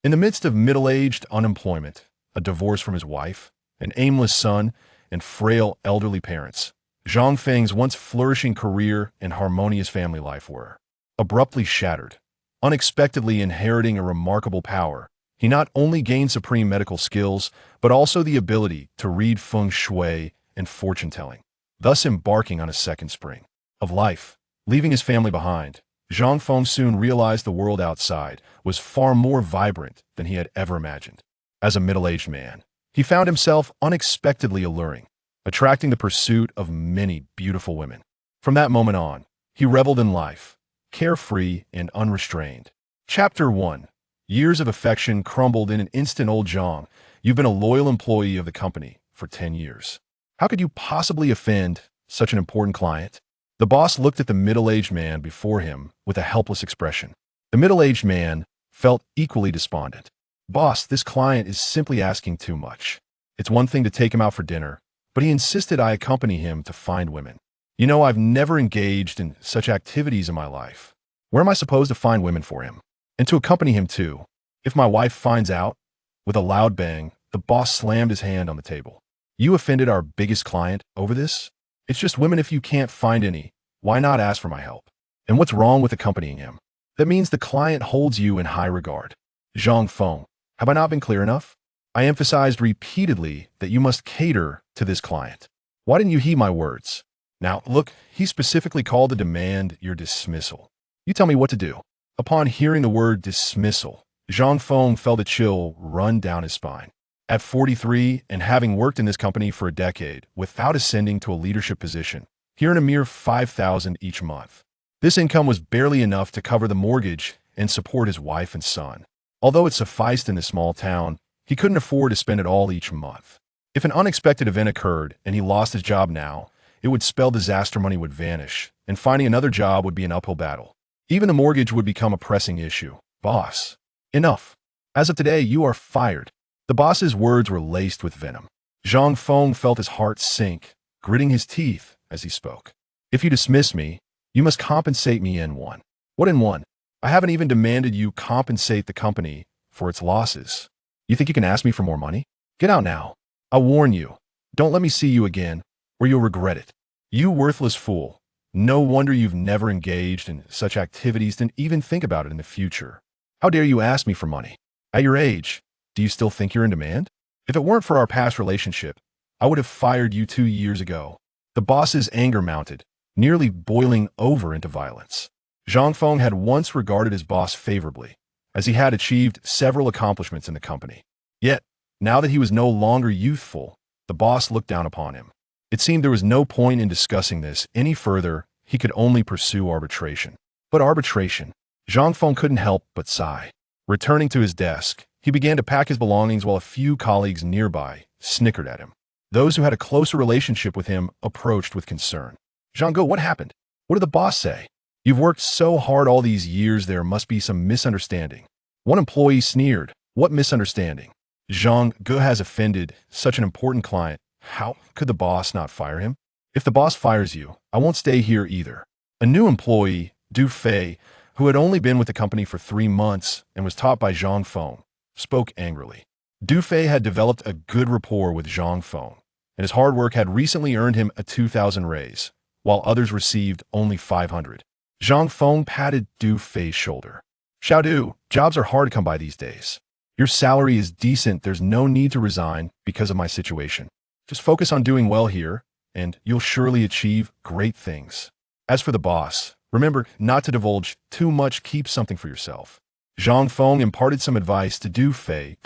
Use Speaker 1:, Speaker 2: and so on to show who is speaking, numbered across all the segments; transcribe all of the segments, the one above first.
Speaker 1: In the midst of middle-aged unemployment, a divorce from his wife, an aimless son, and frail elderly parents, Zhang Feng's once flourishing career and harmonious family life were abruptly shattered. Unexpectedly inheriting a remarkable power, he not only gained supreme medical skills, but also the ability to read feng shui and fortune-telling, thus embarking on a second spring of life. Leaving his family behind, Zhang Feng soon realized the world outside was far more vibrant than he had ever imagined. As a middle-aged man, he found himself unexpectedly alluring, attracting the pursuit of many beautiful women. From that moment on, he reveled in life, carefree and unrestrained. Chapter 1. Years of affection crumbled in an instant. Old Zhang, you've been a loyal employee of the company for 10 years. How could you possibly offend such an important client? The boss looked at the middle-aged man before him with a helpless expression. The middle-aged man felt equally despondent. Boss, this client is simply asking too much. It's one thing to take him out for dinner, but he insisted I accompany him to find women. You know, I've never engaged in such activities in my life. Where am I supposed to find women for him? And to accompany him too? If my wife finds out? With a loud bang, the boss slammed his hand on the table. You offended our biggest client over this? It's just women. If you can't find any, why not ask for my help? And what's wrong with accompanying him? That means the client holds you in high regard. Zhang Feng, have I not been clear enough? I emphasized repeatedly that you must cater to this client. Why didn't you heed my words? Now, look, he specifically called the demand your dismissal. You tell me what to do. Upon hearing the word dismissal, Zhang Feng felt a chill run down his spine. At 43, and having worked in this company for a decade without ascending to a leadership position, he earned a mere $5,000 each month. This income was barely enough to cover the mortgage and support his wife and son. Although it sufficed in this small town, he couldn't afford to spend it all each month. If an unexpected event occurred and he lost his job now, it would spell disaster. Money would vanish, and finding another job would be an uphill battle. Even the mortgage would become a pressing issue. Boss, enough. As of today, you are fired. The boss's words were laced with venom. Zhang Feng felt his heart sink, gritting his teeth as he spoke. If you dismiss me, you must compensate me in one. What in one? I haven't even demanded you compensate the company for its losses. You think you can ask me for more money? Get out now. I warn you. Don't let me see you again, or you'll regret it. You worthless fool. No wonder you've never engaged in such activities and even think about it in the future. How dare you ask me for money? At your age, do you still think you're in demand? If it weren't for our past relationship, I would have fired you 2 years ago. The boss's anger mounted, nearly boiling over into violence. Zhang Feng had once regarded his boss favorably, as he had achieved several accomplishments in the company. Yet, now that he was no longer youthful, the boss looked down upon him. It seemed there was no point in discussing this any further. He could only pursue arbitration. But arbitration? Zhang Feng couldn't help but sigh. Returning to his desk, he began to pack his belongings while a few colleagues nearby snickered at him. Those who had a closer relationship with him approached with concern. Zhang, what happened? What did the boss say? You've worked so hard all these years, there must be some misunderstanding. One employee sneered. What misunderstanding? Zhang has offended such an important client. How could the boss not fire him? If the boss fires you, I won't stay here either. A new employee, Du Fei, who had only been with the company for 3 months and was taught by Zhang Feng, spoke angrily. Du Fei had developed a good rapport with Zhang Feng, and his hard work had recently earned him a 2,000 raise, while others received only 500. Zhang Feng patted Du Fei's shoulder. Xiao Du, jobs are hard to come by these days. Your salary is decent. There's no need to resign because of my situation. Just focus on doing well here, and you'll surely achieve great things. As for the boss, remember not to divulge too much. Keep something for yourself. Zhang Feng imparted some advice to Du Fei.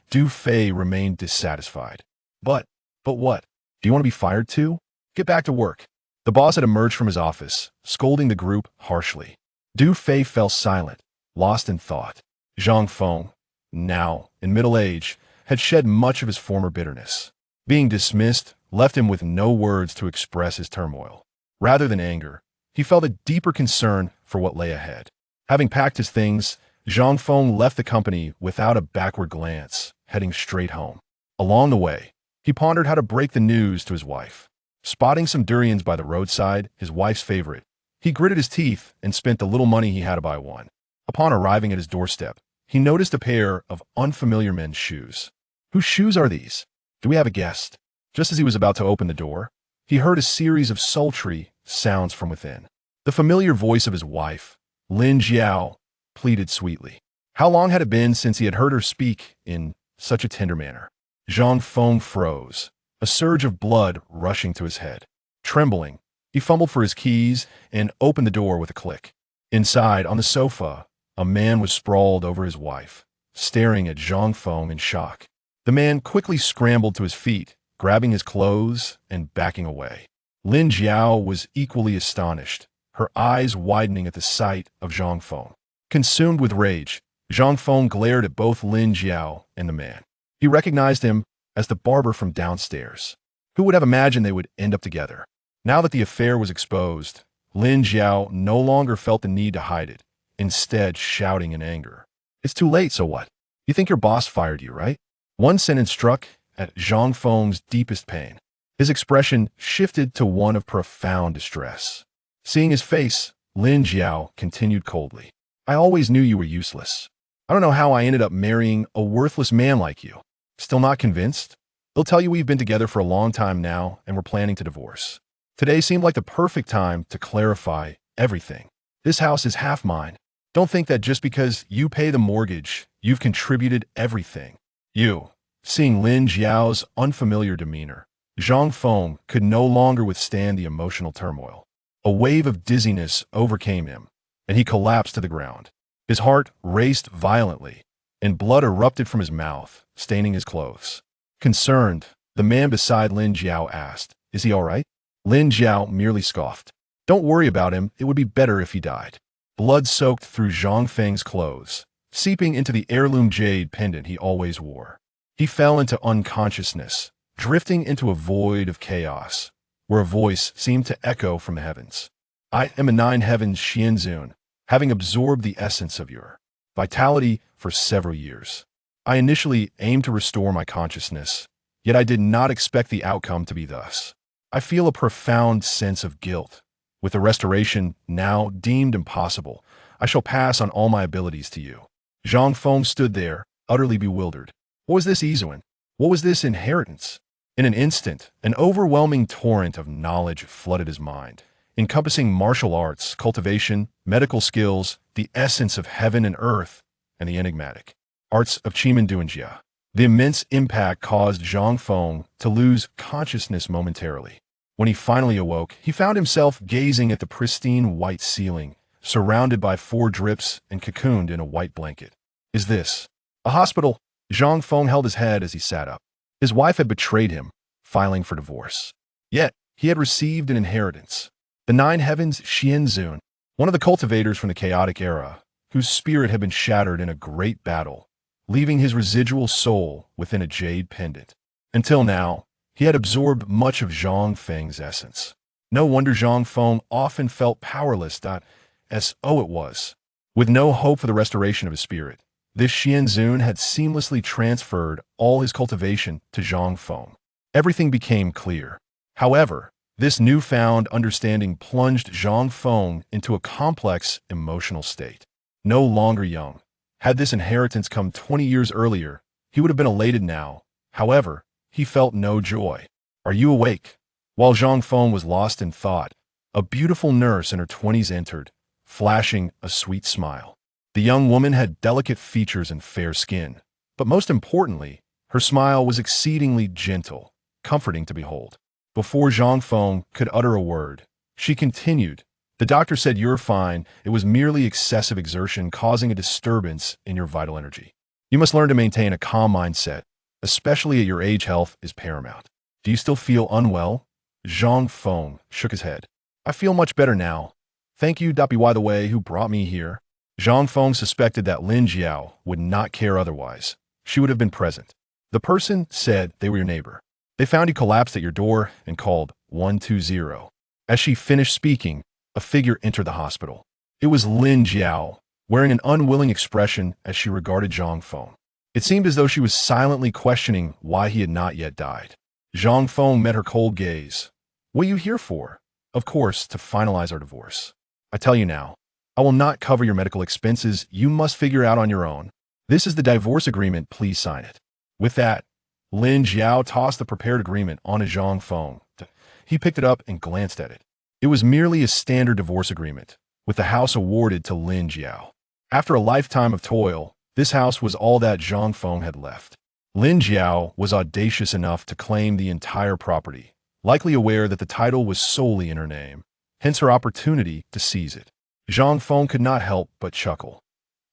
Speaker 1: Du Fei remained dissatisfied. But what? Do you want to be fired too? Get back to work. The boss had emerged from his office, scolding the group harshly. Du Fei fell silent, lost in thought. Zhang Feng, now in middle age, had shed much of his former bitterness. Being dismissed left him with no words to express his turmoil. Rather than anger, he felt a deeper concern for what lay ahead. Having packed his things, Zhang Feng left the company without a backward glance, heading straight home. Along the way, he pondered how to break the news to his wife. Spotting some durians by the roadside, his wife's favorite, he gritted his teeth and spent the little money he had to buy one. Upon arriving at his doorstep, he noticed a pair of unfamiliar men's shoes. Whose shoes are these? Do we have a guest? Just as he was about to open the door, he heard a series of sultry sounds from within. The familiar voice of his wife, Lin Jiao, pleaded sweetly. How long had it been since he had heard her speak in such a tender manner? Zhang Feng froze, a surge of blood rushing to his head. Trembling, he fumbled for his keys and opened the door with a click. Inside, on the sofa, a man was sprawled over his wife, staring at Zhang Feng in shock. The man quickly scrambled to his feet, grabbing his clothes and backing away. Lin Jiao was equally astonished, her eyes widening at the sight of Zhang Feng. Consumed with rage, Zhang Feng glared at both Lin Jiao and the man. He recognized him as the barber from downstairs. Who would have imagined they would end up together? Now that the affair was exposed, Lin Jiao no longer felt the need to hide it, instead shouting in anger. It's too late, so what? You think your boss fired you, right? One sentence struck at Zhang Feng's deepest pain. His expression shifted to one of profound distress. Seeing his face, Lin Jiao continued coldly. I always knew you were useless. I don't know how I ended up marrying a worthless man like you. Still not convinced? They'll tell you we've been together for a long time now and we're planning to divorce. Today seemed like the perfect time to clarify everything. This house is half mine. Don't think that just because you pay the mortgage, you've contributed everything. Seeing Lin Jiao's unfamiliar demeanor, Zhang Feng could no longer withstand the emotional turmoil. A wave of dizziness overcame him, and he collapsed to the ground. His heart raced violently, and blood erupted from his mouth, staining his clothes. Concerned, the man beside Lin Jiao asked, "Is he all right?" Lin Jiao merely scoffed. "Don't worry about him, it would be better if he died." Blood soaked through Zhang Feng's clothes, seeping into the heirloom jade pendant he always wore. He fell into unconsciousness, drifting into a void of chaos, where a voice seemed to echo from the heavens. I am a nine heavens Xianzun, having absorbed the essence of your vitality for several years. I initially aimed to restore my consciousness, yet I did not expect the outcome to be thus. I feel a profound sense of guilt. With the restoration now deemed impossible, I shall pass on all my abilities to you. Zhang Feng stood there, utterly bewildered. What was this Izuan? What was this inheritance? In an instant, an overwhelming torrent of knowledge flooded his mind, encompassing martial arts, cultivation, medical skills, the essence of heaven and earth, and the enigmatic arts of Qimeng Duanjia. The immense impact caused Zhang Feng to lose consciousness momentarily. When he finally awoke, he found himself gazing at the pristine white ceiling, surrounded by 4 drips and cocooned in a white blanket. Is this a hospital? Zhang Feng held his head as he sat up. His wife had betrayed him, filing for divorce. Yet, he had received an inheritance. The Nine Heavens Xianzun, one of the cultivators from the chaotic era, whose spirit had been shattered in a great battle, leaving his residual soul within a jade pendant. Until now, he had absorbed much of Zhang Feng's essence. No wonder Zhang Feng often felt powerless. So it was. With no hope for the restoration of his spirit, this Xianzun had seamlessly transferred all his cultivation to Zhang Feng. Everything became clear. However, this newfound understanding plunged Zhang Feng into a complex emotional state. No longer young. Had this inheritance come 20 years earlier, he would have been elated now. However, he felt no joy. Are you awake? While Zhang Feng was lost in thought, a beautiful nurse in her 20s entered, flashing a sweet smile. The young woman had delicate features and fair skin, but most importantly, her smile was exceedingly gentle, comforting to behold. Before Zhang Feng could utter a word, she continued, "The doctor said you're fine. It was merely excessive exertion causing a disturbance in your vital energy. You must learn to maintain a calm mindset, especially at your age. Health is paramount. Do you still feel unwell?" Zhang Feng shook his head. "I feel much better now. Thank you, by the way, who brought me here." Zhang Feng suspected that Lin Jiao would not care otherwise. She would have been present. "The person said they were your neighbor. They found you collapsed at your door and called 120. As she finished speaking, a figure entered the hospital. It was Lin Jiao, wearing an unwilling expression as she regarded Zhang Feng. It seemed as though she was silently questioning why he had not yet died. Zhang Feng met her cold gaze. "What are you here for?" "Of course, to finalize our divorce. I tell you now, I will not cover your medical expenses. You must figure out on your own." This is the divorce agreement, please sign it. With that, Lin Jiao tossed the prepared agreement onto Zhang Feng. He picked it up and glanced at it. It was merely a standard divorce agreement, with the house awarded to Lin Jiao. After a lifetime of toil, this house was all that Zhang Feng had left. Lin Jiao was audacious enough to claim the entire property, likely aware that the title was solely in her name, hence her opportunity to seize it. Zhang Feng could not help but chuckle.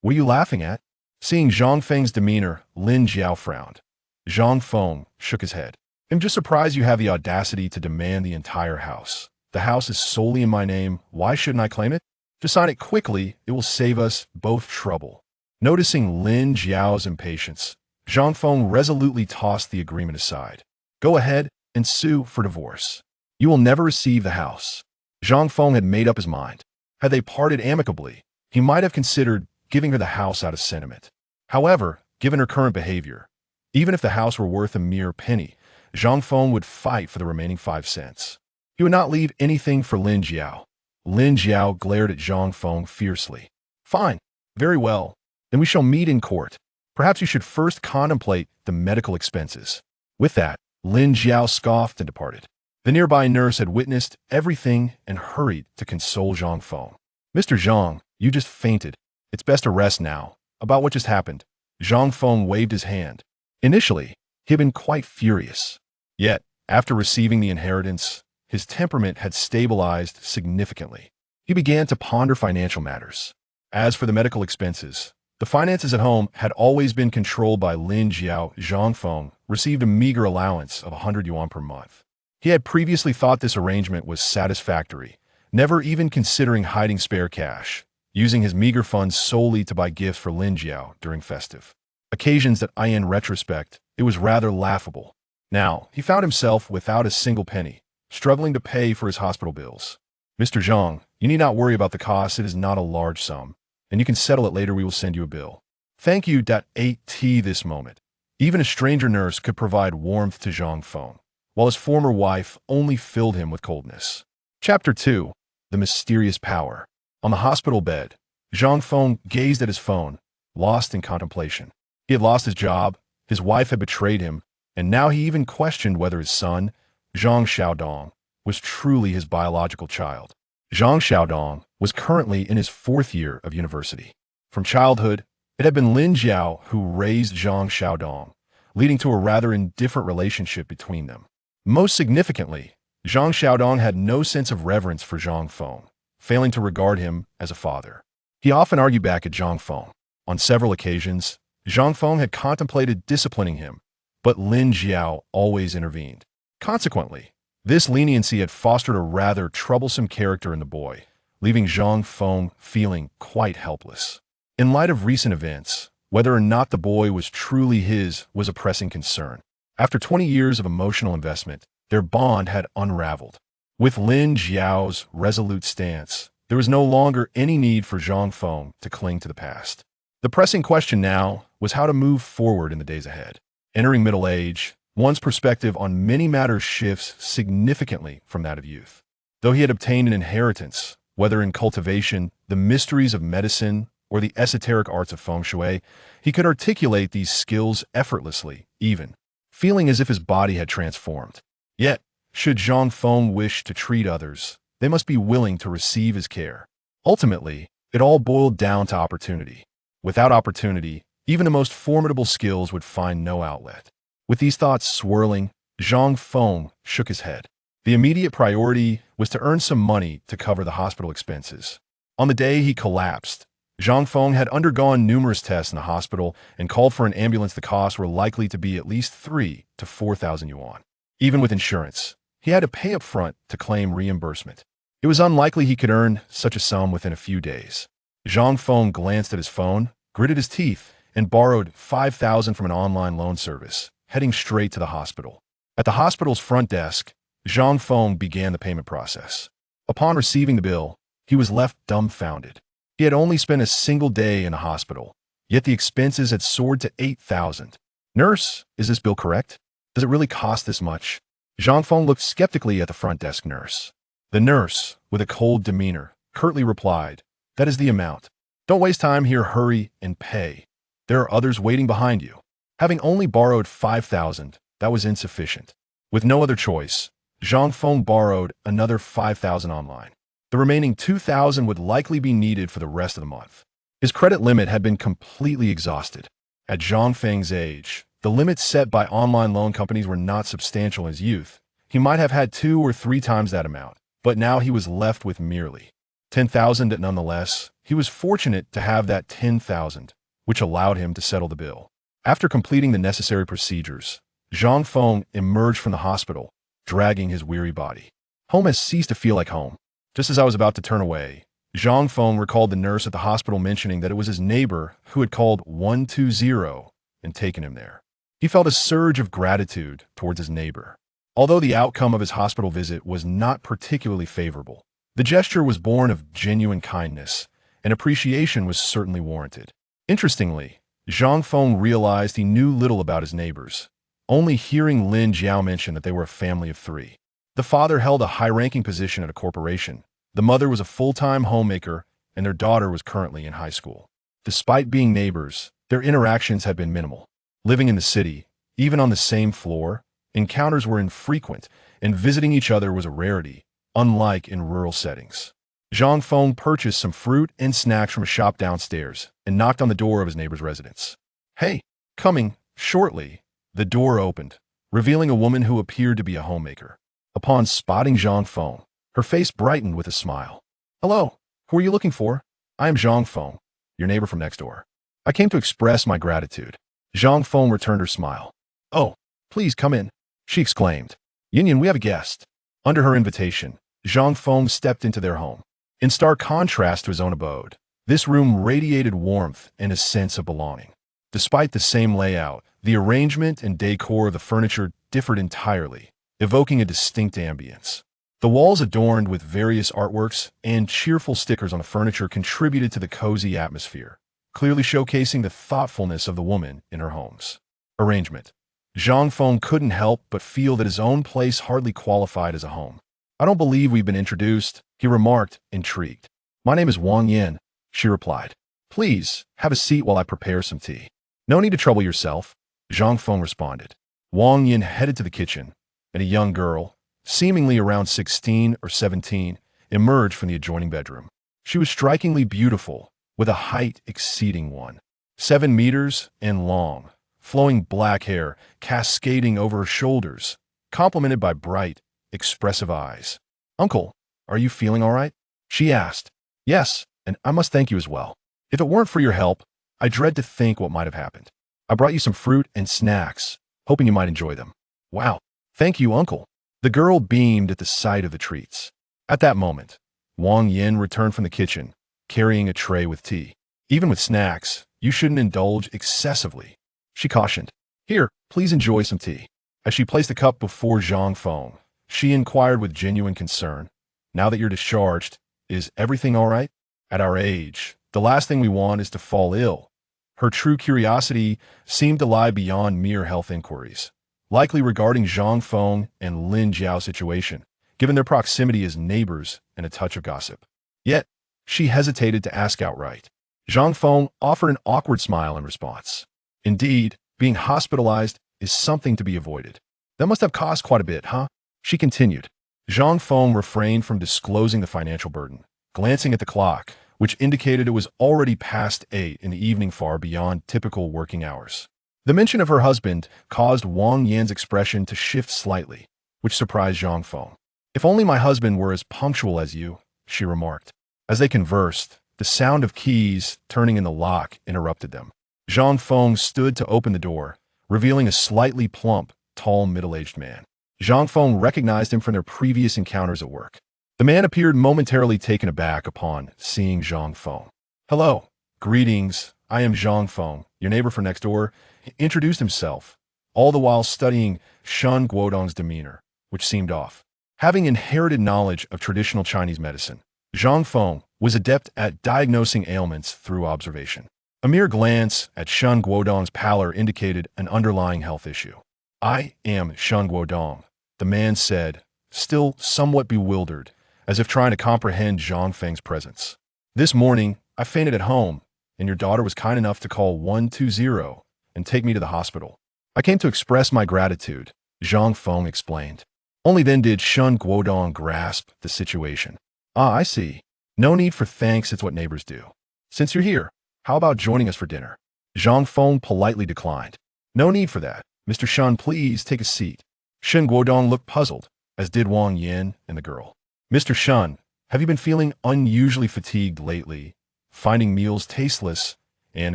Speaker 1: "What are you laughing at?" Seeing Zhang Feng's demeanor, Lin Jiao frowned. Zhang Feng shook his head. "I'm just surprised you have the audacity to demand the entire house. The house is solely in my name. Why shouldn't I claim it? Just sign it quickly. It will save us both trouble." Noticing Lin Jiao's impatience, Zhang Feng resolutely tossed the agreement aside. "Go ahead and sue for divorce. You will never receive the house." Zhang Feng had made up his mind. Had they parted amicably, he might have considered giving her the house out of sentiment. However, given her current behavior, even if the house were worth a mere penny, Zhang Feng would fight for the remaining 5 cents. He would not leave anything for Lin Jiao. Lin Jiao glared at Zhang Feng fiercely. "Fine. Very well. Then we shall meet in court. Perhaps you should first contemplate the medical expenses." With that, Lin Jiao scoffed and departed. The nearby nurse had witnessed everything and hurried to console Zhang Feng. "Mr. Zhang, you just fainted. It's best to rest now." About what just happened, Zhang Feng waved his hand. Initially, he had been quite furious. Yet, after receiving the inheritance, his temperament had stabilized significantly. He began to ponder financial matters. As for the medical expenses, the finances at home had always been controlled by Lin Jiao. Zhang Feng received a meager allowance of 100 yuan per month. He had previously thought this arrangement was satisfactory, never even considering hiding spare cash, using his meager funds solely to buy gifts for Lin Jiao during festive occasions that, in retrospect, it was rather laughable. Now, he found himself without a single penny, struggling to pay for his hospital bills. "Mr. Zhang, you need not worry about the cost. It is not a large sum, and you can settle it later. We will send you a bill." "Thank you." This moment, even a stranger nurse could provide warmth to Zhang Feng, while his former wife only filled him with coldness. Chapter 2. The Mysterious Power. On the hospital bed, Zhang Feng gazed at his phone, lost in contemplation. He had lost his job, his wife had betrayed him, and now he even questioned whether his son, Zhang Xiaodong, was truly his biological child. Zhang Xiaodong was currently in his 4th year of university. From childhood, it had been Lin Jiao who raised Zhang Xiaodong, leading to a rather indifferent relationship between them. Most significantly, Zhang Xiaodong had no sense of reverence for Zhang Feng, failing to regard him as a father. He often argued back at Zhang Feng. On several occasions, Zhang Feng had contemplated disciplining him, but Lin Jiao always intervened. Consequently, this leniency had fostered a rather troublesome character in the boy, leaving Zhang Feng feeling quite helpless. In light of recent events, whether or not the boy was truly his was a pressing concern. After 20 years of emotional investment, their bond had unraveled. With Lin Jiao's resolute stance, there was no longer any need for Zhang Feng to cling to the past. The pressing question now was how to move forward in the days ahead. Entering middle age, one's perspective on many matters shifts significantly from that of youth. Though he had obtained an inheritance, whether in cultivation, the mysteries of medicine, or the esoteric arts of feng shui, he could articulate these skills effortlessly, even feeling as if his body had transformed. Yet, should Zhang Feng wish to treat others, they must be willing to receive his care. Ultimately, it all boiled down to opportunity. Without opportunity, even the most formidable skills would find no outlet. With these thoughts swirling, Zhang Feng shook his head. The immediate priority was to earn some money to cover the hospital expenses. On the day he collapsed, Zhang Feng had undergone numerous tests in the hospital and called for an ambulance. The costs were likely to be at least 3,000 to 4,000 yuan. Even with insurance, he had to pay up front to claim reimbursement. It was unlikely he could earn such a sum within a few days. Zhang Feng glanced at his phone, gritted his teeth, and borrowed 5,000 from an online loan service, heading straight to the hospital. At the hospital's front desk, Zhang Feng began the payment process. Upon receiving the bill, he was left dumbfounded. He had only spent a single day in the hospital, yet the expenses had soared to 8,000. "Nurse, is this bill correct? Does it really cost this much?" Zhang Feng looked skeptically at the front desk nurse. The nurse, with a cold demeanor, curtly replied, "That is the amount. Don't waste time here, hurry and pay." There are others waiting behind you. Having only borrowed 5,000, that was insufficient. With no other choice, Zhang Feng borrowed another 5,000 online. The remaining 2,000 would likely be needed for the rest of the month. His credit limit had been completely exhausted. At Zhang Feng's age, the limits set by online loan companies were not substantial in his youth. He might have had 2 or 3 times that amount, but now he was left with merely 10,000. Nonetheless, he was fortunate to have that 10,000, which allowed him to settle the bill. After completing the necessary procedures, Zhang Feng emerged from the hospital, dragging his weary body. Home has ceased to feel like home. Just as I was about to turn away, Zhang Feng recalled the nurse at the hospital mentioning that it was his neighbor who had called 120 and taken him there. He felt a surge of gratitude towards his neighbor. Although the outcome of his hospital visit was not particularly favorable, the gesture was born of genuine kindness, and appreciation was certainly warranted. Interestingly, Zhang Feng realized he knew little about his neighbors, only hearing Lin Jiao mention that they were a family of 3. The father held a high-ranking position at a corporation, the mother was a full-time homemaker, and their daughter was currently in high school. Despite being neighbors, their interactions had been minimal. Living in the city, even on the same floor, encounters were infrequent, and visiting each other was a rarity, unlike in rural settings. Zhang Feng purchased some fruit and snacks from a shop downstairs and knocked on the door of his neighbor's residence. "Hey, coming, shortly." The door opened, revealing a woman who appeared to be a homemaker. Upon spotting Zhang Feng, her face brightened with a smile. "Hello, who are you looking for?" "I am Zhang Feng, your neighbor from next door. I came to express my gratitude." Zhang Feng returned her smile. "Oh, please come in," she exclaimed. "Yin, we have a guest." Under her invitation, Zhang Feng stepped into their home. In stark contrast to his own abode, this room radiated warmth and a sense of belonging. Despite the same layout, the arrangement and decor of the furniture differed entirely, evoking a distinct ambience. The walls adorned with various artworks and cheerful stickers on the furniture contributed to the cozy atmosphere, clearly showcasing the thoughtfulness of the woman in her home's arrangement. Zhang Feng couldn't help but feel that his own place hardly qualified as a home. "I don't believe we've been introduced," he remarked, intrigued. "My name is Wang Yin," she replied. "Please, have a seat while I prepare some tea." "No need to trouble yourself," Zhang Feng responded. Wang Yin headed to the kitchen, and a young girl, seemingly around 16 or 17, emerged from the adjoining bedroom. She was strikingly beautiful, with a height exceeding 1.7 meters and long, flowing black hair cascading over her shoulders, complemented by bright, expressive eyes. "Uncle, are you feeling all right?" she asked. "Yes, and I must thank you as well. If it weren't for your help, I dread to think what might have happened. I brought you some fruit and snacks, hoping you might enjoy them." "Wow, thank you, Uncle." The girl beamed at the sight of the treats. At that moment, Wang Yin returned from the kitchen, carrying a tray with tea. "Even with snacks, you shouldn't indulge excessively," she cautioned. "Here, please enjoy some tea." As she placed the cup before Zhang Feng, she inquired with genuine concern, "Now that you're discharged, is everything all right? At our age, the last thing we want is to fall ill." Her true curiosity seemed to lie beyond mere health inquiries, likely regarding Zhang Feng and Lin Jiao's situation, given their proximity as neighbors and a touch of gossip. Yet, she hesitated to ask outright. Zhang Feng offered an awkward smile in response. "Indeed, being hospitalized is something to be avoided. That must have cost quite a bit, huh?" she continued. Zhang Feng refrained from disclosing the financial burden, glancing at the clock, which indicated it was already past 8 in the evening, far beyond typical working hours. The mention of her husband caused Wang Yan's expression to shift slightly, which surprised Zhang Feng. "If only my husband were as punctual as you," she remarked. As they conversed, the sound of keys turning in the lock interrupted them. Zhang Feng stood to open the door, revealing a slightly plump, tall, middle-aged man. Zhang Feng recognized him from their previous encounters at work. The man appeared momentarily taken aback upon seeing Zhang Feng. "Hello. Greetings. I am Zhang Feng, your neighbor from next door," he introduced himself, all the while studying Shen Guodong's demeanor, which seemed off. Having inherited knowledge of traditional Chinese medicine, Zhang Feng was adept at diagnosing ailments through observation. A mere glance at Shen Guodong's pallor indicated an underlying health issue. "I am Shen Guodong," the man said, still somewhat bewildered, as if trying to comprehend Zhang Feng's presence. "This morning, I fainted at home, and your daughter was kind enough to call 120 and take me to the hospital. I came to express my gratitude, Zhang Feng explained. Only then did Shun Guodong grasp the situation. Ah, I see. No need for thanks, it's what neighbors do. Since you're here, how about joining us for dinner? Zhang Feng politely declined. No need for that. Mr. Shun, please take a seat. Shun Guodong looked puzzled, as did Wang Yin and the girl. Mr. Shun, have you been feeling unusually fatigued lately, finding meals tasteless, and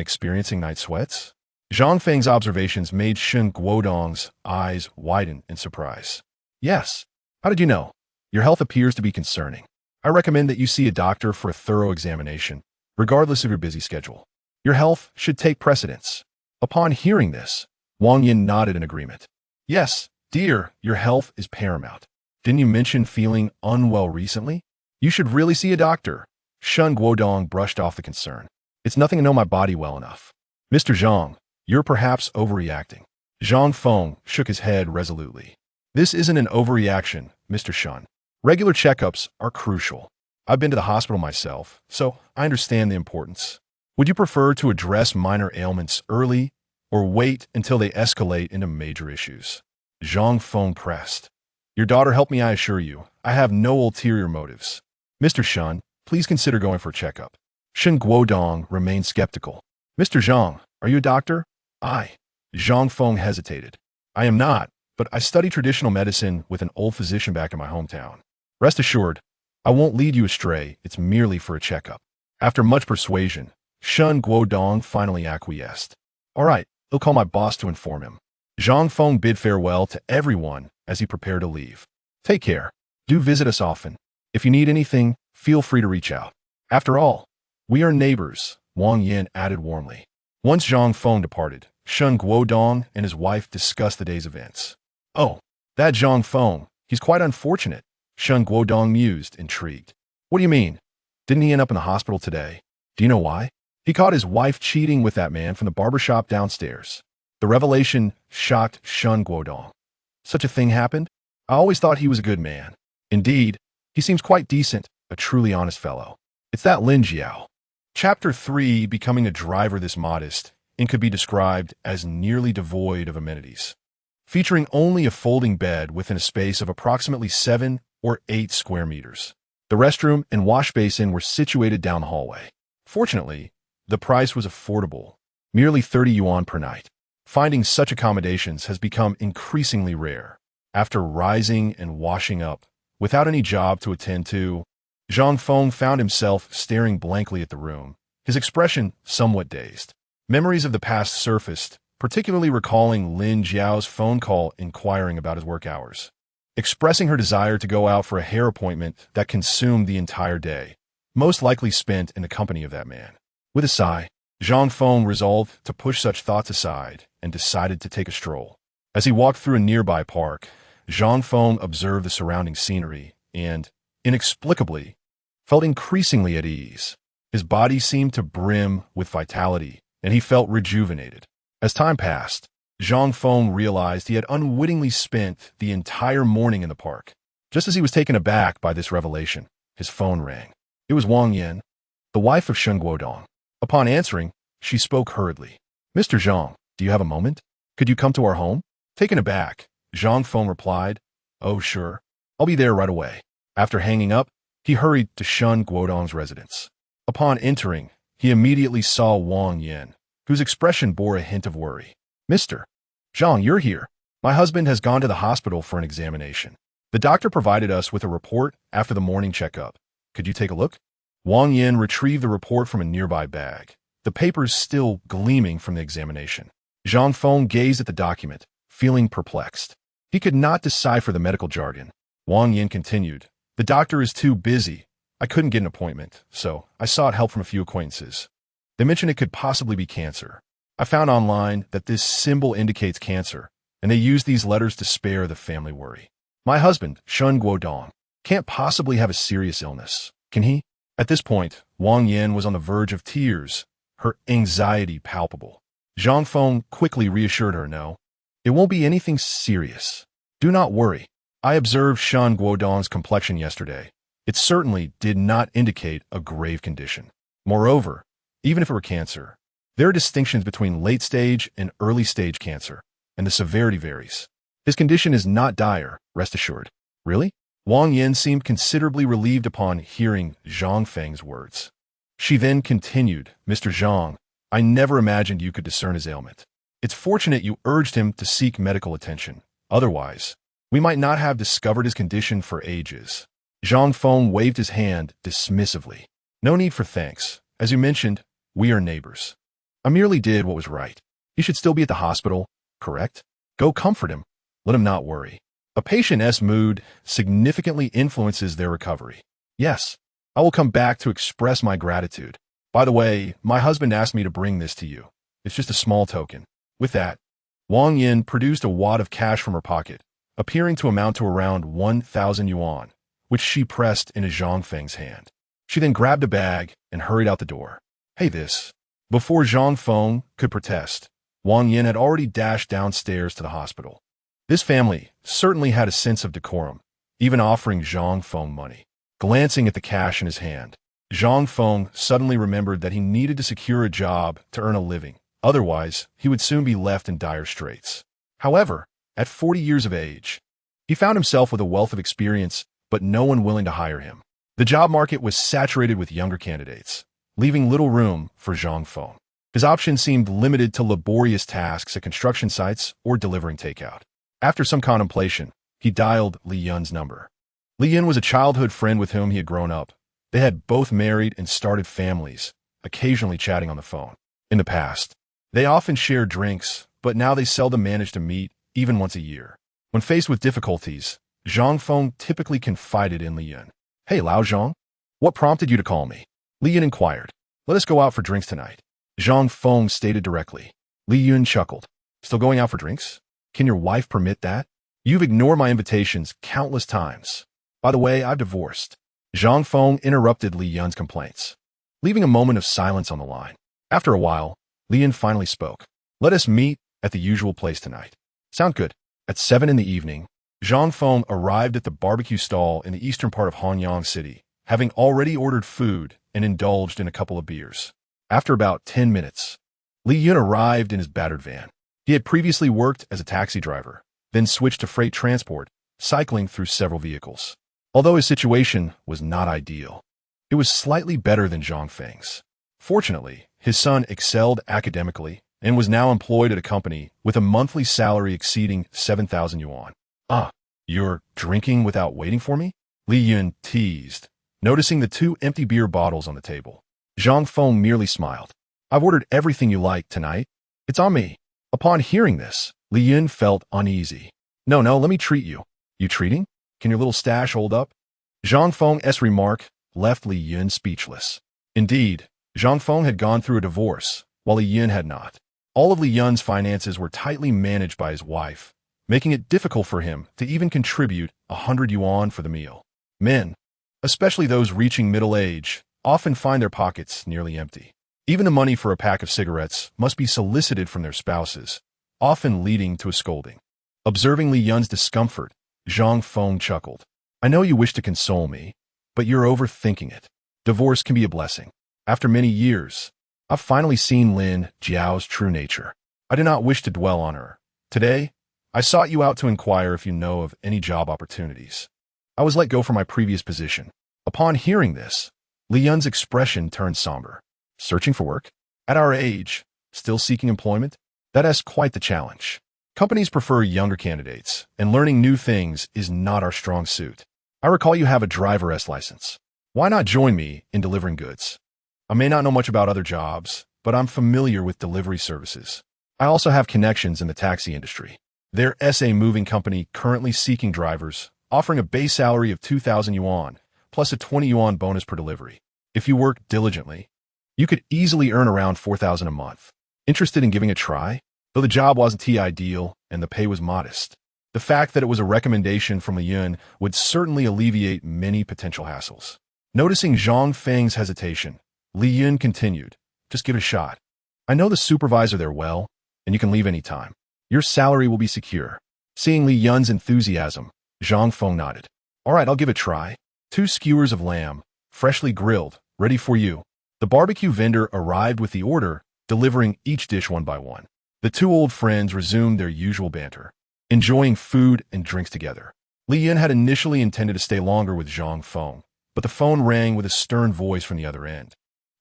Speaker 1: experiencing night sweats? Zhang Feng's observations made Shun Guodong's eyes widen in surprise. Yes. How did you know? Your health appears to be concerning. I recommend that you see a doctor for a thorough examination, regardless of your busy schedule. Your health should take precedence. Upon hearing this, Wang Yin nodded in agreement. Yes, dear, your health is paramount. Didn't you mention feeling unwell recently? You should really see a doctor. Shun Guodong brushed off the concern. It's nothing to know my body well enough. Mr. Zhang, you're perhaps overreacting. Zhang Feng shook his head resolutely. This isn't an overreaction, Mr. Shun. Regular checkups are crucial. I've been to the hospital myself, so I understand the importance. Would you prefer to address minor ailments early or wait until they escalate into major issues? Zhang Feng pressed. Your daughter helped me, I assure you. I have no ulterior motives. Mr. Shun, please consider going for a checkup. Shun Guodong remained skeptical. Mr. Zhang, are you a doctor? Zhang Feng hesitated. I am not, but I study traditional medicine with an old physician back in my hometown. Rest assured, I won't lead you astray, it's merely for a checkup. After much persuasion, Shun Guodong finally acquiesced. All right, I'll call my boss to inform him. Zhang Feng bid farewell to everyone as he prepared to leave. Take care. Do visit us often. If you need anything, feel free to reach out. After all, we are neighbors, Wang Yin added warmly. Once Zhang Feng departed, Shun Guodong and his wife discussed the day's events. Oh, that Zhang Feng, he's quite unfortunate, Shun Guodong mused, intrigued. What do you mean? Didn't he end up in the hospital today? Do you know why? He caught his wife cheating with that man from the barbershop downstairs. The revelation shocked Shun Guodong. Such a thing happened? I always thought he was a good man. Indeed, he seems quite decent, a truly honest fellow. It's that Lin Jiao. Chapter 3, Becoming a Driver This Modest, and could be described as nearly devoid of amenities. Featuring only a folding bed within a space of approximately 7 or 8 square meters. The restroom and wash basin were situated down the hallway. Fortunately, the price was affordable, merely 30 yuan per night. Finding such accommodations has become increasingly rare. After rising and washing up, without any job to attend to, Zhang Feng found himself staring blankly at the room, his expression somewhat dazed. Memories of the past surfaced, particularly recalling Lin Jiao's phone call inquiring about his work hours, expressing her desire to go out for a hair appointment that consumed the entire day, most likely spent in the company of that man. With a sigh, Zhang Feng resolved to push such thoughts aside and decided to take a stroll. As he walked through a nearby park, Zhang Feng observed the surrounding scenery and, inexplicably, felt increasingly at ease. His body seemed to brim with vitality, and he felt rejuvenated. As time passed, Zhang Feng realized he had unwittingly spent the entire morning in the park. Just as he was taken aback by this revelation, his phone rang. It was Wang Yin, the wife of Shun Guodong. Upon answering, she spoke hurriedly. Mr. Zhang, do you have a moment? Could you come to our home? Taken aback, Zhang Feng replied, Oh, sure. I'll be there right away. After hanging up, he hurried to Shun Guodong's residence. Upon entering, he immediately saw Wang Yin, whose expression bore a hint of worry. Mr. Zhang, you're here. My husband has gone to the hospital for an examination. The doctor provided us with a report after the morning checkup. Could you take a look? Wang Yin retrieved the report from a nearby bag, the papers still gleaming from the examination. Zhang Feng gazed at the document, feeling perplexed. He could not decipher the medical jargon. Wang Yin continued, The doctor is too busy. I couldn't get an appointment, so I sought help from a few acquaintances. They mentioned it could possibly be cancer. I found online that this symbol indicates cancer, and they used these letters to spare the family worry. My husband, Shun Guodong, can't possibly have a serious illness, can he? At this point, Wang Yin was on the verge of tears, her anxiety palpable. Zhang Feng quickly reassured her, No, it won't be anything serious. Do not worry. I observed Shun Guodong's complexion yesterday. It certainly did not indicate a grave condition. Moreover, even if it were cancer. There are distinctions between late-stage and early-stage cancer, and the severity varies. His condition is not dire, rest assured. Really? Wang Yin seemed considerably relieved upon hearing Zhang Feng's words. She then continued, Mr. Zhang, I never imagined you could discern his ailment. It's fortunate you urged him to seek medical attention. Otherwise, we might not have discovered his condition for ages. Zhang Feng waved his hand dismissively. No need for thanks. As you mentioned, we are neighbors. I merely did what was right. He should still be at the hospital, correct? Go comfort him. Let him not worry. A patient's mood significantly influences their recovery. Yes, I will come back to express my gratitude. By the way, my husband asked me to bring this to you. It's just a small token. With that, Wang Yin produced a wad of cash from her pocket, appearing to amount to around 1,000 yuan, which she pressed into Zhang Feng's hand. She then grabbed a bag and hurried out the door. Hey this. Before Zhang Feng could protest, Wang Yin had already dashed downstairs to the hospital. This family certainly had a sense of decorum, even offering Zhang Feng money. Glancing at the cash in his hand, Zhang Feng suddenly remembered that he needed to secure a job to earn a living. Otherwise, he would soon be left in dire straits. However, at 40 years of age, he found himself with a wealth of experience, but no one willing to hire him. The job market was saturated with younger candidates, leaving little room for Zhang Feng. His options seemed limited to laborious tasks at construction sites or delivering takeout. After some contemplation, he dialed Li Yun's number. Li Yun was a childhood friend with whom he had grown up. They had both married and started families, occasionally chatting on the phone. In the past, they often shared drinks, but now they seldom managed to meet, even once a year. When faced with difficulties, Zhang Feng typically confided in Li Yun. Hey Lao Zhang, what prompted you to call me? Li Yun inquired. Let us go out for drinks tonight. Zhang Feng stated directly. Li Yun chuckled. Still going out for drinks? Can your wife permit that? You've ignored my invitations countless times. By the way, I've divorced. Zhang Feng interrupted Li Yun's complaints, leaving a moment of silence on the line. After a while, Li Yun finally spoke. Let us meet at the usual place tonight. Sound good? At 7 in the evening, Zhang Feng arrived at the barbecue stall in the eastern part of Hanyang City, having already ordered food and indulged in a couple of beers. After about 10 minutes, Li Yun arrived in his battered van. He had previously worked as a taxi driver, then switched to freight transport, cycling through several vehicles. Although his situation was not ideal, it was slightly better than Zhang Feng's. Fortunately, his son excelled academically and was now employed at a company with a monthly salary exceeding 7,000 yuan. Ah, you're drinking without waiting for me? Li Yun teased, noticing the 2 empty beer bottles on the table. Zhang Feng merely smiled. I've ordered everything you like tonight. It's on me. Upon hearing this, Li Yun felt uneasy. No, let me treat you. You treating? Can your little stash hold up? Zhang Feng's remark left Li Yun speechless. Indeed, Zhang Feng had gone through a divorce, while Li Yun had not. All of Li Yun's finances were tightly managed by his wife, making it difficult for him to even contribute 100 yuan for the meal. Men, especially those reaching middle age, often find their pockets nearly empty. Even the money for a pack of cigarettes must be solicited from their spouses, often leading to a scolding. Observing Li Yun's discomfort, Zhang Feng chuckled. I know you wish to console me, but you're overthinking it. Divorce can be a blessing. After many years, I've finally seen Lin Jiao's true nature. I do not wish to dwell on her. Today, I sought you out to inquire if you know of any job opportunities. I was let go from my previous position. Upon hearing this, Li Yun's expression turned somber. Searching for work? At our age, still seeking employment? That is quite the challenge. Companies prefer younger candidates, and learning new things is not our strong suit. I recall you have a driver's license. Why not join me in delivering goods? I may not know much about other jobs, but I'm familiar with delivery services. I also have connections in the taxi industry. There's a moving company currently seeking drivers, offering a base salary of 2,000 yuan, plus a 20 yuan bonus per delivery. If you work diligently, you could easily earn around 4,000 a month. Interested in giving a try? Though the job wasn't ideal and the pay was modest, the fact that it was a recommendation from Li Yun would certainly alleviate many potential hassles. Noticing Zhang Feng's hesitation, Li Yun continued, just give it a shot. I know the supervisor there well, and you can leave any time. Your salary will be secure. Seeing Li Yun's enthusiasm, Zhang Feng nodded. All right, I'll give it a try. 2 skewers of lamb, freshly grilled, ready for you. The barbecue vendor arrived with the order, delivering each dish one by one. The two old friends resumed their usual banter, enjoying food and drinks together. Li Yun had initially intended to stay longer with Zhang Feng, but the phone rang with a stern voice from the other end.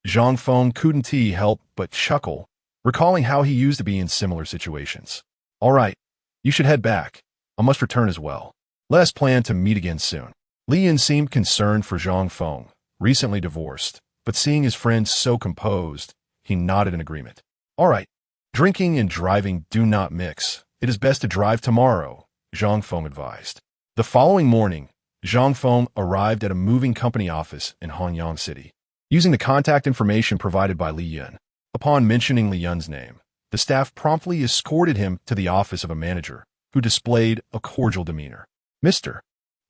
Speaker 1: Zhang Feng couldn't help but chuckle, recalling how he used to be in similar situations. All right, you should head back. I must return as well. Let us plan to meet again soon. Li Yun seemed concerned for Zhang Feng, recently divorced, but seeing his friend so composed, he nodded in agreement. All right, drinking and driving do not mix. It is best to drive tomorrow, Zhang Feng advised. The following morning, Zhang Feng arrived at a moving company office in Hanyang City, using the contact information provided by Li Yun. Upon mentioning Li Yun's name, the staff promptly escorted him to the office of a manager, who displayed a cordial demeanor. Mr.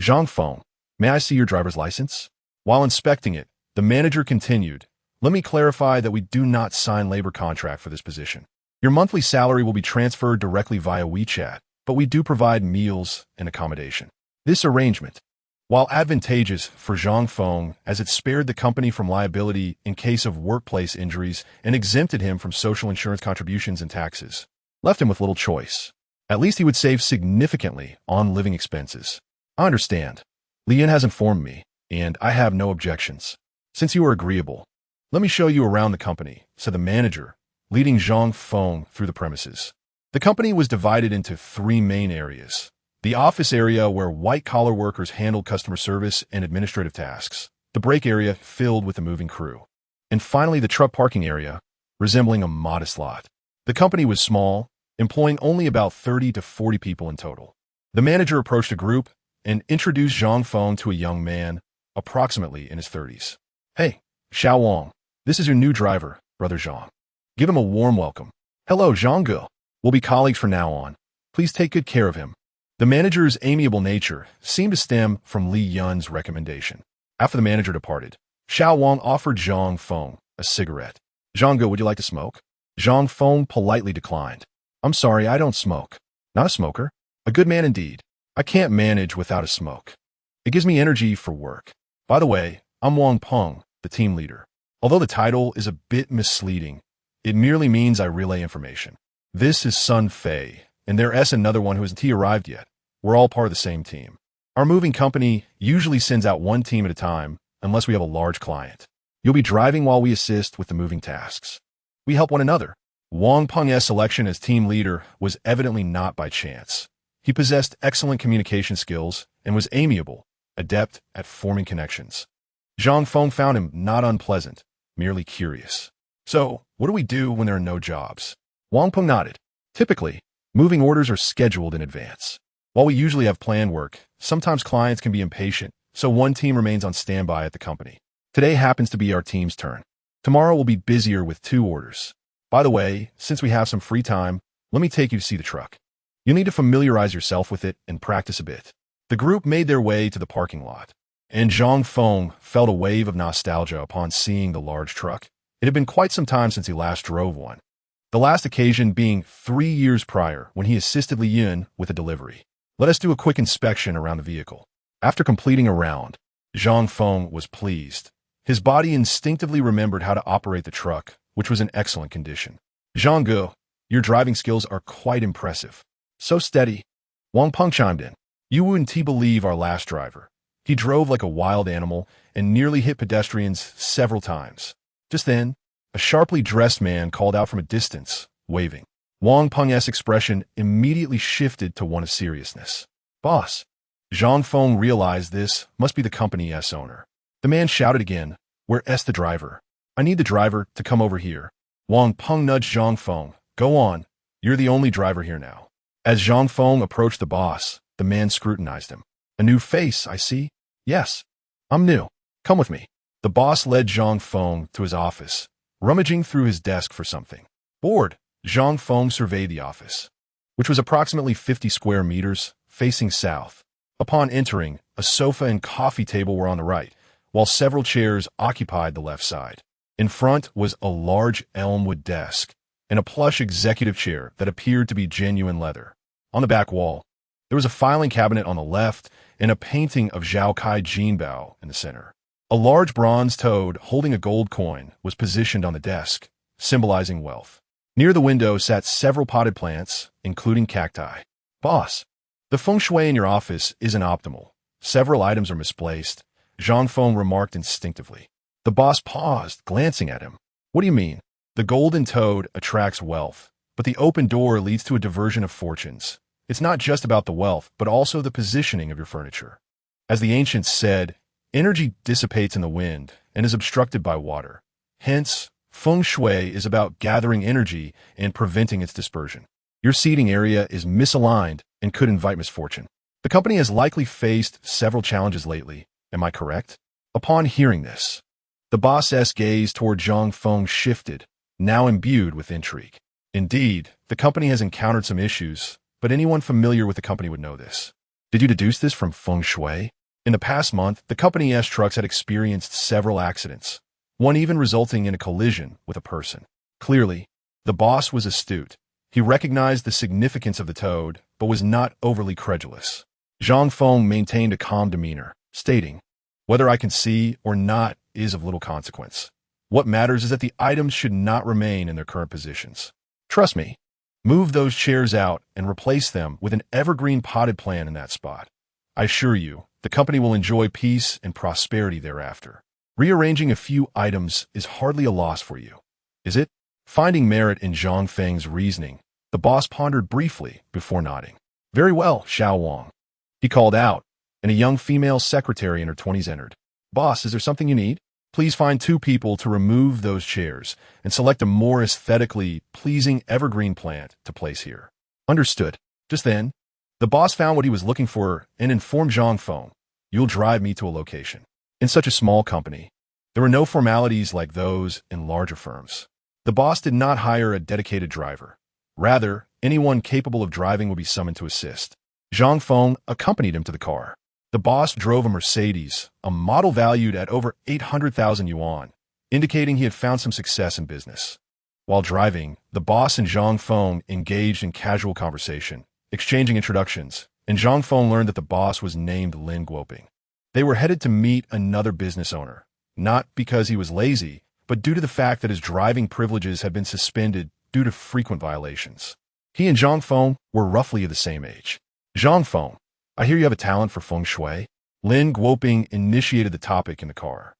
Speaker 1: Zhang Feng, may I see your driver's license? While inspecting it, the manager continued, let me clarify that we do not sign labor contract for this position. Your monthly salary will be transferred directly via WeChat, but we do provide meals and accommodation. This arrangement, while advantageous for Zhang Feng as it spared the company from liability in case of workplace injuries and exempted him from social insurance contributions and taxes, left him with little choice. At least he would save significantly on living expenses. I understand. Li Yun has informed me, and I have no objections. Since you are agreeable, let me show you around the company, said the manager, leading Zhang Feng through the premises. The company was divided into three main areas. The office area where white-collar workers handled customer service and administrative tasks. The break area filled with the moving crew. And finally, the truck parking area, resembling a modest lot. The company was small, employing only about 30 to 40 people in total. The manager approached a group and introduced Zhang Feng to a young man, approximately in his 30s. Hey, Xiao Wang, this is your new driver, Brother Zhang. Give him a warm welcome. Hello, Zhang Ge. We'll be colleagues from now on. Please take good care of him. The manager's amiable nature seemed to stem from Li Yun's recommendation. After the manager departed, Xiao Wang offered Zhang Feng a cigarette. Zhang Ge, would you like to smoke? Zhang Feng politely declined. I'm sorry, I don't smoke. Not a smoker. A good man indeed. I can't manage without a smoke. It gives me energy for work. By the way, I'm Wang Peng, the team leader. Although the title is a bit misleading, it merely means I relay information. This is Sun Fei, and there's another one who hasn't arrived yet. We're all part of the same team. Our moving company usually sends out one team at a time, unless we have a large client. You'll be driving while we assist with the moving tasks. We help one another. Wang Peng's selection as team leader was evidently not by chance. He possessed excellent communication skills and was amiable, adept at forming connections. Zhang Feng found him not unpleasant, merely curious. So, what do we do when there are no jobs? Wang Peng nodded. Typically, moving orders are scheduled in advance. While we usually have planned work, sometimes clients can be impatient, so one team remains on standby at the company. Today happens to be our team's turn. Tomorrow will be busier with 2 orders. By the way, since we have some free time, let me take you to see the truck. You'll need to familiarize yourself with it and practice a bit. The group made their way to the parking lot, and Zhang Feng felt a wave of nostalgia upon seeing the large truck. It had been quite some time since he last drove one. The last occasion being 3 years prior when he assisted Li Yun with a delivery. Let us do a quick inspection around the vehicle. After completing a round, Zhang Feng was pleased. His body instinctively remembered how to operate the truck, which was in excellent condition. Zhang Ge, your driving skills are quite impressive. So steady. Wang Peng chimed in. You wouldn't believe our last driver. He drove like a wild animal and nearly hit pedestrians several times. Just then, a sharply dressed man called out from a distance, waving. Wang Peng's expression immediately shifted to one of seriousness. Boss. Zhang Feng realized this must be the company's owner. The man shouted again, where's the driver? I need the driver to come over here. Wang Peng nudged Zhang Feng. Go on, you're the only driver here now. As Zhang Feng approached the boss, the man scrutinized him. A new face, I see. Yes, I'm new. Come with me. The boss led Zhang Feng to his office, rummaging through his desk for something. Bored, Zhang Feng surveyed the office, which was approximately 50 square meters, facing south. Upon entering, a sofa and coffee table were on the right, while several chairs occupied the left side. In front was a large elmwood desk and a plush executive chair that appeared to be genuine leather. On the back wall, there was a filing cabinet on the left and a painting of Zhao Kai Jinbao in the center. A large bronze toad holding a gold coin was positioned on the desk, symbolizing wealth. Near the window sat several potted plants, including cacti. Boss, the feng shui in your office isn't optimal. Several items are misplaced, Zhang Feng remarked instinctively. The boss paused, glancing at him. What do you mean? The golden toad attracts wealth, but the open door leads to a diversion of fortunes. It's not just about the wealth, but also the positioning of your furniture. As the ancients said, energy dissipates in the wind and is obstructed by water. Hence, feng shui is about gathering energy and preventing its dispersion. Your seating area is misaligned and could invite misfortune. The company has likely faced several challenges lately. Am I correct? Upon hearing this, the boss's gaze toward Zhang Feng shifted, now imbued with intrigue. Indeed, the company has encountered some issues, but anyone familiar with the company would know this. Did you deduce this from feng shui? In the past month, the company's trucks had experienced several accidents, one even resulting in a collision with a person. Clearly, the boss was astute. He recognized the significance of the toad, but was not overly credulous. Zhang Feng maintained a calm demeanor, stating, "Whether I can see or not is of little consequence. What matters is that the items should not remain in their current positions. Trust me, move those chairs out and replace them with an evergreen potted plant in that spot. I assure you, the company will enjoy peace and prosperity thereafter. Rearranging a few items is hardly a loss for you, is it?" Finding merit in Zhang Feng's reasoning, the boss pondered briefly before nodding. "Very well, Xiao Wang," he called out, and a young female secretary in her 20s entered. "Boss, is there something you need? Please find 2 people to remove those chairs and select a more aesthetically pleasing evergreen plant to place here." Understood. Just then, the boss found what he was looking for and informed Zhang Feng, "You'll drive me to a location." In such a small company, there were no formalities like those in larger firms. The boss did not hire a dedicated driver. Rather, anyone capable of driving would be summoned to assist. Zhang Feng accompanied him to the car. The boss drove a Mercedes, a model valued at over 800,000 yuan, indicating he had found some success in business. While driving, the boss and Zhang Feng engaged in casual conversation, exchanging introductions, and Zhang Feng learned that the boss was named Lin Guoping. They were headed to meet another business owner, not because he was lazy, but due to the fact that his driving privileges had been suspended due to frequent violations. He and Zhang Feng were roughly of the same age. "Zhang Feng, I hear you have a talent for feng shui." Lin Guoping initiated the topic in the car.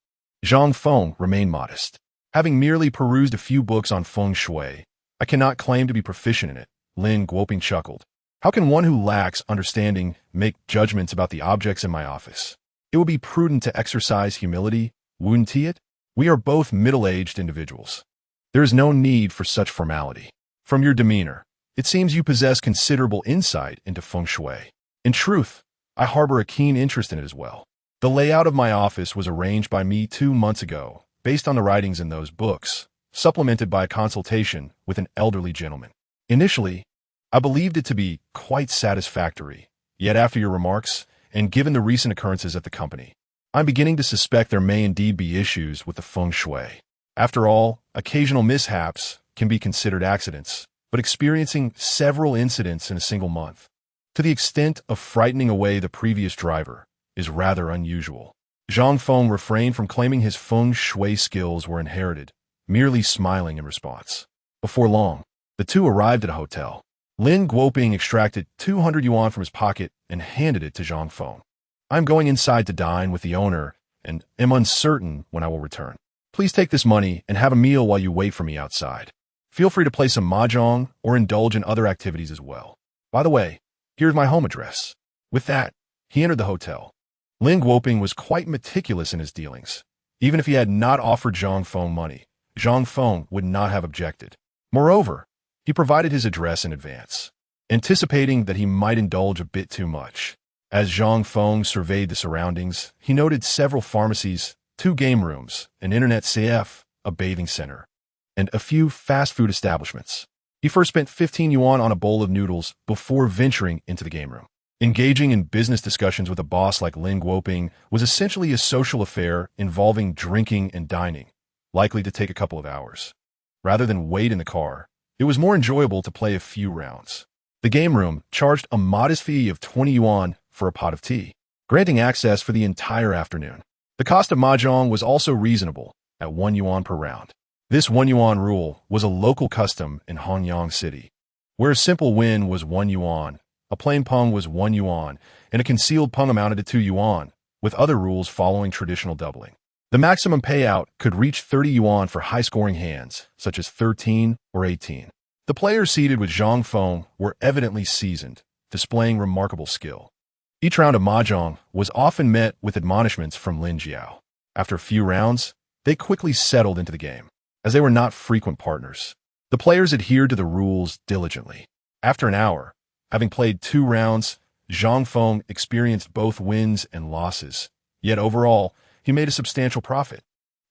Speaker 1: Zhang Feng remained modest. "Having merely perused a few books on feng shui, I cannot claim to be proficient in it," Lin Guoping chuckled. "How can one who lacks understanding make judgments about the objects in my office? It would be prudent to exercise humility, wouldn't it? We are both middle-aged individuals. There is no need for such formality. From your demeanor, it seems you possess considerable insight into feng shui. In truth, I harbor a keen interest in it as well. The layout of my office was arranged by me 2 months ago, based on the writings in those books, supplemented by a consultation with an elderly gentleman. Initially, I believed it to be quite satisfactory, yet after your remarks, and given the recent occurrences at the company, I'm beginning to suspect there may indeed be issues with the feng shui. After all, occasional mishaps can be considered accidents, but experiencing several incidents in a single month, to the extent of frightening away the previous driver, is rather unusual." Zhang Feng refrained from claiming his feng shui skills were inherited, merely smiling in response. Before long, the two arrived at a hotel. Lin Guoping extracted 200 yuan from his pocket and handed it to Zhang Feng. "I'm going inside to dine with the owner and am uncertain when I will return. Please take this money and have a meal while you wait for me outside. Feel free to play some mahjong or indulge in other activities as well. By the way, here's my home address." With that, he entered the hotel. Lin Guoping was quite meticulous in his dealings. Even if he had not offered Zhang Feng money, Zhang Feng would not have objected. Moreover, he provided his address in advance, anticipating that he might indulge a bit too much. As Zhang Feng surveyed the surroundings, he noted several pharmacies, 2 game rooms, an internet CF, a bathing center, and a few fast food establishments. He first spent 15 yuan on a bowl of noodles before venturing into the game room. Engaging in business discussions with a boss like Lin Guoping was essentially a social affair involving drinking and dining, likely to take a couple of hours. Rather than wait in the car, it was more enjoyable to play a few rounds. The game room charged a modest fee of 20 yuan for a pot of tea, granting access for the entire afternoon. The cost of mahjong was also reasonable, at 1 yuan per round. This 1 yuan rule was a local custom in Hanyang City, where a simple win was 1 yuan, a plain pung was 1 yuan, and a concealed pung amounted to 2 yuan, with other rules following traditional doubling. The maximum payout could reach 30 yuan for high-scoring hands, such as 13 or 18. The players seated with Zhang Feng were evidently seasoned, displaying remarkable skill. Each round of mahjong was often met with admonishments from Lin Jiao. After a few rounds, they quickly settled into the game, as they were not frequent partners. The players adhered to the rules diligently. After an hour, having played 2 rounds, Zhang Feng experienced both wins and losses. Yet overall, he made a substantial profit,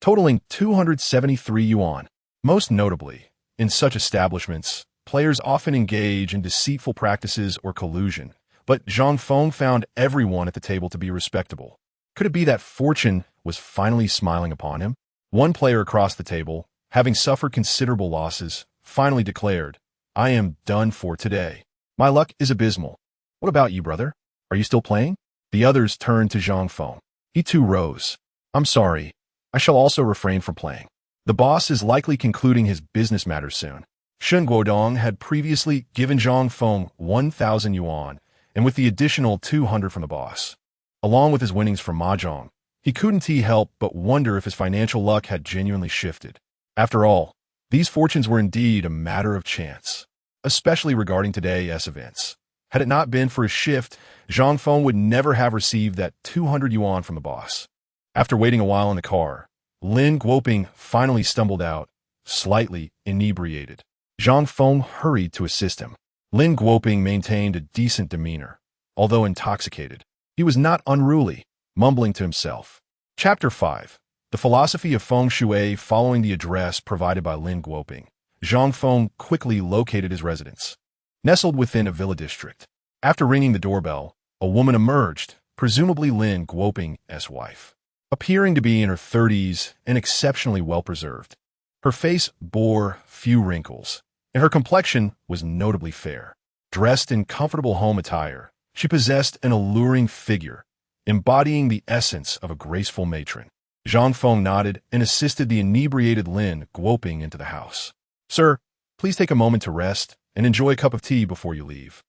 Speaker 1: totaling 273 yuan. Most notably, in such establishments, players often engage in deceitful practices or collusion, but Zhang Feng found everyone at the table to be respectable. Could it be that fortune was finally smiling upon him? One player across the table, having suffered considerable losses, finally declared, "I am done for today. My luck is abysmal. What about you, brother? Are you still playing?" The others turned to Zhang Feng. He too rose. "I'm sorry. I shall also refrain from playing. The boss is likely concluding his business matters soon." Shen Guodong had previously given Zhang Feng 1,000 yuan, and with the additional 200 from the boss, along with his winnings from mahjong, he couldn't help but wonder if his financial luck had genuinely shifted. After all, these fortunes were indeed a matter of chance, especially regarding today's events. Had it not been for a shift, Zhang Feng would never have received that 200 yuan from the boss. After waiting a while in the car, Lin Guoping finally stumbled out, slightly inebriated. Zhang Feng hurried to assist him. Lin Guoping maintained a decent demeanor. Although intoxicated, he was not unruly, mumbling to himself. Chapter 5. The Philosophy of Feng Shui. Following the address provided by Lin Guoping, Zhang Feng quickly located his residence, nestled within a villa district. After ringing the doorbell, a woman emerged, presumably Lin Guoping's wife, appearing to be in her 30s and exceptionally well-preserved. Her face bore few wrinkles, and her complexion was notably fair. Dressed in comfortable home attire, she possessed an alluring figure, embodying the essence of a graceful matron. Zhang Feng nodded and assisted the inebriated Lin Guoping into the house. "Sir, please take a moment to rest and enjoy a cup of tea before you leave,"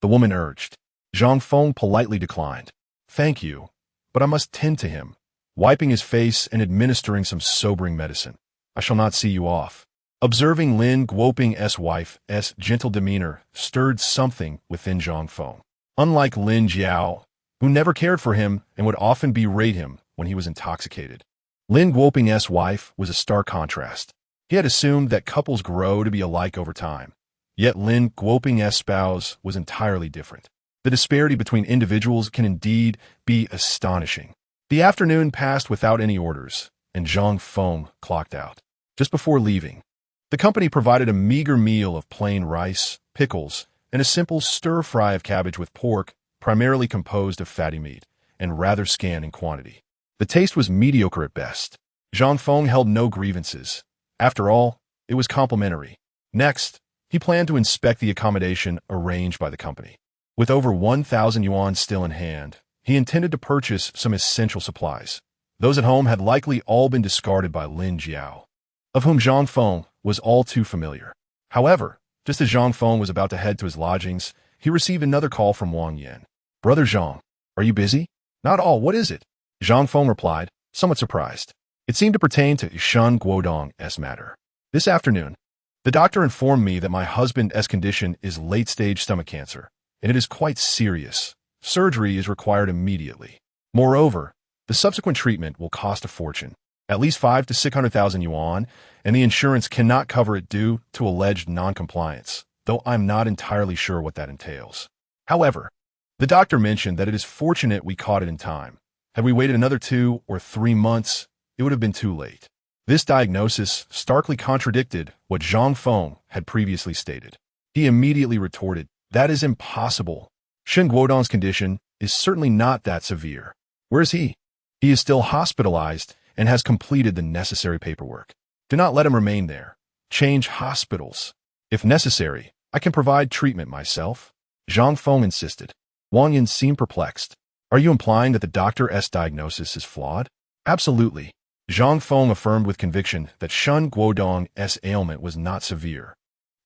Speaker 1: the woman urged. Zhang Feng politely declined. "Thank you, but I must tend to him," wiping his face and administering some sobering medicine. "I shall not see you off." Observing Lin Guoping's wife's gentle demeanor stirred something within Zhang Feng. Unlike Lin Jiao, who never cared for him and would often berate him when he was intoxicated, Lin Guoping's wife was a stark contrast. He had assumed that couples grow to be alike over time. Yet Lin Guoping's spouse was entirely different. The disparity between individuals can indeed be astonishing. The afternoon passed without any orders, and Zhang Feng clocked out. Just before leaving, the company provided a meager meal of plain rice, pickles, and a simple stir-fry of cabbage with pork, primarily composed of fatty meat, and rather scant in quantity. The taste was mediocre at best. Zhang Feng held no grievances. After all, it was complimentary. Next, he planned to inspect the accommodation arranged by the company. With over 1,000 yuan still in hand, he intended to purchase some essential supplies. Those at home had likely all been discarded by Lin Jiao, of whom Zhang Feng was all too familiar. However, just as Zhang Feng was about to head to his lodgings, he received another call from Wang Yan. "Brother Zhang, are you busy?" "Not all. What is it?" Zhang Feng replied, somewhat surprised. It seemed to pertain to Shen Guodong's matter. "This afternoon, the doctor informed me that my husband's condition is late-stage stomach cancer, and it is quite serious. Surgery is required immediately. Moreover, the subsequent treatment will cost a fortune, at least 500,000 to 600,000 yuan, and the insurance cannot cover it due to alleged non-compliance, though I'm not entirely sure what that entails. However, the doctor mentioned that it is fortunate we caught it in time. Had we waited another 2 or 3 months, it would have been too late." This diagnosis starkly contradicted what Zhang Feng had previously stated. He immediately retorted, "That is impossible. Shen Guodong's condition is certainly not that severe. Where is he? He is still hospitalized and has completed the necessary paperwork. Do not let him remain there. Change hospitals. If necessary, I can provide treatment myself." Zhang Feng insisted. Wang Yan seemed perplexed. "Are you implying that the doctor's diagnosis is flawed?" Absolutely. Zhang Feng affirmed with conviction that Shun Guodong's ailment was not severe.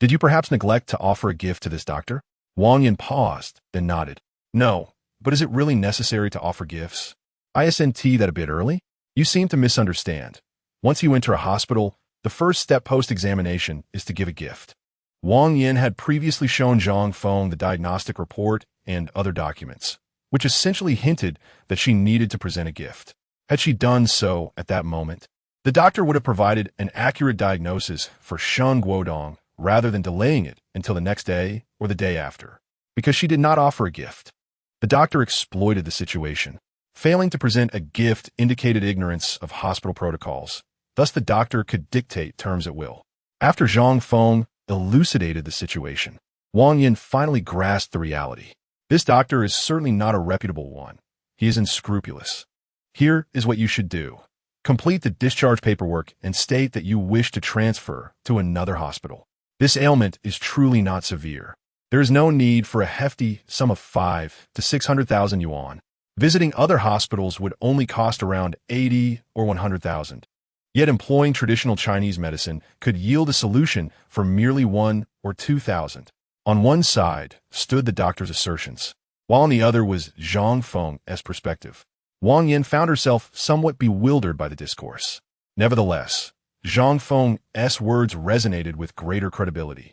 Speaker 1: Did you perhaps neglect to offer a gift to this doctor? Wang Yin paused, then nodded. No, but is it really necessary to offer gifts? Isn't that a bit early? You seem to misunderstand. Once you enter a hospital, the first step post-examination is to give a gift. Wang Yin had previously shown Zhang Feng the diagnostic report and other documents, which essentially hinted that she needed to present a gift. Had she done so at that moment, the doctor would have provided an accurate diagnosis for Shun Guodong rather than delaying it until the next day or the day after. Because she did not offer a gift, the doctor exploited the situation. Failing to present a gift indicated ignorance of hospital protocols. Thus, the doctor could dictate terms at will. After Zhang Feng elucidated the situation, Wang Yin finally grasped the reality. This doctor is certainly not a reputable one. He is unscrupulous. Here is what you should do. Complete the discharge paperwork and state that you wish to transfer to another hospital. This ailment is truly not severe. There is no need for a hefty sum of 5 to 600,000 yuan. Visiting other hospitals would only cost around 80 or 100,000. Yet employing traditional Chinese medicine could yield a solution for merely 1 or 2,000. On one side stood the doctor's assertions, while on the other was Zhang Feng's perspective. Wang Yin found herself somewhat bewildered by the discourse. Nevertheless, Zhang Feng's words resonated with greater credibility.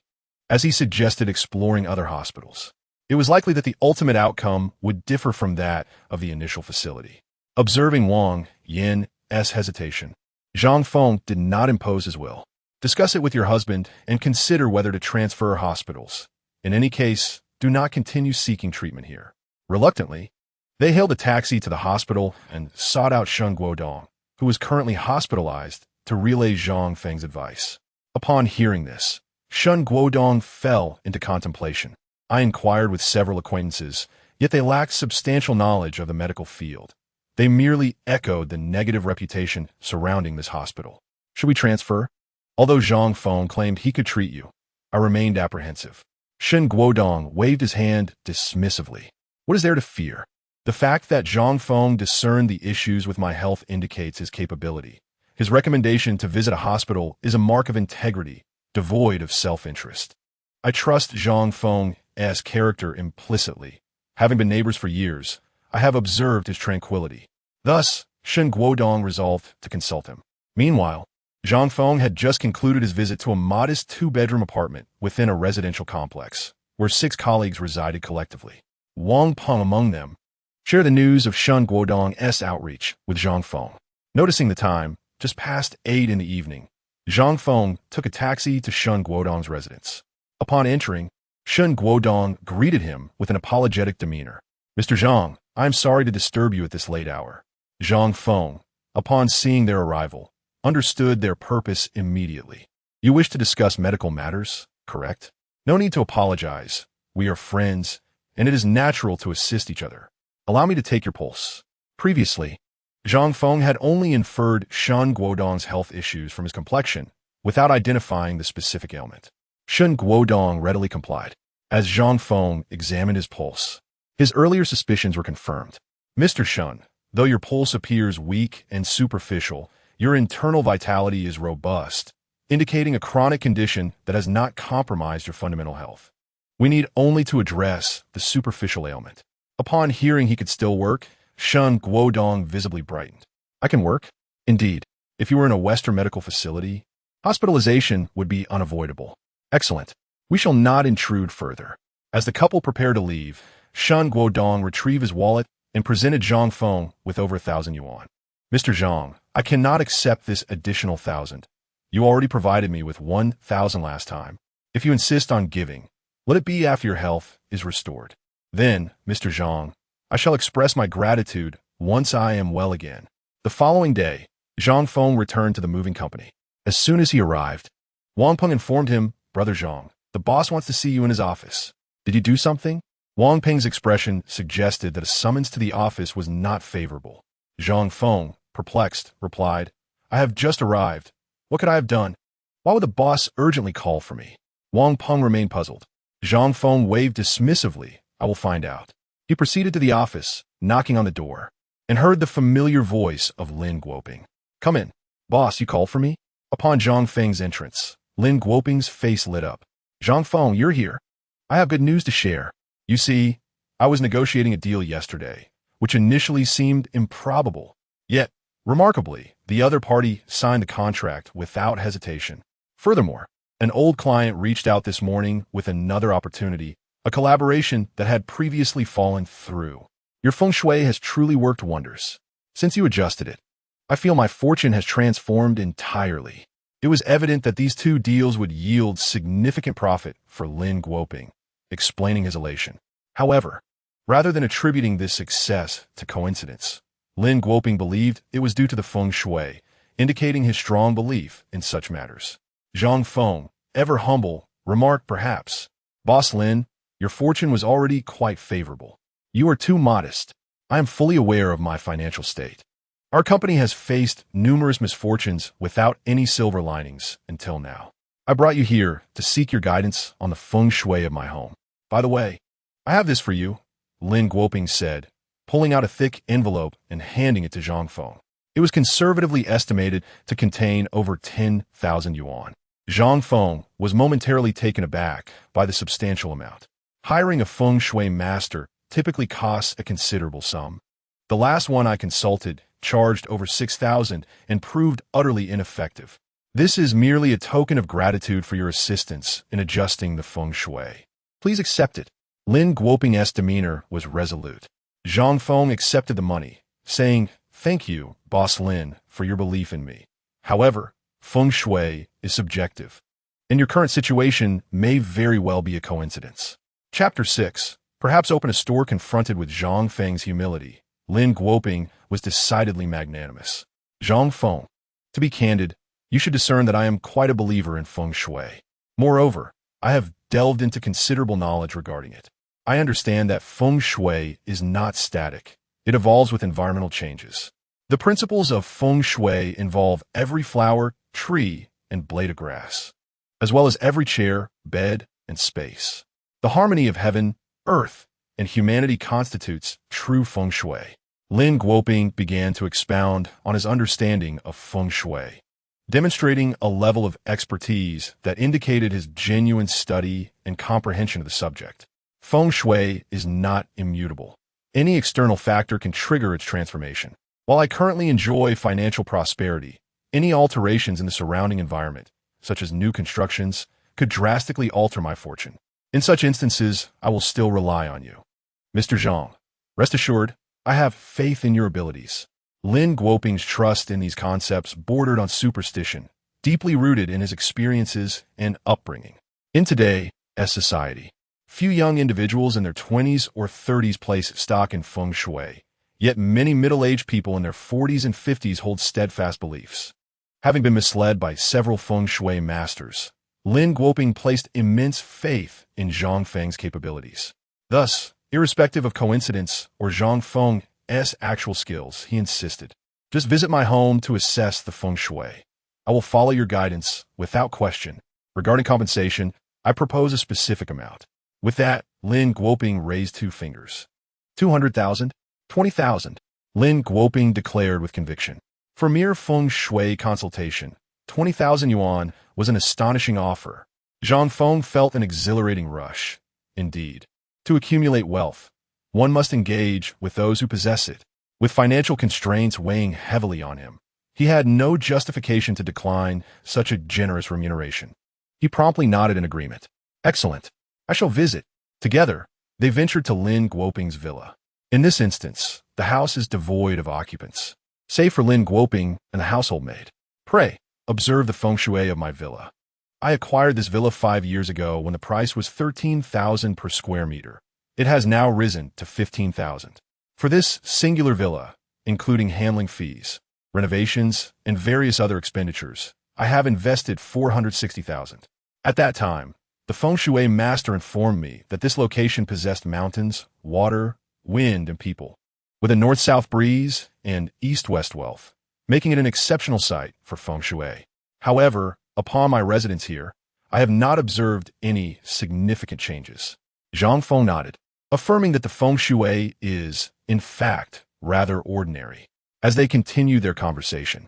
Speaker 1: As he suggested exploring other hospitals, it was likely that the ultimate outcome would differ from that of the initial facility. Observing Wang Yin's hesitation, Zhang Feng did not impose his will. Discuss it with your husband and consider whether to transfer hospitals. In any case, do not continue seeking treatment here. Reluctantly, they hailed a taxi to the hospital and sought out Shun Guodong, who was currently hospitalized, to relay Zhang Feng's advice. Upon hearing this, Shun Guodong fell into contemplation. I inquired with several acquaintances, yet they lacked substantial knowledge of the medical field. They merely echoed the negative reputation surrounding this hospital. Should we transfer? Although Zhang Feng claimed he could treat you, I remained apprehensive. Shun Guodong waved his hand dismissively. What is there to fear? The fact that Zhang Feng discerned the issues with my health indicates his capability. His recommendation to visit a hospital is a mark of integrity, devoid of self-interest. I trust Zhang Feng's character implicitly. Having been neighbors for years, I have observed his tranquility. Thus, Shun Guodong resolved to consult him. Meanwhile, Zhang Feng had just concluded his visit to a modest 2-bedroom apartment within a residential complex, where 6 colleagues resided collectively. Wang Peng among them shared the news of Shun Guodong's outreach with Zhang Feng. Noticing the time, just past 8 in the evening, Zhang Feng took a taxi to Shun Guodong's residence. Upon entering, Shun Guodong greeted him with an apologetic demeanor. Mr. Zhang, I am sorry to disturb you at this late hour. Zhang Feng, upon seeing their arrival, understood their purpose immediately. You wish to discuss medical matters, correct? No need to apologize. We are friends, and it is natural to assist each other. Allow me to take your pulse. Previously, Zhang Feng had only inferred Shun Guodong's health issues from his complexion, without identifying the specific ailment. Shun Guodong readily complied. As Zhang Feng examined his pulse, his earlier suspicions were confirmed. Mr. Shun, though your pulse appears weak and superficial, your internal vitality is robust, indicating a chronic condition that has not compromised your fundamental health. We need only to address the superficial ailment. Upon hearing he could still work, Shun Guodong visibly brightened. I can work? Indeed. If you were in a Western medical facility, hospitalization would be unavoidable. Excellent. We shall not intrude further. As the couple prepared to leave, Shun Guodong retrieved his wallet and presented Zhang Feng with over 1,000 yuan. Mr. Zhang, I cannot accept this additional 1,000. You already provided me with 1,000 last time. If you insist on giving, let it be after your health is restored. Then, Mr. Zhang, I shall express my gratitude once I am well again. The following day, Zhang Feng returned to the moving company. As soon as he arrived, Wang Peng informed him, Brother Zhang, the boss wants to see you in his office. Did you do something? Wang Peng's expression suggested that a summons to the office was not favorable. Zhang Feng, perplexed, replied, I have just arrived. What could I have done? Why would the boss urgently call for me? Wang Peng remained puzzled. Zhang Feng waved dismissively. I will find out. He proceeded to the office, knocking on the door. and heard the familiar voice of Lin Guoping. "Come in. Boss, you called for me?" Upon Zhang Feng's entrance, Lin Guoping's face lit up. "Zhang Feng, you're here. I have good news to share. You see, I was negotiating a deal yesterday, which initially seemed improbable. Yet, remarkably, the other party signed the contract without hesitation. Furthermore, an old client reached out this morning with another opportunity, a collaboration that had previously fallen through. Your feng shui has truly worked wonders. Since you adjusted it, I feel my fortune has transformed entirely." It was evident that these two deals would yield significant profit for Lin Guoping, explaining his elation. However, rather than attributing this success to coincidence, Lin Guoping believed it was due to the feng shui, indicating his strong belief in such matters. Zhang Feng, ever humble, remarked, "Perhaps, Boss Lin, your fortune was already quite favorable. You are too modest. I am fully aware of my financial state. Our company has faced numerous misfortunes without any silver linings until now. I brought you here to seek your guidance on the feng shui of my home. By the way, I have this for you," Lin Guoping said, pulling out a thick envelope and handing it to Zhang Feng. It was conservatively estimated to contain over 10,000 yuan. Zhang Feng was momentarily taken aback by the substantial amount. Hiring a feng shui master typically costs a considerable sum. The last one I consulted charged over 6,000 and proved utterly ineffective. This is merely a token of gratitude for your assistance in adjusting the feng shui. Please accept it." Lin Guoping's demeanor was resolute. Zhang Feng accepted the money, saying, "Thank you, Boss Lin, for your belief in me. However, feng shui is subjective, and your current situation may very well be a coincidence." Chapter 6. Perhaps open a store. Confronted with Zhang Feng's humility, Lin Guoping was decidedly magnanimous. "Zhang Feng, to be candid, you should discern that I am quite a believer in feng shui. Moreover, I have delved into considerable knowledge regarding it. I understand that feng shui is not static. It evolves with environmental changes. The principles of feng shui involve every flower, tree, and blade of grass, as well as every chair, bed, and space. The harmony of heaven, earth, and humanity constitutes true feng shui." Lin Guoping began to expound on his understanding of feng shui, demonstrating a level of expertise that indicated his genuine study and comprehension of the subject. Feng shui is not immutable. Any external factor can trigger its transformation. While I currently enjoy financial prosperity, any alterations in the surrounding environment, such as new constructions, could drastically alter my fortune. In such instances, I will still rely on you. Mr. Zhang, rest assured, I have faith in your abilities. Lin Guoping's trust in these concepts bordered on superstition, deeply rooted in his experiences and upbringing. In today's society, few young individuals in their 20s or 30s place stock in feng shui, yet many middle-aged people in their 40s and 50s hold steadfast beliefs. Having been misled by several feng shui masters, Lin Guoping placed immense faith in Zhang Feng's capabilities. Thus, irrespective of coincidence or Zhang Feng's actual skills, he insisted, "Just visit my home to assess the feng shui. I will follow your guidance without question. Regarding compensation, I propose a specific amount." With that, Lin Guoping raised 2 fingers. 200,000? 20,000? Lin Guoping declared with conviction. For mere feng shui consultation, 20,000 yuan was an astonishing offer. Zhang Feng felt an exhilarating rush. Indeed, to accumulate wealth, one must engage with those who possess it. With financial constraints weighing heavily on him, he had no justification to decline such a generous remuneration. He promptly nodded in agreement. "Excellent. I shall visit." Together, they ventured to Lin Guoping's villa. In this instance, the house is devoid of occupants, save for Lin Guoping and the household maid. "Pray, observe the feng shui of my villa. I acquired this villa 5 years ago when the price was 13,000 per square meter. It has now risen to 15,000. For this singular villa, including handling fees, renovations, and various other expenditures, I have invested 460,000. At that time, the feng shui master informed me that this location possessed mountains, water, wind, and people, with a north-south breeze and east-west wealth, making it an exceptional site for feng shui. However, upon my residence here, I have not observed any significant changes." Zhang Feng nodded, affirming that the feng shui is, in fact, rather ordinary. As they continued their conversation,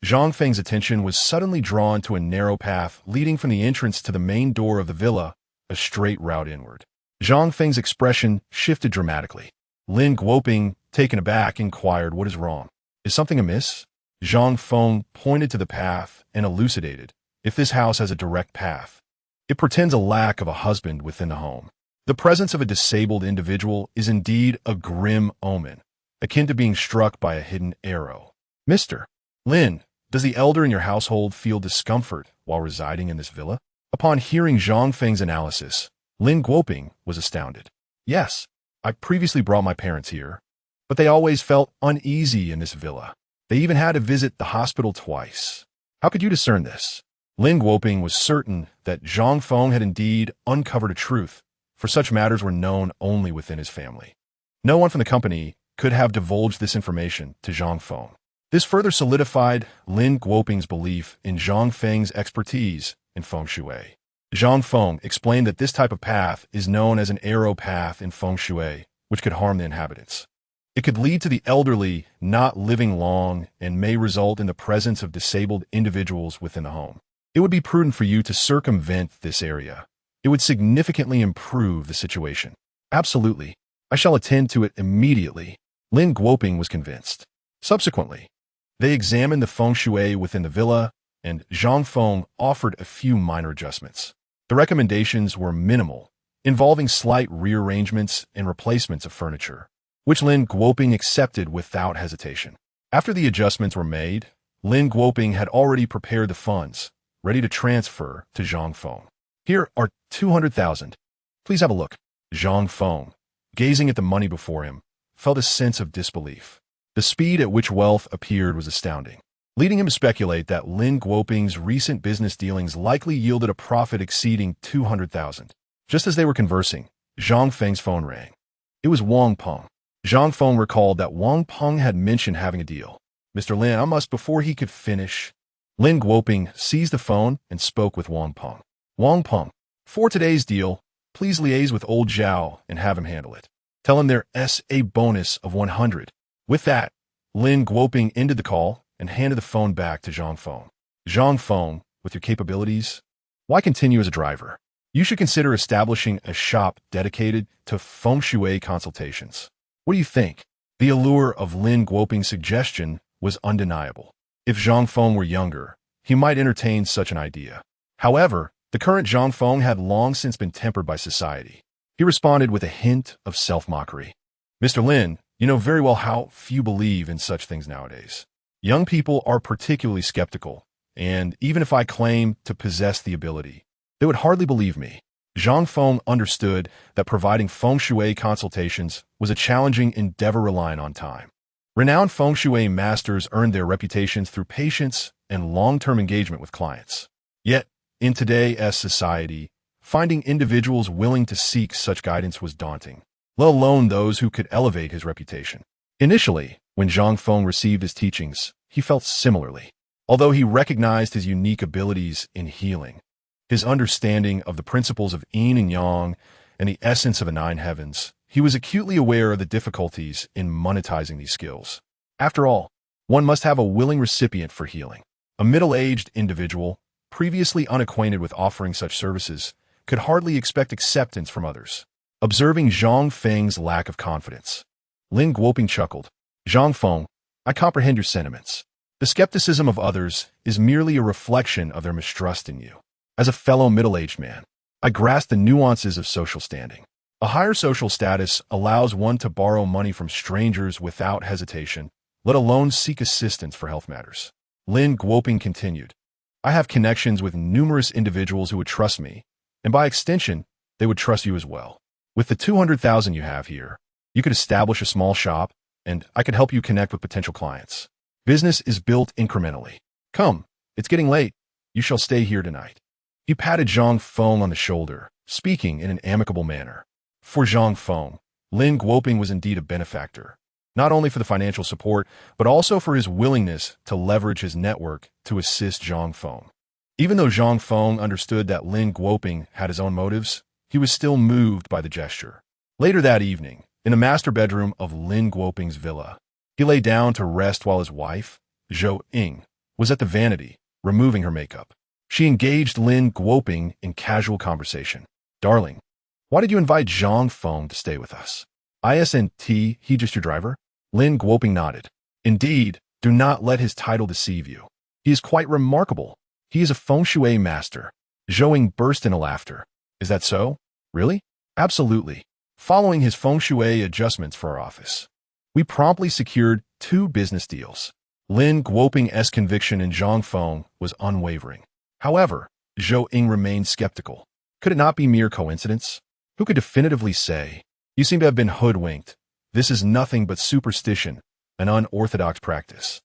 Speaker 1: Zhang Feng's attention was suddenly drawn to a narrow path leading from the entrance to the main door of the villa, a straight route inward. Zhang Feng's expression shifted dramatically. Lin Guoping, taken aback, inquired, "What is wrong? Is something amiss?" Zhang Feng pointed to the path and elucidated, "If this house has a direct path, it portends a lack of a husband within the home. The presence of a disabled individual is indeed a grim omen, akin to being struck by a hidden arrow. Mr. Lin, does the elder in your household feel discomfort while residing in this villa?" Upon hearing Zhang Feng's analysis, Lin Guoping was astounded. "Yes, I previously brought my parents here, but they always felt uneasy in this villa. They even had to visit the hospital twice. How could you discern this?" Lin Guoping was certain that Zhang Feng had indeed uncovered a truth, for such matters were known only within his family. No one from the company could have divulged this information to Zhang Feng. This further solidified Lin Guoping's belief in Zhang Feng's expertise in feng shui. Zhang Feng explained that this type of path is known as an arrow path in feng shui, which could harm the inhabitants. It could lead to the elderly not living long and may result in the presence of disabled individuals within the home. It would be prudent for you to circumvent this area. It would significantly improve the situation. Absolutely. I shall attend to it immediately. Lin Guoping was convinced. Subsequently, they examined the feng shui within the villa, and Zhang Feng offered a few minor adjustments. The recommendations were minimal, involving slight rearrangements and replacements of furniture, which Lin Guoping accepted without hesitation. After the adjustments were made, Lin Guoping had already prepared the funds, ready to transfer to Zhang Feng. "Here are 200,000. Please have a look." Zhang Feng, gazing at the money before him, felt a sense of disbelief. The speed at which wealth appeared was astounding, leading him to speculate that Lin Guoping's recent business dealings likely yielded a profit exceeding 200,000. Just as they were conversing, Zhang Feng's phone rang. It was Wang Peng. Zhang Feng recalled that Wang Peng had mentioned having a deal. "Mr. Lin, I must," before he could finish, Lin Guoping seized the phone and spoke with Wang Peng. "Wang Peng, for today's deal, please liaise with old Zhao and have him handle it. Tell him there's a bonus of 100. With that, Lin Guoping ended the call and handed the phone back to Zhang Feng. "Zhang Feng, with your capabilities, why continue as a driver? You should consider establishing a shop dedicated to feng shui consultations. What do you think?" The allure of Lin Guoping's suggestion was undeniable. If Zhang Feng were younger, he might entertain such an idea. However, the current Zhang Feng had long since been tempered by society. He responded with a hint of self-mockery. "Mr. Lin, you know very well how few believe in such things nowadays. Young people are particularly skeptical, and even if I claim to possess the ability, they would hardly believe me." Zhang Feng understood that providing feng shui consultations was a challenging endeavor relying on time. Renowned feng shui masters earned their reputations through patience and long-term engagement with clients. Yet, in today's society, finding individuals willing to seek such guidance was daunting, let alone those who could elevate his reputation. Initially, when Zhang Feng received his teachings, he felt similarly. Although he recognized his unique abilities in healing, his understanding of the principles of yin and yang and the essence of the nine heavens, he was acutely aware of the difficulties in monetizing these skills. After all, one must have a willing recipient for healing. A middle-aged individual, previously unacquainted with offering such services, could hardly expect acceptance from others. Observing Zhang Feng's lack of confidence, Lin Guoping chuckled. "Zhang Feng, I comprehend your sentiments. The skepticism of others is merely a reflection of their mistrust in you. As a fellow middle-aged man, I grasp the nuances of social standing. A higher social status allows one to borrow money from strangers without hesitation, let alone seek assistance for health matters." Lin Guoping continued, "I have connections with numerous individuals who would trust me, and by extension, they would trust you as well. With the 200,000 you have here, you could establish a small shop, and I could help you connect with potential clients. Business is built incrementally. Come, it's getting late. You shall stay here tonight." He patted Zhang Feng on the shoulder, speaking in an amicable manner. For Zhang Feng, Lin Guoping was indeed a benefactor, not only for the financial support, but also for his willingness to leverage his network to assist Zhang Feng. Even though Zhang Feng understood that Lin Guoping had his own motives, he was still moved by the gesture. Later that evening, in the master bedroom of Lin Guoping's villa, He lay down to rest while his wife, Zhou Ying, was at the vanity, removing her makeup. She engaged Lin Guoping in casual conversation. "Darling, why did you invite Zhang Feng to stay with us? Isn't he just your driver?" Lin Guoping nodded. "Indeed, do not let his title deceive you. He is quite remarkable. He is a feng shui master." Zhou Ying burst into laughter. "Is that so? Really?" "Absolutely. Following his feng shui adjustments for our office, we promptly secured 2 business deals." Lin Guoping's conviction in Zhang Feng was unwavering. However, Zhou Ying remained skeptical. Could it not be mere coincidence? Who could definitively say? "You seem to have been hoodwinked. This is nothing but superstition, an unorthodox practice."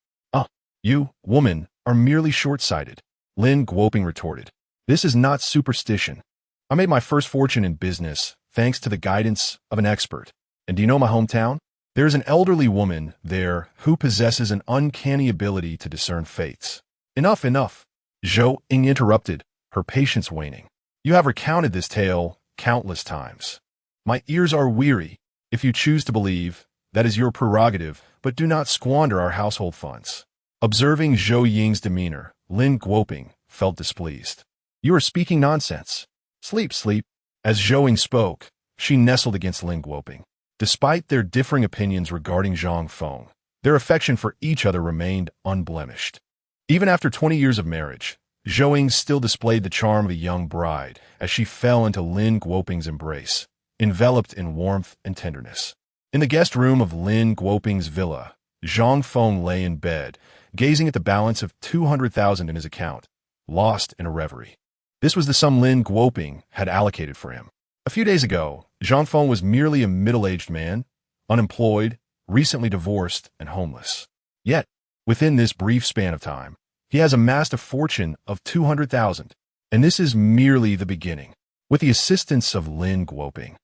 Speaker 1: You, woman, are merely short-sighted," Lin Guoping retorted. "This is not superstition. I made my first fortune in business thanks to the guidance of an expert. And do you know my hometown? There is an elderly woman there who possesses an uncanny ability to discern fates." "Enough, enough," Zhou Ying interrupted, her patience waning. "You have recounted this tale countless times. My ears are weary. If you choose to believe, that is your prerogative, but do not squander our household funds." Observing Zhou Ying's demeanor, Lin Guoping felt displeased. "You are speaking nonsense. Sleep, sleep." As Zhou Ying spoke, she nestled against Lin Guoping. Despite their differing opinions regarding Zhang Feng, their affection for each other remained unblemished. Even after 20 years of marriage, Zhou Ying still displayed the charm of a young bride as she fell into Lin Guoping's embrace, enveloped in warmth and tenderness. In the guest room of Lin Guoping's villa, Zhang Feng lay in bed, gazing at the balance of 200,000 in his account, lost in a reverie. This was the sum Lin Guoping had allocated for him. A few days ago, Zhang Feng was merely a middle-aged man, unemployed, recently divorced, and homeless. Yet, within this brief span of time, he has amassed a fortune of 200,000, and this is merely the beginning. With the assistance of Lin Guoping,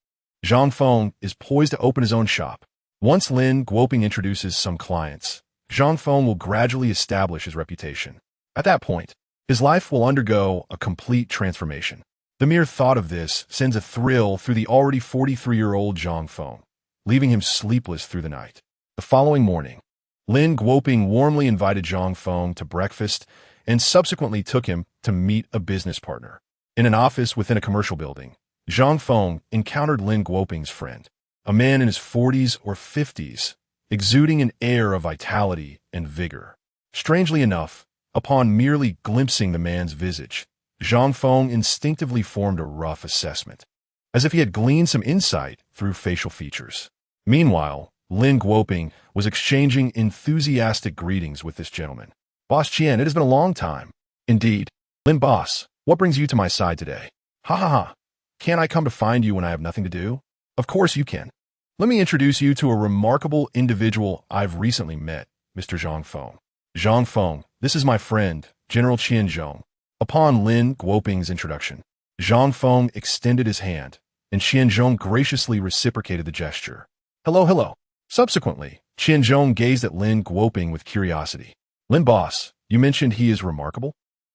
Speaker 1: Zhang Feng is poised to open his own shop. Once Lin Guoping introduces some clients, Zhang Feng will gradually establish his reputation. At that point, his life will undergo a complete transformation. The mere thought of this sends a thrill through the already 43-year-old Zhang Feng, leaving him sleepless through the night. The following morning, Lin Guoping warmly invited Zhang Feng to breakfast and subsequently took him to meet a business partner. In an office within a commercial building, Zhang Feng encountered Lin Guoping's friend, a man in his 40s or 50s, exuding an air of vitality and vigor. Strangely enough, upon merely glimpsing the man's visage, Zhang Feng instinctively formed a rough assessment, as if he had gleaned some insight through facial features. Meanwhile, Lin Guoping was exchanging enthusiastic greetings with this gentleman. "Boss Qian, it has been a long time." "Indeed. Lin Boss, what brings you to my side today?" "Ha ha ha. Can't I come to find you when I have nothing to do?" "Of course you can. Let me introduce you to a remarkable individual I've recently met, Mr. Zhang Feng." "Zhang Feng, this is my friend, General Qian Zhong." Upon Lin Guoping's introduction, Zhang Feng extended his hand, and Qian Zhong graciously reciprocated the gesture. "Hello, hello." Subsequently, Qian Zhong gazed at Lin Guoping with curiosity. "Lin Boss, you mentioned he is remarkable?"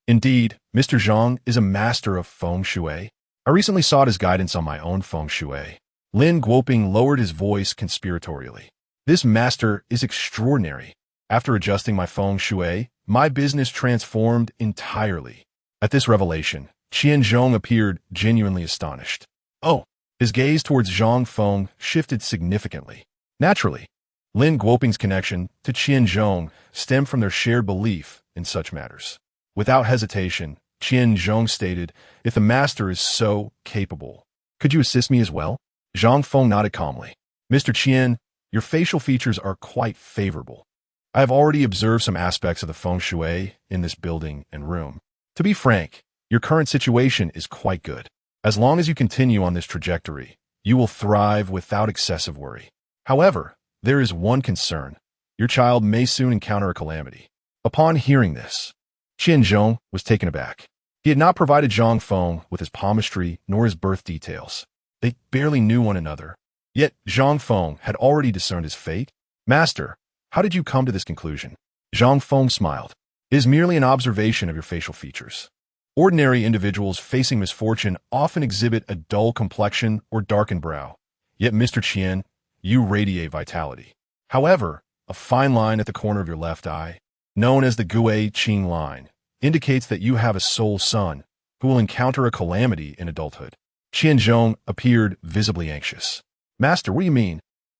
Speaker 1: "Indeed, Mr. Zhang is a master of feng shui. I recently sought his guidance on my own feng shui." Lin Guoping lowered his voice conspiratorially. "This master is extraordinary. After adjusting my feng shui, my business transformed entirely." At this revelation, Qian Zhong appeared genuinely astonished. "Oh!" His gaze towards Zhang Feng shifted significantly. Naturally, Lin Guoping's connection to Qian Zhong stemmed from their shared belief in such matters. Without hesitation, Qian Zhong stated, "If the master is so capable, could you assist me as well?" Zhang Feng nodded calmly. "Mr. Qian, your facial features are quite favorable. I have already observed some aspects of the feng shui in this building and room. To be frank, your current situation is quite good. As long as you continue on this trajectory, you will thrive without excessive worry. However, there is one concern. Your child may soon encounter a calamity." Upon hearing this, Qian Zhong was taken aback. He had not provided Zhang Feng with his palmistry nor his birth details. They barely knew one another. Yet Zhang Feng had already discerned his fate. "Master, how did you come to this conclusion?" Zhang Feng smiled. "It is merely an observation of your facial features. Ordinary individuals facing misfortune often exhibit a dull complexion or darkened brow. Yet, Mr. Qian, you radiate vitality. However, A fine line at the corner of your left eye, known as the Gui Qing line, indicates that you have a soul son who will encounter a calamity in adulthood. Qianzhong appeared visibly anxious. Master, what do you mean?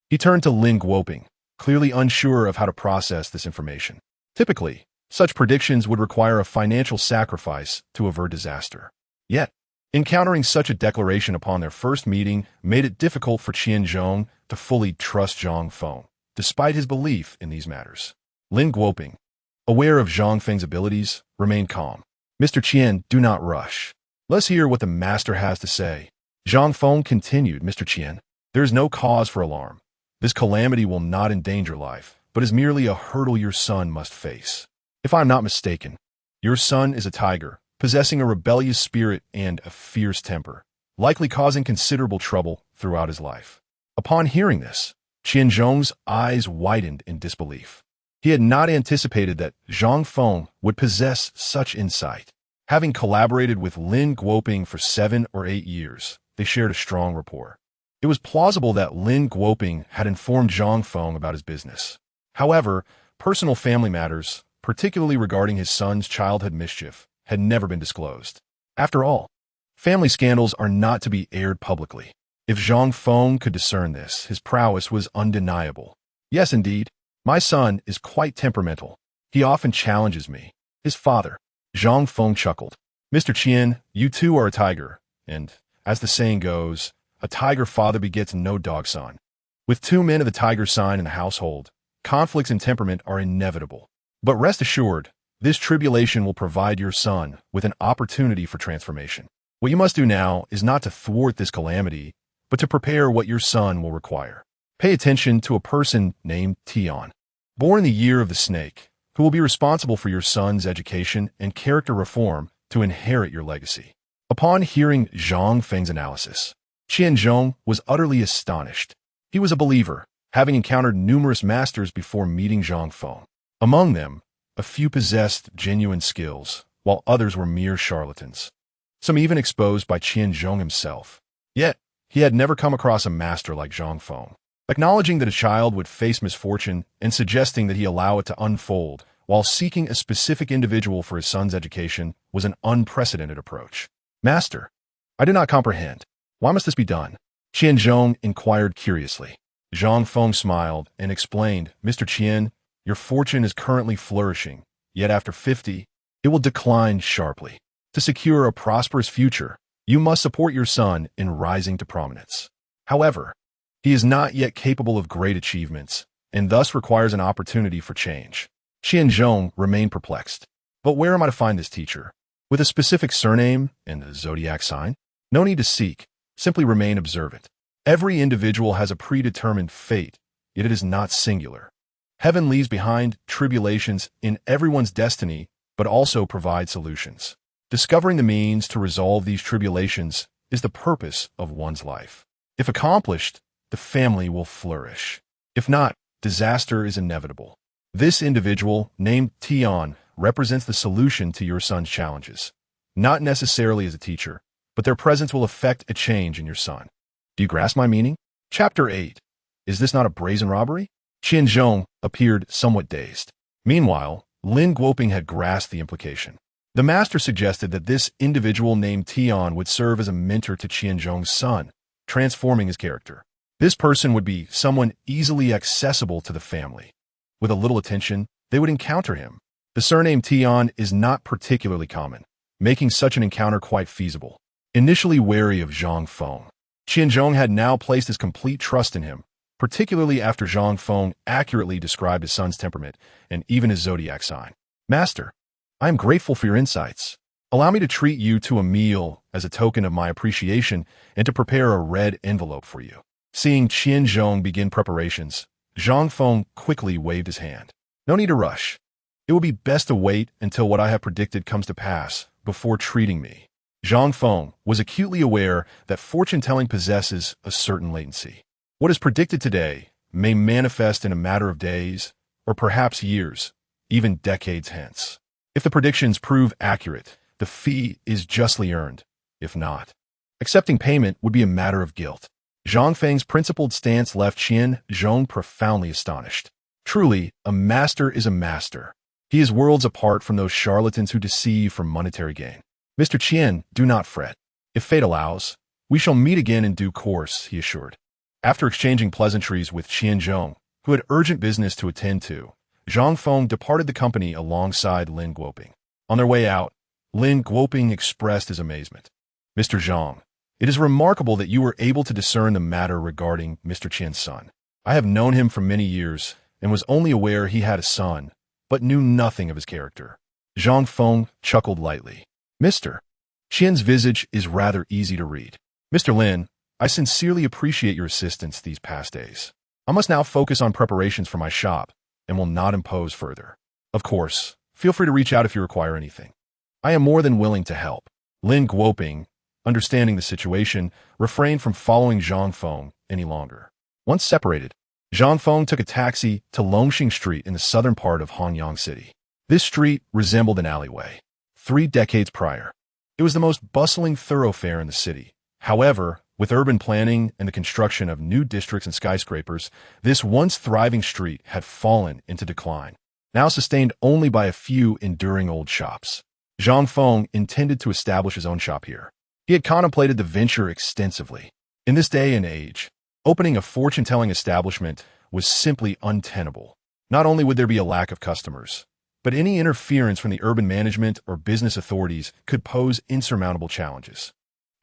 Speaker 1: He turned to Lin Guoping, clearly unsure of how to process this information. Typically, such predictions would require a financial sacrifice to avert disaster. Yet, encountering such a declaration upon their first meeting made it difficult for Qianzhong to fully trust Zhang Feng, despite his belief in these matters. Lin Guoping, aware of Zhang Feng's abilities, remained calm. Mr. Qian, do not rush. Let's hear what the master has to say. Zhang Feng continued, Mr. Qian, there is no cause for alarm. This calamity will not endanger life, but is merely a hurdle your son must face. If I am not mistaken, your son is a tiger, possessing a rebellious spirit and a fierce temper, likely causing considerable trouble throughout his life. Upon hearing this, Qianzhong's eyes widened in disbelief. He had not anticipated that Zhang Feng would possess such insight. Having collaborated with Lin Guoping for 7 or 8 years, they shared a strong rapport. It was plausible that Lin Guoping had informed Zhang Feng about his business. However, personal family matters, particularly regarding his son's childhood mischief, had never been disclosed. After all, family scandals are not to be aired publicly. If Zhang Feng could discern this, his prowess was undeniable. Yes, indeed, my son is quite temperamental. He often challenges me. His father, Zhang Feng, chuckled. Mr. Qian, you too are a tiger, and, as the saying goes, a tiger father begets no dog son. With 2 men of the tiger sign in the household, conflicts in temperament are inevitable. But rest assured, this tribulation will provide your son with an opportunity for transformation. What you must do now is not to thwart this calamity, but to prepare what your son will require. Pay attention to a person named Tian, born in the year of the snake, who will be responsible for your son's education and character reform to inherit your legacy. Upon hearing Zhang Feng's analysis, Qianzhong was utterly astonished. He was a believer, having encountered numerous masters before meeting Zhang Feng. Among them, a few possessed genuine skills, while others were mere charlatans, some even exposed by Qianzhong himself. Yet, he had never come across a master like Zhang Feng. Acknowledging that a child would face misfortune and suggesting that he allow it to unfold while seeking a specific individual for his son's education was an unprecedented approach. Master, I do not comprehend. Why must this be done? Qianzhong inquired curiously. Zhang Feng smiled and explained, Mr. Qian, your fortune is currently flourishing, yet after 50, it will decline sharply. To secure a prosperous future, you must support your son in rising to prominence. However, he is not yet capable of great achievements, and thus requires an opportunity for change. Qianzhong remained perplexed. But where am I to find this teacher? With a specific surname and a zodiac sign? No need to seek, simply remain observant. Every individual has a predetermined fate, yet it is not singular. Heaven leaves behind tribulations in everyone's destiny, but also provides solutions. Discovering the means to resolve these tribulations is the purpose of one's life. If accomplished, the family will flourish. If not, disaster is inevitable. This individual, named Tian, represents the solution to your son's challenges. Not necessarily as a teacher, but their presence will affect a change in your son. Do you grasp my meaning? Chapter 8. Is this not a brazen robbery? Qianzhong appeared somewhat dazed. Meanwhile, Lin Guoping had grasped the implication. The master suggested that this individual named Tian would serve as a mentor to Qianzhong's son, transforming his character. This person would be someone easily accessible to the family. With a little attention, they would encounter him. The surname Tian is not particularly common, making such an encounter quite feasible. Initially wary of Zhang Feng, Qianzhong had now placed his complete trust in him, particularly after Zhang Feng accurately described his son's temperament and even his zodiac sign. Master, I am grateful for your insights. Allow me to treat you to a meal as a token of my appreciation and to prepare a red envelope for you. Seeing Qianzhong begin preparations, Zhang Feng quickly waved his hand. No need to rush. It will be best to wait until what I have predicted comes to pass before treating me. Zhang Feng was acutely aware that fortune-telling possesses a certain latency. What is predicted today may manifest in a matter of days, or perhaps years, even decades hence. If the predictions prove accurate, the fee is justly earned. If not, accepting payment would be a matter of guilt. Zhang Feng's principled stance left Qianzhong profoundly astonished. Truly, a master is a master. He is worlds apart from those charlatans who deceive for monetary gain. Mr. Qian, do not fret. If fate allows, we shall meet again in due course, he assured. After exchanging pleasantries with Qian Zhong, who had urgent business to attend to, Zhang Feng departed the company alongside Lin Guoping. On their way out, Lin Guoping expressed his amazement. Mr. Zhang, it is remarkable that you were able to discern the matter regarding Mr. Qian's son. I have known him for many years and was only aware he had a son, but knew nothing of his character. Zhang Feng chuckled lightly. Mr. Qian's visage is rather easy to read. Mr. Lin, I sincerely appreciate your assistance these past days. I must now focus on preparations for my shop and will not impose further. Of course, feel free to reach out if you require anything. I am more than willing to help. Lin Guoping, understanding the situation, refrained from following Zhang Feng any longer. Once separated, Zhang Feng took a taxi to Longxing Street in the southern part of Hanyang City. This street resembled an alleyway. 3 decades prior, it was the most bustling thoroughfare in the city. However, with urban planning and the construction of new districts and skyscrapers, this once thriving street had fallen into decline, now sustained only by a few enduring old shops. Zhang Feng intended to establish his own shop here. He had contemplated the venture extensively. In this day and age, opening a fortune-telling establishment was simply untenable. Not only would there be a lack of customers, but any interference from the urban management or business authorities could pose insurmountable challenges.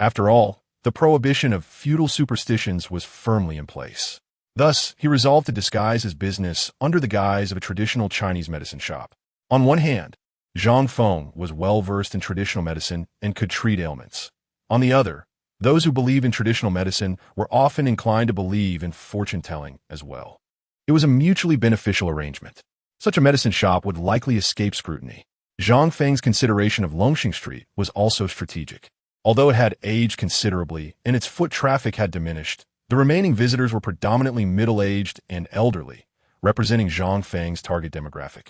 Speaker 1: After all, the prohibition of feudal superstitions was firmly in place. Thus, he resolved to disguise his business under the guise of a traditional Chinese medicine shop. On one hand, Zhang Feng was well-versed in traditional medicine and could treat ailments. On the other, those who believe in traditional medicine were often inclined to believe in fortune-telling as well. It was a mutually beneficial arrangement. Such a medicine shop would likely escape scrutiny. Zhang Feng's consideration of Longxing Street was also strategic. Although it had aged considerably and its foot traffic had diminished, the remaining visitors were predominantly middle-aged and elderly, representing Zhang Feng's target demographic.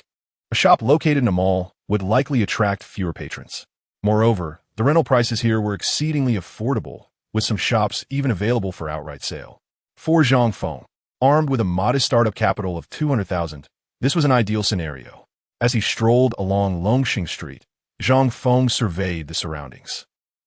Speaker 1: A shop located in a mall would likely attract fewer patrons. Moreover, the rental prices here were exceedingly affordable, with some shops even available for outright sale. For Zhang Feng, armed with a modest startup capital of 200,000, this was an ideal scenario. As he strolled along Longxing Street, Zhang Feng surveyed the surroundings.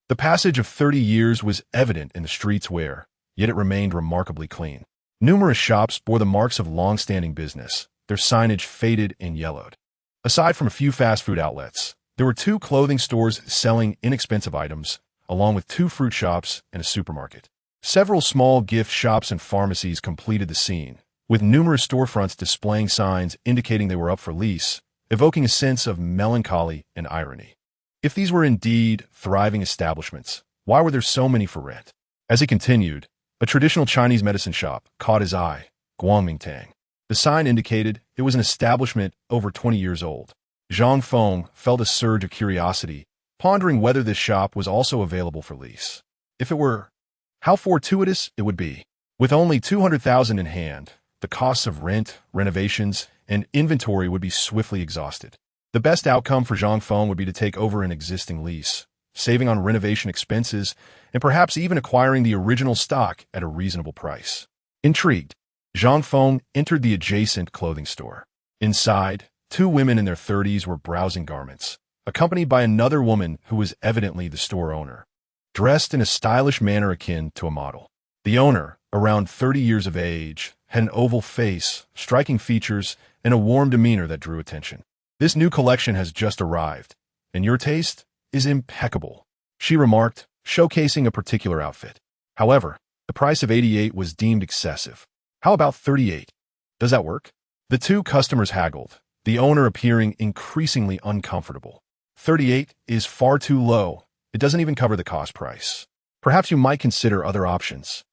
Speaker 1: The passage of 30 years was evident in the street's wear, yet it remained remarkably clean. Numerous shops bore the marks of long-standing business, their signage faded and yellowed. Aside from a few fast food outlets, there were 2 clothing stores selling inexpensive items, along with 2 fruit shops and a supermarket. Several small gift shops and pharmacies completed the scene, with numerous storefronts displaying signs indicating they were up for lease, evoking a sense of melancholy and irony. If these were indeed thriving establishments, why were there so many for rent? As he continued, a traditional Chinese medicine shop caught his eye, Guangmingtang. The sign indicated it was an establishment over 20 years old. Zhang Feng felt a surge of curiosity, pondering whether this shop was also available for lease. If it were, how fortuitous it would be. With only 200,000 in hand, the costs of rent, renovations, and inventory would be swiftly exhausted. The best outcome for Zhang Feng would be to take over an existing lease, saving on renovation expenses, and perhaps even acquiring the original stock at a reasonable price. Intrigued, Zhang Feng entered the adjacent clothing store. Inside, 2 women in their 30s were browsing garments, accompanied by another woman who was evidently the store owner, dressed in a stylish manner akin to a model. The owner, around 30 years of age, had an oval face, striking features, and a warm demeanor that drew attention. This new collection has just arrived, and your taste is impeccable, she remarked, showcasing a particular outfit. However, the price of 88 was deemed excessive. How about 38? Does that work? The 2 customers haggled, the owner appearing increasingly uncomfortable. 38 is far too low. It doesn't even cover the cost price. Perhaps you might consider other options.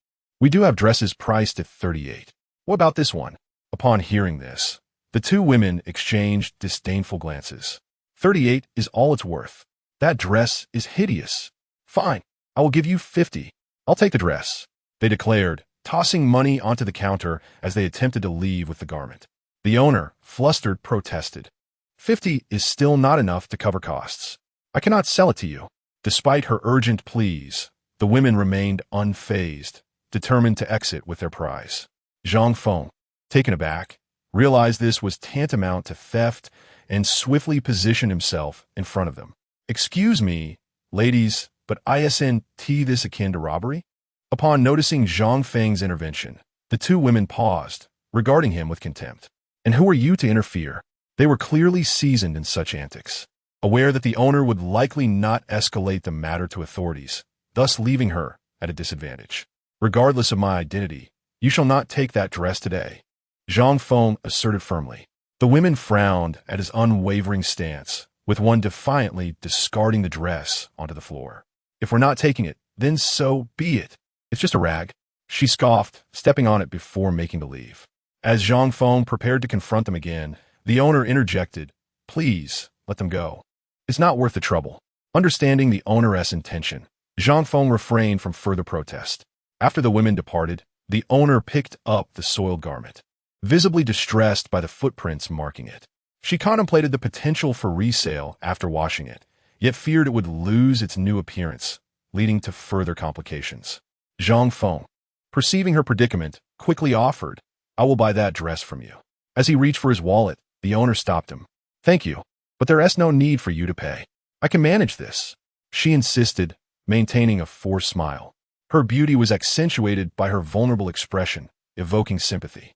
Speaker 1: We do have dresses priced at 38. What about this one? Upon hearing this, the 2 women exchanged disdainful glances. 38 is all it's worth. That dress is hideous. Fine, I will give you 50. I'll take the dress, they declared, tossing money onto the counter as they attempted to leave with the garment. The owner, flustered, protested. 50 is still not enough to cover costs. I cannot sell it to you. Despite her urgent pleas, the women remained unfazed, determined to exit with their prize. Zhang Feng, taken aback, realized this was tantamount to theft and swiftly positioned himself in front of them. "Excuse me, ladies, but isn't this akin to robbery?" Upon noticing Zhang Feng's intervention, the two women paused, regarding him with contempt. "And who are you to interfere?" They were clearly seasoned in such antics, aware that the owner would likely not escalate the matter to authorities, thus leaving her at a disadvantage. "Regardless of my identity, you shall not take that dress today," Zhang Feng asserted firmly. The women frowned at his unwavering stance, with one defiantly discarding the dress onto the floor. "If we're not taking it, then so be it. It's just a rag," she scoffed, stepping on it before making the leave. As Zhang Feng prepared to confront them again, the owner interjected, "Please, let them go. It's not worth the trouble." Understanding the owner's intention, Zhang Feng refrained from further protest. After the women departed, the owner picked up the soiled garment, visibly distressed by the footprints marking it. She contemplated the potential for resale after washing it, yet feared it would lose its new appearance, leading to further complications. Zhang Feng, perceiving her predicament, quickly offered, "I will buy that dress from you." As he reached for his wallet, the owner stopped him. "Thank you, but there's no need for you to pay. I can manage this," she insisted, maintaining a forced smile. Her beauty was accentuated by her vulnerable expression, evoking sympathy.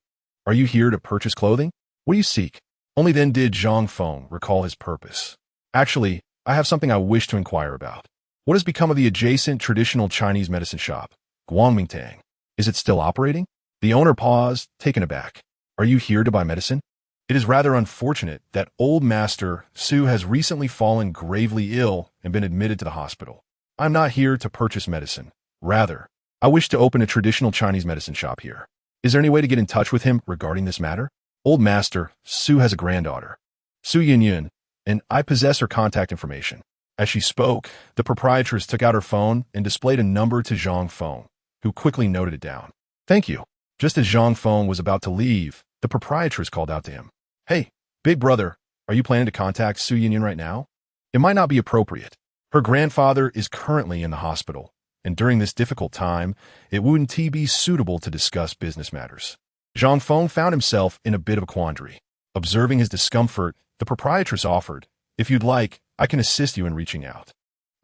Speaker 1: "Are you here to purchase clothing? What do you seek?" Only then did Zhang Feng recall his purpose. "Actually, I have something I wish to inquire about. What has become of the adjacent traditional Chinese medicine shop, Guangmingtang? Is it still operating?" The owner paused, taken aback. "Are you here to buy medicine? It is rather unfortunate that old Master Su has recently fallen gravely ill and been admitted to the hospital. I'm not here to purchase medicine. Rather, I wish to open a traditional Chinese medicine shop here. Is there any way to get in touch with him regarding this matter? Old Master Su has a granddaughter, Su Yinyun, and I possess her contact information." As she spoke, the proprietress took out her phone and displayed a number to Zhang Feng, who quickly noted it down. "Thank you." Just as Zhang Feng was about to leave, the proprietress called out to him. "Hey, big brother, are you planning to contact Su Yinyun right now? It might not be appropriate. Her grandfather is currently in the hospital, and during this difficult time, it wouldn't be suitable to discuss business matters." Zhang Feng found himself in a bit of a quandary. Observing his discomfort, the proprietress offered, "If you'd like, I can assist you in reaching out.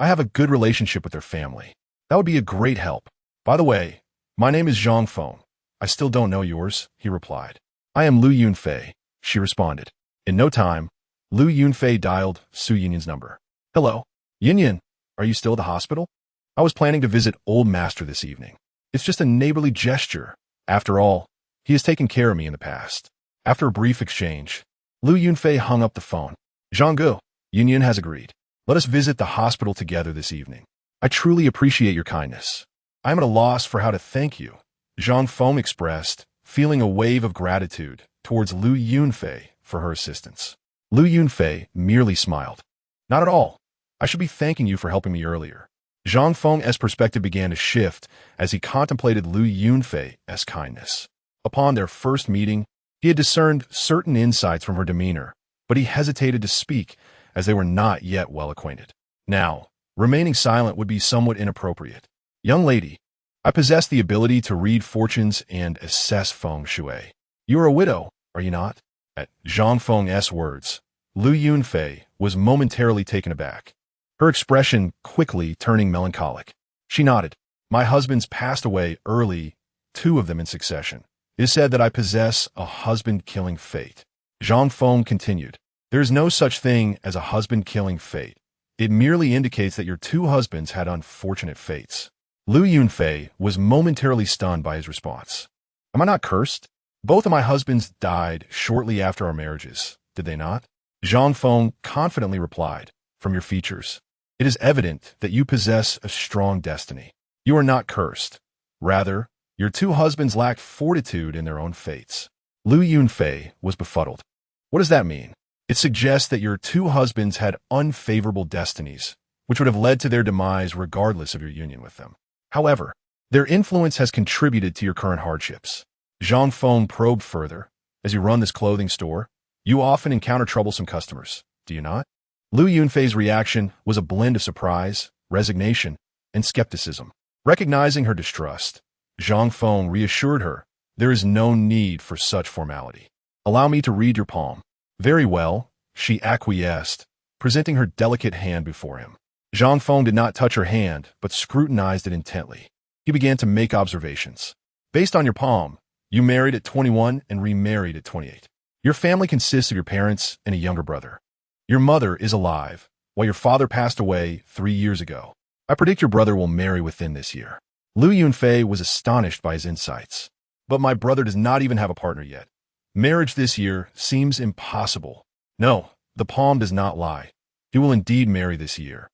Speaker 1: I have a good relationship with their family. That would be a great help. By the way, my name is Zhang Feng. I still don't know yours," he replied. "I am Lu Yunfei," she responded. In no time, Lu Yunfei dialed Su Yinyun's number. "Hello, Yinyun, are you still at the hospital? I was planning to visit Old Master this evening. It's just a neighborly gesture. After all, he has taken care of me in the past." After a brief exchange, Lu Yunfei hung up the phone. "Zhanggu, Yinyun has agreed. Let us visit the hospital together this evening. I truly appreciate your kindness. I am at a loss for how to thank you," Zhang Feng expressed, feeling a wave of gratitude towards Lu Yunfei for her assistance. Lu Yunfei merely smiled. "Not at all. I should be thanking you for helping me earlier." Zhang Feng's perspective began to shift as he contemplated Lu Yunfei's kindness. Upon their first meeting, he had discerned certain insights from her demeanor, but he hesitated to speak as they were not yet well acquainted. Now, remaining silent would be somewhat inappropriate. "Young lady, I possess the ability to read fortunes and assess feng shui. You are a widow, are you not?" At Zhang Feng's words, Lu Yunfei was momentarily taken aback, her expression quickly turning melancholic. She nodded. "My husbands passed away early, 2 of them in succession. It is said that I possess a husband-killing fate." Zhang Feng continued, "There is no such thing as a husband-killing fate. It merely indicates that your 2 husbands had unfortunate fates." Lu Yunfei was momentarily stunned by his response. "Am I not cursed? Both of my husbands died shortly after our marriages, did they not?" Zhang Feng confidently replied, "From your features, it is evident that you possess a strong destiny. You are not cursed. Rather, your 2 husbands lacked fortitude in their own fates." Lu Yunfei was befuddled. "What does that mean?" "It suggests that your 2 husbands had unfavorable destinies, which would have led to their demise regardless of your union with them. However, their influence has contributed to your current hardships." Zhang Feng probed further. "As you run this clothing store, you often encounter troublesome customers, do you not?" Lu Yunfei's reaction was a blend of surprise, resignation, and skepticism. Recognizing her distrust, Zhang Feng reassured her there is no need for such formality. Allow me to read your palm. Very well, she acquiesced, presenting her delicate hand before him. Zhang Feng did not touch her hand, but scrutinized it intently. He began to make observations. Based on your palm, you married at 21 and remarried at 28. Your family consists of your parents and a younger brother. Your mother is alive, while your father passed away 3 years ago. I predict your brother will marry within this year. Lu Yunfei was astonished by his insights. But my brother does not even have a partner yet. Marriage this year seems impossible. No, the palm does not lie. He will indeed marry this year.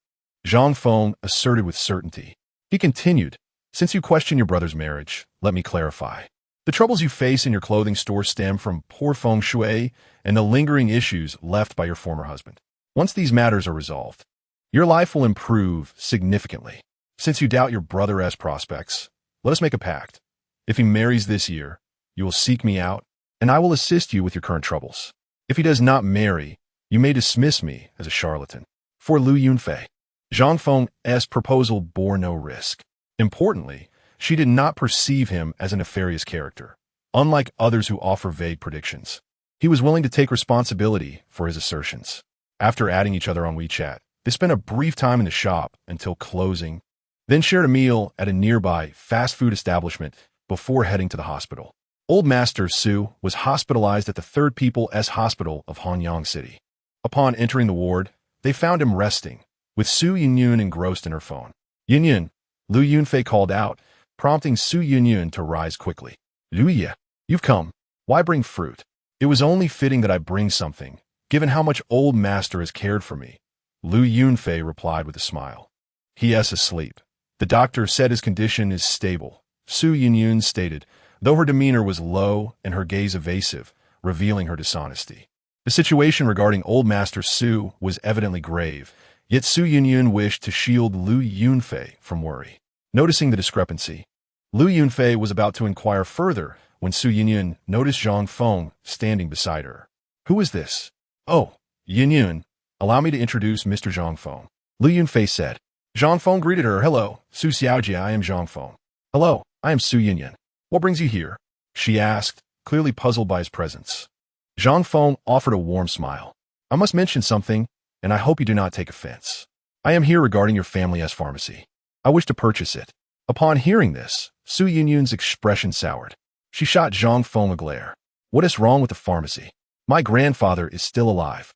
Speaker 1: Zhang Feng asserted with certainty. He continued, since you question your brother's marriage, let me clarify. The troubles you face in your clothing store stem from poor feng shui and the lingering issues left by your former husband. Once these matters are resolved, your life will improve significantly. Since you doubt your brother's prospects, let us make a pact. If he marries this year, you will seek me out, and I will assist you with your current troubles. If he does not marry, you may dismiss me as a charlatan. For Lu Yunfei, Zhang Feng's proposal bore no risk. Importantly, she did not perceive him as a nefarious character, unlike others who offer vague predictions. He was willing to take responsibility for his assertions. After adding each other on WeChat, they spent a brief time in the shop until closing, then shared a meal at a nearby fast food establishment before heading to the hospital. Old Master Su was hospitalized at the Third People's Hospital of Hanyang City. Upon entering the ward, they found him resting, with Su Yunyun engrossed in her phone. Yunyun, Lu Yunfei called out, prompting Su Yunyun to rise quickly. Lu Ye, you've come. Why bring fruit? It was only fitting that I bring something, given how much Old Master has cared for me. Lu Yunfei replied with a smile. He is asleep. The doctor said his condition is stable, Su Yunyun stated, though her demeanor was low and her gaze evasive, revealing her dishonesty. The situation regarding Old Master Su was evidently grave, yet Su Yunyun wished to shield Lu Yunfei from worry. Noticing the discrepancy, Lu Yunfei was about to inquire further when Su Yunyun noticed Zhang Feng standing beside her. Who is this? Oh, Yunyun, allow me to introduce Mr. Zhang Feng. Lu Yunfei said. Zhang Feng greeted her. Hello, Su Xiaojia, I am Zhang Feng. Hello, I am Su Yunyun. What brings you here? She asked, clearly puzzled by his presence. Zhang Feng offered a warm smile. I must mention something, and I hope you do not take offense. I am here regarding your family's pharmacy. I wish to purchase it. Upon hearing this, Su Yunyun's expression soured. She shot Zhang Feng a glare. What is wrong with the pharmacy? My grandfather is still alive.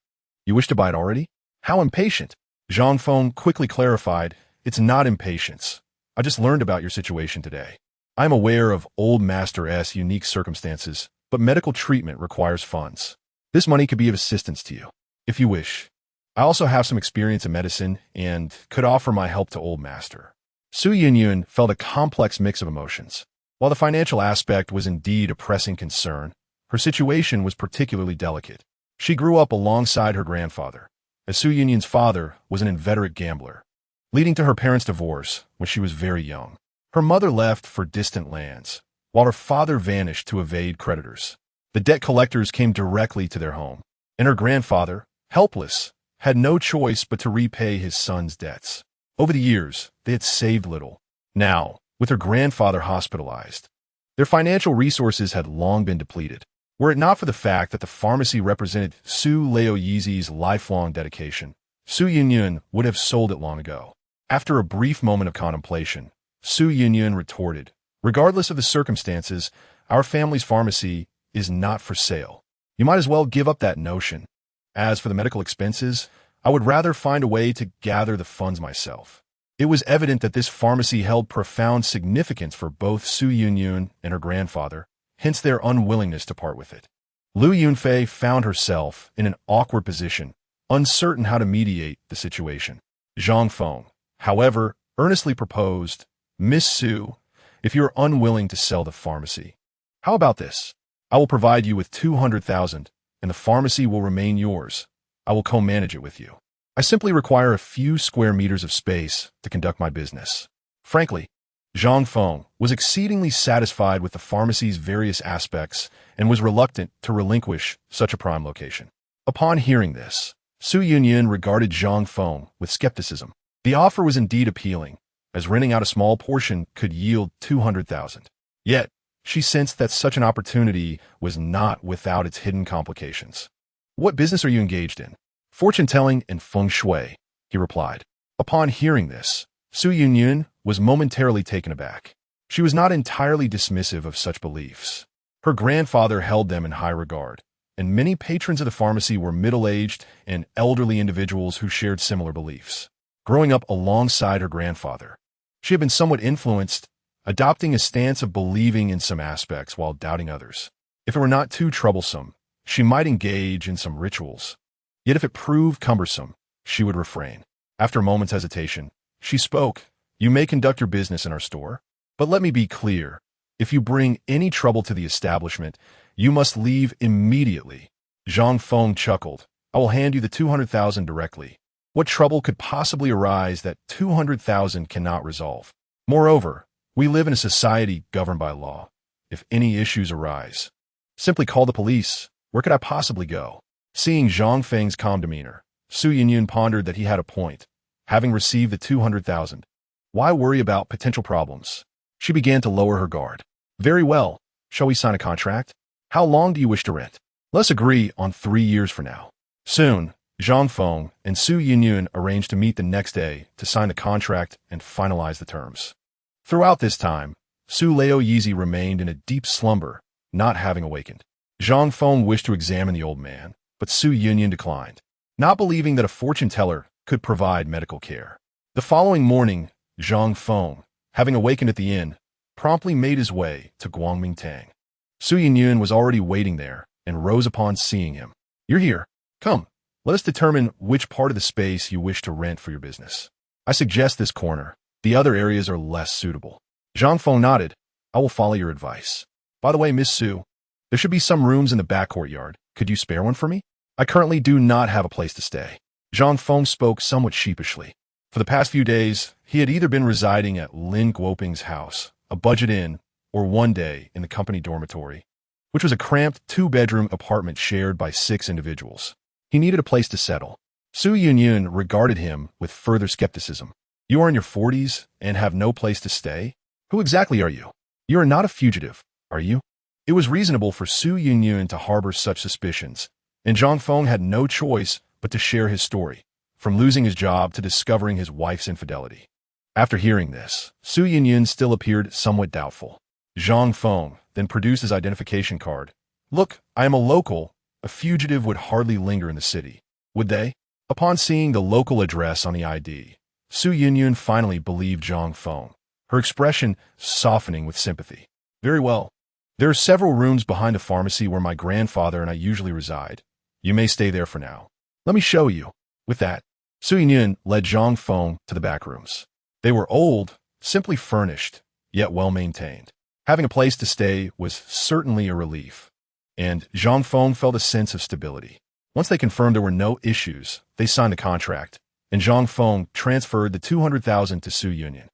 Speaker 1: You wish to buy it already? How impatient. Zhang Feng quickly clarified, it's not impatience. I just learned about your situation today. I am aware of Old Master's unique circumstances, but medical treatment requires funds. This money could be of assistance to you, if you wish. I also have some experience in medicine and could offer my help to Old Master. Su Yunyun felt a complex mix of emotions. While the financial aspect was indeed a pressing concern, her situation was particularly delicate. She grew up alongside her grandfather, as Su Yunyun's father was an inveterate gambler, leading to her parents' divorce when she was very young. Her mother left for distant lands, while her father vanished to evade creditors. The debt collectors came directly to their home, and her grandfather, helpless, had no choice but to repay his son's debts. Over the years, they had saved little. Now, with her grandfather hospitalized, their financial resources had long been depleted. Were it not for the fact that the pharmacy represented Su Laoyizi's lifelong dedication, Su Yunyun would have sold it long ago. After a brief moment of contemplation, Su Yunyun retorted, regardless of the circumstances, our family's pharmacy is not for sale. You might as well give up that notion. As for the medical expenses, I would rather find a way to gather the funds myself. It was evident that this pharmacy held profound significance for both Su Yunyun and her grandfather, hence their unwillingness to part with it. Lu Yunfei found herself in an awkward position, uncertain how to mediate the situation. Zhang Feng, however, earnestly proposed, Miss Su, if you are unwilling to sell the pharmacy, how about this? I will provide you with 200,000, and the pharmacy will remain yours. I will co-manage it with you. I simply require a few square meters of space to conduct my business. Frankly, Zhang Feng was exceedingly satisfied with the pharmacy's various aspects and was reluctant to relinquish such a prime location. Upon hearing this, Su Yunyun regarded Zhang Feng with skepticism. The offer was indeed appealing, as renting out a small portion could yield 200,000. Yet, She sensed that such an opportunity was not without its hidden complications. "What business are you engaged in?" "Fortune-telling and feng shui," he replied. Upon hearing this, Su Yunyun was momentarily taken aback. She was not entirely dismissive of such beliefs. Her grandfather held them in high regard, and many patrons of the pharmacy were middle-aged and elderly individuals who shared similar beliefs. Growing up alongside her grandfather, she had been somewhat influenced, adopting a stance of believing in some aspects while doubting others. If it were not too troublesome, she might engage in some rituals. Yet if it proved cumbersome, she would refrain. After a moment's hesitation, she spoke. "You may conduct your business in our store, but let me be clear. If you bring any trouble to the establishment, you must leave immediately." Zhang Feng chuckled. "I will hand you the 200,000 directly. What trouble could possibly arise that 200,000 cannot resolve? Moreover, we live in a society governed by law. If any issues arise, simply call the police. Where could I possibly go?" Seeing Zhang Feng's calm demeanor, Su Yunyun pondered that he had a point. Having received the 200,000, why worry about potential problems? She began to lower her guard. "Very well. Shall we sign a contract? How long do you wish to rent? Let's agree on 3 years for now." Soon, Zhang Feng and Su Yunyun arranged to meet the next day to sign the contract and finalize the terms. Throughout this time, Su Laoyizi remained in a deep slumber, not having awakened. Zhang Feng wished to examine the old man, but Su Yunyun declined, not believing that a fortune-teller could provide medical care. The following morning, Zhang Feng, having awakened at the inn, promptly made his way to Guangmingtang. Su Yunyun was already waiting there and rose upon seeing him. "You're here. Come, let us determine which part of the space you wish to rent for your business. I suggest this corner. The other areas are less suitable." Zhang Feng nodded. "I will follow your advice. By the way, Miss Su, there should be some rooms in the back courtyard. Could you spare one for me? I currently do not have a place to stay." Zhang Feng spoke somewhat sheepishly. For the past few days, he had either been residing at Lin Guoping's house, a budget inn, or one day in the company dormitory, which was a cramped 2-bedroom apartment shared by 6 individuals. He needed a place to settle. Su Yunyun regarded him with further skepticism. "You are in your 40s and have no place to stay? Who exactly are you? You are not a fugitive, are you?" It was reasonable for Su Yunyun to harbor such suspicions, and Zhang Feng had no choice but to share his story, from losing his job to discovering his wife's infidelity. After hearing this, Su Yunyun still appeared somewhat doubtful. Zhang Feng then produced his identification card. "Look, I am a local. A fugitive would hardly linger in the city, would they?" Upon seeing the local address on the ID, Su Yunyun finally believed Zhang Feng, her expression softening with sympathy. "Very well. There are several rooms behind the pharmacy where my grandfather and I usually reside. You may stay there for now. Let me show you." With that, Su Yunyun led Zhang Feng to the back rooms. They were old, simply furnished, yet well-maintained. Having a place to stay was certainly a relief, and Zhang Feng felt a sense of stability. Once they confirmed there were no issues, they signed the contract, and Zhang Feng transferred the 200,000 to Su Yunyun.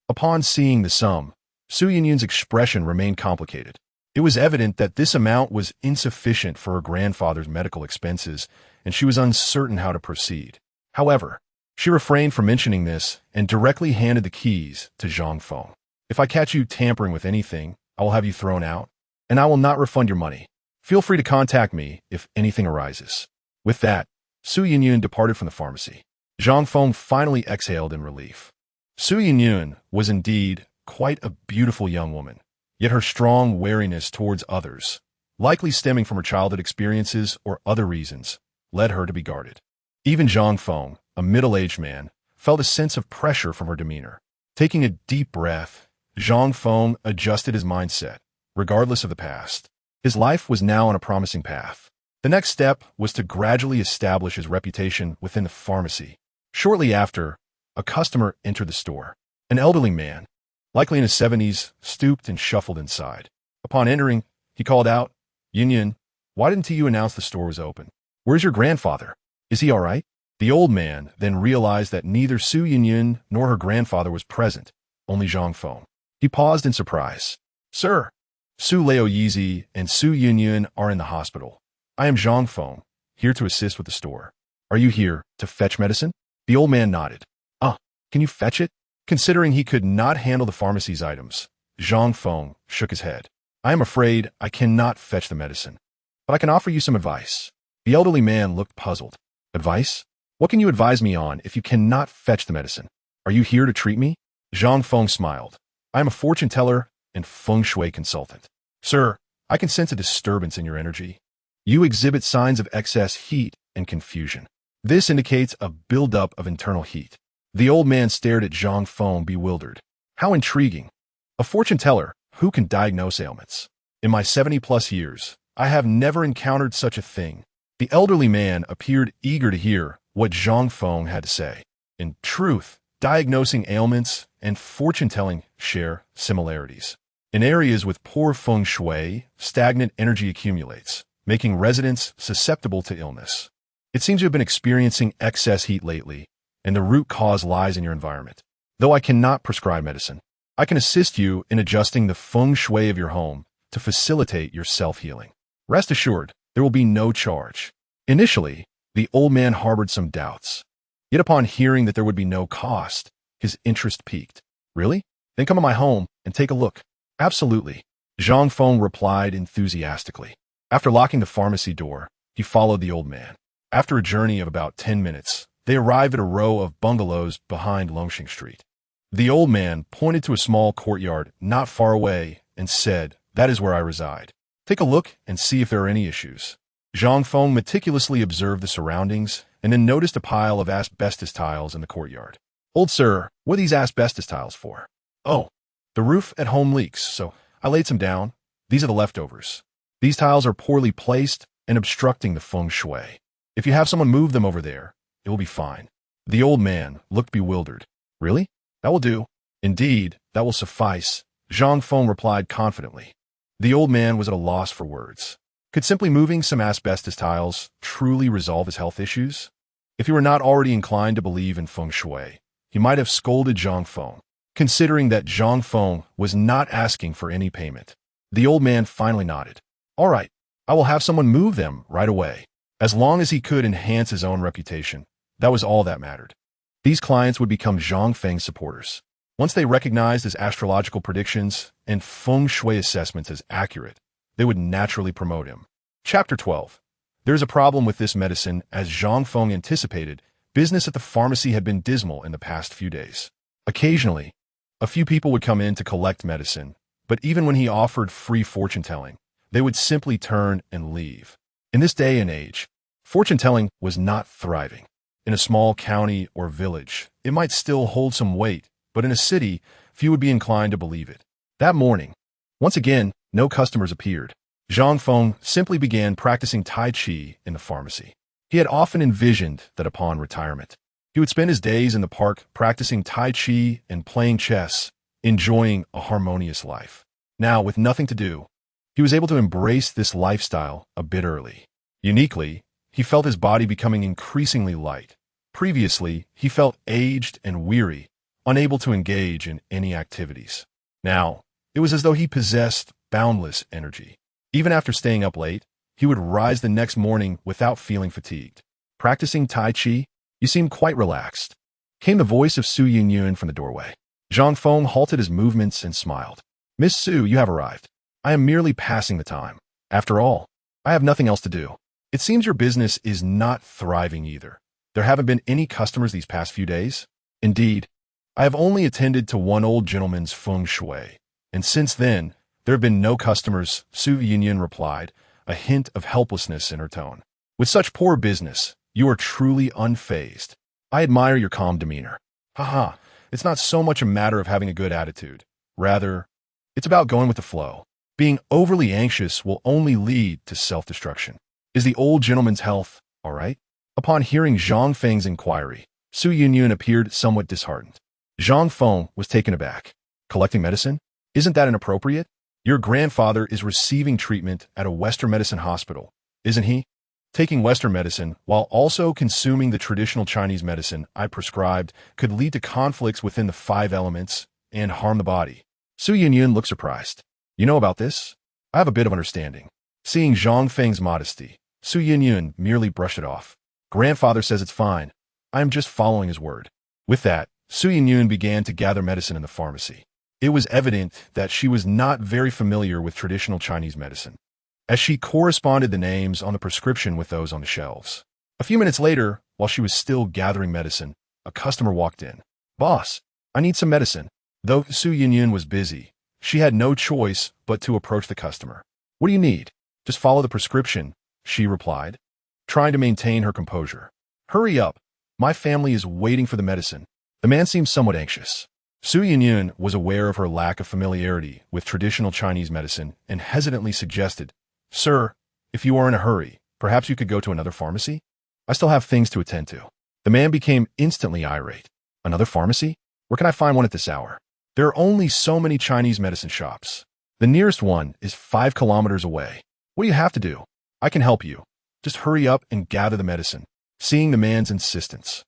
Speaker 1: Upon seeing the sum, Su Yunyun's expression remained complicated. It was evident that this amount was insufficient for her grandfather's medical expenses, and she was uncertain how to proceed. However, she refrained from mentioning this and directly handed the keys to Zhang Feng. "If I catch you tampering with anything, I will have you thrown out, and I will not refund your money. Feel free to contact me if anything arises." With that, Su Yunyun departed from the pharmacy. Zhang Feng finally exhaled in relief. Su Yunyun was indeed quite a beautiful young woman, yet her strong wariness towards others, likely stemming from her childhood experiences or other reasons, led her to be guarded. Even Zhang Feng, a middle-aged man, felt a sense of pressure from her demeanor. Taking a deep breath, Zhang Feng adjusted his mindset, regardless of the past. His life was now on a promising path. The next step was to gradually establish his reputation within the pharmacy. Shortly after, a customer entered the store. An elderly man, likely in his 70s, stooped and shuffled inside. Upon entering, he called out, "Yunyun, why didn't you announce the store was open? Where's your grandfather? Is he all right?" The old man then realized that neither Su Yunyun nor her grandfather was present, only Zhang Feng. He paused in surprise. "Sir, Su Laoyizi and Su Yunyun are in the hospital. I am Zhang Feng, here to assist with the store. Are you here to fetch medicine?" The old man nodded. Can you fetch it?" Considering he could not handle the pharmacy's items, Zhang Feng shook his head. I am afraid I cannot fetch the medicine, but I can offer you some advice. The elderly man looked puzzled. Advice? What can you advise me on if you cannot fetch the medicine? Are you here to treat me? Zhang Feng smiled. I am a fortune teller and feng shui consultant. Sir, I can sense a disturbance in your energy. You exhibit signs of excess heat and confusion. This indicates a buildup of internal heat. The old man stared at Zhang Feng, bewildered. How intriguing. A fortune teller who can diagnose ailments. In my 70-plus years, I have never encountered such a thing. The elderly man appeared eager to hear what Zhang Feng had to say. In truth, diagnosing ailments and fortune-telling share similarities. In areas with poor feng shui, stagnant energy accumulates, making residents susceptible to illness. It seems you have been experiencing excess heat lately, and the root cause lies in your environment. Though I cannot prescribe medicine, I can assist you in adjusting the feng shui of your home to facilitate your self-healing. Rest assured, there will be no charge. Initially, the old man harbored some doubts. Yet upon hearing that there would be no cost, his interest piqued. Really? Then come to my home and take a look. Absolutely, Zhang Feng replied enthusiastically. After locking the pharmacy door, he followed the old man. After a journey of about 10 minutes, they arrived at a row of bungalows behind Longxing Street. The old man pointed to a small courtyard not far away and said, "That is where I reside. Take a look and see if there are any issues." Zhang Feng meticulously observed the surroundings and then noticed a pile of asbestos tiles in the courtyard. "Old sir, what are these asbestos tiles for?" "Oh, the roof at home leaks, so I laid some down. These are the leftovers. These tiles are poorly placed and obstructing the feng shui. If you have someone move them over there, it will be fine." The old man looked bewildered. "Really? That will do." "Indeed, that will suffice," Zhang Feng replied confidently. The old man was at a loss for words. Could simply moving some asbestos tiles truly resolve his health issues? If he were not already inclined to believe in feng shui, he might have scolded Zhang Feng, considering that Zhang Feng was not asking for any payment. The old man finally nodded. "All right, I will have someone move them right away." As long as he could enhance his own reputation, that was all that mattered. These clients would become Zhang Feng's supporters. Once they recognized his astrological predictions and feng shui assessments as accurate, they would naturally promote him. Chapter 12. There is a problem with this medicine. As Zhang Feng anticipated, business at the pharmacy had been dismal in the past few days. Occasionally, a few people would come in to collect medicine, but even when he offered free fortune-telling, they would simply turn and leave. In this day and age, fortune-telling was not thriving. In a small county or village, it might still hold some weight, but in a city, few would be inclined to believe it. That morning, once again, no customers appeared. Zhang Feng simply began practicing Tai Chi in the pharmacy. He had often envisioned that upon retirement, he would spend his days in the park practicing Tai Chi and playing chess, enjoying a harmonious life. Now, with nothing to do, he was able to embrace this lifestyle a bit early. Uniquely, he felt his body becoming increasingly light. Previously, he felt aged and weary, unable to engage in any activities. Now, it was as though he possessed boundless energy. Even after staying up late, he would rise the next morning without feeling fatigued. "Practicing Tai Chi? You seem quite relaxed," came the voice of Su Yunyun from the doorway. Zhang Feng halted his movements and smiled. "Miss Su, you have arrived. I am merely passing the time. After all, I have nothing else to do. It seems your business is not thriving either. There haven't been any customers these past few days?" "Indeed, I have only attended to one old gentleman's feng shui, and since then, there have been no customers," Su Yunyun replied, a hint of helplessness in her tone. "With such poor business, you are truly unfazed. I admire your calm demeanor. Haha, it's not so much a matter of having a good attitude. Rather, it's about going with the flow. Being overly anxious will only lead to self-destruction. Is the old gentleman's health all right?" Upon hearing Zhang Feng's inquiry, Su Yunyun appeared somewhat disheartened. Zhang Feng was taken aback. "Collecting medicine? Isn't that inappropriate? Your grandfather is receiving treatment at a Western medicine hospital, isn't he? Taking Western medicine while also consuming the traditional Chinese medicine I prescribed could lead to conflicts within the 5 elements and harm the body." Su Yunyun looked surprised. "You know about this?" "I have a bit of understanding." Seeing Zhang Feng's modesty, Su Yunyun merely brushed it off. "Grandfather says it's fine. I am just following his word." With that, Su Yunyun began to gather medicine in the pharmacy. It was evident that she was not very familiar with traditional Chinese medicine, as she corresponded the names on the prescription with those on the shelves. A few minutes later, while she was still gathering medicine, a customer walked in. "Boss, I need some medicine." Though Su Yunyun was busy, she had no choice but to approach the customer. "What do you need?" "Just follow the prescription," she replied, trying to maintain her composure. "Hurry up. My family is waiting for the medicine." The man seemed somewhat anxious. Su Yunyun was aware of her lack of familiarity with traditional Chinese medicine and hesitantly suggested, "Sir, if you are in a hurry, perhaps you could go to another pharmacy? I still have things to attend to." The man became instantly irate. "Another pharmacy? Where can I find one at this hour? There are only so many Chinese medicine shops. The nearest one is 5 kilometers away. What do you have to do? I can help you. Just hurry up and gather the medicine." Seeing the man's insistence,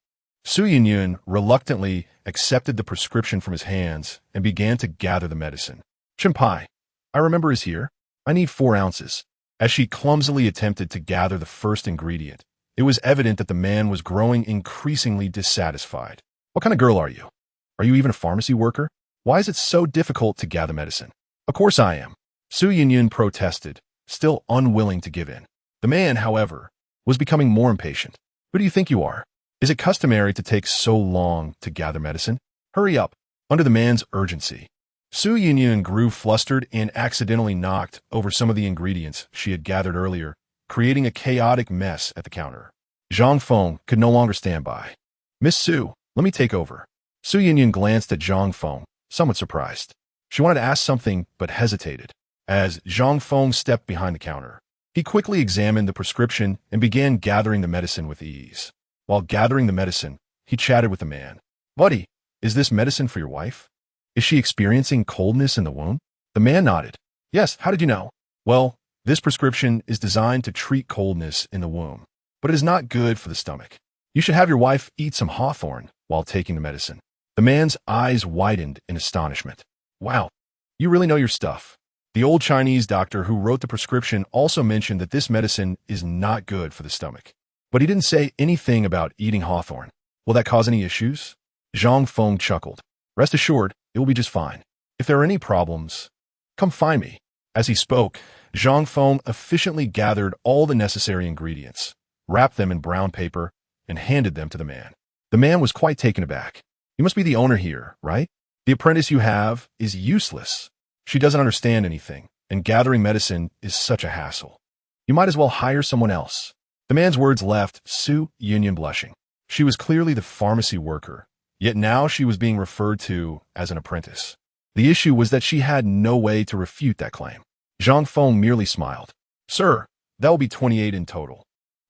Speaker 1: Su Yunyun reluctantly accepted the prescription from his hands and began to gather the medicine. "Chenpai, I remember is here. I need 4 ounces." As she clumsily attempted to gather the first ingredient, it was evident that the man was growing increasingly dissatisfied. "What kind of girl are you? Are you even a pharmacy worker? Why is it so difficult to gather medicine?" "Of course I am," Su Yunyun protested, still unwilling to give in. The man, however, was becoming more impatient. "Who do you think you are? Is it customary to take so long to gather medicine? Hurry up." Under the man's urgency, Su Yunyun grew flustered and accidentally knocked over some of the ingredients she had gathered earlier, creating a chaotic mess at the counter. Zhang Feng could no longer stand by. "Miss Su, let me take over." Su Yunyun glanced at Zhang Feng, somewhat surprised. She wanted to ask something but hesitated. As Zhang Feng stepped behind the counter, he quickly examined the prescription and began gathering the medicine with ease. While gathering the medicine, he chatted with the man. "Buddy, is this medicine for your wife? Is she experiencing coldness in the womb?" The man nodded. "Yes, how did you know?" "Well, this prescription is designed to treat coldness in the womb, but it is not good for the stomach. You should have your wife eat some hawthorn while taking the medicine." The man's eyes widened in astonishment. "Wow, you really know your stuff." The old Chinese doctor who wrote the prescription also mentioned that this medicine is not good for the stomach. But he didn't say anything about eating hawthorn. "Will that cause any issues?" Zhang Feng chuckled. "Rest assured, it will be just fine. If there are any problems, come find me." As he spoke, Zhang Feng efficiently gathered all the necessary ingredients, wrapped them in brown paper, and handed them to the man. The man was quite taken aback. "You must be the owner here, right? The apprentice you have is useless. She doesn't understand anything, and gathering medicine is such a hassle. You might as well hire someone else." The man's words left Su Yunyun blushing. She was clearly the pharmacy worker, yet now she was being referred to as an apprentice. The issue was that she had no way to refute that claim. Zhang Feng merely smiled. "Sir, that will be 28 in total.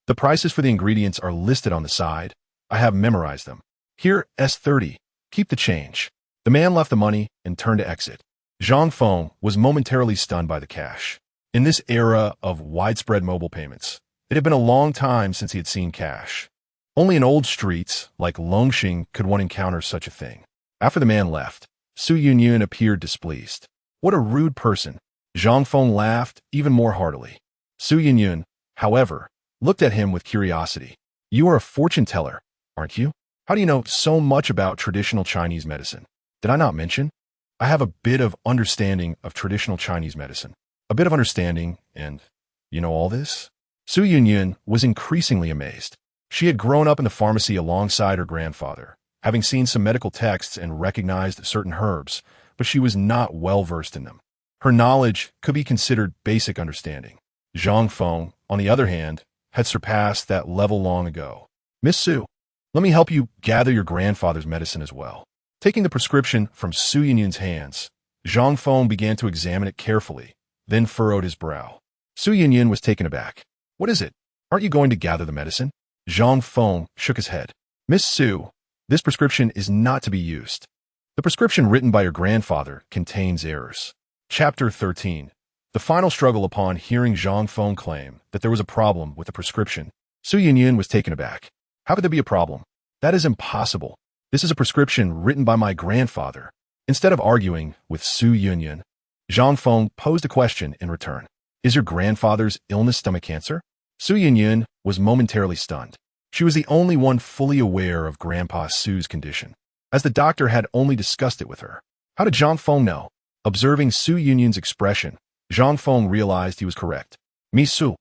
Speaker 1: The prices for the ingredients are listed on the side. I have memorized them. Here, S30. Keep the change." The man left the money and turned to exit. Zhang Feng was momentarily stunned by the cash. In this era of widespread mobile payments, it had been a long time since he had seen cash. Only in old streets like Longxing could one encounter such a thing. After the man left, Su Yunyun appeared displeased. "What a rude person." Zhang Feng laughed even more heartily. Su Yunyun, however, looked at him with curiosity. "You are a fortune teller, aren't you? How do you know so much about traditional Chinese medicine?" "Did I not mention? I have a bit of understanding of traditional Chinese medicine. A bit of understanding, and you know all this?" Su Yunyun was increasingly amazed. She had grown up in the pharmacy alongside her grandfather, having seen some medical texts and recognized certain herbs, but she was not well versed in them. Her knowledge could be considered basic understanding. Zhang Feng, on the other hand, had surpassed that level long ago. "Miss Su, let me help you gather your grandfather's medicine as well." Taking the prescription from Su Yunyun's hands, Zhang Feng began to examine it carefully, then furrowed his brow. Su Yunyun was taken aback. "What is it? Aren't you going to gather the medicine?" Zhang Feng shook his head. "Miss Su, this prescription is not to be used. The prescription written by your grandfather contains errors." Chapter 13. The final struggle. Upon hearing Zhang Feng claim that there was a problem with the prescription, Su Yunyun was taken aback. "How could there be a problem? That is impossible. This is a prescription written by my grandfather." Instead of arguing with Su Yunyun, Zhang Feng posed a question in return. "Is your grandfather's illness stomach cancer?" Su Yunyun was momentarily stunned. She was the only one fully aware of Grandpa Su's condition, as the doctor had only discussed it with her. How did Zhang Feng know? Observing Su Yunyun's expression, Zhang Feng realized he was correct. Mi Su,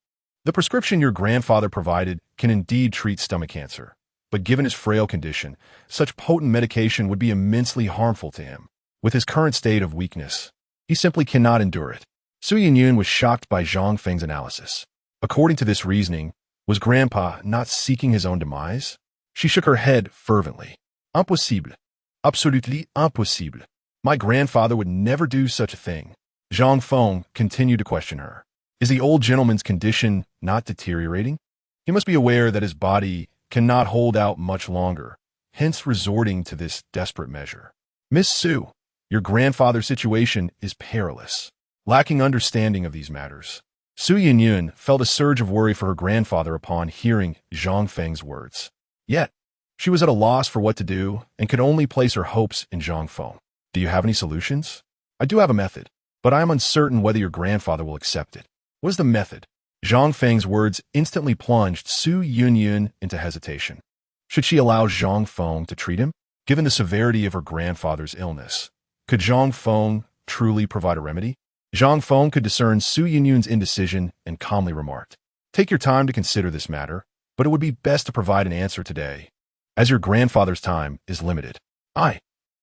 Speaker 1: the prescription your grandfather provided can indeed treat stomach cancer, but given his frail condition, such potent medication would be immensely harmful to him. With his current state of weakness, he simply cannot endure it. Su Yunyun was shocked by Zhang Feng's analysis. According to this reasoning, was Grandpa not seeking his own demise? She shook her head fervently. Impossible. Absolutely impossible. My grandfather would never do such a thing. Zhang Feng continued to question her. Is the old gentleman's condition not deteriorating? He must be aware that his body cannot hold out much longer, hence resorting to this desperate measure. Miss Su, your grandfather's situation is perilous. Lacking understanding of these matters, Su Yunyun felt a surge of worry for her grandfather upon hearing Zhang Feng's words. Yet, she was at a loss for what to do and could only place her hopes in Zhang Feng. Do you have any solutions? I do have a method, but I am uncertain whether your grandfather will accept it. What is the method? Zhang Feng's words instantly plunged Su Yunyun into hesitation. Should she allow Zhang Feng to treat him? Given the severity of her grandfather's illness, could Zhang Feng truly provide a remedy? Zhang Feng could discern Su Yunyun's indecision and calmly remarked, "Take your time to consider this matter, but it would be best to provide an answer today, as your grandfather's time is limited. I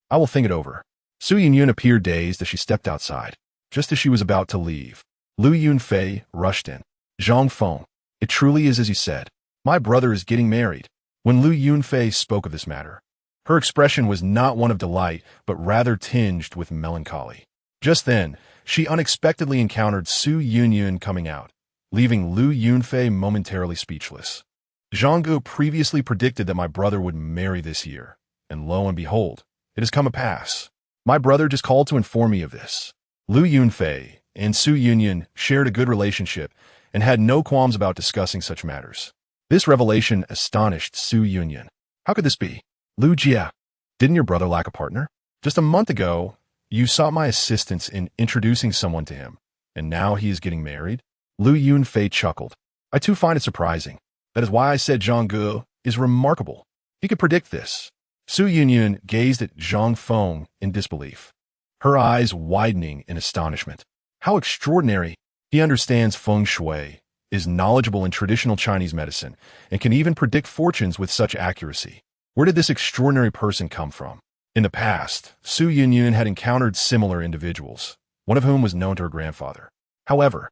Speaker 1: will think it over." Su Yunyun appeared dazed as she stepped outside. Just as she was about to leave, Lu Yunfei rushed in. "Zhang Feng, it truly is as you said. My brother is getting married." When Lu Yunfei spoke of this matter, her expression was not one of delight, but rather tinged with melancholy. Just then, she unexpectedly encountered Su Yunyun coming out, leaving Lu Yunfei momentarily speechless. "Zhang Gu previously predicted that my brother would marry this year, and lo and behold, it has come to pass. My brother just called to inform me of this." Lu Yunfei and Su Yunyun shared a good relationship and had no qualms about discussing such matters. This revelation astonished Su Yunyun. How could this be? "Lu Jia, didn't your brother lack a partner? Just a month ago, you sought my assistance in introducing someone to him, and now he is getting married?" Lu Yunfei chuckled. "I too find it surprising. That is why I said Zhang Gu is remarkable. He could predict this." Su Yunyun gazed at Zhang Feng in disbelief, her eyes widening in astonishment. How extraordinary! He understands feng shui, is knowledgeable in traditional Chinese medicine, and can even predict fortunes with such accuracy. Where did this extraordinary person come from? In the past, Su Yunyun had encountered similar individuals, one of whom was known to her grandfather. However,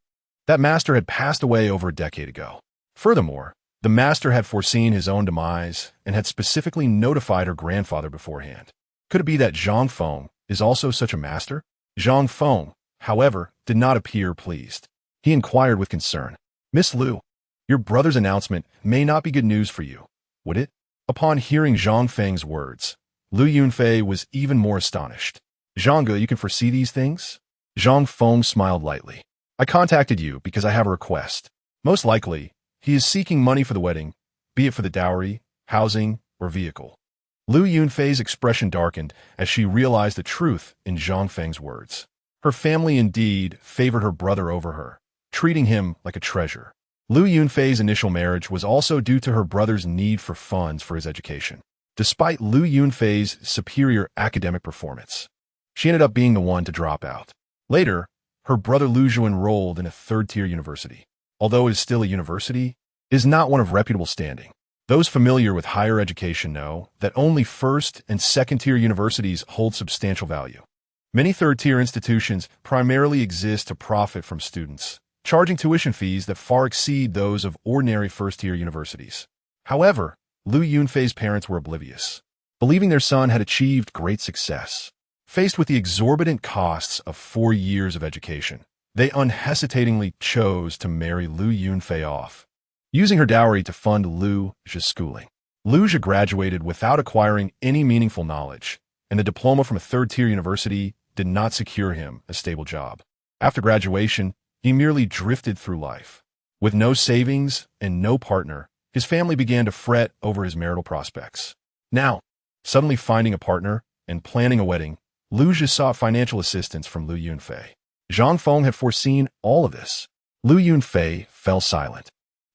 Speaker 1: that master had passed away over a decade ago. Furthermore, the master had foreseen his own demise and had specifically notified her grandfather beforehand. Could it be that Zhang Feng is also such a master? Zhang Feng, however, did not appear pleased. He inquired with concern, "Miss Lu, your brother's announcement may not be good news for you, would it?" Upon hearing Zhang Feng's words, Lu Yunfei was even more astonished. "Zhang Gu, you can foresee these things?" Zhang Feng smiled lightly. "I contacted you because I have a request. Most likely, he is seeking money for the wedding, be it for the dowry, housing, or vehicle." Lu Yunfei's expression darkened as she realized the truth in Zhang Feng's words. Her family indeed favored her brother over her, treating him like a treasure. Lu Yunfei's initial marriage was also due to her brother's need for funds for his education. Despite Lu Yunfei's superior academic performance, she ended up being the one to drop out. Later, her brother Lu Zhu enrolled in a third-tier university. Although it is still a university, it is not one of reputable standing. Those familiar with higher education know that only first- and second-tier universities hold substantial value. Many third-tier institutions primarily exist to profit from students, charging tuition fees that far exceed those of ordinary first-tier universities. However, Lu Yunfei's parents were oblivious, believing their son had achieved great success. Faced with the exorbitant costs of 4 years of education, they unhesitatingly chose to marry Lu Yunfei off, using her dowry to fund Lu Zhi's schooling. Lu Zhi graduated without acquiring any meaningful knowledge, and the diploma from a third-tier university did not secure him a stable job. After graduation, he merely drifted through life. With no savings and no partner, his family began to fret over his marital prospects. Now, suddenly finding a partner and planning a wedding, Lu Zhi sought financial assistance from Lu Yunfei. Zhang Feng had foreseen all of this. Lu Yunfei fell silent.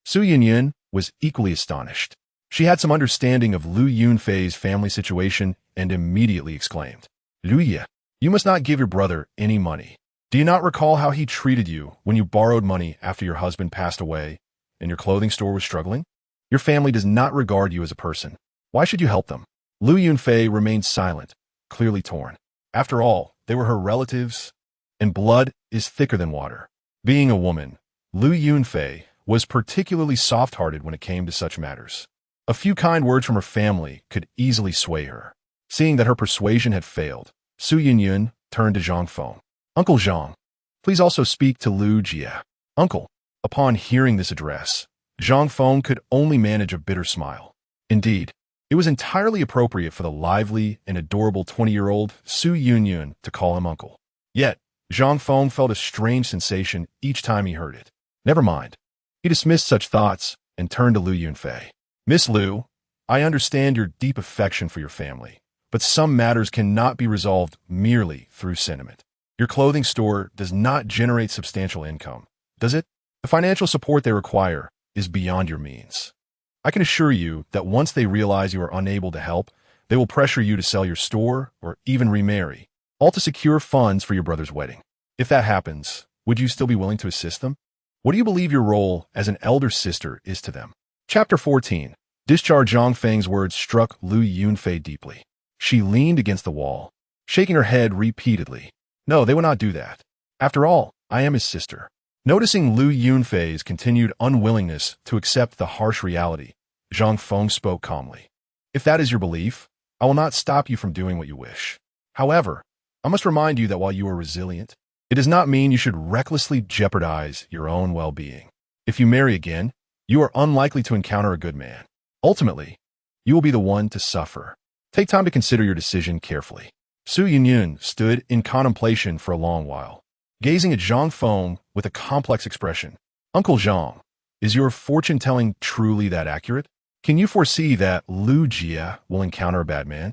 Speaker 1: Su Yunyun was equally astonished. She had some understanding of Lu Yunfei's family situation and immediately exclaimed, "Lu Ye, You must not give your brother any money. Do you not recall how he treated you when you borrowed money after your husband passed away and your clothing store was struggling? Your family does not regard you as a person. Why should you help them? Lu Yunfei remained silent, clearly torn. After all, they were her relatives, and blood is thicker than water. Being a woman, Lu Yunfei was particularly soft-hearted when it came to such matters. A few kind words from her family could easily sway her. Seeing that her persuasion had failed, Su Yunyun turned to Zhang Feng. Uncle Zhang, please also speak to Lu Jia. Uncle. Upon hearing this address, Zhang Feng could only manage a bitter smile. Indeed, it was entirely appropriate for the lively and adorable 20-year-old Su Yunyun to call him uncle. Yet, Zhang Feng felt a strange sensation each time he heard it. Never mind. He dismissed such thoughts and turned to Lu Yunfei. Miss Lu, I understand your deep affection for your family, but some matters cannot be resolved merely through sentiment. Your clothing store does not generate substantial income, does it? The financial support they require is beyond your means. I can assure you that once they realize you are unable to help, they will pressure you to sell your store or even remarry, all to secure funds for your brother's wedding. If that happens, would you still be willing to assist them? What do you believe your role as an elder sister is to them? Chapter 14. Discharge. Zhang Feng's words struck Lu Yunfei deeply. She leaned against the wall, shaking her head repeatedly. No, they would not do that. After all, I am his sister. Noticing Lu Yunfei's continued unwillingness to accept the harsh reality, Zhang Feng spoke calmly. If that is your belief, I will not stop you from doing what you wish. However, I must remind you that while you are resilient, it does not mean you should recklessly jeopardize your own well-being. If you marry again, you are unlikely to encounter a good man. Ultimately, you will be the one to suffer. Take time to consider your decision carefully. Su Yunyun stood in contemplation for a long while, gazing at Zhang Feng with a complex expression. Uncle Zhang, is your fortune-telling truly that accurate? Can you foresee that Lu Jia will encounter a bad man?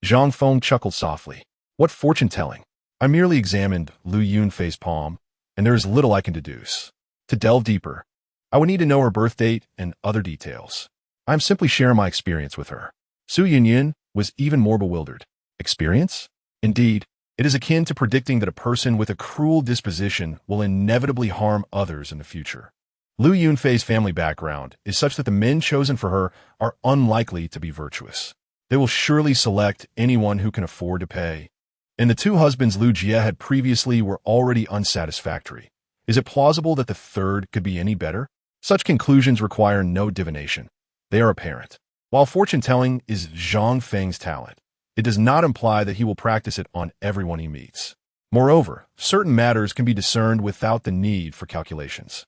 Speaker 1: Zhang Feng chuckled softly. What fortune-telling? I merely examined Lu Yunfei's palm, and there is little I can deduce. To delve deeper, I would need to know her birth date and other details. I am simply sharing my experience with her. Su Yunyun was even more bewildered. Experience? Indeed, it is akin to predicting that a person with a cruel disposition will inevitably harm others in the future. Lu Yunfei's family background is such that the men chosen for her are unlikely to be virtuous. They will surely select anyone who can afford to pay. And the two husbands Lu Jia had previously were already unsatisfactory. Is it plausible that the third could be any better? Such conclusions require no divination. They are apparent. While fortune-telling is Zhang Feng's talent, it does not imply that he will practice it on everyone he meets. Moreover, certain matters can be discerned without the need for calculations.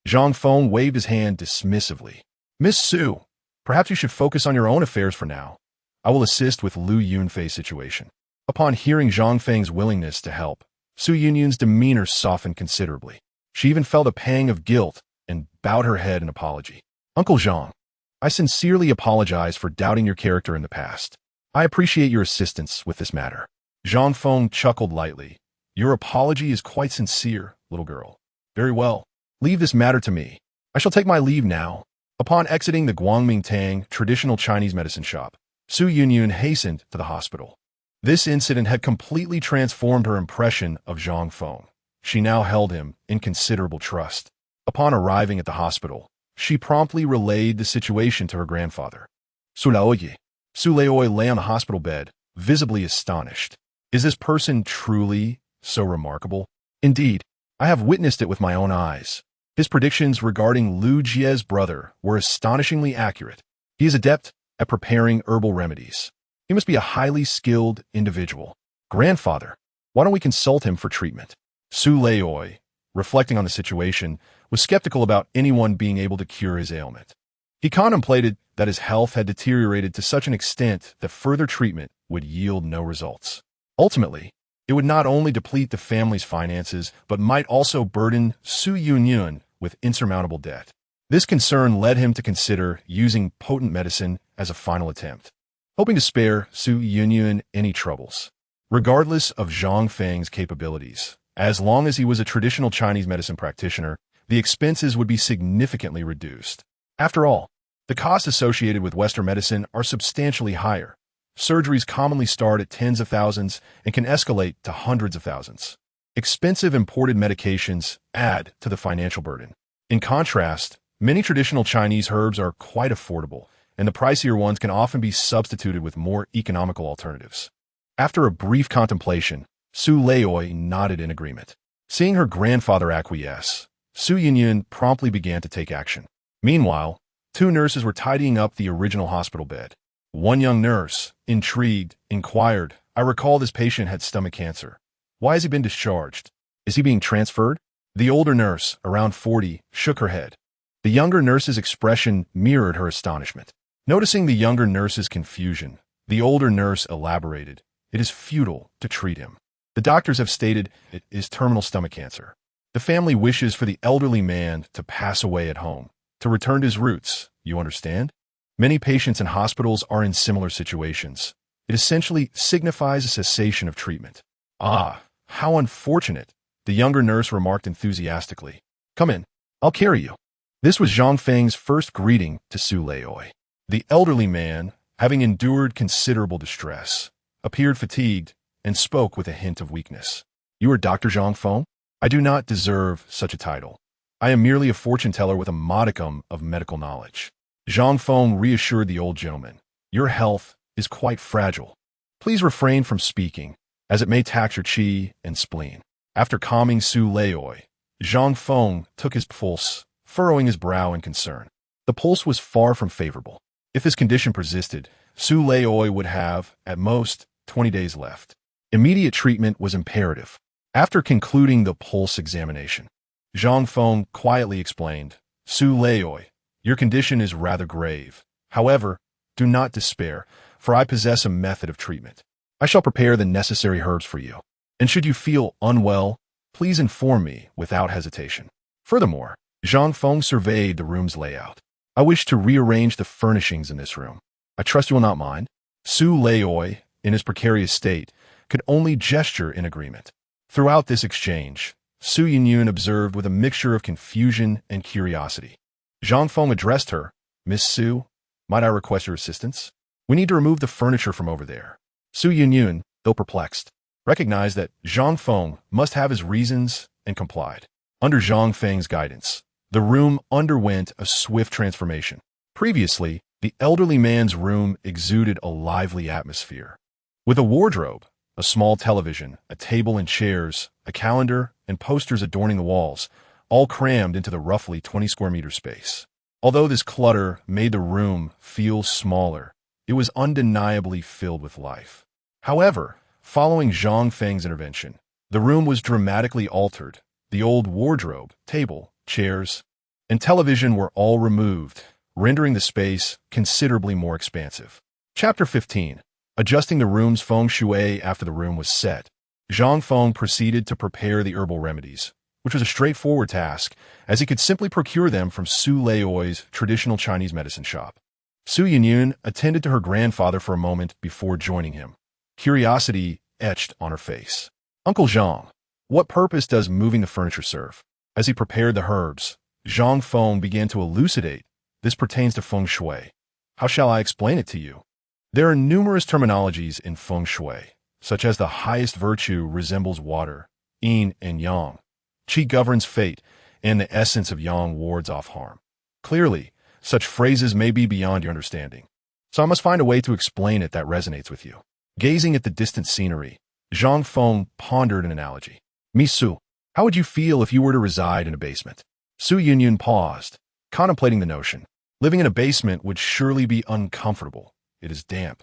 Speaker 1: Zhang Feng waved his hand dismissively. Miss Su, perhaps you should focus on your own affairs for now. I will assist with Lu Yunfei's situation. Upon hearing Zhang Feng's willingness to help, Su Yunyun's demeanor softened considerably. She even felt a pang of guilt and bowed her head in apology. Uncle Zhang, I sincerely apologize for doubting your character in the past. I appreciate your assistance with this matter. Zhang Feng chuckled lightly. Your apology is quite sincere, little girl. Very well. Leave this matter to me. I shall take my leave now. Upon exiting the Guangmingtang traditional Chinese medicine shop, Su Yunyun hastened to the hospital. This incident had completely transformed her impression of Zhang Feng. She now held him in considerable trust. Upon arriving at the hospital, she promptly relayed the situation to her grandfather. Su Leoi lay on the hospital bed, visibly astonished. Is this person truly so remarkable? Indeed, I have witnessed it with my own eyes. His predictions regarding Lu Jia's brother were astonishingly accurate. He is adept at preparing herbal remedies. He must be a highly skilled individual. Grandfather, why don't we consult him for treatment? Su Leoi, reflecting on the situation, was skeptical about anyone being able to cure his ailment. He contemplated that his health had deteriorated to such an extent that further treatment would yield no results. Ultimately, it would not only deplete the family's finances, but might also burden Su Yunyun with insurmountable debt. This concern led him to consider using potent medicine as a final attempt, hoping to spare Su Yunyun any troubles. Regardless of Zhang Feng's capabilities, as long as he was a traditional Chinese medicine practitioner, the expenses would be significantly reduced. After all, the costs associated with Western medicine are substantially higher, Surgeries commonly start at tens of thousands and can escalate to hundreds of thousands. Expensive imported medications add to the financial burden. In contrast, many traditional Chinese herbs are quite affordable, and the pricier ones can often be substituted with more economical alternatives. After a brief contemplation, Su Leoi nodded in agreement. Seeing her grandfather acquiesce, Su Yinyun promptly began to take action. Meanwhile, two nurses were tidying up the original hospital bed. One young nurse, intrigued, inquired, "I recall this patient had stomach cancer. Why has he been discharged? Is he being transferred?" The older nurse, around 40, shook her head. The younger nurse's expression mirrored her astonishment. Noticing the younger nurse's confusion, the older nurse elaborated, "It is futile to treat him. The doctors have stated it is terminal stomach cancer. The family wishes for the elderly man to pass away at home, to return to his roots, you understand? Many patients in hospitals are in similar situations. It essentially signifies a cessation of treatment." "Ah, how unfortunate," the younger nurse remarked enthusiastically. "Come in. I'll carry you." This was Zhang Feng's first greeting to Su Leoi. The elderly man, having endured considerable distress, appeared fatigued and spoke with a hint of weakness. "You are Dr. Zhang Feng? I do not deserve such a title. I am merely a fortune teller with a modicum of medical knowledge." Zhang Feng reassured the old gentleman. "Your health is quite fragile. Please refrain from speaking, as it may tax your qi and spleen." After calming Su Leoi, Zhang Feng took his pulse, furrowing his brow in concern. The pulse was far from favorable. If his condition persisted, Su Leoi would have, at most, 20 days left. Immediate treatment was imperative. After concluding the pulse examination, Zhang Feng quietly explained, "Su Leoi, your condition is rather grave. However, do not despair, for I possess a method of treatment. I shall prepare the necessary herbs for you. And should you feel unwell, please inform me without hesitation." Furthermore, Zhang Feng surveyed the room's layout. "I wish to rearrange the furnishings in this room. I trust you will not mind." Su Leoi, in his precarious state, could only gesture in agreement. Throughout this exchange, Su Yinyun observed with a mixture of confusion and curiosity. Zhang Feng addressed her, "Miss Su, might I request your assistance? We need to remove the furniture from over there." Su Yinyun, though perplexed, recognized that Zhang Feng must have his reasons and complied. Under Zhang Feng's guidance, the room underwent a swift transformation. Previously, the elderly man's room exuded a lively atmosphere. With a wardrobe, a small television, a table and chairs, a calendar, and posters adorning the walls, all crammed into the roughly 20 square meter space. Although this clutter made the room feel smaller, it was undeniably filled with life. However, following Zhang Feng's intervention, the room was dramatically altered. The old wardrobe, table, chairs, and television were all removed, rendering the space considerably more expansive. Chapter 15. Adjusting the room's feng shui. After the room was set, Zhang Feng proceeded to prepare the herbal remedies, which was a straightforward task, as he could simply procure them from Su Leoi's traditional Chinese medicine shop. Su Yinyun attended to her grandfather for a moment before joining him. Curiosity etched on her face. "Uncle Zhang, what purpose does moving the furniture serve?" As he prepared the herbs, Zhang Feng began to elucidate. "This pertains to feng shui. How shall I explain it to you? There are numerous terminologies in feng shui, such as the highest virtue resembles water, yin and yang. Qi governs fate, and the essence of yang wards off harm. Clearly, such phrases may be beyond your understanding, so I must find a way to explain it that resonates with you." Gazing at the distant scenery, Zhang Feng pondered an analogy. "Misu, how would you feel if you were to reside in a basement?" Su Yinyun paused, contemplating the notion. Living in a basement would surely be uncomfortable. It is damp,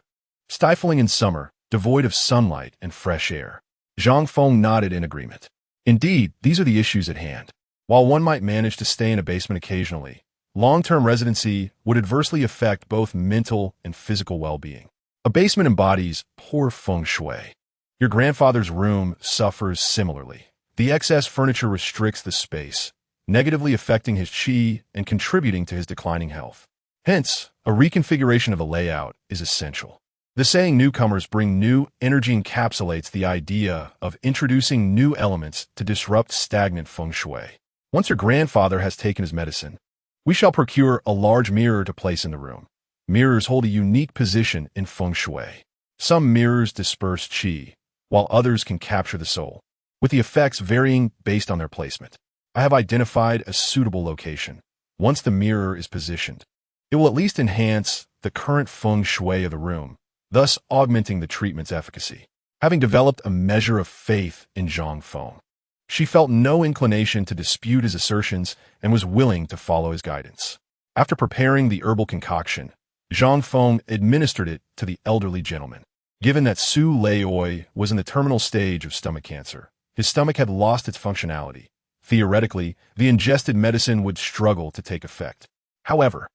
Speaker 1: stifling in summer, devoid of sunlight and fresh air. Zhang Feng nodded in agreement. Indeed, these are the issues at hand. While one might manage to stay in a basement occasionally, long-term residency would adversely affect both mental and physical well-being. A basement embodies poor feng shui. Your grandfather's room suffers similarly. The excess furniture restricts the space, negatively affecting his qi and contributing to his declining health. Hence, a reconfiguration of the layout is essential. The saying "newcomers bring new energy" encapsulates the idea of introducing new elements to disrupt stagnant feng shui. Once your grandfather has taken his medicine, we shall procure a large mirror to place in the room. Mirrors hold a unique position in feng shui. Some mirrors disperse qi, while others can capture the soul, with the effects varying based on their placement. I have identified a suitable location. Once the mirror is positioned, it will at least enhance the current feng shui of the room, thus augmenting the treatment's efficacy. Having developed a measure of faith in Zhang Feng, she felt no inclination to dispute his assertions and was willing to follow his guidance. After preparing the herbal concoction, Zhang Feng administered it to the elderly gentleman. Given that Su Leioi was in the terminal stage of stomach cancer, his stomach had lost its functionality. Theoretically, the ingested medicine would struggle to take effect. However,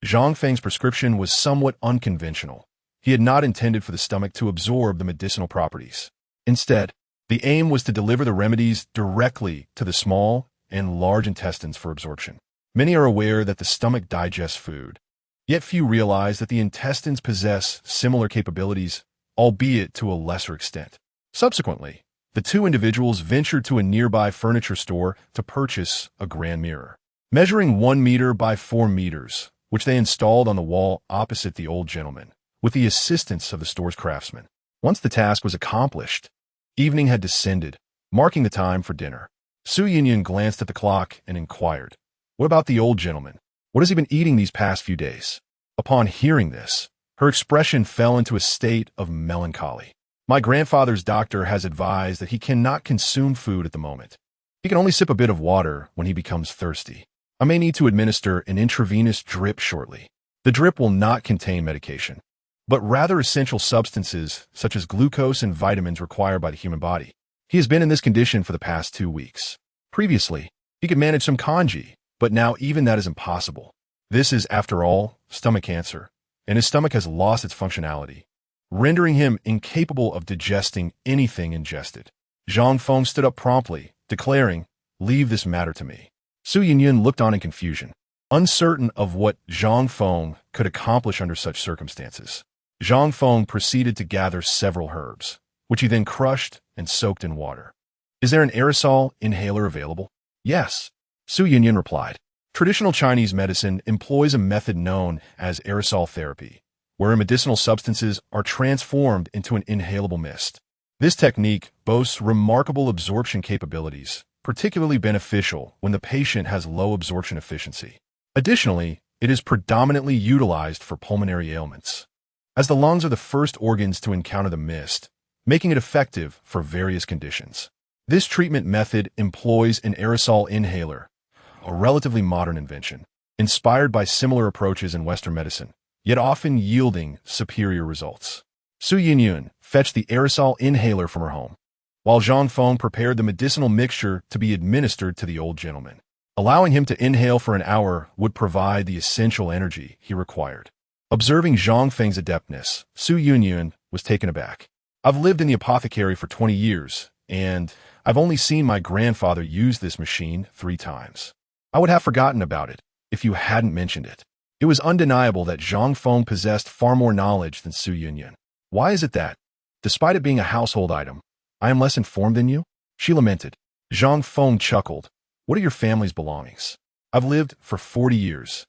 Speaker 1: Zhang Feng's prescription was somewhat unconventional. He had not intended for the stomach to absorb the medicinal properties. Instead, the aim was to deliver the remedies directly to the small and large intestines for absorption. Many are aware that the stomach digests food, yet few realize that the intestines possess similar capabilities, albeit to a lesser extent. Subsequently, the two individuals ventured to a nearby furniture store to purchase a grand mirror, measuring 1 meter by 4 meters, which they installed on the wall opposite the old gentleman, with the assistance of the store's craftsman. Once the task was accomplished, evening had descended, marking the time for dinner. Su Yinyan glanced at the clock and inquired, "What about the old gentleman? What has he been eating these past few days?" Upon hearing this, her expression fell into a state of melancholy. "My grandfather's doctor has advised that he cannot consume food at the moment. He can only sip a bit of water when he becomes thirsty. I may need to administer an intravenous drip shortly. The drip will not contain medication, but rather essential substances such as glucose and vitamins required by the human body. He has been in this condition for the past 2 weeks. Previously, he could manage some kanji, but now even that is impossible. This is, after all, stomach cancer, and his stomach has lost its functionality, rendering him incapable of digesting anything ingested." Zhang Feng stood up promptly, declaring, "Leave this matter to me." Su Yinyan looked on in confusion, uncertain of what Zhang Feng could accomplish under such circumstances. Zhang Feng proceeded to gather several herbs, which he then crushed and soaked in water. "Is there an aerosol inhaler available?" "Yes," Su Yinyan replied. Traditional Chinese medicine employs a method known as aerosol therapy, where medicinal substances are transformed into an inhalable mist. This technique boasts remarkable absorption capabilities, particularly beneficial when the patient has low absorption efficiency. Additionally, it is predominantly utilized for pulmonary ailments, as the lungs are the first organs to encounter the mist, making it effective for various conditions. This treatment method employs an aerosol inhaler, a relatively modern invention, inspired by similar approaches in Western medicine, yet often yielding superior results. Su Yinyan fetched the aerosol inhaler from her home, while Zhang Feng prepared the medicinal mixture to be administered to the old gentleman. Allowing him to inhale for an hour would provide the essential energy he required. Observing Zhang Feng's adeptness, Su Yinyan was taken aback. "I've lived in the apothecary for 20 years, and I've only seen my grandfather use this machine 3 times. I would have forgotten about it if you hadn't mentioned it." It was undeniable that Zhang Feng possessed far more knowledge than Su Yinyan. "Why is it that, despite it being a household item, I am less informed than you?" she lamented. Zhang Feng chuckled. "What are your family's belongings? I've lived for 40 years,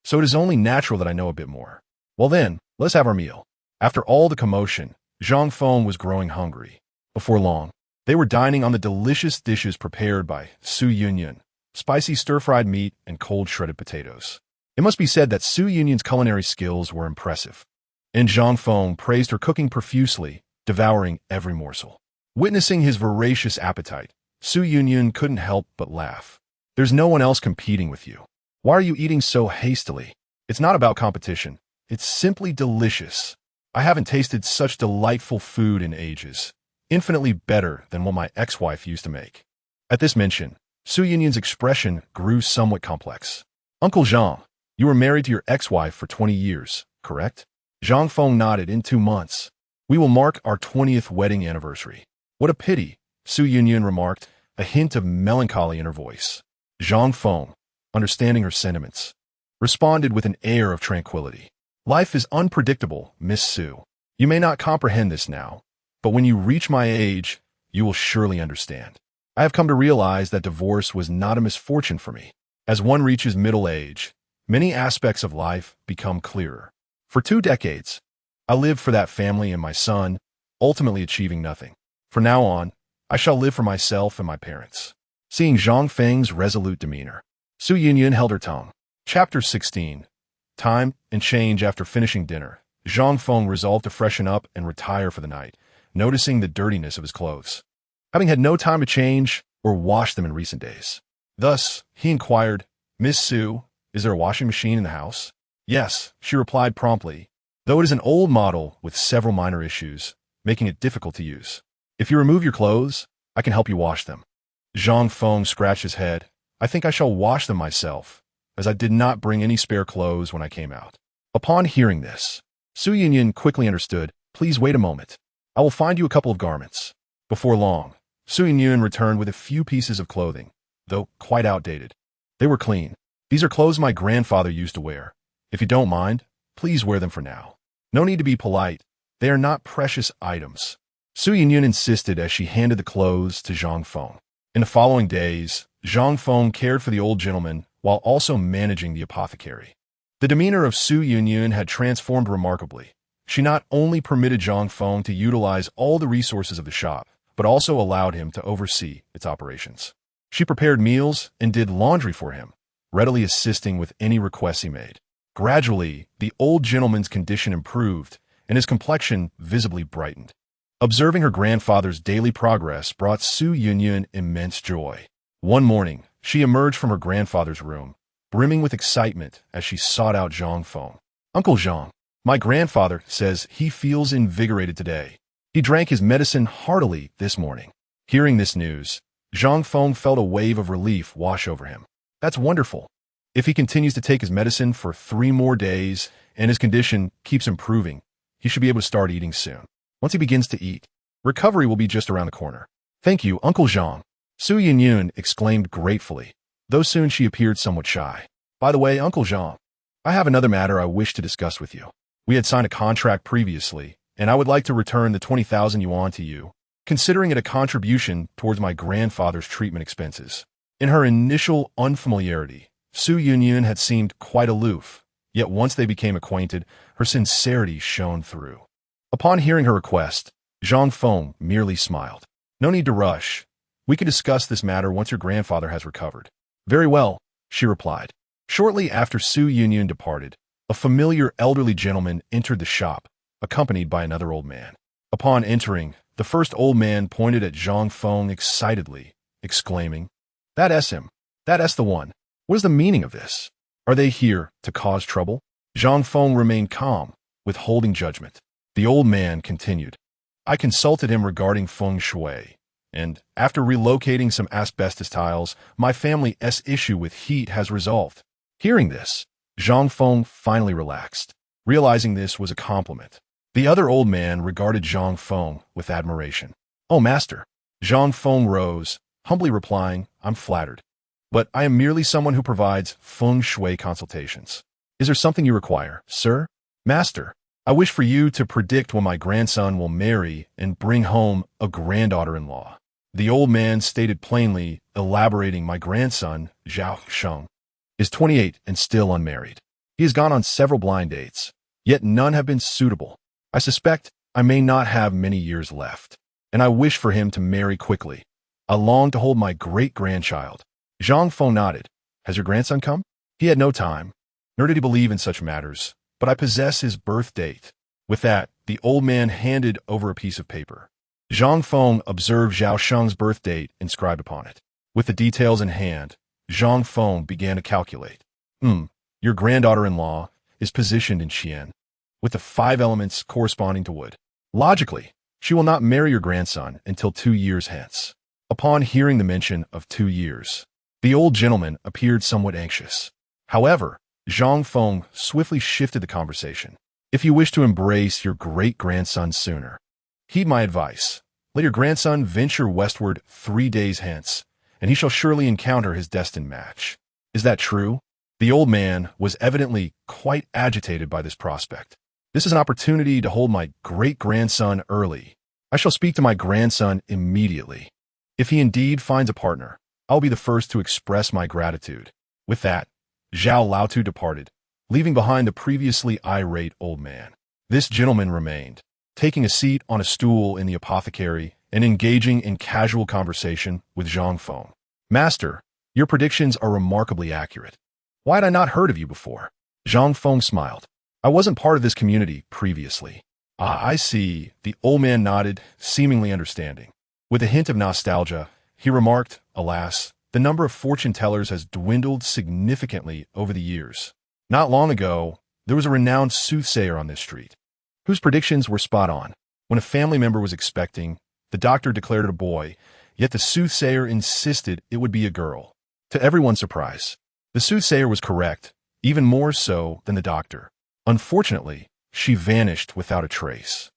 Speaker 1: so it is only natural that I know a bit more. Well then, let's have our meal." After all the commotion, Zhang Feng was growing hungry. Before long, they were dining on the delicious dishes prepared by Su Yinyan, spicy stir-fried meat and cold shredded potatoes. It must be said that Su Yinyan's culinary skills were impressive, and Zhang Feng praised her cooking profusely, devouring every morsel. Witnessing his voracious appetite, Su Yinyan couldn't help but laugh. "There's no one else competing with you. Why are you eating so hastily? It's not about competition. It's simply delicious. I haven't tasted such delightful food in ages. Infinitely better than what my ex-wife used to make." At this mention, Su Yinyan's expression grew somewhat complex. "Uncle Zhang, you were married to your ex-wife for 20 years, correct?" Zhang Feng nodded. "In 2 months. We will mark our 20th wedding anniversary." "What a pity," Su Yinyan remarked, a hint of melancholy in her voice. Zhang Feng, understanding her sentiments, responded with an air of tranquility. "Life is unpredictable, Miss Su. You may not comprehend this now, but when you reach my age, you will surely understand. I have come to realize that divorce was not a misfortune for me. As one reaches middle age, many aspects of life become clearer. For 2 decades, I lived for that family and my son, ultimately achieving nothing. From now on, I shall live for myself and my parents. Seeing Zhang Feng's resolute demeanor, Su Yunyun held her tongue. Chapter 16. Time and change. After finishing dinner, Zhang Feng resolved to freshen up and retire for the night, noticing the dirtiness of his clothes, having had no time to change or wash them in recent days. Thus, he inquired, "Miss Su, is there a washing machine in the house?" "Yes," she replied promptly, though it is an old model with several minor issues, making it difficult to use. "If you remove your clothes, I can help you wash them." Zhang Feng scratched his head. "I think I shall wash them myself, as I did not bring any spare clothes when I came out." Upon hearing this, Su Yunyun quickly understood. "Please wait a moment. I will find you a couple of garments." Before long, Su Yunyun returned with a few pieces of clothing, though quite outdated. They were clean. "These are clothes my grandfather used to wear. If you don't mind, please wear them for now. No need to be polite. They are not precious items." Su Yunyun insisted as she handed the clothes to Zhang Feng. In the following days, Zhang Feng cared for the old gentleman while also managing the apothecary. The demeanor of Su Yunyun had transformed remarkably. She not only permitted Zhang Feng to utilize all the resources of the shop, but also allowed him to oversee its operations. She prepared meals and did laundry for him, readily assisting with any requests he made. Gradually, the old gentleman's condition improved, and his complexion visibly brightened. Observing her grandfather's daily progress brought Su Yunyun immense joy. One morning, she emerged from her grandfather's room, brimming with excitement as she sought out Zhang Feng. "Uncle Zhang, my grandfather says he feels invigorated today. He drank his medicine heartily this morning." Hearing this news, Zhang Feng felt a wave of relief wash over him. "That's wonderful. If he continues to take his medicine for 3 more days and his condition keeps improving, he should be able to start eating soon. Once he begins to eat, recovery will be just around the corner." "Thank you, Uncle Zhang," Su Yunyun exclaimed gratefully, though soon she appeared somewhat shy. "By the way, Uncle Zhang, I have another matter I wish to discuss with you. We had signed a contract previously, and I would like to return the 20,000 yuan to you, considering it a contribution towards my grandfather's treatment expenses." In her initial unfamiliarity, Su Yunyun had seemed quite aloof, yet once they became acquainted, her sincerity shone through. Upon hearing her request, Zhang Feng merely smiled. "No need to rush. We can discuss this matter once your grandfather has recovered." "Very well," she replied. Shortly after Su Yunyun departed, a familiar elderly gentleman entered the shop, accompanied by another old man. Upon entering, the first old man pointed at Zhang Feng excitedly, exclaiming, "That's him. That's the one. What is the meaning of this? Are they here to cause trouble?" Zhang Feng remained calm, withholding judgment. The old man continued, "I consulted him regarding feng shui, and after relocating some asbestos tiles, my family's issue with heat has resolved." Hearing this, Zhang Feng finally relaxed, realizing this was a compliment. The other old man regarded Zhang Feng with admiration. "Oh, master." Zhang Feng rose, humbly replying, "I'm flattered. But I am merely someone who provides feng shui consultations. Is there something you require, sir?" "Master, I wish for you to predict when my grandson will marry and bring home a granddaughter-in-law." The old man stated plainly, elaborating, "My grandson, Zhao Sheng, is 28 and still unmarried. He has gone on several blind dates, yet none have been suitable. I suspect I may not have many years left, and I wish for him to marry quickly. I long to hold my great-grandchild." Zhang Feng nodded. "Has your grandson come?" "He had no time, nor did he believe in such matters, but I possess his birth date." With that, the old man handed over a piece of paper. Zhang Feng observed Zhao Sheng's birth date inscribed upon it. With the details in hand, Zhang Feng began to calculate. Your granddaughter-in-law is positioned in Qian, with the 5 elements corresponding to wood. Logically, she will not marry your grandson until 2 years hence." Upon hearing the mention of 2 years, the old gentleman appeared somewhat anxious. However, Zhang Feng swiftly shifted the conversation. "If you wish to embrace your great-grandson sooner, heed my advice. Let your grandson venture westward 3 days hence, and he shall surely encounter his destined match." "Is that true?" The old man was evidently quite agitated by this prospect. "This is an opportunity to hold my great-grandson early. I shall speak to my grandson immediately. If he indeed finds a partner, I'll be the first to express my gratitude." With that, Zhao Laotu departed, leaving behind the previously irate old man. This gentleman remained, taking a seat on a stool in the apothecary and engaging in casual conversation with Zhang Feng. Master, your predictions are remarkably accurate. Why had I not heard of you before? Zhang Feng smiled. I wasn't part of this community previously. Ah, I see. The old man nodded, seemingly understanding. With a hint of nostalgia, he remarked, alas, the number of fortune tellers has dwindled significantly over the years. Not long ago, there was a renowned soothsayer on this street, whose predictions were spot on. When a family member was expecting, the doctor declared it a boy, yet the soothsayer insisted it would be a girl. To everyone's surprise, the soothsayer was correct, even more so than the doctor. Unfortunately, she vanished without a trace.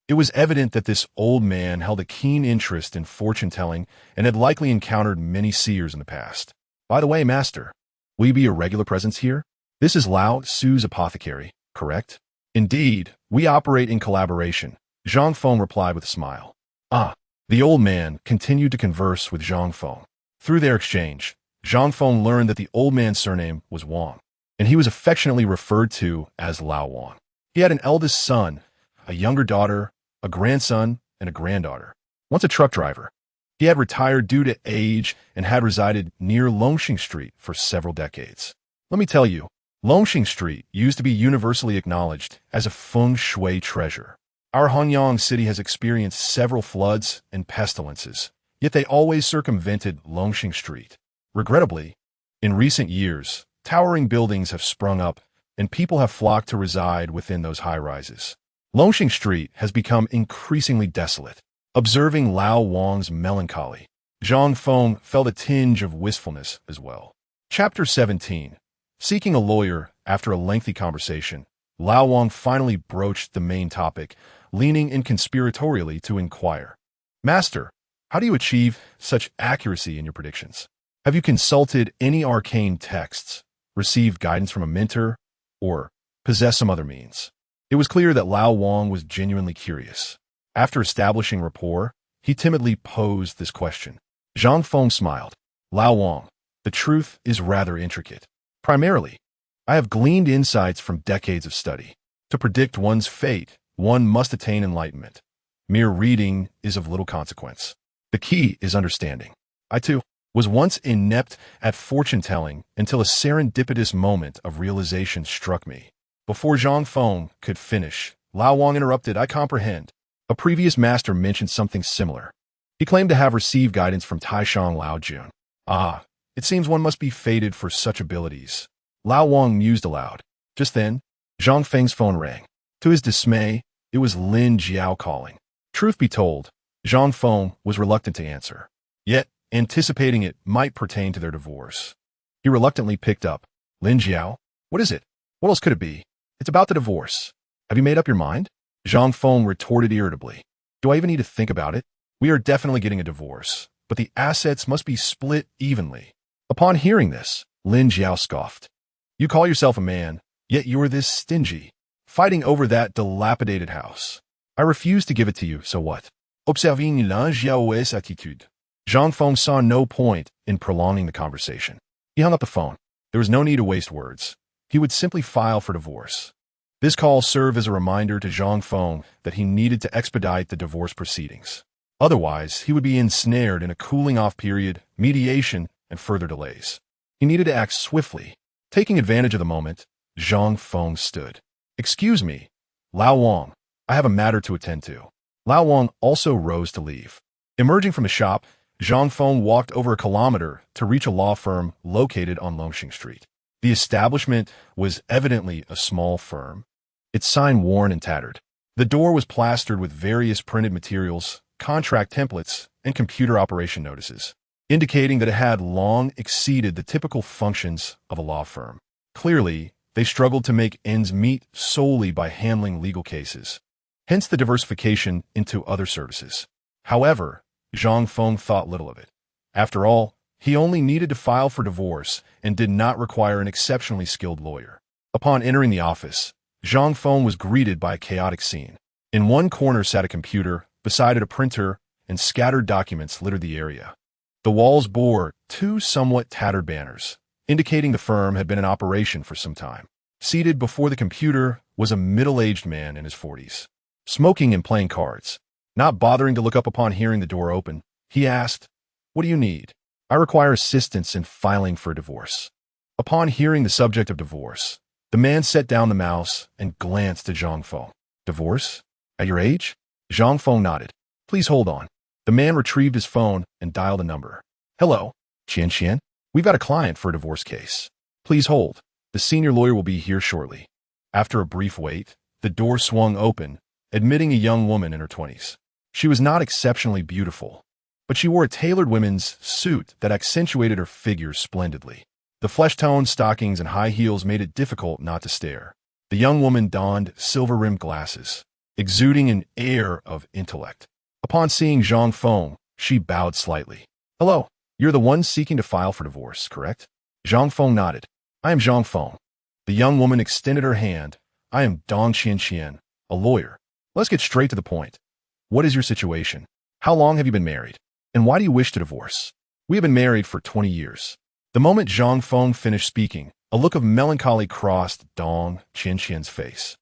Speaker 1: It was evident that this old man held a keen interest in fortune-telling and had likely encountered many seers in the past. By the way, Master, will you be a regular presence here? This is Lao Su's apothecary, correct? Indeed, we operate in collaboration, Zhang Feng replied with a smile. Ah, the old man continued to converse with Zhang Feng. Through their exchange, Zhang Feng learned that the old man's surname was Wang, and he was affectionately referred to as Lao Wang. He had an eldest son, a younger daughter, a grandson, and a granddaughter. Once a truck driver, he had retired due to age and had resided near Longxing Street for several decades. Let me tell you, Longxing Street used to be universally acknowledged as a feng shui treasure. Our Hanyang city has experienced several floods and pestilences, yet they always circumvented Longxing Street. Regrettably, in recent years, towering buildings have sprung up and people have flocked to reside within those high-rises. Longxing Street has become increasingly desolate. Observing Lao Wang's melancholy, Zhang Feng felt a tinge of wistfulness as well. Chapter 17. Seeking a lawyer. After a lengthy conversation, Lao Wang finally broached the main topic, leaning inconspiratorially to inquire. Master, how do you achieve such accuracy in your predictions? Have you consulted any arcane texts, received guidance from a mentor, or possess some other means? It was clear that Lao Wang was genuinely curious. After establishing rapport, he timidly posed this question. Zhang Feng smiled. Lao Wang, the truth is rather intricate. Primarily, I have gleaned insights from decades of study. To predict one's fate, one must attain enlightenment. Mere reading is of little consequence. The key is understanding. I, too, was once inept at fortune-telling until a serendipitous moment of realization struck me. Before Zhang Feng could finish, Lao Wang interrupted. I comprehend. A previous master mentioned something similar. He claimed to have received guidance from Taishang Lao Jun. Ah, it seems one must be fated for such abilities. Lao Wang mused aloud. Just then, Zhang Feng's phone rang. To his dismay, it was Lin Jiao calling. Truth be told, Zhang Feng was reluctant to answer. Yet, anticipating it might pertain to their divorce, he reluctantly picked up. Lin Jiao? What is it? What else could it be? It's about the divorce. Have you made up your mind? Zhang Feng retorted irritably. Do I even need to think about it? We are definitely getting a divorce, but the assets must be split evenly. Upon hearing this, Lin Jiao scoffed. You call yourself a man, yet you're this stingy, fighting over that dilapidated house. I refuse to give it to you, so what? Observing Lin Jiao's attitude, Zhang Feng saw no point in prolonging the conversation. He hung up the phone. There was no need to waste words. He would simply file for divorce. This call served as a reminder to Zhang Feng that he needed to expedite the divorce proceedings. Otherwise, he would be ensnared in a cooling-off period, mediation, and further delays. He needed to act swiftly. Taking advantage of the moment, Zhang Feng stood. Excuse me, Lao Wang, I have a matter to attend to. Lao Wang also rose to leave. Emerging from the shop, Zhang Feng walked over a kilometer to reach a law firm located on Longxing Street. The establishment was evidently a small firm, its sign worn and tattered. The door was plastered with various printed materials, contract templates, and computer operation notices, indicating that it had long exceeded the typical functions of a law firm. Clearly, they struggled to make ends meet solely by handling legal cases, hence the diversification into other services. However, Zhang Feng thought little of it. After all, he only needed to file for divorce and did not require an exceptionally skilled lawyer. Upon entering the office, Zhang Feng was greeted by a chaotic scene. In one corner sat a computer, beside it a printer, and scattered documents littered the area. The walls bore two somewhat tattered banners, indicating the firm had been in operation for some time. Seated before the computer was was a middle-aged man in his 40s, smoking and playing cards. Not bothering to look up upon hearing the door open, he asked, "What do you need?" "I require assistance in filing for a divorce." Upon hearing the subject of divorce, the man set down the mouse and glanced at Zhang Feng. "Divorce? At your age?" Zhang Feng nodded. "Please hold on." The man retrieved his phone and dialed a number. "Hello, Qian. We've got a client for a divorce case. Please hold. The senior lawyer will be here shortly." After a brief wait, the door swung open, admitting a young woman in her 20s. She was not exceptionally beautiful, but she wore a tailored women's suit that accentuated her figure splendidly. The flesh-toned stockings and high heels made it difficult not to stare. The young woman donned silver-rimmed glasses, exuding an air of intellect. Upon seeing Zhang Feng, she bowed slightly. "Hello, you're the one seeking to file for divorce, correct?" Zhang Feng nodded. "I am Zhang Feng." The young woman extended her hand. "I am Dong Qian, a lawyer. Let's get straight to the point. What is your situation? How long have you been married? And why do you wish to divorce?" "We have been married for 20 years. The moment Zhang Feng finished speaking, a look of melancholy crossed Dong Qian's face.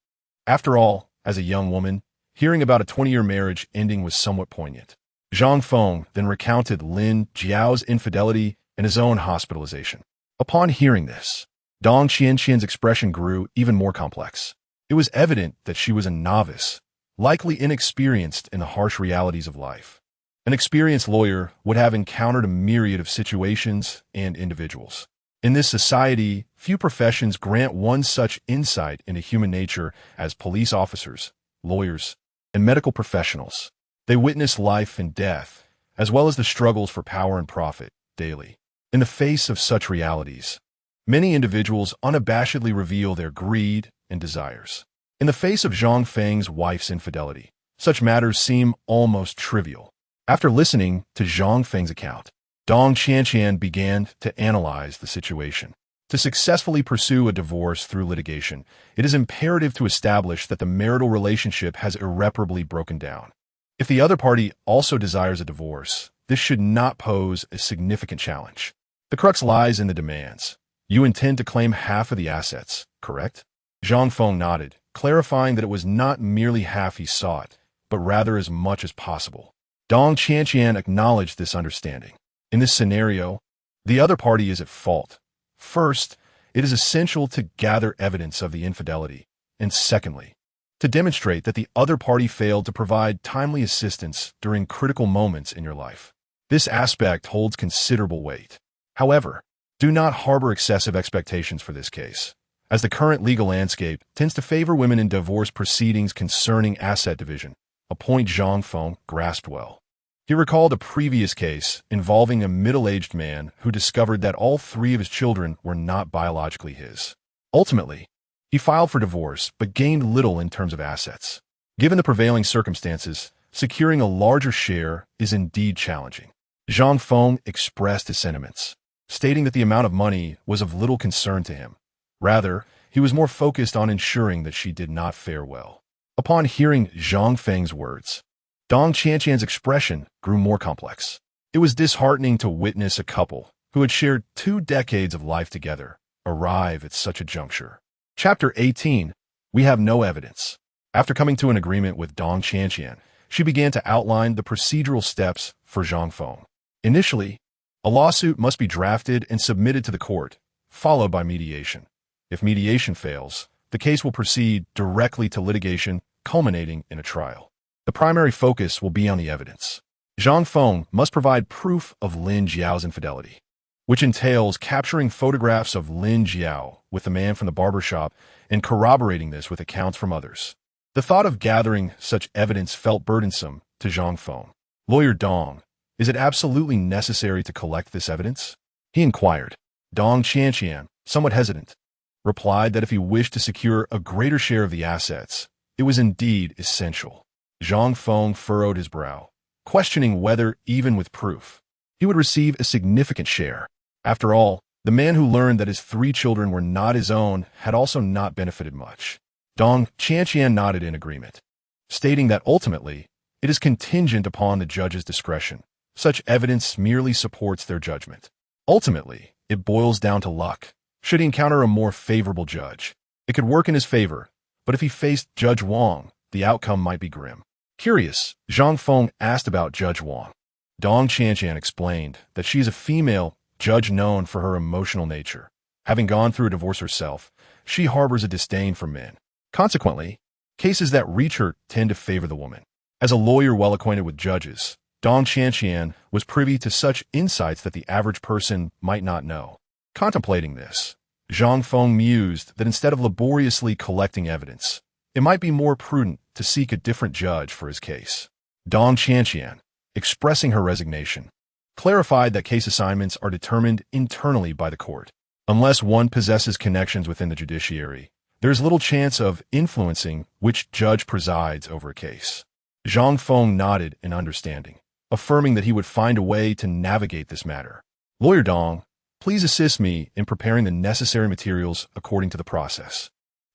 Speaker 1: After all, as a young woman, hearing about a 20-year marriage ending was somewhat poignant. Zhang Feng then recounted Lin Jiao's infidelity and his own hospitalization. Upon hearing this, Dong Qian's expression grew even more complex. It was evident that she was a novice, likely inexperienced in the harsh realities of life. An experienced lawyer would have encountered a myriad of situations and individuals. In this society, few professions grant one such insight into human nature as police officers, lawyers, and medical professionals. They witness life and death, as well as the struggles for power and profit, daily. In the face of such realities, many individuals unabashedly reveal their greed and desires. In the face of Zhang Feng's wife's infidelity, such matters seem almost trivial. After listening to Zhang Feng's account, Dong Qian began to analyze the situation. To successfully pursue a divorce through litigation, it is imperative to establish that the marital relationship has irreparably broken down. If the other party also desires a divorce, this should not pose a significant challenge. The crux lies in the demands. You intend to claim half of the assets, correct? Zhang Feng nodded, clarifying that it was not merely half he sought, but rather as much as possible. Dong Qian acknowledged this understanding. In this scenario, the other party is at fault. First, it is essential to gather evidence of the infidelity, and secondly, to demonstrate that the other party failed to provide timely assistance during critical moments in your life. This aspect holds considerable weight. However, do not harbor excessive expectations for this case, as the current legal landscape tends to favor women in divorce proceedings concerning asset division, a point Zhang Feng grasped well. He recalled a previous case involving a middle-aged man who discovered that all 3 of his children were not biologically his. Ultimately, he filed for divorce but gained little in terms of assets. Given the prevailing circumstances, securing a larger share is indeed challenging. Zhang Feng expressed his sentiments, stating that the amount of money was of little concern to him. Rather, he was more focused on ensuring that she did not fare well. Upon hearing Zhang Feng's words, Dong Qian's expression grew more complex. It was disheartening to witness a couple who had shared 2 decades of life together arrive at such a juncture. Chapter 18. We have no evidence. After coming to an agreement with Dong Qian, she began to outline the procedural steps for Zhang Feng. Initially, a lawsuit must be drafted and submitted to the court, followed by mediation. If mediation fails, the case will proceed directly to litigation, culminating in a trial. The primary focus will be on the evidence. Zhang Feng must provide proof of Lin Jiao's infidelity, which entails capturing photographs of Lin Jiao with the man from the barbershop and corroborating this with accounts from others. The thought of gathering such evidence felt burdensome to Zhang Feng. "Lawyer Dong, is it absolutely necessary to collect this evidence?" he inquired. Dong Qian, somewhat hesitant, replied that if he wished to secure a greater share of the assets, it was indeed essential. Zhang Feng furrowed his brow, questioning whether, even with proof, he would receive a significant share. After all, the man who learned that his 3 children were not his own had also not benefited much. Dong Qian nodded in agreement, stating that ultimately, it is contingent upon the judge's discretion. Such evidence merely supports their judgment. Ultimately, it boils down to luck. Should he encounter a more favorable judge, it could work in his favor. But if he faced Judge Wang, the outcome might be grim. Curious, Zhang Feng asked about Judge Wang. Dong Qianqian explained that she is a female judge known for her emotional nature. Having gone through a divorce herself, she harbors a disdain for men. Consequently, cases that reach her tend to favor the woman. As a lawyer well acquainted with judges, Dong Qianqian was privy to such insights that the average person might not know. Contemplating this, Zhang Feng mused that instead of laboriously collecting evidence, it might be more prudent to seek a different judge for his case. Dong Qianqian, expressing her resignation, clarified that case assignments are determined internally by the court. Unless one possesses connections within the judiciary, there is little chance of influencing which judge presides over a case. Zhang Feng nodded in understanding, affirming that he would find a way to navigate this matter. Lawyer Dong, please assist me in preparing the necessary materials according to the process.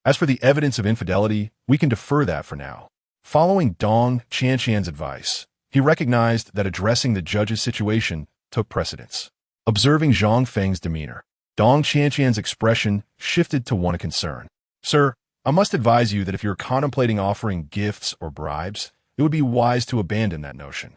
Speaker 1: As for the evidence of infidelity, we can defer that for now. Following Dong Qianqian's advice, he recognized that addressing the judge's situation took precedence. Observing Zhang Feng's demeanor, Dong Qianqian's expression shifted to one of concern. Sir, I must advise you that if you're contemplating offering gifts or bribes, it would be wise to abandon that notion.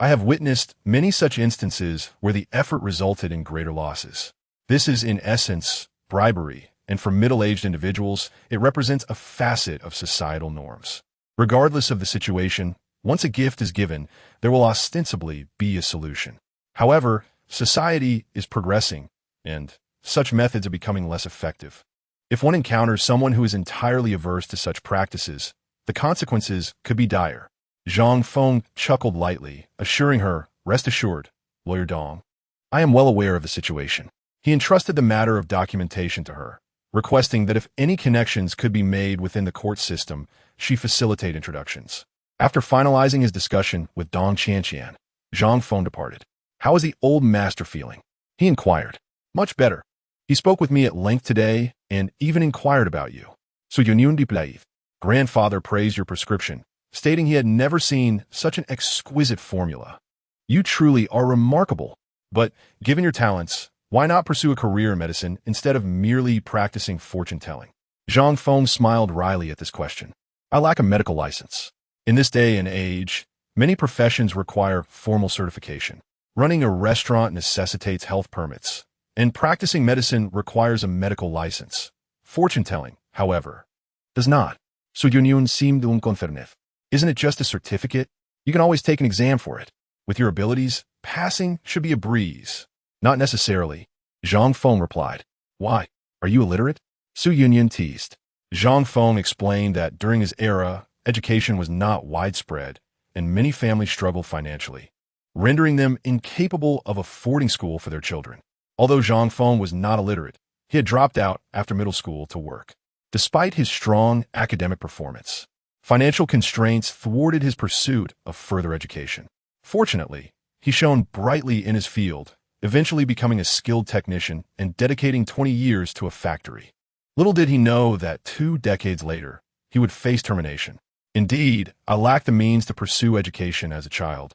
Speaker 1: I have witnessed many such instances where the effort resulted in greater losses. This is, in essence, bribery, and for middle-aged individuals, it represents a facet of societal norms. Regardless of the situation, once a gift is given, there will ostensibly be a solution. However, society is progressing, and such methods are becoming less effective. If one encounters someone who is entirely averse to such practices, the consequences could be dire. Zhang Feng chuckled lightly, assuring her, "Rest assured, Lawyer Dong. I am well aware of the situation." He entrusted the matter of documentation to her, requesting that if any connections could be made within the court system, she facilitate introductions. After finalizing his discussion with Dong Qianqian, Zhang Feng departed. "How is the old master feeling?" he inquired. "Much better. He spoke with me at length today and even inquired about you. So unemployed. Grandfather praised your prescription, stating he had never seen such an exquisite formula. You truly are remarkable. But, given your talents, why not pursue a career in medicine instead of merely practicing fortune-telling?" Zhang Feng smiled wryly at this question. "I lack a medical license. In this day and age, many professions require formal certification. Running a restaurant necessitates health permits, and practicing medicine requires a medical license. Fortune-telling, however, does not. So delinquent. Isn't it just a certificate? You can always take an exam for it. With your abilities, passing should be a breeze." "Not necessarily," Zhang Feng replied. "Why? Are you illiterate?" Su Yunyan teased. Zhang Feng explained that during his era, education was not widespread, and many families struggled financially, rendering them incapable of affording school for their children. Although Zhang Feng was not illiterate, he had dropped out after middle school to work. Despite his strong academic performance, financial constraints thwarted his pursuit of further education. Fortunately, he shone brightly in his field, eventually becoming a skilled technician and dedicating 20 years to a factory. Little did he know that 2 decades later, he would face termination. "Indeed, I lacked the means to pursue education as a child."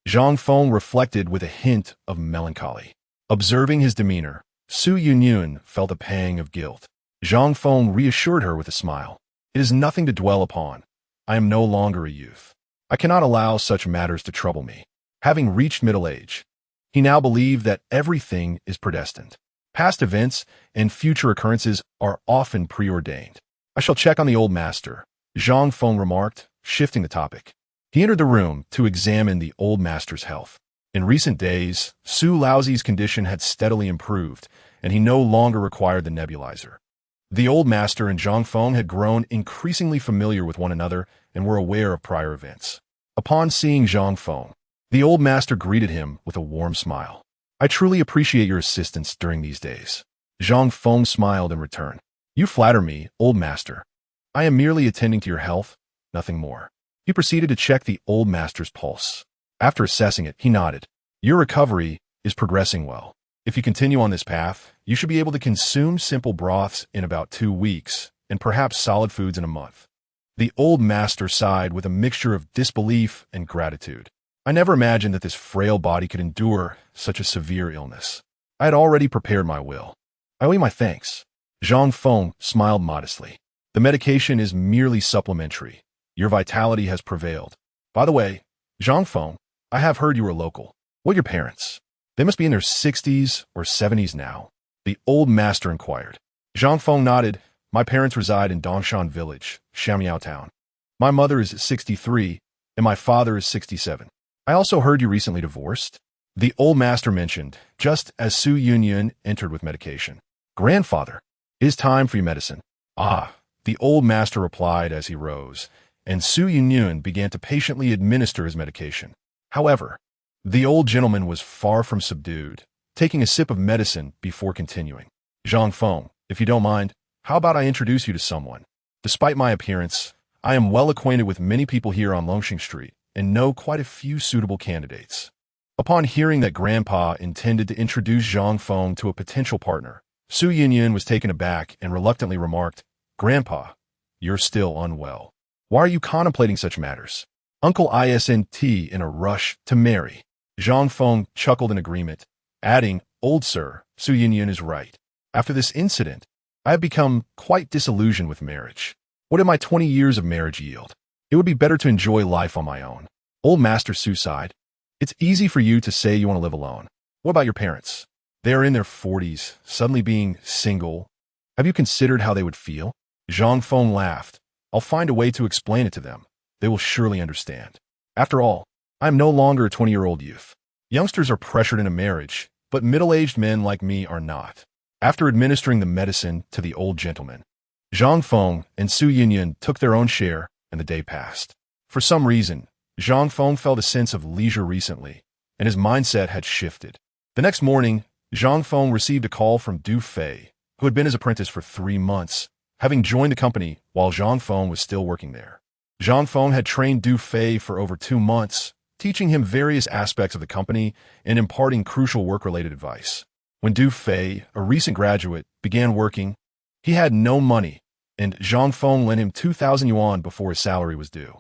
Speaker 1: Zhang Feng reflected with a hint of melancholy. Observing his demeanor, Su Yunyun felt a pang of guilt. Zhang Feng reassured her with a smile. "It is nothing to dwell upon. I am no longer a youth. I cannot allow such matters to trouble me." Having reached middle age, he now believed that everything is predestined. Past events and future occurrences are often preordained. "I shall check on the old master," Zhang Feng remarked, shifting the topic. He entered the room to examine the old master's health. In recent days, Su Laozi's condition had steadily improved, and he no longer required the nebulizer. The old master and Zhang Feng had grown increasingly familiar with one another and were aware of prior events. Upon seeing Zhang Feng, the old master greeted him with a warm smile. "I truly appreciate your assistance during these days." Zhang Feng smiled in return. "You flatter me, old master. I am merely attending to your health, nothing more." He proceeded to check the old master's pulse. After assessing it, he nodded. "Your recovery is progressing well. If you continue on this path, you should be able to consume simple broths in about 2 weeks, and perhaps solid foods in a month." The old master sighed with a mixture of disbelief and gratitude. "I never imagined that this frail body could endure such a severe illness. I had already prepared my will. I owe you my thanks." Zhang Feng smiled modestly. The medication is merely supplementary. Your vitality has prevailed. By the way, Zhang Feng, I have heard you are local. What are your parents? They must be in their 60s or 70s now. The old master inquired. Zhang Feng nodded. My parents reside in Dongshan Village, Shamiao Town. My mother is 63, and my father is 67. I also heard you recently divorced. The old master mentioned, just as Su Yunyun entered with medication. Grandfather, it is time for your medicine. Ah, the old master replied as he rose, and Su Yunyun began to patiently administer his medication. However, the old gentleman was far from subdued, taking a sip of medicine before continuing. Zhang Feng, if you don't mind, how about I introduce you to someone? Despite my appearance, I am well acquainted with many people here on Longxing Street and know quite a few suitable candidates. Upon hearing that Grandpa intended to introduce Zhang Feng to a potential partner, Su Yunyun was taken aback and reluctantly remarked, Grandpa, you're still unwell. Why are you contemplating such matters? Uncle isn't in a rush to marry. Zhang Feng chuckled in agreement, adding, Old sir, Su Yunyun is right. After this incident, I have become quite disillusioned with marriage. What did my 20 years of marriage yield? It would be better to enjoy life on my own. Old Master Su sighed. It's easy for you to say you want to live alone. What about your parents? They are in their 40s, suddenly being single. Have you considered how they would feel? Zhang Feng laughed. I'll find a way to explain it to them. They will surely understand. After all, I am no longer a 20-year-old youth. Youngsters are pressured into marriage, but middle-aged men like me are not. After administering the medicine to the old gentleman, Zhang Feng and Su Yunyun took their own share, and the day passed. For some reason, Zhang Feng felt a sense of leisure recently, and his mindset had shifted. The next morning, Zhang Feng received a call from Du Fei, who had been his apprentice for 3 months, having joined the company while Zhang Feng was still working there. Zhang Feng had trained Du Fei for over 2 months, teaching him various aspects of the company and imparting crucial work-related advice. When Du Fei, a recent graduate, began working, he had no money, and Zhang Feng lent him 2,000 yuan before his salary was due.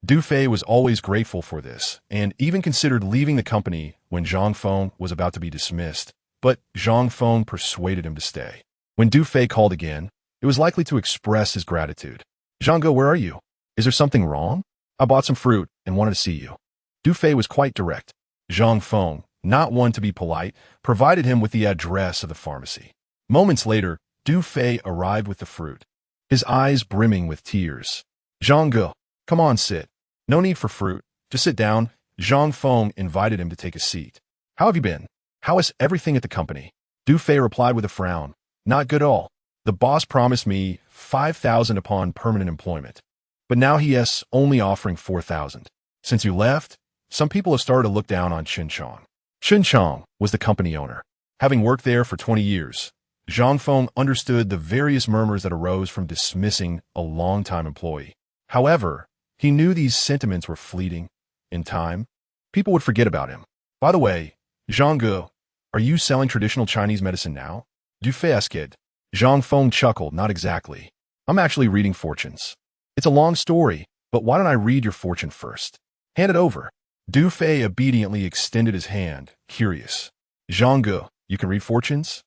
Speaker 1: Du Fei was always grateful for this, and even considered leaving the company when Zhang Feng was about to be dismissed, but Zhang Feng persuaded him to stay. When Du Fei called again, it was likely to express his gratitude. Zhang, where are you? Is there something wrong? I bought some fruit and wanted to see you. Du Fei was quite direct. Zhang Feng, not one to be polite, provided him with the address of the pharmacy. Moments later, Du Fei arrived with the fruit, his eyes brimming with tears. Zhang, come on, sit. No need for fruit. Just sit down. Zhang Feng invited him to take a seat. How have you been? How is everything at the company? Du Fei replied with a frown. Not good at all. The boss promised me 5,000 upon permanent employment, but now he is only offering 4,000. Since you left, some people have started to look down on Chinchong. Chinchong was the company owner. Having worked there for 20 years, Zhang Feng understood the various murmurs that arose from dismissing a long-time employee. However, he knew these sentiments were fleeting. In time, people would forget about him. By the way, Zhang, are you selling traditional Chinese medicine now? Du Fei asked. Zhang Feng chuckled, not exactly. I'm actually reading fortunes. It's a long story, but why don't I read your fortune first? Hand it over. Du Fei obediently extended his hand, curious. Zhang, you can read fortunes?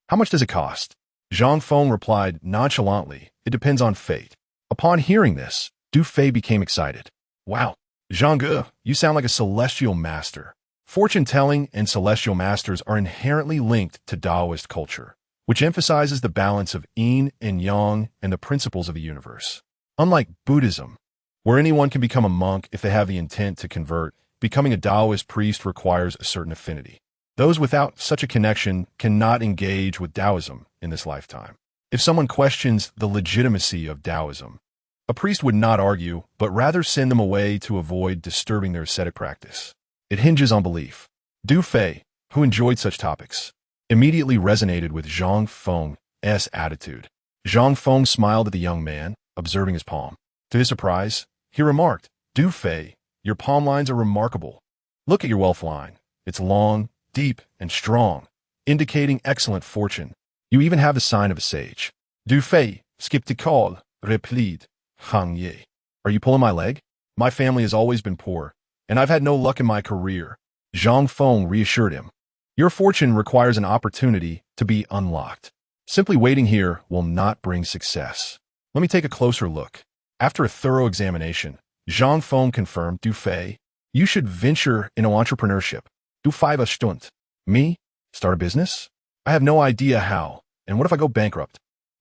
Speaker 1: How much does it cost? Zhang Feng replied nonchalantly, it depends on fate. Upon hearing this, Du Fei became excited. Wow, Zhang, you sound like a celestial master. Fortune-telling and celestial masters are inherently linked to Taoist culture, which emphasizes the balance of yin and yang and the principles of the universe. Unlike Buddhism, where anyone can become a monk if they have the intent to convert, becoming a Taoist priest requires a certain affinity. Those without such a connection cannot engage with Taoism in this lifetime. If someone questions the legitimacy of Taoism, a priest would not argue, but rather send them away to avoid disturbing their ascetic practice. It hinges on belief. Du Fei, who enjoyed such topics, immediately resonated with Zhang Feng's attitude. Zhang Feng smiled at the young man, observing his palm. To his surprise, he remarked, Du Fei, your palm lines are remarkable. Look at your wealth line. It's long, deep, and strong, indicating excellent fortune. You even have the sign of a sage. Du Fei, skeptical, replied, Hang Ye. Are you pulling my leg? My family has always been poor, and I've had no luck in my career. Zhang Feng reassured him. Your fortune requires an opportunity to be unlocked. Simply waiting here will not bring success. Let me take a closer look. After a thorough examination, Zhang Feng confirmed, Du Fei, you should venture into entrepreneurship. Du Fei was stunt. Me? Start a business? I have no idea how. And what if I go bankrupt?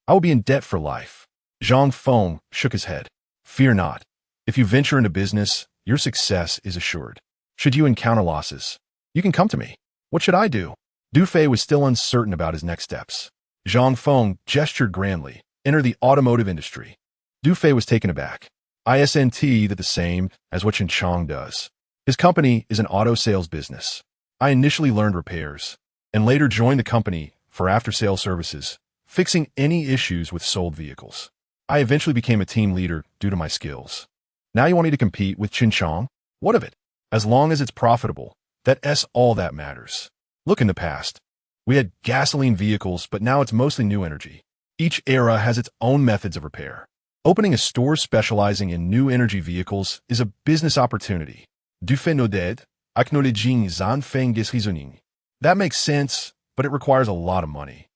Speaker 1: I will be in debt for life. Zhang Feng shook his head. Fear not. If you venture into business, your success is assured. Should you encounter losses, you can come to me. What should I do? Du Fei was still uncertain about his next steps. Zhang Feng gestured grandly. Enter the automotive industry. Du Fei was taken aback. Isn't that the same as what Chen Chong does? His company is an auto sales business. I initially learned repairs and later joined the company for after-sale services, fixing any issues with sold vehicles. I eventually became a team leader due to my skills. Now you want me to compete with Chen Chong? What of it? As long as it's profitable, that's all that matters. Look in the past. We had gasoline vehicles, but now it's mostly new energy. Each era has its own methods of repair. Opening a store specializing in new energy vehicles is a business opportunity. Du fait nodded, acknowledging Zhang Feng reasoning. That makes sense, but it requires a lot of money.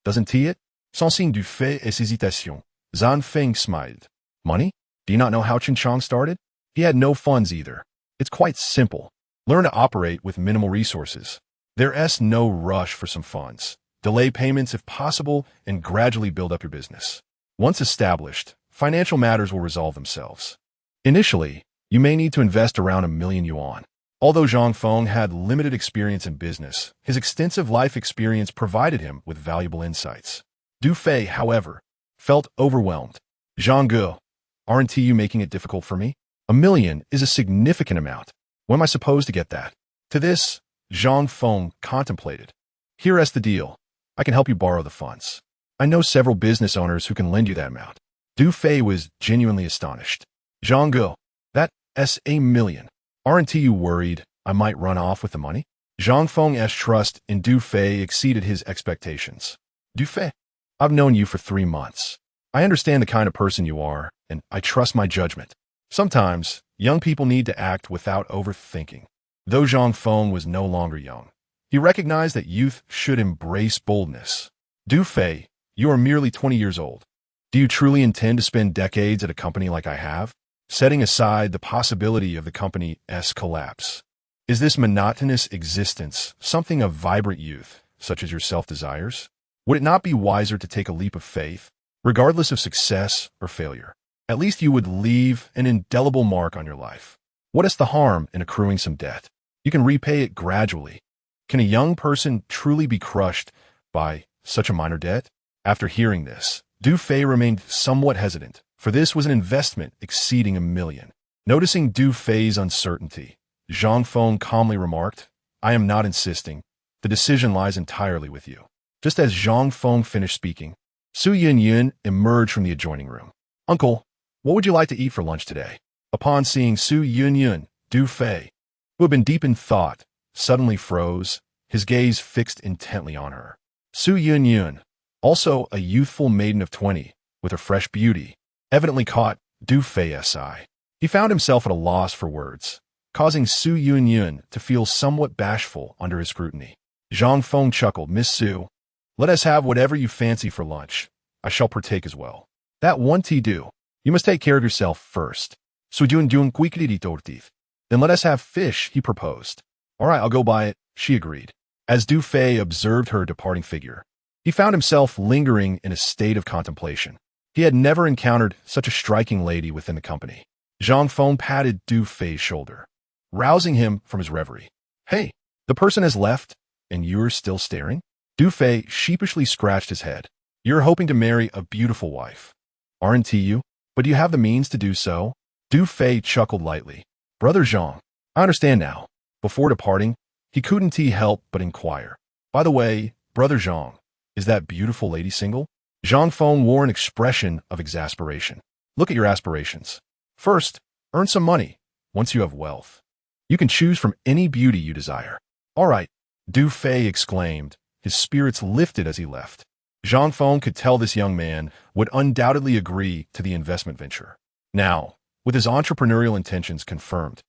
Speaker 1: Doesn't it? Sans signe du fait et ses hésitations. Zhang Feng smiled. Money? Do you not know how Chen Chong started? He had no funds either. It's quite simple. Learn to operate with minimal resources. There's no rush for some funds. Delay payments if possible and gradually build up your business. Once established, financial matters will resolve themselves. Initially, you may need to invest around 1 million yuan. Although Zhang Feng had limited experience in business, his extensive life experience provided him with valuable insights. Du Fei, however, felt overwhelmed. Zhang Ge, aren't you making it difficult for me? 1 million is a significant amount. When am I supposed to get that? To this, Zhang Feng contemplated. Here's the deal. I can help you borrow the funds. I know several business owners who can lend you that amount. Du Fei was genuinely astonished. Zhang Ge, that's 1 million. Aren't you worried I might run off with the money? Zhang Feng's trust in Du Fei exceeded his expectations. Du Fei, I've known you for 3 months. I understand the kind of person you are, and I trust my judgment. Sometimes, young people need to act without overthinking. Though Zhang Feng was no longer young, he recognized that youth should embrace boldness. Du Fei, you are merely 20 years old. Do you truly intend to spend decades at a company like I have, setting aside the possibility of the company's collapse? Is this monotonous existence something a vibrant youth, such as yourself, desires? Would it not be wiser to take a leap of faith, regardless of success or failure? At least you would leave an indelible mark on your life. What is the harm in accruing some debt? You can repay it gradually. Can a young person truly be crushed by such a minor debt? After hearing this, Du Fei remained somewhat hesitant, for this was an investment exceeding 1 million. Noticing Du Fei's uncertainty, Zhang Feng calmly remarked, I am not insisting. The decision lies entirely with you. Just as Zhang Feng finished speaking, Su Yunyun emerged from the adjoining room. Uncle, what would you like to eat for lunch today? Upon seeing Su Yunyun, Du Fei, who had been deep in thought, suddenly froze, his gaze fixed intently on her. Su Yunyun, also a youthful maiden of 20, with her fresh beauty, evidently caught Du Fei's eye. He found himself at a loss for words, causing Su Yunyun to feel somewhat bashful under his scrutiny. Zhang Feng chuckled, Miss Su, let us have whatever you fancy for lunch. I shall partake as well. That won't do. You must take care of yourself first. Then let us have fish, he proposed. All right, I'll go buy it, she agreed. As Du Fei observed her departing figure, he found himself lingering in a state of contemplation. He had never encountered such a striking lady within the company. Zhang Feng patted Du Fei's shoulder, rousing him from his reverie. Hey, the person has left, and you're still staring? Du Fei sheepishly scratched his head. You're hoping to marry a beautiful wife, aren't you? But do you have the means to do so? Du Fei chuckled lightly. Brother Zhang, I understand now. Before departing, he couldn't help but inquire. By the way, Brother Zhang, is that beautiful lady single? Zhang Feng wore an expression of exasperation. Look at your aspirations. First, earn some money. Once you have wealth, you can choose from any beauty you desire. All right, Du Fei exclaimed, his spirits lifted as he left. Zhang Feng could tell this young man would undoubtedly agree to the investment venture. Now, with his entrepreneurial intentions confirmed,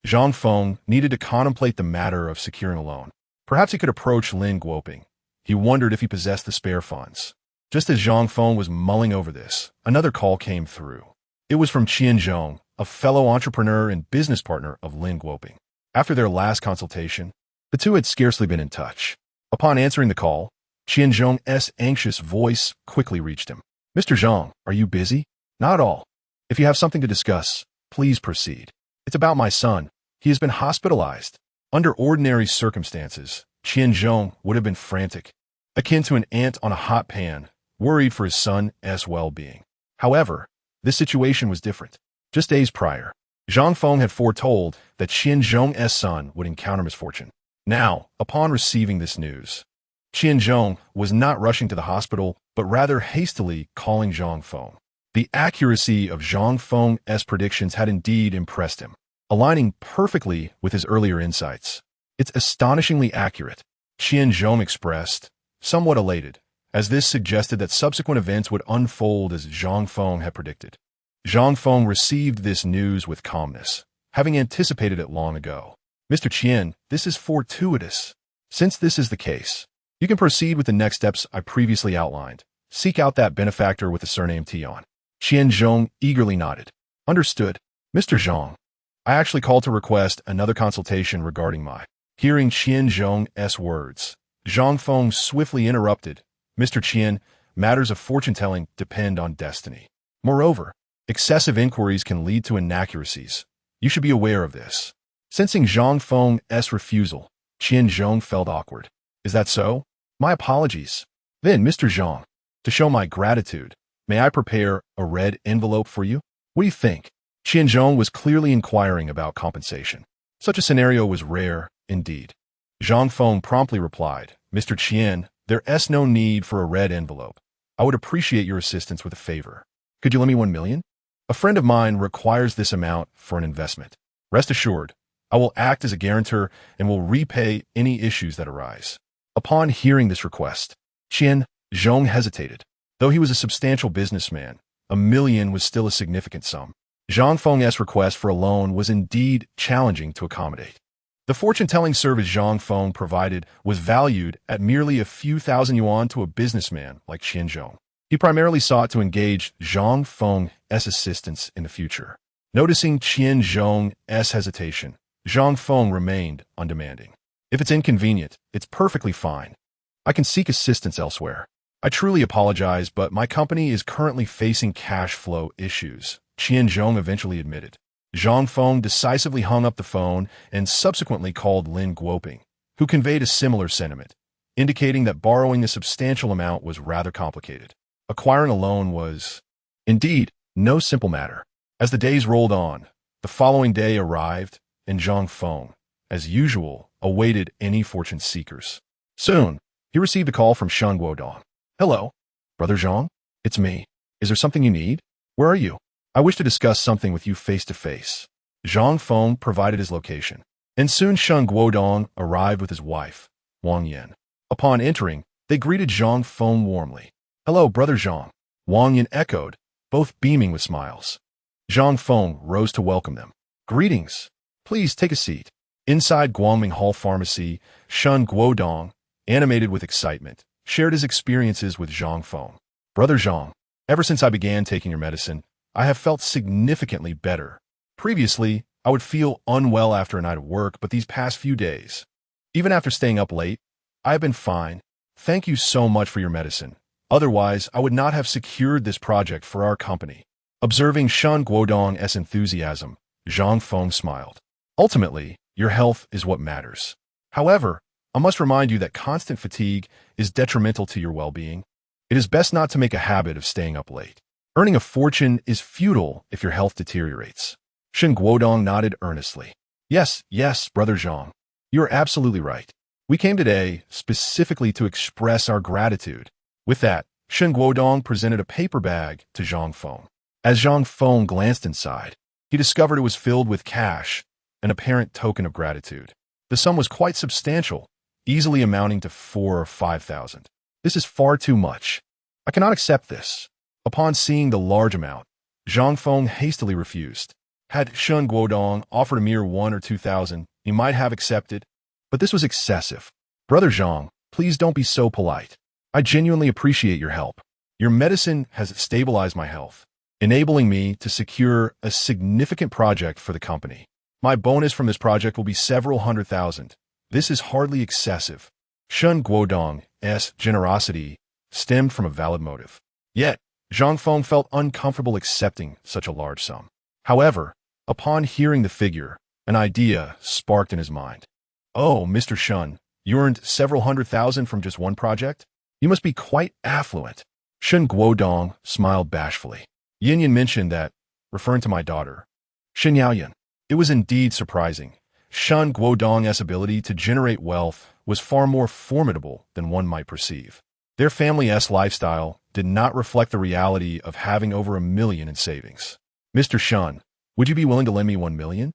Speaker 1: Zhang Feng needed to contemplate the matter of securing a loan. Perhaps he could approach Lin Guoping. He wondered if he possessed the spare funds. Just as Zhang Feng was mulling over this, another call came through. It was from Qian Zhong, a fellow entrepreneur and business partner of Lin Guoping. After their last consultation, the two had scarcely been in touch. Upon answering the call, Qian Zhong's anxious voice quickly reached him. "Mr. Zhang, are you busy?" "Not at all. If you have something to discuss, please proceed." "It's about my son. He has been hospitalized." Under ordinary circumstances, Qian Zhong would have been frantic, akin to an ant on a hot pan, worried for his son's well-being. However, this situation was different. Just days prior, Zhang Feng had foretold that Qian Zhong's son would encounter misfortune. Now, upon receiving this news, Qian Zhong was not rushing to the hospital, but rather hastily calling Zhang Feng. The accuracy of Zhang Feng's predictions had indeed impressed him, aligning perfectly with his earlier insights. "It's astonishingly accurate," Qian Zhong expressed, somewhat elated, as this suggested that subsequent events would unfold as Zhang Feng had predicted. Zhang Feng received this news with calmness, having anticipated it long ago. "Mr. Qian, this is fortuitous. Since this is the case, you can proceed with the next steps I previously outlined. Seek out that benefactor with the surname Tian." Qian Zhong eagerly nodded. "Understood, Mr. Zhang. I actually called to request another consultation regarding my—" Hearing Qian Zhong's words, Zhang Feng swiftly interrupted. "Mr. Qian, matters of fortune-telling depend on destiny. Moreover, excessive inquiries can lead to inaccuracies. You should be aware of this." Sensing Zhang Feng's refusal, Qian Zhong felt awkward. "Is that so? My apologies. Then, Mr. Zhang, to show my gratitude, may I prepare a red envelope for you? What do you think?" Qian Zhong was clearly inquiring about compensation. Such a scenario was rare, indeed. Zhang Feng promptly replied, "Mr. Qian, there's no need for a red envelope. I would appreciate your assistance with a favor. Could you lend me 1 million? A friend of mine requires this amount for an investment. Rest assured, I will act as a guarantor and will repay any issues that arise." Upon hearing this request, Qian Zhong hesitated. Though he was a substantial businessman, 1 million was still a significant sum. Zhang Feng's request for a loan was indeed challenging to accommodate. The fortune-telling service Zhang Feng provided was valued at merely a few thousand yuan to a businessman like Qian Zhong. He primarily sought to engage Zhang Feng's assistance in the future. Noticing Qian Zhong's hesitation, Zhang Feng remained undemanding. "If it's inconvenient, it's perfectly fine. I can seek assistance elsewhere. I truly apologize, but my company is currently facing cash flow issues," Qian Zhong eventually admitted. Zhang Feng decisively hung up the phone and subsequently called Lin Guoping, who conveyed a similar sentiment, indicating that borrowing a substantial amount was rather complicated. Acquiring a loan was, indeed, no simple matter. As the days rolled on, the following day arrived, and Zhang Feng, as usual, awaited any fortune seekers. Soon, he received a call from Shen Guodong. "Hello, Brother Zhang. It's me. Is there something you need? Where are you? I wish to discuss something with you face-to-face." Zhang Feng provided his location, and soon Shen Guodong arrived with his wife, Wang Yan. Upon entering, they greeted Zhang Feng warmly. "Hello, Brother Zhang," Wang Yan echoed, both beaming with smiles. Zhang Feng rose to welcome them. "Greetings. Please take a seat." Inside Guangming Hall Pharmacy, Shen Guodong, animated with excitement, shared his experiences with Zhang Feng. "Brother Zhang, ever since I began taking your medicine, I have felt significantly better. Previously, I would feel unwell after a night of work, but these past few days, even after staying up late, I have been fine. Thank you so much for your medicine. Otherwise, I would not have secured this project for our company." Observing Shen Guodong's enthusiasm, Zhang Feng smiled. "Ultimately, your health is what matters. However, I must remind you that constant fatigue is detrimental to your well-being. It is best not to make a habit of staying up late. Earning a fortune is futile if your health deteriorates." Shen Guodong nodded earnestly. Yes, Brother Zhang. You are absolutely right. We came today specifically to express our gratitude." With that, Shen Guodong presented a paper bag to Zhang Feng. As Zhang Feng glanced inside, he discovered it was filled with cash, an apparent token of gratitude. The sum was quite substantial, easily amounting to 4,000 or 5,000. "This is far too much. I cannot accept this." Upon seeing the large amount, Zhang Feng hastily refused. Had Shen Guodong offered a mere 1,000 or 2,000, he might have accepted, but this was excessive. "Brother Zhang, please don't be so polite. I genuinely appreciate your help. Your medicine has stabilized my health, enabling me to secure a significant project for the company. My bonus from this project will be several 100,000. This is hardly excessive. Shen Guodong's generosity stemmed from a valid motive. Yet, Zhang Feng felt uncomfortable accepting such a large sum. However, upon hearing the figure, an idea sparked in his mind. Oh, Mr. Shen, you earned several 100,000 from just one project? You must be quite affluent. Shen Guodong smiled bashfully. Yin Yin mentioned that, referring to my daughter, Shen Yaoyan. It was indeed surprising. Shen Guodong's ability to generate wealth was far more formidable than one might perceive. Their family's lifestyle did not reflect the reality of having over 1 million in savings. Mr. Shen, would you be willing to lend me 1 million?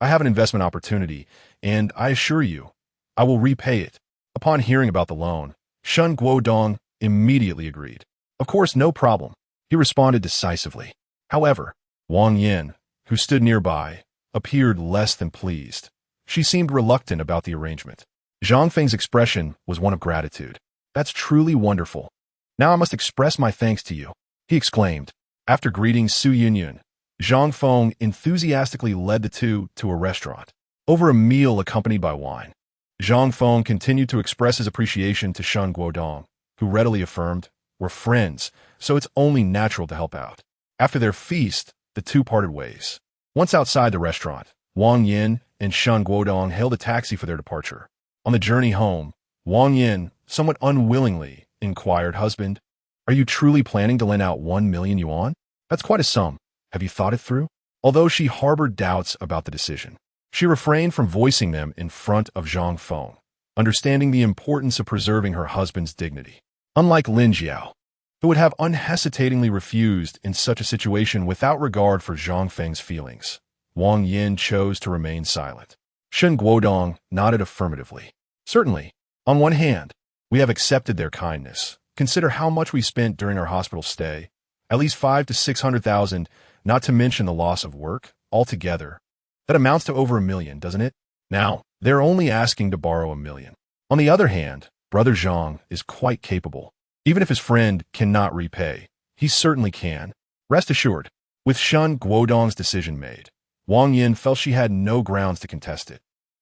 Speaker 1: I have an investment opportunity, and I assure you, I will repay it. Upon hearing about the loan, Shen Guodong immediately agreed. Of course, no problem, he responded decisively. However, Wang Yin, who stood nearby, appeared less than pleased. She seemed reluctant about the arrangement. Zhang Feng's expression was one of gratitude. That's truly wonderful. Now I must express my thanks to you, he exclaimed. After greeting Su Yunyun, Zhang Feng enthusiastically led the two to a restaurant. Over a meal accompanied by wine, Zhang Feng continued to express his appreciation to Shen Guodong, who readily affirmed, "We're friends, so it's only natural to help out." After their feast, the two parted ways. Once outside the restaurant, Wang Yin and Shen Guodong hailed a taxi for their departure. On the journey home, Wang Yin, somewhat unwillingly, inquired, "Husband, are you truly planning to lend out 1 million yuan? That's quite a sum. Have you thought it through?" Although she harbored doubts about the decision, she refrained from voicing them in front of Zhang Feng, understanding the importance of preserving her husband's dignity. Unlike Lin Jiao, who would have unhesitatingly refused in such a situation without regard for Zhang Feng's feelings, Wang Yin chose to remain silent. Shen Guodong nodded affirmatively. "Certainly. On one hand, we have accepted their kindness. Consider how much we spent during our hospital stay. At least 500,000 to 600,000, not to mention the loss of work. Altogether, that amounts to over 1 million, doesn't it? Now, they're only asking to borrow 1 million. On the other hand, Brother Zhang is quite capable. Even if his friend cannot repay, he certainly can. Rest assured." With Shen Guodong's decision made, Wang Yin felt she had no grounds to contest it.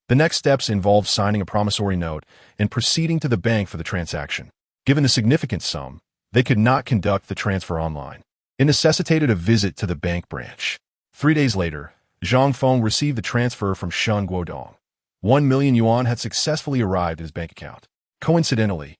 Speaker 1: The next steps involved signing a promissory note and proceeding to the bank for the transaction. Given the significant sum, they could not conduct the transfer online. It necessitated a visit to the bank branch. 3 days later, Zhang Feng received the transfer from Shen Guodong. 1 million yuan had successfully arrived in his bank account. Coincidentally,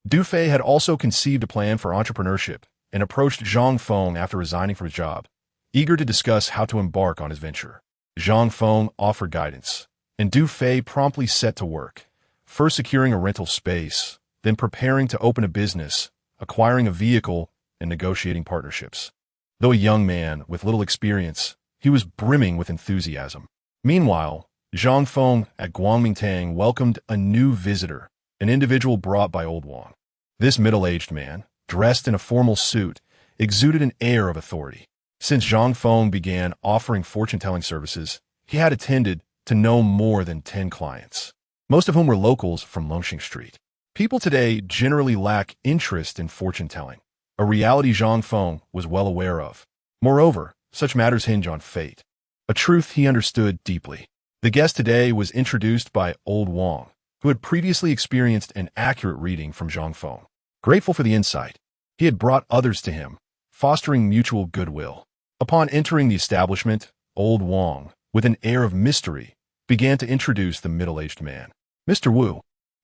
Speaker 1: Du Fei had also conceived a plan for entrepreneurship and approached Zhang Feng after resigning from his job, eager to discuss how to embark on his venture. Zhang Feng offered guidance, and Du Fei promptly set to work, first securing a rental space, then preparing to open a business, acquiring a vehicle, and negotiating partnerships. Though a young man with little experience, he was brimming with enthusiasm. Meanwhile, Zhang Feng at Guangmingtang welcomed a new visitor, an individual brought by old Wang. This middle-aged man, dressed in a formal suit, exuded an air of authority. Since Zhang Feng began offering fortune-telling services, he had attended to no more than 10 clients, most of whom were locals from Longxing Street. People today generally lack interest in fortune-telling, a reality Zhang Feng was well aware of. Moreover, such matters hinge on fate, a truth he understood deeply. The guest today was introduced by old Wang, who had previously experienced an accurate reading from Zhang Feng. Grateful for the insight, he had brought others to him, fostering mutual goodwill. Upon entering the establishment, old Wang, with an air of mystery, began to introduce the middle-aged man. "Mr. Wu,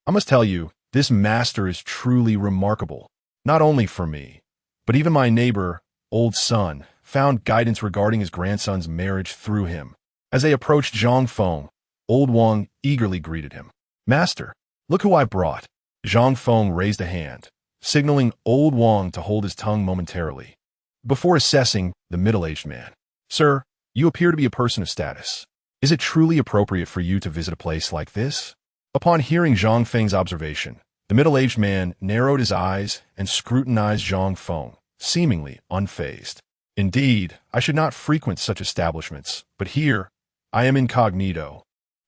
Speaker 1: I must tell you, this master is truly remarkable. Not only for me, but even my neighbor, old son, found guidance regarding his grandson's marriage through him." As they approached Zhang Feng, old Wang eagerly greeted him. "Master, look who I brought." Zhang Feng raised a hand, signaling old Wang to hold his tongue momentarily, before assessing the middle-aged man. "Sir, you appear to be a person of status. Is it truly appropriate for you to visit a place like this?" Upon hearing Zhang Feng's observation, the middle-aged man narrowed his eyes and scrutinized Zhang Feng, seemingly unfazed. "Indeed, I should not frequent such establishments, but here, I am incognito.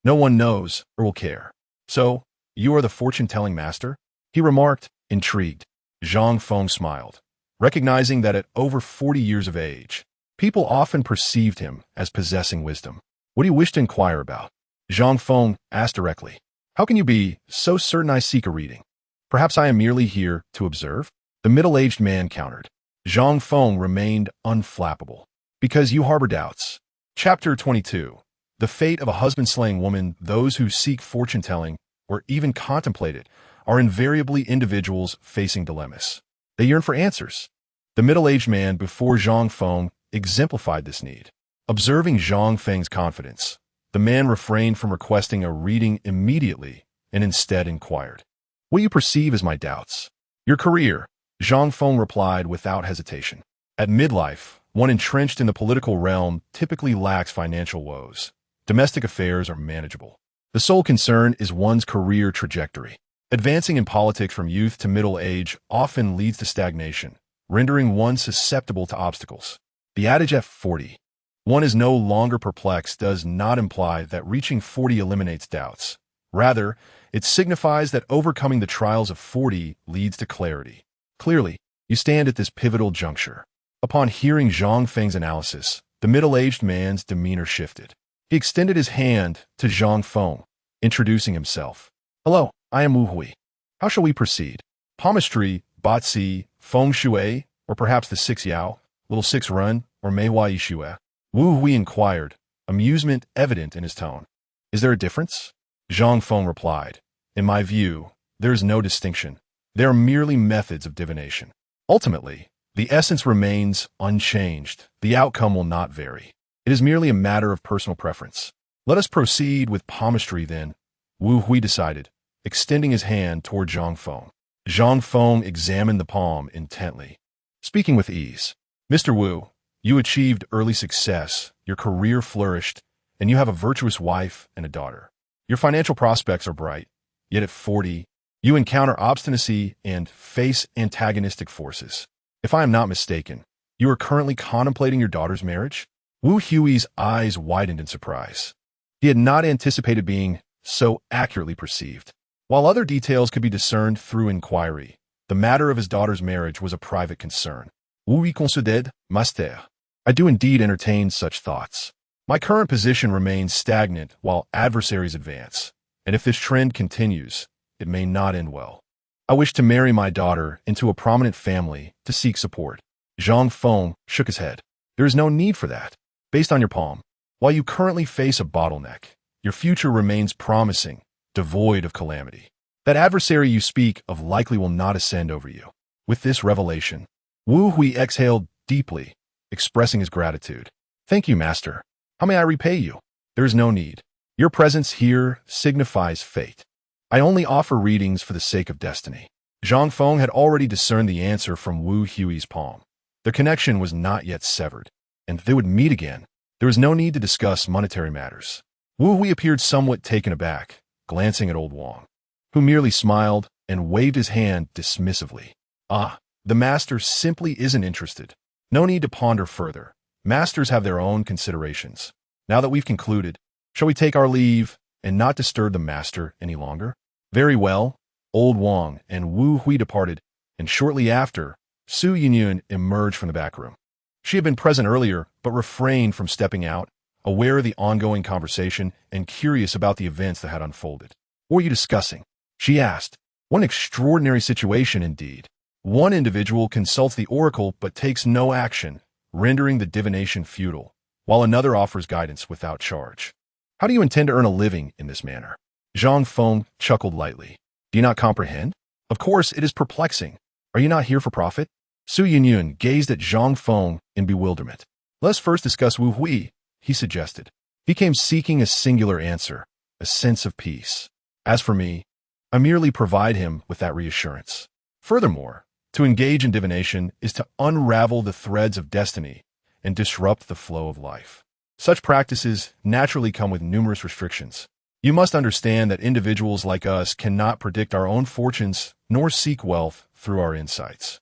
Speaker 1: No one knows or will care. So, you are the fortune-telling master?" he remarked, intrigued. Zhang Feng smiled, recognizing that at over 40 years of age, people often perceived him as possessing wisdom. What do you wish to inquire about? Zhang Feng asked directly. How can you be so certain I seek a reading? Perhaps I am merely here to observe? The middle-aged man countered. Zhang Feng remained unflappable. Because you harbor doubts. Chapter 22. The fate of a husband-slaying woman. Those who seek fortune-telling, or even contemplate it, are invariably individuals facing dilemmas. They yearn for answers. The middle-aged man before Zhang Feng exemplified this need. Observing Zhang Feng's confidence, the man refrained from requesting a reading immediately and instead inquired, "What do you perceive as my doubts?" "Your career," Zhang Feng replied without hesitation. At midlife, one entrenched in the political realm typically lacks financial woes. Domestic affairs are manageable. The sole concern is one's career trajectory. Advancing in politics from youth to middle age often leads to stagnation, rendering one susceptible to obstacles. The adage at 40, one is no longer perplexed, does not imply that reaching 40 eliminates doubts. Rather, it signifies that overcoming the trials of 40 leads to clarity. Clearly, you stand at this pivotal juncture. Upon hearing Zhang Feng's analysis, the middle-aged man's demeanor shifted. He extended his hand to Zhang Feng, introducing himself. "Hello, I am Wu Hui. How shall we proceed? Palmistry, Batsi, Feng Shui, or perhaps the Six Yao, Little Six Run, or Mei Hua Yishue?" Wu Hui inquired, amusement evident in his tone. "Is there a difference?" Zhang Feng replied, "In my view, there is no distinction. They are merely methods of divination. Ultimately, the essence remains unchanged. The outcome will not vary. It is merely a matter of personal preference. Let us proceed with palmistry then," Wu Hui decided, extending his hand toward Zhang Feng. Zhang Feng examined the palm intently. Speaking with ease, "Mr. Wu, you achieved early success, your career flourished, and you have a virtuous wife and a daughter. Your financial prospects are bright, yet at 40, you encounter obstinacy and face antagonistic forces. If I am not mistaken, you are currently contemplating your daughter's marriage?" Wu Hui's eyes widened in surprise. He had not anticipated being so accurately perceived. While other details could be discerned through inquiry, the matter of his daughter's marriage was a private concern. "Oui, conceded, master. I do indeed entertain such thoughts. My current position remains stagnant while adversaries advance, and if this trend continues, it may not end well. I wish to marry my daughter into a prominent family to seek support." Zhang Feng shook his head. "There is no need for that. Based on your palm, while you currently face a bottleneck, your future remains promising, devoid of calamity. That adversary you speak of likely will not ascend over you." With this revelation, Wu Hui exhaled deeply, expressing his gratitude. "Thank you, master. How may I repay you?" "There is no need. Your presence here signifies fate. I only offer readings for the sake of destiny." Zhang Feng had already discerned the answer from Wu Hui's palm. Their connection was not yet severed, and they would meet again. There was no need to discuss monetary matters. Wu Hui appeared somewhat taken aback, glancing at old Wang, who merely smiled and waved his hand dismissively. "Ah, the master simply isn't interested. No need to ponder further. Masters have their own considerations. Now that we've concluded, shall we take our leave and not disturb the master any longer?" "Very well." Old Wang and Wu Hui departed, and shortly after, Su Yunyun emerged from the back room. She had been present earlier, but refrained from stepping out, aware of the ongoing conversation and curious about the events that had unfolded. "What were you discussing?" she asked. "What an extraordinary situation indeed. One individual consults the oracle but takes no action, rendering the divination futile, while another offers guidance without charge. How do you intend to earn a living in this manner?" Zhang Feng chuckled lightly. "Do you not comprehend? Of course, it is perplexing. Are you not here for profit?" Su Yunyun gazed at Zhang Feng in bewilderment. "Let's first discuss Wu Hui," he suggested. He came seeking a singular answer, a sense of peace. As for me, I merely provide him with that reassurance. Furthermore, to engage in divination is to unravel the threads of destiny and disrupt the flow of life. Such practices naturally come with numerous restrictions. You must understand that individuals like us cannot predict our own fortunes nor seek wealth through our insights.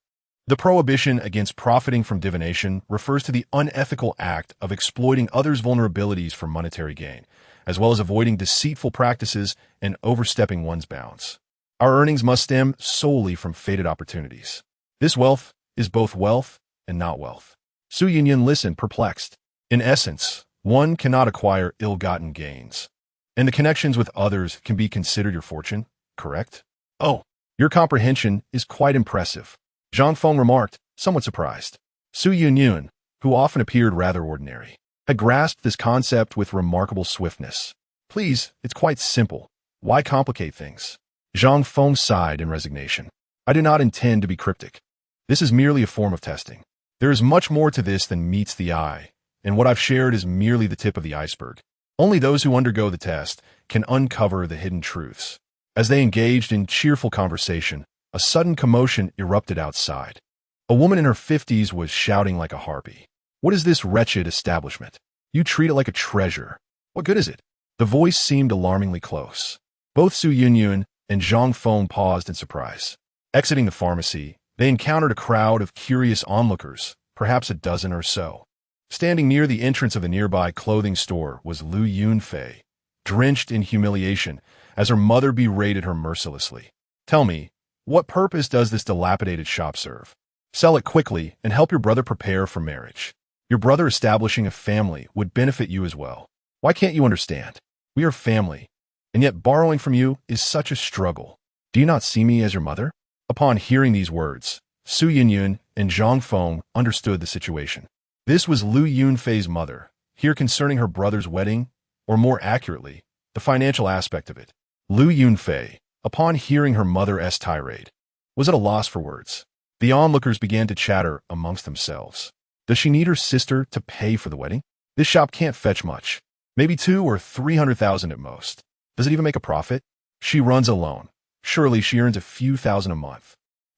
Speaker 1: The prohibition against profiting from divination refers to the unethical act of exploiting others' vulnerabilities for monetary gain, as well as avoiding deceitful practices and overstepping one's bounds. Our earnings must stem solely from fated opportunities. This wealth is both wealth and not wealth. Su Yunyan listened, perplexed. In essence, one cannot acquire ill-gotten gains, and the connections with others can be considered your fortune, correct? Oh, your comprehension is quite impressive, Zhang Feng remarked, somewhat surprised. Su Yunyan, who often appeared rather ordinary, had grasped this concept with remarkable swiftness. Please, it's quite simple. Why complicate things? Zhang Feng sighed in resignation. I do not intend to be cryptic. This is merely a form of testing. There is much more to this than meets the eye, and what I've shared is merely the tip of the iceberg. Only those who undergo the test can uncover the hidden truths. As they engaged in cheerful conversation, a sudden commotion erupted outside. A woman in her 50s was shouting like a harpy. What is this wretched establishment? You treat it like a treasure. What good is it? The voice seemed alarmingly close. Both Su Yunyan and Zhang Feng paused in surprise. Exiting the pharmacy, they encountered a crowd of curious onlookers, perhaps a dozen or so. Standing near the entrance of the nearby clothing store was Lu Yunfei, drenched in humiliation as her mother berated her mercilessly. Tell me, what purpose does this dilapidated shop serve? Sell it quickly and help your brother prepare for marriage. Your brother establishing a family would benefit you as well. Why can't you understand? We are family, and yet borrowing from you is such a struggle. Do you not see me as your mother? Upon hearing these words, Su Yunyan and Zhang Feng understood the situation. This was Lu Yunfei's mother, here concerning her brother's wedding, or more accurately, the financial aspect of it. Lu Yunfei, upon hearing her mother's tirade, was at a loss for words. The onlookers began to chatter amongst themselves. Does she need her sister to pay for the wedding? This shop can't fetch much. Maybe 200,000 or 300,000 at most. Does it even make a profit? She runs alone. Surely she earns a few thousand a month.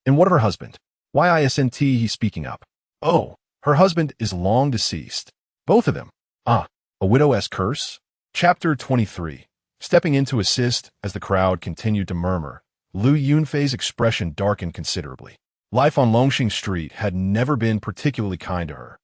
Speaker 1: And what of her husband? Why isn't he speaking up? Oh, her husband is long deceased. Both of them. Ah, a widow's curse? Chapter 23. Stepping in to assist as the crowd continued to murmur, Lu Yunfei's expression darkened considerably. Life on Longxing Street had never been particularly kind to her.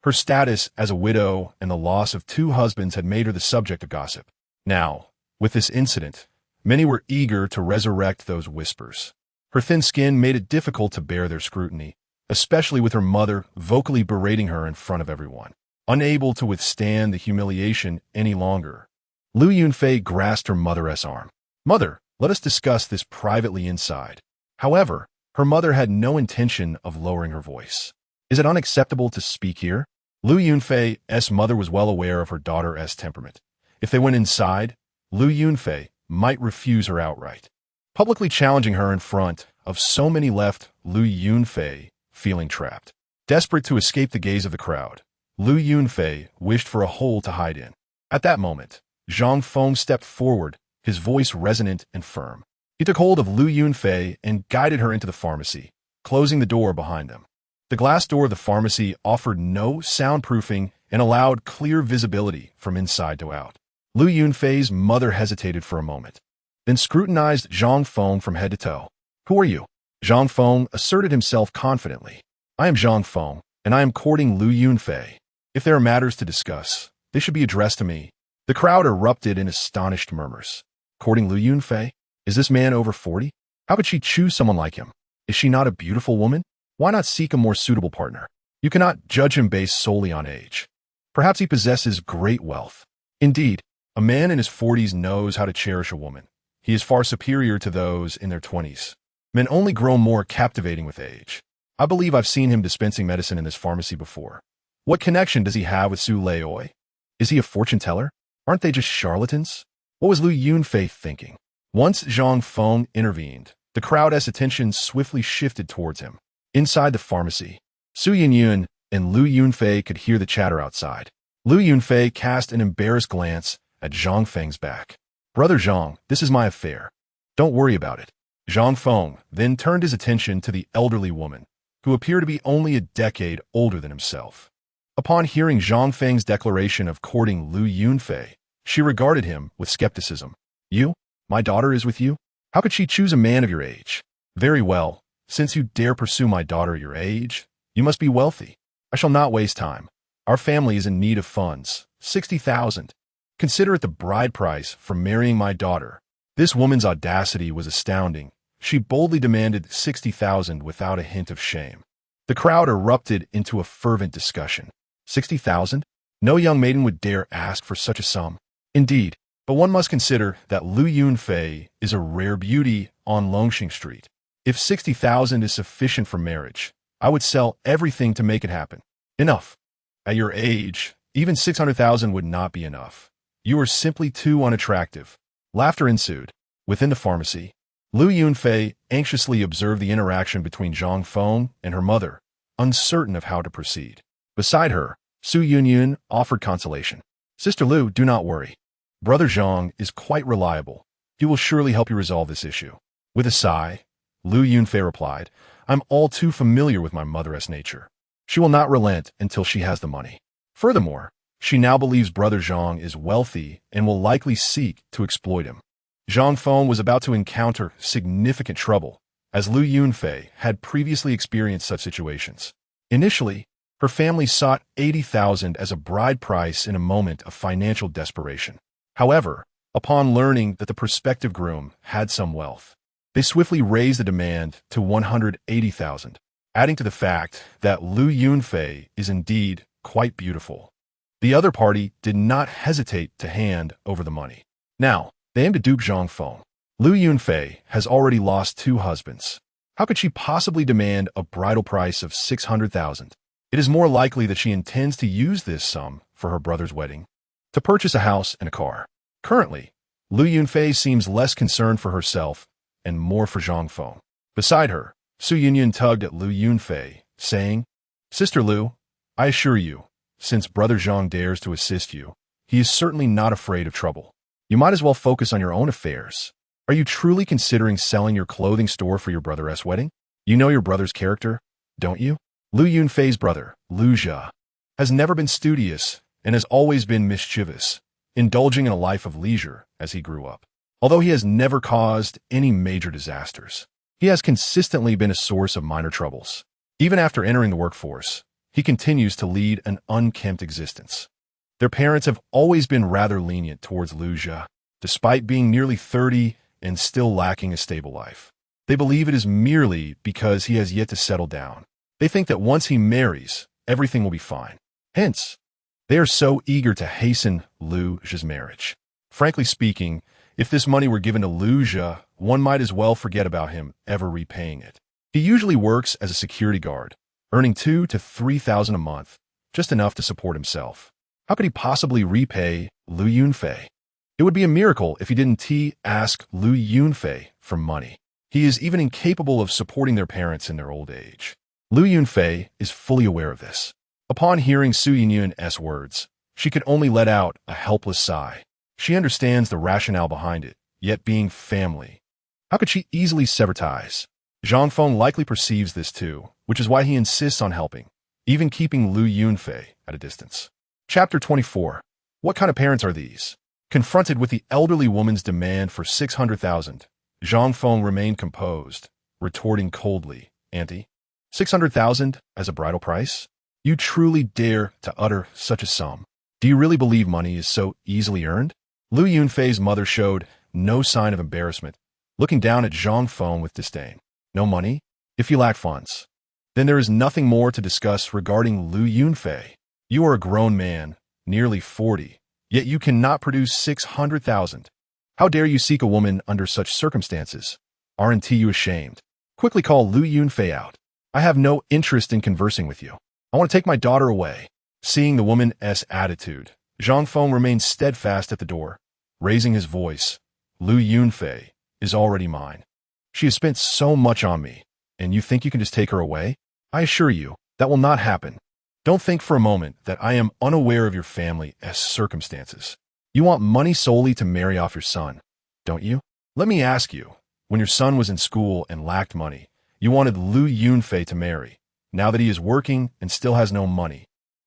Speaker 1: Her status as a widow and the loss of 2 husbands had made her the subject of gossip. Now, with this incident, many were eager to resurrect those whispers. Her thin skin made it difficult to bear their scrutiny, especially with her mother vocally berating her in front of everyone. Unable to withstand the humiliation any longer, Lu Yunfei grasped her mother's arm. Mother, let us discuss this privately inside. However, her mother had no intention of lowering her voice. Is it unacceptable to speak here? Lu Yunfei's mother was well aware of her daughter's temperament. If they went inside, Lu Yunfei might refuse her outright. Publicly challenging her in front of so many left Lu Yunfei feeling trapped. Desperate to escape the gaze of the crowd, Lu Yunfei wished for a hole to hide in. At that moment, Zhang Feng stepped forward, his voice resonant and firm. He took hold of Lu Yunfei and guided her into the pharmacy, closing the door behind them. The glass door of the pharmacy offered no soundproofing and allowed clear visibility from inside to out. Lu Yunfei's mother hesitated for a moment, then scrutinized Zhang Feng from head to toe. Who are you? Zhang Feng asserted himself confidently. I am Zhang Feng, and I am courting Lu Yunfei. If there are matters to discuss, they should be addressed to me. The crowd erupted in astonished murmurs. Courting Lu Yunfei? Is this man over 40? How could she choose someone like him? Is she not a beautiful woman? Why not seek a more suitable partner? You cannot judge him based solely on age. Perhaps he possesses great wealth. Indeed, a man in his 40s knows how to cherish a woman. He is far superior to those in their 20s. Men only grow more captivating with age. I believe I've seen him dispensing medicine in this pharmacy before. What connection does he have with Su Leioi? Is he a fortune teller? Aren't they just charlatans? What was Lu Yunfei thinking? Once Zhang Feng intervened, the crowd's attention swiftly shifted towards him. Inside the pharmacy, Su Yunyan and Lu Yunfei could hear the chatter outside. Lu Yunfei cast an embarrassed glance at Zhang Feng's back. Brother Zhang, this is my affair. Don't worry about it. Zhang Feng then turned his attention to the elderly woman, who appeared to be only a decade older than himself. Upon hearing Zhang Feng's declaration of courting Lu Yunfei, she regarded him with skepticism. You? My daughter is with you? How could she choose a man of your age? Very well. Since you dare pursue my daughter your age, you must be wealthy. I shall not waste time. Our family is in need of funds. 60,000. Consider it the bride price for marrying my daughter. This woman's audacity was astounding. She boldly demanded 60,000 without a hint of shame. The crowd erupted into a fervent discussion. 60,000? No young maiden would dare ask for such a sum. Indeed, but one must consider that Lu Yunfei is a rare beauty on Longxing Street. If 60,000 is sufficient for marriage, I would sell everything to make it happen. Enough. At your age, even 600,000 would not be enough. You are simply too unattractive. Laughter ensued. Within the pharmacy, Lu Yunfei anxiously observed the interaction between Zhang Feng and her mother, uncertain of how to proceed. Beside her, Su Yunyun offered consolation. Sister Lu, do not worry. Brother Zhang is quite reliable. He will surely help you resolve this issue. With a sigh, Lu Yunfei replied, I'm all too familiar with my mother's nature. She will not relent until she has the money. Furthermore, she now believes Brother Zhang is wealthy and will likely seek to exploit him. Zhang Feng was about to encounter significant trouble, as Lu Yunfei had previously experienced such situations. Initially, her family sought 80,000 as a bride price in a moment of financial desperation. However, upon learning that the prospective groom had some wealth, they swiftly raised the demand to 180,000, adding to the fact that Lu Yunfei is indeed quite beautiful. The other party did not hesitate to hand over the money. Now, they aim to dupe Zhang Feng. Lu Yunfei has already lost 2 husbands. How could she possibly demand a bridal price of 600,000? It is more likely that she intends to use this sum for her brother's wedding, to purchase a house and a car. Currently, Lu Yunfei seems less concerned for herself and more for Zhang Feng. Beside her, Su Yunyun tugged at Lu Yunfei, saying, Sister Lu, I assure you, since Brother Zhang dares to assist you, he is certainly not afraid of trouble. You might as well focus on your own affairs. Are you truly considering selling your clothing store for your brother's wedding? You know your brother's character, don't you? Lu Yunfei's brother, Lu Jia, has never been studious and has always been mischievous, indulging in a life of leisure as he grew up. Although he has never caused any major disasters, he has consistently been a source of minor troubles. Even after entering the workforce, he continues to lead an unkempt existence. Their parents have always been rather lenient towards Lu Jia, despite being nearly 30 and still lacking a stable life. They believe it is merely because he has yet to settle down. They think that once he marries, everything will be fine. Hence, they are so eager to hasten Lu Jia's marriage. Frankly speaking, if this money were given to Lu Jia, one might as well forget about him ever repaying it. He usually works as a security guard, earning 2,000 to 3,000 a month, just enough to support himself. How could he possibly repay Lu Yunfei? It would be a miracle if he didn't ask Lu Yunfei for money. He is even incapable of supporting their parents in their old age. Lu Yunfei is fully aware of this. Upon hearing Su Yunyun's words, she could only let out a helpless sigh. She understands the rationale behind it, yet being family, how could she easily sever ties? Zhang Feng likely perceives this too, which is why he insists on helping, even keeping Lu Yunfei at a distance. Chapter 24. What kind of parents are these? Confronted with the elderly woman's demand for 600,000, Zhang Feng remained composed, retorting coldly, Auntie, 600,000 as a bridal price? You truly dare to utter such a sum? Do you really believe money is so easily earned? Lu Yunfei's mother showed no sign of embarrassment, looking down at Zhang Feng with disdain. No money? If you lack funds, then there is nothing more to discuss regarding Lu Yunfei. You are a grown man, nearly 40, yet you cannot produce 600,000. How dare you seek a woman under such circumstances? Aren't you ashamed? Quickly call Lu Yunfei out. I have no interest in conversing with you. I want to take my daughter away. Seeing the woman's attitude, Zhang Feng remained steadfast at the door, raising his voice. Lu Yunfei is already mine. She has spent so much on me, and you think you can just take her away? I assure you, that will not happen. Don't think for a moment that I am unaware of your family's circumstances. You want money solely to marry off your son, don't you? Let me ask you, when your son was in school and lacked money, you wanted Lu Yunfei to marry. Now that he is working and still has no money,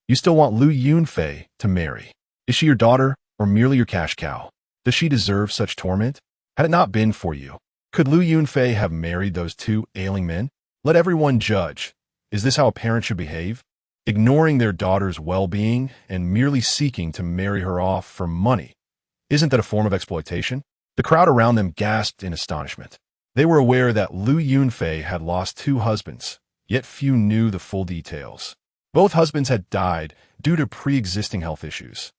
Speaker 1: you still want Lu Yunfei to marry. Is she your daughter or merely your cash cow? Does she deserve such torment? Had it not been for you, could Lu Yunfei have married those 2 ailing men? Let everyone judge. Is this how a parent should behave? Ignoring their daughter's well-being and merely seeking to marry her off for money. Isn't that a form of exploitation? The crowd around them gasped in astonishment. They were aware that Lu Yunfei had lost 2 husbands, yet few knew the full details. Both husbands had died due to pre-existing health issues.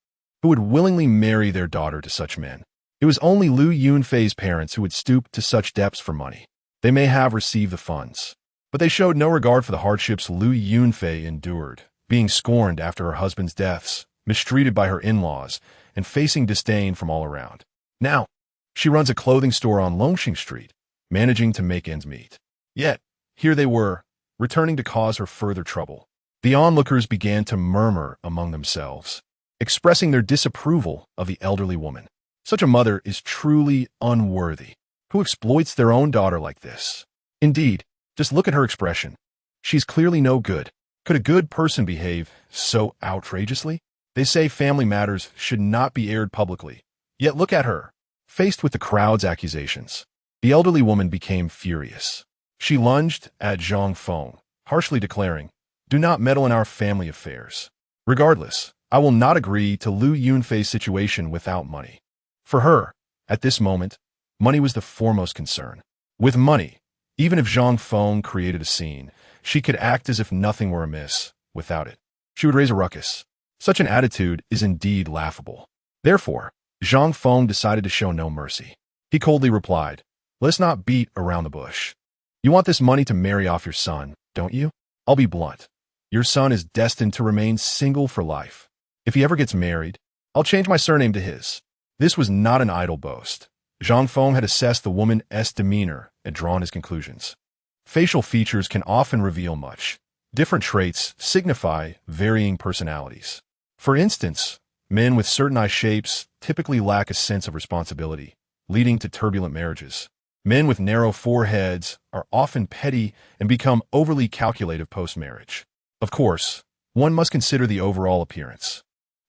Speaker 1: Who would willingly marry their daughter to such men? It was only Lu Yunfei's parents who would stoop to such depths for money. They may have received the funds, but they showed no regard for the hardships Lu Yunfei endured, being scorned after her husband's deaths, mistreated by her in-laws, and facing disdain from all around. Now, she runs a clothing store on Longxing Street, managing to make ends meet. Yet, here they were, returning to cause her further trouble. The onlookers began to murmur among themselves, expressing their disapproval of the elderly woman. Such a mother is truly unworthy. Who exploits their own daughter like this? Indeed, just look at her expression. She's clearly no good. Could a good person behave so outrageously? They say family matters should not be aired publicly. Yet look at her. Faced with the crowd's accusations, the elderly woman became furious. She lunged at Zhang Feng, harshly declaring, "Do not meddle in our family affairs. Regardless, I will not agree to Lu Yunfei's situation without money." For her, at this moment, money was the foremost concern. With money, even if Zhang Feng created a scene, she could act as if nothing were amiss. Without it, she would raise a ruckus. Such an attitude is indeed laughable. Therefore, Zhang Feng decided to show no mercy. He coldly replied, "Let's not beat around the bush. You want this money to marry off your son, don't you? I'll be blunt. Your son is destined to remain single for life. If he ever gets married, I'll change my surname to his." This was not an idle boast. Zhang Feng had assessed the woman's demeanor and drawn his conclusions. Facial features can often reveal much. Different traits signify varying personalities. For instance, men with certain eye shapes typically lack a sense of responsibility, leading to turbulent marriages. Men with narrow foreheads are often petty and become overly calculative post-marriage. Of course, one must consider the overall appearance.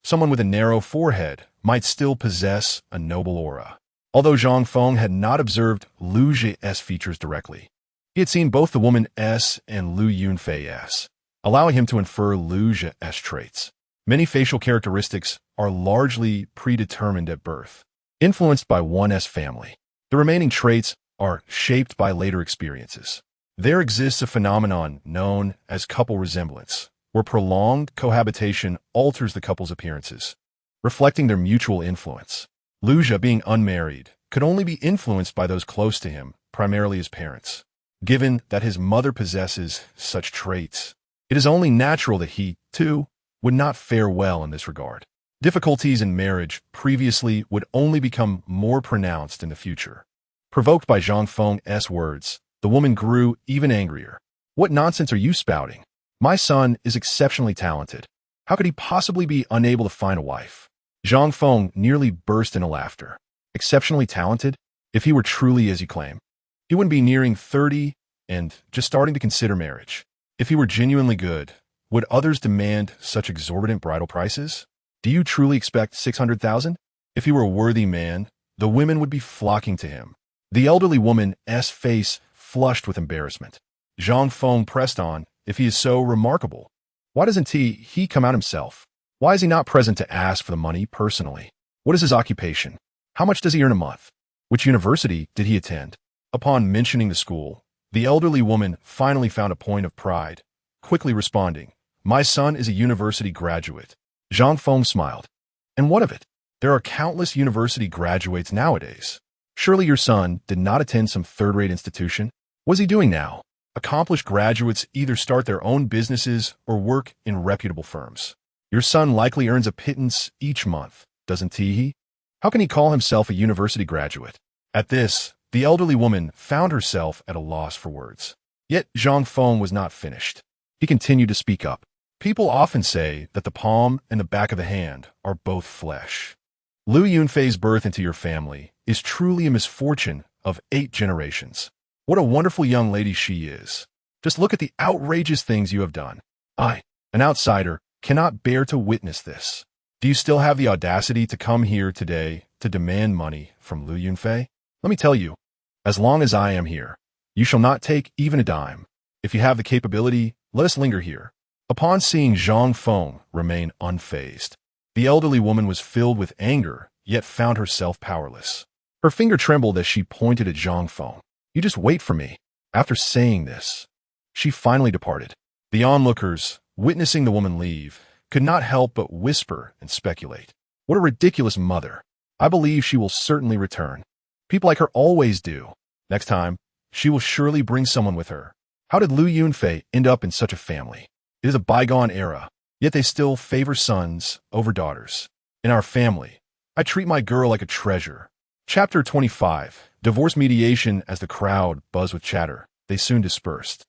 Speaker 1: Someone with a narrow forehead might still possess a noble aura. Although Zhang Feng had not observed Lu Zhi's features directly, he had seen both the woman's and Lu Yunfei's, allowing him to infer Lu Zhi's traits. Many facial characteristics are largely predetermined at birth, influenced by one's family. The remaining traits are shaped by later experiences. There exists a phenomenon known as couple resemblance, where prolonged cohabitation alters the couple's appearances, reflecting their mutual influence. Lu Zhi, being unmarried, could only be influenced by those close to him, primarily his parents. Given that his mother possesses such traits, it is only natural that he, too, would not fare well in this regard. Difficulties in marriage previously would only become more pronounced in the future. Provoked by Zhang Feng's words, the woman grew even angrier. "What nonsense are you spouting? My son is exceptionally talented. How could he possibly be unable to find a wife?" Zhang Feng nearly burst into laughter. Exceptionally talented? If he were truly as you claim, he wouldn't be nearing 30 and just starting to consider marriage. If he were genuinely good, would others demand such exorbitant bridal prices? Do you truly expect 600,000? If he were a worthy man, the women would be flocking to him. The elderly woman's face flushed with embarrassment. Zhang Feng pressed on, "If he is so remarkable, why doesn't he come out himself? Why is he not present to ask for the money personally? What is his occupation? How much does he earn a month? Which university did he attend?" Upon mentioning the school, the elderly woman finally found a point of pride, quickly responding, "My son is a university graduate." Zhang Feng smiled. "And what of it? There are countless university graduates nowadays. Surely your son did not attend some third-rate institution? What is he doing now?" Accomplished graduates either start their own businesses or work in reputable firms. Your son likely earns a pittance each month, doesn't he? How can he call himself a university graduate? At this, the elderly woman found herself at a loss for words. Yet Zhang Feng was not finished. He continued to speak up. "People often say that the palm and the back of the hand are both flesh. Lu Yunfei's birth into your family is truly a misfortune of 8 generations. What a wonderful young lady she is. Just look at the outrageous things you have done. I, an outsider, cannot bear to witness this. Do you still have the audacity to come here today to demand money from Lu Yunfei? Let me tell you, as long as I am here, you shall not take even a dime. If you have the capability, let us linger here." Upon seeing Zhang Feng remain unfazed, the elderly woman was filled with anger, yet found herself powerless. Her finger trembled as she pointed at Zhang Feng. "You just wait for me." After saying this, She finally departed. The onlookers, witnessing the woman leave, could not help but whisper and speculate. What a ridiculous mother. I believe she will certainly return. People like her always do. Next time, she will surely bring someone with her. How did Lu Yunfei end up in such a family? It is a bygone era, yet they still favor sons over daughters. In our family, I treat my girl like a treasure. Chapter 25. Divorce mediation. As the crowd buzzed with chatter, they soon dispersed.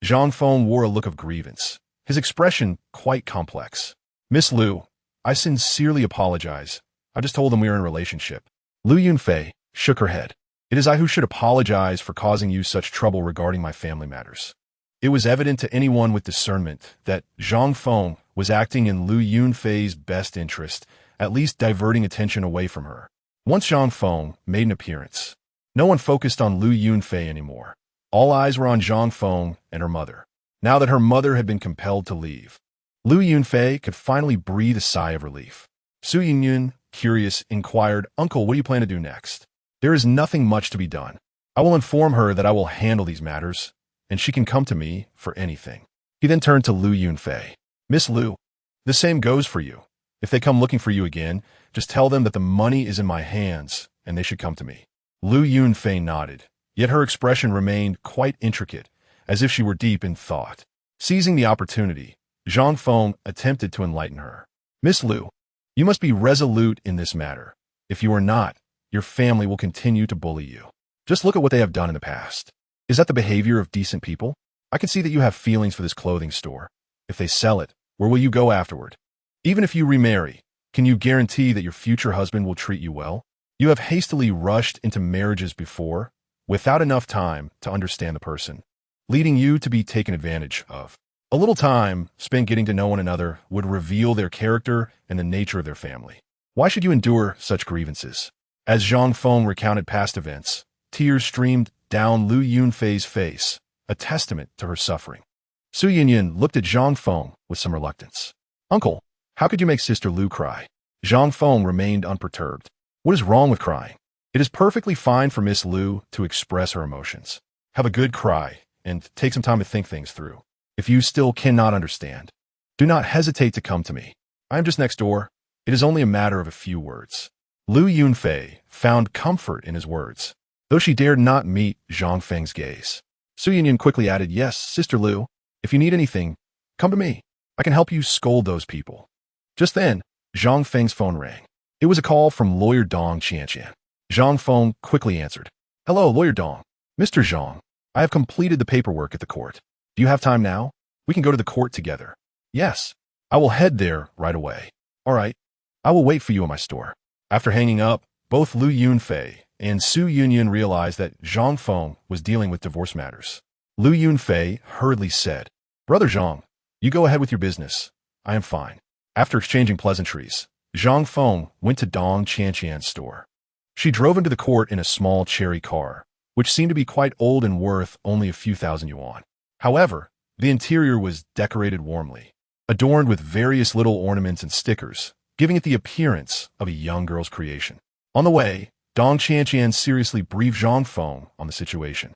Speaker 1: Zhang Feng wore a look of grievance, his expression quite complex. Miss Lu, I sincerely apologize. I just told them we are in a relationship. Lu Yunfei shook her head. It is I who should apologize for causing you such trouble regarding my family matters. It was evident to anyone with discernment that Zhang Feng was acting in Lu Yunfei's best interest, at least diverting attention away from her. Once Zhang Feng made an appearance, no one focused on Lu Yunfei anymore. All eyes were on Zhang Feng and her mother. Now that her mother had been compelled to leave, Lu Yunfei could finally breathe a sigh of relief. Su Yingyun, curious, inquired, "Uncle, what do you plan to do next?" "There is nothing much to be done. I will inform her that I will handle these matters, and she can come to me for anything." He then turned to Lu Yunfei. "Miss Lu, the same goes for you. If they come looking for you again, just tell them that the money is in my hands, and they should come to me." Lu Yunfei nodded, yet her expression remained quite intricate, as if she were deep in thought. Seizing the opportunity, Zhang Feng attempted to enlighten her. "Miss Lu, you must be resolute in this matter. If you are not, your family will continue to bully you. Just look at what they have done in the past. Is that the behavior of decent people? I can see that you have feelings for this clothing store. If they sell it, where will you go afterward? Even if you remarry, can you guarantee that your future husband will treat you well? You have hastily rushed into marriages before, without enough time to understand the person, leading you to be taken advantage of. A little time spent getting to know one another would reveal their character and the nature of their family. Why should you endure such grievances?" As Zhang Feng recounted past events, tears streamed down Lu Yunfei's face, a testament to her suffering. Su Yinyan looked at Zhang Feng with some reluctance. "Uncle, how could you make Sister Lu cry?" Zhang Feng remained unperturbed. "What is wrong with crying? It is perfectly fine for Miss Lu to express her emotions. Have a good cry and take some time to think things through. If you still cannot understand, do not hesitate to come to me. I am just next door. It is only a matter of a few words." Lu Yunfei found comfort in his words, though she dared not meet Zhang Feng's gaze. Su Yinyan quickly added, "Yes, Sister Lu, if you need anything, come to me. I can help you scold those people." Just then, Zhang Feng's phone rang. It was a call from Lawyer Dong Qianqian. Zhang Feng quickly answered. "Hello, Lawyer Dong. Mr. Zhang, I have completed the paperwork at the court. Do you have time now? We can go to the court together." "Yes, I will head there right away." "All right, I will wait for you in my store." After hanging up, both Lu Yunfei and Su Yunyan realized that Zhang Feng was dealing with divorce matters. Lu Yunfei hurriedly said, "Brother Zhang, you go ahead with your business. I am fine." After exchanging pleasantries, Zhang Feng went to Dong Qianqian's store. She drove into the court in a small cherry car, which seemed to be quite old and worth only a few thousand yuan. However, the interior was decorated warmly, adorned with various little ornaments and stickers, giving it the appearance of a young girl's creation. On the way, Dong Qianqian seriously briefed Zhang Feng on the situation.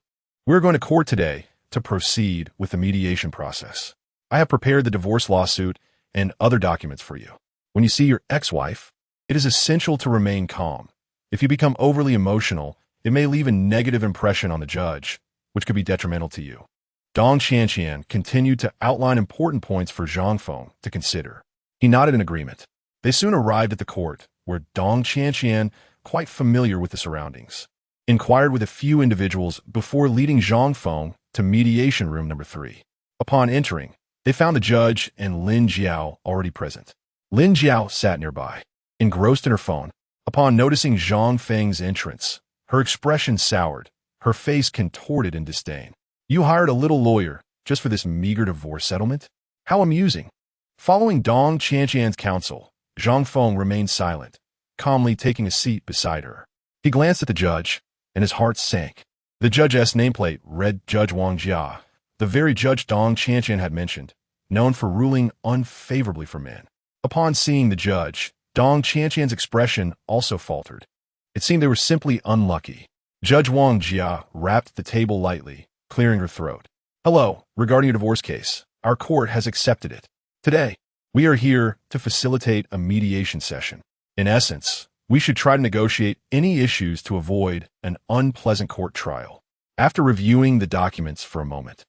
Speaker 1: "We're going to court today to proceed with the mediation process. I have prepared the divorce lawsuit and other documents for you. When you see your ex-wife, it is essential to remain calm. If you become overly emotional, it may leave a negative impression on the judge, which could be detrimental to you." Dong Qianqian continued to outline important points for Zhang Feng to consider. He nodded in agreement. They soon arrived at the court, where Dong Qianqian, quite familiar with the surroundings, inquired with a few individuals before leading Zhang Feng to mediation room number 3. Upon entering, they found the judge and Lin Jiao already present. Lin Jiao sat nearby, engrossed in her phone. Upon noticing Zhang Feng's entrance, her expression soured, her face contorted in disdain. "You hired a little lawyer just for this meager divorce settlement? How amusing." Following Dong Qianqian's counsel, Zhang Feng remained silent, calmly taking a seat beside her. He glanced at the judge, and his heart sank. The judge's nameplate read Judge Wang Jia, the very judge Dong Qianqian had mentioned, known for ruling unfavorably for men. Upon seeing the judge, Dong Qianqian's expression also faltered. It seemed they were simply unlucky. Judge Wang Jia rapped the table lightly, clearing her throat. Hello, regarding your divorce case, our court has accepted it. Today, we are here to facilitate a mediation session. In essence, we should try to negotiate any issues to avoid an unpleasant court trial. After reviewing the documents for a moment,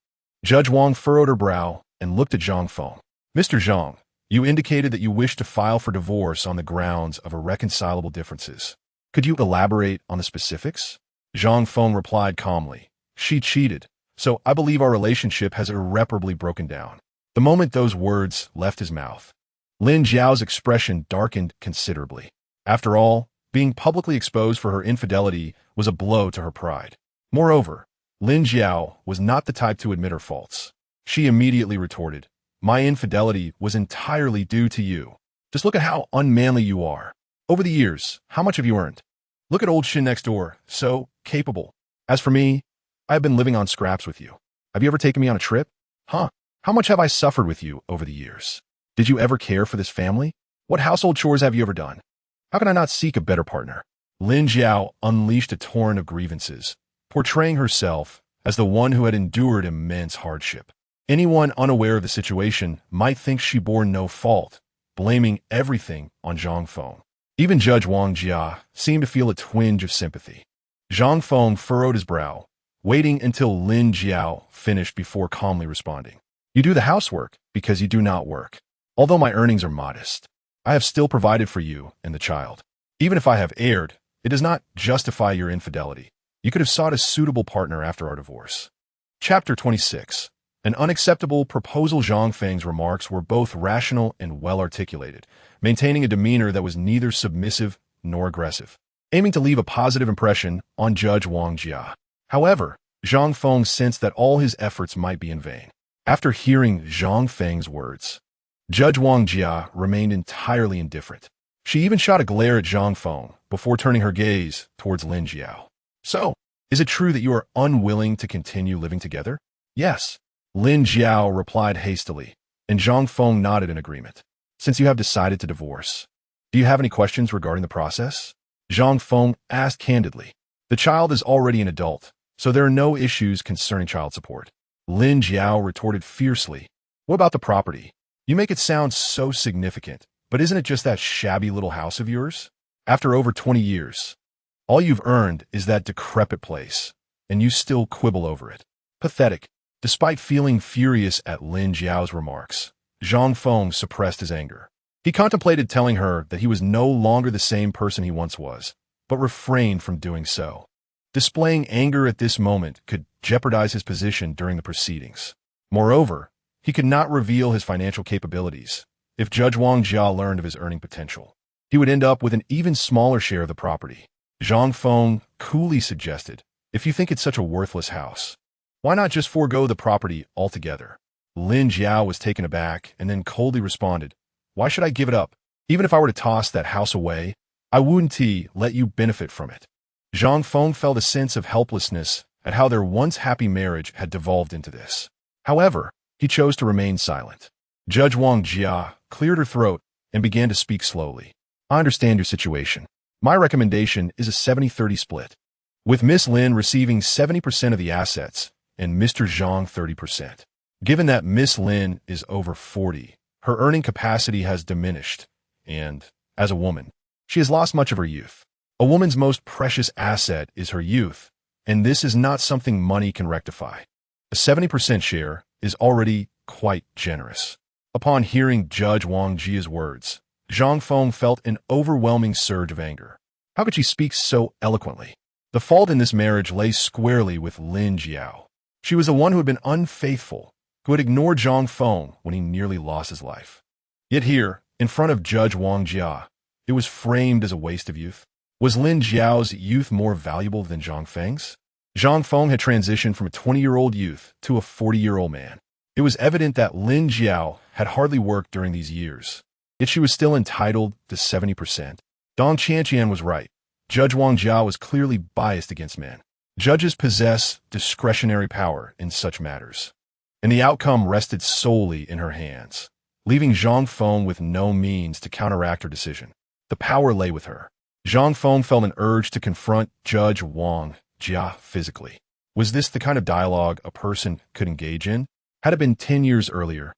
Speaker 1: Judge Wang furrowed her brow and looked at Zhang Feng. Mr. Zhang, you indicated that you wish to file for divorce on the grounds of irreconcilable differences. Could you elaborate on the specifics? Zhang Feng replied calmly. She cheated, so I believe our relationship has irreparably broken down. The moment those words left his mouth, Lin Jiao's expression darkened considerably. After all, being publicly exposed for her infidelity was a blow to her pride. Moreover, Lin Jiao was not the type to admit her faults. She immediately retorted, "My infidelity was entirely due to you. Just look at how unmanly you are. Over the years, how much have you earned? Look at old Shin next door, so capable. As for me, I have been living on scraps with you. Have you ever taken me on a trip? Huh? How much have I suffered with you over the years? Did you ever care for this family? What household chores have you ever done? How can I not seek a better partner?" Lin Jiao unleashed a torrent of grievances, portraying herself as the one who had endured immense hardship. Anyone unaware of the situation might think she bore no fault, blaming everything on Zhang Feng. Even Judge Wang Jia seemed to feel a twinge of sympathy. Zhang Feng furrowed his brow, waiting until Lin Jiao finished before calmly responding. "You do the housework because you do not work. Although my earnings are modest, I have still provided for you and the child. Even if I have erred, it does not justify your infidelity. You could have sought a suitable partner after our divorce." Chapter 26. An unacceptable proposal. Zhang Feng's remarks were both rational and well-articulated, maintaining a demeanor that was neither submissive nor aggressive, aiming to leave a positive impression on Judge Wang Jia. However, Zhang Feng sensed that all his efforts might be in vain. After hearing Zhang Feng's words, Judge Wang Jia remained entirely indifferent. She even shot a glare at Zhang Feng before turning her gaze towards Lin Jiao. "So, is it true that you are unwilling to continue living together?" "Yes," Lin Jiao replied hastily, and Zhang Feng nodded in agreement. "Since you have decided to divorce, do you have any questions regarding the process?" Zhang Feng asked candidly. "The child is already an adult, so there are no issues concerning child support." Lin Jiao retorted fiercely. "What about the property? You make it sound so significant, but isn't it just that shabby little house of yours? After over 20 years, all you've earned is that decrepit place, and you still quibble over it. Pathetic." Despite feeling furious at Lin Jiao's remarks, Zhang Feng suppressed his anger. He contemplated telling her that he was no longer the same person he once was, but refrained from doing so. Displaying anger at this moment could jeopardize his position during the proceedings. Moreover, he could not reveal his financial capabilities. If Judge Wang Jia learned of his earning potential, he would end up with an even smaller share of the property. Zhang Feng coolly suggested, "If you think it's such a worthless house, why not just forego the property altogether?" Lin Jiao was taken aback and then coldly responded, "Why should I give it up? Even if I were to toss that house away, I wouldn't let you benefit from it." Zhang Feng felt a sense of helplessness at how their once happy marriage had devolved into this. However, he chose to remain silent. Judge Wang Jia cleared her throat and began to speak slowly. "I understand your situation. My recommendation is a 70-30 split, with Miss Lin receiving 70% of the assets and Mr. Zhang 30%. Given that Miss Lin is over 40, her earning capacity has diminished, and, as a woman, she has lost much of her youth. A woman's most precious asset is her youth, and this is not something money can rectify. A 70% share is already quite generous." Upon hearing Judge Wang Jia's words, Zhang Feng felt an overwhelming surge of anger. How could she speak so eloquently? The fault in this marriage lay squarely with Lin Jiao. She was the one who had been unfaithful, who had ignored Zhang Feng when he nearly lost his life. Yet here, in front of Judge Wang Jia, it was framed as a waste of youth. Was Lin Jiao's youth more valuable than Zhang Feng's? Zhang Feng had transitioned from a 20-year-old youth to a 40-year-old man. It was evident that Lin Jiao had hardly worked during these years, yet she was still entitled to 70%. Dong Qianqian was right. Judge Wang Jia was clearly biased against men. Judges possess discretionary power in such matters, and the outcome rested solely in her hands, leaving Zhang Feng with no means to counteract her decision. The power lay with her. Zhang Feng felt an urge to confront Judge Wang Jia physically. Was this the kind of dialogue a person could engage in? Had it been 10 years earlier,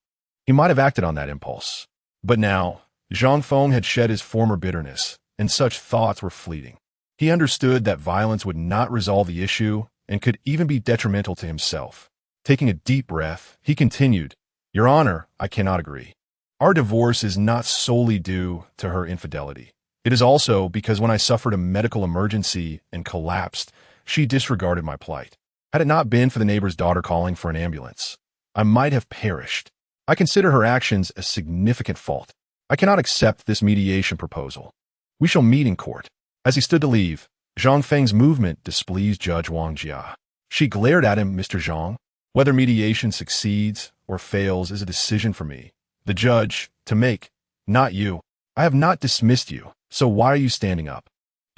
Speaker 1: he might have acted on that impulse. But now, Zhang Feng had shed his former bitterness, and such thoughts were fleeting. He understood that violence would not resolve the issue and could even be detrimental to himself. Taking a deep breath, he continued, "Your Honor, I cannot agree. Our divorce is not solely due to her infidelity. It is also because when I suffered a medical emergency and collapsed, she disregarded my plight. Had it not been for the neighbor's daughter calling for an ambulance, I might have perished. I consider her actions a significant fault. I cannot accept this mediation proposal. We shall meet in court." As he stood to leave, Zhang Feng's movement displeased Judge Wang Jia. She glared at him. "Mr. Zhang, whether mediation succeeds or fails is a decision for me, the judge, to make, not you. I have not dismissed you, so why are you standing up?"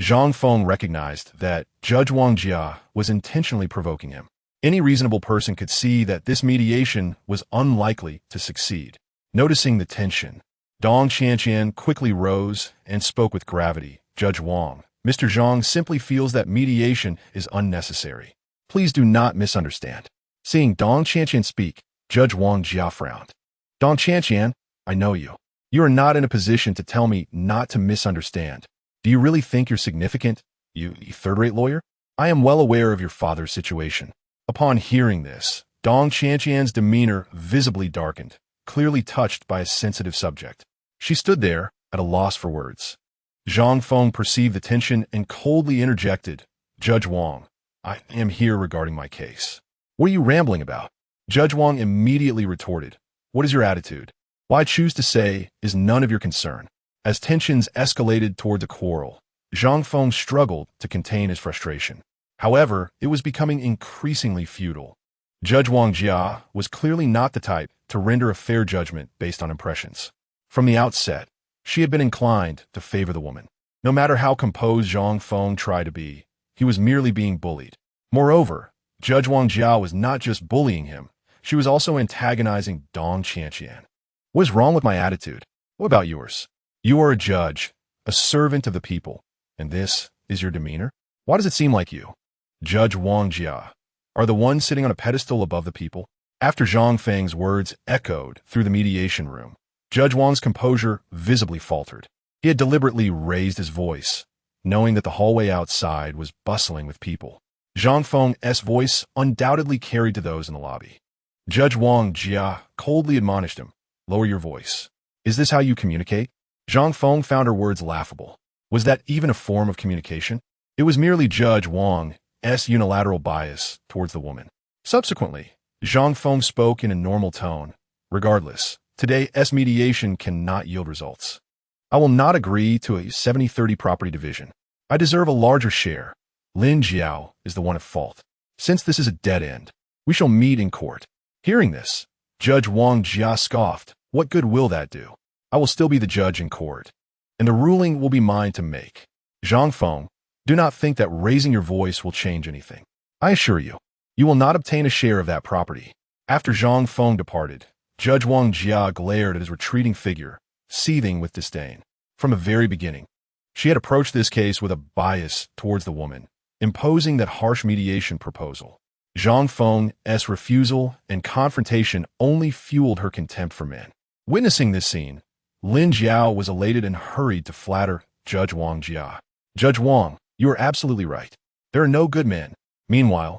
Speaker 1: Zhang Feng recognized that Judge Wang Jia was intentionally provoking him. Any reasonable person could see that this mediation was unlikely to succeed. Noticing the tension, Dong Qianqian quickly rose and spoke with gravity. "Judge Wang, Mr. Zhang simply feels that mediation is unnecessary. Please do not misunderstand." Seeing Dong Qianqian speak, Judge Wang Jia frowned. "Dong Qianqian, I know you. You are not in a position to tell me not to misunderstand. Do you really think you're significant, you third-rate lawyer? I am well aware of your father's situation." Upon hearing this, Dong Qianqian's demeanor visibly darkened, clearly touched by a sensitive subject. She stood there, at a loss for words. Zhang Feng perceived the tension and coldly interjected, "Judge Wang, I am here regarding my case." "What are you rambling about?" Judge Wang immediately retorted, "What is your attitude? What I choose to say is none of your concern." As tensions escalated toward a quarrel, Zhang Feng struggled to contain his frustration. However, it was becoming increasingly futile. Judge Wang Jia was clearly not the type to render a fair judgment based on impressions. From the outset, she had been inclined to favor the woman. No matter how composed Zhang Feng tried to be, he was merely being bullied. Moreover, Judge Wang Jia was not just bullying him, she was also antagonizing Dong Qianqian. "What is wrong with my attitude? What about yours? You are a judge, a servant of the people, and this is your demeanor? Why does it seem like you, Judge Wang Jia, are the one sitting on a pedestal above the people?" After Zhang Feng's words echoed through the mediation room, Judge Wang's composure visibly faltered. He had deliberately raised his voice, knowing that the hallway outside was bustling with people. Zhang Feng's voice undoubtedly carried to those in the lobby. Judge Wang Jia coldly admonished him, "Lower your voice. Is this how you communicate?" Zhang Feng found her words laughable. Was that even a form of communication? It was merely Judge Wang's unilateral bias towards the woman. Subsequently, Zhang Feng spoke in a normal tone. "Regardless, today's mediation cannot yield results. I will not agree to a 70-30 property division. I deserve a larger share. Lin Jiao is the one at fault. Since this is a dead end, we shall meet in court." Hearing this, Judge Wang Jia scoffed. "What good will that do? I will still be the judge in court, and the ruling will be mine to make. Zhang Feng, do not think that raising your voice will change anything. I assure you, you will not obtain a share of that property." After Zhang Feng departed, Judge Wang Jia glared at his retreating figure, seething with disdain. From the very beginning, she had approached this case with a bias towards the woman, imposing that harsh mediation proposal. Zhang Feng's refusal and confrontation only fueled her contempt for men. Witnessing this scene, Lin Jiao was elated and hurried to flatter Judge Wang Jia. "Judge Wang, you are absolutely right. There are no good men." Meanwhile,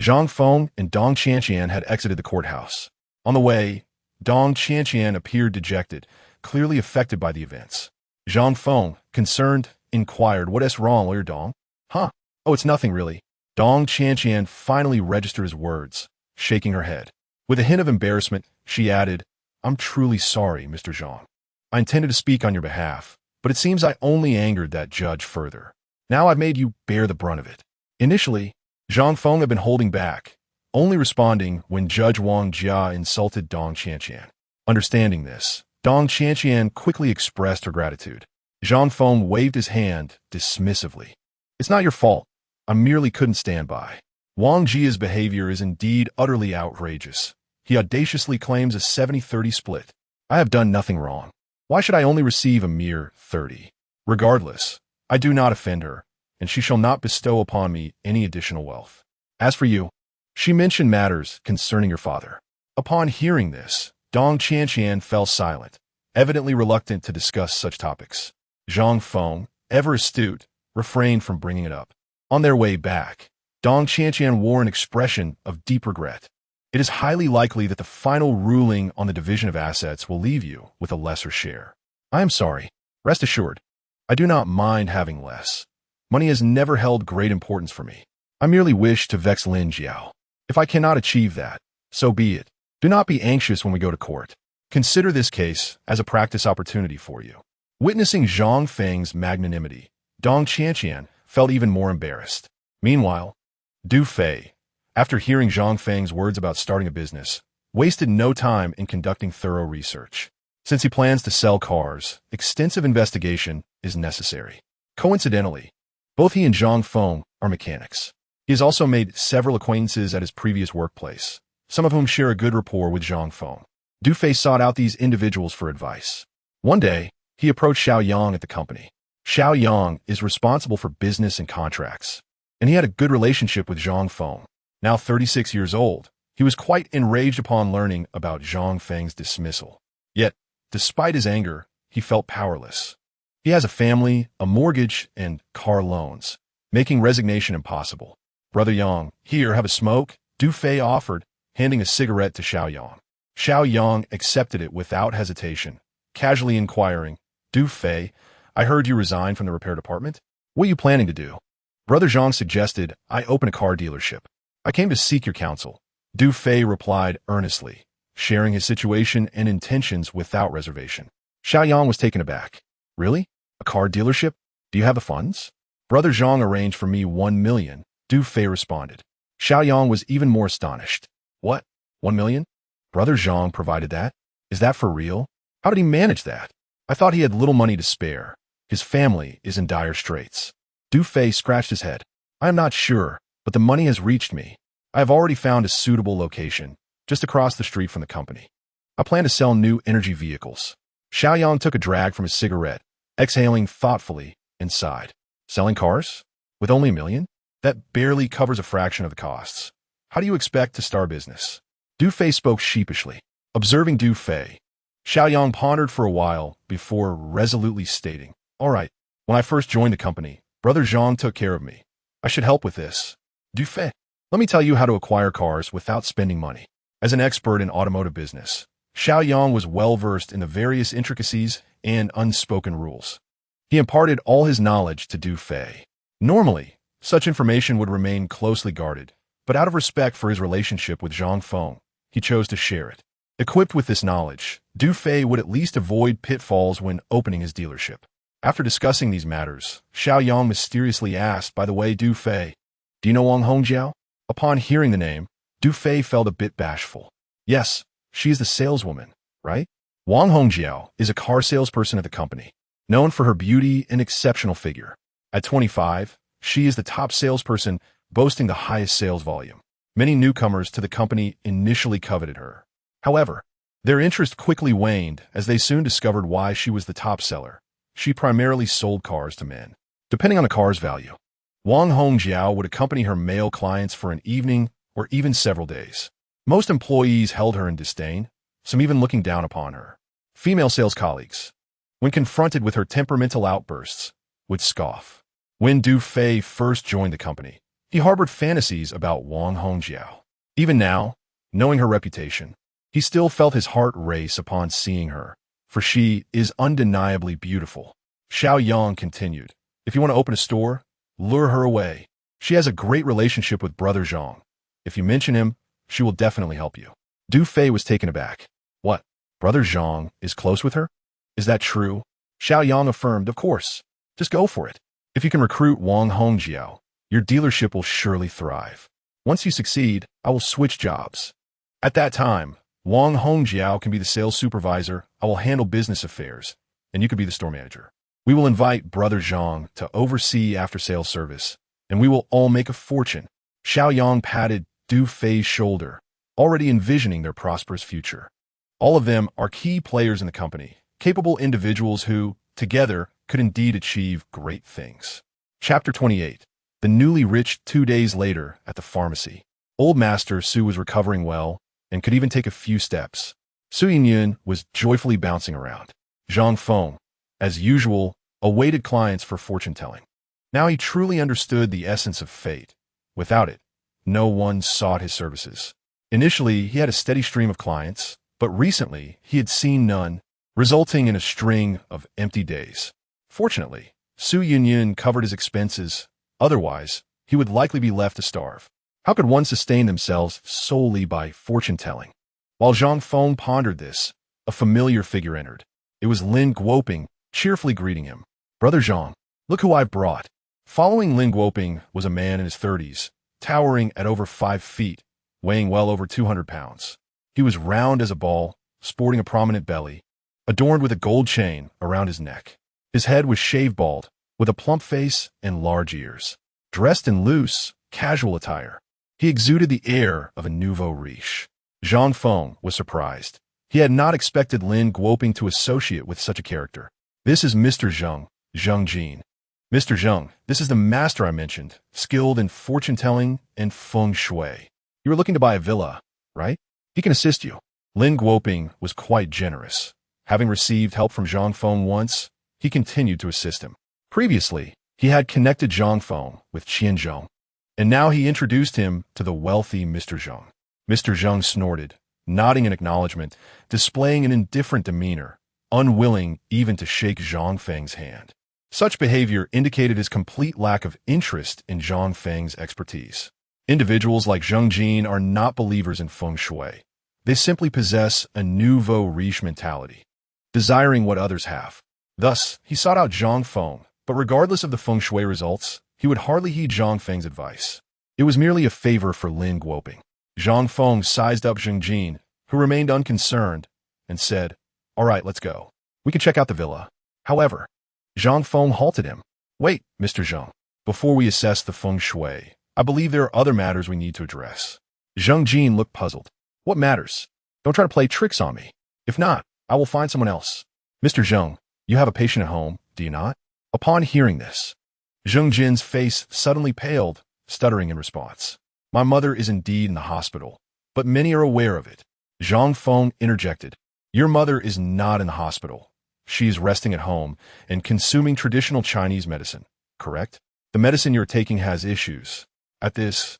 Speaker 1: Zhang Feng and Dong Qianqian had exited the courthouse. On the way, Dong Qianqian appeared dejected, clearly affected by the events. Zhang Feng, concerned, inquired, "What's wrong, Lawyer Dong?" "Huh? Oh, it's nothing really." Dong Qianqian finally registered his words, shaking her head. With a hint of embarrassment, she added, "I'm truly sorry, Mr. Zhang. I intended to speak on your behalf, but it seems I only angered that judge further. Now I've made you bear the brunt of it." Initially, Zhang Feng had been holding back, only responding when Judge Wang Jia insulted Dong Qianqian. Understanding this, Dong Qianqian quickly expressed her gratitude. Zhang Feng waved his hand dismissively. "It's not your fault. I merely couldn't stand by." Wang Jia's behavior is indeed utterly outrageous. He audaciously claims a 70-30 split. I have done nothing wrong. Why should I only receive a mere 30? Regardless, I do not offend her, and she shall not bestow upon me any additional wealth. As for you, She mentioned matters concerning your father. Upon hearing this, Dong Qianqian fell silent, evidently reluctant to discuss such topics. Zhang Feng, ever astute, refrained from bringing it up. On their way back, Dong Qianqian wore an expression of deep regret. It is highly likely that the final ruling on the division of assets will leave you with a lesser share. I am sorry. Rest assured, I do not mind having less. Money has never held great importance for me. I merely wish to vex Lin Jiao. If I cannot achieve that, so be it. Do not be anxious when we go to court. Consider this case as a practice opportunity for you. Witnessing Zhang Feng's magnanimity, Dong Qianqian felt even more embarrassed. Meanwhile, Du Fei, after hearing Zhang Feng's words about starting a business, wasted no time in conducting thorough research. Since he plans to sell cars, extensive investigation is necessary. Coincidentally, both he and Zhang Feng are mechanics. He has also made several acquaintances at his previous workplace, some of whom share a good rapport with Zhang Feng. Du Fei sought out these individuals for advice. One day, he approached Xiao Yang at the company. Xiao Yang is responsible for business and contracts, and he had a good relationship with Zhang Feng. Now 36 years old, he was quite enraged upon learning about Zhang Feng's dismissal. Yet, despite his anger, he felt powerless. He has a family, a mortgage, and car loans, making resignation impossible. Brother Yang, here, have a smoke, Du Fei offered, handing a cigarette to Xiao Yang. Xiao Yang accepted it without hesitation, casually inquiring, Du Fei, I heard you resigned from the repair department? What are you planning to do? Brother Zhang suggested I open a car dealership. I came to seek your counsel. Du Fei replied earnestly, sharing his situation and intentions without reservation. Xiao Yang was taken aback. Really? A car dealership? Do you have the funds? Brother Zhang arranged for me 1 million, Du Fei responded. Xiao Yang was even more astonished. What? 1 million? Brother Zhang provided that? Is that for real? How did he manage that? I thought he had little money to spare. His family is in dire straits. Du Fei scratched his head. I am not sure, but the money has reached me. I have already found a suitable location, just across the street from the company. I plan to sell new energy vehicles. Xiao Yang took a drag from his cigarette, exhaling thoughtfully, and sighed. Selling cars? With only 1 million? That barely covers a fraction of the costs. How do you expect to start a business? Du Fei spoke sheepishly. Observing Du Fei, Xiao Yang pondered for a while before resolutely stating, All right, when I first joined the company, Brother Zhang took care of me. I should help with this. Du Fei, let me tell you how to acquire cars without spending money. As an expert in automotive business, Xiao Yang was well-versed in the various intricacies and unspoken rules. He imparted all his knowledge to Du Fei. Normally, such information would remain closely guarded, but out of respect for his relationship with Zhang Feng, he chose to share it. Equipped with this knowledge, Du Fei would at least avoid pitfalls when opening his dealership. After discussing these matters, Xiao Yang mysteriously asked, By the way, Du Fei, do you know Wang Hongjiao? Upon hearing the name, Du Fei felt a bit bashful. Yes, she is the saleswoman, right? Wang Hongjiao is a car salesperson at the company, known for her beauty and exceptional figure. At 25, she is the top salesperson, boasting the highest sales volume. Many newcomers to the company initially coveted her. However, their interest quickly waned as they soon discovered why she was the top seller. She primarily sold cars to men. Depending on the car's value, Wang Hongjiao would accompany her male clients for an evening or even several days. Most employees held her in disdain, some even looking down upon her. Female sales colleagues, when confronted with her temperamental outbursts, would scoff. When Du Fei first joined the company, he harbored fantasies about Wang Hongjiao. Even now, knowing her reputation, he still felt his heart race upon seeing her, for she is undeniably beautiful. Xiao Yang continued, If you want to open a store, lure her away. She has a great relationship with Brother Zhang. If you mention him, she will definitely help you. Du Fei was taken aback. What? Brother Zhang is close with her? Is that true? Xiao Yang affirmed, Of course. Just go for it. If you can recruit Wang Hongjiao, your dealership will surely thrive. Once you succeed, I will switch jobs. At that time, Wang Hongjiao can be the sales supervisor, I will handle business affairs, and you could be the store manager. We will invite Brother Zhang to oversee after-sales service, and we will all make a fortune. Xiao Yang patted Du Fei's shoulder, already envisioning their prosperous future. All of them are key players in the company, capable individuals who, together, could indeed achieve great things. Chapter 28. The newly rich 2 days later at the pharmacy. Old Master Su was recovering well and could even take a few steps. Su Yinyan was joyfully bouncing around. Zhang Feng, as usual, awaited clients for fortune-telling. Now he truly understood the essence of fate. Without it, no one sought his services. Initially, he had a steady stream of clients, but recently he had seen none, resulting in a string of empty days. Fortunately, Su Yinyan covered his expenses. Otherwise, he would likely be left to starve. How could one sustain themselves solely by fortune-telling? While Zhang Feng pondered this, a familiar figure entered. It was Lin Guoping, cheerfully greeting him. "Brother Zhang, look who I've brought." Following Lin Guoping was a man in his 30s, towering at over 5 feet, weighing well over 200 pounds. He was round as a ball, sporting a prominent belly, adorned with a gold chain around his neck. His head was shaved bald, with a plump face and large ears. Dressed in loose, casual attire, he exuded the air of a nouveau riche. Zhang Feng was surprised. He had not expected Lin Guoping to associate with such a character. "This is Mr. Zhang, Zhang Jin. Mr. Zhang, this is the master I mentioned, skilled in fortune-telling and feng shui. You are looking to buy a villa, right? He can assist you." Lin Guoping was quite generous. Having received help from Zhang Feng once, he continued to assist him. Previously, he had connected Zhang Feng with Qian Zhang, and now he introduced him to the wealthy Mr. Zhang. Mr. Zhang snorted, nodding in acknowledgement, displaying an indifferent demeanor, unwilling even to shake Zhang Feng's hand. Such behavior indicated his complete lack of interest in Zhang Feng's expertise. Individuals like Zhang Jin are not believers in feng shui. They simply possess a nouveau riche mentality, desiring what others have. Thus, he sought out Zhang Feng, but regardless of the feng shui results, he would hardly heed Zhang Feng's advice. It was merely a favor for Lin Guoping. Zhang Feng sized up Zhang Jin, who remained unconcerned, and said, "All right, let's go. We can check out the villa." However, Zhang Feng halted him. "Wait, Mr. Zhang. Before we assess the feng shui, I believe there are other matters we need to address." Zhang Jin looked puzzled. "What matters? Don't try to play tricks on me. If not, I will find someone else." "Mr. Zhang, you have a patient at home, do you not?" Upon hearing this, Zhang Jin's face suddenly paled, stuttering in response. "My mother is indeed in the hospital, but many are aware of it." Zhang Feng interjected. "Your mother is not in the hospital. She is resting at home and consuming traditional Chinese medicine, correct? The medicine you're taking has issues." At this,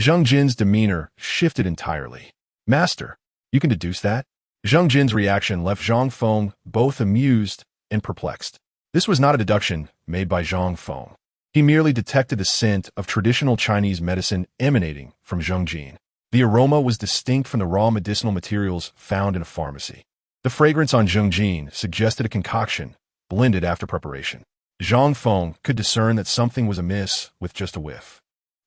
Speaker 1: Zhang Jin's demeanor shifted entirely. "Master, you can deduce that?" Zhang Jin's reaction left Zhang Feng both amused and perplexed. This was not a deduction made by Zhang Feng. He merely detected the scent of traditional Chinese medicine emanating from Zhang Jin. The aroma was distinct from the raw medicinal materials found in a pharmacy. The fragrance on Zhang Jin suggested a concoction, blended after preparation. Zhang Feng could discern that something was amiss with just a whiff.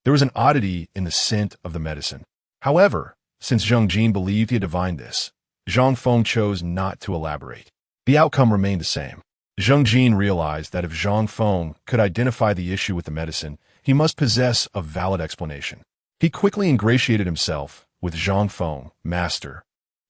Speaker 1: There was an oddity in the scent of the medicine. However, since Zhang Jin believed he had divined this, Zhang Feng chose not to elaborate. The outcome remained the same. Zhang Jin realized that if Zhang Feng could identify the issue with the medicine, he must possess a valid explanation. He quickly ingratiated himself with Zhang Feng. "Master,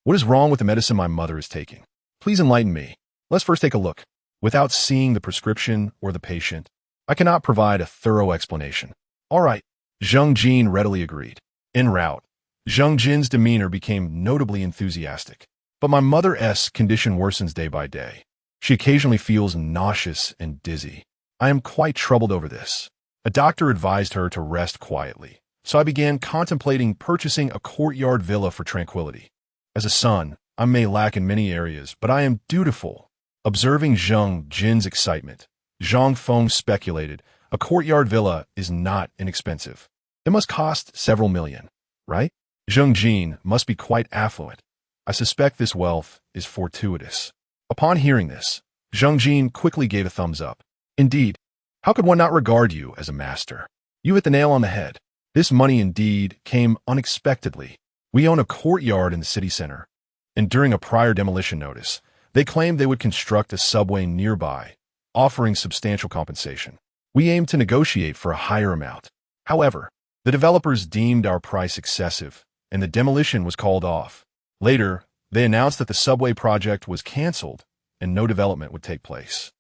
Speaker 1: what is wrong with the medicine my mother is taking? Please enlighten me. Let's first take a look." Without seeing the prescription or the patient, I cannot provide a thorough explanation. "All right," Zhang Jin readily agreed. En route, Zhang Jin's demeanor became notably enthusiastic. "But my mother's condition worsens day by day. She occasionally feels nauseous and dizzy. I am quite troubled over this. A doctor advised her to rest quietly, so I began contemplating purchasing a courtyard villa for tranquility. As a son, I may lack in many areas, but I am dutiful." Observing Zhang Jin's excitement, Zhang Feng speculated, "A courtyard villa is not inexpensive. It must cost several million, right? Zhang Jin must be quite affluent. I suspect this wealth is fortuitous." Upon hearing this, Zhang Jin quickly gave a thumbs up. "Indeed, how could one not regard you as a master? You hit the nail on the head. This money indeed came unexpectedly. We own a courtyard in the city center, and during a prior demolition notice, they claimed they would construct a subway nearby, offering substantial compensation. We aimed to negotiate for a higher amount. However, the developers deemed our price excessive, and the demolition was called off. Later, they announced that the subway project was canceled and no development would take place.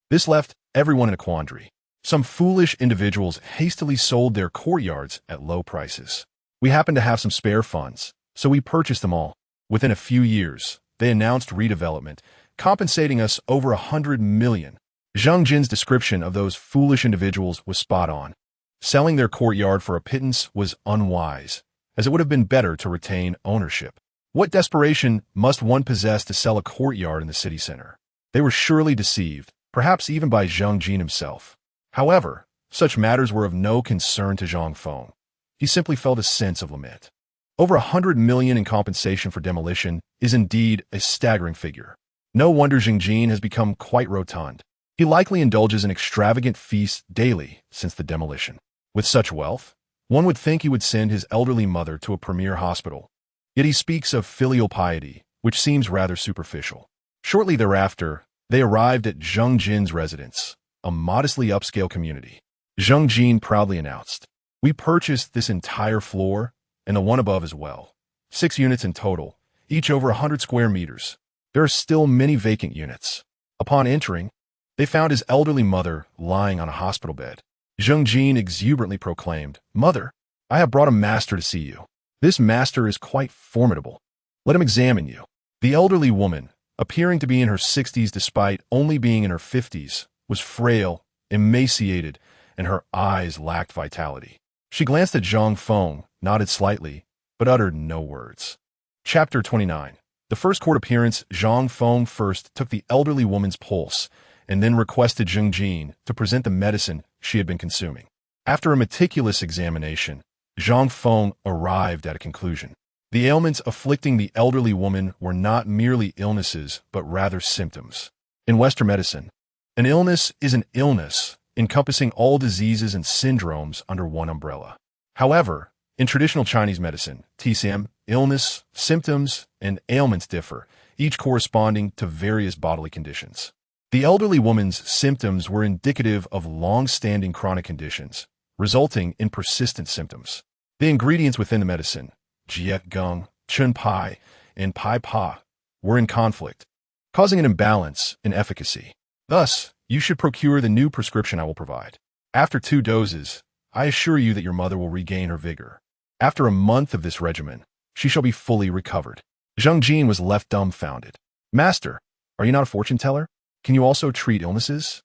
Speaker 1: This left everyone in a quandary. Some foolish individuals hastily sold their courtyards at low prices. We happen to have some spare funds, so we purchased them all. Within a few years, they announced redevelopment, compensating us over 100 million. Zhang Jin's description of those foolish individuals was spot on. Selling their courtyard for a pittance was unwise, as it would have been better to retain ownership. What desperation must one possess to sell a courtyard in the city center? They were surely deceived, perhaps even by Zhang Jin himself. However, such matters were of no concern to Zhang Feng. He simply felt a sense of lament. Over 100 million in compensation for demolition is indeed a staggering figure. No wonder Zhang Jin has become quite rotund. He likely indulges in extravagant feasts daily since the demolition. With such wealth, one would think he would send his elderly mother to a premier hospital. Yet he speaks of filial piety, which seems rather superficial. Shortly thereafter, they arrived at Zhang Jin's residence, a modestly upscale community. Zhang Jin proudly announced, "We purchased this entire floor and the one above as well. 6 units in total, each over 100 square meters. There are still many vacant units." Upon entering, they found his elderly mother lying on a hospital bed. Zhang Jin exuberantly proclaimed, "Mother, I have brought a master to see you. This master is quite formidable. Let him examine you." The elderly woman, appearing to be in her 60s despite only being in her 50s, was frail, emaciated, and her eyes lacked vitality. She glanced at Zhang Feng, nodded slightly, but uttered no words. Chapter 29. The first court appearance, Zhang Feng first took the elderly woman's pulse and then requested Zhang Jin to present the medicine she had been consuming. After a meticulous examination, Zhang Feng arrived at a conclusion. The ailments afflicting the elderly woman were not merely illnesses, but rather symptoms. In Western medicine, an illness is an illness, encompassing all diseases and syndromes under one umbrella. However, in traditional Chinese medicine, TCM, illness, symptoms, and ailments differ, each corresponding to various bodily conditions. The elderly woman's symptoms were indicative of long-standing chronic conditions, resulting in persistent symptoms. The ingredients within the medicine, Jiet Geng, Chun Pai, and Pai Pa, were in conflict, causing an imbalance in efficacy. Thus, you should procure the new prescription I will provide. After 2 doses, I assure you that your mother will regain her vigor. After a month of this regimen, she shall be fully recovered. Zhang Jin was left dumbfounded. "Master, are you not a fortune teller? Can you also treat illnesses?"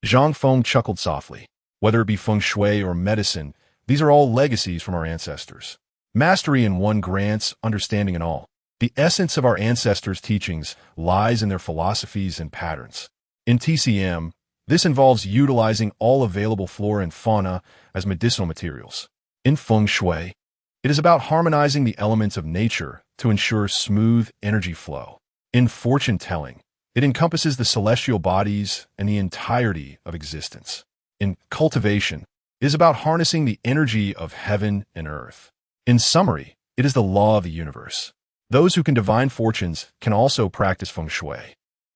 Speaker 1: Zhang Feng chuckled softly. "Whether it be feng shui or medicine, these are all legacies from our ancestors. Mastery in one grants understanding in all. The essence of our ancestors' teachings lies in their philosophies and patterns. In TCM, this involves utilizing all available flora and fauna as medicinal materials. In feng shui, it is about harmonizing the elements of nature to ensure smooth energy flow. In fortune telling, it encompasses the celestial bodies and the entirety of existence. In cultivation, it is about harnessing the energy of heaven and earth. In summary, it is the law of the universe. Those who can divine fortunes can also practice feng shui.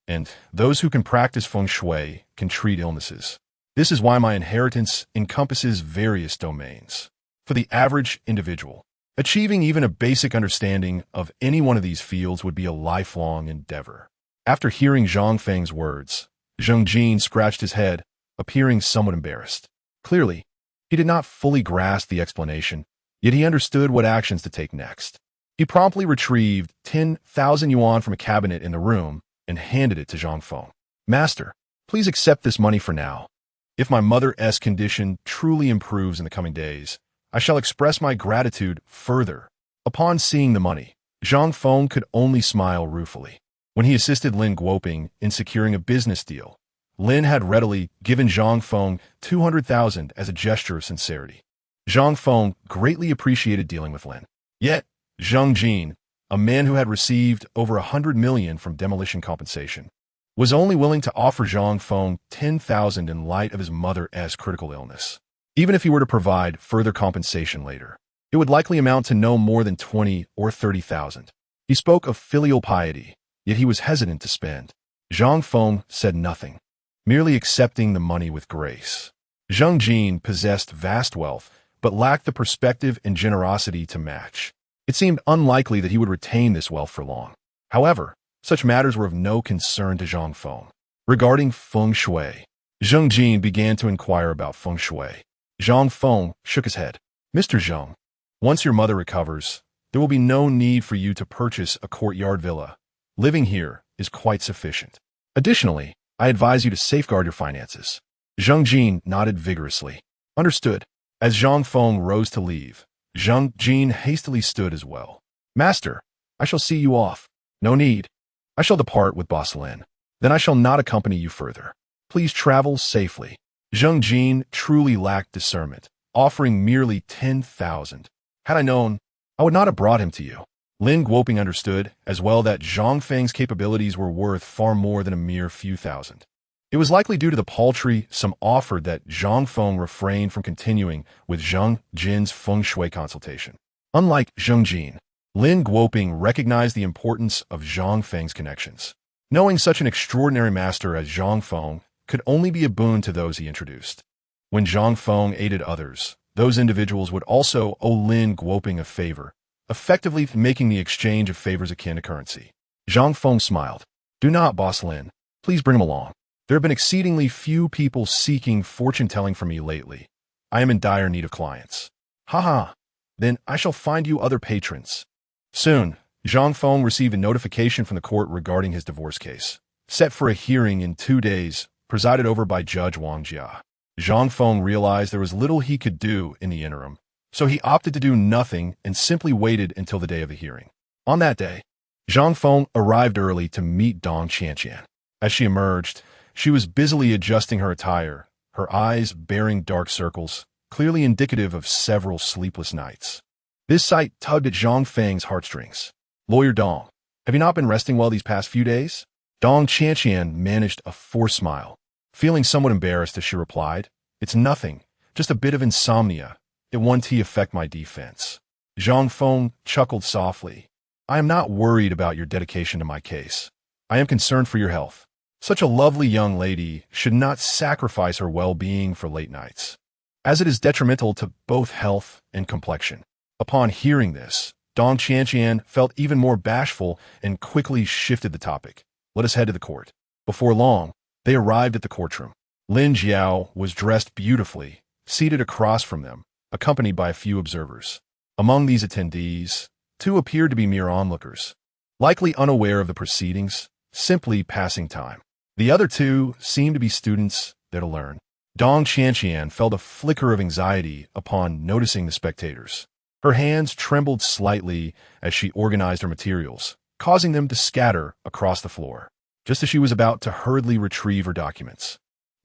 Speaker 1: And those who can practice feng shui can treat illnesses. This is why my inheritance encompasses various domains. For the average individual, achieving even a basic understanding of any one of these fields would be a lifelong endeavor." After hearing Zhang Feng's words, Zhang Jin scratched his head, appearing somewhat embarrassed. Clearly, he did not fully grasp the explanation, yet he understood what actions to take next. He promptly retrieved 10,000 yuan from a cabinet in the room and handed it to Zhang Feng. "Master, please accept this money for now. If my mother's condition truly improves in the coming days, I shall express my gratitude further." Upon seeing the money, Zhang Feng could only smile ruefully. When he assisted Lin Guoping in securing a business deal, Lin had readily given Zhang Feng 200,000 as a gesture of sincerity. Zhang Feng greatly appreciated dealing with Lin. Yet, Zhang Jin, a man who had received over 100 million from demolition compensation, was only willing to offer Zhang Feng 10,000 in light of his mother's critical illness. Even if he were to provide further compensation later, it would likely amount to no more than 20 or 30,000. He spoke of filial piety, yet he was hesitant to spend. Zhang Feng said nothing, merely accepting the money with grace. Zhang Jin possessed vast wealth, but lacked the perspective and generosity to match. It seemed unlikely that he would retain this wealth for long. However, such matters were of no concern to Zhang Feng. Regarding feng shui, Zhang Jin began to inquire about feng shui. Zhang Feng shook his head. "Mr. Zhang, Once your mother recovers, there will be no need for you to purchase a courtyard villa. Living here is quite sufficient. Additionally, I advise you to safeguard your finances. Zhang Jin nodded vigorously. Understood. As Zhang Feng rose to leave, Zhang Jin hastily stood as well. Master, I shall see you off. No need. I shall depart with Boss Lin. Then I shall not accompany you further. Please travel safely. Zhang Jin truly lacked discernment, offering merely 10,000. Had I known, I would not have brought him to you. Lin Guoping understood as well that Zhang Feng's capabilities were worth far more than a mere few thousand. It was likely due to the paltry sum offered that Zhang Feng refrained from continuing with Zhang Jin's feng shui consultation. Unlike Zhang Jin, Lin Guoping recognized the importance of Zhang Feng's connections. Knowing such an extraordinary master as Zhang Feng could only be a boon to those he introduced. When Zhang Feng aided others, those individuals would also owe Lin Guoping a favor, effectively making the exchange of favors akin to currency. Zhang Feng smiled. Do not, Boss Lin. Please bring him along. There have been exceedingly few people seeking fortune-telling from me lately. I am in dire need of clients. Haha. Then I shall find you other patrons. Soon, Zhang Feng received a notification from the court regarding his divorce case, set for a hearing in 2 days, presided over by Judge Wang Jia. Zhang Feng realized there was little he could do in the interim, so he opted to do nothing and simply waited until the day of the hearing. On that day, Zhang Feng arrived early to meet Dong Qianqian. As she emerged, she was busily adjusting her attire, her eyes bearing dark circles, clearly indicative of several sleepless nights. This sight tugged at Zhang Feng's heartstrings. Lawyer Dong, have you not been resting well these past few days? Dong Qianqian managed a forced smile. Feeling somewhat embarrassed as she replied, It's nothing, just a bit of insomnia. It won't affect my defense. Zhang Feng chuckled softly. I am not worried about your dedication to my case. I am concerned for your health. Such a lovely young lady should not sacrifice her well-being for late nights, as it is detrimental to both health and complexion. Upon hearing this, Dong Qianqian felt even more bashful and quickly shifted the topic. Let us head to the court. Before long, they arrived at the courtroom. Lin Jiao was dressed beautifully, seated across from them, accompanied by a few observers. Among these attendees, 2 appeared to be mere onlookers, likely unaware of the proceedings, simply passing time. The other 2 seemed to be students there to learn. Dong Qianqian felt a flicker of anxiety upon noticing the spectators. Her hands trembled slightly as she organized her materials, causing them to scatter across the floor, just as she was about to hurriedly retrieve her documents.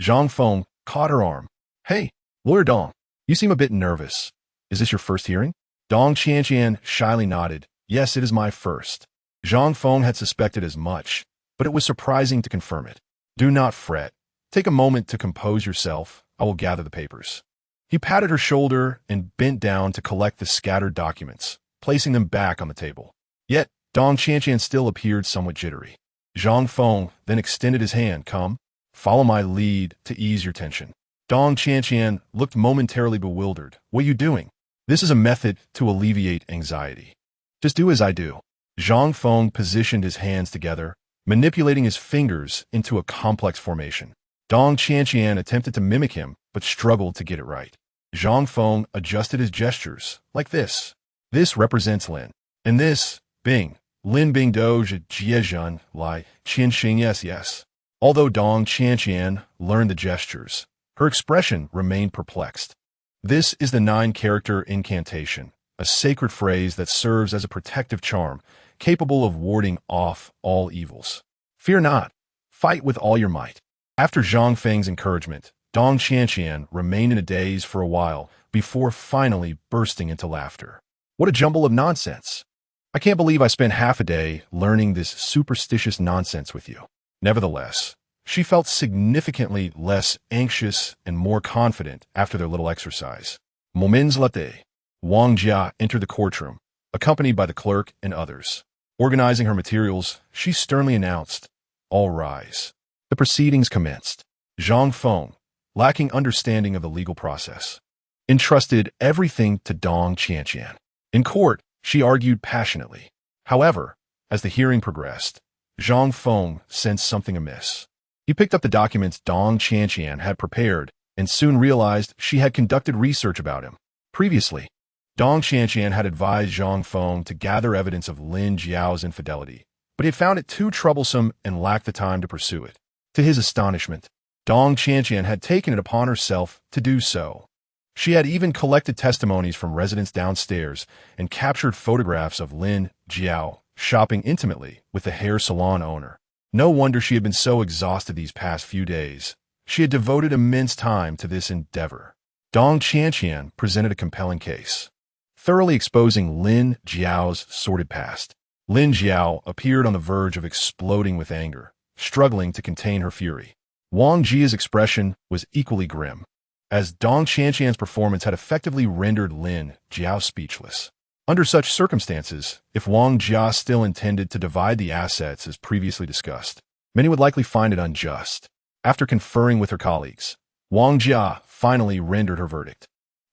Speaker 1: Zhang Feng caught her arm. Hey, Lawyer Dong, you seem a bit nervous. Is this your first hearing? Dong Qianqian shyly nodded. Yes, it is my first. Zhang Feng had suspected as much, but it was surprising to confirm it. Do not fret. Take a moment to compose yourself. I will gather the papers. He patted her shoulder and bent down to collect the scattered documents, placing them back on the table. Yet, Dong Qianqian still appeared somewhat jittery. Zhang Feng then extended his hand. Come, follow my lead to ease your tension. Dong Qianqian looked momentarily bewildered. What are you doing? This is a method to alleviate anxiety. Just do as I do. Zhang Feng positioned his hands together, manipulating his fingers into a complex formation. Dong Qianqian attempted to mimic him, but struggled to get it right. Zhang Feng adjusted his gestures, like this. This represents Lin. And this, Bing. Lin Bing Doge Jiezhen Lai Qian Xing yes. Although Dong Qianqian learned the gestures, her expression remained perplexed. This is the 9-character incantation, a sacred phrase that serves as a protective charm, capable of warding off all evils. Fear not. Fight with all your might. After Zhang Feng's encouragement, Dong Qianqian remained in a daze for a while before finally bursting into laughter. What a jumble of nonsense. I can't believe I spent half a day learning this superstitious nonsense with you. Nevertheless, she felt significantly less anxious and more confident after their little exercise. Moments later, Wang Jia entered the courtroom, accompanied by the clerk and others. Organizing her materials, she sternly announced, All rise. The proceedings commenced. Zhang Feng, lacking understanding of the legal process, entrusted everything to Dong Qianqian. In court, she argued passionately. However, as the hearing progressed, Zhang Feng sensed something amiss. He picked up the documents Dong Qianqian had prepared and soon realized she had conducted research about him. Previously, Dong Qianqian had advised Zhang Feng to gather evidence of Lin Jiao's infidelity, but he had found it too troublesome and lacked the time to pursue it. To his astonishment, Dong Qianqian had taken it upon herself to do so. She had even collected testimonies from residents downstairs and captured photographs of Lin Jiao shopping intimately with the hair salon owner. No wonder she had been so exhausted these past few days. She had devoted immense time to this endeavor. Dong Qianqian presented a compelling case, thoroughly exposing Lin Jiao's sordid past. Lin Jiao appeared on the verge of exploding with anger, struggling to contain her fury. Wang Jia's expression was equally grim, as Dong Qianqian's performance had effectively rendered Lin Jiao speechless. Under such circumstances, if Wang Jia still intended to divide the assets as previously discussed, many would likely find it unjust. After conferring with her colleagues, Wang Jia finally rendered her verdict.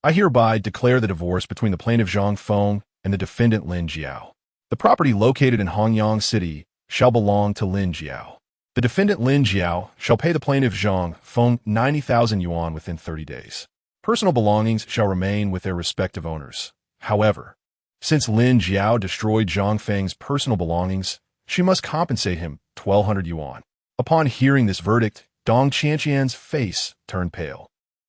Speaker 1: I hereby declare the divorce between the plaintiff Zhang Feng and the defendant Lin Jiao. The property located in Hongyang City shall belong to Lin Jiao. The defendant Lin Jiao shall pay the plaintiff Zhang Feng 90,000 yuan within 30 days. Personal belongings shall remain with their respective owners. However, since Lin Jiao destroyed Zhang Feng's personal belongings, she must compensate him 1,200 yuan. Upon hearing this verdict, Dong Qianqian's face turned pale,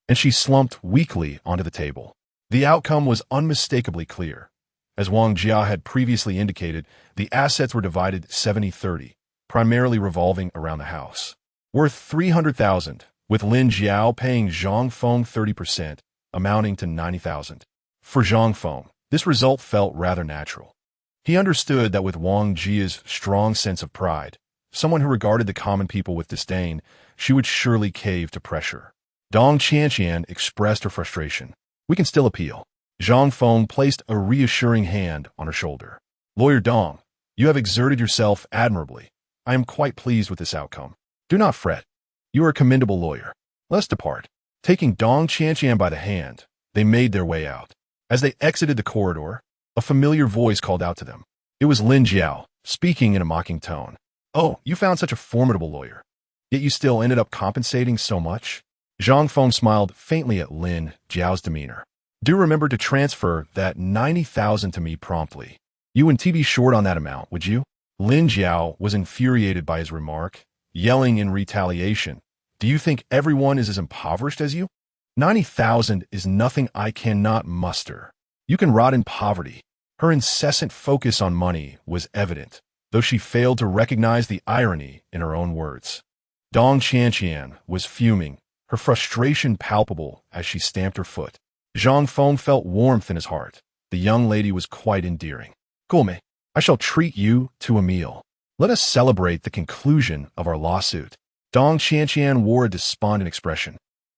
Speaker 1: and she slumped weakly onto the table. The outcome was unmistakably clear. As Wang Jia had previously indicated, the assets were divided 70-30, primarily revolving around the house, worth 300,000, with Lin Jiao paying Zhang Feng 30%, amounting to 90,000. For Zhang Feng, this result felt rather natural. He understood that with Wang Jia's strong sense of pride, someone who regarded the common people with disdain, she would surely cave to pressure. Dong Qianqian expressed her frustration. We can still appeal. Zhang Feng placed a reassuring hand on her shoulder. Lawyer Dong, you have exerted yourself admirably. I am quite pleased with this outcome. Do not fret. You are a commendable lawyer. Let us depart. Taking Dong Qianqian by the hand, they made their way out. As they exited the corridor, a familiar voice called out to them. It was Lin Jiao, speaking in a mocking tone. Oh, you found such a formidable lawyer. Yet you still ended up compensating so much? Zhang Feng smiled faintly at Lin Jiao's demeanor. Do remember to transfer that 90,000 to me promptly. You wouldn't be short on that amount, would you? Lin Jiao was infuriated by his remark, yelling in retaliation. Do you think everyone is as impoverished as you? 90,000 is nothing I cannot muster. You can rot in poverty. Her incessant focus on money was evident, though she failed to recognize the irony in her own words. Dong Qianqian was fuming, her frustration palpable as she stamped her foot. Zhang Feng felt warmth in his heart. The young lady was quite endearing. Gome, I shall treat you to a meal. Let us celebrate the conclusion of our lawsuit. Dong Qianqian wore a despondent expression.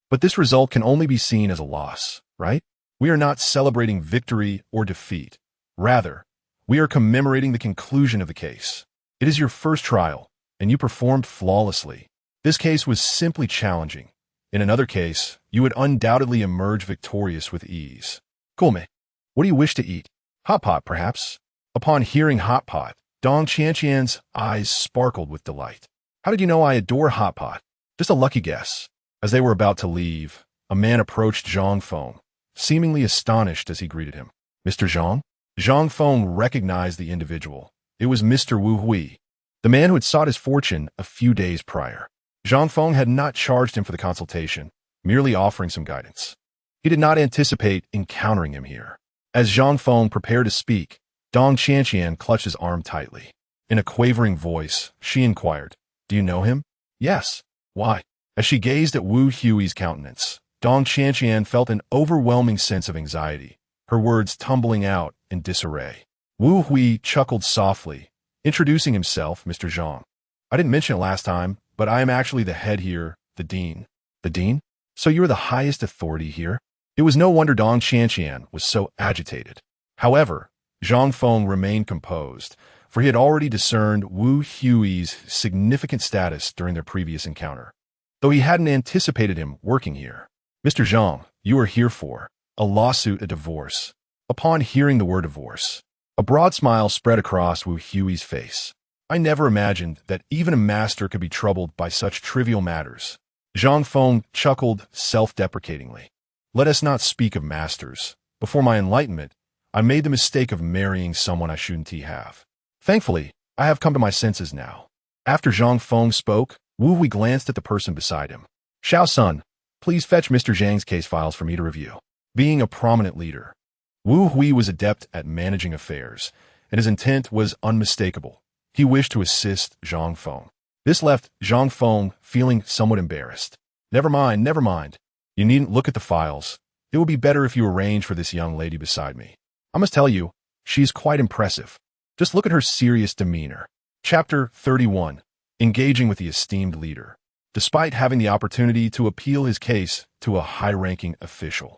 Speaker 1: But this result can only be seen as a loss, right? We are not celebrating victory or defeat. Rather, we are commemorating the conclusion of the case. It is your first trial, and you performed flawlessly. This case was simply challenging. In another case, you would undoubtedly emerge victorious with ease. Gome, what do you wish to eat? Hot pot, perhaps? Upon hearing hot pot, Dong Qianqian's eyes sparkled with delight. How did you know I adore hot pot? Just a lucky guess. As they were about to leave, a man approached Zhang Feng, seemingly astonished as he greeted him. Mr. Zhang? Zhang Feng recognized the individual. It was Mr. Wu Hui, the man who had sought his fortune a few days prior. Zhang Feng had not charged him for the consultation, merely offering some guidance. He did not anticipate encountering him here. As Zhang Feng prepared to speak, Dong Qianqian clutched his arm tightly. In a quavering voice, she inquired, Do you know him? Yes. Why? As she gazed at Wu Hui's countenance, Dong Qianqian felt an overwhelming sense of anxiety, her words tumbling out in disarray. Wu Hui chuckled softly, introducing himself, Mr. Zhang. I didn't mention it last time, but I am actually the head here, the dean. The dean? So you are the highest authority here? It was no wonder Dong Qianqian was so agitated. However, Zhang Feng remained composed, for he had already discerned Wu Hui's significant status during their previous encounter, though he hadn't anticipated him working here. Mr. Zhang, you are here for a lawsuit, a divorce. Upon hearing the word divorce, a broad smile spread across Wu Hui's face. I never imagined that even a master could be troubled by such trivial matters. Zhang Feng chuckled self-deprecatingly. Let us not speak of masters. Before my enlightenment, I made the mistake of marrying someone I shouldn't have. Thankfully, I have come to my senses now. After Zhang Feng spoke, Wu Hui glanced at the person beside him. Xiao Sun, please fetch Mr. Zhang's case files for me to review. Being a prominent leader, Wu Hui was adept at managing affairs, and his intent was unmistakable. He wished to assist Zhang Feng. This left Zhang Feng feeling somewhat embarrassed. Never mind, never mind. You needn't look at the files. It will be better if you arrange for this young lady beside me. I must tell you, she is quite impressive. Just look at her serious demeanor. Chapter 31. Engaging with the esteemed leader. Despite having the opportunity to appeal his case to a high-ranking official,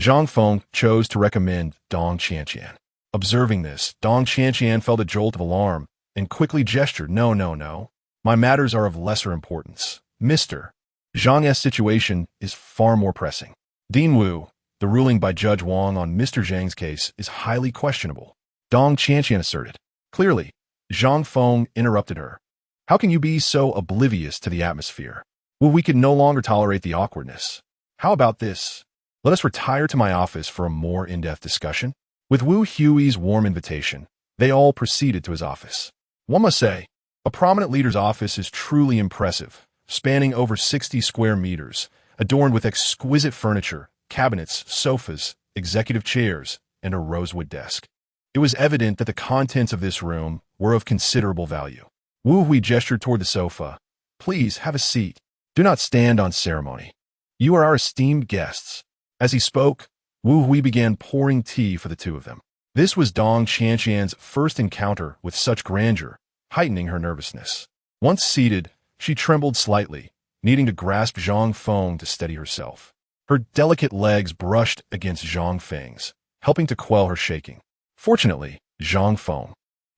Speaker 1: Zhang Feng chose to recommend Dong Qianqian. Observing this, Dong Qianqian felt a jolt of alarm and quickly gestured, No, no, no. My matters are of lesser importance. Mr. Zhang's situation is far more pressing. Dean Wu, the ruling by Judge Wang on Mr. Zhang's case is highly questionable, Dong Qianqian asserted. Clearly, Zhang Feng interrupted her. How can you be so oblivious to the atmosphere? Well, we can no longer tolerate the awkwardness. How about this? Let us retire to my office for a more in-depth discussion. With Wu Hui's warm invitation, they all proceeded to his office. One must say, a prominent leader's office is truly impressive, spanning over 60 square meters, adorned with exquisite furniture, cabinets, sofas, executive chairs, and a rosewood desk. It was evident that the contents of this room were of considerable value. Wu Hui gestured toward the sofa. Please, have a seat. Do not stand on ceremony. You are our esteemed guests. As he spoke, Wu Hui began pouring tea for the two of them. This was Dong Qianqian's first encounter with such grandeur, heightening her nervousness. Once seated, she trembled slightly, needing to grasp Zhang Feng to steady herself. Her delicate legs brushed against Zhang Feng's, helping to quell her shaking. Fortunately, Zhang Feng,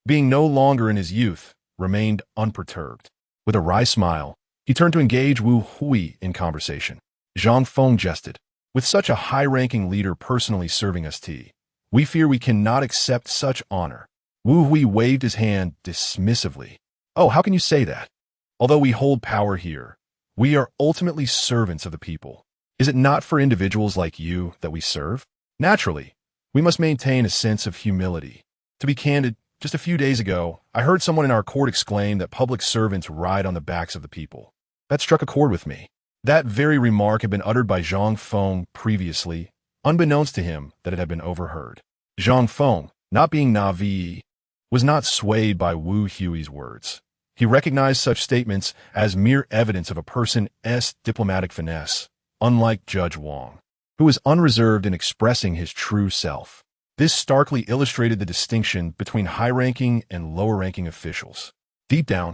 Speaker 1: being no longer in his youth, remained unperturbed. With a wry smile, he turned to engage Wu Hui in conversation. Zhang Feng jested. With such a high-ranking leader personally serving us tea, we fear we cannot accept such honor. Wu Hui waved his hand dismissively. Oh, how can you say that? Although we hold power here, we are ultimately servants of the people. Is it not for individuals like you that we serve? Naturally, we must maintain a sense of humility. To be candid, just a few days ago, I heard someone in our court exclaim that public servants ride on the backs of the people. That struck a chord with me. That very remark had been uttered by Zhang Feng previously, unbeknownst to him that it had been overheard. Zhang Feng, not being naive, was not swayed by Wu Hui's words. He recognized such statements as mere evidence of a person's diplomatic finesse, unlike Judge Wang, who was unreserved in expressing his true self. This starkly illustrated the distinction between high-ranking and lower-ranking officials. Deep down,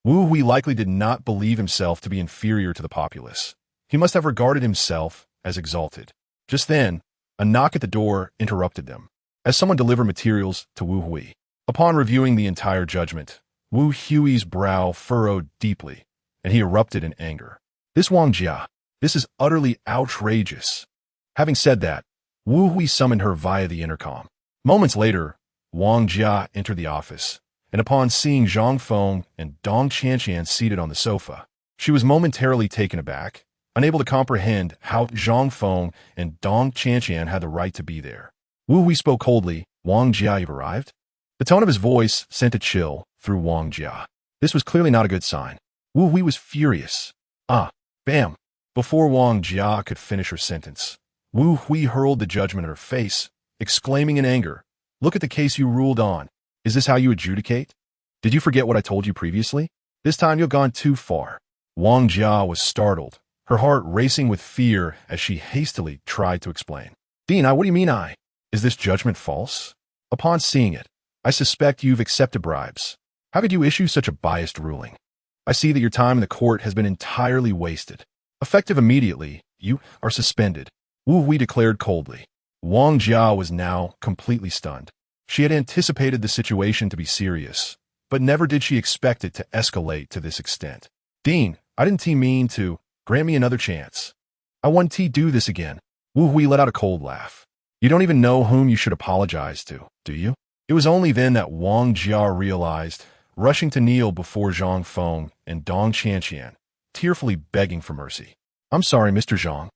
Speaker 1: Wu Hui likely did not believe himself to be inferior to the populace. He must have regarded himself as exalted. Just then, a knock at the door interrupted them, as someone delivered materials to Wu Hui. Upon reviewing the entire judgment, Wu Hui's brow furrowed deeply, and he erupted in anger. This Wang Jia, this is utterly outrageous. Having said that, Wu Hui summoned her via the intercom. Moments later, Wang Jia entered the office, and upon seeing Zhang Feng and Dong Qianqian seated on the sofa, she was momentarily taken aback, unable to comprehend how Zhang Feng and Dong Qianqian had the right to be there. Wu Hui spoke coldly. Wang Jia, you've arrived? The tone of his voice sent a chill through Wang Jia. This was clearly not a good sign. Wu Hui was furious. Bam! Before Wang Jia could finish her sentence, Wu Hui hurled the judgment at her face, exclaiming in anger, Look at the case you ruled on. Is this how you adjudicate? Did you forget what I told you previously? This time you've gone too far. Wang Jia was startled, her heart racing with fear as she hastily tried to explain. Dean, what do you mean I? Is this judgment false? Upon seeing it, I suspect you've accepted bribes. How could you issue such a biased ruling? I see that your time in the court has been entirely wasted. Effective immediately, you are suspended, Wu Hui declared coldly. Wang Jia was now completely stunned. She had anticipated the situation to be serious, but never did she expect it to escalate to this extent. Dean, I didn't mean to. Grant me another chance. I won't do this again. Wu Hui let out a cold laugh. You don't even know whom you should apologize to, do you? It was only then that Wang Jia realized, rushing to kneel before Zhang Feng and Dong Qianqian, tearfully begging for mercy. I'm sorry, Mr. Zhang.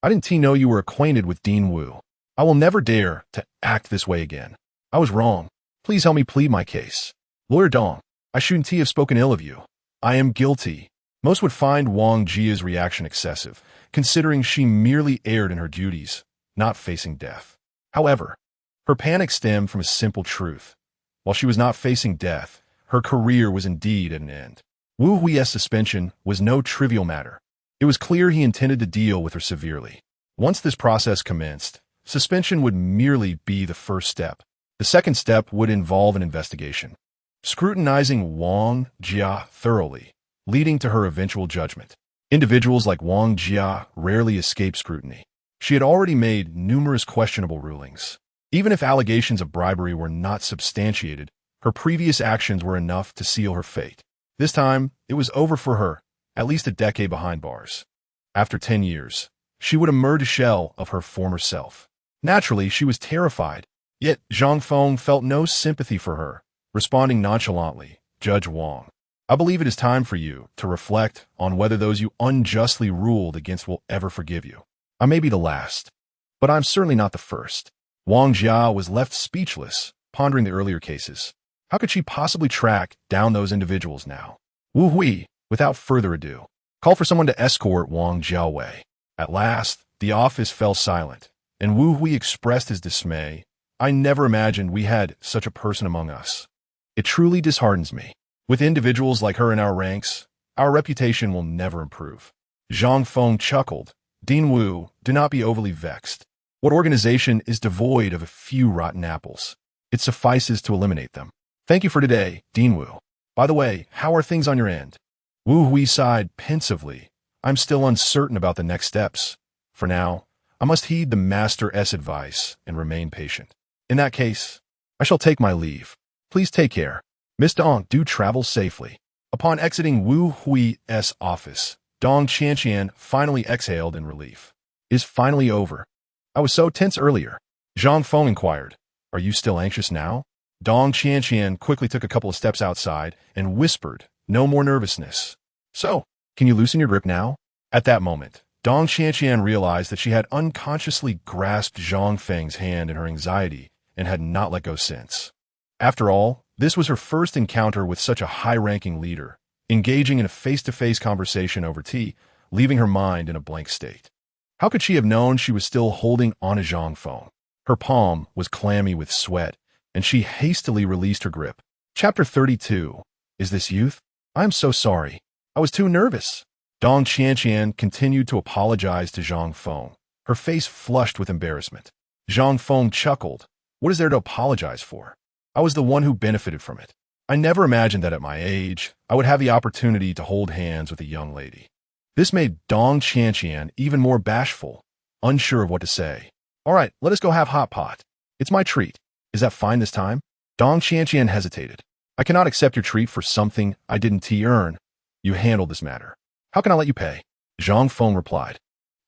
Speaker 1: I didn't know you were acquainted with Dean Wu. I will never dare to act this way again. I was wrong. Please help me plead my case. Lawyer Dong, I shouldn't have spoken ill of you. I am guilty. Most would find Wang Jia's reaction excessive, considering she merely erred in her duties, not facing death. However, her panic stemmed from a simple truth. While she was not facing death, her career was indeed at an end. Wu Hui's suspension was no trivial matter. It was clear he intended to deal with her severely. Once this process commenced, suspension would merely be the first step. The second step would involve an investigation, scrutinizing Wang Jia thoroughly, leading to her eventual judgment. Individuals like Wang Jia rarely escape scrutiny. She had already made numerous questionable rulings. Even if allegations of bribery were not substantiated, her previous actions were enough to seal her fate. This time, it was over for her, at least a decade behind bars. After 10 years, she would emerge a shell of her former self. Naturally, she was terrified, yet Zhang Feng felt no sympathy for her, responding nonchalantly, Judge Wang, I believe it is time for you to reflect on whether those you unjustly ruled against will ever forgive you. I may be the last, but I'm certainly not the first. Wang Jia was left speechless, pondering the earlier cases. How could she possibly track down those individuals now? Wu Hui, without further ado, called for someone to escort Wang Jia away. At last, the office fell silent, and Wu Hui expressed his dismay. I never imagined we had such a person among us. It truly disheartens me. With individuals like her in our ranks, our reputation will never improve. Zhang Feng chuckled. Dean Wu, do not be overly vexed. What organization is devoid of a few rotten apples? It suffices to eliminate them. Thank you for today, Dean Wu. By the way, how are things on your end? Wu Hui sighed pensively. I'm still uncertain about the next steps. For now, I must heed the Master's advice and remain patient. In that case, I shall take my leave. Please take care. Miss Dong, do travel safely. Upon exiting Wu Hui's office, Dong Qianqian finally exhaled in relief. Is finally over. I was so tense earlier. Zhang Feng inquired. Are you still anxious now? Dong Qianqian quickly took a couple of steps outside and whispered, no more nervousness. So, can you loosen your grip now? At that moment, Dong Qianqian realized that she had unconsciously grasped Zhang Feng's hand in her anxiety and had not let go since. After all, this was her first encounter with such a high-ranking leader, engaging in a face-to-face conversation over tea, leaving her mind in a blank state. How could she have known she was still holding on to Zhang Feng? Her palm was clammy with sweat, and she hastily released her grip. Chapter 32. Is this youth? I am so sorry. I was too nervous. Dong Qianqian continued to apologize to Zhang Feng, her face flushed with embarrassment. Zhang Feng chuckled. What is there to apologize for? I was the one who benefited from it. I never imagined that at my age, I would have the opportunity to hold hands with a young lady. This made Dong Qianqian even more bashful, unsure of what to say. All right, let us go have hot pot. It's my treat. Is that fine this time? Dong Qianqian hesitated. I cannot accept your treat for something I didn't earn. You handled this matter. How can I let you pay? Zhang Feng replied.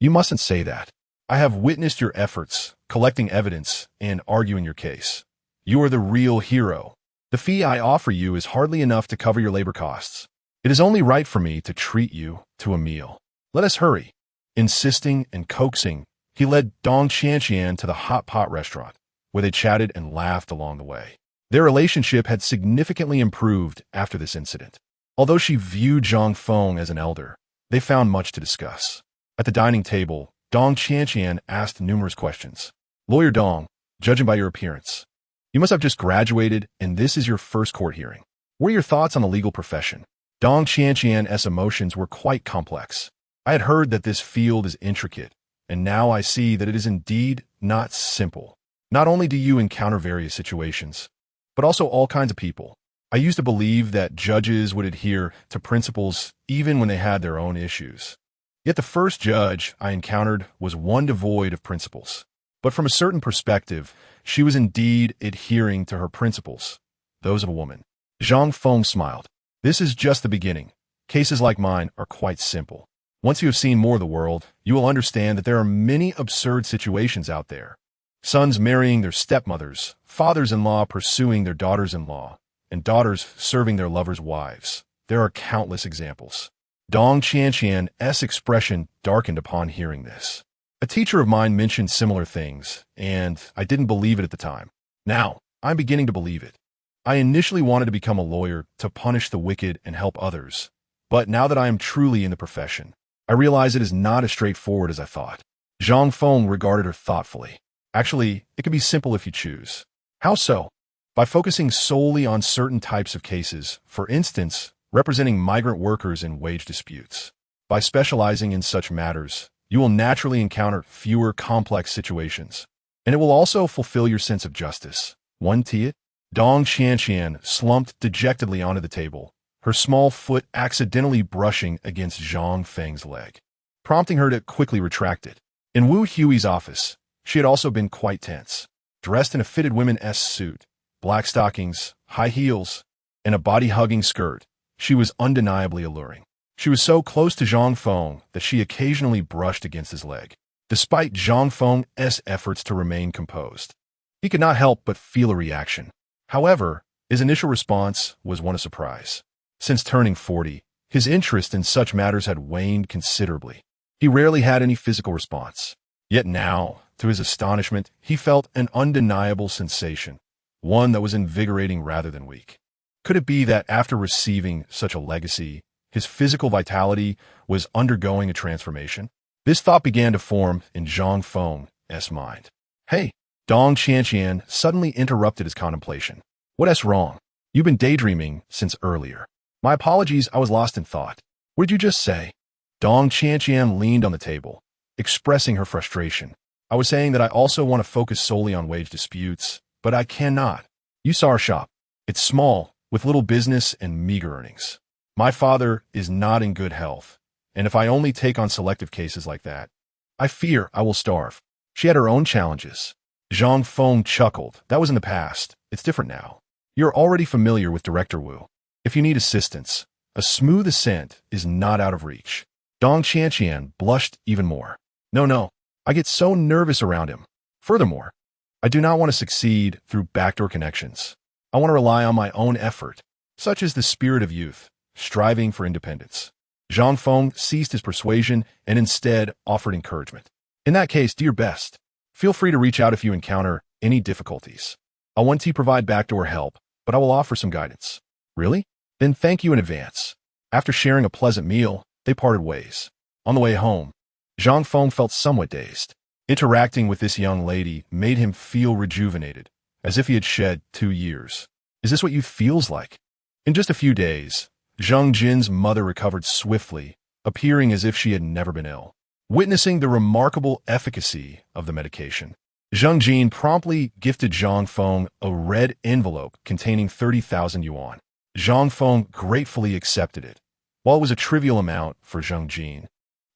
Speaker 1: You mustn't say that. I have witnessed your efforts, collecting evidence, and arguing your case. You are the real hero. The fee I offer you is hardly enough to cover your labor costs. It is only right for me to treat you to a meal. Let us hurry. Insisting and coaxing, he led Dong Qianqian to the hot pot restaurant, where they chatted and laughed along the way. Their relationship had significantly improved after this incident. Although she viewed Zhang Feng as an elder, they found much to discuss. At the dining table, Dong Qianqian asked numerous questions. Lawyer Dong, judging by your appearance, you must have just graduated and this is your first court hearing. What are your thoughts on the legal profession? Dong Qianqian's emotions were quite complex. I had heard that this field is intricate, and now I see that it is indeed not simple. Not only do you encounter various situations, but also all kinds of people. I used to believe that judges would adhere to principles even when they had their own issues. Yet the first judge I encountered was one devoid of principles. But from a certain perspective, she was indeed adhering to her principles, those of a woman. Zhang Feng smiled. This is just the beginning. Cases like mine are quite simple. Once you have seen more of the world, you will understand that there are many absurd situations out there. Sons marrying their stepmothers, fathers-in-law pursuing their daughters-in-law, and daughters serving their lovers' wives. There are countless examples. Dong Qianqian's expression darkened upon hearing this. A teacher of mine mentioned similar things, and I didn't believe it at the time. Now, I'm beginning to believe it. I initially wanted to become a lawyer to punish the wicked and help others, but now that I am truly in the profession, I realize it is not as straightforward as I thought. Zhang Feng regarded her thoughtfully. Actually, it can be simple if you choose. How so? By focusing solely on certain types of cases, for instance, representing migrant workers in wage disputes. By specializing in such matters, you will naturally encounter fewer complex situations, and it will also fulfill your sense of justice. 1 Tiet? Dong Qianqian slumped dejectedly onto the table, her small foot accidentally brushing against Zhang Feng's leg, prompting her to quickly retract it. In Wu Hui's office, she had also been quite tense. Dressed in a fitted women's suit, black stockings, high heels, and a body-hugging skirt, she was undeniably alluring. She was so close to Zhang Feng that she occasionally brushed against his leg. Despite Zhang Feng's efforts to remain composed, he could not help but feel a reaction. However, his initial response was one of surprise. Since turning 40, his interest in such matters had waned considerably. He rarely had any physical response. Yet now, to his astonishment, he felt an undeniable sensation, one that was invigorating rather than weak. Could it be that after receiving such a legacy, his physical vitality was undergoing a transformation? This thought began to form in Zhang Feng's mind. Hey, Dong Qianqian suddenly interrupted his contemplation. What's wrong? You've been daydreaming since earlier. My apologies, I was lost in thought. What did you just say? Dong Qianqian leaned on the table, expressing her frustration. I was saying that I also want to focus solely on wage disputes, but I cannot. You saw our shop. It's small, with little business and meager earnings. My father is not in good health, and if I only take on selective cases like that, I fear I will starve. She had her own challenges. Zhang Feng chuckled. That was in the past. It's different now. You're already familiar with Director Wu. If you need assistance, a smooth ascent is not out of reach. Dong Qianqian blushed even more. No, I get so nervous around him. Furthermore, I do not want to succeed through backdoor connections. I want to rely on my own effort. Such is the spirit of youth, striving for independence. Zhang Feng ceased his persuasion and instead offered encouragement. In that case, do your best. Feel free to reach out if you encounter any difficulties. I want to provide backdoor help, but I will offer some guidance. Really? Then thank you in advance. After sharing a pleasant meal, they parted ways. On the way home, Zhang Feng felt somewhat dazed. Interacting with this young lady made him feel rejuvenated, as if he had shed 2 years. Is this what youth feels like? In just a few days, Zhang Jin's mother recovered swiftly, appearing as if she had never been ill. Witnessing the remarkable efficacy of the medication, Zhang Jin promptly gifted Zhang Feng a red envelope containing 30,000 yuan. Zhang Feng gratefully accepted it. While it was a trivial amount for Zhang Jin,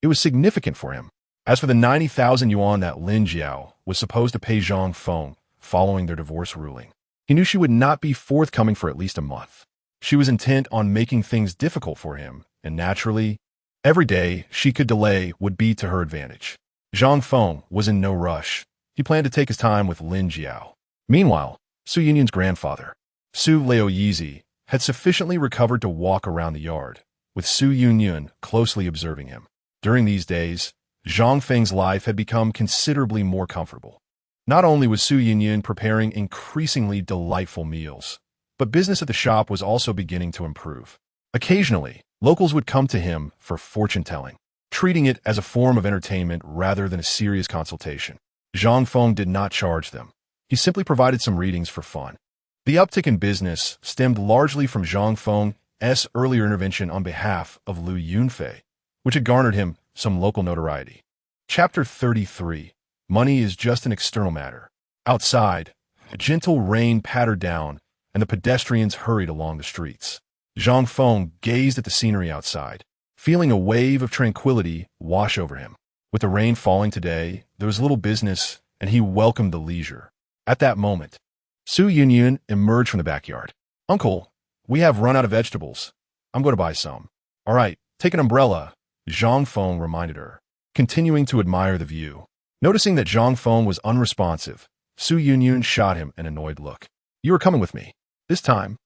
Speaker 1: it was significant for him. As for the 90,000 yuan that Lin Jiao was supposed to pay Zhang Feng following their divorce ruling, he knew she would not be forthcoming for at least a month. She was intent on making things difficult for him, and naturally, every day she could delay would be to her advantage. Zhang Feng was in no rush. He planned to take his time with Lin Jiao. Meanwhile, Su Yunyun's grandfather, Su Laoyizi, had sufficiently recovered to walk around the yard, with Su Yunyun closely observing him. During these days, Zhang Feng's life had become considerably more comfortable. Not only was Su Yunyun preparing increasingly delightful meals, but business at the shop was also beginning to improve. Occasionally, locals would come to him for fortune-telling, treating it as a form of entertainment rather than a serious consultation. Zhang Feng did not charge them. He simply provided some readings for fun. The uptick in business stemmed largely from Zhang Feng's earlier intervention on behalf of Lu Yunfei, which had garnered him some local notoriety. Chapter 33. Money is just an external matter. Outside, a gentle rain pattered down, and the pedestrians hurried along the streets. Zhang Feng gazed at the scenery outside, feeling a wave of tranquility wash over him. With the rain falling today, there was little business, and he welcomed the leisure. At that moment, Su Yunyun emerged from the backyard. Uncle, we have run out of vegetables. I'm going to buy some. All right, take an umbrella, Zhang Feng reminded her, continuing to admire the view. Noticing that Zhang Feng was unresponsive, Su Yunyun shot him an annoyed look. You are coming with me. This time,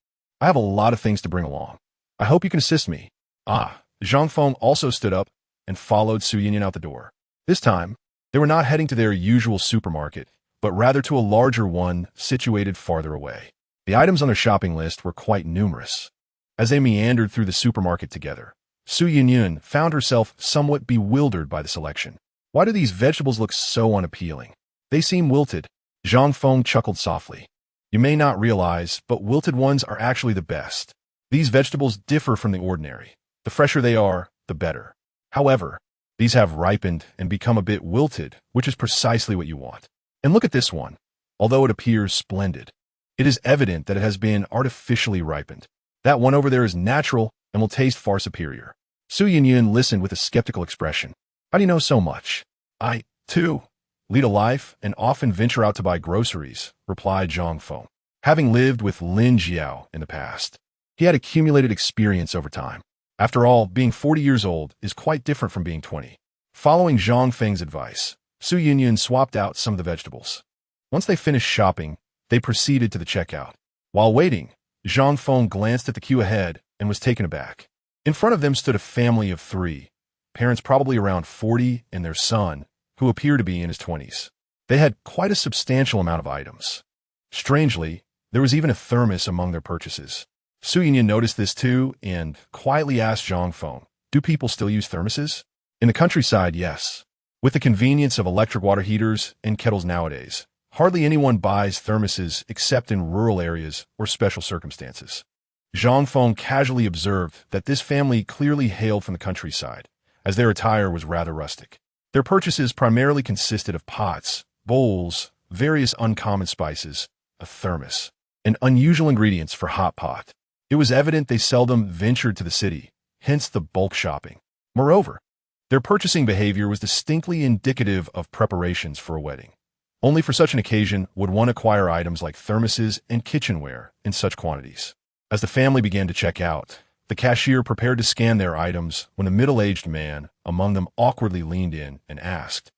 Speaker 1: I have a lot of things to bring along. I hope you can assist me. Zhang Feng also stood up and followed Su Yunyun out the door. This time, They were not heading to their usual supermarket, but rather to a larger one situated farther away. The items on their shopping list were quite numerous. As they meandered through the supermarket together, Su Yunyun found herself somewhat bewildered by the selection. Why do these vegetables look so unappealing? They seem wilted. Zhang Feng chuckled softly. You may not realize, but wilted ones are actually the best. These vegetables differ from the ordinary. The fresher they are, the better. However, these have ripened and become a bit wilted, which is precisely what you want. And look at this one. Although it appears splendid, it is evident that it has been artificially ripened. That one over there is natural and will taste far superior. Su Yunyun listened with a skeptical expression. How do you know so much? I, too, lead a life and often venture out to buy groceries, replied Zhang Feng. Having lived with Lin Jiao in the past, he had accumulated experience over time. After all, being 40 years old is quite different from being 20. Following Zhang Feng's advice, Su Yunyun swapped out some of the vegetables. Once they finished shopping, they proceeded to the checkout. While waiting, Zhang Feng glanced at the queue ahead and was taken aback. In front of them stood a family of 3, parents probably around 40 and their son, who appeared to be in his 20s. They had quite a substantial amount of items. Strangely, there was even a thermos among their purchases. Su Yunyun noticed this too and quietly asked Zhang Feng, do people still use thermoses? In the countryside, yes. With the convenience of electric water heaters and kettles nowadays, hardly anyone buys thermoses except in rural areas or special circumstances. Zhang Feng casually observed that this family clearly hailed from the countryside, as their attire was rather rustic. Their purchases primarily consisted of pots, bowls, various uncommon spices, a thermos, and unusual ingredients for hot pot. It was evident they seldom ventured to the city, hence the bulk shopping. Moreover, their purchasing behavior was distinctly indicative of preparations for a wedding. Only for such an occasion would one acquire items like thermoses and kitchenware in such quantities. As the family began to check out, the cashier prepared to scan their items when a middle-aged man among them awkwardly leaned in and asked,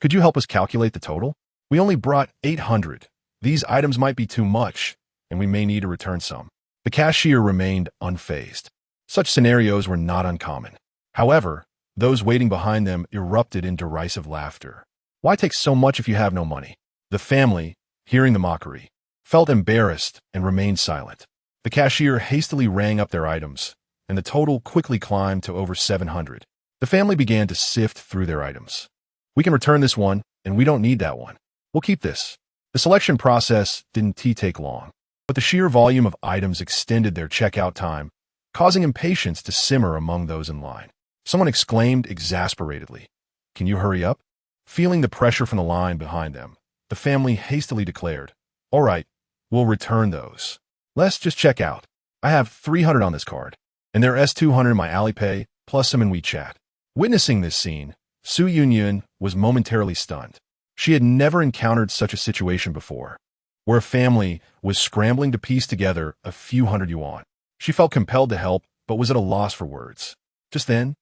Speaker 1: "Could you help us calculate the total? We only brought 800. These items might be too much, and we may need to return some." The cashier remained unfazed. Such scenarios were not uncommon. However, those waiting behind them erupted in derisive laughter. Why take so much if you have no money? The family, hearing the mockery, felt embarrassed and remained silent. The cashier hastily rang up their items, and the total quickly climbed to over 700. The family began to sift through their items. We can return this one, and we don't need that one. We'll keep this. The selection process didn't take long, but the sheer volume of items extended their checkout time, causing impatience to simmer among those in line. Someone exclaimed exasperatedly, "Can you hurry up?" Feeling the pressure from the line behind them, the family hastily declared, "All right, we'll return those. Let's just check out. I have 300 on this card, and there's 200 in my Alipay, plus some in WeChat." Witnessing this scene, Su Yunyun was momentarily stunned. She had never encountered such a situation before, where a family was scrambling to piece together a few hundred yuan. She felt compelled to help, but was at a loss for words. Just then,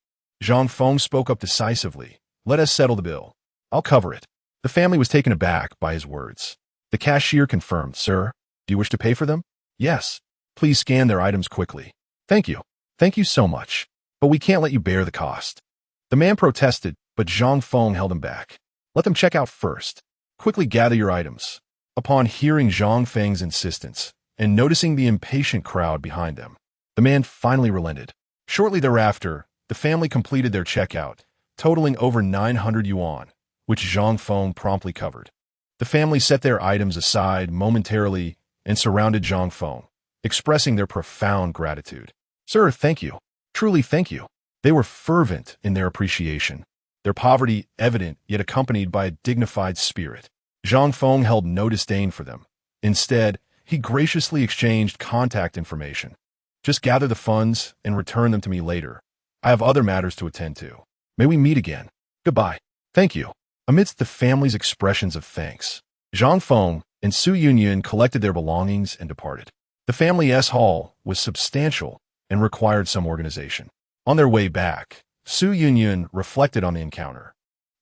Speaker 1: Zhang Feng spoke up decisively. "Let us settle the bill. I'll cover it." The family was taken aback by his words. The cashier confirmed, "Sir, do you wish to pay for them?" "Yes. Please scan their items quickly." "Thank you. Thank you so much. But we can't let you bear the cost." The man protested, but Zhang Feng held him back. "Let them check out first. Quickly gather your items." Upon hearing Zhang Feng's insistence and noticing the impatient crowd behind them, the man finally relented. Shortly thereafter, the family completed their checkout, totaling over 900 yuan, which Zhang Feng promptly covered. The family set their items aside momentarily and surrounded Zhang Feng, expressing their profound gratitude. "Sir, thank you. Truly thank you." They were fervent in their appreciation, their poverty evident yet accompanied by a dignified spirit. Zhang Feng held no disdain for them. Instead, he graciously exchanged contact information. "Just gather the funds and return them to me later. I have other matters to attend to. May we meet again. Goodbye." "Thank you." Amidst the family's expressions of thanks, Zhang Feng and Su Yunyun collected their belongings and departed. The family's haul was substantial and required some organization. On their way back, Su Yunyun reflected on the encounter.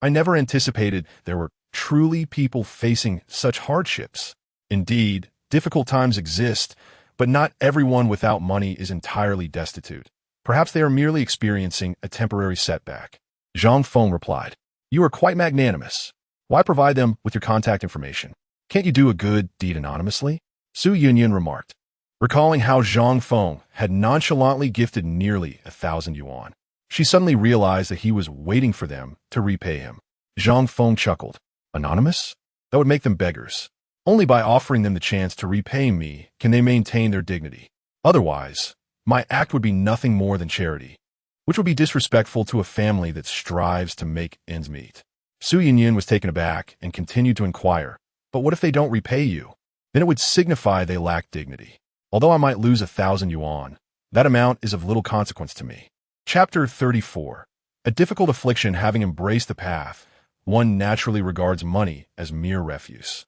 Speaker 1: "I never anticipated there were truly people facing such hardships. Indeed, difficult times exist, but not everyone without money is entirely destitute. Perhaps they are merely experiencing a temporary setback." Zhang Feng replied, "You are quite magnanimous. Why provide them with your contact information? Can't you do a good deed anonymously? Su Yunyun remarked, recalling how Zhang Feng had nonchalantly gifted nearly 1,000 yuan. She suddenly realized that he was waiting for them to repay him. Zhang Feng chuckled. Anonymous? That would make them beggars. Only by offering them the chance to repay me can they maintain their dignity. Otherwise, my act would be nothing more than charity, which would be disrespectful to a family that strives to make ends meet. Su Yunyun was taken aback and continued to inquire, but what if they don't repay you? Then it would signify they lack dignity. Although I might lose 1,000 yuan, that amount is of little consequence to me. Chapter 34. A difficult affliction. Having embraced the path, one naturally regards money as mere refuse.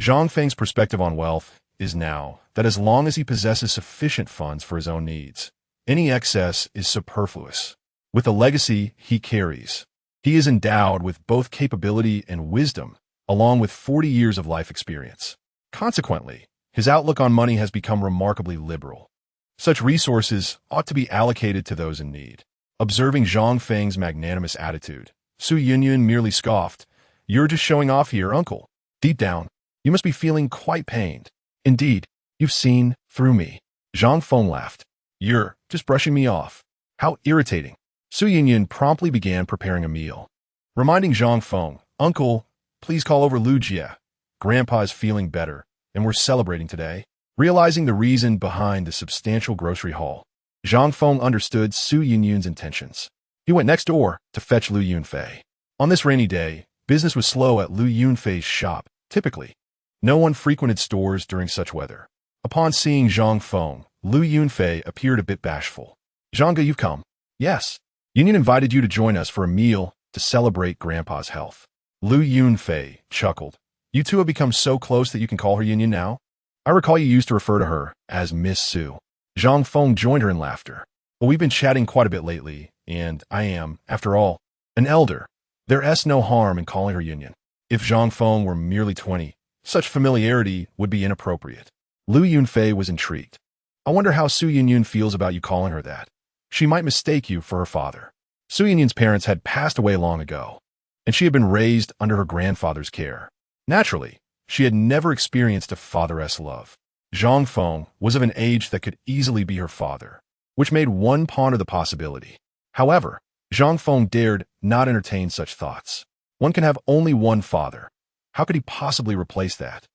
Speaker 1: Zhang Feng's perspective on wealth is now that as long as he possesses sufficient funds for his own needs, any excess is superfluous. With the legacy he carries, he is endowed with both capability and wisdom, along with 40 years of life experience. Consequently, his outlook on money has become remarkably liberal. Such resources ought to be allocated to those in need. Observing Zhang Feng's magnanimous attitude, Su Yunyun merely scoffed, "You're just showing off here, uncle. Deep down, you must be feeling quite pained. Indeed, you've seen through me." Zhang Feng laughed. "You're just brushing me off. How irritating." Su Yunyun promptly began preparing a meal. Reminding Zhang Feng, "Uncle, please call over Lu Jie. Grandpa is feeling better, and we're celebrating today." Realizing the reason behind the substantial grocery haul, Zhang Feng understood Su Yunyun's intentions. He went next door to fetch Lu Yunfei. On this rainy day, business was slow at Lu Yunfei's shop. Typically, no one frequented stores during such weather. Upon seeing Zhang Feng, Lu Yunfei appeared a bit bashful. "Zhanga, you've come." "Yes. Yunyan invited you to join us for a meal to celebrate Grandpa's health." Lu Yunfei chuckled. "You two have become so close that you can call her Yunyan now? I recall you used to refer to her as Miss Su." Zhang Feng joined her in laughter. "Well, we've been chatting quite a bit lately, and I am, after all, an elder. There's no harm in calling her Yunyan. If Zhang Feng were merely 20, such familiarity would be inappropriate." Lu Yunfei was intrigued. "I wonder how Su Yunyun feels about you calling her that. She might mistake you for her father." Su Yunyun's parents had passed away long ago, and she had been raised under her grandfather's care. Naturally, she had never experienced a father's love. Zhang Feng was of an age that could easily be her father, which made one ponder the possibility. However, Zhang Feng dared not entertain such thoughts. One can have only one father. How could he possibly replace that?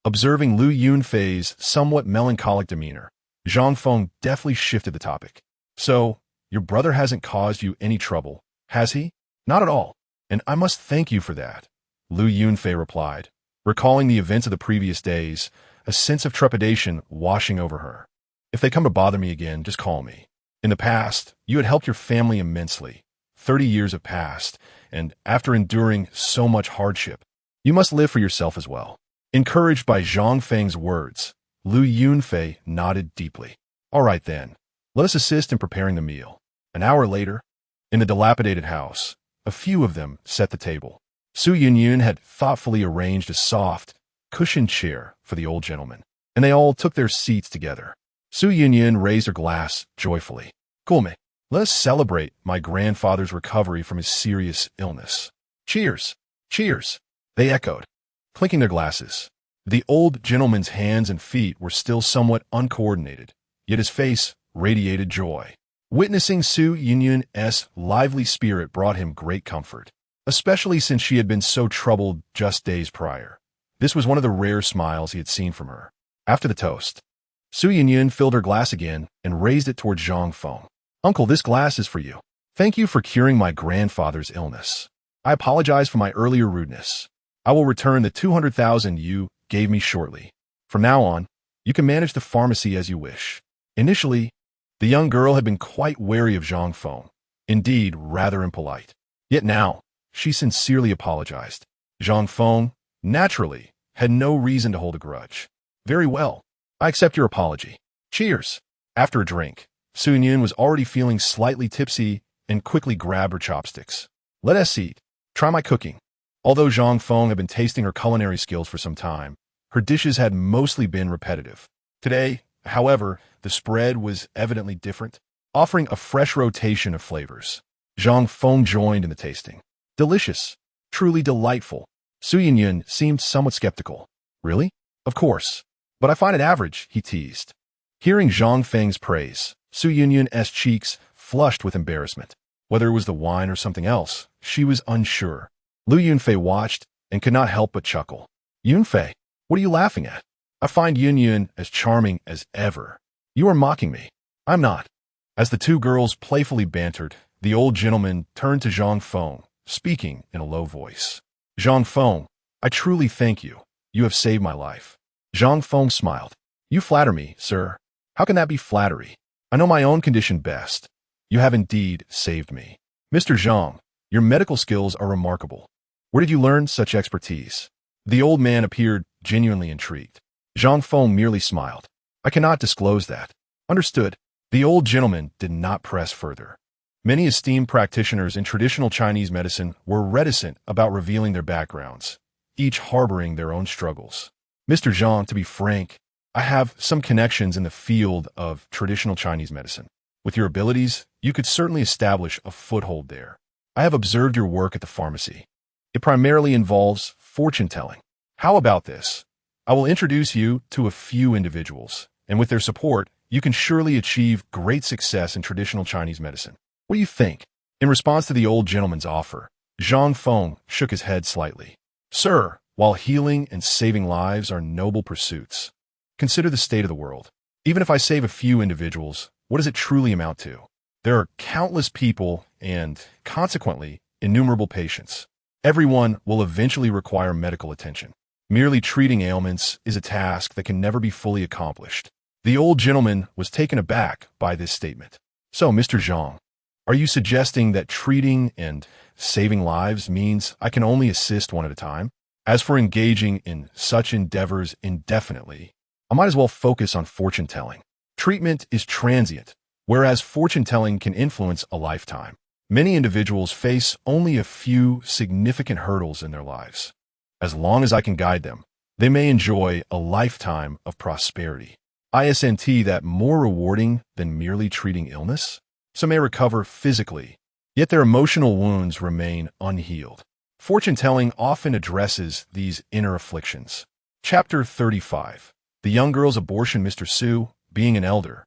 Speaker 1: Observing Lu Yunfei's somewhat melancholic demeanor, Zhang Feng deftly shifted the topic. "So, your brother hasn't caused you any trouble, has he?" "Not at all, and I must thank you for that," Lu Yunfei replied, recalling the events of the previous days, a sense of trepidation washing over her. "If they come to bother me again, just call me. In the past, you had helped your family immensely. 30 years have passed, and after enduring so much hardship, you must live for yourself as well." Encouraged by Zhang Feng's words, Lu Yunfei nodded deeply. "All right then, let us assist in preparing the meal." An hour later, in the dilapidated house, a few of them set the table. Su Yunyun had thoughtfully arranged a soft, cushioned chair for the old gentleman, and they all took their seats together. Su Yunyun raised her glass joyfully. "Gulme, let us celebrate my grandfather's recovery from his serious illness." "Cheers! Cheers!" they echoed, clinking their glasses. The old gentleman's hands and feet were still somewhat uncoordinated, yet his face radiated joy. Witnessing Su Yunyun's lively spirit brought him great comfort, especially since she had been so troubled just days prior. This was one of the rare smiles he had seen from her. After the toast, Su Yunyun filled her glass again and raised it toward Zhang Feng. "Uncle, this glass is for you. Thank you for curing my grandfather's illness. I apologize for my earlier rudeness. I will return the 200,000 you gave me shortly. From now on, you can manage the pharmacy as you wish." Initially, the young girl had been quite wary of Zhang Feng, indeed rather impolite. Yet now, she sincerely apologized. Zhang Feng, naturally, had no reason to hold a grudge. "Very well. I accept your apology. Cheers." After a drink, Su Yunyun was already feeling slightly tipsy and quickly grabbed her chopsticks. "Let us eat. Try my cooking." Although Zhang Feng had been tasting her culinary skills for some time, her dishes had mostly been repetitive. Today, however, the spread was evidently different, offering a fresh rotation of flavors. Zhang Feng joined in the tasting. "Delicious. Truly delightful." Su Yunyun seemed somewhat skeptical. Really? Of course. But I find it average, he teased. Hearing Zhang Feng's praise, Su Yunyun's cheeks flushed with embarrassment. Whether it was the wine or something else, she was unsure. Lu Yunfei watched and could not help but chuckle. Yunfei, what are you laughing at? I find Yunyun as charming as ever. You are mocking me. I'm not. As the two girls playfully bantered, the old gentleman turned to Zhang Feng, speaking in a low voice. Zhang Feng, I truly thank you. You have saved my life. Zhang Feng smiled. You flatter me, sir. How can that be flattery? I know my own condition best. You have indeed saved me. Mr. Zhang, your medical skills are remarkable. Where did you learn such expertise? The old man appeared genuinely intrigued. Zhang Feng merely smiled. I cannot disclose that. Understood. The old gentleman did not press further. Many esteemed practitioners in traditional Chinese medicine were reticent about revealing their backgrounds, each harboring their own struggles. Mr. Zhang, to be frank, I have some connections in the field of traditional Chinese medicine. With your abilities, you could certainly establish a foothold there. I have observed your work at the pharmacy. It primarily involves fortune-telling. How about this? I will introduce you to a few individuals, and with their support, you can surely achieve great success in traditional Chinese medicine. What do you think? In response to the old gentleman's offer, Zhang Feng shook his head slightly. Sir, while healing and saving lives are noble pursuits, consider the state of the world. Even if I save a few individuals, what does it truly amount to? There are countless people and, consequently, innumerable patients. Everyone will eventually require medical attention. Merely treating ailments is a task that can never be fully accomplished. The old gentleman was taken aback by this statement. So, Mr. Zhang, are you suggesting that treating and saving lives means I can only assist one at a time? As for engaging in such endeavors indefinitely, I might as well focus on fortune-telling. Treatment is transient, whereas fortune-telling can influence a lifetime. Many individuals face only a few significant hurdles in their lives. As long as I can guide them, they may enjoy a lifetime of prosperity. Isn't that more rewarding than merely treating illness? Some may recover physically, yet their emotional wounds remain unhealed. Fortune-telling often addresses these inner afflictions. Chapter 35. The young girl's abortion. Mr. Su, being an elder,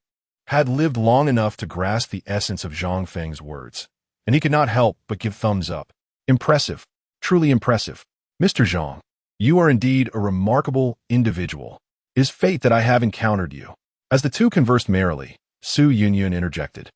Speaker 1: had lived long enough to grasp the essence of Zhang Feng's words, and he could not help but give thumbs up. Impressive. Truly impressive. Mr. Zhang, you are indeed a remarkable individual. It is fate that I have encountered you. As the two conversed merrily, Su Yunyun interjected.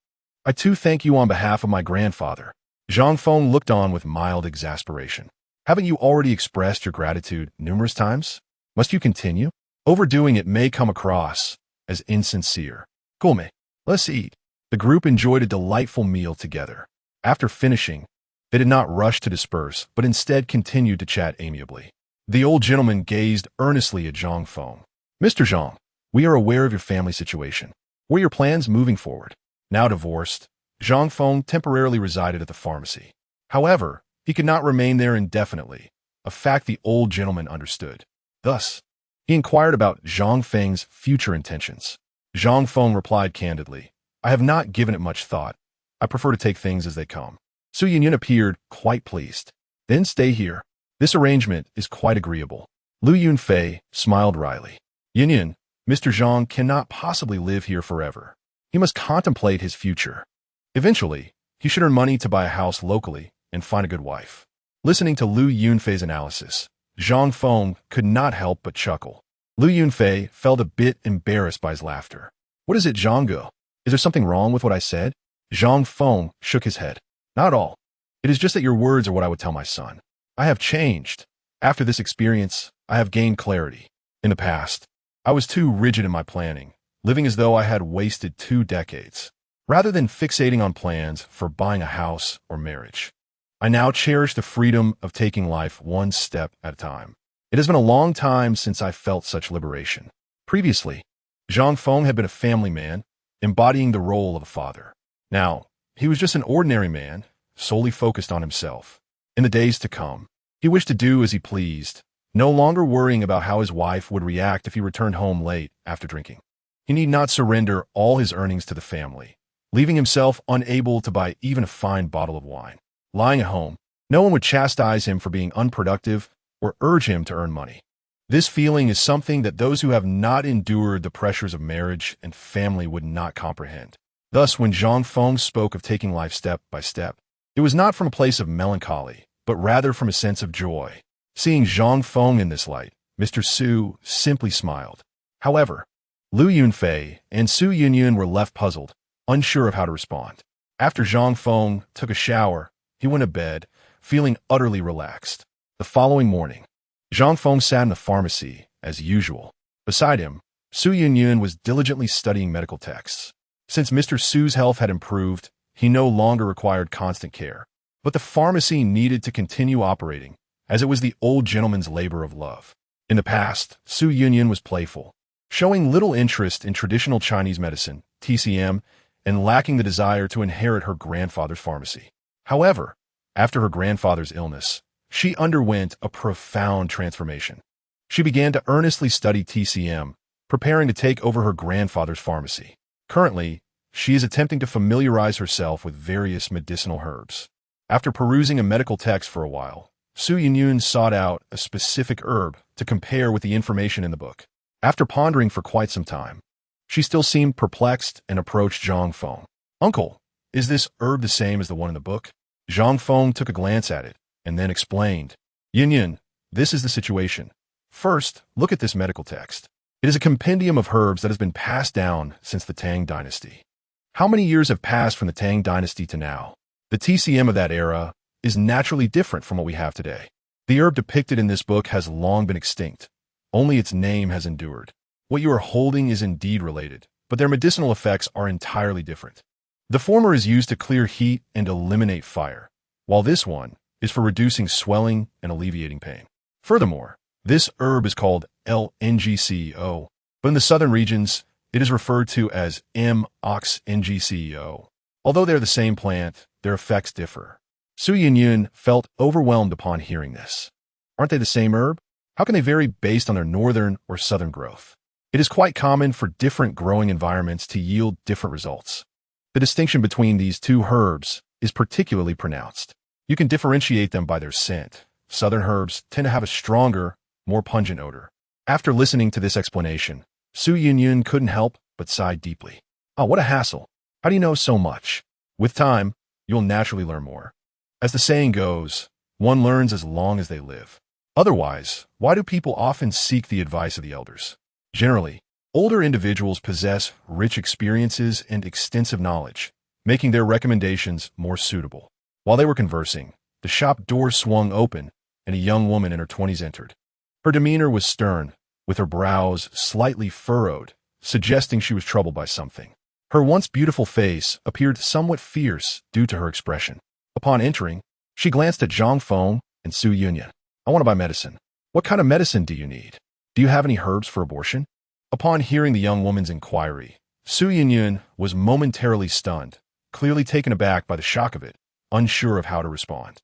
Speaker 1: I too thank you on behalf of my grandfather. Zhang Feng looked on with mild exasperation. Haven't you already expressed your gratitude numerous times? Must you continue? Overdoing it may come across as insincere. Come, let's eat. The group enjoyed a delightful meal together. After finishing, they did not rush to disperse, but instead continued to chat amiably. The old gentleman gazed earnestly at Zhang Feng. Mr. Zhang, we are aware of your family situation. What are your plans moving forward? Now divorced, Zhang Feng temporarily resided at the pharmacy. However, he could not remain there indefinitely, a fact the old gentleman understood. Thus, he inquired about Zhang Feng's future intentions. Zhang Feng replied candidly, I have not given it much thought. I prefer to take things as they come. Su Yunyun appeared quite pleased. Then stay here. This arrangement is quite agreeable. Lu Yunfei smiled wryly. Yunyun, Mr. Zhang cannot possibly live here forever. He must contemplate his future. Eventually, he should earn money to buy a house locally and find a good wife. Listening to Lu Yunfei's analysis, Zhang Feng could not help but chuckle. Lu Yunfei felt a bit embarrassed by his laughter. What is it, Zhangge? Is there something wrong with what I said? Zhang Feng shook his head. Not at all. It is just that your words are what I would tell my son. I have changed. After this experience, I have gained clarity. In the past, I was too rigid in my planning, living as though I had wasted 2 decades. Rather than fixating on plans for buying a house or marriage, I now cherish the freedom of taking life one step at a time. It has been a long time since I felt such liberation. Previously, Zhang Feng had been a family man, embodying the role of a father. Now, he was just an ordinary man, solely focused on himself. In the days to come, he wished to do as he pleased, no longer worrying about how his wife would react if he returned home late after drinking. He need not surrender all his earnings to the family, leaving himself unable to buy even a fine bottle of wine. Lying at home, no one would chastise him for being unproductive or urge him to earn money. This feeling is something that those who have not endured the pressures of marriage and family would not comprehend. Thus, when Zhang Feng spoke of taking life step by step, it was not from a place of melancholy, but rather from a sense of joy. Seeing Zhang Feng in this light, Mr. Su simply smiled. However, Liu Yunfei and Su Yunyun were left puzzled, unsure of how to respond. After Zhang Feng took a shower, he went to bed, feeling utterly relaxed. The following morning, Zhang Feng sat in the pharmacy, as usual. Beside him, Su Yunyun was diligently studying medical texts. Since Mr. Su's health had improved, he no longer required constant care. But the pharmacy needed to continue operating, as it was the old gentleman's labor of love. In the past, Su Yunyun was playful, showing little interest in traditional Chinese medicine, TCM, and lacking the desire to inherit her grandfather's pharmacy. However, after her grandfather's illness, she underwent a profound transformation. She began to earnestly study TCM, preparing to take over her grandfather's pharmacy. Currently, she is attempting to familiarize herself with various medicinal herbs. After perusing a medical text for a while, Su Yunyun sought out a specific herb to compare with the information in the book. After pondering for quite some time, she still seemed perplexed and approached Zhang Feng. "Uncle, is this herb the same as the one in the book?" Zhang Feng took a glance at it and then explained, "Yunyun, this is the situation. First, look at this medical text. It is a compendium of herbs that has been passed down since the Tang dynasty. How many years have passed from the Tang dynasty to now? The TCM of that era is naturally different from what we have today. The herb depicted in this book has long been extinct. Only its name has endured. What you are holding is indeed related, but their medicinal effects are entirely different. The former is used to clear heat and eliminate fire, while this one is for reducing swelling and alleviating pain. Furthermore, this herb is called LNGCO, but in the southern regions, it is referred to as MOXNGCO. Although they are the same plant, their effects differ." Su Yunyun felt overwhelmed upon hearing this. Aren't they the same herb? How can they vary based on their northern or southern growth? It is quite common for different growing environments to yield different results. The distinction between these two herbs is particularly pronounced. You can differentiate them by their scent. Southern herbs tend to have a stronger, more pungent odor. After listening to this explanation, Su Yunyun couldn't help but sigh deeply. "Oh, what a hassle. How do you know so much?" With time, you'll naturally learn more. As the saying goes, one learns as long as they live. Otherwise, why do people often seek the advice of the elders? Generally, older individuals possess rich experiences and extensive knowledge, making their recommendations more suitable. While they were conversing, the shop door swung open and a young woman in her 20s entered. Her demeanor was stern, with her brows slightly furrowed, suggesting she was troubled by something. Her once beautiful face appeared somewhat fierce due to her expression. Upon entering, she glanced at Zhang Feng and Su Yunyun. "I want to buy medicine." "What kind of medicine do you need? Do you have any herbs for abortion?" Upon hearing the young woman's inquiry, Su Yunyun was momentarily stunned, clearly taken aback by the shock of it, unsure of how to respond.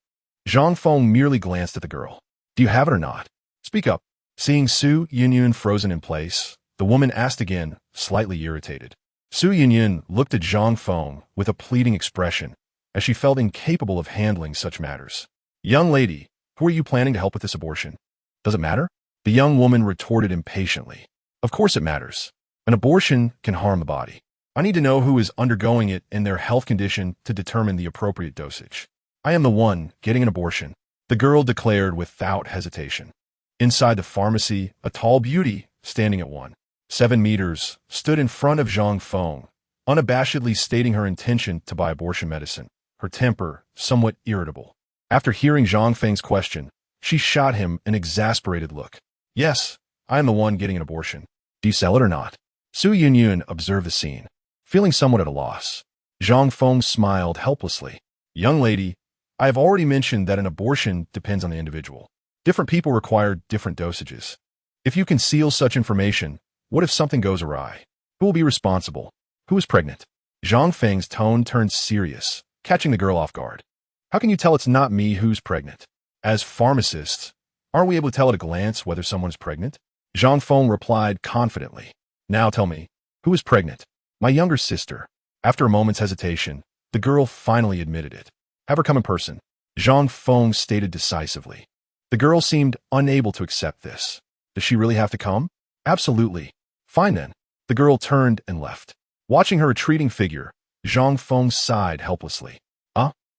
Speaker 1: Zhang Feng merely glanced at the girl. "Do you have it or not? Speak up." Seeing Su Yunyun frozen in place, the woman asked again, slightly irritated. Su Yunyun looked at Zhang Feng with a pleading expression, as she felt incapable of handling such matters. "Young lady, who are you planning to help with this abortion?" "Does it matter?" The young woman retorted impatiently. "Of course it matters. An abortion can harm the body. I need to know who is undergoing it and their health condition to determine the appropriate dosage." "I am the one getting an abortion," the girl declared without hesitation. Inside the pharmacy, a tall beauty, standing at 1.7 meters, stood in front of Zhang Feng, unabashedly stating her intention to buy abortion medicine, her temper somewhat irritable. After hearing Zhang Feng's question, she shot him an exasperated look. "Yes, I am the one getting an abortion. Do you sell it or not?" Su Yunyun observed the scene, feeling somewhat at a loss. Zhang Feng smiled helplessly. "Young lady, I have already mentioned that an abortion depends on the individual. Different people require different dosages. If you conceal such information, what if something goes awry? Who will be responsible? Who is pregnant?" Zhang Feng's tone turned serious, catching the girl off guard. "How can you tell it's not me who's pregnant? As pharmacists, aren't we able to tell at a glance whether someone is pregnant?" Zhang Feng replied confidently. "Now tell me, who is pregnant?" "My younger sister." After a moment's hesitation, the girl finally admitted it. "Have her come in person," Zhang Feng stated decisively. The girl seemed unable to accept this. Does she really have to come? Absolutely. Fine then. The girl turned and left. Watching her retreating figure, Zhang Feng sighed helplessly.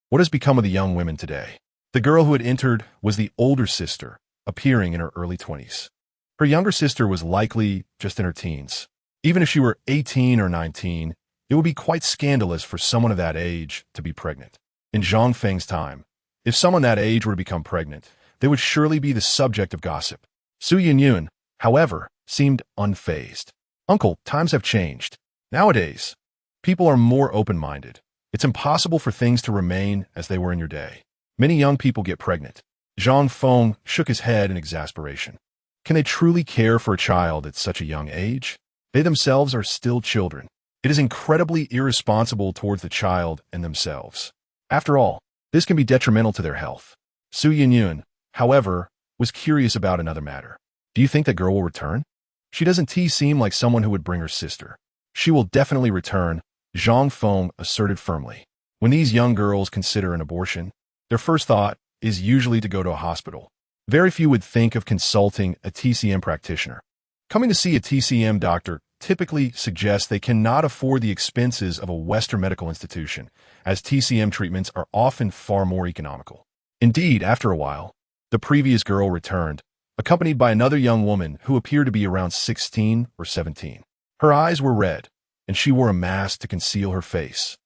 Speaker 1: What has become of the young women today? The girl who had entered was the older sister, appearing in her early 20s. Her younger sister was likely just in her teens. Even if she were 18 or 19, it would be quite scandalous for someone of that age to be pregnant. In Zhang Feng's time, if someone that age were to become pregnant, they would surely be the subject of gossip. Su Yunyun, however, seemed unfazed. Uncle, times have changed. Nowadays, people are more open-minded. It's impossible for things to remain as they were in your day. Many young people get pregnant. Zhang Feng shook his head in exasperation. Can they truly care for a child at such a young age? They themselves are still children. It is incredibly irresponsible towards the child and themselves. After all, this can be detrimental to their health. Su Yunyun, however, was curious about another matter. Do you think that girl will return? She doesn't seem like someone who would bring her sister. She will definitely return, Zhang Feng asserted firmly. When these young girls consider an abortion, their first thought is usually to go to a hospital. Very few would think of consulting a TCM practitioner. Coming to see a TCM doctor typically suggests they cannot afford the expenses of a Western medical institution, as TCM treatments are often far more economical. Indeed, after a while, the previous girl returned, accompanied by another young woman who appeared to be around 16 or 17. Her eyes were red, and she wore a mask to conceal her face.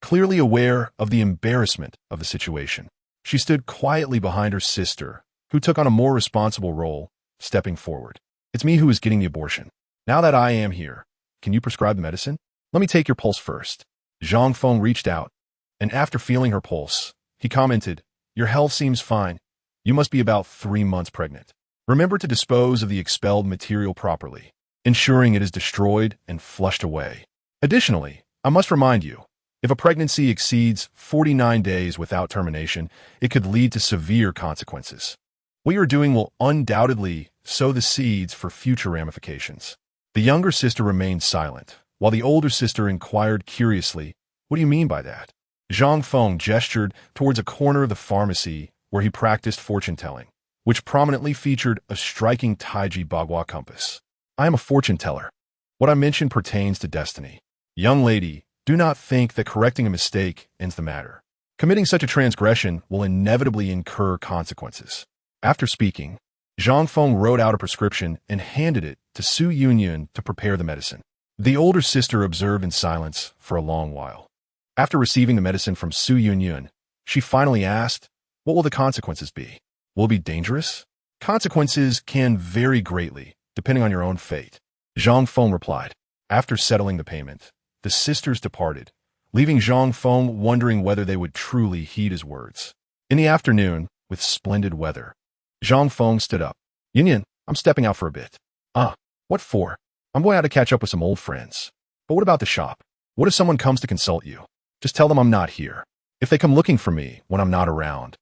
Speaker 1: Clearly aware of the embarrassment of the situation, she stood quietly behind her sister, who took on a more responsible role, stepping forward. It's me who is getting the abortion. Now that I am here, can you prescribe the medicine? Let me take your pulse first. Zhang Feng reached out, and after feeling her pulse, he commented, Your health seems fine. You must be about 3 months pregnant. Remember to dispose of the expelled material properly, ensuring it is destroyed and flushed away. Additionally, I must remind you, if a pregnancy exceeds 49 days without termination, it could lead to severe consequences. What you are doing will undoubtedly sow the seeds for future ramifications. The younger sister remained silent, while the older sister inquired curiously, What do you mean by that? Zhang Feng gestured towards a corner of the pharmacy where he practiced fortune-telling, which prominently featured a striking Taiji Bagua compass. I am a fortune teller. What I mentioned pertains to destiny. Young lady, do not think that correcting a mistake ends the matter. Committing such a transgression will inevitably incur consequences. After speaking, Zhang Feng wrote out a prescription and handed it to Su Yunyun to prepare the medicine. The older sister observed in silence for a long while. After receiving the medicine from Su Yunyun, she finally asked, What will the consequences be? Will it be dangerous? Consequences can vary greatly, depending on your own fate. Zhang Feng replied. After settling the payment, the sisters departed, leaving Zhang Feng wondering whether they would truly heed his words. In the afternoon, with splendid weather, Zhang Feng stood up. Yunyun, I'm stepping out for a bit. What for? I'm going out to catch up with some old friends. But what about the shop? What if someone comes to consult you? Just tell them I'm not here. If they come looking for me when I'm not around,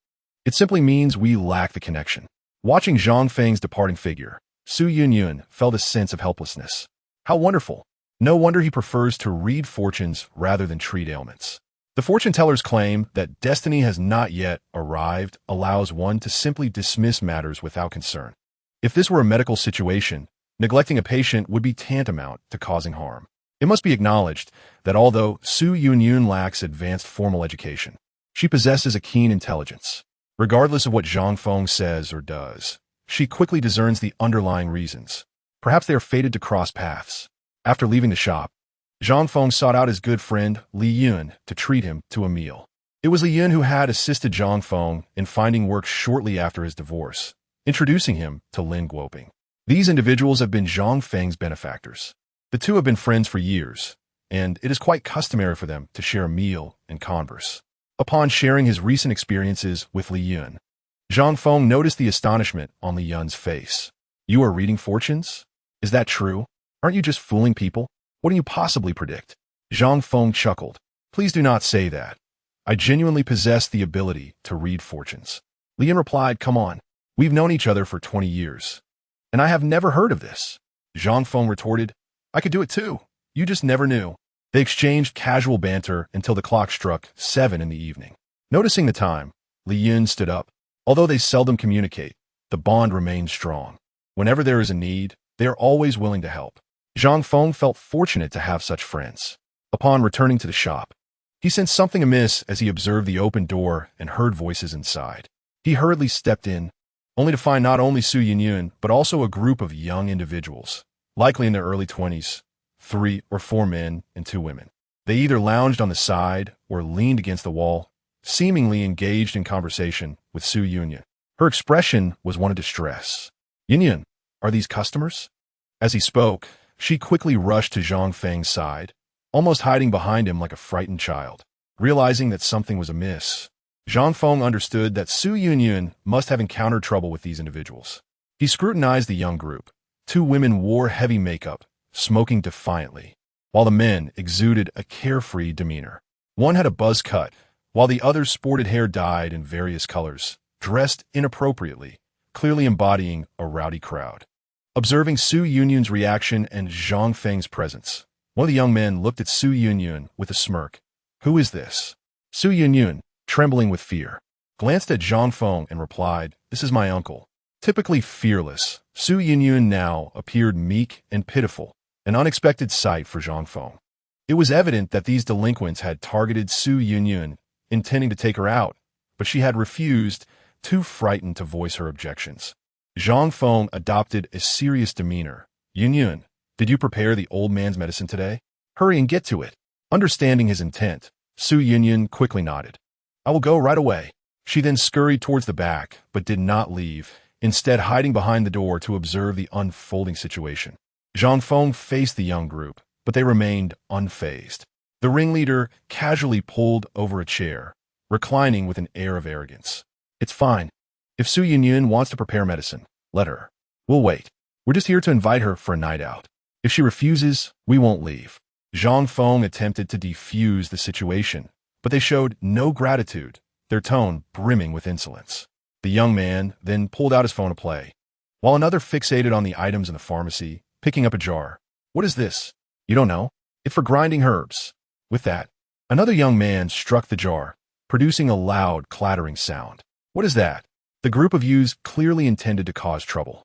Speaker 1: it simply means we lack the connection. Watching Zhang Feng's departing figure, Su Yunyun felt a sense of helplessness. How wonderful. No wonder he prefers to read fortunes rather than treat ailments. The fortune teller's claim that destiny has not yet arrived allows one to simply dismiss matters without concern. If this were a medical situation, neglecting a patient would be tantamount to causing harm. It must be acknowledged that although Su Yunyun lacks advanced formal education, she possesses a keen intelligence. Regardless of what Zhang Feng says or does, she quickly discerns the underlying reasons. Perhaps they are fated to cross paths. After leaving the shop, Zhang Feng sought out his good friend Li Yun to treat him to a meal. It was Li Yun who had assisted Zhang Feng in finding work shortly after his divorce, introducing him to Lin Guoping. These individuals have been Zhang Feng's benefactors. The two have been friends for years, and it is quite customary for them to share a meal and converse. Upon sharing his recent experiences with Li Yun, Zhang Feng noticed the astonishment on Li Yun's face. You are reading fortunes? Is that true? Aren't you just fooling people? What can you possibly predict? Zhang Feng chuckled. Please do not say that. I genuinely possess the ability to read fortunes. Li Yun replied, Come on. We've known each other for 20 years. And I have never heard of this. Zhang Feng retorted, I could do it too. You just never knew. They exchanged casual banter until the clock struck 7 in the evening. Noticing the time, Li Yun stood up. Although they seldom communicate, the bond remained strong. Whenever there is a need, they are always willing to help. Zhang Feng felt fortunate to have such friends. Upon returning to the shop, he sensed something amiss as he observed the open door and heard voices inside. He hurriedly stepped in, only to find not only Su Yunyun, but also a group of young individuals, likely in their early 20s, 3 or 4 men and 2 women. They either lounged on the side or leaned against the wall, seemingly engaged in conversation with Su Yunyun. Her expression was one of distress. "Yunyun, are these customers?" As he spoke, she quickly rushed to Zhang Feng's side, almost hiding behind him like a frightened child. Realizing that something was amiss, Zhang Feng understood that Su Yunyun must have encountered trouble with these individuals. He scrutinized the young group. 2 women wore heavy makeup, smoking defiantly, while the men exuded a carefree demeanor. One had a buzz cut, while the other sported hair dyed in various colors, dressed inappropriately, clearly embodying a rowdy crowd. Observing Su Yunyun's reaction and Zhang Feng's presence, one of the young men looked at Su Yunyun with a smirk. "Who is this?" Su Yunyun, trembling with fear, glanced at Zhang Feng and replied, "This is my uncle." Typically fearless, Su Yunyun now appeared meek and pitiful, an unexpected sight for Zhang Feng. It was evident that these delinquents had targeted Su Yunyun, intending to take her out, but she had refused, too frightened to voice her objections. Zhang Feng adopted a serious demeanor. "Yunyun, did you prepare the old man's medicine today? Hurry and get to it." Understanding his intent, Su Yunyun quickly nodded. "I will go right away." She then scurried towards the back, but did not leave, instead hiding behind the door to observe the unfolding situation. Zhang Feng faced the young group, but they remained unfazed. The ringleader casually pulled over a chair, reclining with an air of arrogance. "It's fine. If Su Yunyun wants to prepare medicine, let her. We'll wait. We're just here to invite her for a night out. If she refuses, we won't leave." Zhang Feng attempted to defuse the situation, but they showed no gratitude, their tone brimming with insolence. The young man then pulled out his phone to play, while another fixated on the items in the pharmacy, picking up a jar. "What is this?" "You don't know? It's for grinding herbs." With that, another young man struck the jar, producing a loud, clattering sound. "What is that?" The group of youths clearly intended to cause trouble.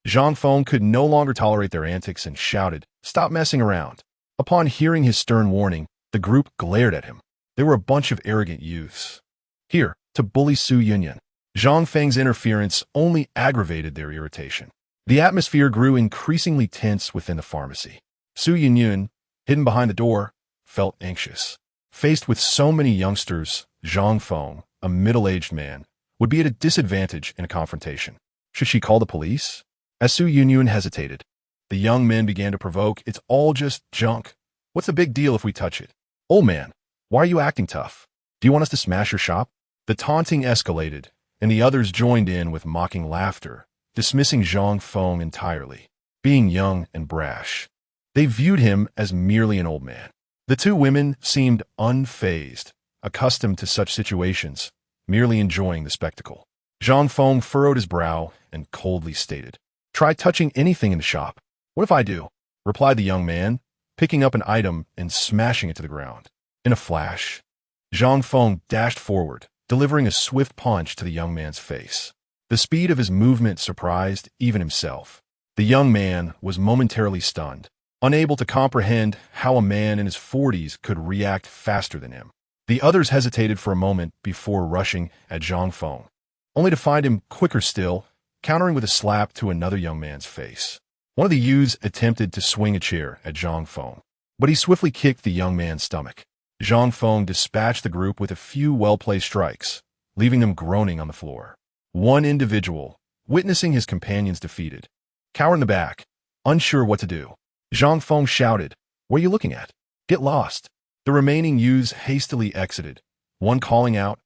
Speaker 1: Zhang Feng could no longer tolerate their antics and shouted, "Stop messing around." Upon hearing his stern warning, the group glared at him. They were a bunch of arrogant youths, here to bully Su Yunyun. Zhang Feng's interference only aggravated their irritation. The atmosphere grew increasingly tense within the pharmacy. Su Yunyun, hidden behind the door, felt anxious. Faced with so many youngsters, Zhang Feng, a middle-aged man, would be at a disadvantage in a confrontation. Should she call the police? As Su Yunyun hesitated, the young men began to provoke, "It's all just junk. What's the big deal if we touch it? Old man, why are you acting tough? Do you want us to smash your shop?" The taunting escalated, and the others joined in with mocking laughter, dismissing Zhang Feng entirely. Being young and brash, they viewed him as merely an old man. The 2 women seemed unfazed, accustomed to such situations, merely enjoying the spectacle. Zhang Feng furrowed his brow and coldly stated, "Try touching anything in the shop." "What if I do?" replied the young man, picking up an item and smashing it to the ground. In a flash, Zhang Feng dashed forward, delivering a swift punch to the young man's face. The speed of his movement surprised even himself. The young man was momentarily stunned, unable to comprehend how a man in his 40s could react faster than him. The others hesitated for a moment before rushing at Zhang Feng, only to find him quicker still, countering with a slap to another young man's face. One of the youths attempted to swing a chair at Zhang Feng, but he swiftly kicked the young man's stomach. Zhang Feng dispatched the group with a few well-placed strikes, leaving them groaning on the floor. One individual, witnessing his companions defeated, cowered in the back, unsure what to do. Zhang Feng shouted, "What are you looking at? Get lost." The remaining youths hastily exited, one calling out,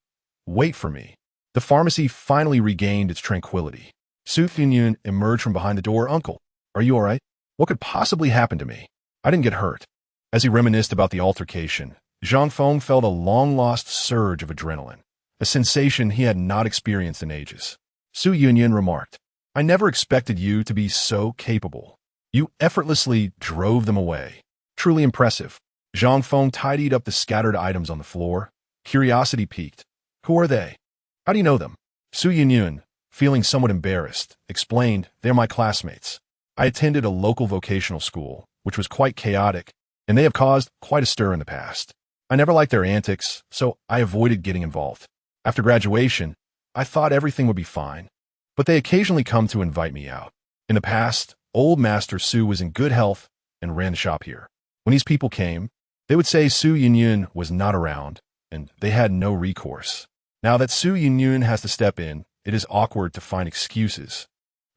Speaker 1: "Wait for me." The pharmacy finally regained its tranquility. Su Yunyun emerged from behind the door. "Uncle, are you all right? What could possibly happen to me? I didn't get hurt." As he reminisced about the altercation, Zhang Feng felt a long-lost surge of adrenaline, a sensation he had not experienced in ages. Su Yunyun remarked, "I never expected you to be so capable. You effortlessly drove them away. Truly impressive." Zhang Feng tidied up the scattered items on the floor. Curiosity piqued. "Who are they? How do you know them?" Su Yunyun, feeling somewhat embarrassed, explained, "They're my classmates. I attended a local vocational school, which was quite chaotic, and they have caused quite a stir in the past. I never liked their antics, so I avoided getting involved. After graduation, I thought everything would be fine, but they occasionally come to invite me out. In the past, old Master Su was in good health and ran the shop here. When these people came, they would say Su Yunyun was not around, and they had no recourse. Now that Su Yunyun has to step in, it is awkward to find excuses.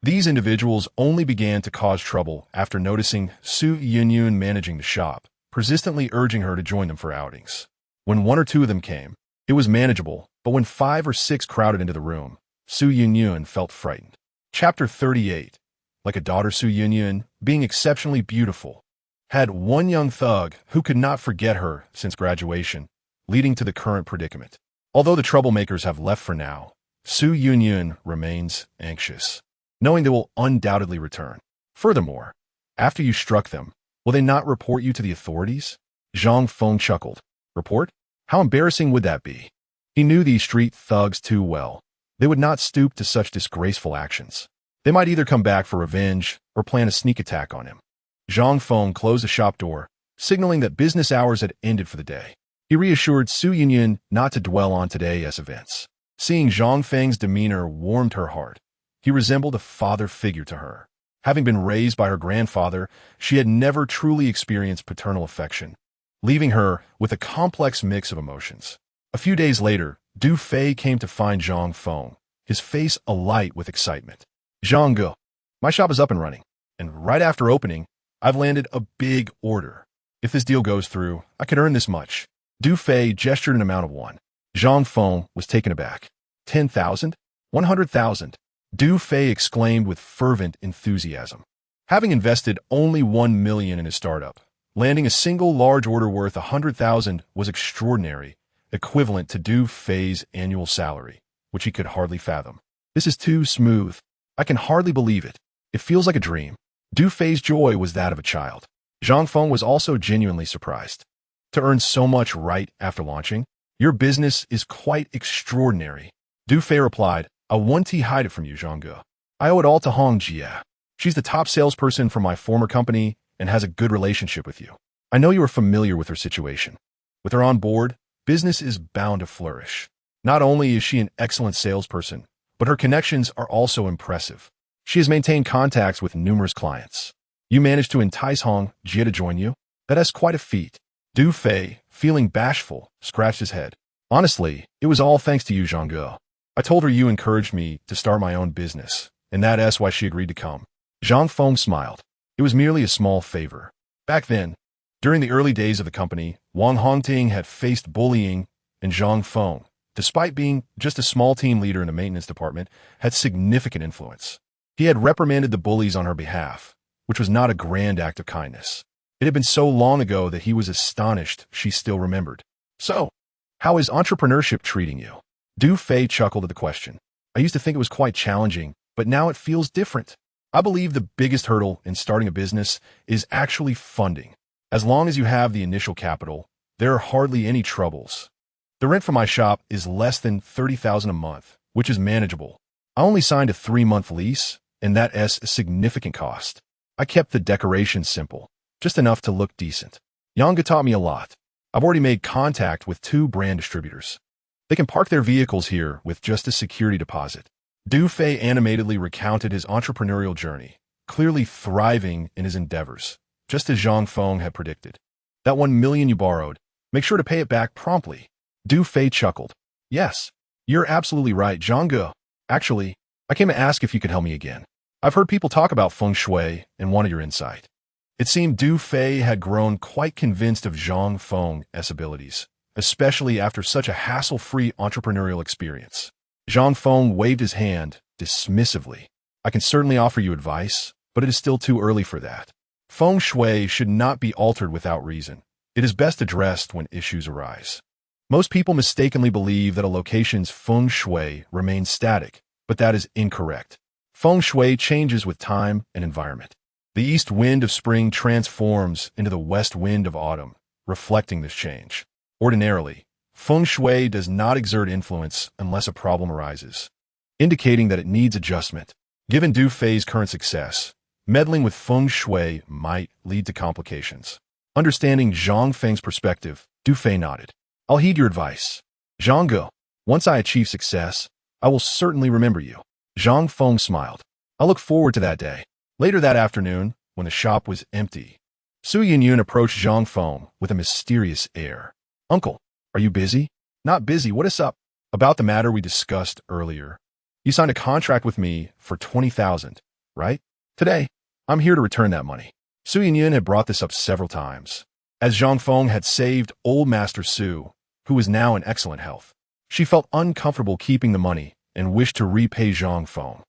Speaker 1: These individuals only began to cause trouble after noticing Su Yunyun managing the shop, persistently urging her to join them for outings. When one or two of them came, it was manageable, but when 5 or 6 crowded into the room, Su Yunyun felt frightened. Chapter 38. Like a daughter, Su Yunyun, being exceptionally beautiful, had one young thug who could not forget her since graduation, leading to the current predicament. Although the troublemakers have left for now, Su Yunyun remains anxious, knowing they will undoubtedly return. Furthermore, after you struck them, will they not report you to the authorities? Zhang Feng chuckled. Report? How embarrassing would that be? He knew these street thugs too well. They would not stoop to such disgraceful actions. They might either come back for revenge or plan a sneak attack on him. Zhang Feng closed the shop door, signaling that business hours had ended for the day. He reassured Su Yunyun not to dwell on today's events. Seeing Zhang Feng's demeanor warmed her heart. He resembled a father figure to her. Having been raised by her grandfather, she had never truly experienced paternal affection, leaving her with a complex mix of emotions. A few days later, Du Fei came to find Zhang Feng, his face alight with excitement. Zhang Ge, my shop is up and running, and right after opening, I've landed a big order. If this deal goes through, I could earn this much. Du Fei gestured an amount of 1. Zhang Feng was taken aback. 10,000? 100,000? Du Fei exclaimed with fervent enthusiasm. Having invested only 1 million in his startup, landing a single large order worth 100,000 was extraordinary, equivalent to Du Fei's annual salary, which he could hardly fathom. This is too smooth. I can hardly believe it. It feels like a dream. Du Fei's joy was that of a child. Zhang Feng was also genuinely surprised. To earn so much right after launching, your business is quite extraordinary. Du Fei replied, I want to hide it from you, Zhang Ge. I owe it all to Hong Jia. She's the top salesperson for my former company and has a good relationship with you. I know you are familiar with her situation. With her on board, business is bound to flourish. Not only is she an excellent salesperson, but her connections are also impressive. She has maintained contacts with numerous clients. You managed to entice Hong Jia to join you? That is quite a feat. Du Fei, feeling bashful, scratched his head. Honestly, it was all thanks to you, Zhang Ge. I told her you encouraged me to start my own business, and that's why she agreed to come. Zhang Feng smiled. It was merely a small favor. Back then, during the early days of the company, Wang Hongting had faced bullying, and Zhang Feng, despite being just a small team leader in the maintenance department, had significant influence. He had reprimanded the bullies on her behalf, which was not a grand act of kindness. It had been so long ago that he was astonished she still remembered. So, how is entrepreneurship treating you? Du Fei chuckled at the question. I used to think it was quite challenging, but now it feels different. I believe the biggest hurdle in starting a business is actually funding. As long as you have the initial capital, there are hardly any troubles. The rent for my shop is less than 30,000 a month, which is manageable. I only signed a 3-month lease, and that is a significant cost. I kept the decorations simple, just enough to look decent. Yang taught me a lot. I've already made contact with 2 brand distributors. They can park their vehicles here with just a security deposit. Du Fei animatedly recounted his entrepreneurial journey, clearly thriving in his endeavors, just as Zhang Feng had predicted. That 1 million you borrowed, make sure to pay it back promptly. Du Fei chuckled. Yes, you're absolutely right, Zhang Ge. Actually, I came to ask if you could help me again. I've heard people talk about feng shui and wanted your insight. It seemed Du Fei had grown quite convinced of Zhang Feng's abilities, especially after such a hassle-free entrepreneurial experience. Zhang Feng waved his hand dismissively. I can certainly offer you advice, but it is still too early for that. Feng shui should not be altered without reason. It is best addressed when issues arise. Most people mistakenly believe that a location's feng shui remains static, but that is incorrect. Feng shui changes with time and environment. The east wind of spring transforms into the west wind of autumn, reflecting this change. Ordinarily, feng shui does not exert influence unless a problem arises. indicating that it needs adjustment. Given Du Fei's current success, meddling with feng shui might lead to complications. Understanding Zhang Feng's perspective, Du Fei nodded. I'll heed your advice. Zhang Ge, once I achieve success, I will certainly remember you. Zhang Feng smiled. I look forward to that day. Later that afternoon, when the shop was empty, Su Yunyun approached Zhang Feng with a mysterious air. Uncle, are you busy? Not busy, what is up? About the matter we discussed earlier. You signed a contract with me for 20,000, right? Today, I'm here to return that money. Su Yunyun had brought this up several times, as Zhang Feng had saved old Master Su, who was now in excellent health. She felt uncomfortable keeping the money and wished to repay Zhang Feng.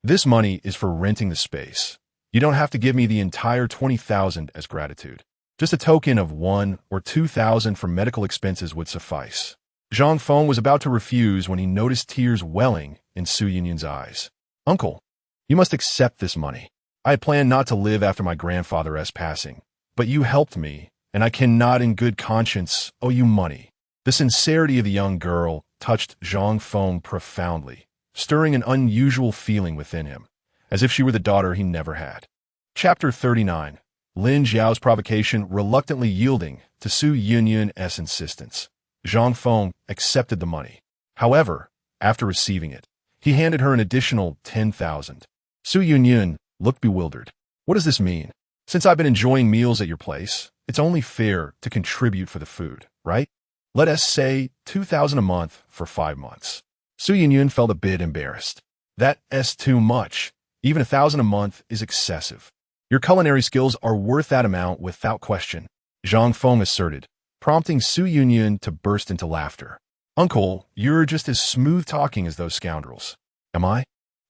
Speaker 1: This money is for renting the space. You don't have to give me the entire 20,000 as gratitude. Just a token of 1 or 2,000 for medical expenses would suffice. Zhang Feng was about to refuse when he noticed tears welling in Su Yunyun's eyes. Uncle, you must accept this money. I had planned not to live after my grandfather's passing, but you helped me, and I cannot in good conscience owe you money. The sincerity of the young girl touched Zhang Feng profoundly, stirring an unusual feeling within him, as if she were the daughter he never had. Chapter 39. Lin Jiao's provocation reluctantly yielding to Su Yunyun's insistence. Zhang Feng accepted the money. However, after receiving it, he handed her an additional 10,000. Su Yunyun looked bewildered. What does this mean? Since I've been enjoying meals at your place, it's only fair to contribute for the food, right? Let us say 2,000 a month for 5 months. Su Yunyun felt a bit embarrassed. That's too much. Even 1,000 a month is excessive. Your culinary skills are worth that amount without question, Zhang Feng asserted, prompting Su Yunyun to burst into laughter. Uncle, you're just as smooth-talking as those scoundrels. Am I?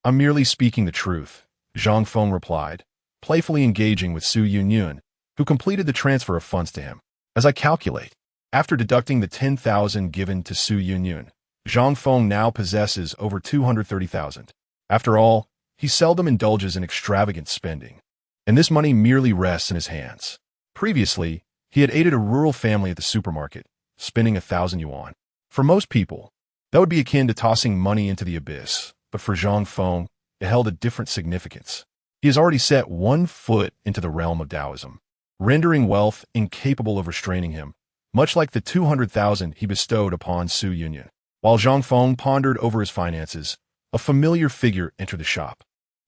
Speaker 1: I'm merely speaking the truth, Zhang Feng replied, playfully engaging with Su Yunyun, who completed the transfer of funds to him. As I calculate, after deducting the 10,000 given to Su Yunyun, Zhang Feng now possesses over 230,000. After all, he seldom indulges in extravagant spending, and this money merely rests in his hands. Previously, he had aided a rural family at the supermarket, spending 1,000 yuan. For most people, that would be akin to tossing money into the abyss, but for Zhang Feng, it held a different significance. He has already set one foot into the realm of Taoism, rendering wealth incapable of restraining him, much like the 200,000 he bestowed upon Su Yunyun. While Zhang Feng pondered over his finances, a familiar figure entered the shop.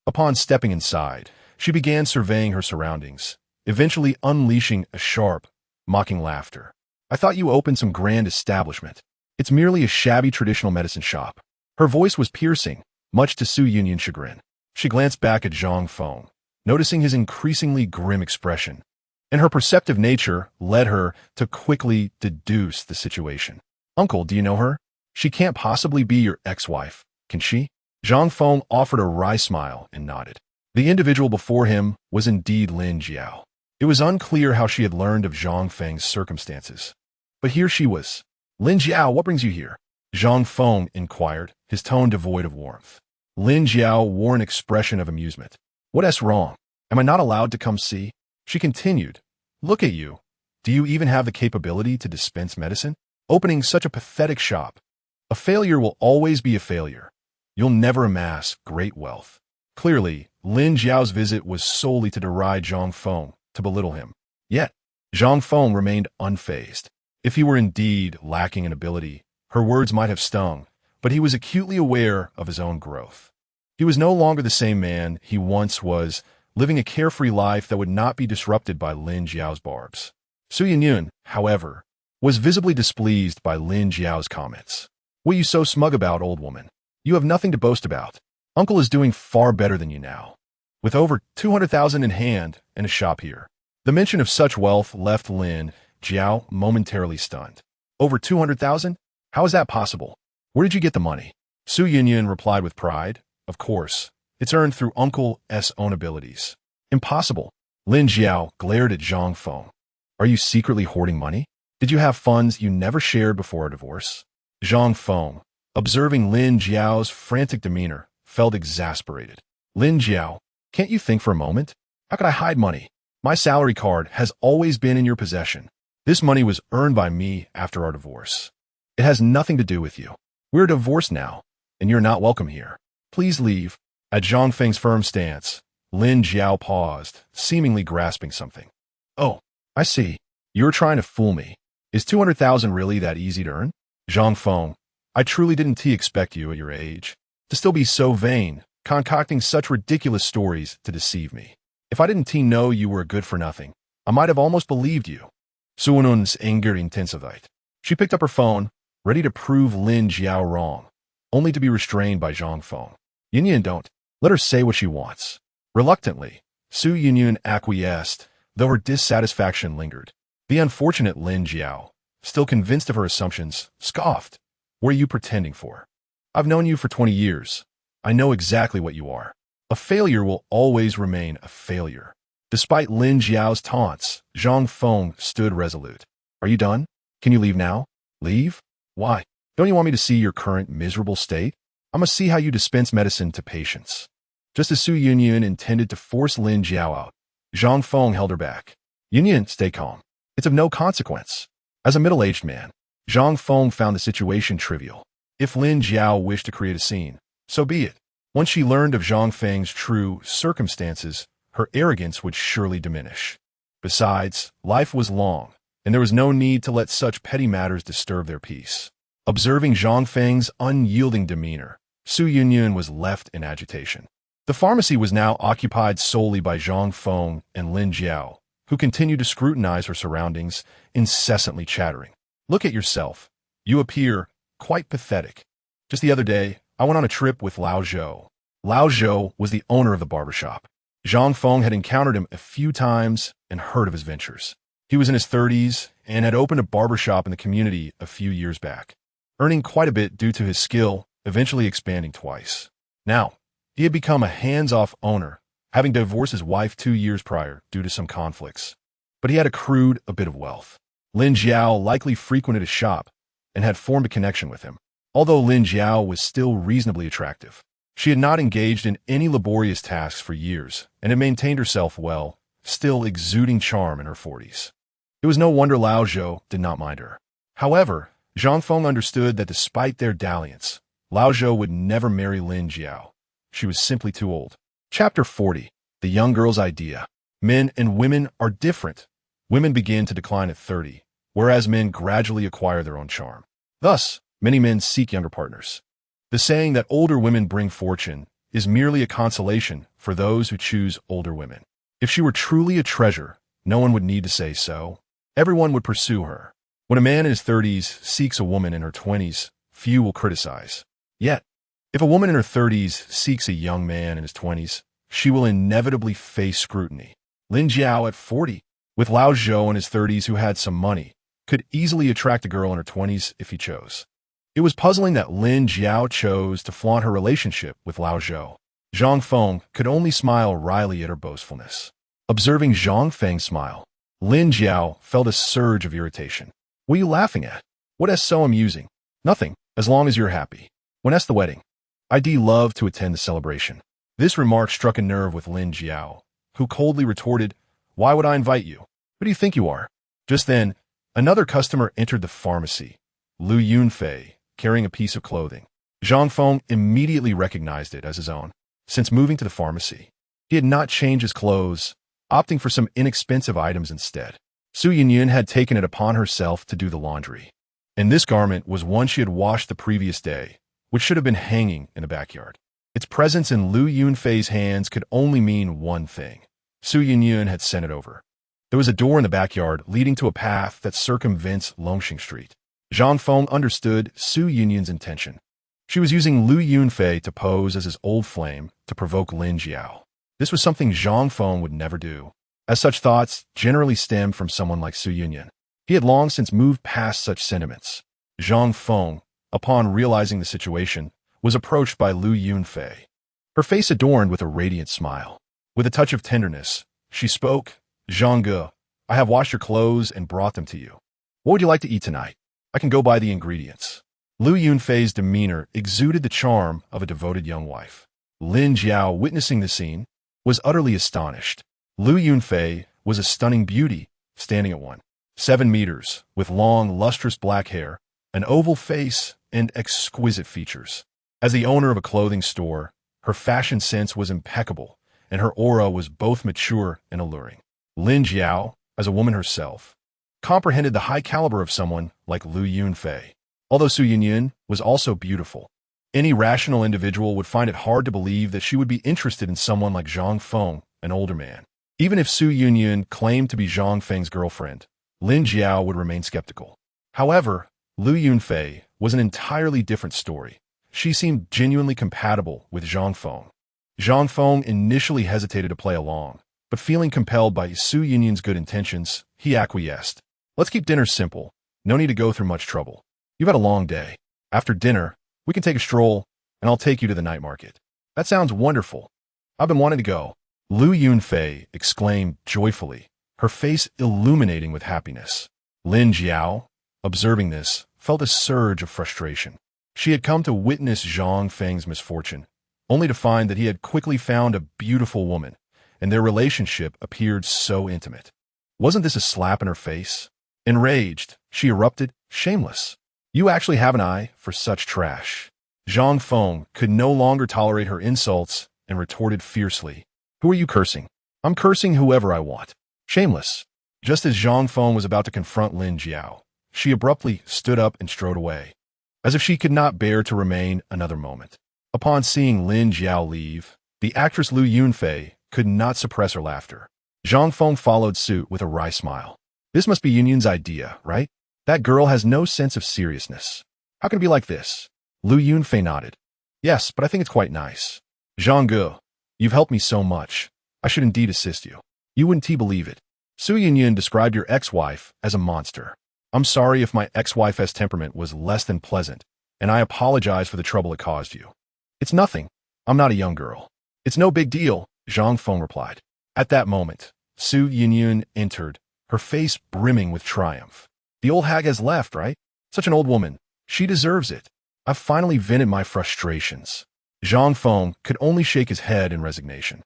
Speaker 1: Upon stepping inside, she began surveying her surroundings, eventually unleashing a sharp, mocking laughter. I thought you opened some grand establishment. It's merely a shabby traditional medicine shop. Her voice was piercing, much to Su Yunyun's chagrin. She glanced back at Zhang Feng, noticing his increasingly grim expression, and her perceptive nature led her to quickly deduce the situation. Uncle, do you know her? She can't possibly be your ex-wife, can she? Zhang Feng offered a wry smile and nodded. The individual before him was indeed Lin Jiao. It was unclear how she had learned of Zhang Feng's circumstances. But here she was. Lin Jiao, what brings you here? Zhang Feng inquired, his tone devoid of warmth. Lin Jiao wore an expression of amusement. What's wrong? Am I not allowed to come see? She continued. Look at you. Do you even have the capability to dispense medicine? Opening such a pathetic shop. A failure will always be a failure. You'll never amass great wealth. Clearly, Lin Jiao's visit was solely to deride Zhang Feng, to belittle him. Yet, Zhang Feng remained unfazed. If he were indeed lacking in ability, her words might have stung, but he was acutely aware of his own growth. He was no longer the same man he once was, living a carefree life that would not be disrupted by Lin Jiao's barbs. Su Yunyun, however, was visibly displeased by Lin Jiao's comments. What are you so smug about, old woman? You have nothing to boast about. Uncle is doing far better than you now, with over 200,000 in hand and a shop here. The mention of such wealth left Lin Jiao momentarily stunned. Over 200,000? How is that possible? Where did you get the money? Su Yunyun replied with pride. Of course, it's earned through Uncle's own abilities. Impossible. Lin Jiao glared at Zhang Feng. Are you secretly hoarding money? Did you have funds you never shared before our divorce? Zhang Feng, observing Lin Jiao's frantic demeanor, felt exasperated. Lin Jiao, can't you think for a moment? How could I hide money? My salary card has always been in your possession. This money was earned by me after our divorce. It has nothing to do with you. We're divorced now, and you're not welcome here. Please leave. At Zhang Feng's firm stance, Lin Jiao paused, seemingly grasping something. Oh, I see. You're trying to fool me. Is 200,000 really that easy to earn? Zhang Feng, I truly didn't expect you at your age to still be so vain, concocting such ridiculous stories to deceive me. If I didn't know you were good for nothing, I might have almost believed you. Suanun's anger intensified. She picked up her phone, ready to prove Lin Jiao wrong, only to be restrained by Zhang Feng. Yunyan, don't. Let her say what she wants. Reluctantly, Su Yunyun acquiesced, though her dissatisfaction lingered. The unfortunate Lin Jiao, still convinced of her assumptions, scoffed. What are you pretending for? I've known you for 20 years. I know exactly what you are. A failure will always remain a failure. Despite Lin Jiao's taunts, Zhang Feng stood resolute. Are you done? Can you leave now? Leave? Why? Don't you want me to see your current miserable state? I must see how you dispense medicine to patients. Just as Su Yunyun intended to force Lin Jiao out, Zhang Feng held her back. Yunyun, stay calm. It's of no consequence. As a middle-aged man, Zhang Feng found the situation trivial. If Lin Jiao wished to create a scene, so be it. Once she learned of Zhang Feng's true circumstances, her arrogance would surely diminish. Besides, life was long, and there was no need to let such petty matters disturb their peace. Observing Zhang Feng's unyielding demeanor, Su Yunyun was left in agitation. The pharmacy was now occupied solely by Zhang Feng and Lin Jiao, who continued to scrutinize her surroundings, incessantly chattering. Look at yourself. You appear quite pathetic. Just the other day, I went on a trip with Lao Zhou. Lao Zhou was the owner of the barbershop. Zhang Feng had encountered him a few times and heard of his ventures. He was in his 30s and had opened a barbershop in the community a few years back, earning quite a bit due to his skill, eventually expanding twice. Now, he had become a hands-off owner, having divorced his wife 2 years prior due to some conflicts. But he had accrued a bit of wealth. Lin Jiao likely frequented his shop and had formed a connection with him. Although Lin Jiao was still reasonably attractive, she had not engaged in any laborious tasks for years and had maintained herself well, still exuding charm in her 40s. It was no wonder Lao Zhou did not mind her. However, Zhang Feng understood that despite their dalliance, Lao Zhou would never marry Lin Jiao. She was simply too old. Chapter 40. The Young Girl's Idea. Men and women are different. Women begin to decline at 30, whereas men gradually acquire their own charm. Thus, many men seek younger partners. The saying that older women bring fortune is merely a consolation for those who choose older women. If she were truly a treasure, no one would need to say so. Everyone would pursue her. When a man in his 30s seeks a woman in her 20s, few will criticize. Yet, if a woman in her 30s seeks a young man in his 20s, she will inevitably face scrutiny. Lin Jiao at 40, with Lao Zhou in his 30s who had some money, could easily attract a girl in her 20s if he chose. It was puzzling that Lin Jiao chose to flaunt her relationship with Lao Zhou. Zhang Feng could only smile wryly at her boastfulness. Observing Zhang Feng's smile, Lin Jiao felt a surge of irritation. What are you laughing at? What is so amusing? Nothing, as long as you're happy. When is the wedding? I'd love to attend the celebration. This remark struck a nerve with Lin Jiao, who coldly retorted, Why would I invite you? Who do you think you are? Just then, another customer entered the pharmacy, Lu Yunfei, carrying a piece of clothing. Zhang Feng immediately recognized it as his own. Since moving to the pharmacy, he had not changed his clothes, opting for some inexpensive items instead. Su Yunyun had taken it upon herself to do the laundry, and this garment was one she had washed the previous day, which should have been hanging in the backyard. Its presence in Lu Yunfei's hands could only mean one thing. Su Yunyun had sent it over. There was a door in the backyard leading to a path that circumvents Longxing Street. Zhang Feng understood Su Yunyun's intention. She was using Lu Yunfei to pose as his old flame to provoke Lin Jiao. This was something Zhang Feng would never do, as such thoughts generally stem from someone like Su Yunyun. He had long since moved past such sentiments. Zhang Feng, upon realizing the situation, was approached by Lu Yunfei, her face adorned with a radiant smile. With a touch of tenderness, she spoke, Zhang Ge, I have washed your clothes and brought them to you. What would you like to eat tonight? I can go buy the ingredients. Lu Yunfei's demeanor exuded the charm of a devoted young wife. Lin Jiao, witnessing the scene, was utterly astonished. Lu Yunfei was a stunning beauty, standing at 1.7 meters, with long, lustrous black hair, an oval face, and exquisite features. As the owner of a clothing store, Her fashion sense was impeccable, and her aura was both mature and alluring. Lin Jiao, as a woman herself, comprehended the high caliber of someone like Lu Yunfei. Although Su Yunyun was also beautiful, any rational individual would find it hard to believe that she would be interested in someone like Zhang Feng, an older man. Even if Su Yunyun claimed to be Zhang Feng's girlfriend, Lin Jiao would remain skeptical. However, Lu Yunfei was an entirely different story. She seemed genuinely compatible with Zhang Feng. Zhang Feng initially hesitated to play along, but feeling compelled by Su Yunyun's good intentions, he acquiesced. Let's keep dinner simple. No need to go through much trouble. You've had a long day. After dinner, we can take a stroll, and I'll take you to the night market. That sounds wonderful. I've been wanting to go. Lu Yunfei exclaimed joyfully, her face illuminating with happiness. Lin Jiao, observing this, felt a surge of frustration. She had come to witness Zhang Feng's misfortune, only to find that he had quickly found a beautiful woman, and their relationship appeared so intimate. Wasn't this a slap in her face? Enraged, she erupted, shameless. You actually have an eye for such trash. Zhang Feng could no longer tolerate her insults and retorted fiercely. Who are you cursing? I'm cursing whoever I want. Shameless. Just as Zhang Feng was about to confront Lin Jiao, she abruptly stood up and strode away, as if she could not bear to remain another moment. Upon seeing Lin Jiao leave, the actress Lu Yunfei could not suppress her laughter. Zhang Feng followed suit with a wry smile. This must be Yunyun's idea, right? That girl has no sense of seriousness. How can it be like this? Lu Yunfei nodded. Yes, but I think it's quite nice. Zhang Ge, you've helped me so much. I should indeed assist you. You wouldn't believe it. Su Yunyun described your ex-wife as a monster. I'm sorry if my ex-wife's temperament was less than pleasant, and I apologize for the trouble it caused you. It's nothing. I'm not a young girl. It's no big deal, Zhang Feng replied. At that moment, Su Yunyun entered, her face brimming with triumph. The old hag has left, right? Such an old woman. She deserves it. I've finally vented my frustrations. Zhang Feng could only shake his head in resignation.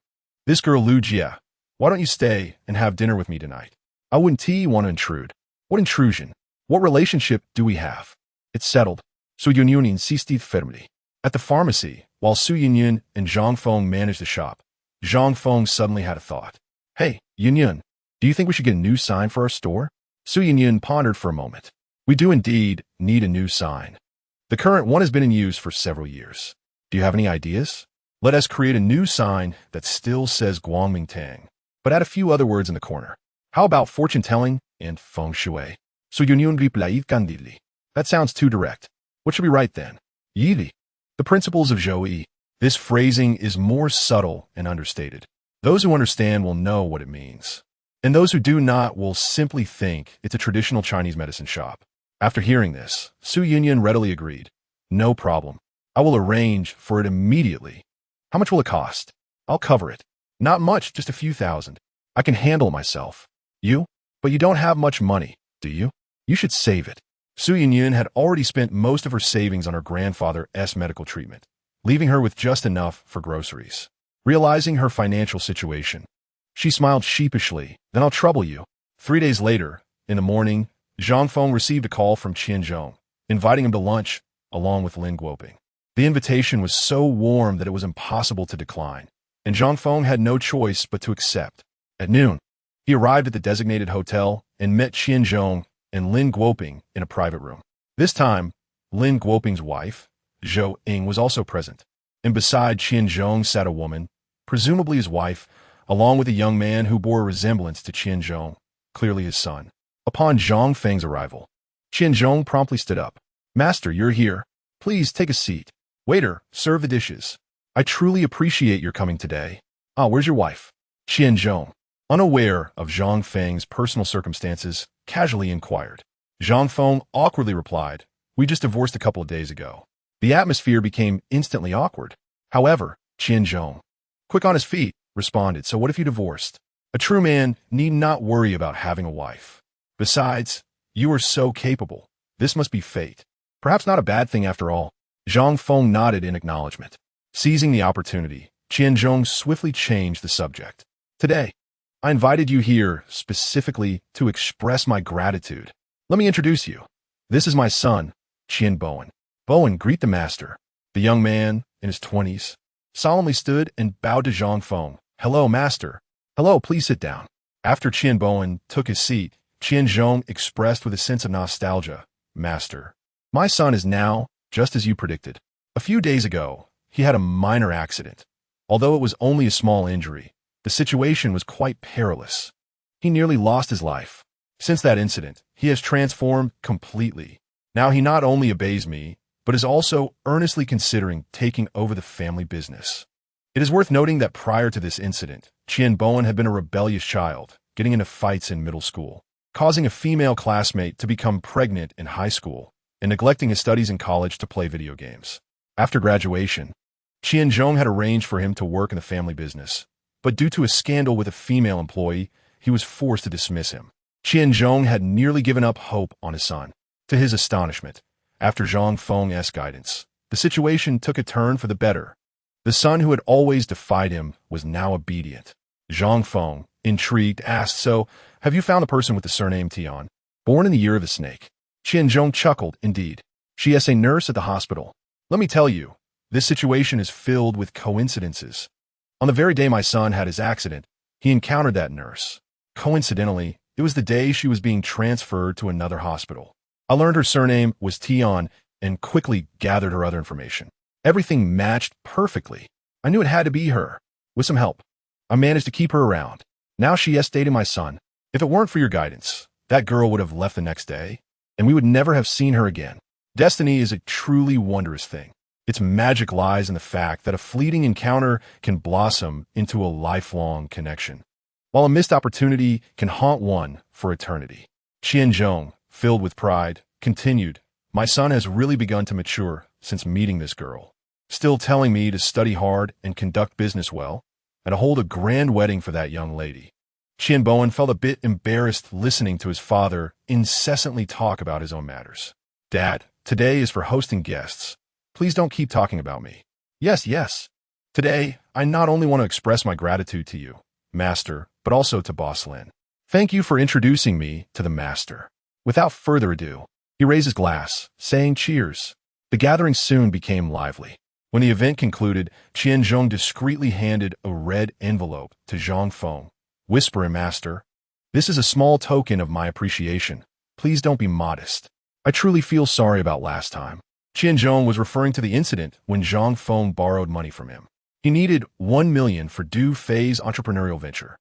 Speaker 1: This girl Lu Jia, why don't you stay and have dinner with me tonight? I wouldn't want to intrude. What intrusion? What relationship do we have? It's settled. Su Yunyun insisted firmly. At the pharmacy, while Su Yunyun and Zhang Feng managed the shop, Zhang Feng suddenly had a thought. Hey, Yunyun, do you think we should get a new sign for our store? Su Yunyun pondered for a moment. We do indeed need a new sign. The current one has been in use for several years. Do you have any ideas? Let us create a new sign that still says Guangming Tang, but add a few other words in the corner. How about fortune-telling and feng shui? Su Yunyun replied candidly. That sounds too direct. What should we write then? Yili. The principles of Zhou. This phrasing is more subtle and understated. Those who understand will know what it means, and those who do not will simply think it's a traditional Chinese medicine shop. After hearing this, Su Yunyun readily agreed. No problem. I will arrange for it immediately. How much will it cost? I'll cover it. Not much, just a few thousand. I can handle it myself. You? But you don't have much money, do you? You should save it. Su Yunyun had already spent most of her savings on her grandfather's medical treatment, leaving her with just enough for groceries. Realizing her financial situation, she smiled sheepishly. Then I'll trouble you. 3 days later, in the morning, Zhang Feng received a call from Qianzhong, inviting him to lunch, along with Lin Guoping. The invitation was so warm that it was impossible to decline, and Zhang Feng had no choice but to accept. At noon, he arrived at the designated hotel and met Qianzhong and Lin Guoping in a private room. This time, Lin Guoping's wife, Zhou Ying, was also present, and beside Qianzhong sat a woman, presumably his wife, along with a young man who bore a resemblance to Qianzhong, clearly his son. Upon Zhang Feng's arrival, Qianzhong promptly stood up. Master, you're here. Please take a seat. Waiter, serve the dishes. I truly appreciate your coming today. Ah, where's your wife? Qianzhong, unaware of Zhang Feng's personal circumstances, casually inquired. Zhang Feng awkwardly replied, We just divorced a couple of days ago. The atmosphere became instantly awkward. However, Qianzhong, quick on his feet, responded, So what if you divorced? A true man need not worry about having a wife. Besides, you are so capable. This must be fate. Perhaps not a bad thing after all. Zhang Feng nodded in acknowledgement. Seizing the opportunity, Qianzhong swiftly changed the subject. Today, I invited you here specifically to express my gratitude. Let me introduce you. This is my son, Qian Bowen. Bowen, greet the master. The young man, in his 20s, solemnly stood and bowed to Zhang Feng. "Hello, master." "Hello, please sit down." After Qian Bowen took his seat, Qian Zhong expressed with a sense of nostalgia, "Master, my son is now just as you predicted. A few days ago, he had a minor accident. Although it was only a small injury, the situation was quite perilous. He nearly lost his life. Since that incident, he has transformed completely. Now he not only obeys me, but is also earnestly considering taking over the family business." It is worth noting that prior to this incident, Qian Bowen had been a rebellious child, getting into fights in middle school, causing a female classmate to become pregnant in high school, and neglecting his studies in college to play video games. After graduation, Qian Zhong had arranged for him to work in the family business, but due to a scandal with a female employee, he was forced to dismiss him. Qian Zhong had nearly given up hope on his son. To his astonishment, after Zhang Feng's guidance, the situation took a turn for the better. The son who had always defied him was now obedient. Zhang Feng, intrigued, asked, "So, have you found the person with the surname Tian, born in the year of the snake?" Qian Zhong chuckled, "Indeed. She is a nurse at the hospital. Let me tell you, this situation is filled with coincidences. On the very day my son had his accident, he encountered that nurse. Coincidentally, it was the day she was being transferred to another hospital. I learned her surname was Tian and quickly gathered her other information. Everything matched perfectly. I knew it had to be her. With some help, I managed to keep her around. Now she is dating my son. If it weren't for your guidance, that girl would have left the next day, and we would never have seen her again. Destiny is a truly wondrous thing. Its magic lies in the fact that a fleeting encounter can blossom into a lifelong connection, while a missed opportunity can haunt one for eternity." Qian Zhong, filled with pride, continued, "My son has really begun to mature since meeting this girl, still telling me to study hard and conduct business well, and to hold a grand wedding for that young lady." Qian Bowen felt a bit embarrassed listening to his father incessantly talk about his own matters. "Dad, today is for hosting guests. Please don't keep talking about me." Yes. "Today, I not only want to express my gratitude to you, Master, but also to Boss Lin. Thank you for introducing me to the Master." Without further ado, he raised his glass, saying cheers. The gathering soon became lively. When the event concluded, Qian Zhong discreetly handed a red envelope to Zhang Feng, whispering, "Master, this is a small token of my appreciation. Please don't be modest. I truly feel sorry about last time." Qian Zhong was referring to the incident when Zhang Feng borrowed money from him. He needed 1 million for Du Fei's entrepreneurial venture,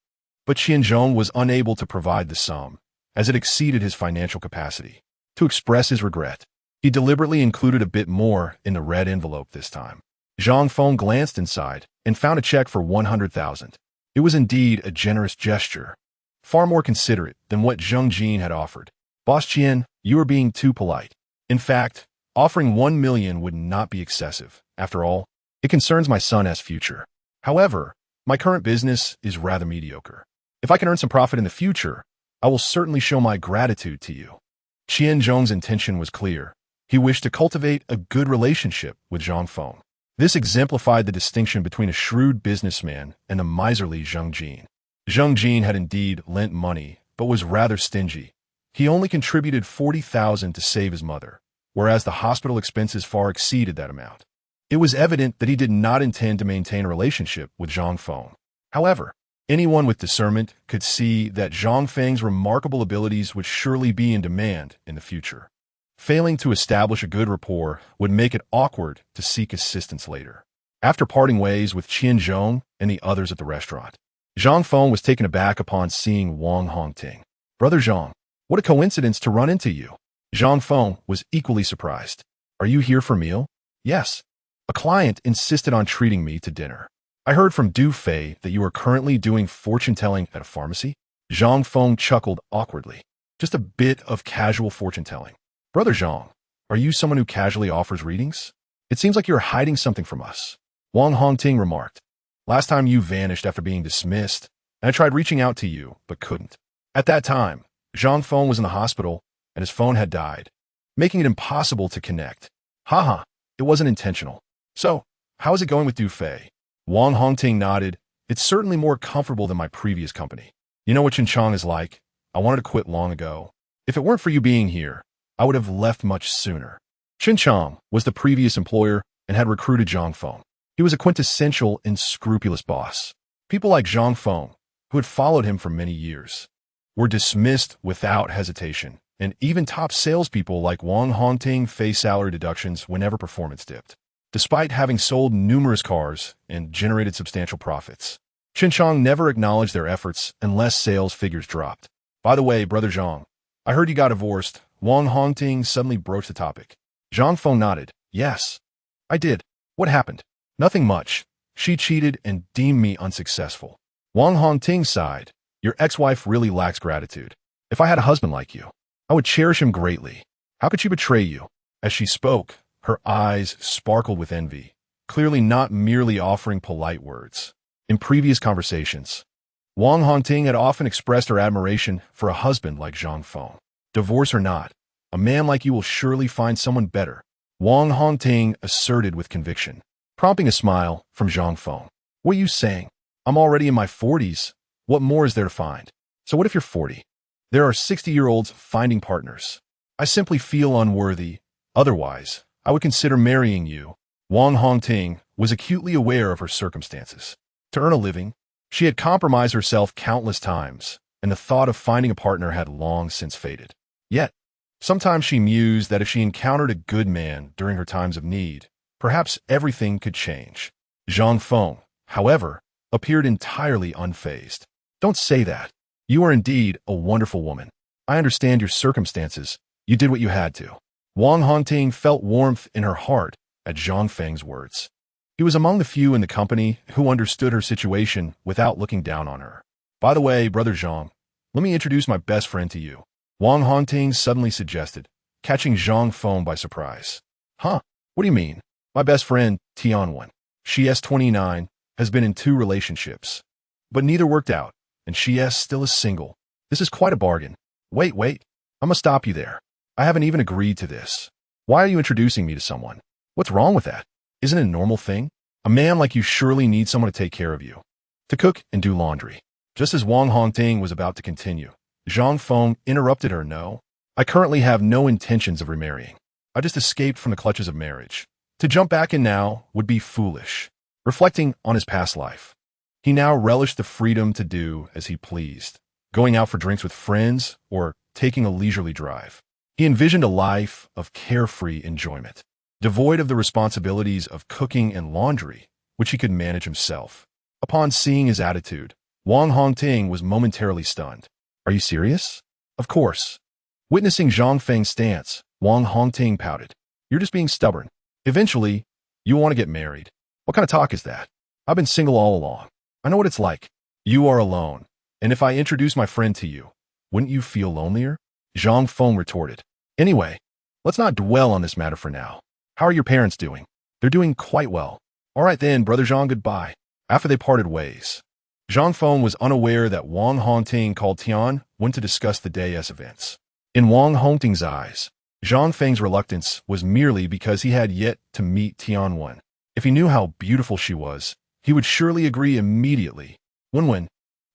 Speaker 1: but Qian Zhong was unable to provide the sum, as it exceeded his financial capacity. To express his regret, he deliberately included a bit more in the red envelope this time. Zhang Feng glanced inside and found a check for 100,000. It was indeed a generous gesture, far more considerate than what Zheng Jin had offered. "Boss Qian, you are being too polite. In fact, offering 1 million would not be excessive. After all, it concerns my son's future. However, my current business is rather mediocre. If I can earn some profit in the future, I will certainly show my gratitude to you." Qian Zhong's intention was clear. He wished to cultivate a good relationship with Zhang Feng. This exemplified the distinction between a shrewd businessman and the miserly Zheng Jin. Zheng Jin had indeed lent money, but was rather stingy. He only contributed 40,000 to save his mother, whereas the hospital expenses far exceeded that amount. It was evident that he did not intend to maintain a relationship with Zhang Feng. However, anyone with discernment could see that Zhang Feng's remarkable abilities would surely be in demand in the future. Failing to establish a good rapport would make it awkward to seek assistance later. After parting ways with Qian Zhong and the others at the restaurant, Zhang Feng was taken aback upon seeing Wang Hongting. "Brother Zhang, what a coincidence to run into you." Zhang Feng was equally surprised. "Are you here for meal?" "Yes. A client insisted on treating me to dinner. I heard from Du Fei that you are currently doing fortune-telling at a pharmacy." Zhang Feng chuckled awkwardly. "Just a bit of casual fortune-telling." "Brother Zhang, are you someone who casually offers readings? It seems like you're hiding something from us." Wang Hongting remarked. "Last time you vanished after being dismissed, and I tried reaching out to you, but couldn't. At that time, Zhang Feng was in the hospital, and his phone had died, making it impossible to connect. Haha, it wasn't intentional. So, how is it going with Du Fei?" Wang Hongting nodded. "It's certainly more comfortable than my previous company. You know what Chinchang is like. I wanted to quit long ago. If it weren't for you being here, I would have left much sooner." Chinchang was the previous employer and had recruited Zhang Feng. He was a quintessential and scrupulous boss. People like Zhang Feng, who had followed him for many years, were dismissed without hesitation, and even top salespeople like Wang Hongting faced salary deductions whenever performance dipped. Despite having sold numerous cars and generated substantial profits, Qinchang never acknowledged their efforts unless sales figures dropped. By the way, Brother Zhang, I heard you got divorced. Wang Hongting suddenly broached the topic. Zhang Feng nodded. Yes, I did. What happened? Nothing much. She cheated and deemed me unsuccessful. Wang Hongting sighed. Your ex-wife really lacks gratitude. If I had a husband like you, I would cherish him greatly. How could she betray you? As she spoke, her eyes sparkled with envy, clearly not merely offering polite words. In previous conversations, Wang Hongting had often expressed her admiration for a husband like Zhang Feng. Divorce or not, a man like you will surely find someone better, Wang Hongting asserted with conviction, prompting a smile from Zhang Feng. What are you saying? I'm already in my 40s. What more is there to find? So what if you're 40? There are 60-year-olds finding partners. I simply feel unworthy. Otherwise, I would consider marrying you. Wang Hongting was acutely aware of her circumstances. To earn a living, she had compromised herself countless times, and the thought of finding a partner had long since faded. Yet, sometimes she mused that if she encountered a good man during her times of need, perhaps everything could change. Zhang Feng, however, appeared entirely unfazed. Don't say that. You are indeed a wonderful woman. I understand your circumstances. You did what you had to. Wang Hongting felt warmth in her heart at Zhang Feng's words. He was among the few in the company who understood her situation without looking down on her. By the way, Brother Zhang, let me introduce my best friend to you. Wang Hongting suddenly suggested, catching Zhang Feng by surprise. Huh? What do you mean? My best friend, Tianwen. She is 29, has been in 2 relationships, but neither worked out, and she is still single. This is quite a bargain. Wait, I must stop you there. I haven't even agreed to this. Why are you introducing me to someone? What's wrong with that? Isn't it a normal thing? A man like you surely needs someone to take care of you, to cook and do laundry. Just as Wang Hongting was about to continue, Zhang Feng interrupted her. No, I currently have no intentions of remarrying. I just escaped from the clutches of marriage. To jump back in now would be foolish. Reflecting on his past life, he now relished the freedom to do as he pleased, going out for drinks with friends or taking a leisurely drive. He envisioned a life of carefree enjoyment, devoid of the responsibilities of cooking and laundry, which he could manage himself. Upon seeing his attitude, Wang Hongting was momentarily stunned. Are you serious? Of course. Witnessing Zhang Feng's stance, Wang Hongting pouted. You're just being stubborn. Eventually, you want to get married. What kind of talk is that? I've been single all along. I know what it's like. You are alone. And if I introduce my friend to you, wouldn't you feel lonelier? Zhang Feng retorted. Anyway, let's not dwell on this matter for now. How are your parents doing? They're doing quite well. All right then, Brother Zhang, goodbye. After they parted ways, Zhang Feng was unaware that Wang Hongting called Tian went to discuss the day's events. In Wang Hongting's eyes, Zhang Feng's reluctance was merely because he had yet to meet Tianwen. If he knew how beautiful she was, he would surely agree immediately. Wenwen,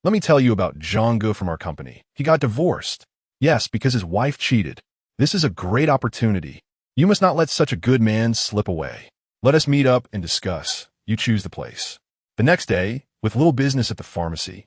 Speaker 1: let me tell you about Zhang Ge from our company. He got divorced. Yes, because his wife cheated. This is a great opportunity. You must not let such a good man slip away. Let us meet up and discuss. You choose the place. The next day, with little business at the pharmacy,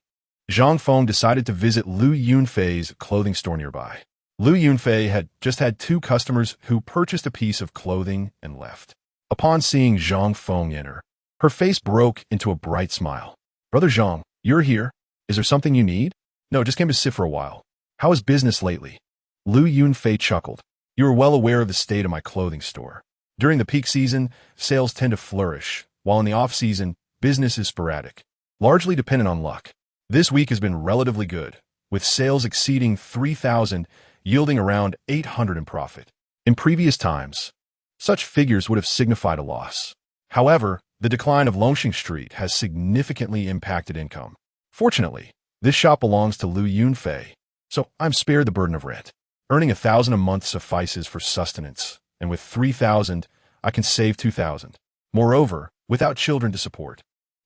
Speaker 1: Zhang Feng decided to visit Lu Yunfei's clothing store nearby. Lu Yunfei had just had 2 customers who purchased a piece of clothing and left. Upon seeing Zhang Feng enter, her face broke into a bright smile. Brother Zhang, you're here. Is there something you need? No, just came to sit for a while. How is business lately? Lu Yunfei chuckled. You are well aware of the state of my clothing store. During the peak season, sales tend to flourish, while in the off-season, business is sporadic, largely dependent on luck. This week has been relatively good, with sales exceeding 3,000, yielding around 800 in profit. In previous times, such figures would have signified a loss. However, the decline of Longxing Street has significantly impacted income. Fortunately, this shop belongs to Lu Yunfei, so I'm spared the burden of rent. Earning 1,000 a month suffices for sustenance, and with 3,000, I can save 2,000. Moreover, without children to support,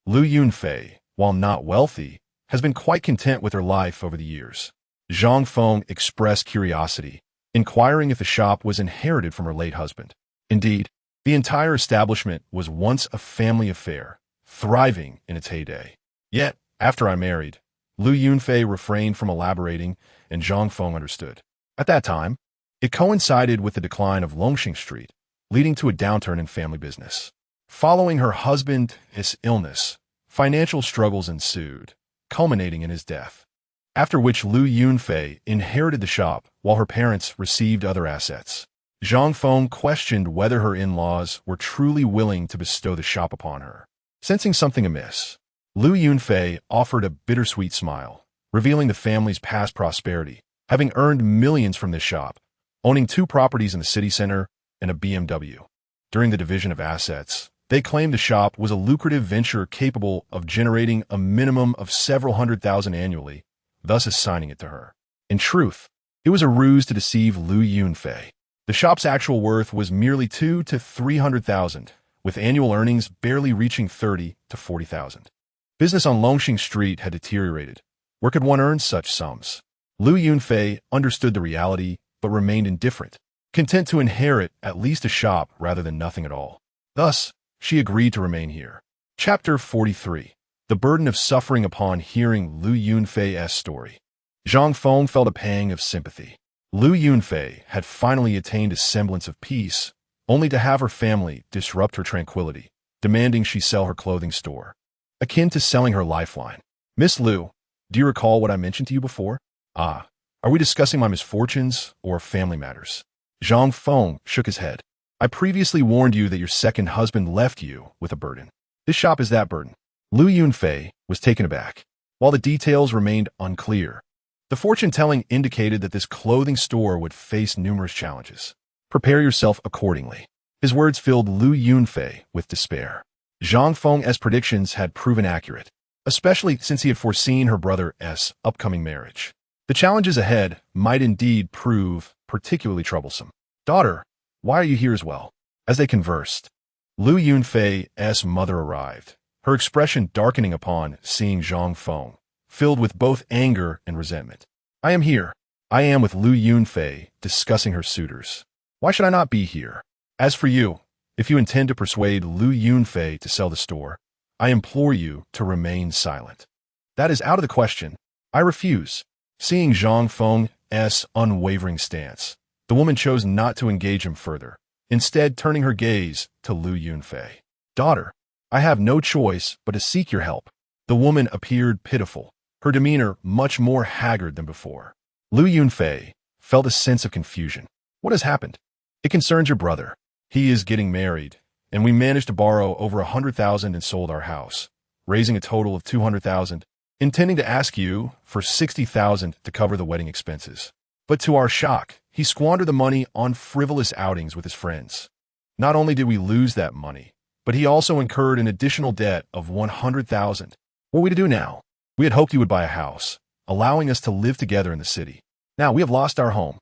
Speaker 1: Lu Yunfei, while not wealthy, has been quite content with her life over the years. Zhang Feng expressed curiosity, inquiring if the shop was inherited from her late husband. Indeed, The entire establishment was once a family affair, thriving in its heyday. Yet, after I married, Lu Yunfei refrained from elaborating, and Zhang Feng understood. At that time, it coincided with the decline of Longxing Street, leading to a downturn in family business. Following her husband's illness, financial struggles ensued, culminating in his death. After which Lu Yunfei inherited the shop while her parents received other assets. Zhang Feng questioned whether her in-laws were truly willing to bestow the shop upon her. Sensing something amiss, Lu Yunfei offered a bittersweet smile, revealing the family's past prosperity, having earned millions from this shop, owning 2 properties in the city center and a BMW. During the division of assets, they claimed the shop was a lucrative venture capable of generating a minimum of several $100,000 annually, thus assigning it to her. In truth, it was a ruse to deceive Lu Yunfei. The shop's actual worth was merely $200,000 to $300,000, with annual earnings barely reaching $30,000 to $40,000. Business on Longxing Street had deteriorated. Where could one earn such sums? Lu Yunfei understood the reality, but remained indifferent, content to inherit at least a shop rather than nothing at all. Thus, she agreed to remain here. Chapter 43. The burden of suffering upon hearing Lu Yunfei's story. Zhang Feng felt a pang of sympathy. Lu Yunfei had finally attained a semblance of peace, only to have her family disrupt her tranquility, demanding she sell her clothing store, akin to selling her lifeline. Miss Lu, do you recall what I mentioned to you before? Ah, are we discussing my misfortunes or family matters? Zhang Feng shook his head. I previously warned you that your second husband left you with a burden. This shop is that burden. Lu Yunfei was taken aback. While the details remained unclear, the fortune-telling indicated that this clothing store would face numerous challenges. Prepare yourself accordingly. His words filled Lu Yunfei with despair. Zhang Feng's predictions had proven accurate, especially since he had foreseen her brother's upcoming marriage. The challenges ahead might indeed prove particularly troublesome. Daughter, why are you here as well? As they conversed, Lu Yunfei's mother arrived, her expression darkening upon seeing Zhang Feng, filled with both anger and resentment. I am here. I am with Lu Yunfei, discussing her suitors. Why should I not be here? As for you, if you intend to persuade Lu Yunfei to sell the store, I implore you to remain silent. That is out of the question. I refuse. Seeing Zhang Feng's unwavering stance, the woman chose not to engage him further, instead turning her gaze to Lu Yunfei. Daughter, I have no choice but to seek your help. The woman appeared pitiful, her demeanor much more haggard than before. Lu Yunfei felt a sense of confusion. What has happened? It concerns your brother. He is getting married, and we managed to borrow over $100,000 and sold our house, raising a total of $200,000, intending to ask you for $60,000 to cover the wedding expenses. But to our shock, he squandered the money on frivolous outings with his friends. Not only did we lose that money, but he also incurred an additional debt of $100,000. What are we to do now? We had hoped he would buy a house, allowing us to live together in the city. Now we have lost our home.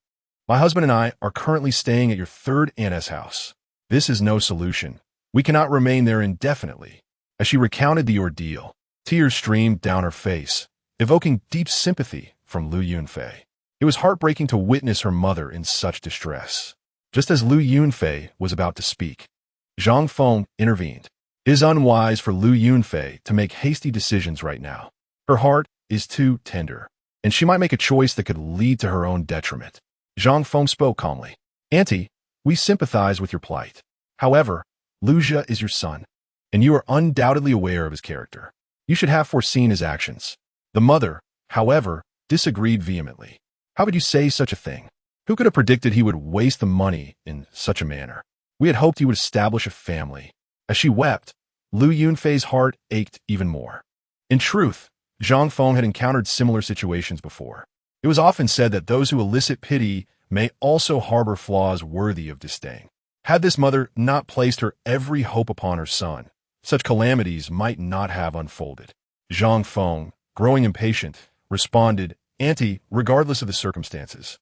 Speaker 1: My husband and I are currently staying at your third aunt's house. This is no solution. We cannot remain there indefinitely. As she recounted the ordeal, tears streamed down her face, evoking deep sympathy from Lu Yunfei. It was heartbreaking to witness her mother in such distress. Just as Lu Yunfei was about to speak, Zhang Feng intervened. It is unwise for Lu Yunfei to make hasty decisions right now. Her heart is too tender, and she might make a choice that could lead to her own detriment. Zhang Feng spoke calmly. Auntie, we sympathize with your plight. However, Lu Jia is your son, and you are undoubtedly aware of his character. You should have foreseen his actions. The mother, however, disagreed vehemently. How could you say such a thing? Who could have predicted he would waste the money in such a manner? We had hoped he would establish a family. As she wept, Lu Yunfei's heart ached even more. In truth, Zhang Feng had encountered similar situations before. It was often said that those who elicit pity may also harbor flaws worthy of disdain. Had this mother not placed her every hope upon her son, such calamities might not have unfolded. Zhang Feng, growing impatient, responded, Auntie, regardless of the circumstances.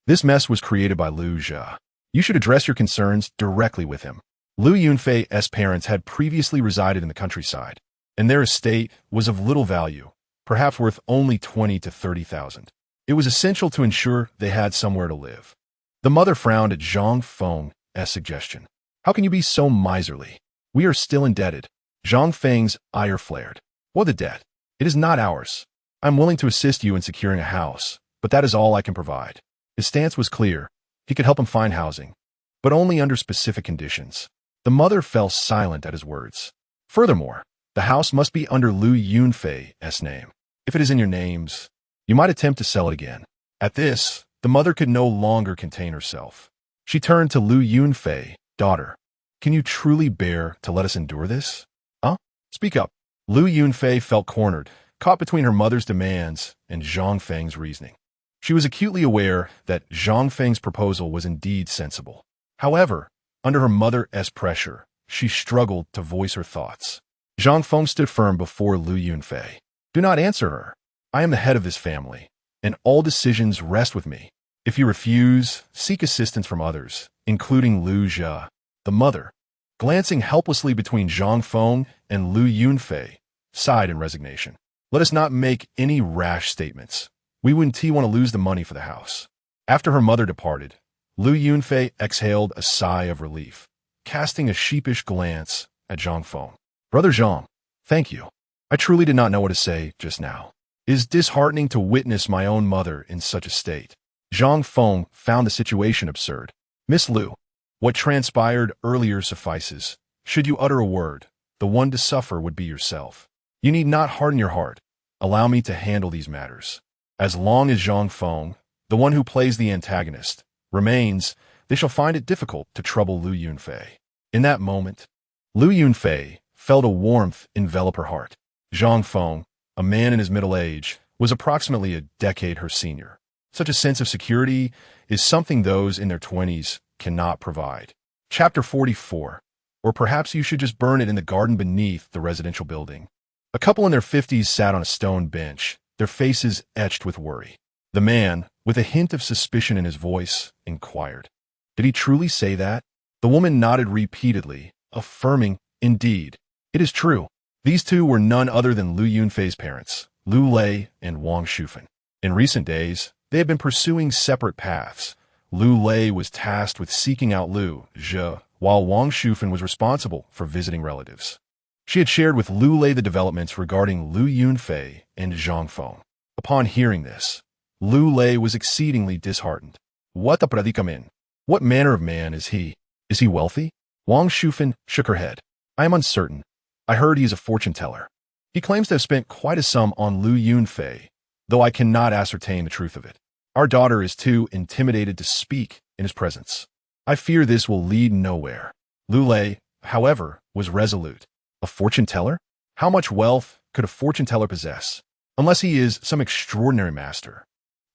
Speaker 1: This mess was created by Lu Jia. You should address your concerns directly with him. Lu Yunfei's parents had previously resided in the countryside, and their estate was of little value, perhaps worth only $20,000 to $30,000. It was essential to ensure they had somewhere to live. The mother frowned at Zhang Feng's suggestion. How can you be so miserly? We are still indebted. Zhang Feng's ire flared. What the debt? It is not ours. I'm willing to assist you in securing a house, but that is all I can provide. His stance was clear. He could help him find housing, but only under specific conditions. The mother fell silent at his words. Furthermore, the house must be under Lu Yunfei's name. If it is in your names, you might attempt to sell it again. At this, the mother could no longer contain herself. She turned to Lu Yunfei. Daughter, can you truly bear to let us endure this? Huh? Speak up. Lu Yunfei felt cornered, caught between her mother's demands and Zhang Feng's reasoning. She was acutely aware that Zhang Feng's proposal was indeed sensible. However, under her mother's pressure, she struggled to voice her thoughts. Zhang Feng stood firm before Lu Yunfei. Do not answer her. I am the head of this family, and all decisions rest with me. If you refuse, seek assistance from others, including Lu Jia. The mother, glancing helplessly between Zhang Feng and Lu Yunfei, sighed in resignation. Let us not make any rash statements. We wouldn't want to lose the money for the house. After her mother departed, Lu Yunfei exhaled a sigh of relief, casting a sheepish glance at Zhang Feng. Brother Zhang, thank you. I truly did not know what to say just now. It is disheartening to witness my own mother in such a state. Zhang Feng found the situation absurd. Miss Lu, what transpired earlier suffices. Should you utter a word, the one to suffer would be yourself. You need not harden your heart. Allow me to handle these matters. As long as Zhang Feng, the one who plays the antagonist, remains, they shall find it difficult to trouble Lu Yunfei. In that moment, Lu Yunfei felt a warmth envelop her heart. Zhang Feng, a man in his middle age, was approximately a decade her senior. Such a sense of security is something those in their 20s cannot provide. Chapter 44. Or perhaps you should just burn it in the garden beneath the residential building. A couple in their 50s sat on a stone bench, their faces etched with worry. The man, with a hint of suspicion in his voice, inquired, "Did he truly say that?" The woman nodded repeatedly, affirming, "Indeed, it is true." These two were none other than Lu Yunfei's parents, Lu Lei and Wang Shufan. In recent days, they had been pursuing separate paths. Lu Lei was tasked with seeking out Lu Jia, while Wang Shufan was responsible for visiting relatives. She had shared with Lu Lei the developments regarding Lu Yunfei and Zhang Feng. Upon hearing this, Lu Lei was exceedingly disheartened. What the predicament? What manner of man is he? Is he wealthy? Wang Shufan shook her head. I am uncertain. I heard he is a fortune teller. He claims to have spent quite a sum on Lu Yunfei, though I cannot ascertain the truth of it. Our daughter is too intimidated to speak in his presence. I fear this will lead nowhere. Lu Lei, however, was resolute. A fortune teller? How much wealth could a fortune teller possess? Unless he is some extraordinary master.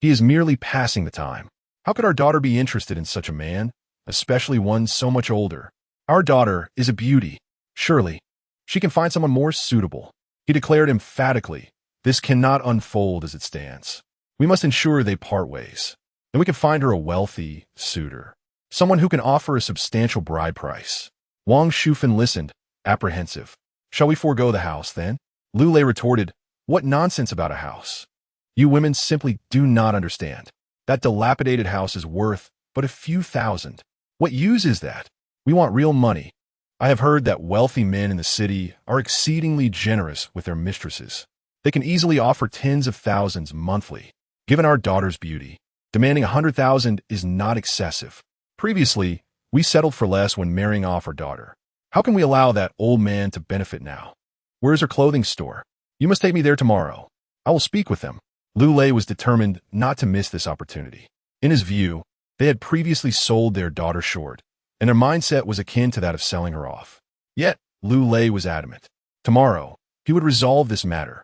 Speaker 1: He is merely passing the time. How could our daughter be interested in such a man, especially one so much older? Our daughter is a beauty. Surely, she can find someone more suitable. He declared emphatically, this cannot unfold as it stands. We must ensure they part ways. Then we can find her a wealthy suitor. Someone who can offer a substantial bride price. Wang Shufan listened, apprehensive. Shall we forego the house, then? Lu Lei retorted, what nonsense about a house? You women simply do not understand. That dilapidated house is worth but a few thousand. What use is that? We want real money. I have heard that wealthy men in the city are exceedingly generous with their mistresses. They can easily offer tens of thousands monthly. Given our daughter's beauty, demanding 100,000 is not excessive. Previously, we settled for less when marrying off our daughter. How can we allow that old man to benefit now? Where is her clothing store? You must take me there tomorrow. I will speak with them. Lu Lei was determined not to miss this opportunity. In his view, they had previously sold their daughter short, and their mindset was akin to that of selling her off. Yet, Lu Lei was adamant. Tomorrow, he would resolve this matter.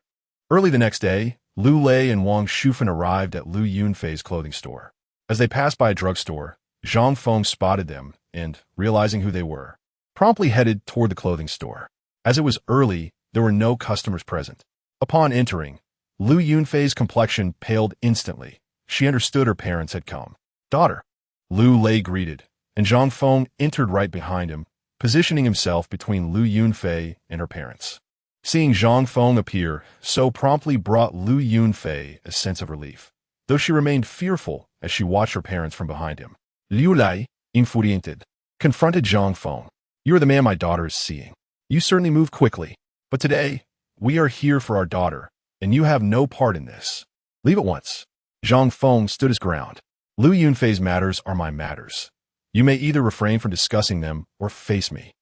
Speaker 1: Early the next day, Lu Lei and Wang Shufan arrived at Lu Yunfei's clothing store. As they passed by a drugstore, Zhang Feng spotted them and, realizing who they were, promptly headed toward the clothing store. As it was early, there were no customers present. Upon entering, Lu Yunfei's complexion paled instantly. She understood her parents had come. Daughter, Lu Lei greeted, and Zhang Feng entered right behind him, positioning himself between Lu Yunfei and her parents. Seeing Zhang Feng appear so promptly brought Lu Yunfei a sense of relief, though she remained fearful as she watched her parents from behind him. Liu Lei, infuriated, confronted Zhang Feng. You are the man my daughter is seeing. You certainly move quickly. But today, we are here for our daughter, and you have no part in this. Leave at once." Zhang Feng stood his ground. "Lu Yunfei's matters are my matters. You may either refrain from discussing them or face me."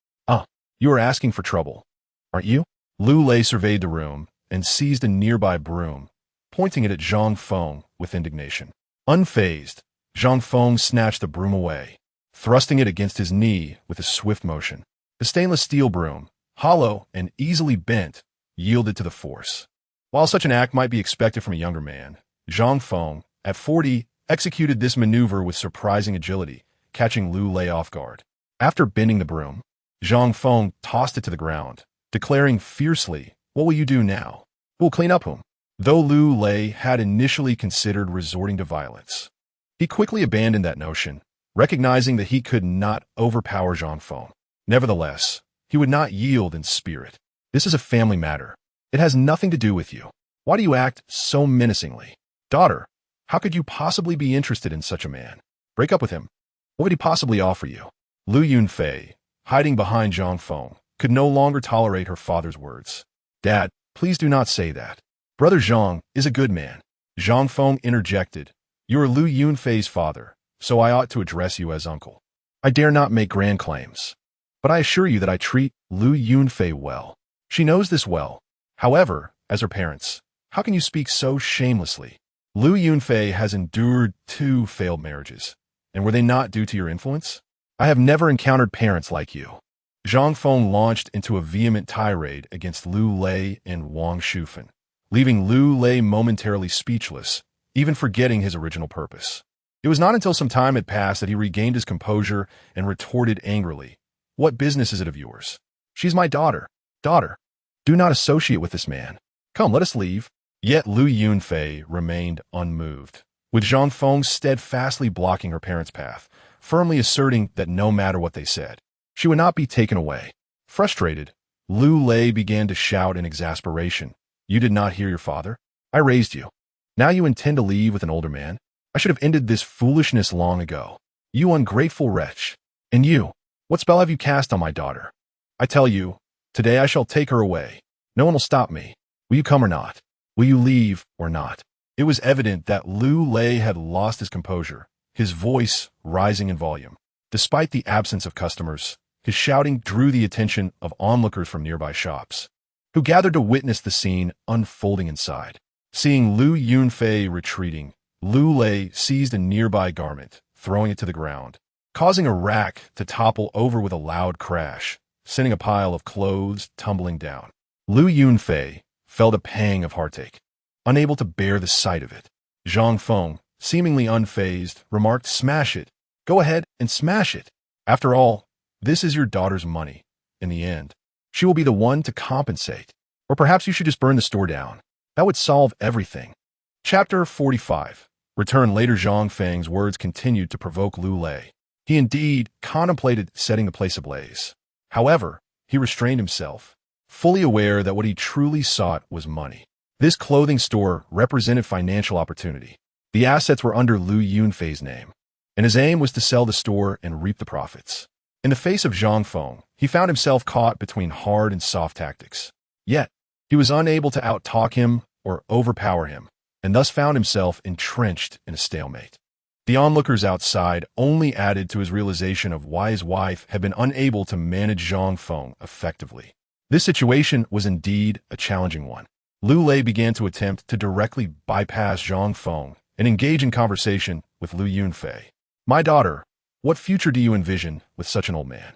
Speaker 1: You are asking for trouble, aren't you?" Lu Lei surveyed the room and seized a nearby broom, pointing it at Zhang Feng with indignation. Unfazed, Zhang Feng snatched the broom away, thrusting it against his knee with a swift motion. The stainless steel broom, hollow and easily bent, yielded to the force. While such an act might be expected from a younger man, Zhang Feng, at 40, executed this maneuver with surprising agility, catching Lu Lei off guard. After bending the broom, Zhang Feng tossed it to the ground, declaring fiercely, "What will you do now? Who will clean up whom?" Though Lu Lei had initially considered resorting to violence, he quickly abandoned that notion, recognizing that he could not overpower Zhang Feng. Nevertheless, he would not yield in spirit. "This is a family matter. It has nothing to do with you. Why do you act so menacingly? Daughter, how could you possibly be interested in such a man? Break up with him. What would he possibly offer you?" Lu Yunfei, hiding behind Zhang Feng, could no longer tolerate her father's words. "Dad, please do not say that. Brother Zhang is a good man." Zhang Feng interjected. "You are Lu Yunfei's father, so I ought to address you as uncle. I dare not make grand claims, but I assure you that I treat Lu Yunfei well. She knows this well. However, as her parents, how can you speak so shamelessly? Lu Yunfei has endured 2 failed marriages, and were they not due to your influence? I have never encountered parents like you." Zhang Feng launched into a vehement tirade against Lu Lei and Wang Shufen, leaving Lu Lei momentarily speechless, even forgetting his original purpose. It was not until some time had passed that he regained his composure and retorted angrily, "What business is it of yours? She's my daughter. Daughter, do not associate with this man. Come, let us leave." Yet Lu Yunfei remained unmoved, with Zhang Feng steadfastly blocking her parents' path, firmly asserting that no matter what they said, she would not be taken away. Frustrated, Lu Lei began to shout in exasperation, "You did not hear your father? I raised you. Now you intend to leave with an older man? I should have ended this foolishness long ago. You ungrateful wretch. And you, what spell have you cast on my daughter? I tell you, today I shall take her away. No one will stop me. Will you come or not? Will you leave or not?" It was evident that Lu Lei had lost his composure, his voice rising in volume. Despite the absence of customers, his shouting drew the attention of onlookers from nearby shops, who gathered to witness the scene unfolding inside. Seeing Lu Yunfei retreating, Lu Lei seized a nearby garment, throwing it to the ground, causing a rack to topple over with a loud crash, sending a pile of clothes tumbling down. Lu Yunfei felt a pang of heartache, unable to bear the sight of it. Zhang Feng, seemingly unfazed, remarked, "Smash it. Go ahead and smash it. After all, this is your daughter's money. In the end, she will be the one to compensate. Or perhaps you should just burn the store down. That would solve everything." Chapter 45. Return later. Zhang Feng's words continued to provoke Lu Lei. He indeed contemplated setting the place ablaze. However, he restrained himself, fully aware that what he truly sought was money. This clothing store represented financial opportunity. The assets were under Lu Yunfei's name, and his aim was to sell the store and reap the profits. In the face of Zhang Feng, he found himself caught between hard and soft tactics. Yet, he was unable to outtalk him or overpower him, and thus found himself entrenched in a stalemate. The onlookers outside only added to his realization of why his wife had been unable to manage Zhang Feng effectively. This situation was indeed a challenging one. Lu Lei began to attempt to directly bypass Zhang Feng and engage in conversation with Lu Yunfei. "My daughter, what future do you envision with such an old man?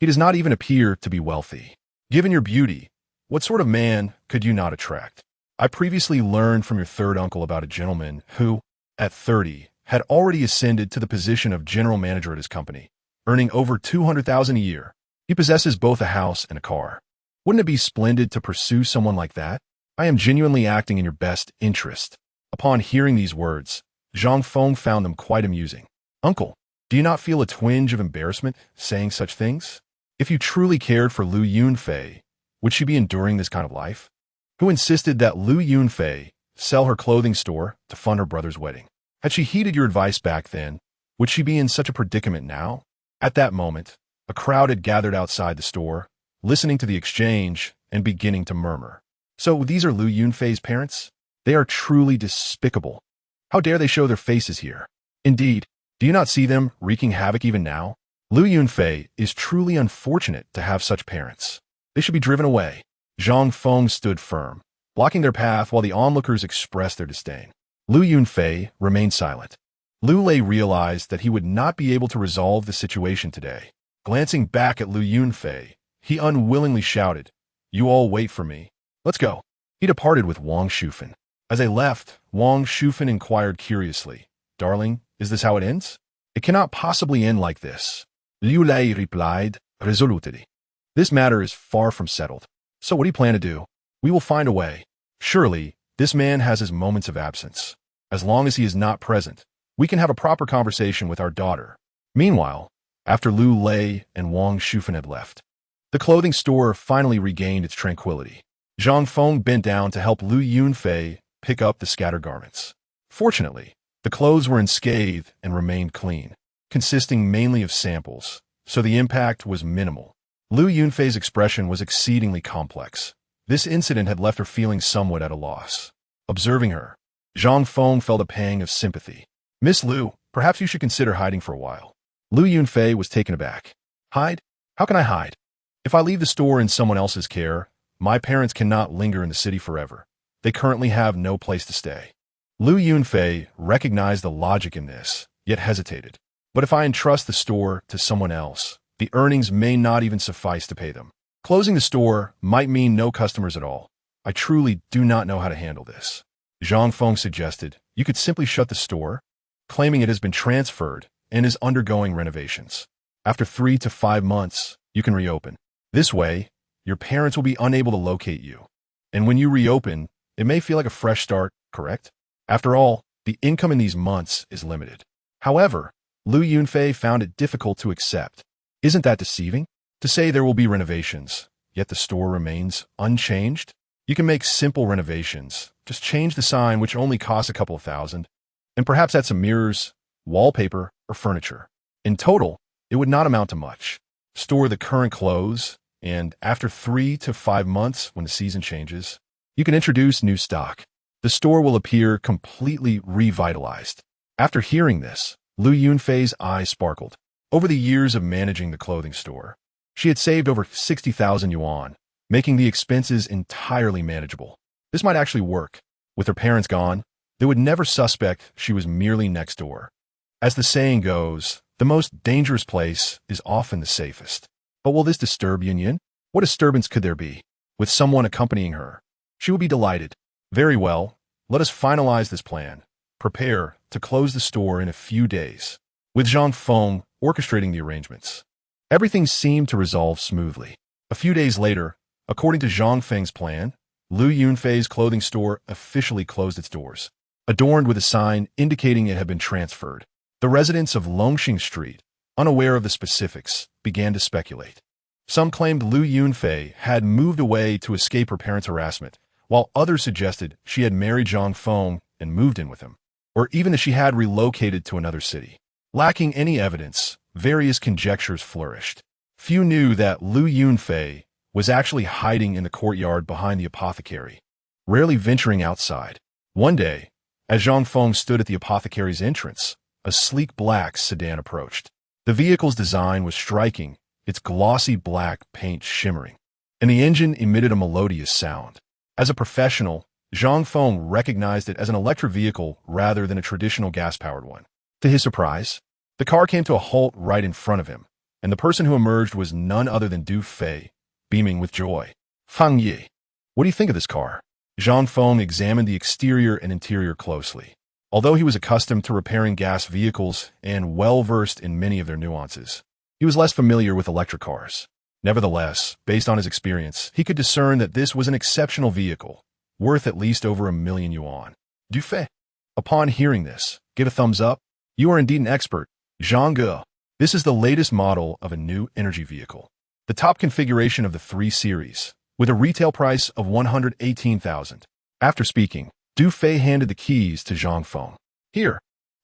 Speaker 1: He does not even appear to be wealthy. Given your beauty, what sort of man could you not attract? I previously learned from your third uncle about a gentleman who, at 30, had already ascended to the position of general manager at his company, earning over $200,000 a year. He possesses both a house and a car. Wouldn't it be splendid to pursue someone like that? I am genuinely acting in your best interest." Upon hearing these words, Zhang Feng found them quite amusing. "Uncle, do you not feel a twinge of embarrassment saying such things? If you truly cared for Lu Yunfei, would she be enduring this kind of life? Who insisted that Lu Yunfei sell her clothing store to fund her brother's wedding? Had she heeded your advice back then, would she be in such a predicament now?" At that moment, A crowd had gathered outside the store, listening to the exchange and beginning to murmur. So these are Lu Yunfei's parents? They are truly despicable. How dare they show their faces here? Indeed, do you not see them wreaking havoc even now? Lu Yunfei is truly unfortunate to have such parents. They should be driven away. Zhang Feng stood firm, blocking their path while the onlookers expressed their disdain. Lu Yunfei remained silent. Lu Lei realized that he would not be able to resolve the situation today. Glancing back at Lu Yunfei, he unwillingly shouted, "You all wait for me. Let's go." He departed with Wang Shufan. As they left, Wang Shufan inquired curiously, "Darling, is this how it ends?" "It cannot possibly end like this." Liu Lei replied, resolutely. "This matter is far from settled. So what do you plan to do?" "We will find a way. Surely, this man has his moments of absence. As long as he is not present, we can have a proper conversation with our daughter." Meanwhile, after Liu Lei and Wang Shufan had left, the clothing store finally regained its tranquility. Zhang Feng bent down to help Lu Yunfei pick up the scattered garments. Fortunately, the clothes were unscathed and remained clean, consisting mainly of samples, so the impact was minimal. Lu Yunfei's expression was exceedingly complex. This incident had left her feeling somewhat at a loss. Observing her, Zhang Feng felt a pang of sympathy. "Miss Lu, perhaps you should consider hiding for a while." Lu Yunfei was taken aback. "Hide? How can I hide? If I leave the store in someone else's care, my parents cannot linger in the city forever. They currently have no place to stay." Lu Yunfei recognized the logic in this, yet hesitated. "But if I entrust the store to someone else, the earnings may not even suffice to pay them. Closing the store might mean no customers at all. I truly do not know how to handle this." Zhang Feng suggested, "You could simply shut the store, claiming it has been transferred and is undergoing renovations. After 3 to 5 months, you can reopen. This way, your parents will be unable to locate you. And when you reopen, it may feel like a fresh start, correct? After all, the income in these months is limited." However, Lu Yunfei found it difficult to accept. Isn't that deceiving? To say there will be renovations, yet the store remains unchanged? You can make simple renovations. Just change the sign, which only costs a couple of thousand, and perhaps add some mirrors, wallpaper, or furniture. In total, it would not amount to much. Store the current clothes, and after 3 to 5 months, when the season changes, you can introduce new stock. The store will appear completely revitalized. After hearing this, Lu Yunfei's eyes sparkled. Over the years of managing the clothing store, she had saved over 60,000 yuan, making the expenses entirely manageable. This might actually work. With her parents gone, they would never suspect she was merely next door. As the saying goes, the most dangerous place is often the safest. But will this disturb Yun Yun? What disturbance could there be? With someone accompanying her, she would be delighted. Very well, let us finalize this plan. Prepare to close the store in a few days. With Zhang Feng orchestrating the arrangements, everything seemed to resolve smoothly. A few days later, according to Zhang Feng's plan, Lu Yunfei's clothing store officially closed its doors, adorned with a sign indicating it had been transferred. The residents of Longxing Street, unaware of the specifics, began to speculate. Some claimed Lu Yunfei had moved away to escape her parents' harassment, while others suggested she had married Zhang Feng and moved in with him, or even that she had relocated to another city. Lacking any evidence, various conjectures flourished. Few knew that Lu Yunfei was actually hiding in the courtyard behind the apothecary, rarely venturing outside. One day, as Zhang Feng stood at the apothecary's entrance, a sleek black sedan approached. The vehicle's design was striking, its glossy black paint shimmering, and the engine emitted a melodious sound. As a professional, Zhang Feng recognized it as an electric vehicle rather than a traditional gas-powered one. To his surprise, the car came to a halt right in front of him, and the person who emerged was none other than Du Fei, beaming with joy. "Fang Yi, what do you think of this car?" Zhang Feng examined the exterior and interior closely. Although he was accustomed to repairing gas vehicles and well-versed in many of their nuances, he was less familiar with electric cars. Nevertheless, based on his experience, he could discern that this was an exceptional vehicle, worth at least over 1,000,000 yuan. Du Fei, upon hearing this, gave a thumbs up. "You are indeed an expert, Zhang Ge. This is the latest model of a new energy vehicle. The top configuration of the 3 Series, with a retail price of 118,000. After speaking, Du Fei handed the keys to Zhang Feng. "Here."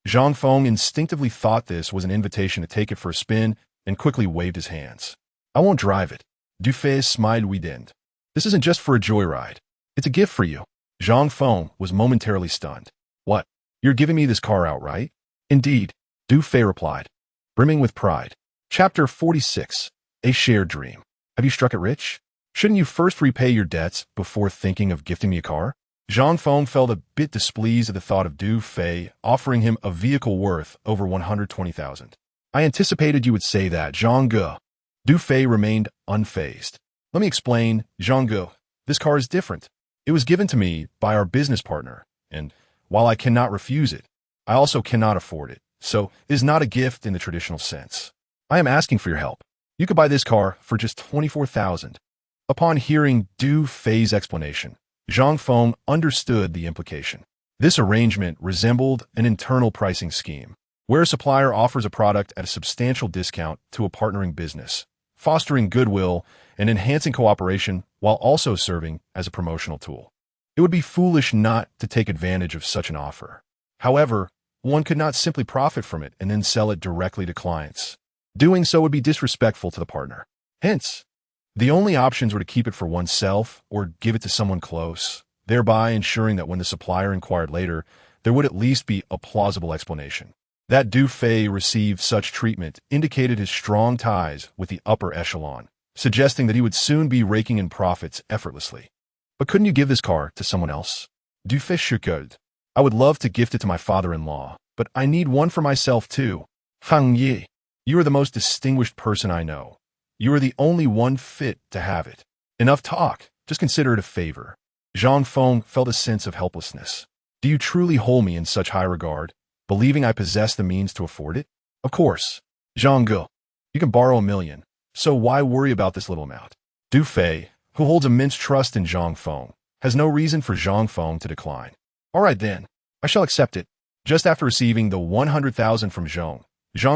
Speaker 1: Zhang Feng instinctively thought this was an invitation to take it for a spin, and quickly waved his hands. I won't drive it. Du Fei smiled within. This isn't just for a joyride. It's a gift for you. Zhang Feng was momentarily stunned. What? You're giving me this car outright? Indeed, Du Fei replied, brimming with pride. Chapter 46. A Shared Dream. Have you struck it rich? Shouldn't you first repay your debts before thinking of gifting me a car? Zhang Feng felt a bit displeased at the thought of Du Fei offering him a vehicle worth over 120,000. I anticipated you would say that, Zhang Ge. Du Fei remained unfazed. Let me explain, Zhang Ge. This car is different. It was given to me by our business partner, and while I cannot refuse it, I also cannot afford it, so it is not a gift in the traditional sense. I am asking for your help. You could buy this car for just 24,000. Upon hearing Du Fei's explanation, Zhang Feng understood the implication. This arrangement resembled an internal pricing scheme, where a supplier offers a product at a substantial discount to a partnering business, fostering goodwill and enhancing cooperation while also serving as a promotional tool. It would be foolish not to take advantage of such an offer. However, one could not simply profit from it and then sell it directly to clients. Doing so would be disrespectful to the partner. Hence, the only options were to keep it for oneself or give it to someone close, thereby ensuring that when the supplier inquired later, there would at least be a plausible explanation. That Du Fei received such treatment indicated his strong ties with the upper echelon, suggesting that he would soon be raking in profits effortlessly. But couldn't you give this car to someone else? Du Fei chuckled. I would love to gift it to my father-in-law, but I need one for myself too. Fang Yi, you are the most distinguished person I know. You are the only one fit to have it. Enough talk. Just consider it a favor. Zhang Feng felt a sense of helplessness. Do you truly hold me in such high regard, believing I possess the means to afford it? Of course. Zhang Ge, you can borrow 1 million, so why worry about this little amount? Du Fei, who holds immense trust in Zhang Feng, has no reason for Zhang Feng to decline. All right then, I shall accept it. Just after receiving the 100,000 from Zhang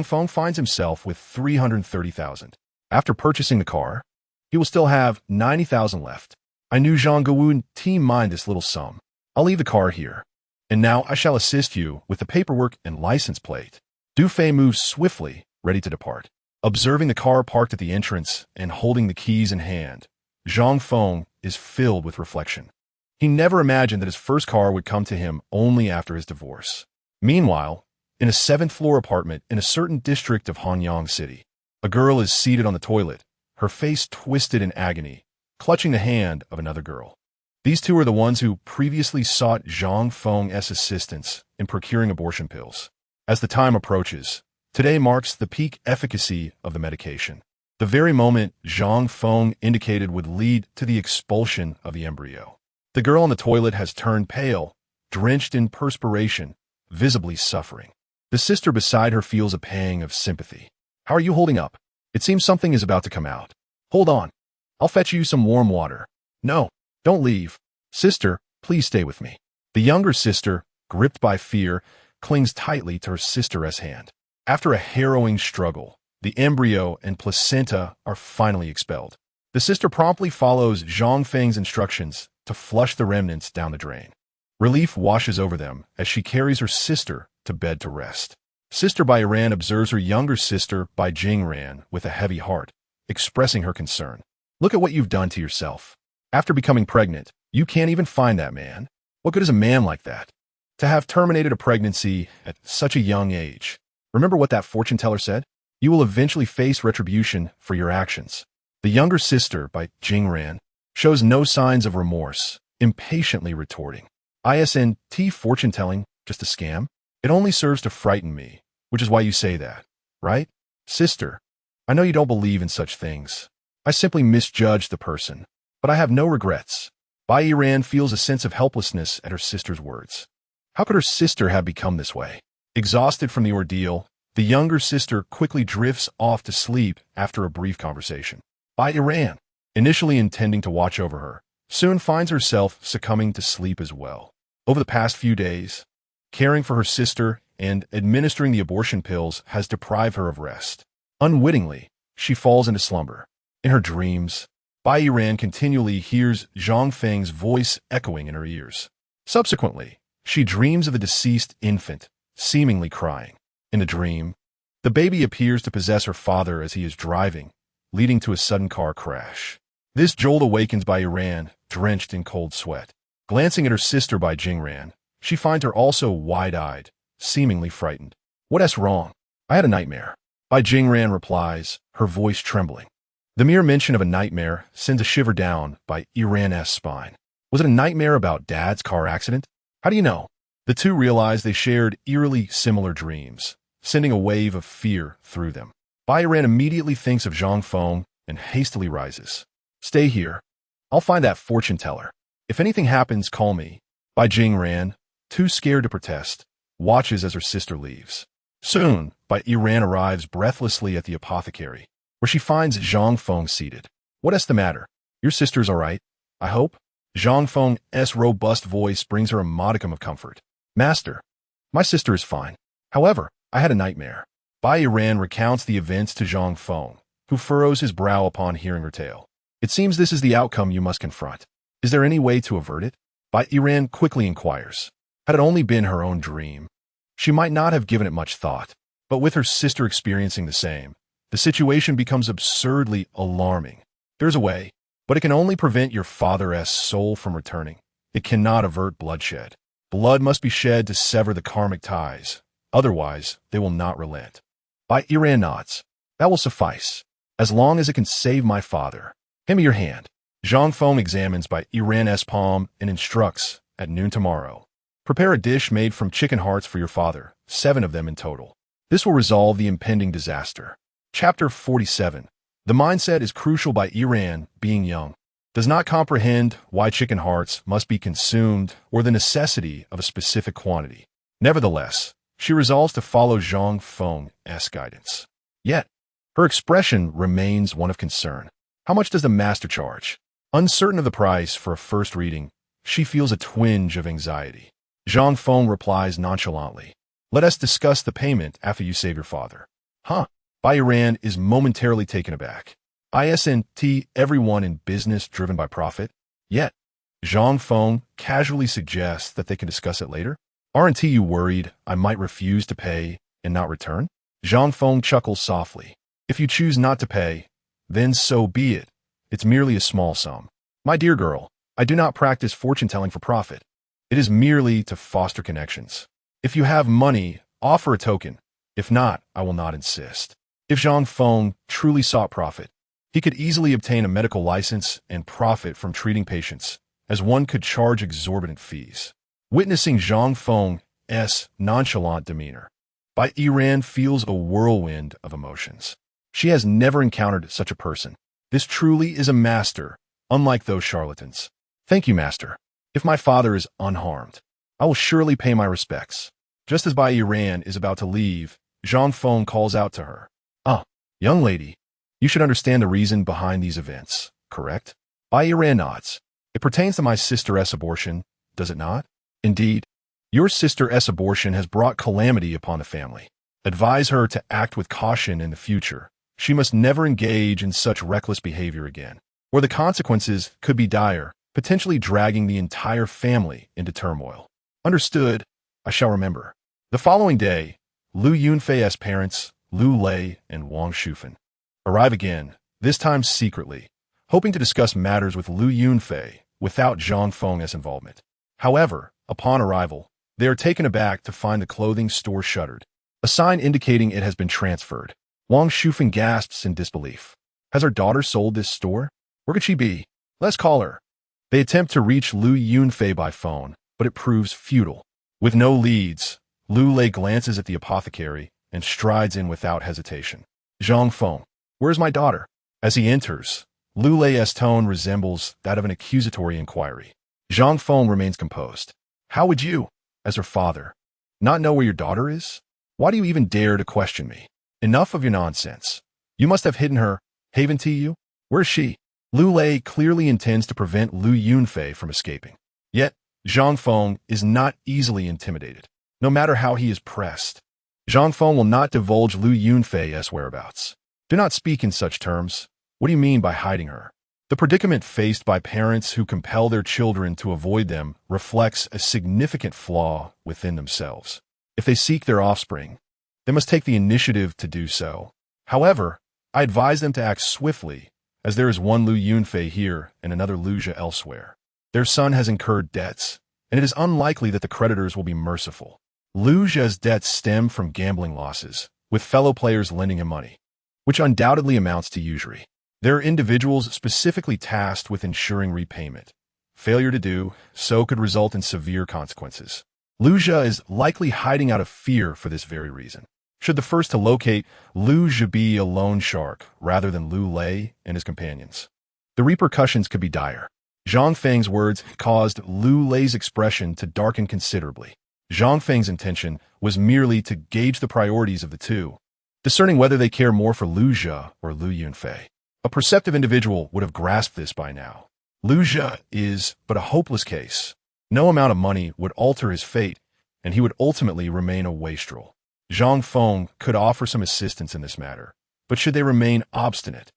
Speaker 1: Feng finds himself with 330,000. After purchasing the car, he will still have 90,000 left. I knew Zhang Ge would team mind this little sum. I'll leave the car here. And now I shall assist you with the paperwork and license plate. Du Fei moves swiftly, ready to depart. Observing the car parked at the entrance and holding the keys in hand, Zhang Feng is filled with reflection. He never imagined that his first car would come to him only after his divorce. Meanwhile, in a 7th-floor apartment in a certain district of Hanyang City, a girl is seated on the toilet, her face twisted in agony, clutching the hand of another girl. These two are the ones who previously sought Zhang Feng's assistance in procuring abortion pills. As the time approaches, today marks the peak efficacy of the medication. The very moment Zhang Feng indicated would lead to the expulsion of the embryo. The girl on the toilet has turned pale, drenched in perspiration, visibly suffering. The sister beside her feels a pang of sympathy. How are you holding up? It seems something is about to come out. Hold on. I'll fetch you some warm water. No, don't leave. Sister, please stay with me. The younger sister, gripped by fear, clings tightly to her sister's hand. After a harrowing struggle, the embryo and placenta are finally expelled. The sister promptly follows Zhang Feng's instructions to flush the remnants down the drain. Relief washes over them as she carries her sister to bed to rest. Sister Bai Ran observes her younger sister Bai Jingran with a heavy heart, expressing her concern. Look at what you've done to yourself. After becoming pregnant, you can't even find that man. What good is a man like that? To have terminated a pregnancy at such a young age. Remember what that fortune teller said? You will eventually face retribution for your actions. The younger sister Bai Jingran shows no signs of remorse, impatiently retorting. ISNT fortune telling, just a scam? It only serves to frighten me, which is why you say that, right? Sister, I know you don't believe in such things. I simply misjudged the person, but I have no regrets. Bai Yiran feels a sense of helplessness at her sister's words. How could her sister have become this way? Exhausted from the ordeal, the younger sister quickly drifts off to sleep after a brief conversation. Bai Yiran, initially intending to watch over her, soon finds herself succumbing to sleep as well. Over the past few days, caring for her sister and administering the abortion pills has deprived her of rest. Unwittingly, she falls into slumber. In her dreams, Bai Yiran continually hears Zhang Feng's voice echoing in her ears. Subsequently, she dreams of the deceased infant, seemingly crying. In the dream, The baby appears to possess her father as he is driving, leading to a sudden car crash. This jolt awakens Bai Ran, drenched in cold sweat. Glancing at her sister Bai Jingran, she finds her also wide-eyed, seemingly frightened. "What's wrong? I had a nightmare." Bai Jingran replies, her voice trembling. The mere mention of a nightmare sends a shiver down Bai Iran's spine. Was it a nightmare about Dad's car accident? How do you know? The two realize they shared eerily similar dreams, sending a wave of fear through them. Bai Iran immediately thinks of Zhang Feng and hastily rises. "Stay here. I'll find that fortune teller. If anything happens, call me." Bai Jingran, too scared to protest, watches as her sister leaves. Soon, Bai Iran arrives breathlessly at the apothecary, where she finds Zhang Feng seated. "What's the matter? Your sister's all right, I hope?" Zhang Feng's robust voice brings her a modicum of comfort. "Master, my sister is fine. However, I had a nightmare." Bai Iran recounts the events to Zhang Feng, who furrows his brow upon hearing her tale. "It seems this is the outcome you must confront. Is there any way to avert it?" Bai Iran quickly inquires. Had it only been her own dream, she might not have given it much thought, but with her sister experiencing the same, the situation becomes absurdly alarming. "There's a way, but it can only prevent your father's soul from returning. It cannot avert bloodshed. Blood must be shed to sever the karmic ties. Otherwise, they will not relent." Bai Iran nods. "That will suffice, as long as it can save my father. Hand me your hand." Zhang Feng examines Bai Iran's palm and instructs, "At noon tomorrow, prepare a dish made from chicken hearts for your father, 7 of them in total. This will resolve the impending disaster." Chapter 47. The mindset is crucial. Bai Iran, being young, does not comprehend why chicken hearts must be consumed or the necessity of a specific quantity. Nevertheless, she resolves to follow Zhang Feng's guidance. Yet, her expression remains one of concern. How much does the master charge? Uncertain of the price for a first reading, she feels a twinge of anxiety. Zhang Feng replies nonchalantly, "Let us discuss the payment after you save your father." "Huh?" Bai Iran is momentarily taken aback. Isn't everyone in business driven by profit? Yet, Zhang Feng casually suggests that they can discuss it later. "Aren't you worried I might refuse to pay and not return?" Zhang Feng chuckles softly. "If you choose not to pay, then so be it. It's merely a small sum. My dear girl, I do not practice fortune-telling for profit. It is merely to foster connections. If you have money, offer a token. If not, I will not insist." If Zhang Feng truly sought profit, he could easily obtain a medical license and profit from treating patients, as one could charge exorbitant fees. Witnessing Zhang Feng's nonchalant demeanor, Bai Iran feels a whirlwind of emotions. She has never encountered such a person. This truly is a master, unlike those charlatans. "Thank you, master. If my father is unharmed, I will surely pay my respects." Just as Bai Iran is about to leave, Zhang Feng calls out to her. "Ah, young lady, you should understand the reason behind these events, correct?" Bai Iran nods. "It pertains to my sister's abortion, does it not?" "Indeed. Your sister's abortion has brought calamity upon the family. Advise her to act with caution in the future. She must never engage in such reckless behavior again, or the consequences could be dire, potentially dragging the entire family into turmoil." "Understood. I shall remember." The following day, Lu Yunfei's parents, Lu Lei and Wang Shufen, arrive again, this time secretly, hoping to discuss matters with Lu Yunfei without Zhang Feng's involvement. However, upon arrival, they are taken aback to find the clothing store shuttered, a sign indicating it has been transferred. Wang Shufen gasps in disbelief. Has our daughter sold this store? Where could she be? Let's call her. They attempt to reach Lu Yunfei by phone, but it proves futile. With no leads, Lu Lei glances at the apothecary and strides in without hesitation. "Zhang Feng, where's my daughter?" As he enters, Lu Lei's tone resembles that of an accusatory inquiry. Zhang Feng remains composed. "How would you, as her father, not know where your daughter is? Why do you even dare to question me? Enough of your nonsense. You must have hidden her, haven't you? Where is she?" Lu Lei clearly intends to prevent Lu Yunfei from escaping. Yet, Zhang Feng is not easily intimidated, no matter how he is pressed. Zhang Feng will not divulge Lu Yunfei's whereabouts. "Do not speak in such terms. What do you mean by hiding her?" The predicament faced by parents who compel their children to avoid them reflects a significant flaw within themselves. If they seek their offspring, They must take the initiative to do so. However, I advise them to act swiftly, as there is one Lu Yunfei here and another Lu Jia elsewhere. Their son has incurred debts, and it is unlikely that the creditors will be merciful. Lu Jia's debts stem from gambling losses, with fellow players lending him money, which undoubtedly amounts to usury. There are individuals specifically tasked with ensuring repayment. Failure to do so could result in severe consequences. Lu Jia is likely hiding out of fear for this very reason. Should the first to locate Lu Jia be a lone shark rather than Lu Lei and his companions, the repercussions could be dire. Zhang Feng's words caused Lu Lei's expression to darken considerably. Zhang Feng's intention was merely to gauge the priorities of the two, discerning whether they care more for Lu Jia or Lu Yunfei. A perceptive individual would have grasped this by now. Lu Jia is but a hopeless case. No amount of money would alter his fate, and he would ultimately remain a wastrel. Zhang Feng could offer some assistance in this matter, but should they remain obstinate,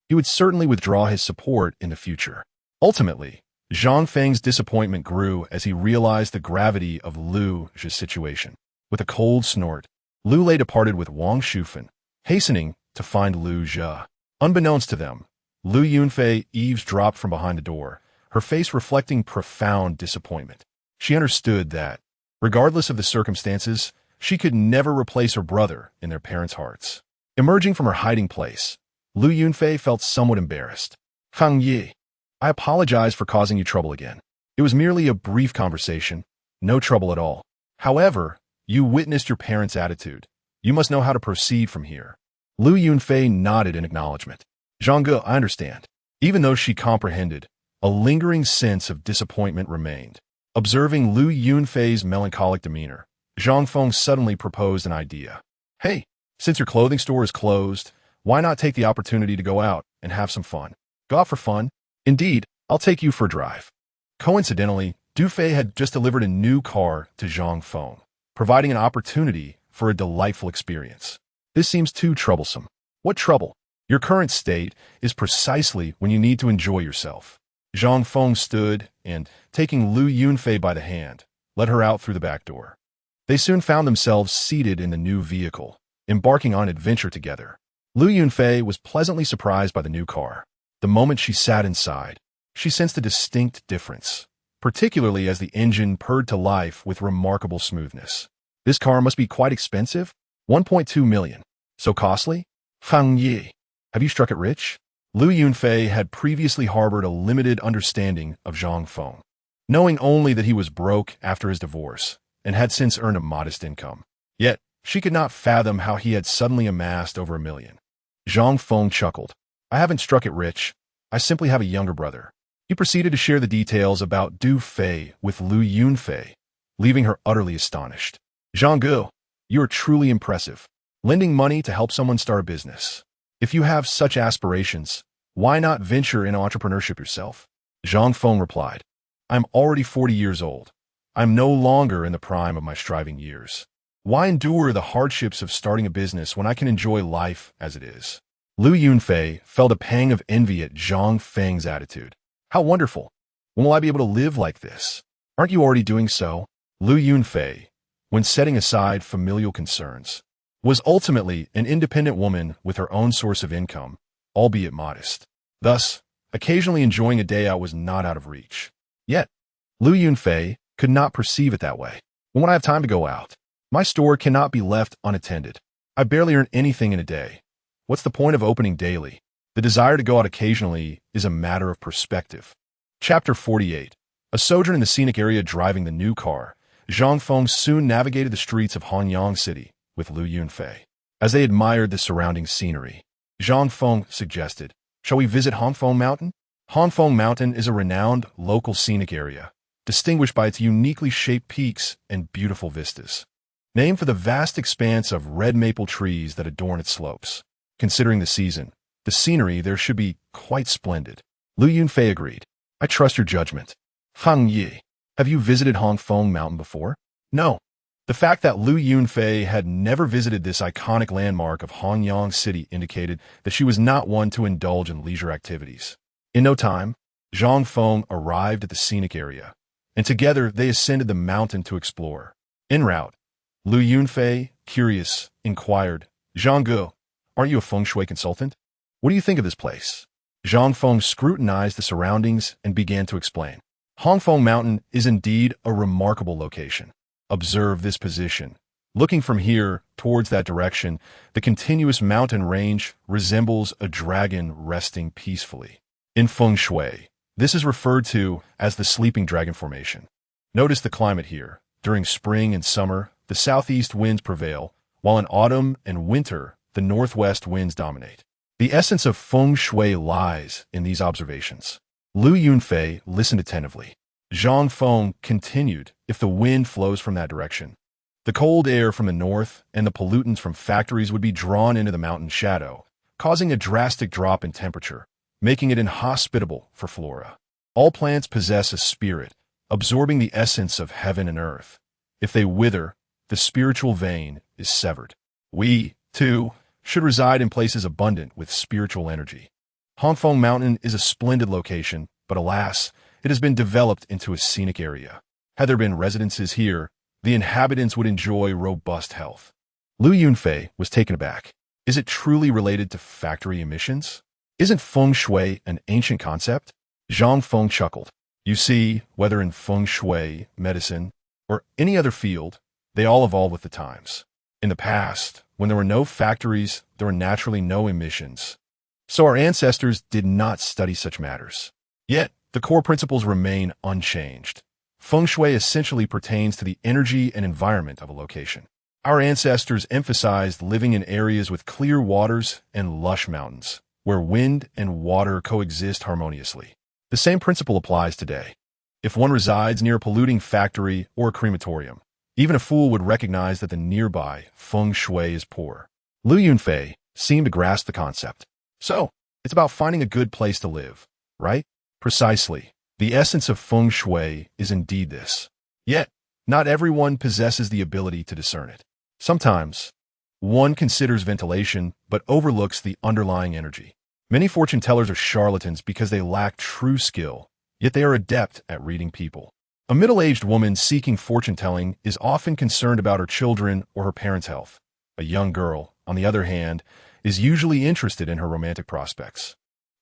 Speaker 1: he would certainly withdraw his support in the future. Ultimately, Zhang Feng's disappointment grew as he realized the gravity of Lu Jia's situation. With a cold snort, Lu Lei departed with Wang Shufan, hastening to find Lu Jia. Unbeknownst to them, Lu Yunfei eavesdropped from behind the door, her face reflecting profound disappointment. She understood that, regardless of the circumstances, she could never replace her brother in their parents' hearts. Emerging from her hiding place, Lu Yunfei felt somewhat embarrassed. Fang Yi, I apologize for causing you trouble again. It was merely a brief conversation, no trouble at all. However, you witnessed your parents' attitude. You must know how to proceed from here. Lu Yunfei nodded in acknowledgement. Zhang, I understand. Even though she comprehended, a lingering sense of disappointment remained. Observing Lu Yunfei's melancholic demeanor, Zhang Feng suddenly proposed an idea. Hey, since your clothing store is closed, why not take the opportunity to go out and have some fun? Go out for fun? Indeed, I'll take you for a drive. Coincidentally, Du Fei had just delivered a new car to Zhang Feng, providing an opportunity for a delightful experience. This seems too troublesome. What trouble? Your current state is precisely when you need to enjoy yourself. Zhang Feng stood and, taking Lu Yunfei by the hand, led her out through the back door. They soon found themselves seated in the new vehicle, embarking on adventure together. Lu Yunfei was pleasantly surprised by the new car. The moment she sat inside, she sensed a distinct difference, particularly as the engine purred to life with remarkable smoothness. This car must be quite expensive? 1.2 million. So costly? Fang Yi, have you struck it rich? Lu Yunfei had previously harbored a limited understanding of Zhang Feng, knowing only that he was broke after his divorce and had since earned a modest income. Yet, she could not fathom how he had suddenly amassed over $1 million. Zhang Feng chuckled. I haven't struck it rich. I simply have a younger brother. He proceeded to share the details about Du Fei with Lu Yunfei, leaving her utterly astonished. Zhang, you are truly impressive. Lending money to help someone start a business. If you have such aspirations, why not venture in entrepreneurship yourself? Zhang Feng replied, I'm already 40 years old. I'm no longer in the prime of my striving years. Why endure the hardships of starting a business when I can enjoy life as it is? Lu Yunfei felt a pang of envy at Zhang Feng's attitude. How wonderful. When will I be able to live like this? Aren't you already doing so? Lu Yunfei, when setting aside familial concerns, was ultimately an independent woman with her own source of income, albeit modest. Thus, occasionally enjoying a day out was not out of reach. Yet, Lu Yunfei could not perceive it that way. When I have time to go out, my store cannot be left unattended. I barely earn anything in a day. What's the point of opening daily? The desire to go out occasionally is a matter of perspective. Chapter 48. A sojourn in the scenic area driving the new car, Zhang Feng soon navigated the streets of Hanyang City with Lu Yunfei. As they admired the surrounding scenery, Zhang Feng suggested, shall we visit Hongfeng Mountain? Hongfeng Mountain is a renowned local scenic area, distinguished by its uniquely shaped peaks and beautiful vistas. Named for the vast expanse of red maple trees that adorn its slopes. Considering the season, the scenery there should be quite splendid. Lu Yunfei agreed. I trust your judgment. Fang Yi, have you visited Hongfeng Mountain before? No. The fact that Lu Yunfei had never visited this iconic landmark of Hanyang City indicated that she was not one to indulge in leisure activities. In no time, Zhang Feng arrived at the scenic area, and together they ascended the mountain to explore. En route, Lu Yunfei curious, inquired, Zhang Gu, aren't you a feng shui consultant? What do you think of this place? Zhang Feng scrutinized the surroundings and began to explain. Hongfeng Mountain is indeed a remarkable location. Observe this position. Looking from here towards that direction, the continuous mountain range resembles a dragon resting peacefully. In feng shui, this is referred to as the sleeping dragon formation. Notice the climate here. During spring and summer, the southeast winds prevail, while in autumn and winter, the northwest winds dominate. The essence of feng shui lies in these observations. Lu Yunfei listened attentively. Zhang Feng continued, if the wind flows from that direction, the cold air from the north and the pollutants from factories would be drawn into the mountain shadow, causing a drastic drop in temperature, making it inhospitable for flora. All plants possess a spirit, absorbing the essence of heaven and earth. If they wither, the spiritual vein is severed. We, too, should reside in places abundant with spiritual energy. Hongfeng Mountain is a splendid location, but alas, it has been developed into a scenic area. Had there been residences here, the inhabitants would enjoy robust health. Lu Yunfei was taken aback. Is it truly related to factory emissions? Isn't feng shui an ancient concept? Zhang Feng chuckled. You see, whether in feng shui, medicine, or any other field, they all evolve with the times. In the past, when there were no factories, there were naturally no emissions. So our ancestors did not study such matters. Yet, the core principles remain unchanged. Feng shui essentially pertains to the energy and environment of a location. Our ancestors emphasized living in areas with clear waters and lush mountains, where wind and water coexist harmoniously. The same principle applies today. If one resides near a polluting factory or a crematorium, even a fool would recognize that the nearby feng shui is poor. Lu Yunfei seemed to grasp the concept. So, it's about finding a good place to live, right? Precisely. The essence of feng shui is indeed this. Yet, not everyone possesses the ability to discern it. Sometimes, one considers ventilation but overlooks the underlying energy. Many fortune tellers are charlatans because they lack true skill, yet they are adept at reading people. A middle-aged woman seeking fortune-telling is often concerned about her children or her parents' health. A young girl, on the other hand, is usually interested in her romantic prospects.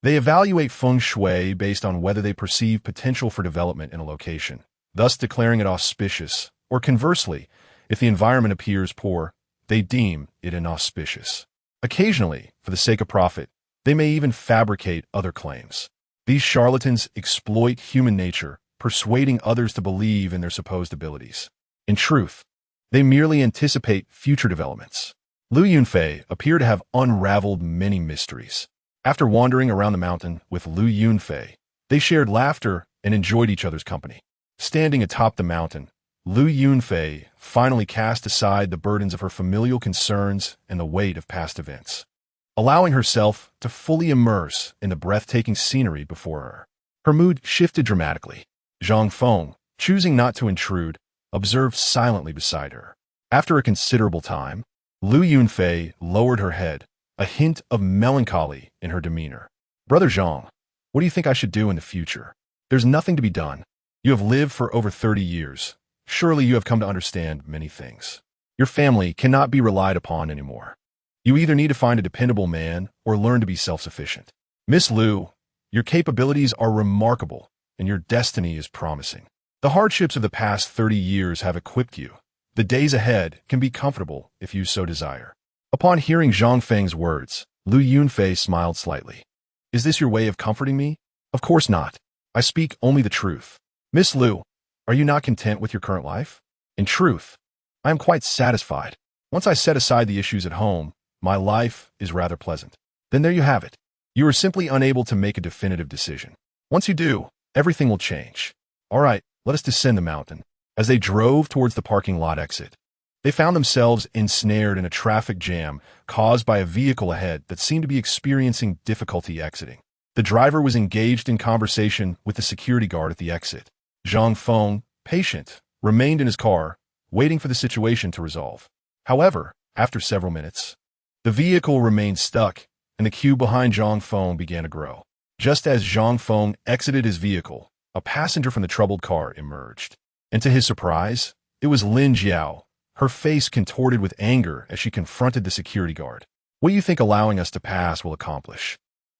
Speaker 1: They evaluate feng shui based on whether they perceive potential for development in a location, thus declaring it auspicious, or conversely, if the environment appears poor, they deem it inauspicious. Occasionally, for the sake of profit, they may even fabricate other claims. These charlatans exploit human nature, persuading others to believe in their supposed abilities. In truth, they merely anticipate future developments. Lu Yunfei appeared to have unraveled many mysteries. After wandering around the mountain with Lu Yunfei, they shared laughter and enjoyed each other's company. Standing atop the mountain, Lu Yunfei finally cast aside the burdens of her familial concerns and the weight of past events, allowing herself to fully immerse in the breathtaking scenery before her. Her mood shifted dramatically. Zhang Feng, choosing not to intrude, observed silently beside her. After a considerable time, Lu Yunfei lowered her head, a hint of melancholy in her demeanor. Brother Zhang, what do you think I should do in the future? There's nothing to be done. You have lived for over 30 years. Surely you have come to understand many things. Your family cannot be relied upon anymore. You either need to find a dependable man or learn to be self-sufficient. Miss Lu, your capabilities are remarkable, and your destiny is promising. The hardships of the past 30 years have equipped you. The days ahead can be comfortable if you so desire. Upon hearing Zhang Feng's words, Lu Yunfei smiled slightly. Is this your way of comforting me? Of course not. I speak only the truth. Miss Lu, are you not content with your current life? In truth, I am quite satisfied. Once I set aside the issues at home, my life is rather pleasant. Then there you have it. You are simply unable to make a definitive decision. Once you do, everything will change. All right, let us descend the mountain. As they drove towards the parking lot exit, they found themselves ensnared in a traffic jam caused by a vehicle ahead that seemed to be experiencing difficulty exiting. The driver was engaged in conversation with the security guard at the exit. Zhang Feng, patient, remained in his car, waiting for the situation to resolve. However, after several minutes, the vehicle remained stuck, and the queue behind Zhang Feng began to grow. Just as Zhang Feng exited his vehicle, a passenger from the troubled car emerged. And to his surprise, it was Lin Jiao, her face contorted with anger as she confronted the security guard. What do you think allowing us to pass will accomplish?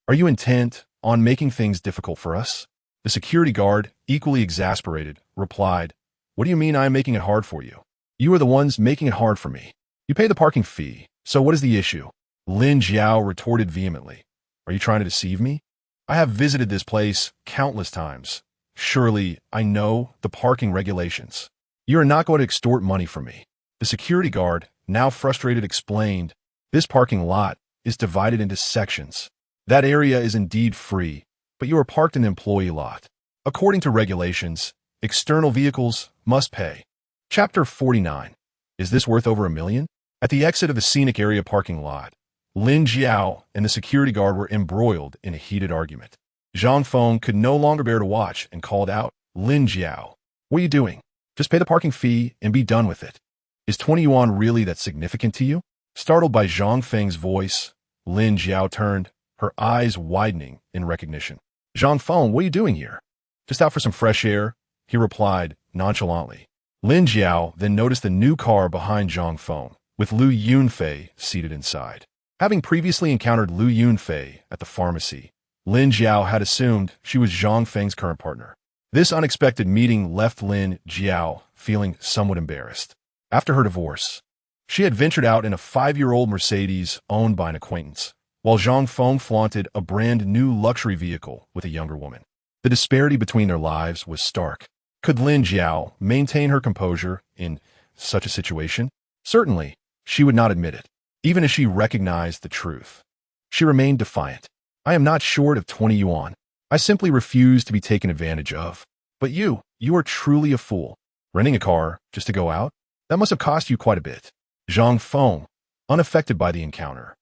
Speaker 1: Are you intent on making things difficult for us? The security guard, equally exasperated, replied, What do you mean I am making it hard for you? You are the ones making it hard for me. You pay the parking fee, so what is the issue? Lin Jiao retorted vehemently. Are you trying to deceive me? I have visited this place countless times. Surely I know the parking regulations. You are not going to extort money from me. The security guard, now frustrated, explained, This parking lot is divided into sections. That area is indeed free, but you are parked in the employee lot. According to regulations, external vehicles must pay. Chapter 49. Is this worth over $1 million? At the exit of the scenic area parking lot, Lin Jiao and the security guard were embroiled in a heated argument. Zhang Feng could no longer bear to watch and called out, Lin Jiao, what are you doing? Just pay the parking fee and be done with it. Is 20 yuan really that significant to you? Startled by Zhang Feng's voice, Lin Jiao turned, her eyes widening in recognition. Zhang Feng, what are you doing here? Just out for some fresh air, he replied nonchalantly. Lin Jiao then noticed the new car behind Zhang Feng, with Lu Yunfei seated inside. Having previously encountered Lu Yunfei at the pharmacy, Lin Jiao had assumed she was Zhang Feng's current partner. This unexpected meeting left Lin Jiao feeling somewhat embarrassed. After her divorce, she had ventured out in a 5-year-old Mercedes owned by an acquaintance, while Zhang Feng flaunted a brand new luxury vehicle with a younger woman. The disparity between their lives was stark. Could Lin Jiao maintain her composure in such a situation? Certainly, she would not admit it, even as she recognized the truth. She remained defiant. I am not short of 20 yuan. I simply refuse to be taken advantage of. But you are truly a fool. Renting a car just to go out? That must have cost you quite a bit. Zhang Feng, unaffected by the encounter,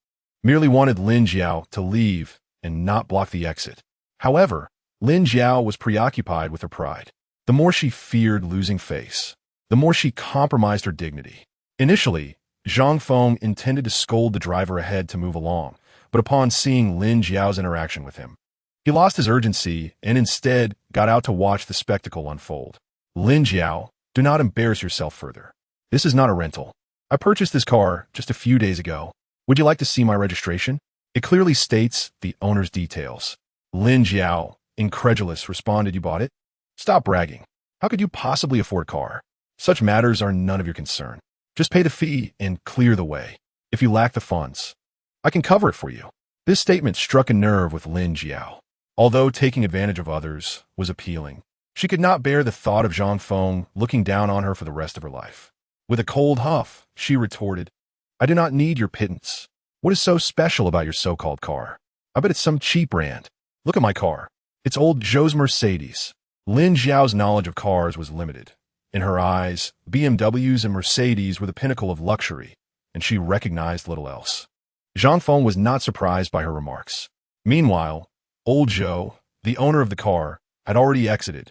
Speaker 1: merely wanted Lin Jiao to leave and not block the exit. However, Lin Jiao was preoccupied with her pride. The more she feared losing face, the more she compromised her dignity. Initially, Zhang Feng intended to scold the driver ahead to move along, but upon seeing Lin Jiao's interaction with him, he lost his urgency and instead got out to watch the spectacle unfold. Lin Jiao, do not embarrass yourself further. This is not a rental. I purchased this car just a few days ago. Would you like to see my registration? It clearly states the owner's details. Lin Jiao, incredulous, responded, You bought it? Stop bragging. How could you possibly afford a car? Such matters are none of your concern. Just pay the fee and clear the way. If you lack the funds, I can cover it for you. This statement struck a nerve with Lin Jiao. Although taking advantage of others was appealing, she could not bear the thought of Zhang Feng looking down on her for the rest of her life. With a cold huff, she retorted, I do not need your pittance. What is so special about your so-called car? I bet it's some cheap brand. Look at my car. It's old Joe's Mercedes. Lin Jiao's knowledge of cars was limited. In her eyes, BMWs and Mercedes were the pinnacle of luxury, and she recognized little else. Zhang Feng was not surprised by her remarks. Meanwhile, old Joe, the owner of the car, had already exited,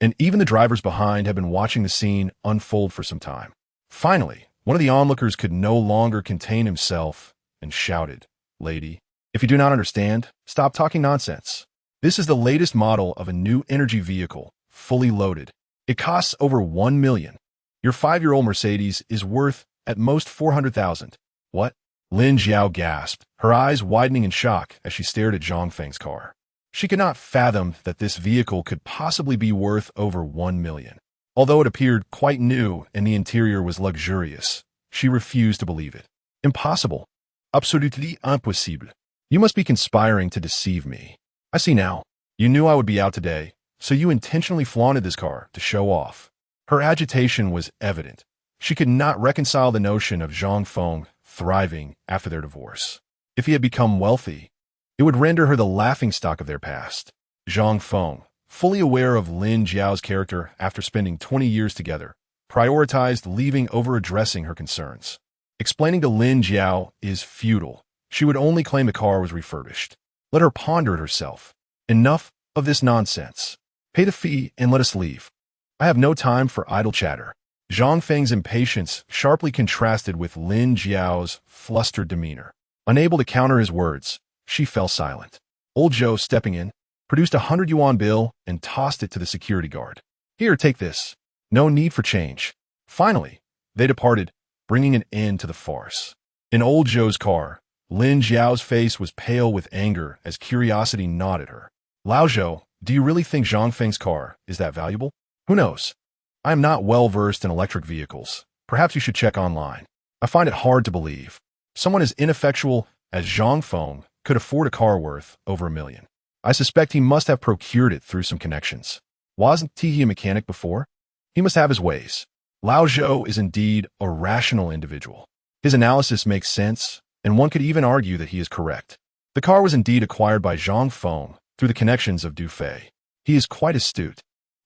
Speaker 1: and even the drivers behind had been watching the scene unfold for some time. Finally, one of the onlookers could no longer contain himself and shouted, Lady, if you do not understand, stop talking nonsense. This is the latest model of a new energy vehicle, fully loaded. It costs over 1 million. Your 5-year-old Mercedes is worth at most 400,000. What? Lin Jiao gasped, her eyes widening in shock as she stared at Zhang Feng's car. She could not fathom that this vehicle could possibly be worth over 1 million. Although it appeared quite new and the interior was luxurious, she refused to believe it. Impossible. Absolutely impossible. You must be conspiring to deceive me. I see now. You knew I would be out today, so you intentionally flaunted this car to show off. Her agitation was evident. She could not reconcile the notion of Zhang Feng thriving after their divorce. If he had become wealthy, it would render her the laughingstock of their past. Zhang Feng, fully aware of Lin Jiao's character after spending 20 years together, prioritized leaving over addressing her concerns. Explaining to Lin Jiao is futile. She would only claim the car was refurbished. Let her ponder it herself. Enough of this nonsense. Pay the fee and let us leave. I have no time for idle chatter. Zhang Feng's impatience sharply contrasted with Lin Jiao's flustered demeanor. Unable to counter his words, she fell silent. Old Joe, stepping in, produced a 100 yuan bill and tossed it to the security guard. Here, take this. No need for change. Finally, they departed, bringing an end to the farce. In old Zhou's car, Lin Jiao's face was pale with anger as curiosity gnawed at her. Lao Zhou, do you really think Zhang Feng's car is that valuable? Who knows? I am not well versed in electric vehicles. Perhaps you should check online. I find it hard to believe someone as ineffectual as Zhang Feng could afford a car worth over $1 million. I suspect he must have procured it through some connections. Wasn't he a mechanic before? He must have his ways. Lao Zhou is indeed a rational individual. His analysis makes sense, and one could even argue that he is correct. The car was indeed acquired by Zhang Feng through the connections of Du Fei. He is quite astute.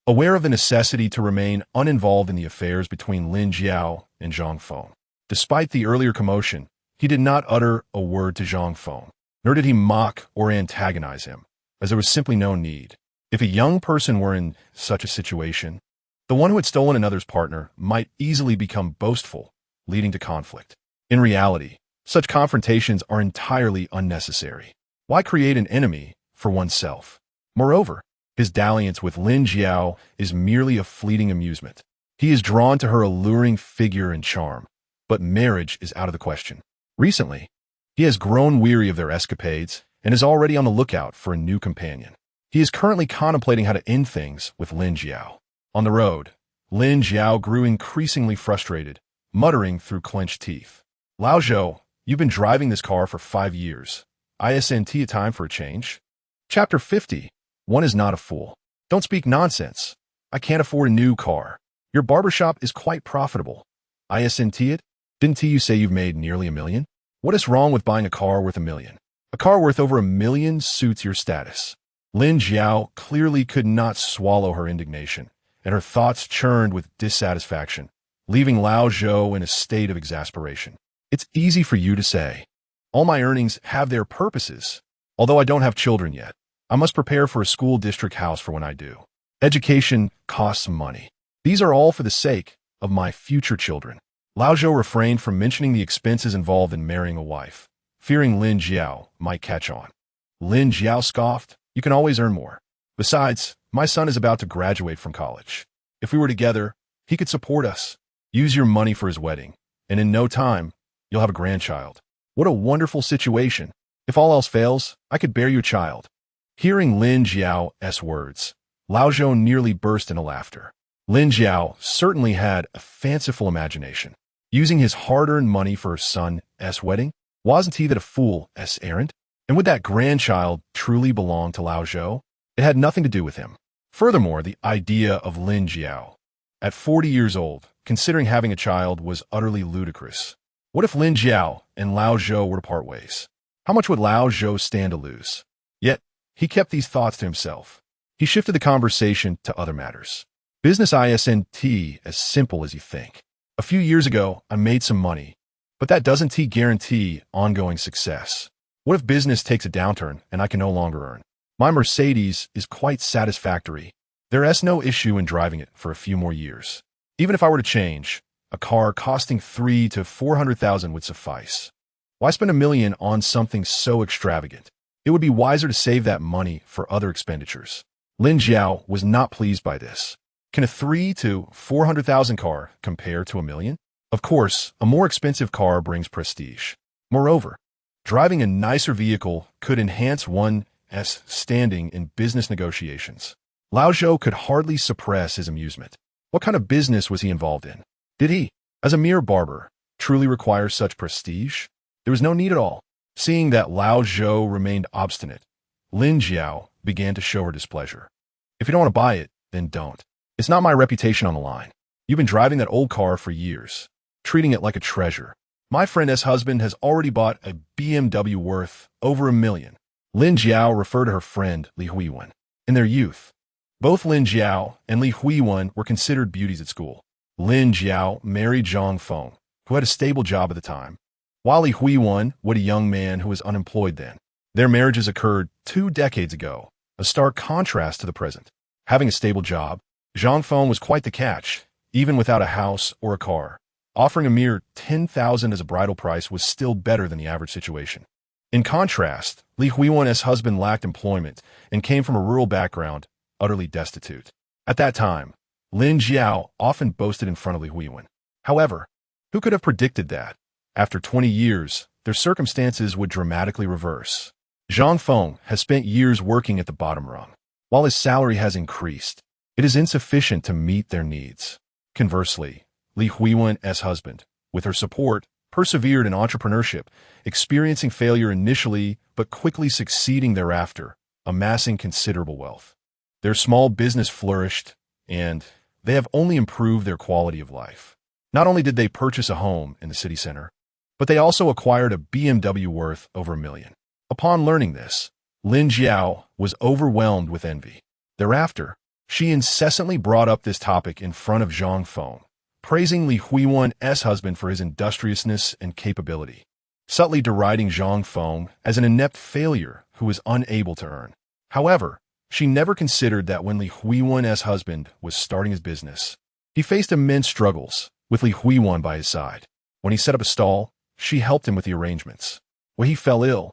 Speaker 1: Aware of the necessity to remain uninvolved in the affairs between Lin Jiao and Zhang Feng. Despite the earlier commotion, he did not utter a word to Zhang Feng, nor did he mock or antagonize him, as there was simply no need. If a young person were in such a situation, the one who had stolen another's partner might easily become boastful, leading to conflict. In reality, such confrontations are entirely unnecessary. Why create an enemy for oneself? Moreover, his dalliance with Lin Jiao is merely a fleeting amusement. He is drawn to her alluring figure and charm, but marriage is out of the question. Recently, he has grown weary of their escapades and is already on the lookout for a new companion. He is currently contemplating how to end things with Lin Jiao. On the road, Lin Jiao grew increasingly frustrated, muttering through clenched teeth. Lao Zhou, you've been driving this car for 5 years. Isn't it time for a change? Chapter 50. One is not a fool. Don't speak nonsense. I can't afford a new car. Your barbershop is quite profitable. Isn't it? Didn't you say you've made nearly $1 million? What is wrong with buying a car worth $1 million? A car worth over $1 million suits your status. Lin Jiao clearly could not swallow her indignation, and her thoughts churned with dissatisfaction, leaving Lao Zhou in a state of exasperation. It's easy for you to say. All my earnings have their purposes. Although I don't have children yet, I must prepare for a school district house for when I do. Education costs money. These are all for the sake of my future children. Lao Zhou refrained from mentioning the expenses involved in marrying a wife, fearing Lin Jiao might catch on. Lin Jiao scoffed, you can always earn more. Besides, my son is about to graduate from college. If we were together, he could support us. Use your money for his wedding, and in no time, you'll have a grandchild. What a wonderful situation. If all else fails, I could bear you a child. Hearing Lin Jiao's words, Lao Zhou nearly burst into laughter. Lin Jiao certainly had a fanciful imagination. Using his hard-earned money for her son's wedding, wasn't he that a fool's errand? And would that grandchild truly belong to Lao Zhou? It had nothing to do with him. Furthermore, the idea of Lin Jiao, at 40 years old, considering having a child, was utterly ludicrous. What if Lin Jiao and Lao Zhou were to part ways? How much would Lao Zhou stand to lose? Yet, he kept these thoughts to himself. He shifted the conversation to other matters. Business isn't as simple as you think. A few years ago, I made some money, but that doesn't guarantee ongoing success. What if business takes a downturn and I can no longer earn? My Mercedes is quite satisfactory. There's no issue in driving it for a few more years. Even if I were to change, a car costing $300,000 to $400,000 would suffice. Why spend $1 million on something so extravagant? It would be wiser to save that money for other expenditures. Lin Jiao was not pleased by this. Can a $300,000 to $400,000 car compare to $1 million? Of course, a more expensive car brings prestige. Moreover, driving a nicer vehicle could enhance one's standing in business negotiations. Lao Zhou could hardly suppress his amusement. What kind of business was he involved in? Did he, as a mere barber, truly require such prestige? There was no need at all. Seeing that Lao Zhou remained obstinate, Lin Jiao began to show her displeasure. If you don't want to buy it, then don't. It's not my reputation on the line. You've been driving that old car for years, treating it like a treasure. My friend's husband has already bought a BMW worth over $1 million. Lin Jiao referred to her friend Li Huiyuan. In their youth, both Lin Jiao and Li Huiyuan were considered beauties at school. Lin Jiao married Zhang Feng, who had a stable job at the time, while Li Huiyuan was a young man who was unemployed then. Their marriages occurred 2 decades ago, a stark contrast to the present. Having a stable job, Zhang Feng was quite the catch, even without a house or a car. Offering a mere $10,000 as a bridal price was still better than the average situation. In contrast, Li Huiyuan's husband lacked employment and came from a rural background, utterly destitute. At that time, Lin Jiao often boasted in front of Li Huiyuan. However, Who could have predicted that? After 20 years, their circumstances would dramatically reverse. Zhang Feng has spent years working at the bottom rung. While his salary has increased, it is insufficient to meet their needs. Conversely, Li Huiwen's husband, with her support, persevered in entrepreneurship, experiencing failure initially but quickly succeeding thereafter, amassing considerable wealth. Their small business flourished, and they have only improved their quality of life. Not only did they purchase a home in the city center, but they also acquired a BMW worth over $1 million. Upon learning this, Lin Jiao was overwhelmed with envy. Thereafter, she incessantly brought up this topic in front of Zhang Feng, praising Li Huiwen's husband for his industriousness and capability, subtly deriding Zhang Feng as an inept failure who was unable to earn. However, she never considered that when Li Huiwen's husband was starting his business, he faced immense struggles, with Li Huiwen by his side. When he set up a stall, she helped him with the arrangements. When he fell ill,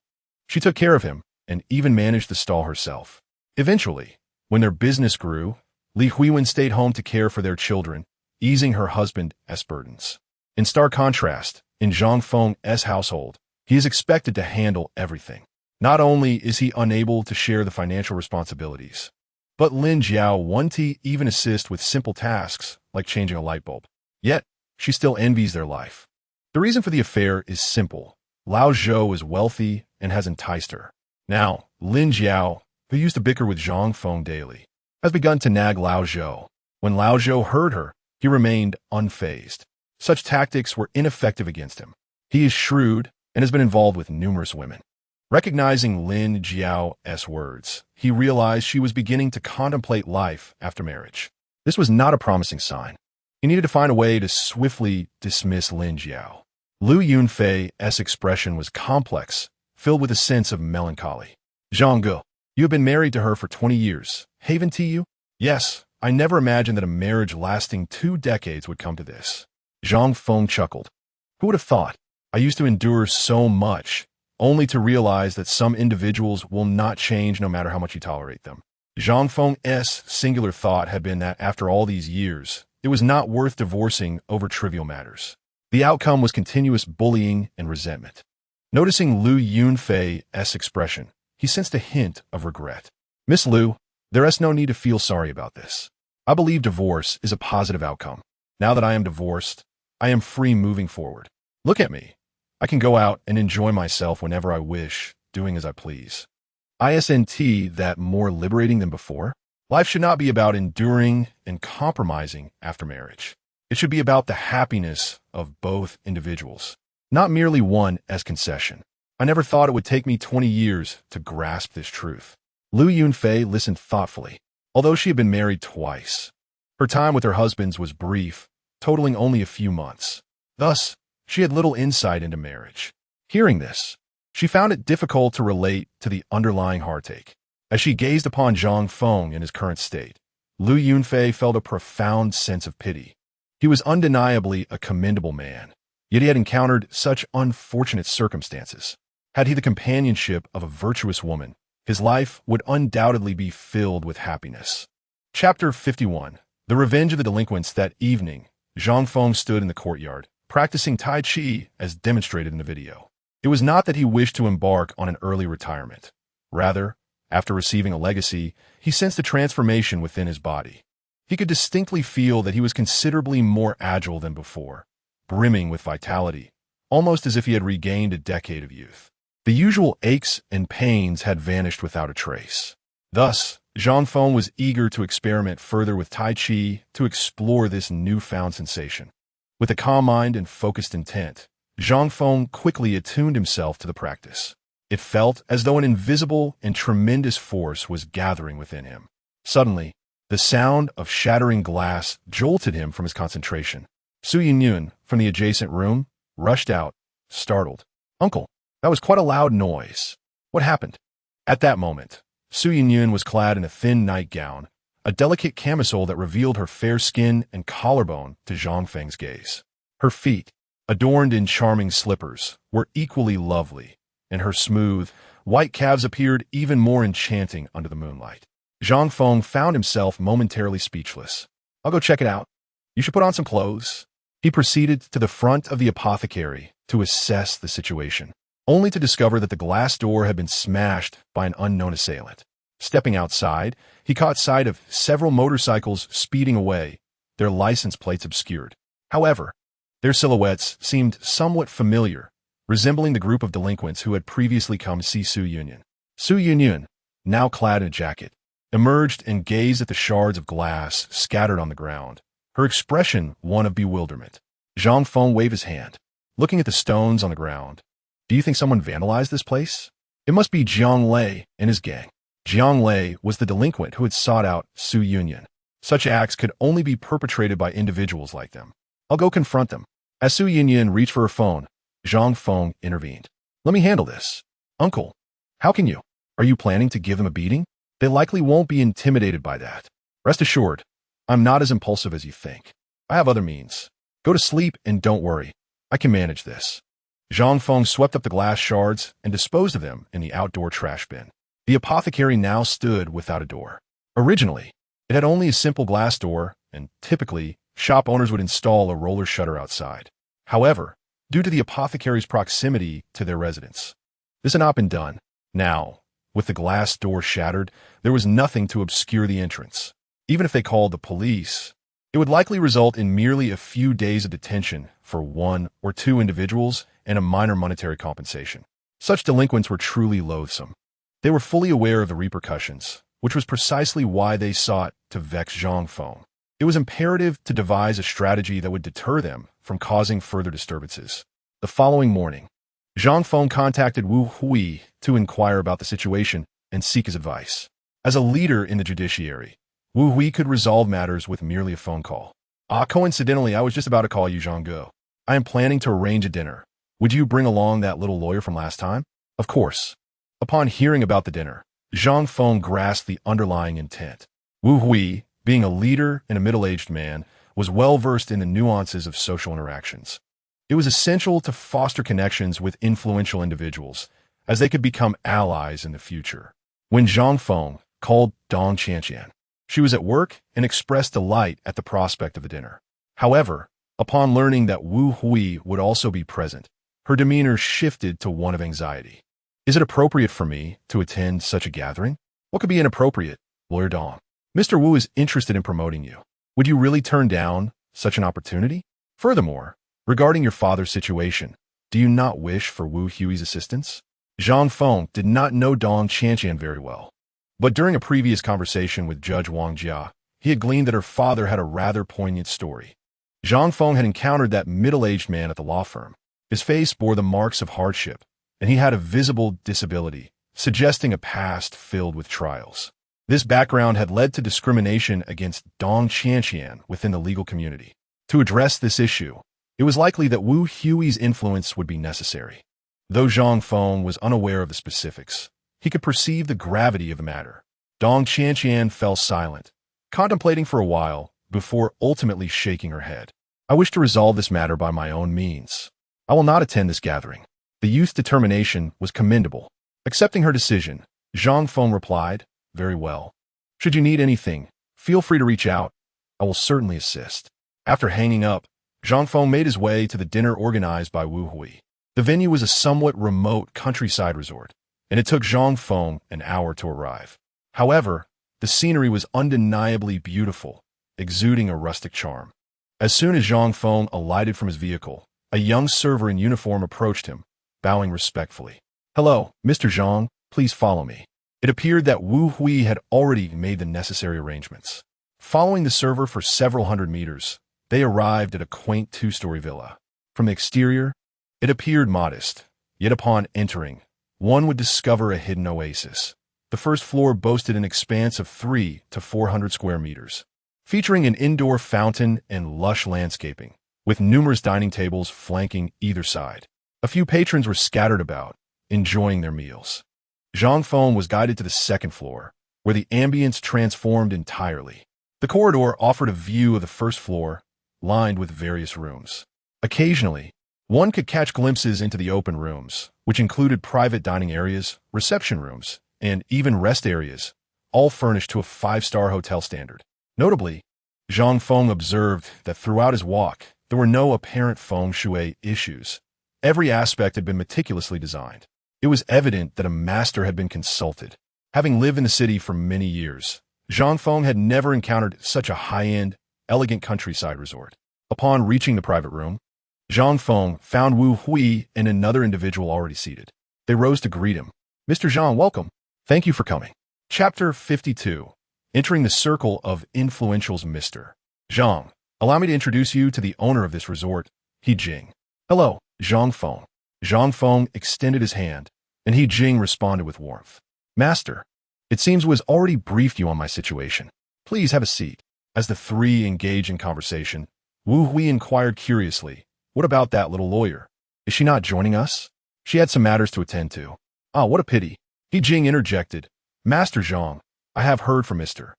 Speaker 1: she took care of him and even managed the stall herself. Eventually, when their business grew, Li Huiwen stayed home to care for their children, easing her husband's burdens. In stark contrast, in Zhang Feng's household, he is expected to handle everything. Not only is he unable to share the financial responsibilities, but Lin Jiao won't even assist with simple tasks like changing a light bulb. Yet, she still envies their life. The reason for the affair is simple. Lao Zhou is wealthy and has enticed her. Now, Lin Jiao, who used to bicker with Zhang Feng daily, has begun to nag Lao Zhou. When Lao Zhou heard her, he remained unfazed. Such tactics were ineffective against him. He is shrewd and has been involved with numerous women. Recognizing Lin Jiao's words, he realized she was beginning to contemplate life after marriage. This was not a promising sign. He needed to find a way to swiftly dismiss Lin Jiao. Lu Yunfei's expression was complex, filled with a sense of melancholy. Zhang Ge, you have been married to her for 20 years, haven't you? Yes, I never imagined that a marriage lasting 2 decades would come to this. Zhang Feng chuckled. Who would have thought? I used to endure so much, only to realize that some individuals will not change no matter how much you tolerate them. Zhang Feng's singular thought had been that after all these years, it was not worth divorcing over trivial matters. The outcome was continuous bullying and resentment. Noticing Lu Yunfei's expression, he sensed a hint of regret. Miss Lu, there is no need to feel sorry about this. I believe divorce is a positive outcome. Now that I am divorced, I am free moving forward. Look at me. I can go out and enjoy myself whenever I wish, doing as I please. Isn't that more liberating than before? Life should not be about enduring and compromising after marriage. It should be about the happiness of both individuals, not merely one as concession. I never thought it would take me 20 years to grasp this truth. Lu Yunfei listened thoughtfully. Although she had been married twice, her time with her husbands was brief, totaling only a few months. Thus, she had little insight into marriage. Hearing this, she found it difficult to relate to the underlying heartache. As she gazed upon Zhang Feng in his current state, Lu Yunfei felt a profound sense of pity. He was undeniably a commendable man, yet he had encountered such unfortunate circumstances. Had he the companionship of a virtuous woman, his life would undoubtedly be filled with happiness. Chapter 51. The Revenge of the Delinquents. That evening, Zhang Feng stood in the courtyard, practicing Tai Chi as demonstrated in the video. It was not that he wished to embark on an early retirement. Rather, after receiving a legacy, he sensed a transformation within his body. He could distinctly feel that he was considerably more agile than before, brimming with vitality, almost as if he had regained a decade of youth. The usual aches and pains had vanished without a trace. Thus, Zhang Feng was eager to experiment further with Tai Chi to explore this newfound sensation. With a calm mind and focused intent, Zhang Feng quickly attuned himself to the practice. It felt as though an invisible and tremendous force was gathering within him. Suddenly, the sound of shattering glass jolted him from his concentration. Su Yinyun, from the adjacent room, rushed out, startled. Uncle, that was quite a loud noise. What happened? At that moment, Su Yinyun was clad in a thin nightgown, a delicate camisole that revealed her fair skin and collarbone to Zhang Feng's gaze. Her feet, adorned in charming slippers, were equally lovely, and her smooth, white calves appeared even more enchanting under the moonlight. Zhang Feng found himself momentarily speechless. I'll go check it out. You should put on some clothes. He proceeded to the front of the apothecary to assess the situation, only to discover that the glass door had been smashed by an unknown assailant. Stepping outside, he caught sight of several motorcycles speeding away, their license plates obscured. However, their silhouettes seemed somewhat familiar, resembling the group of delinquents who had previously come to see Su Yunyan. Su Yunyan, now clad in a jacket, emerged and gazed at the shards of glass scattered on the ground, her expression one of bewilderment. Zhang Feng waved his hand, looking at the stones on the ground. Do you think someone vandalized this place? It must be Jiang Lei and his gang. Jiang Lei was the delinquent who had sought out Su Yunyan. Such acts could only be perpetrated by individuals like them. I'll go confront them. As Su Yunyan reached for her phone, Zhang Feng intervened. Let me handle this. Uncle, how can you? Are you planning to give them a beating? They likely won't be intimidated by that. Rest assured, I'm not as impulsive as you think. I have other means. Go to sleep and don't worry. I can manage this. Zhang Feng swept up the glass shards and disposed of them in the outdoor trash bin. The apothecary now stood without a door. Originally, it had only a simple glass door, and typically, shop owners would install a roller shutter outside. However, due to the apothecary's proximity to their residence, this had not been done. Now, with the glass door shattered, there was nothing to obscure the entrance. Even if they called the police, it would likely result in merely a few days of detention for one or two individuals and a minor monetary compensation. Such delinquents were truly loathsome. They were fully aware of the repercussions, which was precisely why they sought to vex Zhang Feng. It was imperative to devise a strategy that would deter them from causing further disturbances. The following morning, Zhang Feng contacted Wu Hui to inquire about the situation and seek his advice. As a leader in the judiciary, Wu Hui could resolve matters with merely a phone call. Coincidentally, I was just about to call you, Zhang Ge. I am planning to arrange a dinner. Would you bring along that little lawyer from last time? Of course. Upon hearing about the dinner, Zhang Feng grasped the underlying intent. Wu Hui, being a leader and a middle-aged man, was well-versed in the nuances of social interactions. It was essential to foster connections with influential individuals, as they could become allies in the future. When Zhang Feng called Dong Qianqian, she was at work and expressed delight at the prospect of the dinner. However, upon learning that Wu Hui would also be present, her demeanor shifted to one of anxiety. Is it appropriate for me to attend such a gathering? What could be inappropriate, Lawyer Dong? Mr. Wu is interested in promoting you. Would you really turn down such an opportunity? Furthermore, regarding your father's situation, do you not wish for Wu Hui's assistance? Zhang Feng did not know Dong Qianqian very well, but during a previous conversation with Judge Wang Jia, he had gleaned that her father had a rather poignant story. Zhang Feng had encountered that middle-aged man at the law firm. His face bore the marks of hardship, and he had a visible disability, suggesting a past filled with trials. This background had led to discrimination against Dong Qianqian within the legal community. To address this issue, it was likely that Wu Hui's influence would be necessary. Though Zhang Feng was unaware of the specifics, he could perceive the gravity of the matter. Dong Qianqian fell silent, contemplating for a while before ultimately shaking her head. I wish to resolve this matter by my own means. I will not attend this gathering. The youth's determination was commendable. Accepting her decision, Zhang Feng replied, very well. Should you need anything, feel free to reach out. I will certainly assist. After hanging up, Zhang Feng made his way to the dinner organized by Wu Hui. The venue was a somewhat remote countryside resort, and it took Zhang Feng an hour to arrive. However, the scenery was undeniably beautiful, exuding a rustic charm. As soon as Zhang Feng alighted from his vehicle, a young server in uniform approached him, bowing respectfully. Hello, Mr. Zhang, please follow me. It appeared that Wu Hui had already made the necessary arrangements. Following the server for several hundred meters, they arrived at a quaint two-story villa. From the exterior, it appeared modest, yet upon entering, one would discover a hidden oasis. The first floor boasted an expanse of 300 to 400 square meters, featuring an indoor fountain and lush landscaping, with numerous dining tables flanking either side. A few patrons were scattered about, enjoying their meals. Zhang Feng was guided to the second floor, where the ambience transformed entirely. The corridor offered a view of the first floor, lined with various rooms. Occasionally, one could catch glimpses into the open rooms, which included private dining areas, reception rooms, and even rest areas, all furnished to a five-star hotel standard. Notably, Zhang Feng observed that throughout his walk, There were no apparent feng shui issues. Every aspect had been meticulously designed. It was evident that a master had been consulted. Having lived in the city for many years, Zhang Feng had never encountered such a high-end, elegant countryside resort. Upon reaching the private room, Zhang Feng found Wu Hui and another individual already seated. They rose to greet him. "Mr. Zhang, welcome. Thank you for coming." Chapter 52. Entering the circle of influentials. Mr. Zhang, allow me to introduce you to the owner of this resort, He Jing. "Hello, Zhang Feng." Zhang Feng extended his hand, and He Jing responded with warmth. "Master, it seems was already briefed you on my situation. Please have a seat." As the three engaged in conversation, Wu Hui inquired curiously, "What about that little lawyer? Is she not joining us? She had some matters to attend to." "Ah, what a pity." He Jing interjected. "Master Zhang, I have heard from Mr.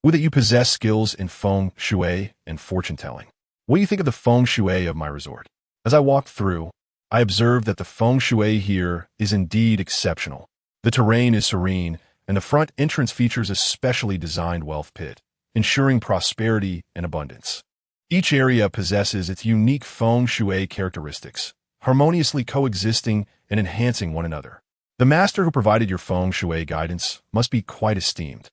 Speaker 1: Wu that you possess skills in feng shui and fortune-telling. What do you think of the feng shui of my resort?" As I walked through, I observed that the feng shui here is indeed exceptional. The terrain is serene, and the front entrance features a specially designed wealth pit, ensuring prosperity and abundance. Each area possesses its unique feng shui characteristics, harmoniously coexisting and enhancing one another. The master who provided your feng shui guidance must be quite esteemed.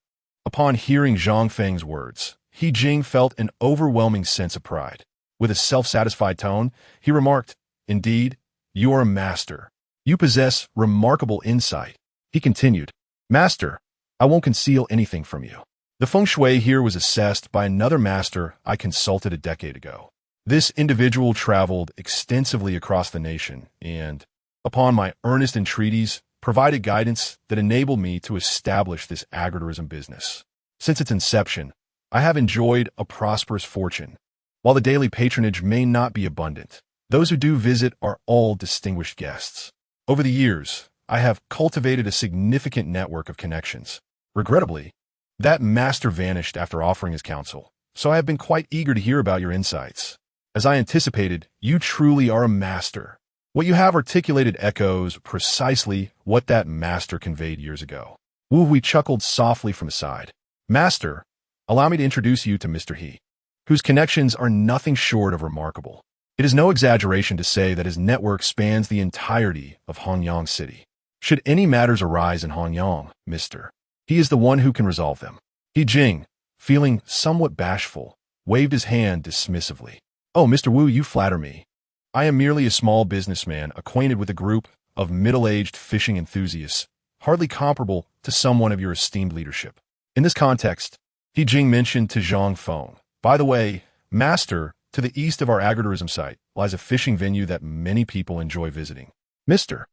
Speaker 1: Upon hearing Zhang Feng's words, He Jing felt an overwhelming sense of pride. With a self-satisfied tone, he remarked, "Indeed, you are a master. You possess remarkable insight." He continued, "Master, I won't conceal anything from you. The feng shui here was assessed by another master I consulted a decade ago. This individual traveled extensively across the nation and, upon my earnest entreaties, provided guidance that enabled me to establish this agritourism business. Since its inception, I have enjoyed a prosperous fortune. While the daily patronage may not be abundant, those who do visit are all distinguished guests. Over the years, I have cultivated a significant network of connections. Regrettably, that master vanished after offering his counsel, so I have been quite eager to hear about your insights. As I anticipated, you truly are a master. What you have articulated echoes precisely what that master conveyed years ago." Wu Hui chuckled softly from his side. "Master, allow me to introduce you to Mr. He, whose connections are nothing short of remarkable. It is no exaggeration to say that his network spans the entirety of Hanyang City. Should any matters arise in Hanyang, Mr. He is the one who can resolve them." He Jing, feeling somewhat bashful, waved his hand dismissively. "Oh, Mr. Wu, you flatter me. I am merely a small businessman acquainted with a group of middle-aged fishing enthusiasts, hardly comparable to someone of your esteemed leadership." In this context, He Jing mentioned to Zhang Feng, "By the way, Master, to the east of our agritourism site lies a fishing venue that many people enjoy visiting. Mr.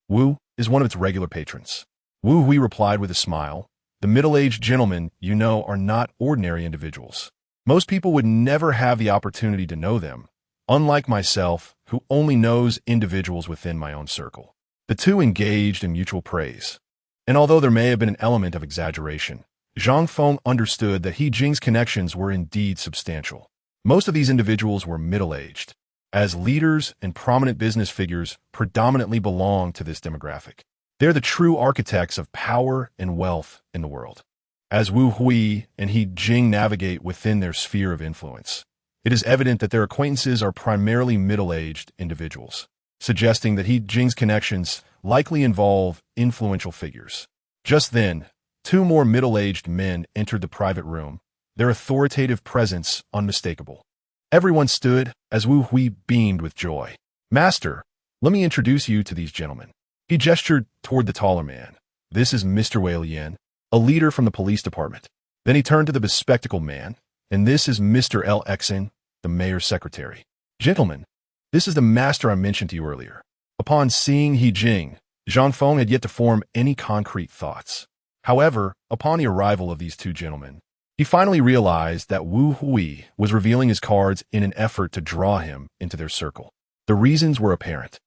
Speaker 1: Wu is one of its regular patrons." Wu Hui replied with a smile, "The middle-aged gentlemen you know are not ordinary individuals. Most people would never have the opportunity to know them, unlike myself, who only knows individuals within my own circle." The two engaged in mutual praise. And although there may have been an element of exaggeration, Zhang Feng understood that He Jing's connections were indeed substantial. Most of these individuals were middle-aged, as leaders and prominent business figures predominantly belong to this demographic. They're the true architects of power and wealth in the world. As Wu Hui and He Jing navigate within their sphere of influence, it is evident that their acquaintances are primarily middle-aged individuals, suggesting that He Jing's connections likely involve influential figures. Just then, two more middle-aged men entered the private room, their authoritative presence unmistakable. Everyone stood as Wu Hui beamed with joy. "Master, let me introduce you to these gentlemen." He gestured toward the taller man. "This is Mr. Wei Lian, a leader from the police department." Then he turned to the bespectacled man. "And this is Mr. L. Exin, the mayor's secretary. Gentlemen, this is the master I mentioned to you earlier." Upon seeing He Jing, Zhang Feng had yet to form any concrete thoughts. However, upon the arrival of these two gentlemen, he finally realized that Wu Hui was revealing his cards in an effort to draw him into their circle. The reasons were apparent.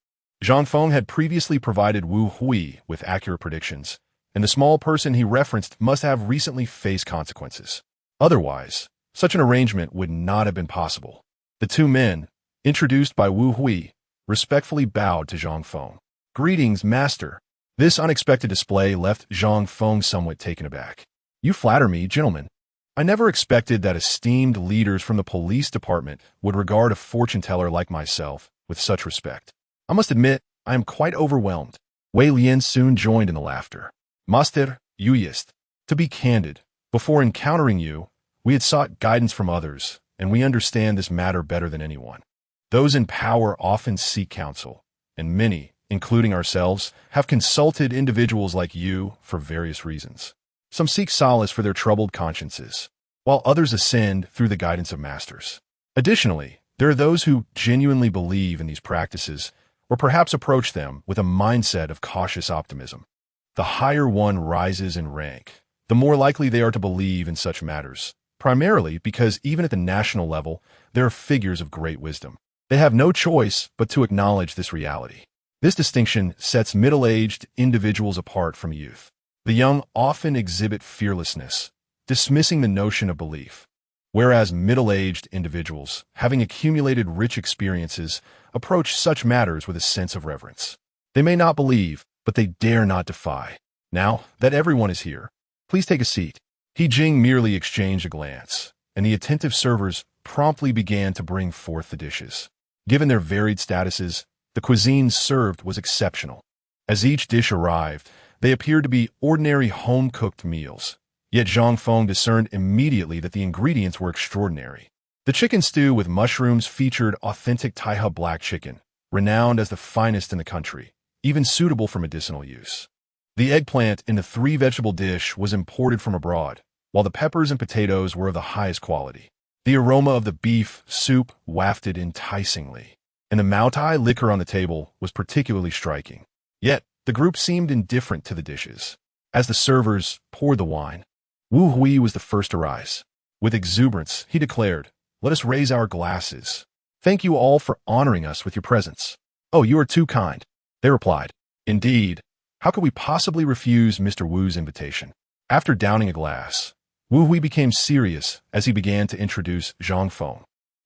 Speaker 1: Zhang Feng had previously provided Wu Hui with accurate predictions, and the small person he referenced must have recently faced consequences. Otherwise, such an arrangement would not have been possible. The two men, introduced by Wu Hui, respectfully bowed to Zhang Feng. "Greetings, master." This unexpected display left Zhang Feng somewhat taken aback. "You flatter me, gentlemen. I never expected that esteemed leaders from the police department would regard a fortune teller like myself with such respect. I must admit, I am quite overwhelmed. Wei Lian soon joined in the laughter. Master, Yuyist. To be candid, before encountering you, we had sought guidance from others, and we understand this matter better than anyone. Those in power often seek counsel, and many, including ourselves, have consulted individuals like you for various reasons. Some seek solace for their troubled consciences, while others ascend through the guidance of masters. Additionally, there are those who genuinely believe in these practices, or perhaps approach them with a mindset of cautious optimism. The higher one rises in rank, the more likely they are to believe in such matters, primarily because even at the national level, there are figures of great wisdom. They have no choice but to acknowledge this reality. This distinction sets middle-aged individuals apart from youth. The young often exhibit fearlessness, dismissing the notion of belief, whereas middle-aged individuals, having accumulated rich experiences, approach such matters with a sense of reverence. They may not believe, but they dare not defy. Now that everyone is here, please take a seat. He Jing merely exchanged a glance, and the attentive servers promptly began to bring forth the dishes. Given their varied statuses, the cuisine served was exceptional. As each dish arrived, they appeared to be ordinary home-cooked meals. Yet Zhang Feng discerned immediately that the ingredients were extraordinary. The chicken stew with mushrooms featured authentic Taihe black chicken, renowned as the finest in the country, even suitable for medicinal use. The eggplant in the three-vegetable dish was imported from abroad, while the peppers and potatoes were of the highest quality. The aroma of the beef soup wafted enticingly, and the Maotai liquor on the table was particularly striking. Yet, the group seemed indifferent to the dishes. As the servers poured the wine, Wu Hui was the first to rise. With exuberance, he declared, "Let us raise our glasses. Thank you all for honoring us with your presence." "Oh, you are too kind," they replied. "Indeed, how could we possibly refuse Mr. Wu's invitation?" After downing a glass, Wu Hui became serious as he began to introduce Zhang Feng.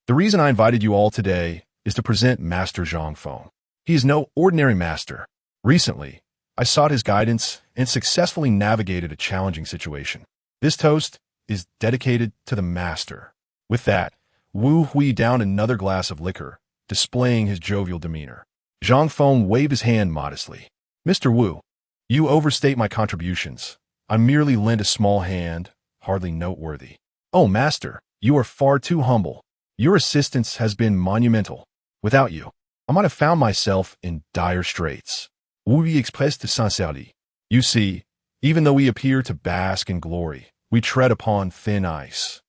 Speaker 1: "The reason I invited you all today is to present Master Zhang Feng. He is no ordinary master. Recently, I sought his guidance and successfully navigated a challenging situation. This toast is dedicated to the master." With that, Wu Hui downed another glass of liquor, displaying his jovial demeanor. Zhang Feng waved his hand modestly. "Mr. Wu, you overstate my contributions. I merely lent a small hand, hardly noteworthy." "Oh, master, you are far too humble. Your assistance has been monumental. Without you, I might have found myself in dire straits." Wu Hui expressed sincerity. "You see, even though we appear to bask in glory, we tread upon thin ice,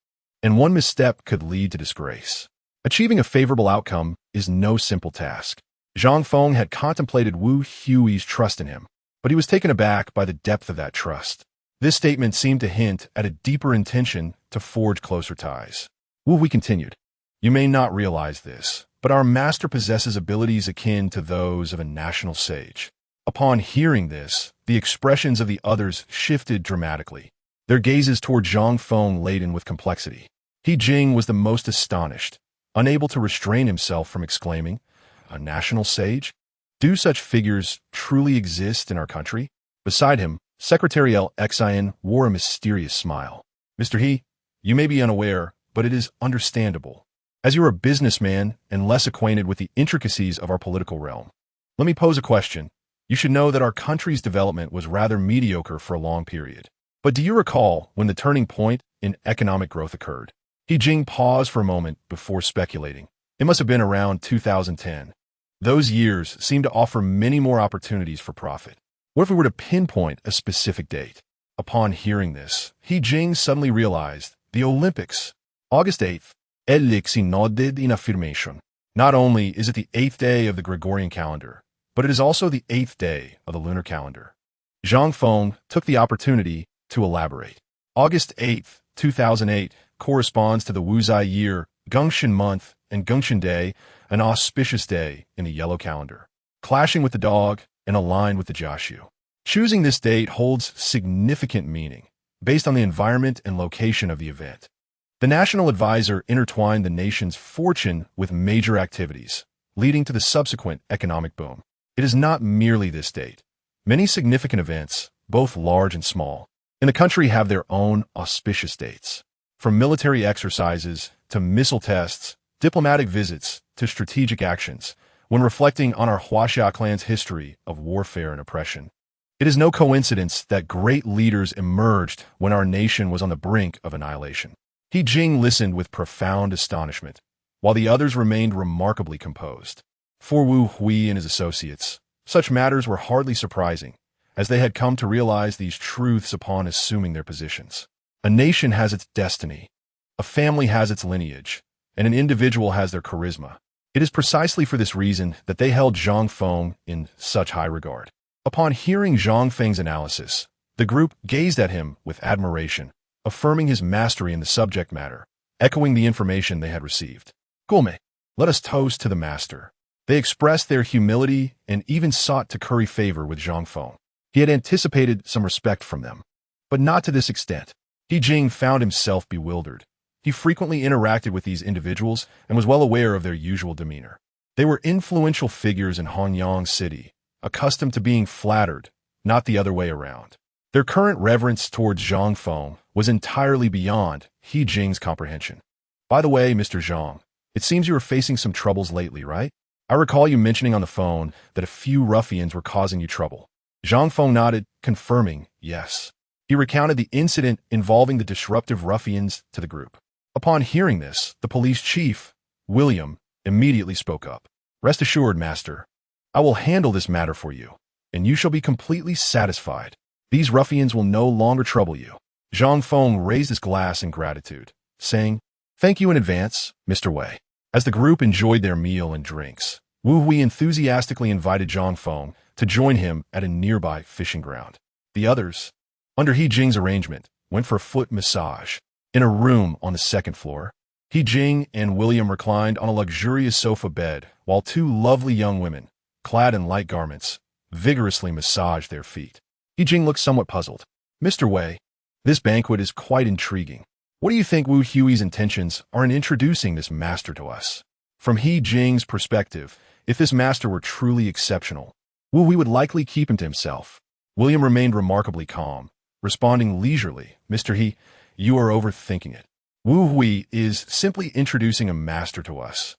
Speaker 1: and one misstep could lead to disgrace. Achieving a favorable outcome is no simple task." Zhang Feng had contemplated Wu Hui's trust in him, but he was taken aback by the depth of that trust. This statement seemed to hint at a deeper intention to forge closer ties. Wu Hui continued, "You may not realize this, but our master possesses abilities akin to those of a national sage." Upon hearing this, the expressions of the others shifted dramatically, their gazes toward Zhang Feng laden with complexity. He Jing was the most astonished, unable to restrain himself from exclaiming, "A national sage? Do such figures truly exist in our country?" Beside him, Secretary Xin wore a mysterious smile. "Mr. He, you may be unaware, but it is understandable, as you are a businessman and less acquainted with the intricacies of our political realm. Let me pose a question. You should know that our country's development was rather mediocre for a long period. But do you recall when the turning point in economic growth occurred?" He Jing paused for a moment before speculating. It must have been around 2010. Those years seemed to offer many more opportunities for profit. What if we were to pinpoint a specific date? Upon hearing this, He Jing suddenly realized the Olympics. August 8th. Elixi nodded in affirmation. Not only is it the 8th day of the Gregorian calendar, but it is also the 8th day of the lunar calendar. Zhang Feng took the opportunity to elaborate. August 8th, 2008 corresponds to the Wuzai year, Gongxin month, and Gongxin day, an auspicious day in the yellow calendar, clashing with the dog and aligned with the Jiaxu. Choosing this date holds significant meaning, based on the environment and location of the event. The national advisor intertwined the nation's fortune with major activities, leading to the subsequent economic boom. It is not merely this date. Many significant events, both large and small, in the country have their own auspicious dates. From military exercises to missile tests, diplomatic visits to strategic actions, when reflecting on our Huaxia clan's history of warfare and oppression. It is no coincidence that great leaders emerged when our nation was on the brink of annihilation. He Jing listened with profound astonishment, while the others remained remarkably composed. For Wu Hui and his associates, such matters were hardly surprising, as they had come to realize these truths upon assuming their positions. A nation has its destiny, a family has its lineage, and an individual has their charisma. It is precisely for this reason that they held Zhang Feng in such high regard. Upon hearing Zhang Feng's analysis, the group gazed at him with admiration, affirming his mastery in the subject matter, echoing the information they had received. Gulme, let us toast to the master. They expressed their humility and even sought to curry favor with Zhang Feng. He had anticipated some respect from them, but not to this extent. He Jing found himself bewildered. He frequently interacted with these individuals and was well aware of their usual demeanor. They were influential figures in Hanyang City, accustomed to being flattered, not the other way around. Their current reverence towards Zhang Feng was entirely beyond He Jing's comprehension. By the way, Mr. Zhang, it seems you are facing some troubles lately, right? I recall you mentioning on the phone that a few ruffians were causing you trouble. Zhang Feng nodded, confirming yes. He recounted the incident involving the disruptive ruffians to the group. Upon hearing this, the police chief, William, immediately spoke up. Rest assured, master, I will handle this matter for you, and you shall be completely satisfied. These ruffians will no longer trouble you. Zhang Feng raised his glass in gratitude, saying, Thank you in advance, Mr. Wei. As the group enjoyed their meal and drinks, Wu Hui enthusiastically invited Zhang Feng to join him at a nearby fishing ground. The others, under He Jing's arrangement, went for a foot massage in a room on the second floor. He Jing and William reclined on a luxurious sofa bed while two lovely young women, clad in light garments, vigorously massaged their feet. He Jing looked somewhat puzzled. Mr. Wei, this banquet is quite intriguing. What do you think Wu Hui's intentions are in introducing this master to us? From He Jing's perspective, if this master were truly exceptional, Wu Hui would likely keep him to himself. William remained remarkably calm, responding leisurely, Mr. He, you are overthinking it. Wu Hui is simply introducing a master to us.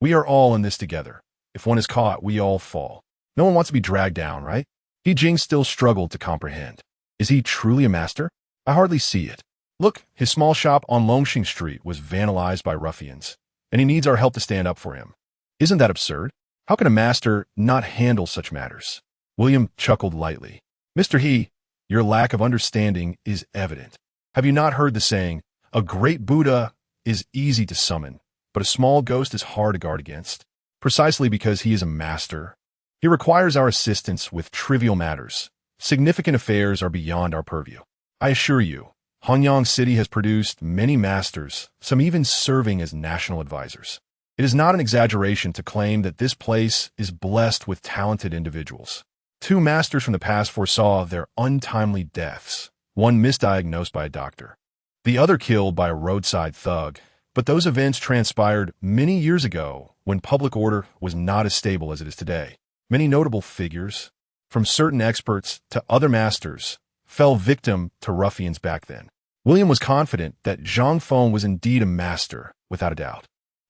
Speaker 1: We are all in this together. If one is caught, we all fall. No one wants to be dragged down, right? He Jing still struggled to comprehend. Is he truly a master? I hardly see it. Look, his small shop on Longxing Street was vandalized by ruffians, and he needs our help to stand up for him. Isn't that absurd? How can a master not handle such matters? William chuckled lightly. Mr. He, your lack of understanding is evident. Have you not heard the saying, a great Buddha is easy to summon, but a small ghost is hard to guard against? Precisely because he is a master. He requires our assistance with trivial matters. Significant affairs are beyond our purview. I assure you, Hanyang City has produced many masters, some even serving as national advisors. It is not an exaggeration to claim that this place is blessed with talented individuals. 2 masters from the past foresaw their untimely deaths, one misdiagnosed by a doctor, the other killed by a roadside thug. But those events transpired many years ago when public order was not as stable as it is today. Many notable figures, from certain experts to other masters, fell victim to ruffians back then. William was confident that Zhang Feng was indeed a master, without a doubt.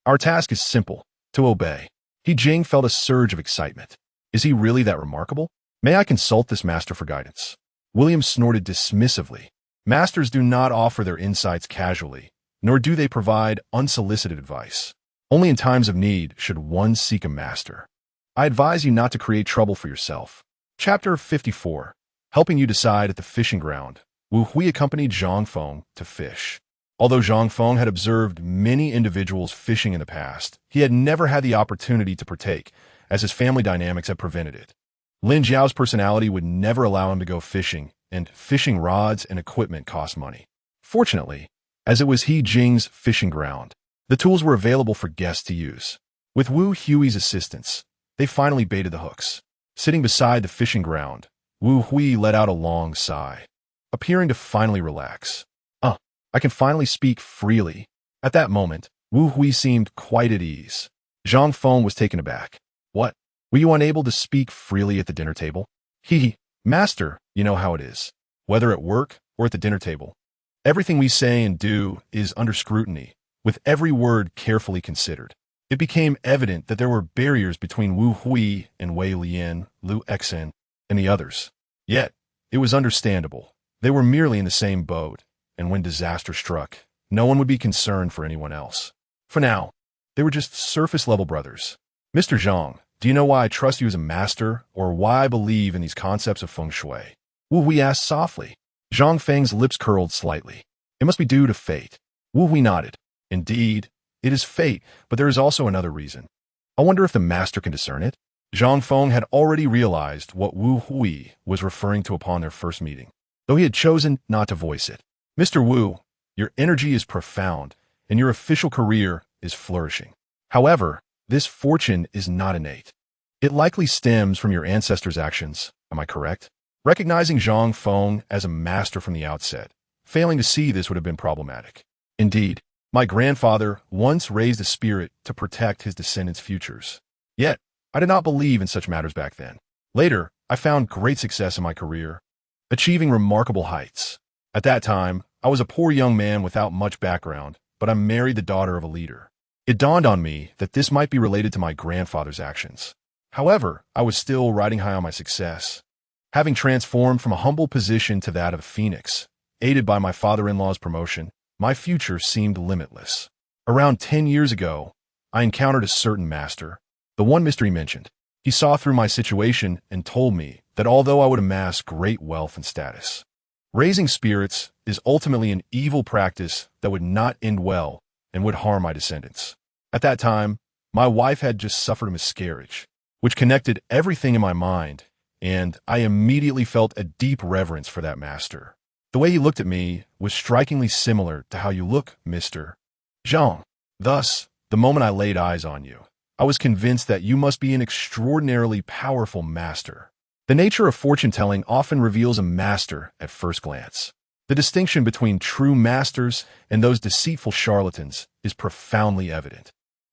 Speaker 1: Our task is simple, to obey. He Jing felt a surge of excitement. Is he really that remarkable? May I consult this master for guidance? William snorted dismissively. Masters do not offer their insights casually, nor do they provide unsolicited advice. Only in times of need should one seek a master. I advise you not to create trouble for yourself. Chapter 54. Helping you decide at the fishing ground. Wu Hui accompanied Zhang Feng to fish. Although Zhang Feng had observed many individuals fishing in the past, he had never had the opportunity to partake, as his family dynamics had prevented it. Lin Jiao's personality would never allow him to go fishing, and fishing rods and equipment cost money. Fortunately, as it was He Jing's fishing ground, the tools were available for guests to use. With Wu Hui's assistance, they finally baited the hooks. Sitting beside the fishing ground, Wu Hui let out a long sigh, appearing to finally relax. I can finally speak freely. At that moment, Wu Hui seemed quite at ease. Zhang Feng was taken aback. What? Were you unable to speak freely at the dinner table? Master, you know how it is. Whether at work or at the dinner table, Everything we say and do is under scrutiny, with every word carefully considered. It became evident that there were barriers between Wu Hui and Wei Lian, Lu Exen, and the others. Yet, it was understandable. They were merely in the same boat, and when disaster struck, no one would be concerned for anyone else. For now, they were just surface-level brothers. Mr. Zhang, do you know why I trust you as a master, or why I believe in these concepts of feng shui? Wu Hui asked softly. Zhang Feng's lips curled slightly. It must be due to fate. Wu Hui nodded. Indeed, it is fate, but there is also another reason. I wonder if the master can discern it? Zhang Feng had already realized what Wu Hui was referring to upon their first meeting, though he had chosen not to voice it. Mr. Wu, your energy is profound, and your official career is flourishing. However, this fortune is not innate. It likely stems from your ancestors' actions, am I correct? Recognizing Zhang Feng as a master from the outset, failing to see this would have been problematic. Indeed, my grandfather once raised a spirit to protect his descendants' futures. Yet, I did not believe in such matters back then. Later, I found great success in my career, achieving remarkable heights. At that time, I was a poor young man without much background, but I married the daughter of a leader. It dawned on me that this might be related to my grandfather's actions. However, I was still riding high on my success. Having transformed from a humble position to that of a phoenix, aided by my father-in-law's promotion, my future seemed limitless. Around 10 years ago, I encountered a certain master, the one mystery mentioned. He saw through my situation and told me that although I would amass great wealth and status, raising spirits is ultimately an evil practice that would not end well and would harm my descendants. At that time, my wife had just suffered a miscarriage, which connected everything in my mind, and I immediately felt a deep reverence for that master. The way he looked at me was strikingly similar to how you look, Mr. Zhang. Thus, the moment I laid eyes on you, I was convinced that you must be an extraordinarily powerful master. The nature of fortune-telling often reveals a master at first glance. The distinction between true masters and those deceitful charlatans is profoundly evident.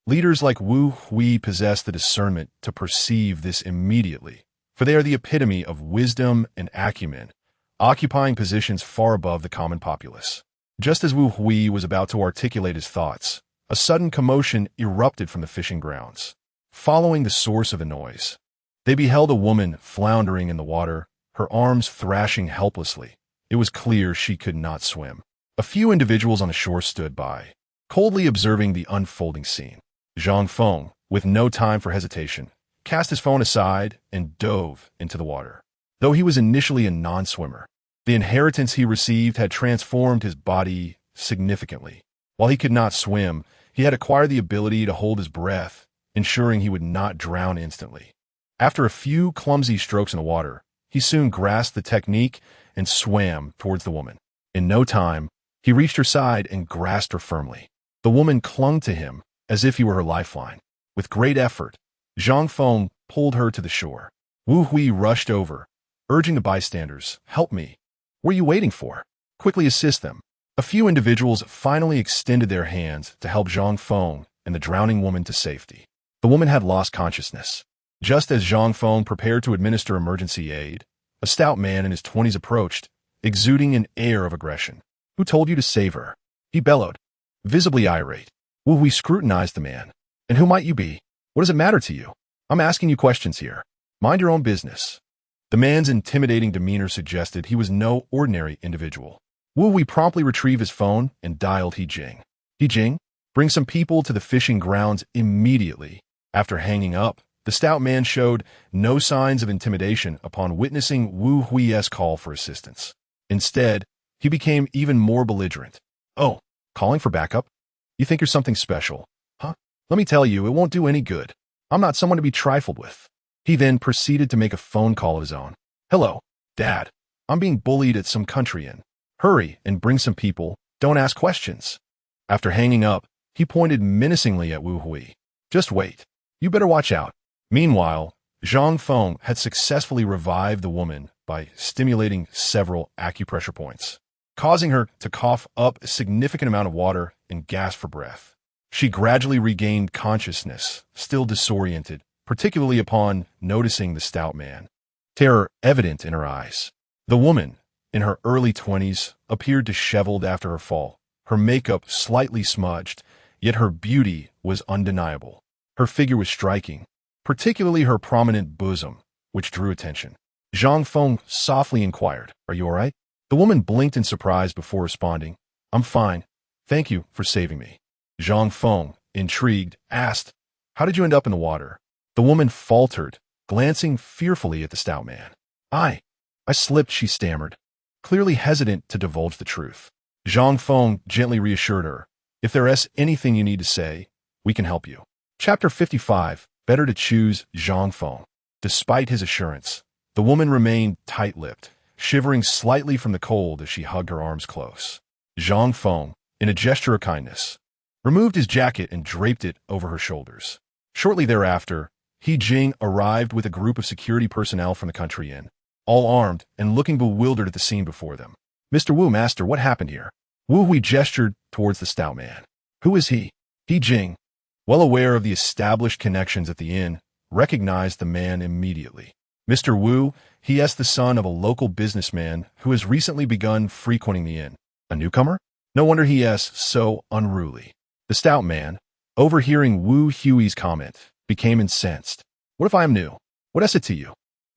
Speaker 1: Leaders like Wu Hui possess the discernment to perceive this immediately, for they are the epitome of wisdom and acumen, occupying positions far above the common populace. Just as Wu Hui was about to articulate his thoughts, a sudden commotion erupted from the fishing grounds. Following the source of the noise, they beheld a woman floundering in the water, her arms thrashing helplessly. It was clear she could not swim. A few individuals on the shore stood by, coldly observing the unfolding scene. Zhang Feng, with no time for hesitation, cast his phone aside and dove into the water. Though he was initially a non-swimmer, the inheritance he received had transformed his body significantly. While he could not swim, he had acquired the ability to hold his breath, ensuring he would not drown instantly. After a few clumsy strokes in the water, he soon grasped the technique and swam towards the woman. In no time, he reached her side and grasped her firmly. The woman clung to him as if he were her lifeline. With great effort, Zhang Feng pulled her to the shore. Wu Hui rushed over, urging the bystanders, "Help me. What are you waiting for? Quickly assist them." A few individuals finally extended their hands to help Zhang Feng and the drowning woman to safety. The woman had lost consciousness. Just as Zhang Feng prepared to administer emergency aid, a stout man in his 20s approached, exuding an air of aggression. "Who told you to save her?" he bellowed, visibly irate. Wu Hui scrutinized the man. "And who might you be? What does it matter to you? I'm asking you questions here. Mind your own business." The man's intimidating demeanor suggested he was no ordinary individual. Wu Hui promptly retrieved his phone and dialed He Jing. "He Jing, bring some people to the fishing grounds immediately." After hanging up, the stout man showed no signs of intimidation upon witnessing Wu Hui's call for assistance. Instead, he became even more belligerent. "Oh, calling for backup? You think you're something special, huh? Let me tell you, it won't do any good. I'm not someone to be trifled with." He then proceeded to make a phone call of his own. "Hello, Dad. I'm being bullied at some country inn. Hurry and bring some people. Don't ask questions." After hanging up, he pointed menacingly at Wu Hui. "Just wait. You better watch out." Meanwhile, Zhang Feng had successfully revived the woman by stimulating several acupressure points, causing her to cough up a significant amount of water and gasp for breath. She gradually regained consciousness, still disoriented, particularly upon noticing the stout man, terror evident in her eyes. The woman, in her early 20s, appeared disheveled after her fall, her makeup slightly smudged, yet her beauty was undeniable. Her figure was striking, particularly her prominent bosom, which drew attention. Zhang Feng softly inquired, "Are you all right?" The woman blinked in surprise before responding, "I'm fine. Thank you for saving me." Zhang Feng, intrigued, asked, "How did you end up in the water?" The woman faltered, glancing fearfully at the stout man. I slipped," she stammered, clearly hesitant to divulge the truth. Zhang Feng gently reassured her, "If there is anything you need to say, we can help you." Chapter 55. Better to choose Zhang Feng. Despite his assurance, the woman remained tight-lipped, shivering slightly from the cold as she hugged her arms close. Zhang Feng, in a gesture of kindness, removed his jacket and draped it over her shoulders. Shortly thereafter, He Jing arrived with a group of security personnel from the country inn, all armed and looking bewildered at the scene before them. "Mr. Wu, master, what happened here?" Wu Hui gestured towards the stout man. "Who is he?" He Jing, well aware of the established connections at the inn, recognized the man immediately. "Mr. Wu, he is the son of a local businessman who has recently begun frequenting the inn." "A newcomer? No wonder he is so unruly." The stout man, overhearing Wu Hui's comment, became incensed. "What if I am new? What is it to you?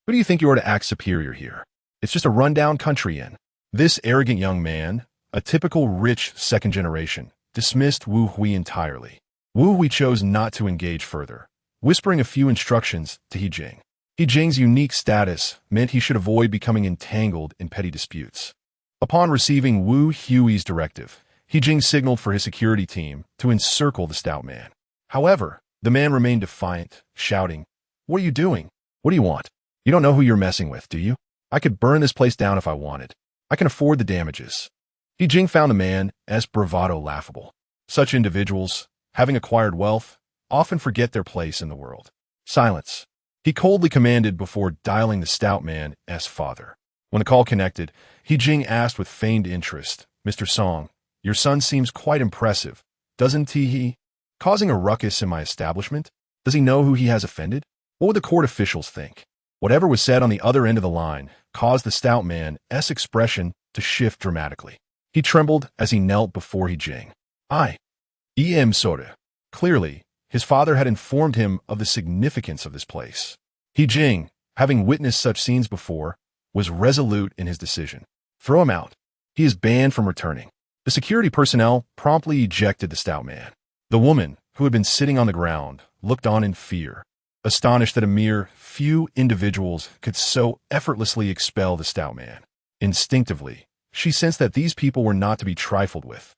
Speaker 1: Who do you think you are to act superior here? It's just a rundown country inn." This arrogant young man, a typical rich second generation, dismissed Wu Hui entirely. Wu Hui chose not to engage further, whispering a few instructions to He Jing. He Jing's unique status meant he should avoid becoming entangled in petty disputes. Upon receiving Wu Hui's directive, He Jing signaled for his security team to encircle the stout man. However, the man remained defiant, shouting, "What are you doing? What do you want? You don't know who you're messing with, do you? I could burn this place down if I wanted. I can afford the damages." He Jing found the man as bravado laughable. Such individuals, having acquired wealth, often forget their place in the world. "Silence," he coldly commanded before dialing the stout man as father. When the call connected, He Jing asked with feigned interest, "Mr. Song, your son seems quite impressive, doesn't he? Causing a ruckus in my establishment? Does he know who he has offended? What would the court officials think?" Whatever was said on the other end of the line caused the stout man's expression to shift dramatically. He trembled as he knelt before He Jing. "Em soda." Clearly, his father had informed him of the significance of this place. He Jing, having witnessed such scenes before, was resolute in his decision. "Throw him out. He is banned from returning." The security personnel promptly ejected the stout man. The woman, who had been sitting on the ground, looked on in fear, astonished that a mere few individuals could so effortlessly expel the stout man. Instinctively, she sensed that these people were not to be trifled with.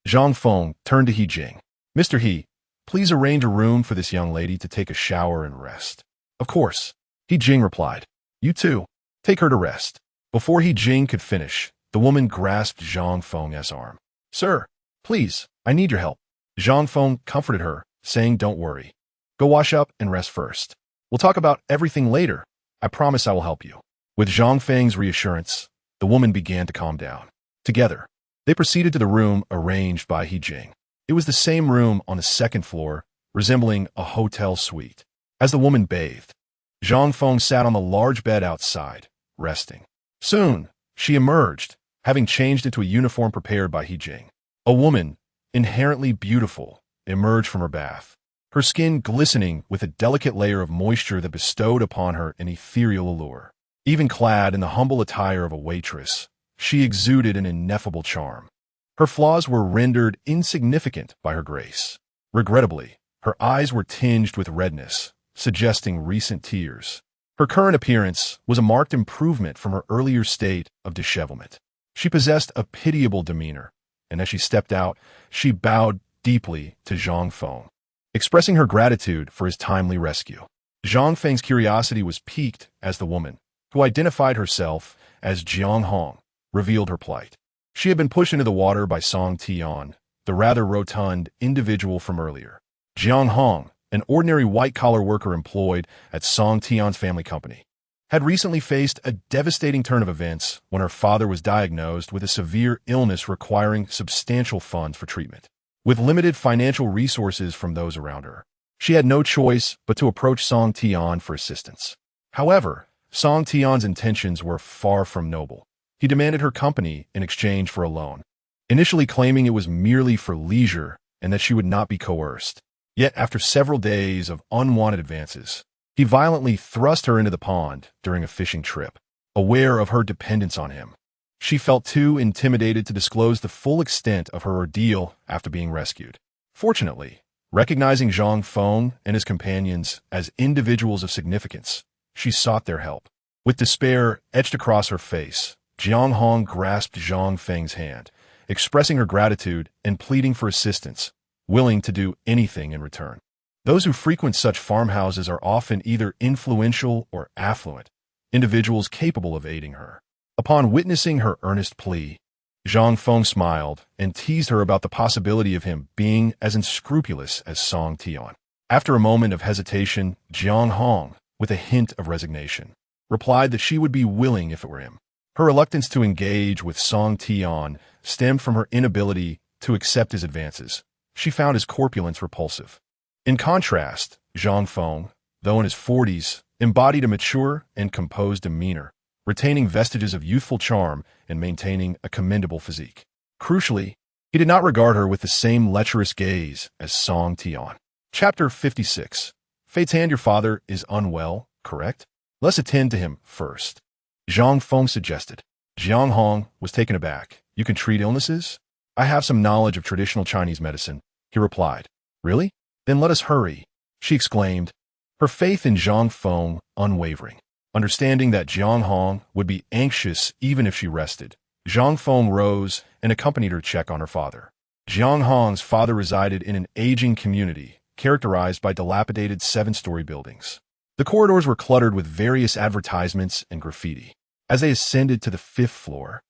Speaker 1: Zhang Feng turned to He Jing. "Mr. He, please arrange a room for this young lady to take a shower and rest." "Of course," He Jing replied. "You too. Take her to rest." Before He Jing could finish, the woman grasped Zhang Feng's arm. "Sir, please, I need your help." Zhang Feng comforted her, saying, "Don't worry. Go wash up and rest first. We'll talk about everything later. I promise I will help you." With Zhang Feng's reassurance, the woman began to calm down. Together, they proceeded to the room arranged by He Jing. It was the same room on the second floor, resembling a hotel suite. As the woman bathed, Zhang Feng sat on the large bed outside, resting. Soon, she emerged, having changed into a uniform prepared by He Jing. A woman, inherently beautiful, emerged from her bath, her skin glistening with a delicate layer of moisture that bestowed upon her an ethereal allure. Even clad in the humble attire of a waitress, she exuded an ineffable charm. Her flaws were rendered insignificant by her grace. Regrettably, her eyes were tinged with redness, suggesting recent tears. Her current appearance was a marked improvement from her earlier state of dishevelment. She possessed a pitiable demeanor, and as she stepped out, she bowed deeply to Zhang Feng, expressing her gratitude for his timely rescue. Zhang Feng's curiosity was piqued as the woman, who identified herself as Jiang Hong, revealed her plight. She had been pushed into the water by Song Tian, the rather rotund individual from earlier. Jiang Hong, an ordinary white-collar worker employed at Song Tian's family company, had recently faced a devastating turn of events when her father was diagnosed with a severe illness requiring substantial funds for treatment. With limited financial resources from those around her, she had no choice but to approach Song Tian for assistance. However, Song Tian's intentions were far from noble. He demanded her company in exchange for a loan, initially claiming it was merely for leisure and that she would not be coerced. Yet after several days of unwanted advances, he violently thrust her into the pond during a fishing trip. Aware of her dependence on him, she felt too intimidated to disclose the full extent of her ordeal after being rescued. Fortunately, recognizing Zhang Feng and his companions as individuals of significance, she sought their help. With despair etched across her face, Jiang Hong grasped Zhang Feng's hand, expressing her gratitude and pleading for assistance, willing to do anything in return. Those who frequent such farmhouses are often either influential or affluent, individuals capable of aiding her. Upon witnessing her earnest plea, Zhang Feng smiled and teased her about the possibility of him being as unscrupulous as Song Tian. After a moment of hesitation, Jiang Hong, with a hint of resignation, replied that she would be willing if it were him. Her reluctance to engage with Song Tian stemmed from her inability to accept his advances. She found his corpulence repulsive. In contrast, Zhang Feng, though in his 40s, embodied a mature and composed demeanor, retaining vestiges of youthful charm and maintaining a commendable physique. Crucially, he did not regard her with the same lecherous gaze as Song Tian. Chapter 56. Fate's hand. Your father is unwell, correct? Let's attend to him first, Zhang Feng suggested. Jiang Hong was taken aback. You can treat illnesses? I have some knowledge of traditional Chinese medicine, he replied. Really? Then let us hurry, she exclaimed, her faith in Zhang Feng unwavering. Understanding that Jiang Hong would be anxious even if she rested, Zhang Feng rose and accompanied her to check on her father. Jiang Hong's father resided in an aging community characterized by dilapidated 7-story buildings. The corridors were cluttered with various advertisements and graffiti. As they ascended to the 5th floor,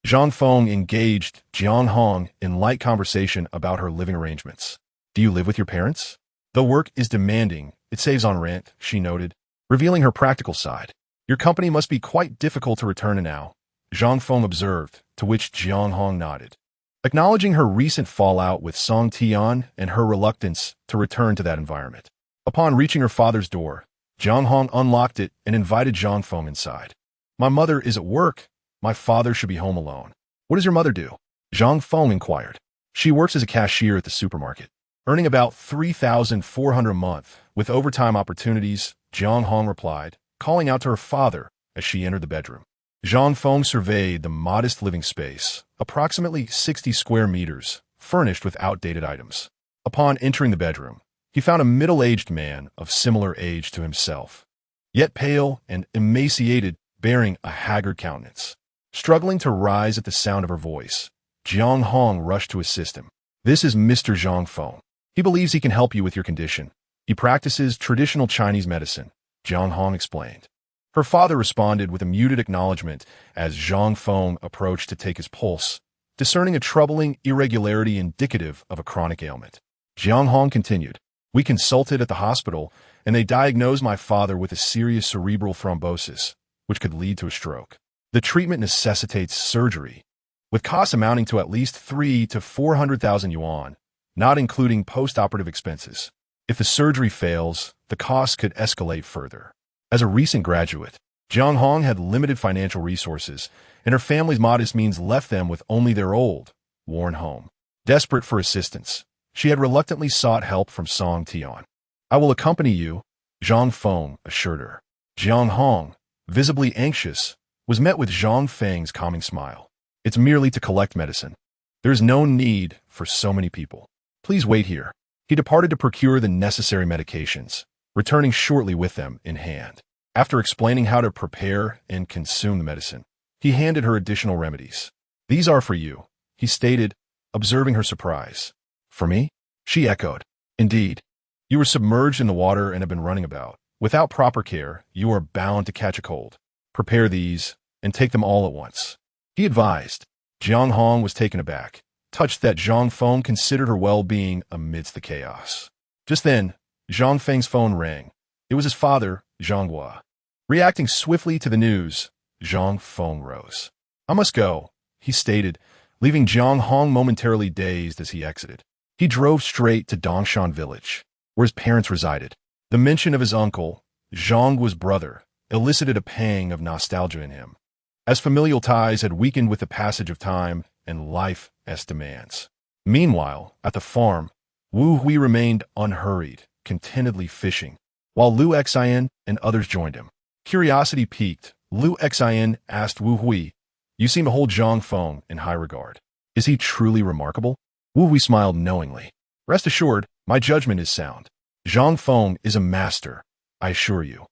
Speaker 1: Zhang Feng engaged Jiang Hong in light conversation about her living arrangements. Do you live with your parents? Though work is demanding, it saves on rent, she noted, revealing her practical side. Your company must be quite difficult to return to now, Zhang Feng observed, to which Jiang Hong nodded. Acknowledging her recent fallout with Song Tian and her reluctance to return to that environment. Upon reaching her father's door, Jiang Hong unlocked it and invited Zhang Feng inside. My mother is at work. My father should be home alone. What does your mother do? Zhang Feng inquired. She works as a cashier at the supermarket, earning about $3,400 a month, with overtime opportunities, Jiang Hong replied, calling out to her father as she entered the bedroom. Zhang Feng surveyed the modest living space, approximately 60 square meters, furnished with outdated items. Upon entering the bedroom, he found a middle-aged man of similar age to himself, yet pale and emaciated, bearing a haggard countenance. Struggling to rise at the sound of her voice, Jiang Hong rushed to assist him. This is Mr. Zhang Feng. He believes he can help you with your condition. He practices traditional Chinese medicine, Jiang Hong explained. Her father responded with a muted acknowledgement as Zhang Feng approached to take his pulse, discerning a troubling irregularity indicative of a chronic ailment. Jiang Hong continued, We consulted at the hospital, and they diagnosed my father with a serious cerebral thrombosis, which could lead to a stroke. The treatment necessitates surgery, with costs amounting to at least 300,000 to 400,000 yuan, not including post-operative expenses. If the surgery fails, the costs could escalate further. As a recent graduate, Jiang Hong had limited financial resources, and her family's modest means left them with only their old, worn home. Desperate for assistance, she had reluctantly sought help from Song Tian. I will accompany you, Zhang Feng assured her. Jiang Hong, visibly anxious, was met with Zhang Feng's calming smile. It's merely to collect medicine. There is no need for so many people. Please wait here. He departed to procure the necessary medications, returning shortly with them in hand. After explaining how to prepare and consume the medicine, he handed her additional remedies. These are for you, he stated, observing her surprise. For me? She echoed. Indeed. You were submerged in the water and have been running about. Without proper care, you are bound to catch a cold. Prepare these and take them all at once, he advised. Jiang Hong was taken aback, touched that Zhang Feng considered her well-being amidst the chaos. Just then, Zhang Feng's phone rang. It was his father, Zhang Hua. Reacting swiftly to the news, Zhang Feng rose. I must go, he stated, leaving Jiang Hong momentarily dazed as he exited. He drove straight to Dongshan village, where his parents resided. The mention of his uncle, Zhang Hua's brother, elicited a pang of nostalgia in him. as familial ties had weakened with the passage of time and life's demands. Meanwhile, at the farm, Wu Hui remained unhurried, contentedly fishing, while Lu Xian and others joined him. Curiosity piqued, Lu Xian asked Wu Hui, "You seem to hold Zhang Feng in high regard. Is he truly remarkable?" Wu Hui smiled knowingly. "Rest assured, my judgment is sound. Zhang Feng is a master, I assure you.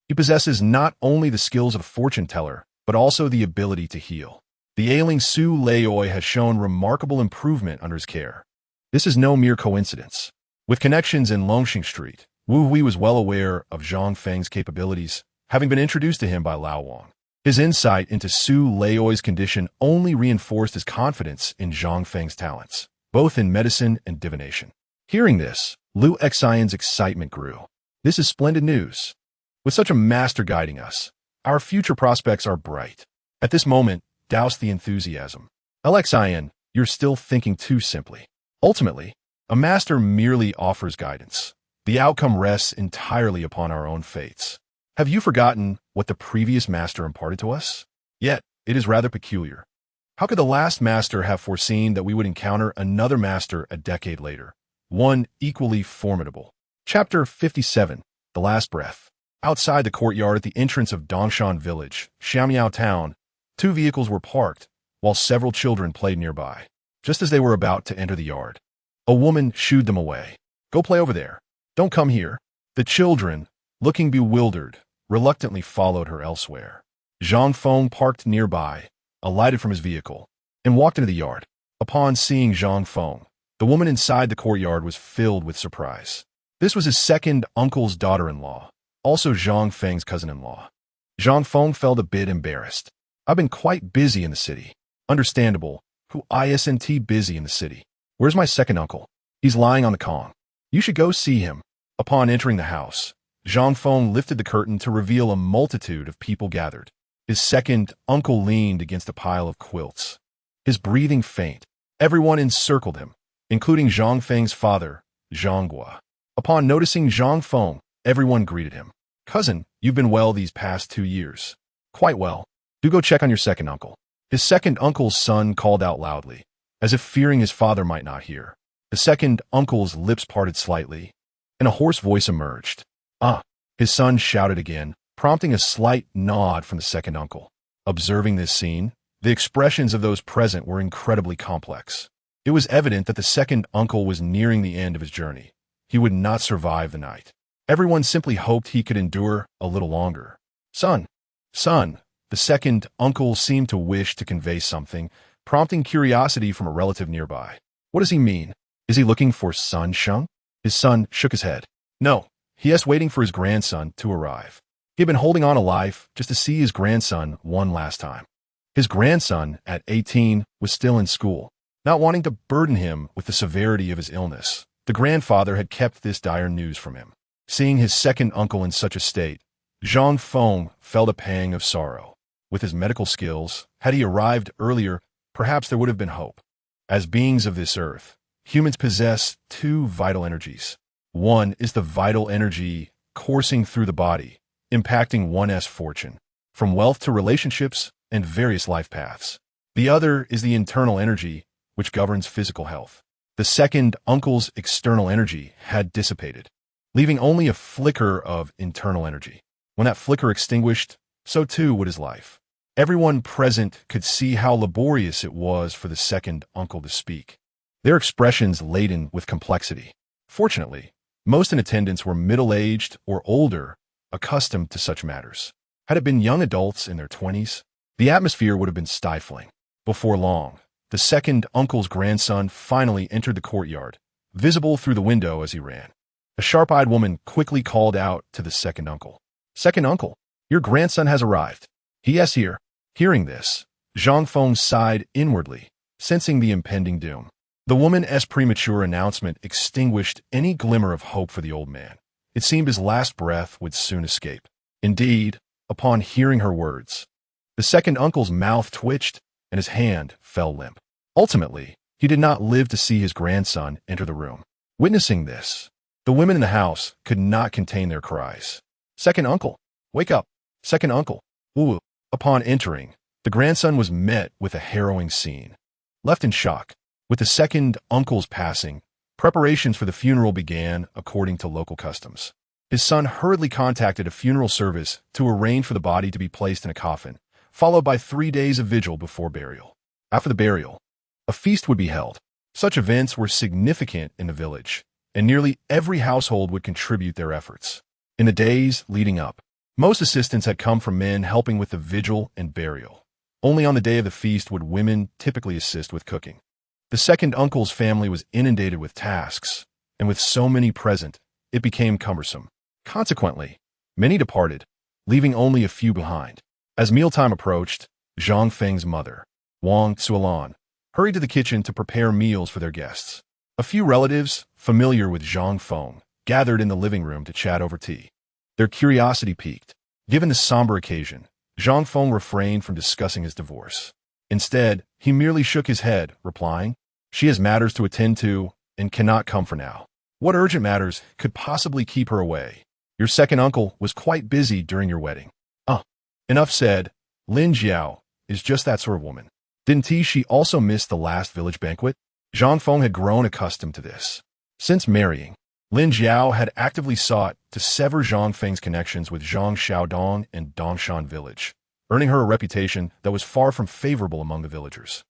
Speaker 1: He possesses not only the skills of a fortune teller, but also the ability to heal. The ailing Su Leioi has shown remarkable improvement under his care. This is no mere coincidence." With connections in Longxing Street, Wu Hui was well aware of Zhang Feng's capabilities, having been introduced to him by Lao Wang. His insight into Su Leioi's condition only reinforced his confidence in Zhang Feng's talents, both in medicine and divination. Hearing this, Lu Xian's excitement grew. This is splendid news. With such a master guiding us, our future prospects are bright. At this moment, douse the enthusiasm. Xian, you're still thinking too simply. Ultimately, a master merely offers guidance. The outcome rests entirely upon our own fates. Have you forgotten what the previous master imparted to us? Yet, it is rather peculiar. How could the last master have foreseen that we would encounter another master a decade later, one equally formidable? Chapter 57, The Last Breath. Outside the courtyard at the entrance of Dongshan Village, Xiamiao Town, two vehicles were parked, while several children played nearby. Just as they were about to enter the yard, a woman shooed them away. "Go play over there. Don't come here." The children, looking bewildered, reluctantly followed her elsewhere. Zhang Feng parked nearby, alighted from his vehicle, and walked into the yard. Upon seeing Zhang Feng, the woman inside the courtyard was filled with surprise. This was his second uncle's daughter-in-law, also Zhang Feng's cousin-in-law. Zhang Feng felt a bit embarrassed. "I've been quite busy in the city." "Understandable. Who isn't busy in the city? Where's my second uncle?" "He's lying on the Kong. You should go see him." Upon entering the house, Zhang Feng lifted the curtain to reveal a multitude of people gathered. His second uncle leaned against a pile of quilts, his breathing faint. Everyone encircled him, including Zhang Feng's father, Zhang Gua. Upon noticing Zhang Feng, everyone greeted him. "Cousin, you've been well these past 2 years." "Quite well. Do go check on your second uncle." His second uncle's son called out loudly, as if fearing his father might not hear. The second uncle's lips parted slightly, and a hoarse voice emerged. "Ah!" His son shouted again, prompting a slight nod from the second uncle. Observing this scene, the expressions of those present were incredibly complex. It was evident that the second uncle was nearing the end of his journey. He would not survive the night. Everyone simply hoped he could endure a little longer. Son! The second uncle seemed to wish to convey something, prompting curiosity from a relative nearby. "What does he mean? Is he looking for Sun Sheng?" His son shook his head. "No, he is waiting for his grandson to arrive. He had been holding on to life just to see his grandson one last time." His grandson, at 18, was still in school. Not wanting to burden him with the severity of his illness, the grandfather had kept this dire news from him. Seeing his second uncle in such a state, Zhang Feng felt a pang of sorrow. With his medical skills, had he arrived earlier, perhaps there would have been hope. As beings of this earth, humans possess two vital energies. One is the vital energy coursing through the body, impacting one's fortune, from wealth to relationships and various life paths. The other is the internal energy, which governs physical health. The second uncle's external energy had dissipated, leaving only a flicker of internal energy. When that flicker extinguished, so too would his life. Everyone present could see how laborious it was for the second uncle to speak, their expressions laden with complexity. Fortunately, most in attendance were middle-aged or older, accustomed to such matters. Had it been young adults in their 20s, the atmosphere would have been stifling. Before long, the second uncle's grandson finally entered the courtyard, visible through the window as he ran. A sharp-eyed woman quickly called out to the second uncle. "Second uncle, your grandson has arrived." "He is here." Hearing this, Zhang Feng sighed inwardly, sensing the impending doom. The woman's premature announcement extinguished any glimmer of hope for the old man. It seemed his last breath would soon escape. Indeed, upon hearing her words, the second uncle's mouth twitched and his hand fell limp. Ultimately, he did not live to see his grandson enter the room. Witnessing this, the women in the house could not contain their cries. "Second uncle, wake up! Second uncle!" Wu. Upon entering, The grandson was met with a harrowing scene. Left in shock, with the second uncle's passing, preparations for the funeral began according to local customs. His son hurriedly contacted a funeral service to arrange for the body to be placed in a coffin, followed by 3 days of vigil before burial. After the burial, a feast would be held. Such events were significant in the village, and nearly every household would contribute their efforts. In the days leading up, most assistance had come from men helping with the vigil and burial. Only on the day of the feast would women typically assist with cooking. The second uncle's family was inundated with tasks, and with so many present, it became cumbersome. Consequently, many departed, leaving only a few behind. As mealtime approached, Zhang Feng's mother, Wang Suolan, hurried to the kitchen to prepare meals for their guests. A few relatives, familiar with Zhang Feng, gathered in the living room to chat over tea. Their curiosity piqued. Given the somber occasion, Zhang Feng refrained from discussing his divorce. Instead, he merely shook his head, replying, "She has matters to attend to and cannot come for now. What urgent matters could possibly keep her away? Your second uncle was quite busy during your wedding." Enough said. Lin Jiao is just that sort of woman. Didn't she also miss the last village banquet? Zhang Feng had grown accustomed to this. Since marrying, Lin Jiao had actively sought to sever Zhang Feng's connections with Zhang Xiaodong and Dongshan village, earning her a reputation that was far from favorable among the villagers.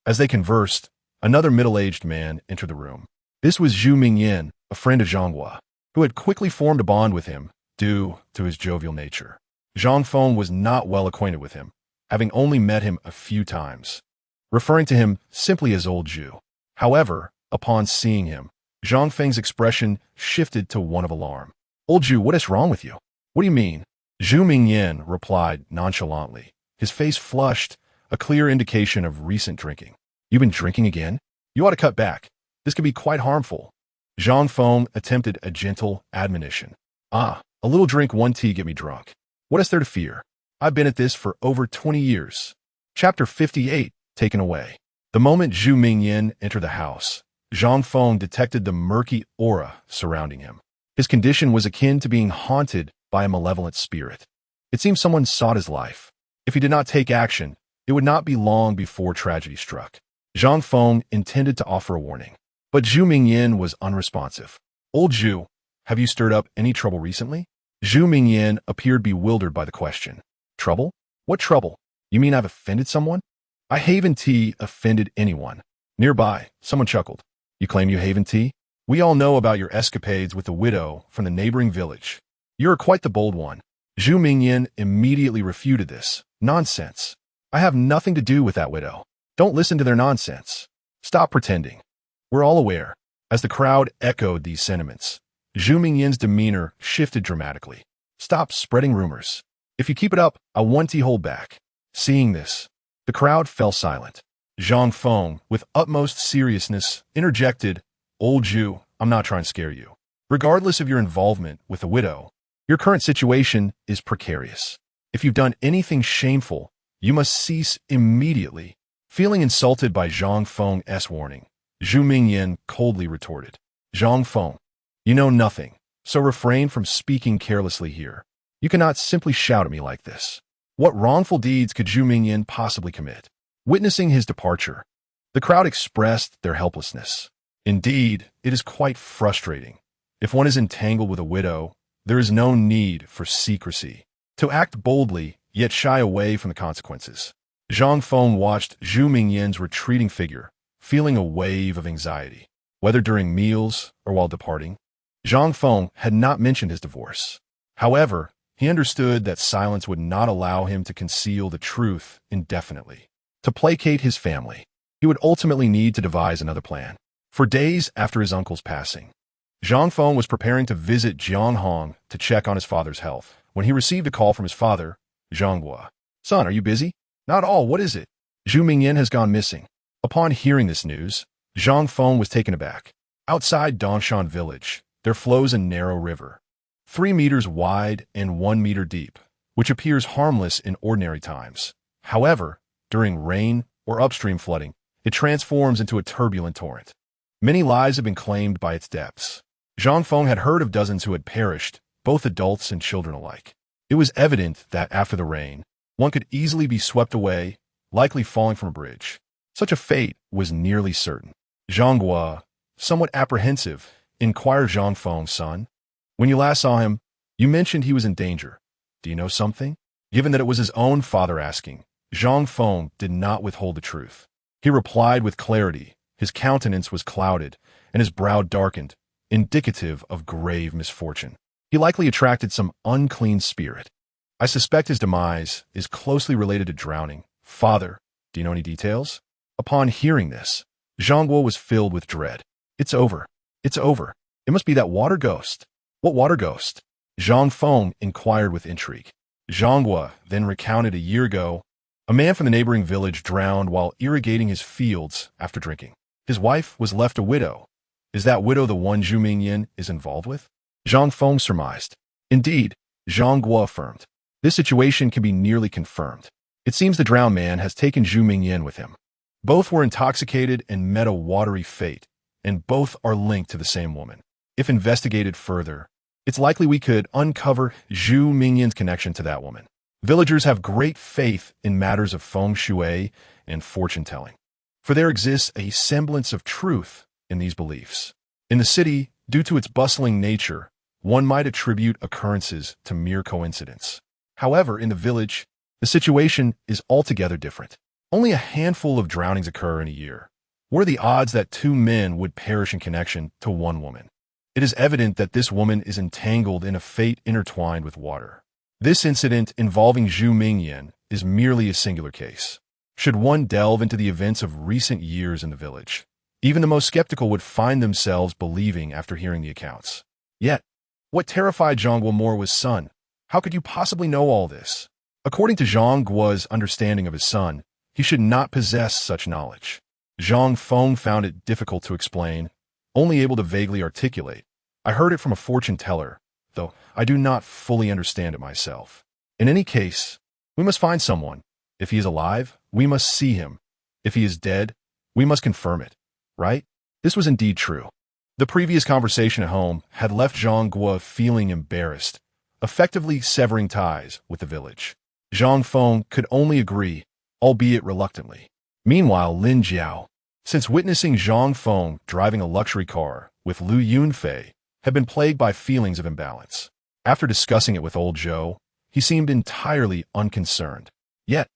Speaker 1: As they conversed, another middle-aged man entered the room. This was Zhu Mingyan, a friend of Zhang Hua, who had quickly formed a bond with him due to his jovial nature. Zhang Feng was not well acquainted with him, having only met him a few times, referring to him simply as Old Zhu. However, upon seeing him, Zhang Feng's expression shifted to one of alarm. "Old Zhu, what is wrong with you?" "What do you mean?" Zhu Mingyan replied nonchalantly, his face flushed, a clear indication of recent drinking. "You've been drinking again? You ought to cut back. This could be quite harmful." Zhang Feng attempted a gentle admonition. "A little drink, one tea get me drunk. What is there to fear? I've been at this for over 20 years. Chapter 58, Taken Away. The moment Zhu Mingyan entered the house, Zhang Feng detected the murky aura surrounding him. His condition was akin to being haunted by a malevolent spirit. It seemed someone sought his life. If he did not take action, it would not be long before tragedy struck. Zhang Feng intended to offer a warning, but Zhu Mingyan was unresponsive. "Old Zhu, have you stirred up any trouble recently?" Zhu Mingyan appeared bewildered by the question. "Trouble? What trouble? You mean I've offended someone?" "I haven't offended anyone." Nearby, someone chuckled. "You claim you haven't? We all know about your escapades with the widow from the neighboring village. You're quite the bold one." Zhu Mingyan immediately refuted this. "Nonsense. I have nothing to do with that widow. Don't listen to their nonsense. Stop pretending. We're all aware." As the crowd echoed these sentiments, Zhu Mingyan's demeanor shifted dramatically. "Stop spreading rumors. If you keep it up, I want to hold back." Seeing this, the crowd fell silent. Zhang Feng, with utmost seriousness, interjected, "Old Zhu, I'm not trying to scare you. Regardless of your involvement with the widow, your current situation is precarious. If you've done anything shameful, you must cease immediately." Feeling insulted by Zhang Feng's warning, Zhu Mingyan coldly retorted, "Zhang Feng, you know nothing, so refrain from speaking carelessly here. You cannot simply shout at me like this." What wrongful deeds could Zhu Mingyan possibly commit? Witnessing his departure, the crowd expressed their helplessness. Indeed, it is quite frustrating. If one is entangled with a widow, there is no need for secrecy. To act boldly, yet shy away from the consequences. Zhang Feng watched Zhu Mingyan's retreating figure, feeling a wave of anxiety. Whether during meals or while departing, Zhang Feng had not mentioned his divorce. However, he understood that silence would not allow him to conceal the truth indefinitely. To placate his family, he would ultimately need to devise another plan. For days after his uncle's passing, Zhang Feng was preparing to visit Jianghong to check on his father's health when he received a call from his father, Zhang Hua. "Son, are you busy?" "Not all. What is it?" "Zhu Mingyan has gone missing." Upon hearing this news, Zhang Feng was taken aback. Outside Dongshan village, there flows a narrow river, 3 meters wide and 1 meter deep, which appears harmless in ordinary times. However, during rain or upstream flooding, it transforms into a turbulent torrent. Many lives have been claimed by its depths. Zhang Feng had heard of dozens who had perished, both adults and children alike. It was evident that after the rain, one could easily be swept away likely falling from a bridge. Such a fate was nearly certain. Zhang Guo, somewhat apprehensive, inquired Zhang Feng's son. When you last saw him, you mentioned he was in danger. Do you know something? Given that it was his own father asking, Zhang Feng did not withhold the truth. He replied with clarity. His countenance was clouded, and his brow darkened, indicative of grave misfortune. He likely attracted some unclean spirit. I suspect his demise is closely related to drowning. Father, do you know any details? Upon hearing this, Zhang Guo was filled with dread. It's over. It's over. It must be that water ghost. What water ghost? Zhang Feng inquired with intrigue. Zhang Guo then recounted a year ago, a man from the neighboring village drowned while irrigating his fields after drinking. His wife was left a widow. Is that widow the one Zhu Mingyan is involved with? Zhang Feng surmised. Indeed, Zhang Guo affirmed. This situation can be nearly confirmed. It seems the drowned man has taken Zhu Mingyan with him. Both were intoxicated and met a watery fate, and both are linked to the same woman. If investigated further, it's likely we could uncover Zhu Mingyan's connection to that woman. Villagers have great faith in matters of feng shui and fortune-telling, for there exists a semblance of truth in these beliefs. In the city, due to its bustling nature, one might attribute occurrences to mere coincidence. However, in the village, the situation is altogether different. Only a handful of drownings occur in a year. What are the odds that two men would perish in connection to one woman? It is evident that this woman is entangled in a fate intertwined with water. This incident involving Zhu Mingyan is merely a singular case. Should one delve into the events of recent years in the village, even the most skeptical would find themselves believing after hearing the accounts. Yet, what terrified Zhang Guo more was son. How could you possibly know all this? According to Zhang Guo's understanding of his son, he should not possess such knowledge. Zhang Feng found it difficult to explain, only able to vaguely articulate. I heard it from a fortune teller, though I do not fully understand it myself. In any case, we must find someone. If he is alive, we must see him. If he is dead, we must confirm it, right? This was indeed true. The previous conversation at home had left Zhang Guo feeling embarrassed, effectively severing ties with the village. Zhang Feng could only agree, albeit reluctantly. Meanwhile, Lin Jiao, since witnessing Zhang Feng driving a luxury car with Lu Yunfei, had been plagued by feelings of imbalance. After discussing it with old Zhou, he seemed entirely unconcerned. Yet,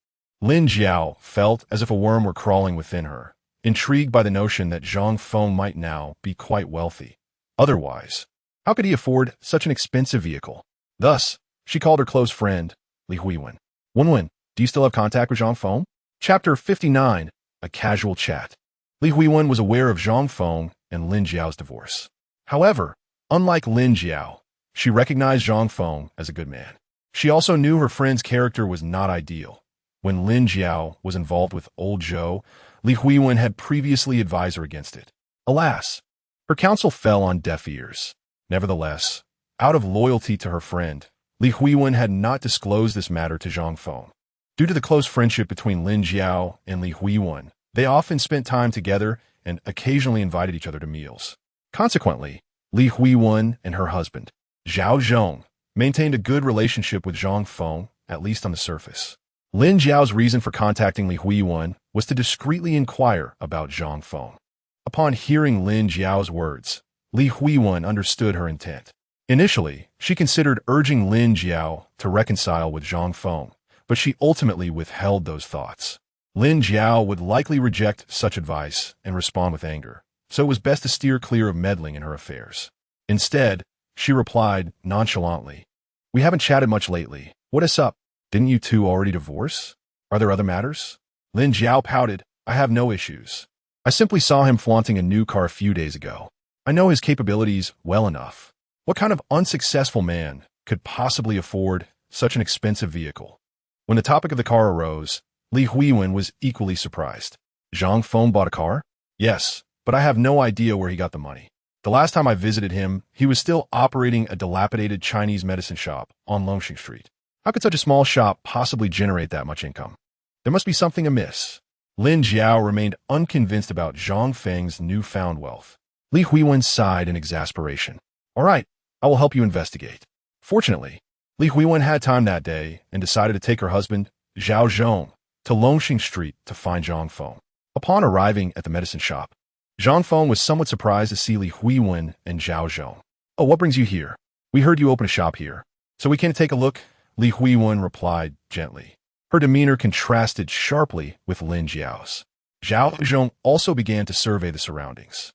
Speaker 1: Lin Jiao felt as if a worm were crawling within her, intrigued by the notion that Zhang Feng might now be quite wealthy. Otherwise, how could he afford such an expensive vehicle? Thus, she called her close friend, Li Huiwen. Wenwen, do you still have contact with Zhang Feng? Chapter 59, A Casual Chat. Li Huiwen was aware of Zhang Feng and Lin Jiao's divorce. However, unlike Lin Jiao, she recognized Zhang Feng as a good man. She also knew her friend's character was not ideal. When Lin Jiao was involved with old Zhou, Li Huiwen had previously advised her against it. Alas, her counsel fell on deaf ears. Nevertheless, out of loyalty to her friend, Li Huiwen had not disclosed this matter to Zhang Feng. Due to the close friendship between Lin Jiao and Li Huiwen, they often spent time together and occasionally invited each other to meals. Consequently, Li Huiwen and her husband, Zhao Zhong, maintained a good relationship with Zhang Feng, at least on the surface. Lin Jiao's reason for contacting Li Huiwen was to discreetly inquire about Zhang Feng. Upon hearing Lin Jiao's words, Li Huiwen understood her intent. Initially, she considered urging Lin Jiao to reconcile with Zhang Feng, but she ultimately withheld those thoughts. Lin Jiao would likely reject such advice and respond with anger, so it was best to steer clear of meddling in her affairs. Instead, she replied nonchalantly, "We haven't chatted much lately. What is up? Didn't you two already divorce? Are there other matters?" Lin Jiao pouted, "I have no issues. I simply saw him flaunting a new car a few days ago. I know his capabilities well enough. What kind of unsuccessful man could possibly afford such an expensive vehicle?" When the topic of the car arose, Li Huiwen was equally surprised. "Zhang Feng bought a car?" "Yes, but I have no idea where he got the money. The last time I visited him, he was still operating a dilapidated Chinese medicine shop on Longxing Street. How could such a small shop possibly generate that much income? There must be something amiss." Lin Jiao remained unconvinced about Zhang Feng's newfound wealth. Li Huiwen sighed in exasperation. "All right, I will help you investigate." Fortunately, Li Huiwen had time that day and decided to take her husband, Zhao Zhong, to Longxing Street to find Zhang Feng. Upon arriving at the medicine shop, Zhang Feng was somewhat surprised to see Li Huiwen and Zhao Zhong. "Oh, what brings you here? We heard you open a shop here, so we came to take a look," Li Huiwen replied gently. Her demeanor contrasted sharply with Lin Jiao's. Zhao Zhong also began to survey the surroundings.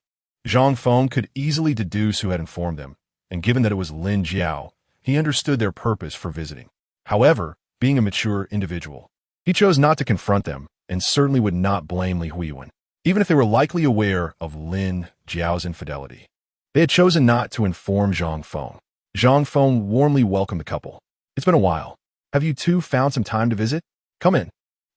Speaker 1: Zhang Feng could easily deduce who had informed them, and given that it was Lin Jiao, he understood their purpose for visiting. However, being a mature individual, he chose not to confront them and certainly would not blame Li Huiwen, even if they were likely aware of Lin Jiao's infidelity. They had chosen not to inform Zhang Feng. Zhang Feng warmly welcomed the couple. "It's been a while. Have you two found some time to visit? Come in."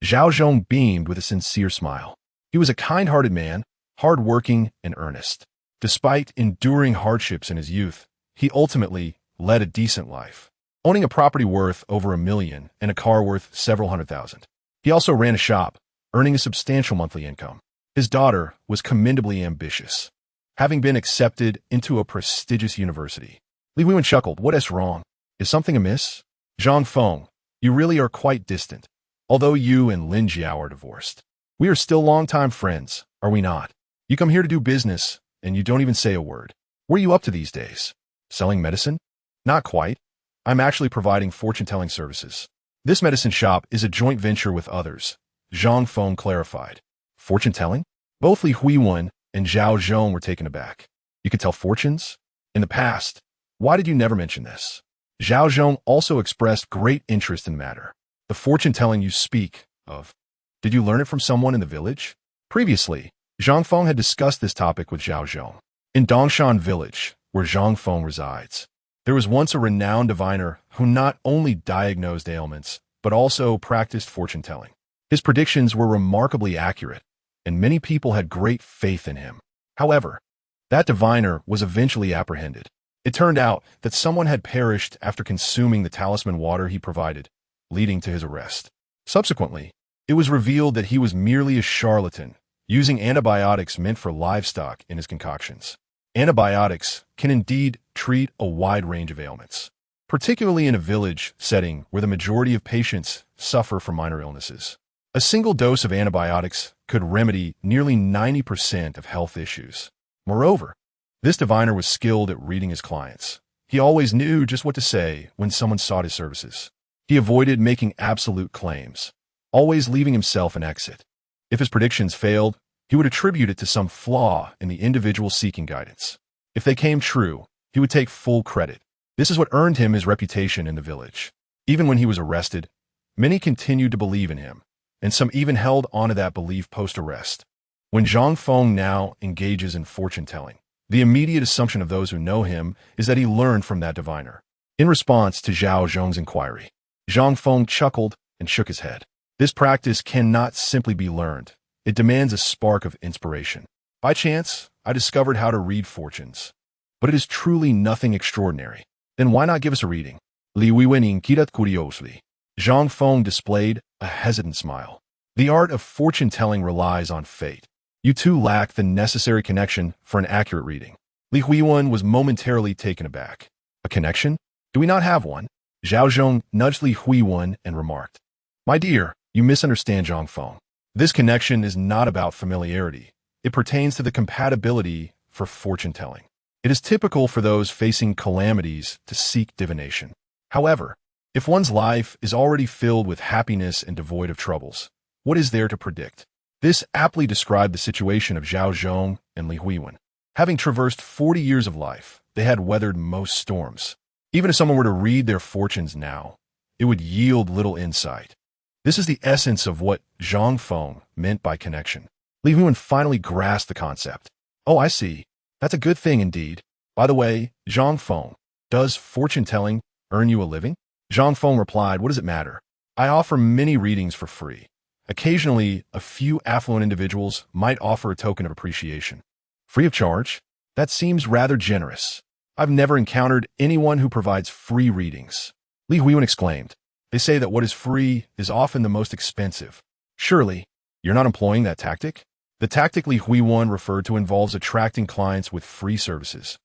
Speaker 1: Zhao Zhong beamed with a sincere smile. He was a kind-hearted man, hard-working and earnest. Despite enduring hardships in his youth, he ultimately led a decent life, owning a property worth over $1 million and a car worth several $100,000. He also ran a shop, earning a substantial monthly income. His daughter was commendably ambitious, having been accepted into a prestigious university. Li Huiwen chuckled. "What is wrong? Is something amiss?" "Zhang Feng, you really are quite distant. Although you and Lin Jiao are divorced, we are still longtime friends, are we not? You come here to do business, and you don't even say a word. What are you up to these days? Selling medicine?" "Not quite. I'm actually providing fortune-telling services. This medicine shop is a joint venture with others," Zhang Feng clarified. "Fortune-telling?" Both Li Huiwen and Zhao Zhong were taken aback. "You could tell fortunes? In the past. Why did you never mention this?" Zhao Zhong also expressed great interest in the matter. "The fortune-telling you speak of, did you learn it from someone in the village?" Previously, Zhang Feng had discussed this topic with Zhao Zhong. In Dongshan village, where Zhang Feng resides, there was once a renowned diviner who not only diagnosed ailments, but also practiced fortune-telling. His predictions were remarkably accurate, and many people had great faith in him. However, that diviner was eventually apprehended. It turned out that someone had perished after consuming the talisman water he provided, leading to his arrest. Subsequently, it was revealed that he was merely a charlatan, using antibiotics meant for livestock in his concoctions. Antibiotics can indeed treat a wide range of ailments, particularly in a village setting where the majority of patients suffer from minor illnesses. A single dose of antibiotics could remedy nearly 90% of health issues. Moreover, this diviner was skilled at reading his clients. He always knew just what to say when someone sought his services. He avoided making absolute claims, always leaving himself an exit. If his predictions failed, he would attribute it to some flaw in the individual seeking guidance. If they came true, he would take full credit. This is what earned him his reputation in the village. Even when he was arrested, many continued to believe in him, and some even held onto that belief post-arrest. When Zhang Feng now engages in fortune-telling, the immediate assumption of those who know him is that he learned from that diviner. In response to Zhao Zhong's inquiry, Zhang Feng chuckled and shook his head. This practice cannot simply be learned. It demands a spark of inspiration. By chance, I discovered how to read fortunes, but it is truly nothing extraordinary. Then why not give us a reading? Li Huiwen inquired curiously. Zhang Feng displayed a hesitant smile. The art of fortune-telling relies on fate. You two lack the necessary connection for an accurate reading. Li Huiwen was momentarily taken aback. A connection? Do we not have one? Zhao Zhong nudged Li Huiwen and remarked, "My dear, you misunderstand Zhang Feng. This connection is not about familiarity. It pertains to the compatibility for fortune-telling. It is typical for those facing calamities to seek divination. However, if one's life is already filled with happiness and devoid of troubles, what is there to predict?" This aptly described the situation of Zhao Zhong and Li Huiwen. Having traversed 40 years of life, they had weathered most storms. Even if someone were to read their fortunes now, it would yield little insight. This is the essence of what Zhang Feng meant by connection. Li Huiwen finally grasped the concept. "Oh, I see. That's a good thing indeed. By the way, Zhang Feng, does fortune-telling earn you a living?" Zhang Feng replied, "What does it matter? I offer many readings for free. Occasionally, a few affluent individuals might offer a token of appreciation. Free of charge? That seems rather generous. I've never encountered anyone who provides free readings." Li Huiwen exclaimed, "They say that what is free is often the most expensive. Surely, you're not employing that tactic?" The tactic Li Huiwen referred to involves attracting clients with free services,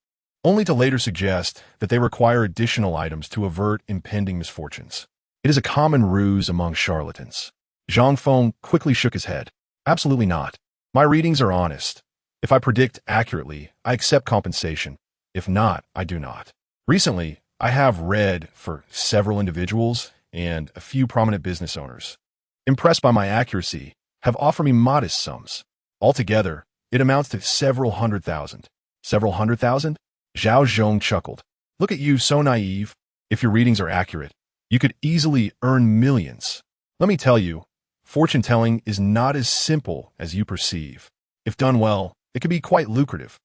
Speaker 1: only to later suggest that they require additional items to avert impending misfortunes. It is a common ruse among charlatans. Zhang Feng quickly shook his head. Absolutely not. My readings are honest. If I predict accurately, I accept compensation. If not, I do not. Recently, I have read for several individuals and a few prominent business owners. Impressed by my accuracy, have offered me modest sums. Altogether, it amounts to several hundred thousand. Several hundred thousand? Zhao Zhong chuckled. Look at you, so naive. If your readings are accurate, you could easily earn millions. Let me tell you, fortune-telling is not as simple as you perceive. If done well, it can be quite lucrative.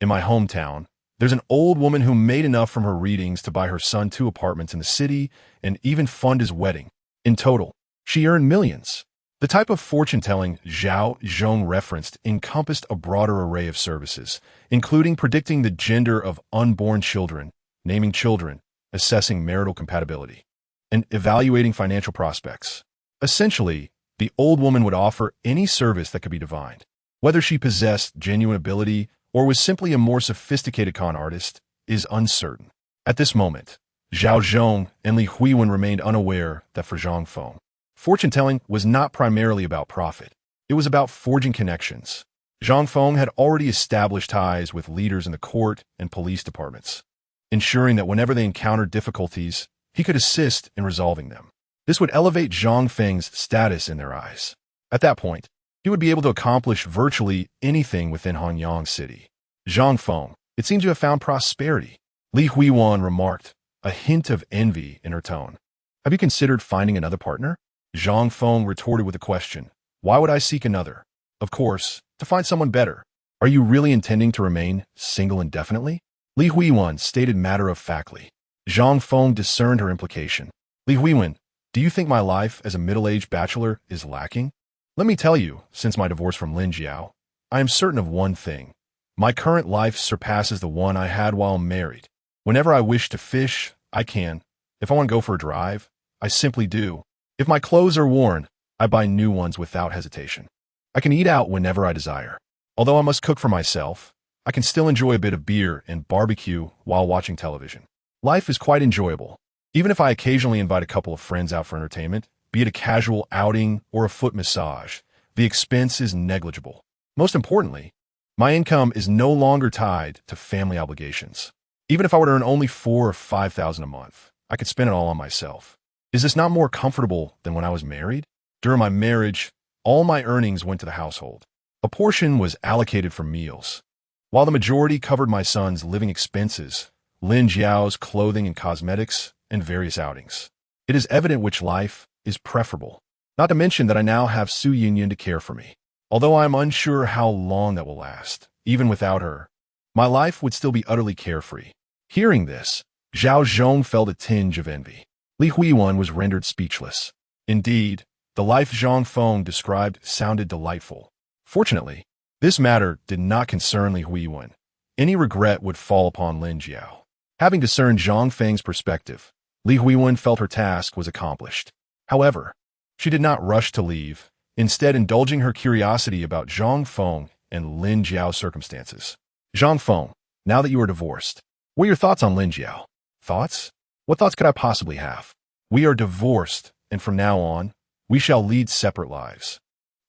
Speaker 1: In my hometown, there's an old woman who made enough from her readings to buy her son 2 apartments in the city and even fund his wedding. In total, she earned millions. The type of fortune-telling Zhao Zhong referenced encompassed a broader array of services, including predicting the gender of unborn children, naming children, assessing marital compatibility, and evaluating financial prospects. Essentially, the old woman would offer any service that could be divined. Whether she possessed genuine ability or was simply a more sophisticated con artist is uncertain. At this moment, Zhao Zhong and Li Huiwen remained unaware that for Zhang Feng, fortune-telling was not primarily about profit. It was about forging connections. Zhang Feng had already established ties with leaders in the court and police departments, ensuring that whenever they encountered difficulties, he could assist in resolving them. This would elevate Zhang Feng's status in their eyes. At that point, he would be able to accomplish virtually anything within Hanyang City. Zhang Feng, it seems you have found prosperity. Li Huiwan remarked, a hint of envy in her tone. Have you considered finding another partner? Zhang Feng retorted with a question. Why would I seek another? Of course, to find someone better. Are you really intending to remain single indefinitely? Li Huiwan stated matter-of-factly. Zhang Feng discerned her implication. Li Huiwan, do you think my life as a middle-aged bachelor is lacking? Let me tell you, since my divorce from Lin Jiao, I am certain of one thing. My current life surpasses the one I had while married. Whenever I wish to fish, I can. If I want to go for a drive, I simply do. If my clothes are worn, I buy new ones without hesitation. I can eat out whenever I desire. Although I must cook for myself, I can still enjoy a bit of beer and barbecue while watching television. Life is quite enjoyable. Even if I occasionally invite a couple of friends out for entertainment, be it a casual outing or a foot massage, the expense is negligible. Most importantly, my income is no longer tied to family obligations. Even if I were to earn only $4,000 or $5,000 a month, I could spend it all on myself. Is this not more comfortable than when I was married? During my marriage, all my earnings went to the household. A portion was allocated for meals, while the majority covered my son's living expenses, Lin Jiao's clothing and cosmetics, and various outings. It is evident which life is preferable. Not to mention that I now have Su Yinyan to care for me. Although I am unsure how long that will last, even without her, my life would still be utterly carefree. Hearing this, Zhao Zhong felt a tinge of envy. Li Huiwan was rendered speechless. Indeed, the life Zhang Feng described sounded delightful. Fortunately, this matter did not concern Li Huiwan. Any regret would fall upon Lin Jiao. Having discerned Zhang Feng's perspective, Li Huiwan felt her task was accomplished. However, she did not rush to leave, instead indulging her curiosity about Zhang Feng and Lin Jiao's circumstances. Zhang Feng, now that you are divorced, what are your thoughts on Lin Jiao? Thoughts? What thoughts could I possibly have? We are divorced, and from now on, we shall lead separate lives.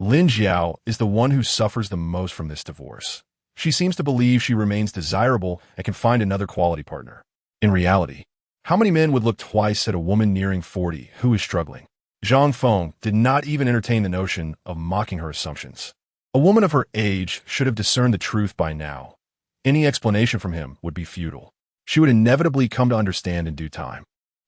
Speaker 1: Lin Jiao is the one who suffers the most from this divorce. She seems to believe she remains desirable and can find another quality partner. In reality, how many men would look twice at a woman nearing 40 who is struggling? Zhang Feng did not even entertain the notion of mocking her assumptions. A woman of her age should have discerned the truth by now. Any explanation from him would be futile. She would inevitably come to understand in due time.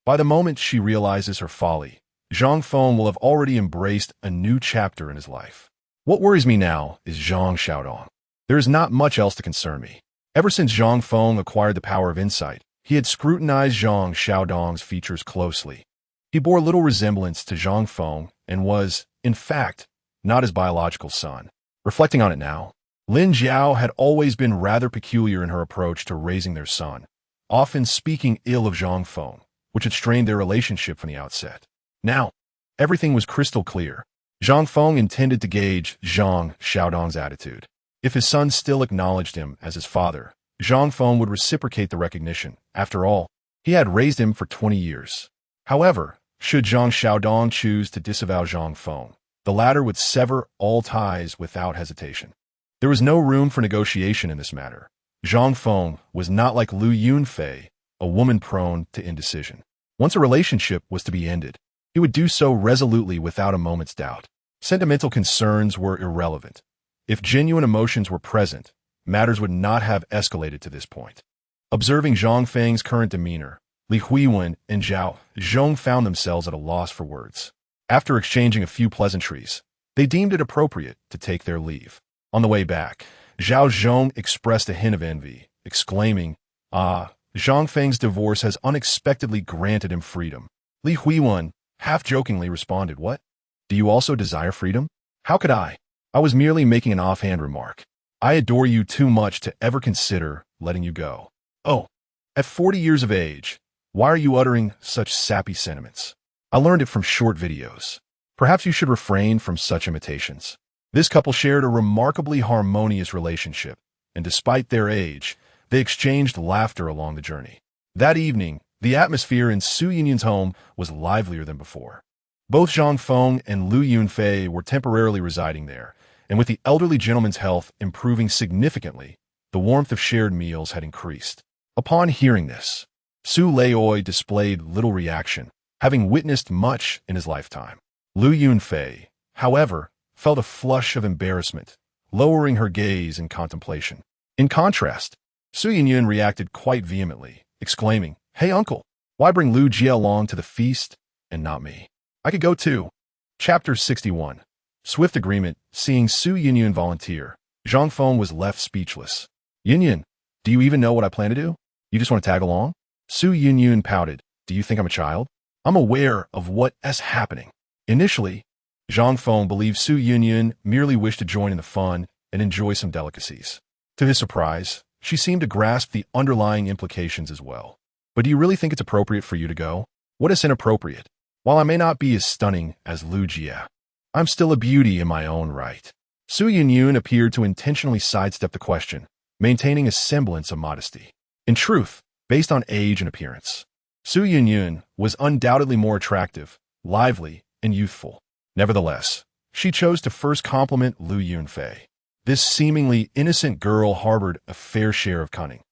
Speaker 1: By the moment she realizes her folly, Zhang Feng will have already embraced a new chapter in his life. What worries me now is Zhang Xiaodong. There is not much else to concern me. Ever since Zhang Feng acquired the power of insight, he had scrutinized Zhang Xiaodong's features closely. He bore little resemblance to Zhang Feng and was, in fact, not his biological son. Reflecting on it now, Lin Jiao had always been rather peculiar in her approach to raising their son, often speaking ill of Zhang Feng, which had strained their relationship from the outset. Now, everything was crystal clear. Zhang Feng intended to gauge Zhang Xiaodong's attitude. If his son still acknowledged him as his father, Zhang Feng would reciprocate the recognition. After all, he had raised him for 20 years. However, should Zhang Xiaodong choose to disavow Zhang Feng, The latter would sever all ties without hesitation. There was no room for negotiation in this matter. Zhang Feng was not like Lu Yunfei, a woman prone to indecision. Once a relationship was to be ended, he would do so resolutely without a moment's doubt. Sentimental concerns were irrelevant. If genuine emotions were present, matters would not have escalated to this point. Observing Zhang Feng's current demeanor, Li Huiwen and Zhao Zhong found themselves at a loss for words. After exchanging a few pleasantries, they deemed it appropriate to take their leave. On the way back, Zhao Zhong expressed a hint of envy, exclaiming, "Ah, Zhang Feng's divorce has unexpectedly granted him freedom." Li Huiwen half-jokingly responded, "What? Do you also desire freedom?" "How could I? I was merely making an offhand remark. I adore you too much to ever consider letting you go." "Oh, at 40 years of age, why are you uttering such sappy sentiments?" "I learned it from short videos. Perhaps you should refrain from such imitations." This couple shared a remarkably harmonious relationship, and despite their age, they exchanged laughter along the journey. That evening, the atmosphere in Su Yunyan's home was livelier than before. Both Zhang Feng and Lu Yunfei were temporarily residing there, and with the elderly gentleman's health improving significantly, the warmth of shared meals had increased. Upon hearing this, Su Laoi displayed little reaction, having witnessed much in his lifetime. Lu Yunfei, however, felt a flush of embarrassment, lowering her gaze in contemplation. In contrast, Su Yunyun reacted quite vehemently, exclaiming, "Hey uncle, why bring Lu Jie along to the feast and not me? I could go too." Chapter 61. Swift agreement. Seeing Su Yunyun volunteer, Zhang Feng was left speechless. "Yunyun, do you even know what I plan to do? You just want to tag along?" Su Yunyun pouted, "Do you think I'm a child? I'm aware of what is happening." Initially, Zhang Feng believed Su Yunyun merely wished to join in the fun and enjoy some delicacies. To his surprise, she seemed to grasp the underlying implications as well. "But do you really think it's appropriate for you to go?" "What is inappropriate? While I may not be as stunning as Lu Jie, I'm still a beauty in my own right." Su Yunyun appeared to intentionally sidestep the question, maintaining a semblance of modesty. In truth, based on age and appearance, Su Yunyun was undoubtedly more attractive, lively, and youthful. Nevertheless, she chose to first compliment Lu Yunfei. This seemingly innocent girl harbored a fair share of cunning,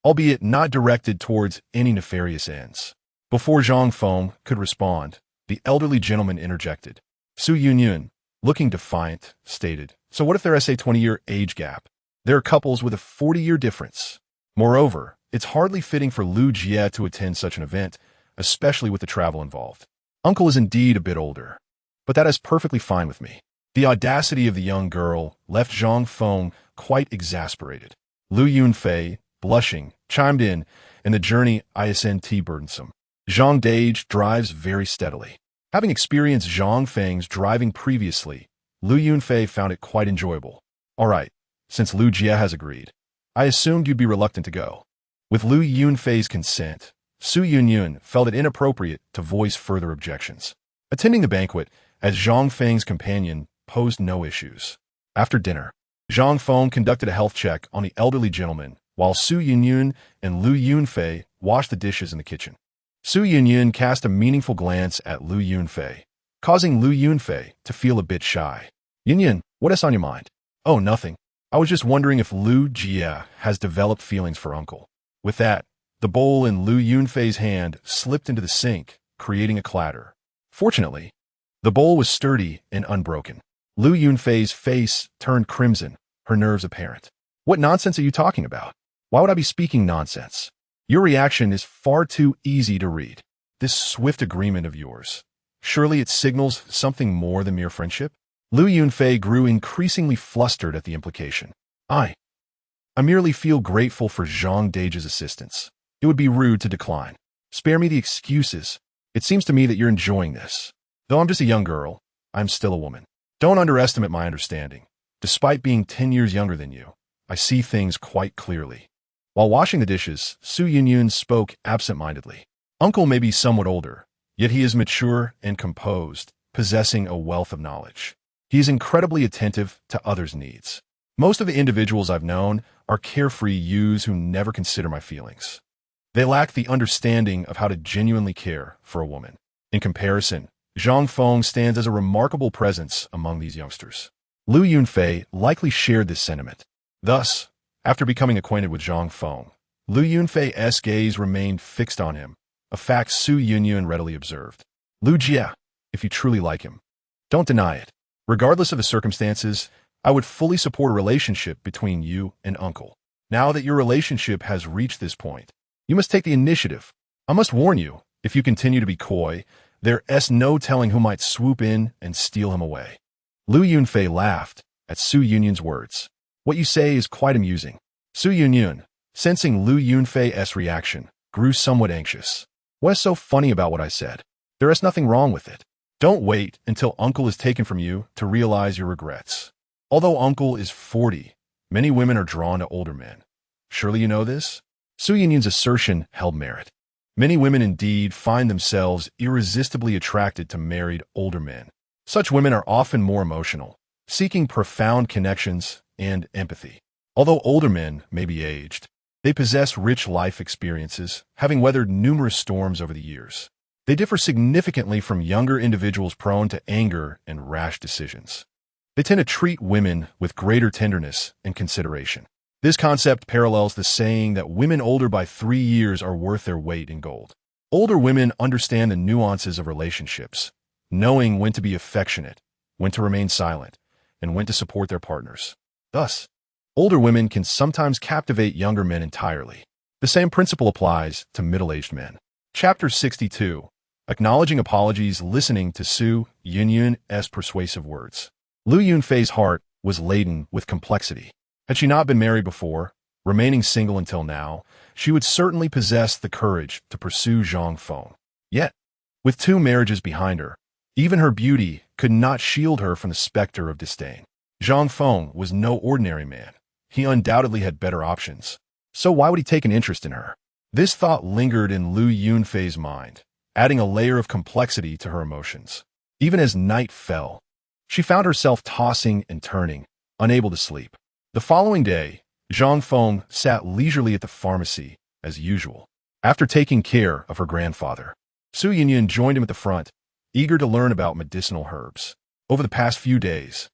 Speaker 1: albeit not directed towards any nefarious ends. Before Zhang Feng could respond, the elderly gentleman interjected. Su Yunyun, looking defiant, stated, "So what if there is a 20-year age gap? There are couples with a 40-year difference. Moreover, it's hardly fitting for Lu Jie to attend such an event, especially with the travel involved. Uncle is indeed a bit older, but that is perfectly fine with me." The audacity of the young girl left Zhang Feng quite exasperated. Lu Yunfei, blushing, chimed in, "And the journey isn't burdensome. Zhang Dage drives very steadily." Having experienced Zhang Feng's driving previously, Lu Yunfei found it quite enjoyable. "All right, since Lu Jie has agreed, I assumed you'd be reluctant to go." With Lu Yunfei's consent, Su Yunyun felt it inappropriate to voice further objections. Attending the banquet as Zhang Feng's companion posed no issues. After dinner, Zhang Feng conducted a health check on the elderly gentleman, while Su Yunyun and Lu Yunfei washed the dishes in the kitchen. Su Yunyun cast a meaningful glance at Lu Yunfei, causing Lu Yunfei to feel a bit shy. "Yunyun, what is on your mind?" "Oh, nothing. I was just wondering if Lu Jie has developed feelings for uncle." With that, the bowl in Lu Yunfei's hand slipped into the sink, creating a clatter. Fortunately, the bowl was sturdy and unbroken. Lu Yunfei's face turned crimson, her nerves apparent. "What nonsense are you talking about? Why would I be speaking nonsense? Your reaction is far too easy to read. This swift agreement of yours, surely it signals something more than mere friendship?" Lu Yunfei grew increasingly flustered at the implication. I merely feel grateful for Zhang Dage's assistance. It would be rude to decline. Spare me the excuses. It seems to me that you're enjoying this. Though I'm just a young girl, I'm still a woman. Don't underestimate my understanding. Despite being 10 years younger than you, I see things quite clearly. While washing the dishes, Su Yunyun spoke absent-mindedly. Uncle may be somewhat older, yet he is mature and composed, possessing a wealth of knowledge. He is incredibly attentive to others' needs. Most of the individuals I've known are carefree youths who never consider my feelings. They lack the understanding of how to genuinely care for a woman. In comparison, Zhang Feng stands as a remarkable presence among these youngsters. Lu Yunfei likely shared this sentiment. Thus, after becoming acquainted with Zhang Feng, Lu Yunfei's gaze remained fixed on him, a fact Su Yunyun readily observed. Lu Jia, if you truly like him, don't deny it. Regardless of the circumstances, I would fully support a relationship between you and Uncle. Now that your relationship has reached this point, you must take the initiative. I must warn you, if you continue to be coy, there's no telling who might swoop in and steal him away. Lu Yunfei laughed at Su Yunyun's words. What you say is quite amusing. Su Yunyun, sensing Lu Yunfei's reaction, grew somewhat anxious. What's so funny about what I said? There is nothing wrong with it. Don't wait until Uncle is taken from you to realize your regrets. Although Uncle is 40, many women are drawn to older men. Surely you know this? Su Yunyun's assertion held merit. Many women indeed find themselves irresistibly attracted to married older men. Such women are often more emotional, seeking profound connections and empathy. Although older men may be aged, they possess rich life experiences, having weathered numerous storms over the years. They differ significantly from younger individuals prone to anger and rash decisions. They tend to treat women with greater tenderness and consideration. This concept parallels the saying that women older by 3 years are worth their weight in gold. Older women understand the nuances of relationships, knowing when to be affectionate, when to remain silent, and when to support their partners. Thus, older women can sometimes captivate younger men entirely. The same principle applies to middle-aged men. Chapter 62. Acknowledging apologies, listening to Su Yunyun's persuasive words. Lu Yunfei's heart was laden with complexity. Had she not been married before, remaining single until now, she would certainly possess the courage to pursue Zhang Feng. Yet, with 2 marriages behind her, even her beauty could not shield her from the specter of disdain. Zhang Feng was no ordinary man. He undoubtedly had better options. So why would he take an interest in her? This thought lingered in Lu Yunfei's mind, adding a layer of complexity to her emotions. Even as night fell, she found herself tossing and turning, unable to sleep. The following day, Zhang Feng sat leisurely at the pharmacy, as usual. After taking care of her grandfather, Su Yunyun joined him at the front, eager to learn about medicinal herbs. Over the past few days,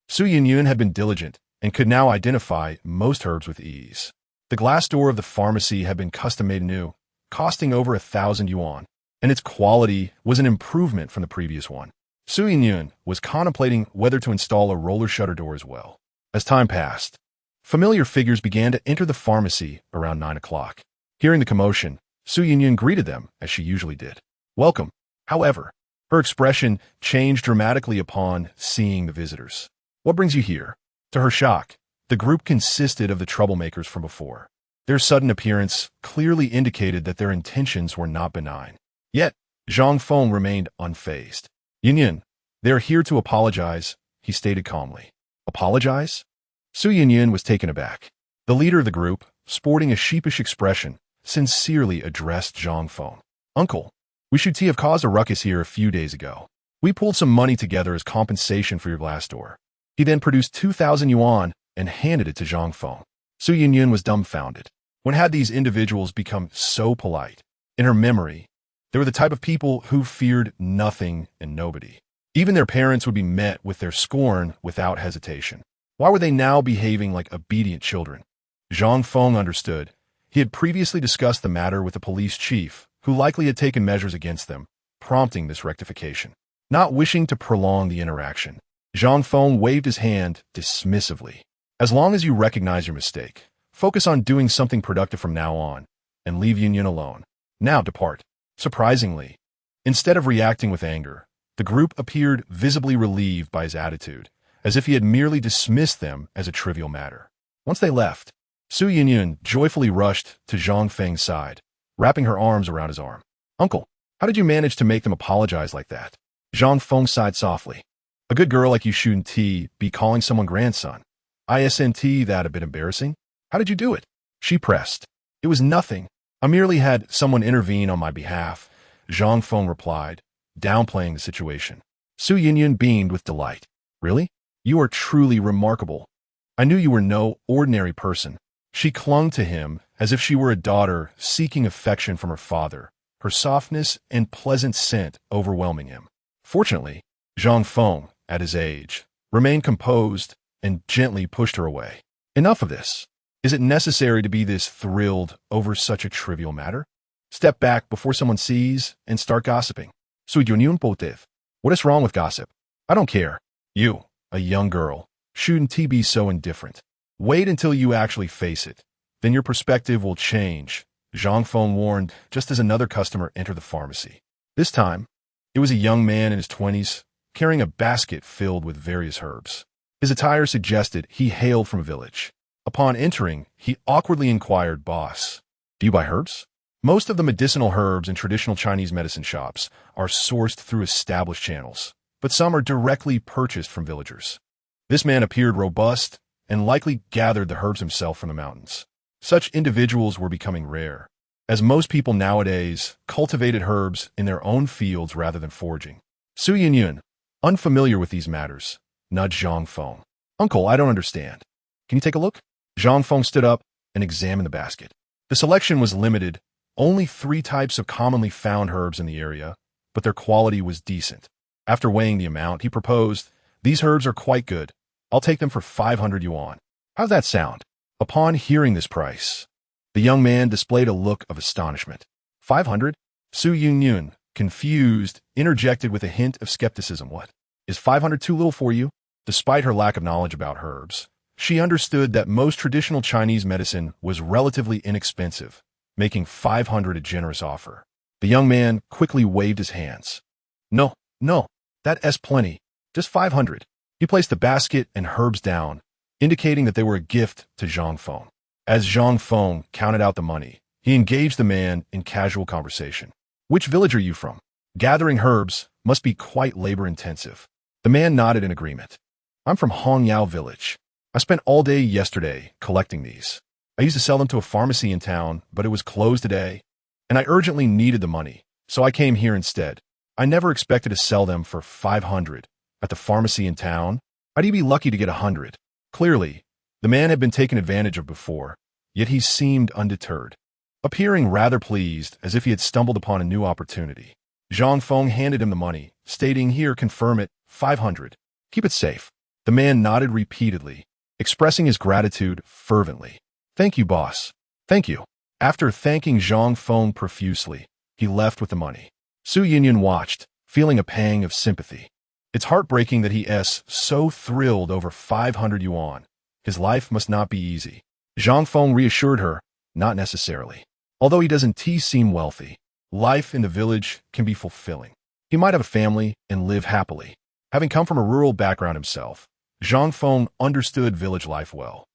Speaker 1: Su Yunyun had been diligent and could now identify most herbs with ease. The glass door of the pharmacy had been custom-made anew, costing over 1,000 yuan, and its quality was an improvement from the previous one. Su Yunyun was contemplating whether to install a roller shutter door as well. As time passed, familiar figures began to enter the pharmacy around 9 o'clock. Hearing the commotion, Su Yunyun greeted them as she usually did. Welcome. However, her expression changed dramatically upon seeing the visitors. What brings you here? To her shock, the group consisted of the troublemakers from before. Their sudden appearance clearly indicated that their intentions were not benign. Yet, Zhang Feng remained unfazed. Yunyun, they are here to apologize, he stated calmly. Apologize? Su Yunyun was taken aback. The leader of the group, sporting a sheepish expression, sincerely addressed Zhang Feng. Uncle, we should have caused a ruckus here a few days ago. We pulled some money together as compensation for your glass door. He then produced 2,000 yuan and handed it to Zhang Feng. Su Yunyun was dumbfounded. When had these individuals become so polite? In her memory, they were the type of people who feared nothing and nobody. Even their parents would be met with their scorn without hesitation. Why were they now behaving like obedient children? Zhang Feng understood. He had previously discussed the matter with the police chief, who likely had taken measures against them, prompting this rectification. Not wishing to prolong the interaction, Zhang Feng waved his hand dismissively. As long as you recognize your mistake, focus on doing something productive from now on, and leave Yunyun alone. Now depart. Surprisingly, instead of reacting with anger, the group appeared visibly relieved by his attitude, as if he had merely dismissed them as a trivial matter. Once they left, Su Yunyun joyfully rushed to Zhang Feng's side, wrapping her arms around his arm. Uncle, how did you manage to make them apologize like that? Zhang Feng sighed softly. A good girl like you shouldn't be calling someone grandson. Isn't that a bit embarrassing? How did you do it? She pressed. It was nothing. I merely had someone intervene on my behalf, Zhang Feng replied, downplaying the situation. Su Yunyun beamed with delight. Really? You are truly remarkable. I knew you were no ordinary person. She clung to him as if she were a daughter seeking affection from her father, her softness and pleasant scent overwhelming him. Fortunately, Zhang Feng, at his age, remained composed and gently pushed her away. Enough of this. Is it necessary to be this thrilled over such a trivial matter? Step back before someone sees and start gossiping. What is wrong with gossip? I don't care. You, a young girl, shouldn't be so indifferent. Wait until you actually face it. Then your perspective will change, Zhang Feng warned just as another customer entered the pharmacy. This time, it was a young man in his 20s, carrying a basket filled with various herbs. His attire suggested he hailed from a village. Upon entering, he awkwardly inquired, "Boss, do you buy herbs?" Most of the medicinal herbs in traditional Chinese medicine shops are sourced through established channels, but some are directly purchased from villagers. This man appeared robust and likely gathered the herbs himself from the mountains. Such individuals were becoming rare, as most people nowadays cultivated herbs in their own fields rather than foraging. Su Yinyun, unfamiliar with these matters, nudged Zhang Feng. "Uncle, I don't understand. Can you take a look?" Zhang Feng stood up and examined the basket. The selection was limited, only 3 types of commonly found herbs in the area, but their quality was decent. After weighing the amount, he proposed, "These herbs are quite good. I'll take them for 500 yuan. How's that sound?" Upon hearing this price, the young man displayed a look of astonishment. 500? Su Yunyun, confused, interjected with a hint of skepticism. "What? Is 500 too little for you?" Despite her lack of knowledge about herbs, she understood that most traditional Chinese medicine was relatively inexpensive, making 500 a generous offer. The young man quickly waved his hands. No, that's plenty. Just 500. He placed the basket and herbs down, indicating that they were a gift to Zhang Feng. As Zhang Feng counted out the money, he engaged the man in casual conversation. "Which village are you from? Gathering herbs must be quite labor-intensive." The man nodded in agreement. "I'm from Hongyao village. I spent all day yesterday collecting these. I used to sell them to a pharmacy in town, but it was closed today, and I urgently needed the money, so I came here instead. I never expected to sell them for 500 at the pharmacy in town. I'd be lucky to get 100. Clearly, the man had been taken advantage of before, yet he seemed undeterred, appearing rather pleased as if he had stumbled upon a new opportunity. Zhang Feng handed him the money, stating, "Here, confirm it, 500. Keep it safe." The man nodded repeatedly, expressing his gratitude fervently. "Thank you, boss. Thank you." After thanking Zhang Feng profusely, he left with the money. Su Yinyun watched, feeling a pang of sympathy. It's heartbreaking that he is so thrilled over 500 yuan. His life must not be easy. Zhang Feng reassured her, not necessarily. Although he doesn't seem wealthy, life in the village can be fulfilling. He might have a family and live happily. Having come from a rural background himself, Zhang Feng understood village life well.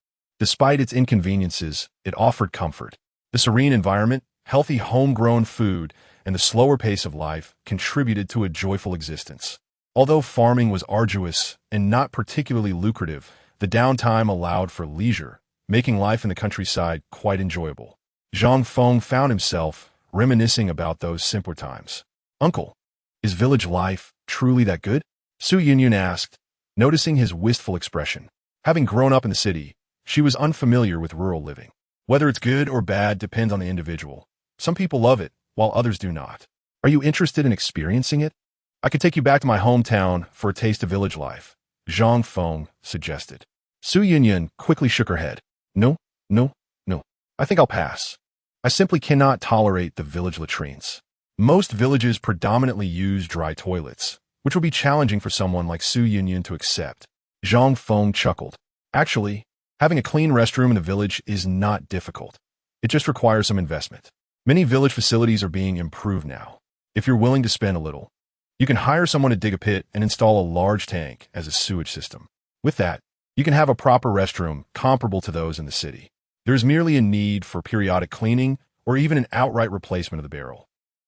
Speaker 1: Despite its inconveniences, it offered comfort. The serene environment, healthy homegrown food, and the slower pace of life contributed to a joyful existence. Although farming was arduous and not particularly lucrative, the downtime allowed for leisure, making life in the countryside quite enjoyable. Zhang Feng found himself reminiscing about those simpler times. "Uncle, is village life truly that good?" Su Yinyun asked, noticing his wistful expression. Having grown up in the city, she was unfamiliar with rural living. Whether it's good or bad depends on the individual. Some people love it, while others do not. "Are you interested in experiencing it? I could take you back to my hometown for a taste of village life," Zhang Feng suggested. Su Yinyun quickly shook her head. No. I think I'll pass. I simply cannot tolerate the village latrines. Most villages predominantly use dry toilets, which will be challenging for someone like Su Yinyun to accept. Zhang Feng chuckled. Actually, having a clean restroom in the village is not difficult. It just requires some investment. Many village facilities are being improved now. If you're willing to spend a little, you can hire someone to dig a pit and install a large tank as a sewage system. With that, you can have a proper restroom comparable to those in the city. There is merely a need for periodic cleaning or even an outright replacement of the barrel.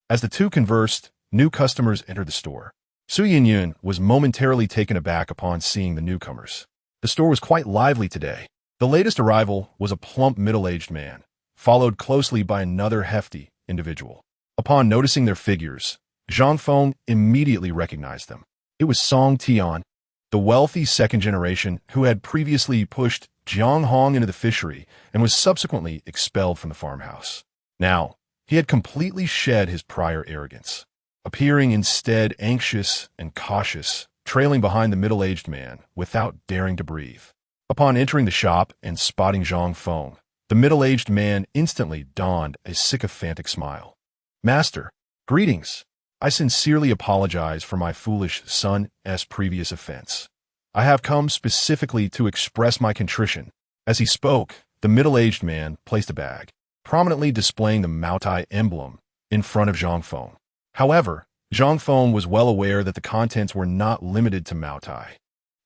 Speaker 1: As the two conversed, new customers entered the store. Su Yinyun was momentarily taken aback upon seeing the newcomers. The store was quite lively today. The latest arrival was a plump middle-aged man, followed closely by another hefty individual. Upon noticing their figures, Zhang Feng immediately recognized them. It was Song Tian, the wealthy second generation who had previously pushed Jiang Hong into the fishery and was subsequently expelled from the farmhouse. Now, he had completely shed his prior arrogance. appearing instead anxious and cautious, trailing behind the middle-aged man without daring to breathe. Upon entering the shop and spotting Zhang Feng, the middle-aged man instantly donned a sycophantic smile. "Master, greetings. I sincerely apologize for my foolish son's previous offense. I have come specifically to express my contrition." As he spoke, the middle-aged man placed a bag, prominently displaying the Maotai emblem, in front of Zhang Feng. However, Zhang Feng was well aware that the contents were not limited to Maotai.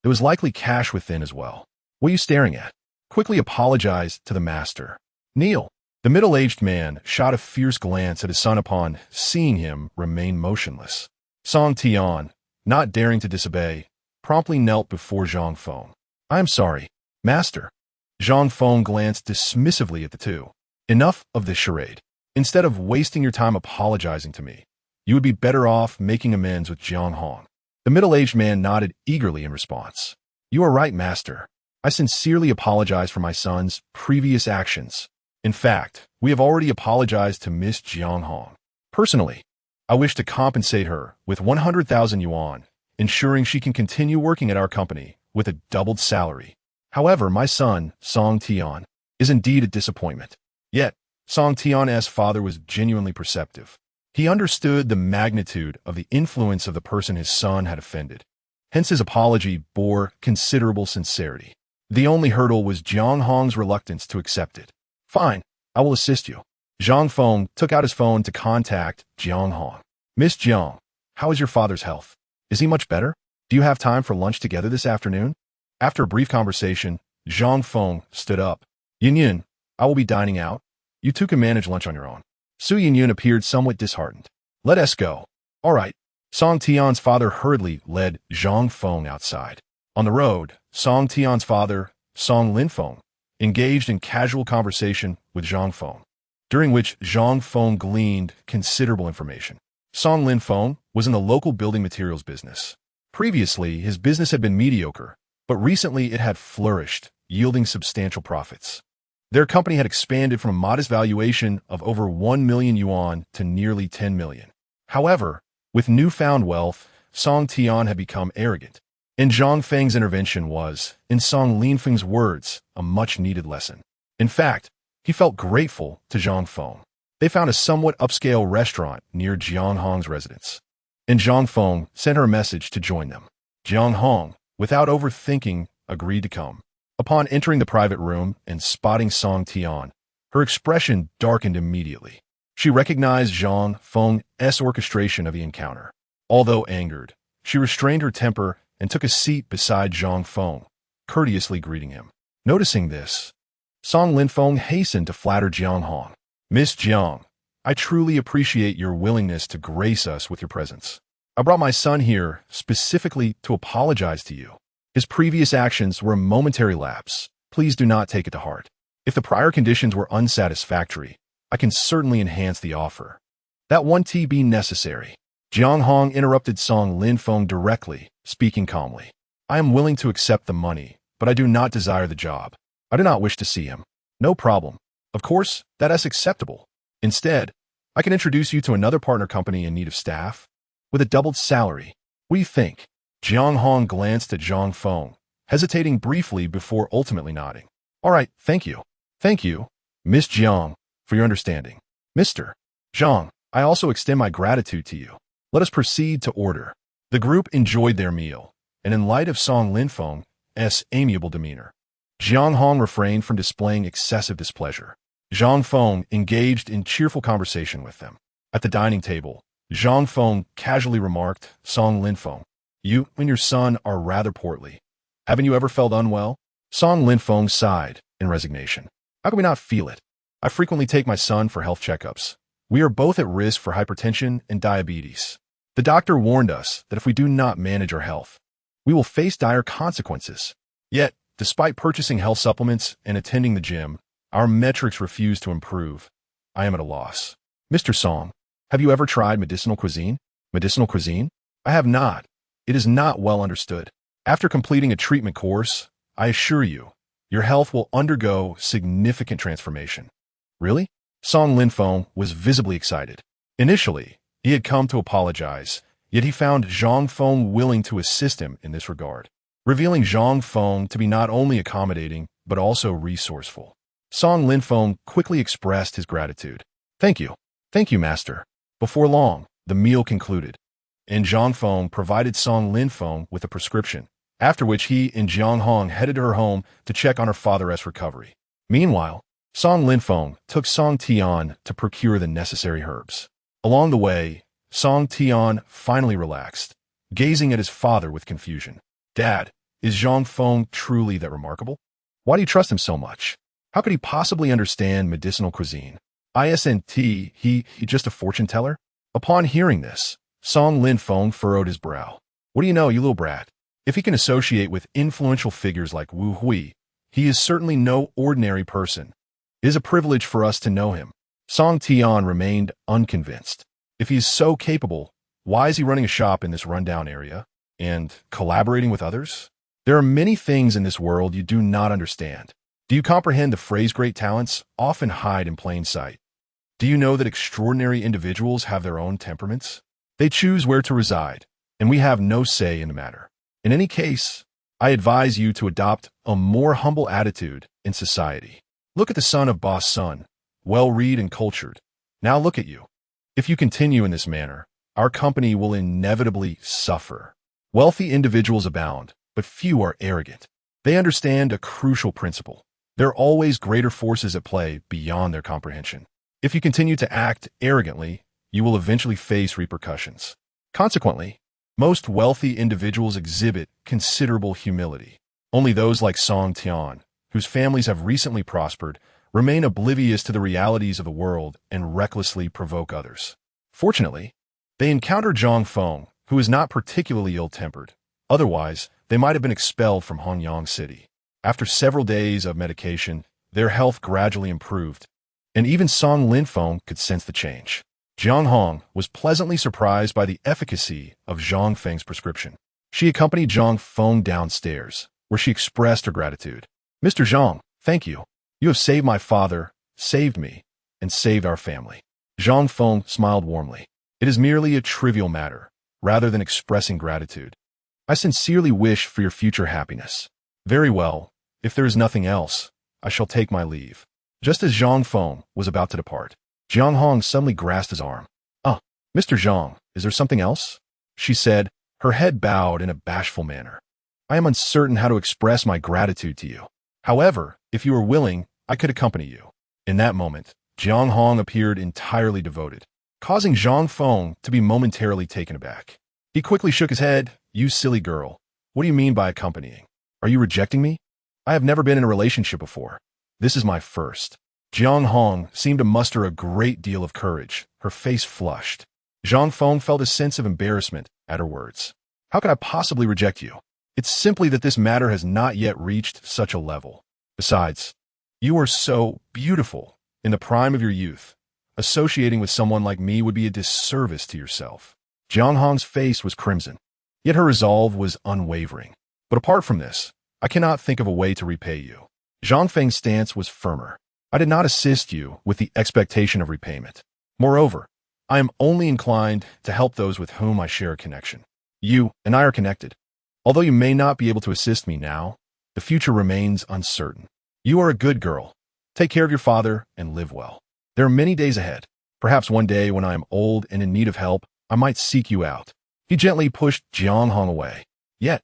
Speaker 1: There was likely cash within as well. "What are you staring at?" Quickly apologized to the master. "Kneel." The middle-aged man shot a fierce glance at his son upon seeing him remain motionless. Song Tian, not daring to disobey, promptly knelt before Zhang Feng. "I am sorry, master." Zhang Feng glanced dismissively at the two. "Enough of this charade. Instead of wasting your time apologizing to me, you would be better off making amends with Jiang Hong." The middle-aged man nodded eagerly in response. "You are right, master. I sincerely apologize for my son's previous actions. In fact, we have already apologized to Miss Jiang Hong. Personally, I wish to compensate her with 100,000 yuan, ensuring she can continue working at our company with a doubled salary. However, my son, Song Tian, is indeed a disappointment." Yet, Song Tian's father was genuinely perceptive. He understood the magnitude of the influence of the person his son had offended. Hence his apology bore considerable sincerity. The only hurdle was Jiang Hong's reluctance to accept it. "Fine, I will assist you." Zhang Feng took out his phone to contact Jiang Hong. "Miss Jiang, how is your father's health? Is he much better? Do you have time for lunch together this afternoon?" After a brief conversation, Zhang Feng stood up. "Yin Yin, I will be dining out. You two can manage lunch on your own." Su Yin appeared somewhat disheartened. "Let us go." "All right." Song Tian's father hurriedly led Zhang Feng outside. On the road, Song Tian's father, Song Linfeng, engaged in casual conversation with Zhang Feng, during which Zhang Feng gleaned considerable information. Song Linfeng was in the local building materials business. Previously, his business had been mediocre, but recently it had flourished, yielding substantial profits. Their company had expanded from a modest valuation of over 1 million yuan to nearly 10 million. However, with newfound wealth, Song Tian had become arrogant. And Zhang Feng's intervention was, in Song Linfeng's words, a much-needed lesson. In fact, he felt grateful to Zhang Feng. They found a somewhat upscale restaurant near Jiang Hong's residence, and Zhang Feng sent her a message to join them. Jiang Hong, without overthinking, agreed to come. Upon entering the private room and spotting Song Tian, her expression darkened immediately. She recognized Zhang Feng's orchestration of the encounter. Although angered, she restrained her temper and took a seat beside Zhang Feng, courteously greeting him. Noticing this, Song Linfeng hastened to flatter Jiang Hong. "Miss Jiang, I truly appreciate your willingness to grace us with your presence. I brought my son here specifically to apologize to you. His previous actions were a momentary lapse. Please do not take it to heart. If the prior conditions were unsatisfactory, I can certainly enhance the offer. That won't be necessary." Jiang Hong interrupted Song Linfeng directly, speaking calmly. "I am willing to accept the money, but I do not desire the job. I do not wish to see him." "No problem. Of course, that is acceptable. Instead, I can introduce you to another partner company in need of staff, with a doubled salary. What do you think?" Jiang Hong glanced at Zhang Feng, hesitating briefly before ultimately nodding. "All right, thank you. Thank you, Miss Jiang, for your understanding. Mr. Zhang, I also extend my gratitude to you. Let us proceed to order." The group enjoyed their meal, and in light of Song Linfeng's amiable demeanor, Jiang Hong refrained from displaying excessive displeasure. Zhang Feng engaged in cheerful conversation with them. At the dining table, Zhang Feng casually remarked, "Song Linfeng, you and your son are rather portly. Haven't you ever felt unwell?" Song Linfeng sighed in resignation. "How can we not feel it? I frequently take my son for health checkups. We are both at risk for hypertension and diabetes. The doctor warned us that if we do not manage our health, we will face dire consequences. Yet, despite purchasing health supplements and attending the gym, our metrics refuse to improve. I am at a loss. Mr. Song, have you ever tried medicinal cuisine?" "Medicinal cuisine? I have not. It is not well understood. After completing a treatment course, I assure you, your health will undergo significant transformation." "Really?" Song Linfeng was visibly excited. Initially, He had come to apologize, yet he found Zhang Feng willing to assist him in this regard, revealing Zhang Feng to be not only accommodating, but also resourceful. Song Linfeng quickly expressed his gratitude. Thank you. Thank you, master. Before long, the meal concluded, and Zhang Feng provided Song Linfeng with a prescription, after which he and Jiang Hong headed to her home to check on her father's recovery. Meanwhile, Song Linfeng took Song Tian to procure the necessary herbs. Along the way, Song Tian finally relaxed, gazing at his father with confusion. Dad, is Zhang Feng truly that remarkable? Why do you trust him so much? How could he possibly understand medicinal cuisine? Isn't he just a fortune teller? Upon hearing this, Song Linfeng furrowed his brow. What do you know, you little brat? If he can associate with influential figures like Wu Hui, he is certainly no ordinary person. It is a privilege for us to know him. Song Tian remained unconvinced. If he is so capable, why is he running a shop in this rundown area and collaborating with others? There are many things in this world you do not understand. Do you comprehend the phrase great talents often hide in plain sight? Do you know that extraordinary individuals have their own temperaments? They choose where to reside, and we have no say in the matter. In any case, I advise you to adopt a more humble attitude in society. Look at the son of Boss Sun, well-read and cultured. Now look at you. If you continue in this manner, our company will inevitably suffer. Wealthy individuals abound, but few are arrogant. They understand a crucial principle. There are always greater forces at play beyond their comprehension. If you continue to act arrogantly, you will eventually face repercussions. Consequently, most wealthy individuals exhibit considerable humility. Only those like Song Tian, whose families have recently prospered, remain oblivious to the realities of the world and recklessly provoke others. Fortunately, they encounter Zhang Feng, who is not particularly ill-tempered. Otherwise, they might have been expelled from Hongyang City. After several days of medication, their health gradually improved, and even Song Linfeng could sense the change. Jiang Hong was pleasantly surprised by the efficacy of Zhang Feng's prescription. She accompanied Zhang Feng downstairs, where she expressed her gratitude. Mr. Zhang, thank you. You have saved my father, saved me, and saved our family. Zhang Feng smiled warmly. It is merely a trivial matter, rather than expressing gratitude. I sincerely wish for your future happiness. Very well, if there is nothing else, I shall take my leave. Just as Zhang Feng was about to depart, Jiang Hong suddenly grasped his arm. Mr. Zhang, is there something else? She said, her head bowed in a bashful manner. I am uncertain how to express my gratitude to you. However, if you are willing, I could accompany you. In that moment, Jiang Hong appeared entirely devoted, causing Zhang Feng to be momentarily taken aback. He quickly shook his head. You silly girl. What do you mean by accompanying? Are you rejecting me? I have never been in a relationship before. This is my first. Jiang Hong seemed to muster a great deal of courage. Her face flushed. Zhang Feng felt a sense of embarrassment at her words. How could I possibly reject you? It's simply that this matter has not yet reached such a level. Besides, you are so beautiful in the prime of your youth. Associating with someone like me would be a disservice to yourself. Jiang Hong's face was crimson, yet her resolve was unwavering. But apart from this, I cannot think of a way to repay you. Zhang Feng's stance was firmer. I did not assist you with the expectation of repayment. Moreover, I am only inclined to help those with whom I share a connection. You and I are connected. Although you may not be able to assist me now, the future remains uncertain. You are a good girl. Take care of your father and live well. There are many days ahead. Perhaps one day when I am old and in need of help, I might seek you out. He gently pushed Jiang Hong away. Yet,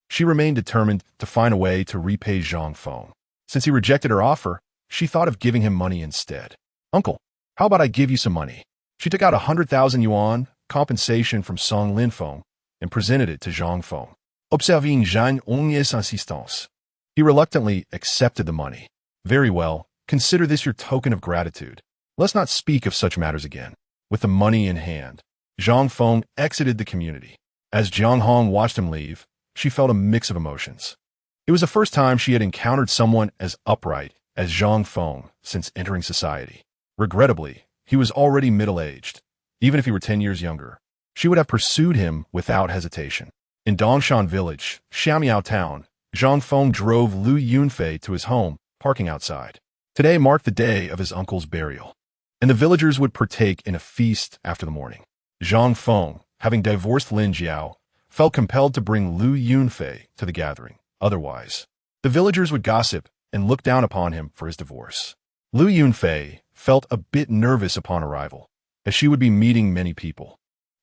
Speaker 1: she remained determined to find a way to repay Zhang Feng. Since he rejected her offer, she thought of giving him money instead. Uncle, how about I give you some money? She took out 100,000 yuan, compensation from Song Linfeng, and presented it to Zhang Feng. Observing Zhang Ong's insistance. He reluctantly accepted the money. Very well, consider this your token of gratitude. Let's not speak of such matters again. With the money in hand, Zhang Feng exited the community. As Jiang Hong watched him leave, she felt a mix of emotions. It was the first time she had encountered someone as upright as Zhang Feng since entering society. Regrettably, he was already middle-aged. Even if he were 10 years younger, she would have pursued him without hesitation. In Dongshan Village, Xiamiao Town, Zhang Feng drove Lu Yunfei to his home, parking outside. Today marked the day of his uncle's burial, and the villagers would partake in a feast after the mourning. Zhang Feng, having divorced Lin Jiao, felt compelled to bring Lu Yunfei to the gathering. Otherwise, the villagers would gossip and look down upon him for his divorce. Lu Yunfei felt a bit nervous upon arrival, as she would be meeting many people.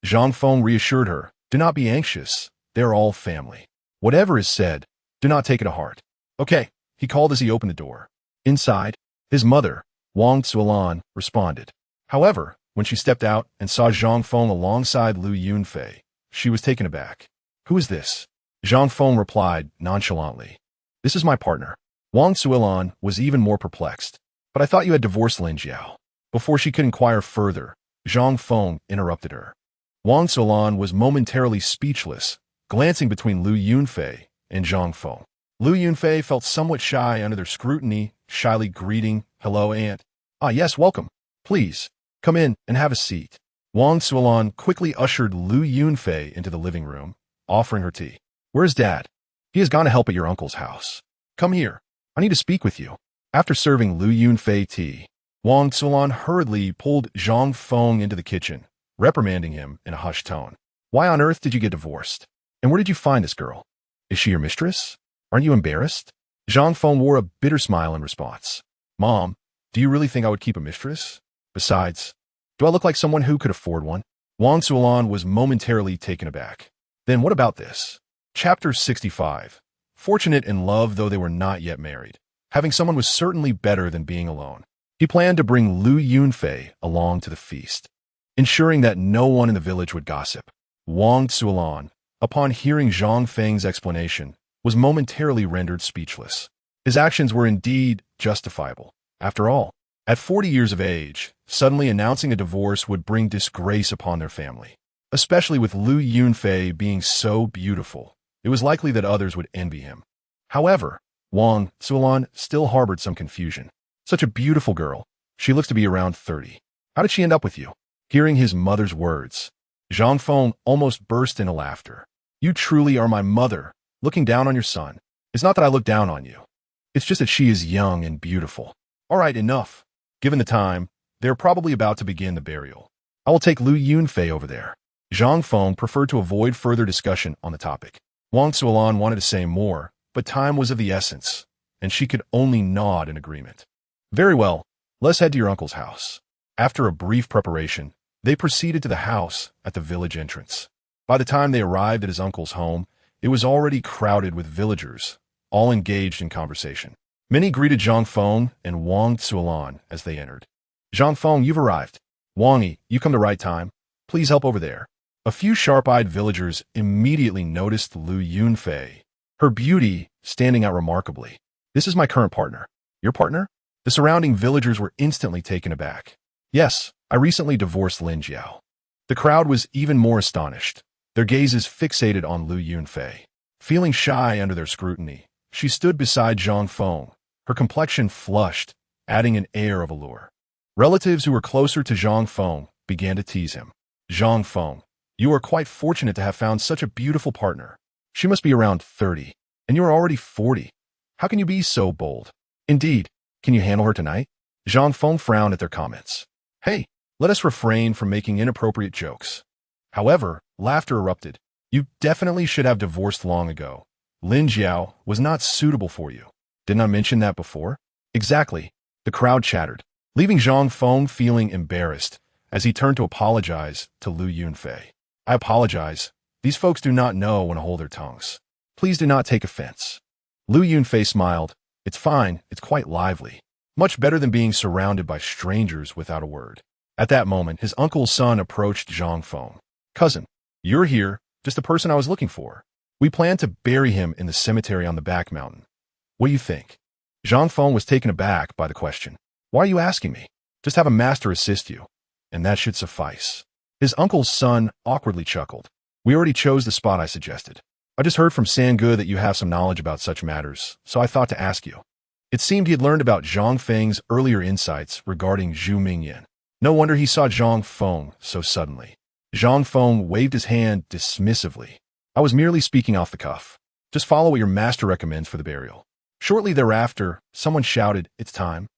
Speaker 1: Zhang Feng reassured her, "Do not be anxious. They're all family. Whatever is said, do not take it to heart." "Okay," he called as he opened the door. Inside, his mother, Wang Zuolan, responded. However, when she stepped out and saw Zhang Feng alongside Lu Yunfei, she was taken aback. "Who is this?" Zhang Feng replied nonchalantly. "This is my partner." Wang Zuolan was even more perplexed. "But I thought you had divorced Lin Jiao." Before she could inquire further, Zhang Feng interrupted her. Wang Zuolan was momentarily speechless, glancing between Lu Yunfei and Zhang Feng. Lu Yunfei felt somewhat shy under their scrutiny, shyly greeting, "Hello, Aunt." "Ah, yes, welcome. Please, come in and have a seat." Wang Zuolan quickly ushered Lu Yunfei into the living room, offering her tea. "Where's Dad?" "He has gone to help at your uncle's house." "Come here. I need to speak with you." After serving Lu Yunfei tea, Wang Zuolan hurriedly pulled Zhang Feng into the kitchen, reprimanding him in a hushed tone. "Why on earth did you get divorced? And where did you find this girl? Is she your mistress? Aren't you embarrassed?" Zhang Feng wore a bitter smile in response. "Mom, do you really think I would keep a mistress? Besides, do I look like someone who could afford one?" Wang Zuolan was momentarily taken aback. "Then what about this?" Chapter 65. Fortunate in love though they were not yet married. Having someone was certainly better than being alone. He planned to bring Lu Yunfei along to the feast, ensuring that no one in the village would gossip. Wang Zuolan, upon hearing Zhang Feng's explanation, was momentarily rendered speechless. His actions were indeed justifiable. After all, at 40 years of age, suddenly announcing a divorce would bring disgrace upon their family. Especially with Lu Yunfei being so beautiful, it was likely that others would envy him. However, Wang Zuolan still harbored some confusion. "Such a beautiful girl. She looks to be around 30. How did she end up with you?" Hearing his mother's words, Zhang Feng almost burst into laughter. "You truly are my mother, looking down on your son. It's not that I look down on you. It's just that she is young and beautiful." "All right, enough." Given the time, they are probably about to begin the burial. "I will take Lu Yunfei over there." Zhang Feng preferred to avoid further discussion on the topic. Wang Zuolan wanted to say more, but time was of the essence, and she could only nod in agreement. "Very well, let's head to your uncle's house." After a brief preparation, they proceeded to the house at the village entrance. By the time they arrived at his uncle's home, it was already crowded with villagers, all engaged in conversation. Many greeted Zhang Feng and Wang Zuolan as they entered. "Zhang Feng, you've arrived. Wangi, you come the right time. Please help over there." A few sharp-eyed villagers immediately noticed Lu Yunfei, her beauty standing out remarkably. "This is my current partner." "Your partner?" The surrounding villagers were instantly taken aback. "Yes, I recently divorced Lin Jiao." The crowd was even more astonished, their gazes fixated on Lu Yunfei. Feeling shy under their scrutiny, she stood beside Zhang Feng, her complexion flushed, adding an air of allure. Relatives who were closer to Zhang Feng began to tease him. "Zhang Feng, you are quite fortunate to have found such a beautiful partner. She must be around 30, and you are already 40. How can you be so bold? Indeed, can you handle her tonight?" Zhang Feng frowned at their comments. "Hey, let us refrain from making inappropriate jokes." However, laughter erupted. "You definitely should have divorced long ago. Lin Jiao was not suitable for you. Didn't I mention that before?" "Exactly," the crowd chattered, leaving Zhang Feng feeling embarrassed as he turned to apologize to Lu Yunfei. "I apologize. These folks do not know when to hold their tongues. Please do not take offense." Lu Yunfei smiled. "It's fine, it's quite lively. Much better than being surrounded by strangers without a word." At that moment, his uncle's son approached Zhang Feng. "Cousin, you're here, just the person I was looking for. We plan to bury him in the cemetery on the back mountain. What do you think?" Zhang Feng was taken aback by the question. "Why are you asking me? Just have a master assist you, and that should suffice." His uncle's son awkwardly chuckled. "We already chose the spot I suggested. I just heard from Sangu that you have some knowledge about such matters, so I thought to ask you." It seemed he had learned about Zhang Feng's earlier insights regarding Zhu Mingyan. No wonder he saw Zhang Feng so suddenly. Zhang Feng waved his hand dismissively. "I was merely speaking off the cuff. Just follow what your master recommends for the burial." Shortly thereafter, someone shouted, "It's time."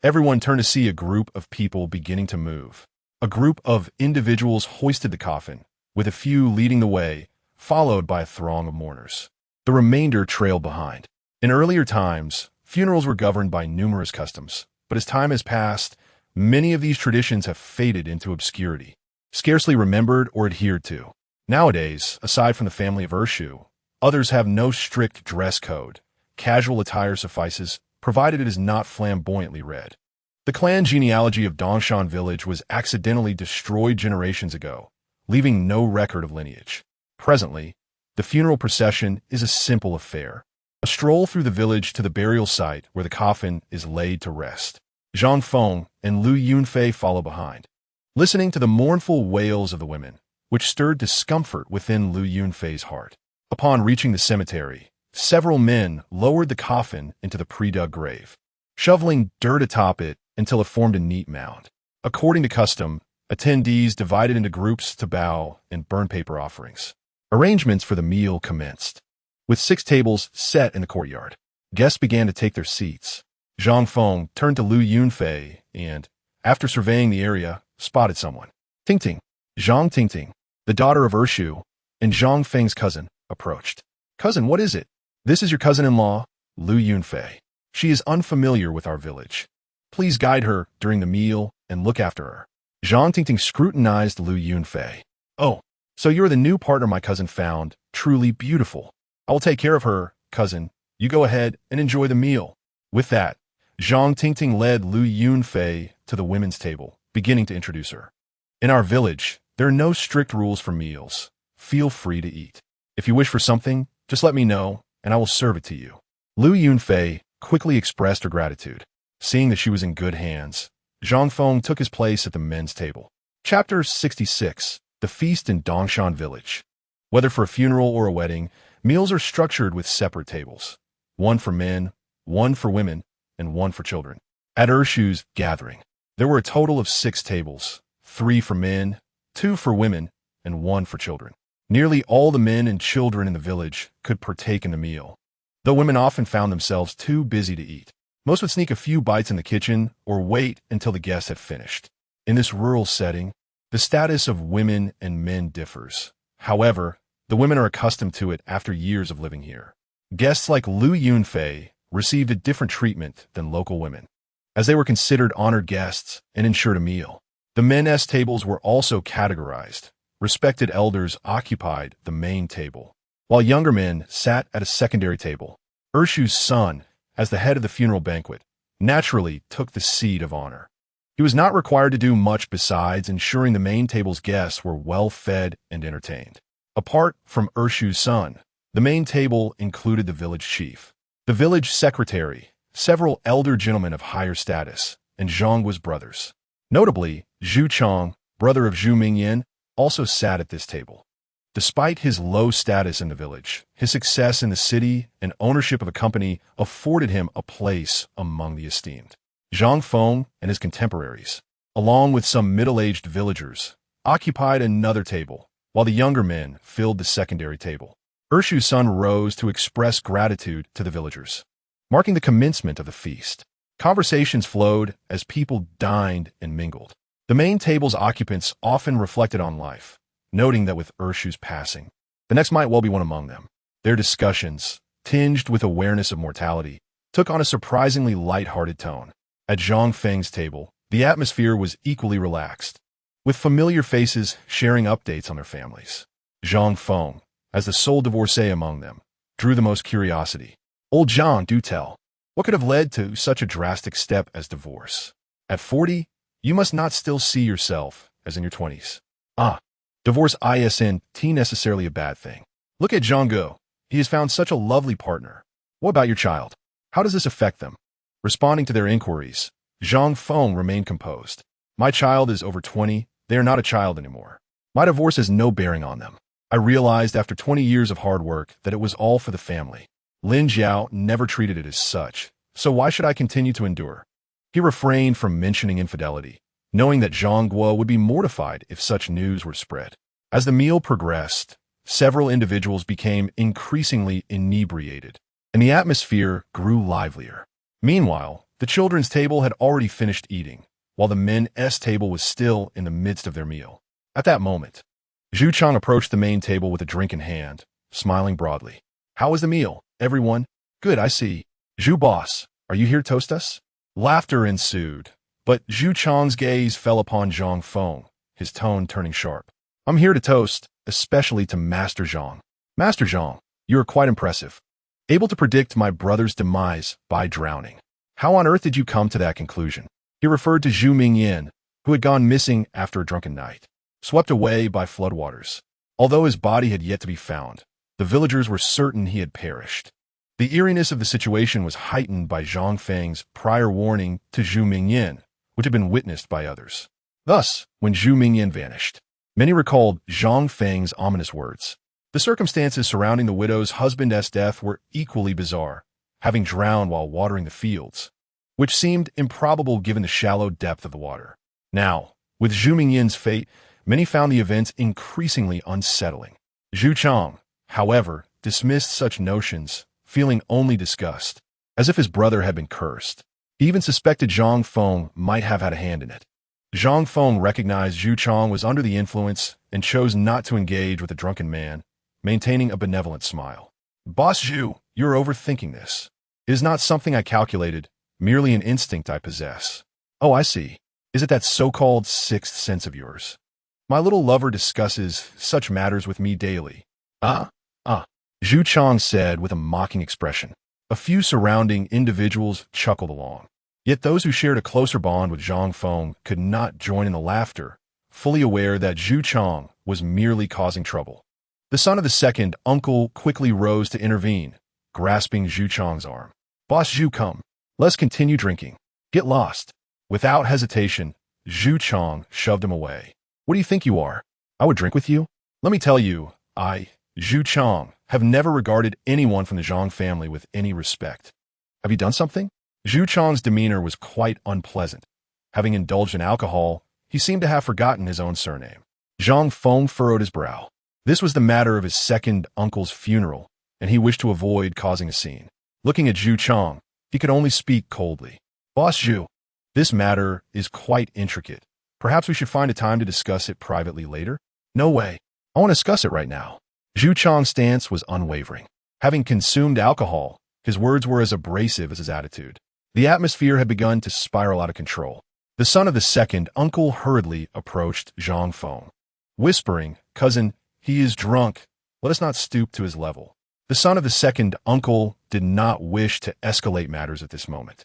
Speaker 1: Everyone turned to see a group of people beginning to move. A group of individuals hoisted the coffin, with a few leading the way, followed by a throng of mourners. The remainder trailed behind. In earlier times, funerals were governed by numerous customs, but as time has passed, many of these traditions have faded into obscurity, scarcely remembered or adhered to. Nowadays, aside from the family of Urshu, others have no strict dress code. Casual attire suffices, provided it is not flamboyantly red. The clan genealogy of Dongshan village was accidentally destroyed generations ago, leaving no record of lineage. Presently, the funeral procession is a simple affair. A stroll through the village to the burial site where the coffin is laid to rest. Zhang Feng and Lu Yunfei follow behind, listening to the mournful wails of the women, which stirred discomfort within Lu Yunfei's heart. Upon reaching the cemetery, several men lowered the coffin into the pre-dug grave, shoveling dirt atop it until it formed a neat mound. According to custom, attendees divided into groups to bow and burn paper offerings. Arrangements for the meal commenced. With 6 tables set in the courtyard, guests began to take their seats. Zhang Feng turned to Lu Yunfei and, after surveying the area, spotted someone. Tingting, Zhang Tingting, the daughter of Urshu, and Zhang Feng's cousin, approached. "Cousin, what is it?" "This is your cousin-in-law, Lu Yunfei. She is unfamiliar with our village. Please guide her during the meal and look after her." Zhang Tingting scrutinized Lu Yunfei. "Oh, so you're the new partner my cousin found, truly beautiful. I will take care of her, cousin. You go ahead and enjoy the meal." With that, Zhang Tingting led Lu Yunfei to the women's table, beginning to introduce her. "In our village, there are no strict rules for meals. Feel free to eat. If you wish for something, just let me know, and I will serve it to you." Lu Yunfei quickly expressed her gratitude. Seeing that she was in good hands, Zhang Feng took his place at the men's table. Chapter 66. The Feast in Dongshan Village. Whether for a funeral or a wedding, meals are structured with separate tables. One for men, one for women, and one for children. At Urshu's gathering, there were a total of 6 tables, 3 for men, 2 for women, and 1 for children. Nearly all the men and children in the village could partake in the meal, though women often found themselves too busy to eat. Most would sneak a few bites in the kitchen or wait until the guests had finished. In this rural setting, the status of women and men differs. However, the women are accustomed to it after years of living here. Guests like Lu Yunfei received a different treatment than local women, as they were considered honored guests and ensured a meal. The men's tables were also categorized. Respected elders occupied the main table, while younger men sat at a secondary table. Urshu's son, as the head of the funeral banquet, naturally took the seat of honor. He was not required to do much besides ensuring the main table's guests were well fed and entertained. Apart from Urshu's son, the main table included the village chief, the village secretary, several elder gentlemen of higher status, and Zhangguo's brothers. Notably, Zhu Chong, brother of Zhu Mingyan, also sat at this table. Despite his low status in the village, his success in the city and ownership of a company afforded him a place among the esteemed. Zhang Feng and his contemporaries, along with some middle-aged villagers, occupied another table, while the younger men filled the secondary table. Urshu's son rose to express gratitude to the villagers, marking the commencement of the feast. Conversations flowed as people dined and mingled. The main table's occupants often reflected on life, noting that with Urshu's passing, the next might well be one among them. Their discussions, tinged with awareness of mortality, took on a surprisingly light-hearted tone. At Zhang Feng's table, the atmosphere was equally relaxed, with familiar faces sharing updates on their families. Zhang Feng, as the sole divorcee among them, drew the most curiosity. "Old Zhang, do tell, what could have led to such a drastic step as divorce? At 40, you must not still see yourself as in your 20s. Divorce isn't necessarily a bad thing. Look at Zhangguo. He has found such a lovely partner. What about your child? How does this affect them?" Responding to their inquiries, Zhang Feng remained composed. "My child is over 20. They are not a child anymore. My divorce has no bearing on them. I realized after 20 years of hard work that it was all for the family. Lin Jiao never treated it as such, so why should I continue to endure?" He refrained from mentioning infidelity, knowing that Zhangguo would be mortified if such news were spread. As the meal progressed, several individuals became increasingly inebriated, and the atmosphere grew livelier. Meanwhile, the children's table had already finished eating, while the men's table was still in the midst of their meal. At that moment, Zhu Chang approached the main table with a drink in hand, smiling broadly. "How was the meal, everyone?" "Good, I see. Zhu boss, are you here to toast us?" Laughter ensued, but Zhu Chang's gaze fell upon Zhang Feng, his tone turning sharp. "I'm here to toast, especially to Master Zhang. Master Zhang, you are quite impressive. Able to predict my brother's demise by drowning. How on earth did you come to that conclusion?" He referred to Zhu Mingyan, who had gone missing after a drunken night, swept away by floodwaters. Although his body had yet to be found, the villagers were certain he had perished. The eeriness of the situation was heightened by Zhang Feng's prior warning to Zhu Mingyan, which had been witnessed by others. Thus, when Zhu Mingyan vanished, many recalled Zhang Feng's ominous words. The circumstances surrounding the widow's husband's death were equally bizarre, having drowned while watering the fields, which seemed improbable given the shallow depth of the water. Now, with Zhu Mingyan's fate, many found the events increasingly unsettling. Zhu Chang, however, dismissed such notions, feeling only disgust, as if his brother had been cursed. He even suspected Zhang Feng might have had a hand in it. Zhang Feng recognized Zhu Chang was under the influence and chose not to engage with the drunken man, maintaining a benevolent smile. "Boss Zhu, you're overthinking this. It is not something I calculated, merely an instinct I possess." "Oh, I see. Is it that so-called sixth sense of yours? My little lover discusses such matters with me daily." Zhu Chang said with a mocking expression. A few surrounding individuals chuckled along. Yet those who shared a closer bond with Zhang Feng could not join in the laughter, fully aware that Zhu Chang was merely causing trouble. The son of the second uncle quickly rose to intervene, grasping Zhu Chang's arm. "Boss Zhu, come. Let's continue drinking. Get lost." Without hesitation, Zhu Chang shoved him away. "What do you think you are? I would drink with you? Let me tell you, Zhu Chang, have never regarded anyone from the Zhang family with any respect. Have you done something?" Zhu Chang's demeanor was quite unpleasant. Having indulged in alcohol, he seemed to have forgotten his own surname. Zhang Feng furrowed his brow. This was the matter of his second uncle's funeral, and he wished to avoid causing a scene. Looking at Zhu Chang, he could only speak coldly. "Boss Zhu, this matter is quite intricate. Perhaps we should find a time to discuss it privately later." "No way. I want to discuss it right now." Zhu Chang's stance was unwavering. Having consumed alcohol, his words were as abrasive as his attitude. The atmosphere had begun to spiral out of control. The son of the second uncle hurriedly approached Zhang Feng, whispering, "Cousin, he is drunk. Let us not stoop to his level." The son of the second uncle did not wish to escalate matters at this moment.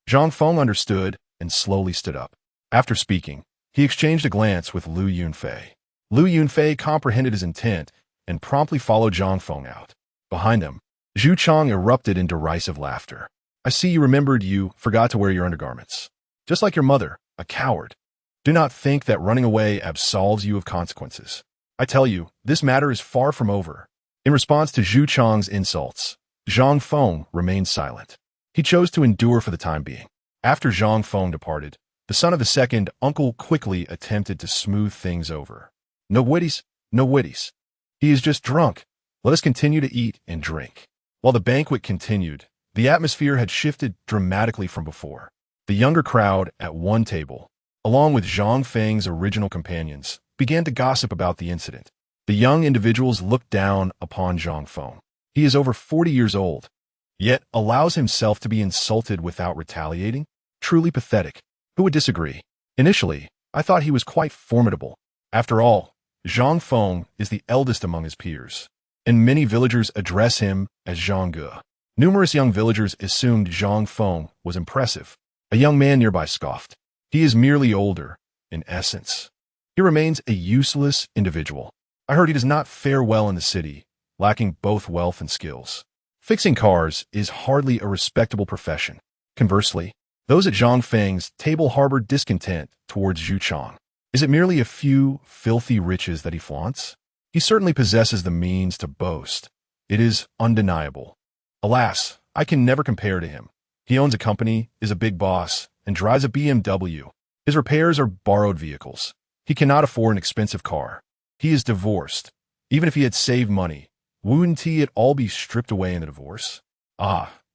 Speaker 1: Zhang Feng understood and slowly stood up. After speaking, he exchanged a glance with Lu Yunfei. Lu Yunfei comprehended his intent and promptly followed Zhang Feng out. Behind them, Zhu Chang erupted in derisive laughter. "I see you remembered you forgot to wear your undergarments. Just like your mother, a coward. Do not think that running away absolves you of consequences. I tell you, this matter is far from over." In response to Zhu Chang's insults, Zhang Feng remained silent. He chose to endure for the time being. After Zhang Feng departed, the son of the second uncle quickly attempted to smooth things over. "No witties, no witties. He is just drunk. Let us continue to eat and drink." While the banquet continued, the atmosphere had shifted dramatically from before. The younger crowd at one table, along with Zhang Feng's original companions, began to gossip about the incident. The young individuals looked down upon Zhang Feng. He is over 40 years old, yet allows himself to be insulted without retaliating? Truly pathetic. Who would disagree? Initially, I thought he was quite formidable. After all, Zhang Feng is the eldest among his peers, and many villagers address him as Zhang Ge. Numerous young villagers assumed Zhang Feng was impressive. A young man nearby scoffed. "He is merely older, in essence. He remains a useless individual. I heard he does not fare well in the city, lacking both wealth and skills. Fixing cars is hardly a respectable profession." Conversely, those at Zhang Feng's table harbored discontent towards Zhu Chang. Is it merely a few filthy riches that he flaunts? He certainly possesses the means to boast. It is undeniable. Alas, I can never compare to him. He owns a company, is a big boss, and drives a BMW. His repairs are borrowed vehicles. He cannot afford an expensive car. He is divorced. Even if he had saved money, wouldn't it all be stripped away in the divorce?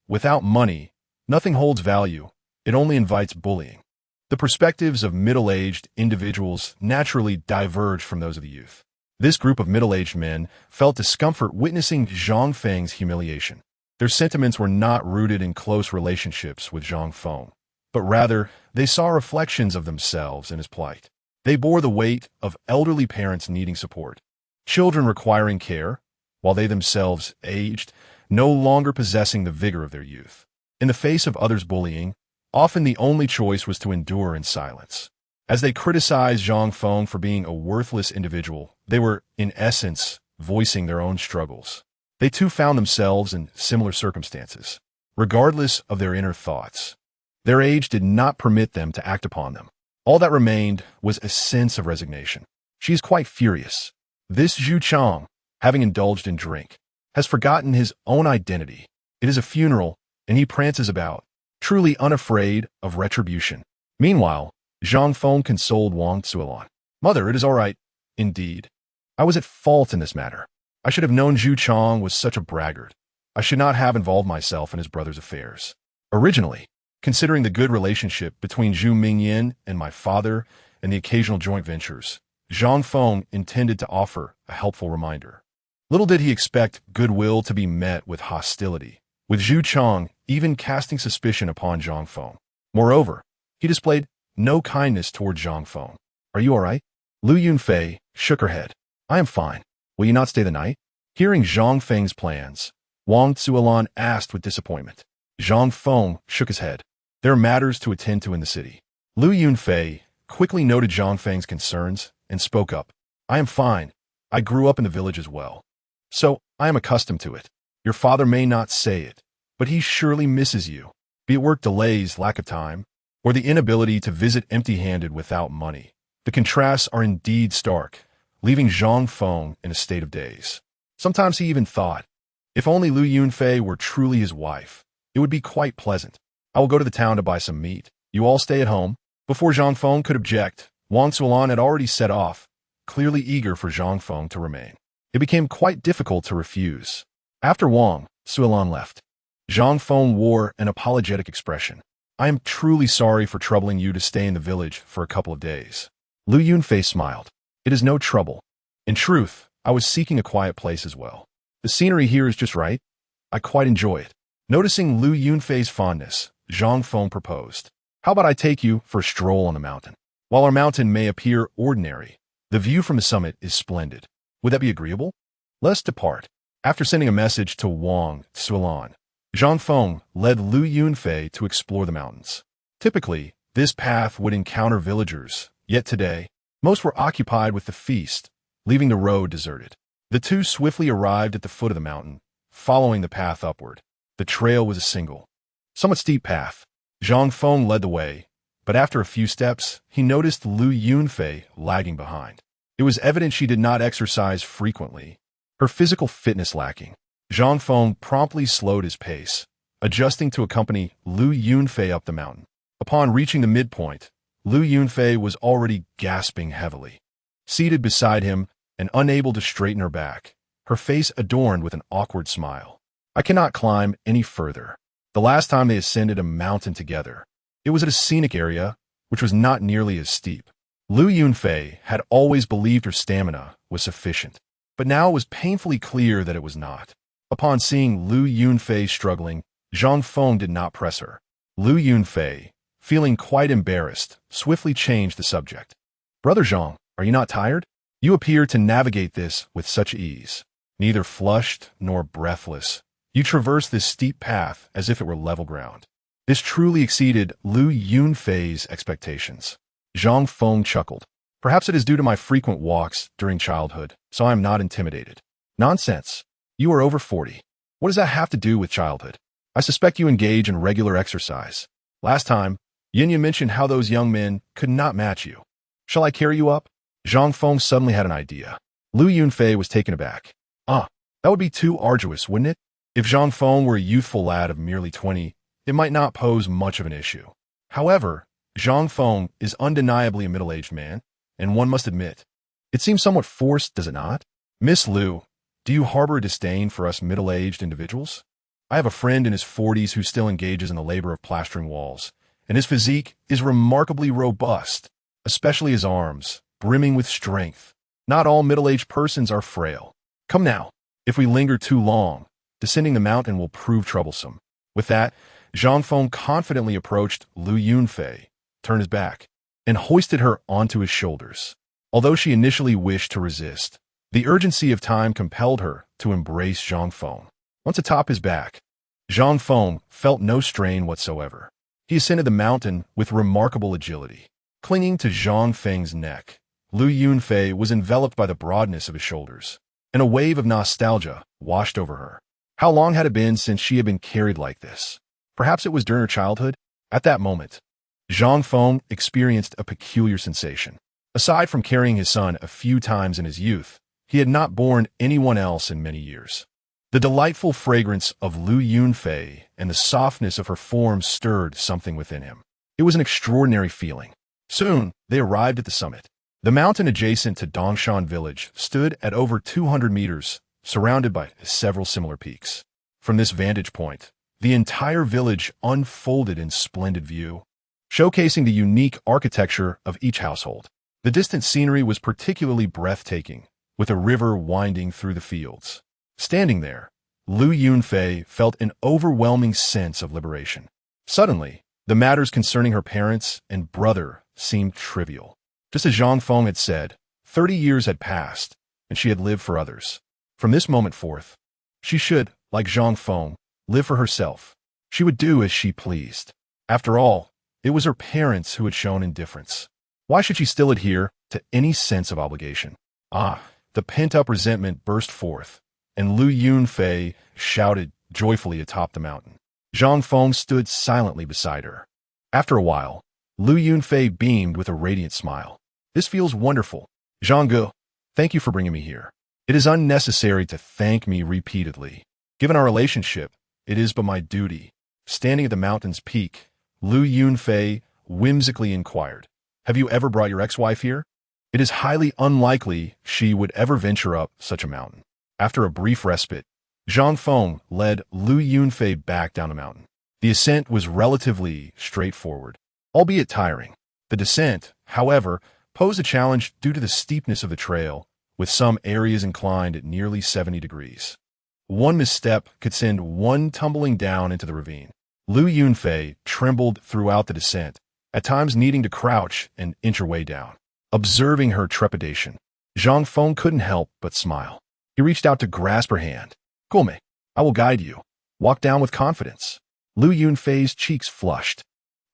Speaker 1: Without money, nothing holds value. It only invites bullying. The perspectives of middle-aged individuals naturally diverge from those of the youth. This group of middle-aged men felt discomfort witnessing Zhang Feng's humiliation. Their sentiments were not rooted in close relationships with Zhang Feng, but rather they saw reflections of themselves in his plight. They bore the weight of elderly parents needing support, children requiring care, while they themselves aged, no longer possessing the vigor of their youth. In the face of others' bullying, often the only choice was to endure in silence. As they criticized Zhang Feng for being a worthless individual, they were, in essence, voicing their own struggles. They too found themselves in similar circumstances, regardless of their inner thoughts. Their age did not permit them to act upon them. All that remained was a sense of resignation. She is quite furious. This Zhu Chang, having indulged in drink, has forgotten his own identity. It is a funeral, and he prances about, truly unafraid of retribution. Meanwhile, Zhang Feng consoled Wang Zuolan. Mother, it is all right. Indeed. I was at fault in this matter. I should have known Zhu Chang was such a braggart. I should not have involved myself in his brother's affairs. Originally, considering the good relationship between Zhu Mingyan and my father and the occasional joint ventures, Zhang Feng intended to offer a helpful reminder. Little did he expect goodwill to be met with hostility, with Zhu Chang even casting suspicion upon Zhang Feng. Moreover, he displayed no kindness toward Zhang Feng. Are you all right? Lu Yunfei shook her head. I am fine. Will you not stay the night? Hearing Zhang Feng's plans, Wang Zuolan asked with disappointment. Zhang Feng shook his head. There are matters to attend to in the city. Lu Yunfei quickly noted Zhang Feng's concerns and spoke up. I am fine. I grew up in the village as well. So, I am accustomed to it. Your father may not say it, but he surely misses you. Be it work delays, lack of time, or the inability to visit empty-handed without money. The contrasts are indeed stark, leaving Zhang Feng in a state of daze. Sometimes he even thought, if only Lu Yunfei were truly his wife, it would be quite pleasant. I will go to the town to buy some meat. You all stay at home. Before Zhang Feng could object, Wang Zuolan had already set off, clearly eager for Zhang Feng to remain. It became quite difficult to refuse. After Wang Zuolan left, Zhang Feng wore an apologetic expression. I am truly sorry for troubling you to stay in the village for a couple of days. Lu Yunfei smiled. It is no trouble. In truth, I was seeking a quiet place as well. The scenery here is just right. I quite enjoy it. Noticing Lu Yunfei's fondness, Zhang Feng proposed. How about I take you for a stroll on the mountain? While our mountain may appear ordinary, the view from the summit is splendid. Would that be agreeable? Let us depart. After sending a message to Wang Zuolan, Zhang Feng led Lu Yunfei to explore the mountains. Typically, this path would encounter villagers, yet today, most were occupied with the feast, leaving the road deserted. The two swiftly arrived at the foot of the mountain, following the path upward. The trail was a single, somewhat steep path. Zhang Feng led the way, but after a few steps, he noticed Lu Yunfei lagging behind. It was evident she did not exercise frequently, her physical fitness lacking. Zhang Feng promptly slowed his pace, adjusting to accompany Lu Yunfei up the mountain. Upon reaching the midpoint, Lu Yunfei was already gasping heavily. Seated beside him and unable to straighten her back, her face adorned with an awkward smile. I cannot climb any further. The last time they ascended a mountain together, it was at a scenic area, which was not nearly as steep. Lu Yunfei had always believed her stamina was sufficient, but now it was painfully clear that it was not. Upon seeing Lu Yunfei struggling, Zhang Feng did not press her. Lu Yunfei, feeling quite embarrassed, swiftly changed the subject. Brother Zhang, are you not tired? You appear to navigate this with such ease. Neither flushed nor breathless, you traverse this steep path as if it were level ground. This truly exceeded Lu Yunfei's expectations. Zhang Feng chuckled. Perhaps it is due to my frequent walks during childhood, so I am not intimidated. Nonsense. You are over 40. What does that have to do with childhood? I suspect you engage in regular exercise. Last time, Yinya mentioned how those young men could not match you. Shall I carry you up? Zhang Feng suddenly had an idea. Lu Yunfei was taken aback. That would be too arduous, wouldn't it? If Zhang Feng were a youthful lad of merely 20, it might not pose much of an issue. However, Zhang Feng is undeniably a middle-aged man, and one must admit, it seems somewhat forced, does it not? Miss Lu, do you harbor a disdain for us middle-aged individuals? I have a friend in his 40s who still engages in the labor of plastering walls, and his physique is remarkably robust, especially his arms, brimming with strength. Not all middle-aged persons are frail. Come now. If we linger too long, descending the mountain will prove troublesome. With that, Zhang Feng confidently approached Lu Yunfei, turned his back, and hoisted her onto his shoulders. Although she initially wished to resist, the urgency of time compelled her to embrace Zhang Feng. Once atop his back, Zhang Feng felt no strain whatsoever. He ascended the mountain with remarkable agility. Clinging to Zhang Feng's neck, Lu Yunfei was enveloped by the broadness of his shoulders, and a wave of nostalgia washed over her. How long had it been since she had been carried like this? Perhaps it was during her childhood? At that moment, Zhang Feng experienced a peculiar sensation. Aside from carrying his son a few times in his youth, he had not borne anyone else in many years. The delightful fragrance of Lu Yunfei and the softness of her form stirred something within him. It was an extraordinary feeling. Soon, they arrived at the summit. The mountain adjacent to Dongshan village stood at over 200 meters, surrounded by several similar peaks. From this vantage point, the entire village unfolded in splendid view, showcasing the unique architecture of each household. The distant scenery was particularly breathtaking, with a river winding through the fields. Standing there, Lu Yunfei felt an overwhelming sense of liberation. Suddenly, the matters concerning her parents and brother seemed trivial. Just as Zhang Feng had said, 30 years had passed, and she had lived for others. From this moment forth, she should, like Zhang Feng, live for herself. She would do as she pleased. After all, it was her parents who had shown indifference. Why should she still adhere to any sense of obligation? The pent-up resentment burst forth, and Lu Yunfei shouted joyfully atop the mountain. Zhang Feng stood silently beside her. After a while, Lu Yunfei beamed with a radiant smile. This feels wonderful. Zhang, thank you for bringing me here. It is unnecessary to thank me repeatedly. Given our relationship, it is but my duty. Standing at the mountain's peak, Lu Yunfei whimsically inquired, "Have you ever brought your ex-wife here?" It is highly unlikely she would ever venture up such a mountain. After a brief respite, Zhang Feng led Lu Yunfei back down the mountain. The ascent was relatively straightforward, albeit tiring. The descent, however, posed a challenge due to the steepness of the trail, with some areas inclined at nearly 70 degrees. One misstep could send one tumbling down into the ravine. Lu Yunfei trembled throughout the descent, at times needing to crouch and inch her way down. Observing her trepidation, Zhang Feng couldn't help but smile. He reached out to grasp her hand. "Come, I will guide you. Walk down with confidence." Lu Yunfei's cheeks flushed.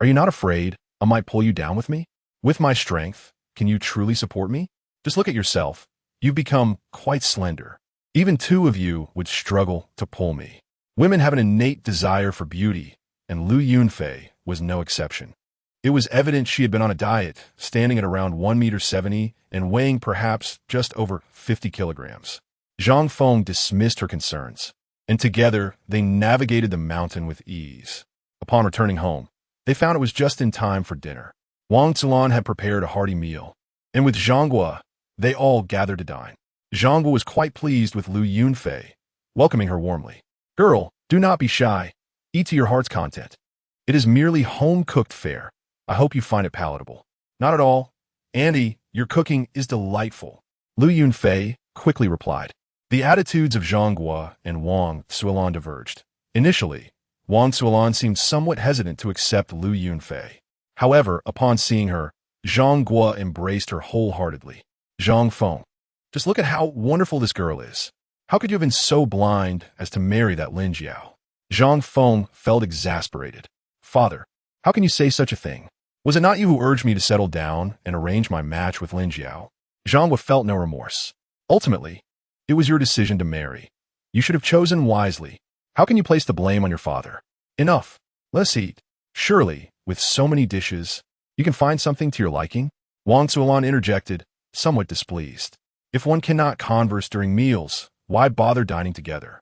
Speaker 1: "Are you not afraid I might pull you down with me? With my strength, can you truly support me? Just look at yourself. You've become quite slender. Even two of you would struggle to pull me." Women have an innate desire for beauty, and Lu Yunfei was no exception. It was evident she had been on a diet, standing at around 1.70 meters and weighing perhaps just over 50 kilograms. Zhang Feng dismissed her concerns, and together they navigated the mountain with ease. Upon returning home, they found it was just in time for dinner. Wang Zulan had prepared a hearty meal, and with Zhanghua, they all gathered to dine. Zhanghua was quite pleased with Lu Yunfei, welcoming her warmly. "Girl, do not be shy. Eat to your heart's content. It is merely home-cooked fare. I hope you find it palatable." "Not at all. Andy, your cooking is delightful," Lu Yunfei quickly replied. The attitudes of Zhanghua and Wang Zulan diverged. Initially, Wang Zulan seemed somewhat hesitant to accept Lu Yunfei. However, upon seeing her, Zhanghua embraced her wholeheartedly. "Zhang Feng, just look at how wonderful this girl is. How could you have been so blind as to marry that Lin Jiao?" Zhang Feng felt exasperated. "Father, how can you say such a thing? Was it not you who urged me to settle down and arrange my match with Lin Jiao?" Zhanghua felt no remorse. "Ultimately, it was your decision to marry. You should have chosen wisely. How can you place the blame on your father? Enough. Let's eat. Surely, with so many dishes, you can find something to your liking?" Wang Zulan interjected, somewhat displeased. "If one cannot converse during meals, why bother dining together?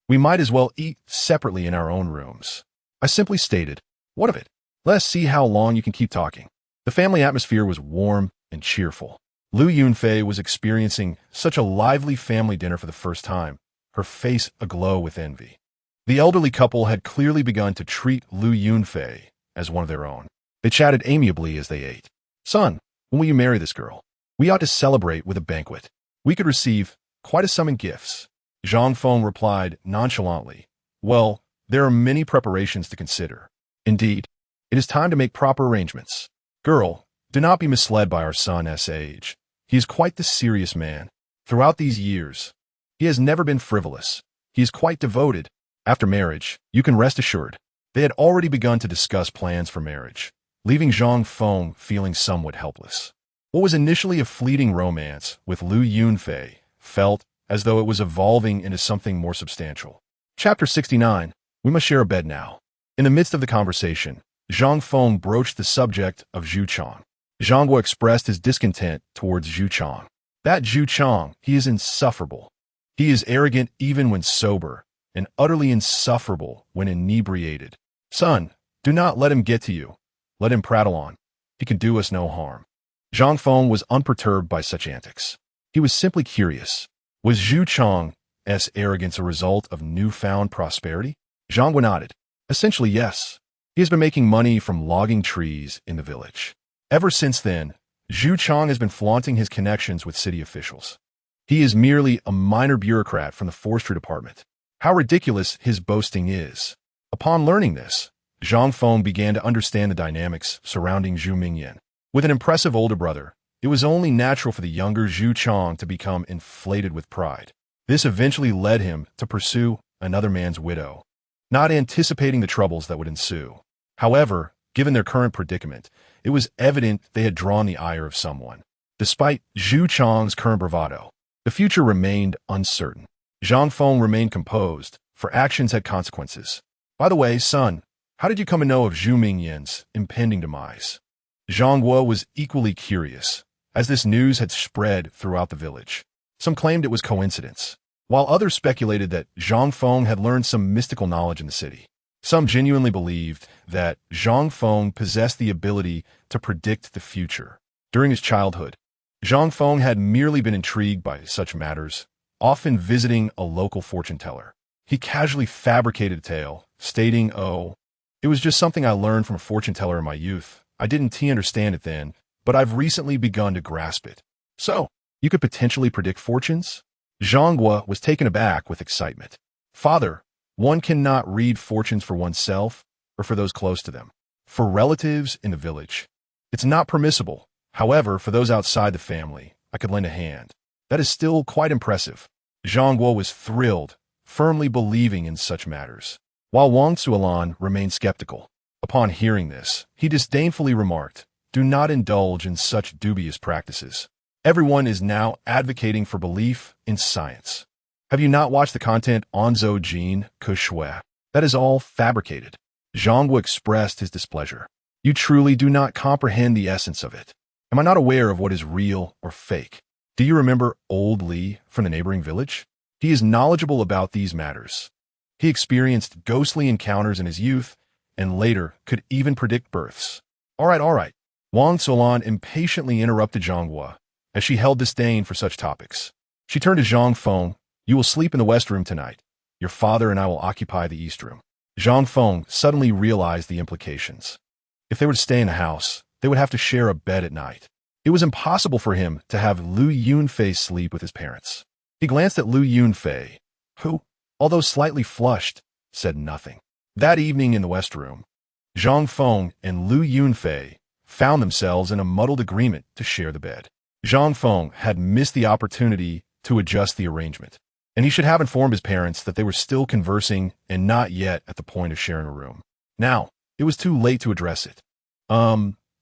Speaker 1: We might as well eat separately in our own rooms." I simply stated, "What of it? Let's see how long you can keep talking." The family atmosphere was warm and cheerful. Lu Yunfei was experiencing such a lively family dinner for the first time, her face aglow with envy. The elderly couple had clearly begun to treat Lu Yunfei as one of their own. They chatted amiably as they ate. Son, when will you marry this girl? We ought to celebrate with a banquet. We could receive quite a sum in gifts. Zhang Feng replied nonchalantly. Well, there are many preparations to consider. Indeed, it is time to make proper arrangements. Girl, do not be misled by our son's age. He is quite the serious man. Throughout these years, he has never been frivolous. He is quite devoted. After marriage, you can rest assured. They had already begun to discuss plans for marriage, leaving Zhang Feng feeling somewhat helpless. What was initially a fleeting romance with Lu Yunfei felt as though it was evolving into something more substantial. Chapter 69. We must share a bed now. In the midst of the conversation, Zhang Feng broached the subject of Zhu Chang. Zhang Guo expressed his discontent towards Zhu Chang. That Zhu Chang, he is insufferable. He is arrogant even when sober, and utterly insufferable when inebriated. Son, do not let him get to you. Let him prattle on. He can do us no harm. Zhang Feng was unperturbed by such antics. He was simply curious. Was Zhu Chang's arrogance a result of newfound prosperity? Zhang Guo nodded. Essentially, yes. He has been making money from logging trees in the village. Ever since then, Zhu Chang has been flaunting his connections with city officials. He is merely a minor bureaucrat from the forestry department. How ridiculous his boasting is. Upon learning this, Zhang Feng began to understand the dynamics surrounding Zhu Mingyan. With an impressive older brother, it was only natural for the younger Zhu Chang to become inflated with pride. This eventually led him to pursue another man's widow, not anticipating the troubles that would ensue. However, given their current predicament, it was evident they had drawn the ire of someone. Despite Zhu Chang's current bravado, the future remained uncertain. Zhang Feng remained composed, for actions had consequences. By the way, son, how did you come to know of Zhu Mingyan's impending demise? Zhang Guo was equally curious, as this news had spread throughout the village. Some claimed it was coincidence, while others speculated that Zhang Feng had learned some mystical knowledge in the city. Some genuinely believed that Zhang Feng possessed the ability to predict the future. During his childhood, Zhang Feng had merely been intrigued by such matters, often visiting a local fortune teller. He casually fabricated a tale, stating, "Oh, it was just something I learned from a fortune teller in my youth. I didn't understand it then, but I've recently begun to grasp it." So, you could potentially predict fortunes? Zhang Guo was taken aback with excitement. Father, one cannot read fortunes for oneself or for those close to them. For relatives in the village, it's not permissible. However, for those outside the family, I could lend a hand. That is still quite impressive. Zhang Guo was thrilled, firmly believing in such matters, while Wang Zuolan remained skeptical. Upon hearing this, he disdainfully remarked, "Do not indulge in such dubious practices. Everyone is now advocating for belief in science. Have you not watched the content on Zhou Jin Shui? That is all fabricated." Zhang Guo expressed his displeasure. "You truly do not comprehend the essence of it. Am I not aware of what is real or fake? Do you remember old Li from the neighboring village? He is knowledgeable about these matters. He experienced ghostly encounters in his youth, and later could even predict births." All right. Wang Zuolan impatiently interrupted Zhang Guo, as she held disdain for such topics. She turned to Zhang Feng. "You will sleep in the west room tonight. Your father and I will occupy the east room." Zhang Feng suddenly realized the implications. If they were to stay in the house, they would have to share a bed at night. It was impossible for him to have Lu Yunfei sleep with his parents. He glanced at Lu Yunfei, who, although slightly flushed, said nothing. That evening in the West Room, Zhang Feng and Lu Yunfei found themselves in a muddled agreement to share the bed. Zhang Feng had missed the opportunity to adjust the arrangement, and he should have informed his parents that they were still conversing and not yet at the point of sharing a room. Now, it was too late to address it.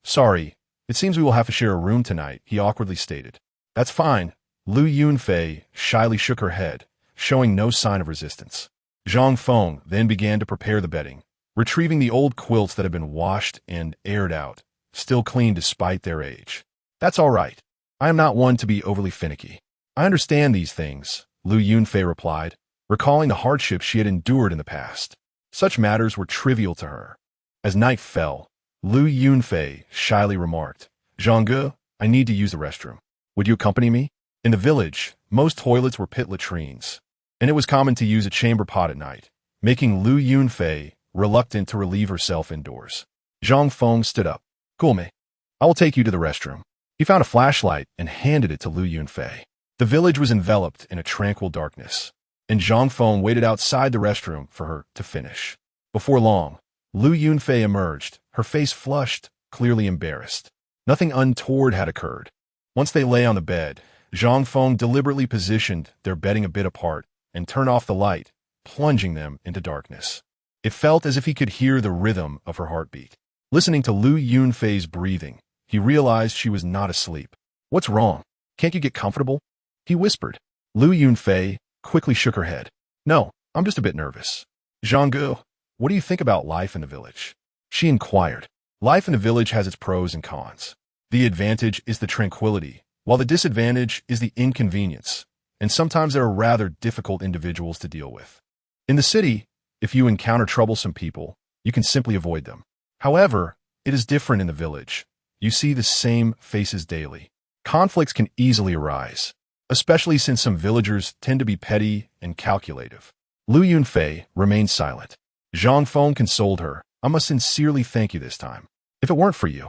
Speaker 1: Sorry, it seems we will have to share a room tonight," he awkwardly stated. "That's fine." Lu Yunfei shyly shook her head, showing no sign of resistance. Zhang Feng then began to prepare the bedding, retrieving the old quilts that had been washed and aired out, still clean despite their age. "That's all right. I am not one to be overly finicky. I understand these things," Lu Yunfei replied, recalling the hardships she had endured in the past. Such matters were trivial to her. As night fell, Lu Yunfei shyly remarked, "Zhang Ge, I need to use the restroom. Would you accompany me?" In the village, most toilets were pit latrines, and it was common to use a chamber pot at night, making Lu Yunfei reluctant to relieve herself indoors. Zhang Feng stood up. Cool me. I will take you to the restroom. He found a flashlight and handed it to Lu Yunfei. The village was enveloped in a tranquil darkness, and Zhang Feng waited outside the restroom for her to finish. Before long, Lu Yunfei emerged, her face flushed, clearly embarrassed. Nothing untoward had occurred. Once they lay on the bed, Zhang Feng deliberately positioned their bedding a bit apart and turned off the light, plunging them into darkness. It felt as if he could hear the rhythm of her heartbeat. Listening to Lu Yunfei's breathing, he realized she was not asleep. "What's wrong? Can't you get comfortable?" he whispered. Lu Yunfei quickly shook her head. "No, I'm just a bit nervous." "Zhang, what do you think about life in the village?" she inquired. Life in the village has its pros and cons. The advantage is the tranquility, while the disadvantage is the inconvenience, and sometimes there are rather difficult individuals to deal with. In the city, if you encounter troublesome people, you can simply avoid them. However, it is different in the village. You see the same faces daily. Conflicts can easily arise, especially since some villagers tend to be petty and calculative. Lu Yunfei remained silent. Zhang Feng consoled her. "I must sincerely thank you this time. If it weren't for you,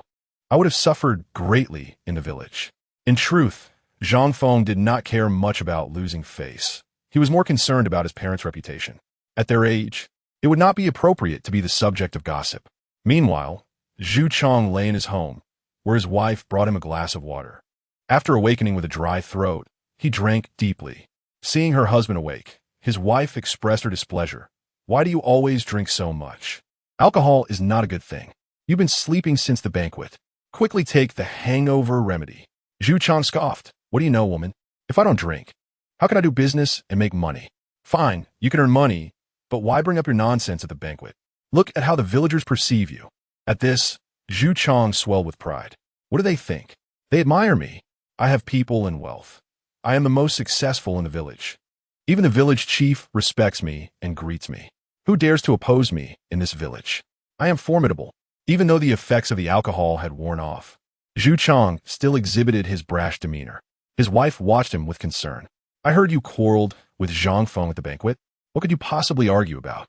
Speaker 1: I would have suffered greatly in the village." In truth, Zhang Feng did not care much about losing face. He was more concerned about his parents' reputation. At their age, it would not be appropriate to be the subject of gossip. Meanwhile, Zhu Chong lay in his home, where his wife brought him a glass of water. After awakening with a dry throat, he drank deeply. Seeing her husband awake, his wife expressed her displeasure. "Why do you always drink so much? Alcohol is not a good thing. You've been sleeping since the banquet. Quickly take the hangover remedy." Zhu Chong scoffed. "What do you know, woman? If I don't drink, how can I do business and make money?" "Fine, you can earn money, but why bring up your nonsense at the banquet? Look at how the villagers perceive you." At this, Zhu Chong swelled with pride. "What do they think? They admire me. I have people and wealth. I am the most successful in the village. Even the village chief respects me and greets me. Who dares to oppose me in this village? I am formidable." Even though the effects of the alcohol had worn off, Zhu Chong still exhibited his brash demeanor. His wife watched him with concern. "I heard you quarreled with Zhang Feng at the banquet. What could you possibly argue about?"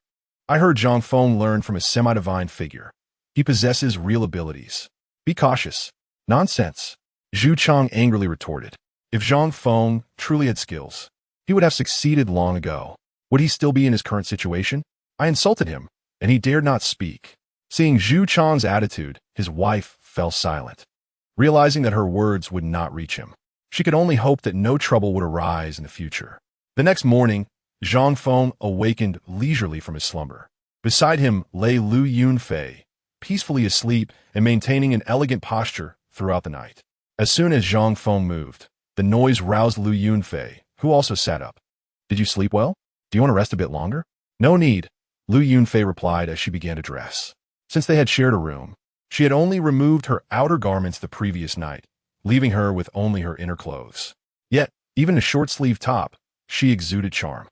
Speaker 1: "I heard Zhang Feng learned from a semi-divine figure. He possesses real abilities. Be cautious." "Nonsense," Zhu Chong angrily retorted. "If Zhang Feng truly had skills, he would have succeeded long ago. Would he still be in his current situation? I insulted him, and he dared not speak." Seeing Zhu Chong's attitude, his wife fell silent. Realizing that her words would not reach him, she could only hope that no trouble would arise in the future. The next morning, Zhang Feng awakened leisurely from his slumber. Beside him lay Lu Yunfei, peacefully asleep and maintaining an elegant posture throughout the night. As soon as Zhang Feng moved, the noise roused Lu Yunfei, who also sat up. "Did you sleep well? Do you want to rest a bit longer?" "No need," Lu Yunfei replied as she began to dress. Since they had shared a room, she had only removed her outer garments the previous night, leaving her with only her inner clothes. Yet, even a short-sleeved top, she exuded charm.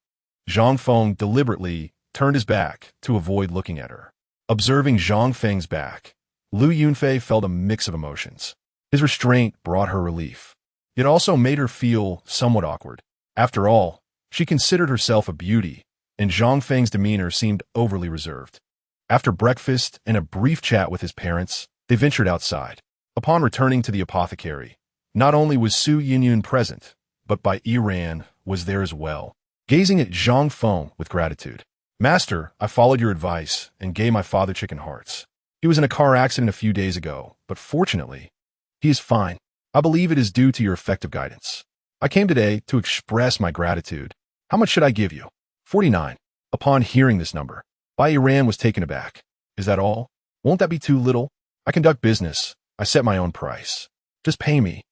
Speaker 1: Zhang Feng deliberately turned his back to avoid looking at her. Observing Zhang Feng's back, Lu Yunfei felt a mix of emotions. His restraint brought her relief. It also made her feel somewhat awkward. After all, she considered herself a beauty, and Zhang Feng's demeanor seemed overly reserved. After breakfast and a brief chat with his parents, they ventured outside. Upon returning to the apothecary, not only was Su Yinyun present, but Bai Yiran was there as well, gazing at Zhang Feng with gratitude. "Master, I followed your advice and gave my father chicken hearts. He was in a car accident a few days ago, but fortunately, he is fine. I believe it is due to your effective guidance. I came today to express my gratitude. How much should I give you?" 49. Upon hearing this number, Bai Yiran was taken aback. "Is that all? Won't that be too little? I conduct business. I set my own price. Just pay me."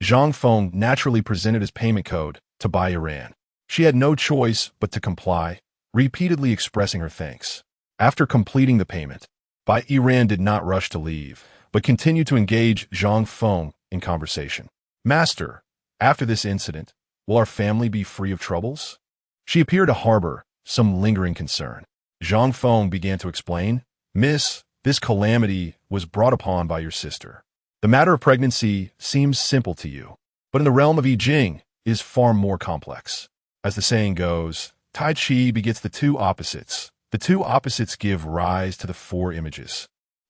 Speaker 1: Zhang Feng naturally presented his payment code to Bai Yiran. She had no choice but to comply, repeatedly expressing her thanks. After completing the payment, Bai Yiran did not rush to leave, but continued to engage Zhang Feng in conversation. "Master, after this incident, will our family be free of troubles?" She appeared to harbor some lingering concern. Zhang Feng began to explain. "Miss, this calamity was brought upon by your sister. The matter of pregnancy seems simple to you, but in the realm of I Ching is far more complex. As the saying goes, Tai Chi begets the two opposites. The two opposites give rise to the four images.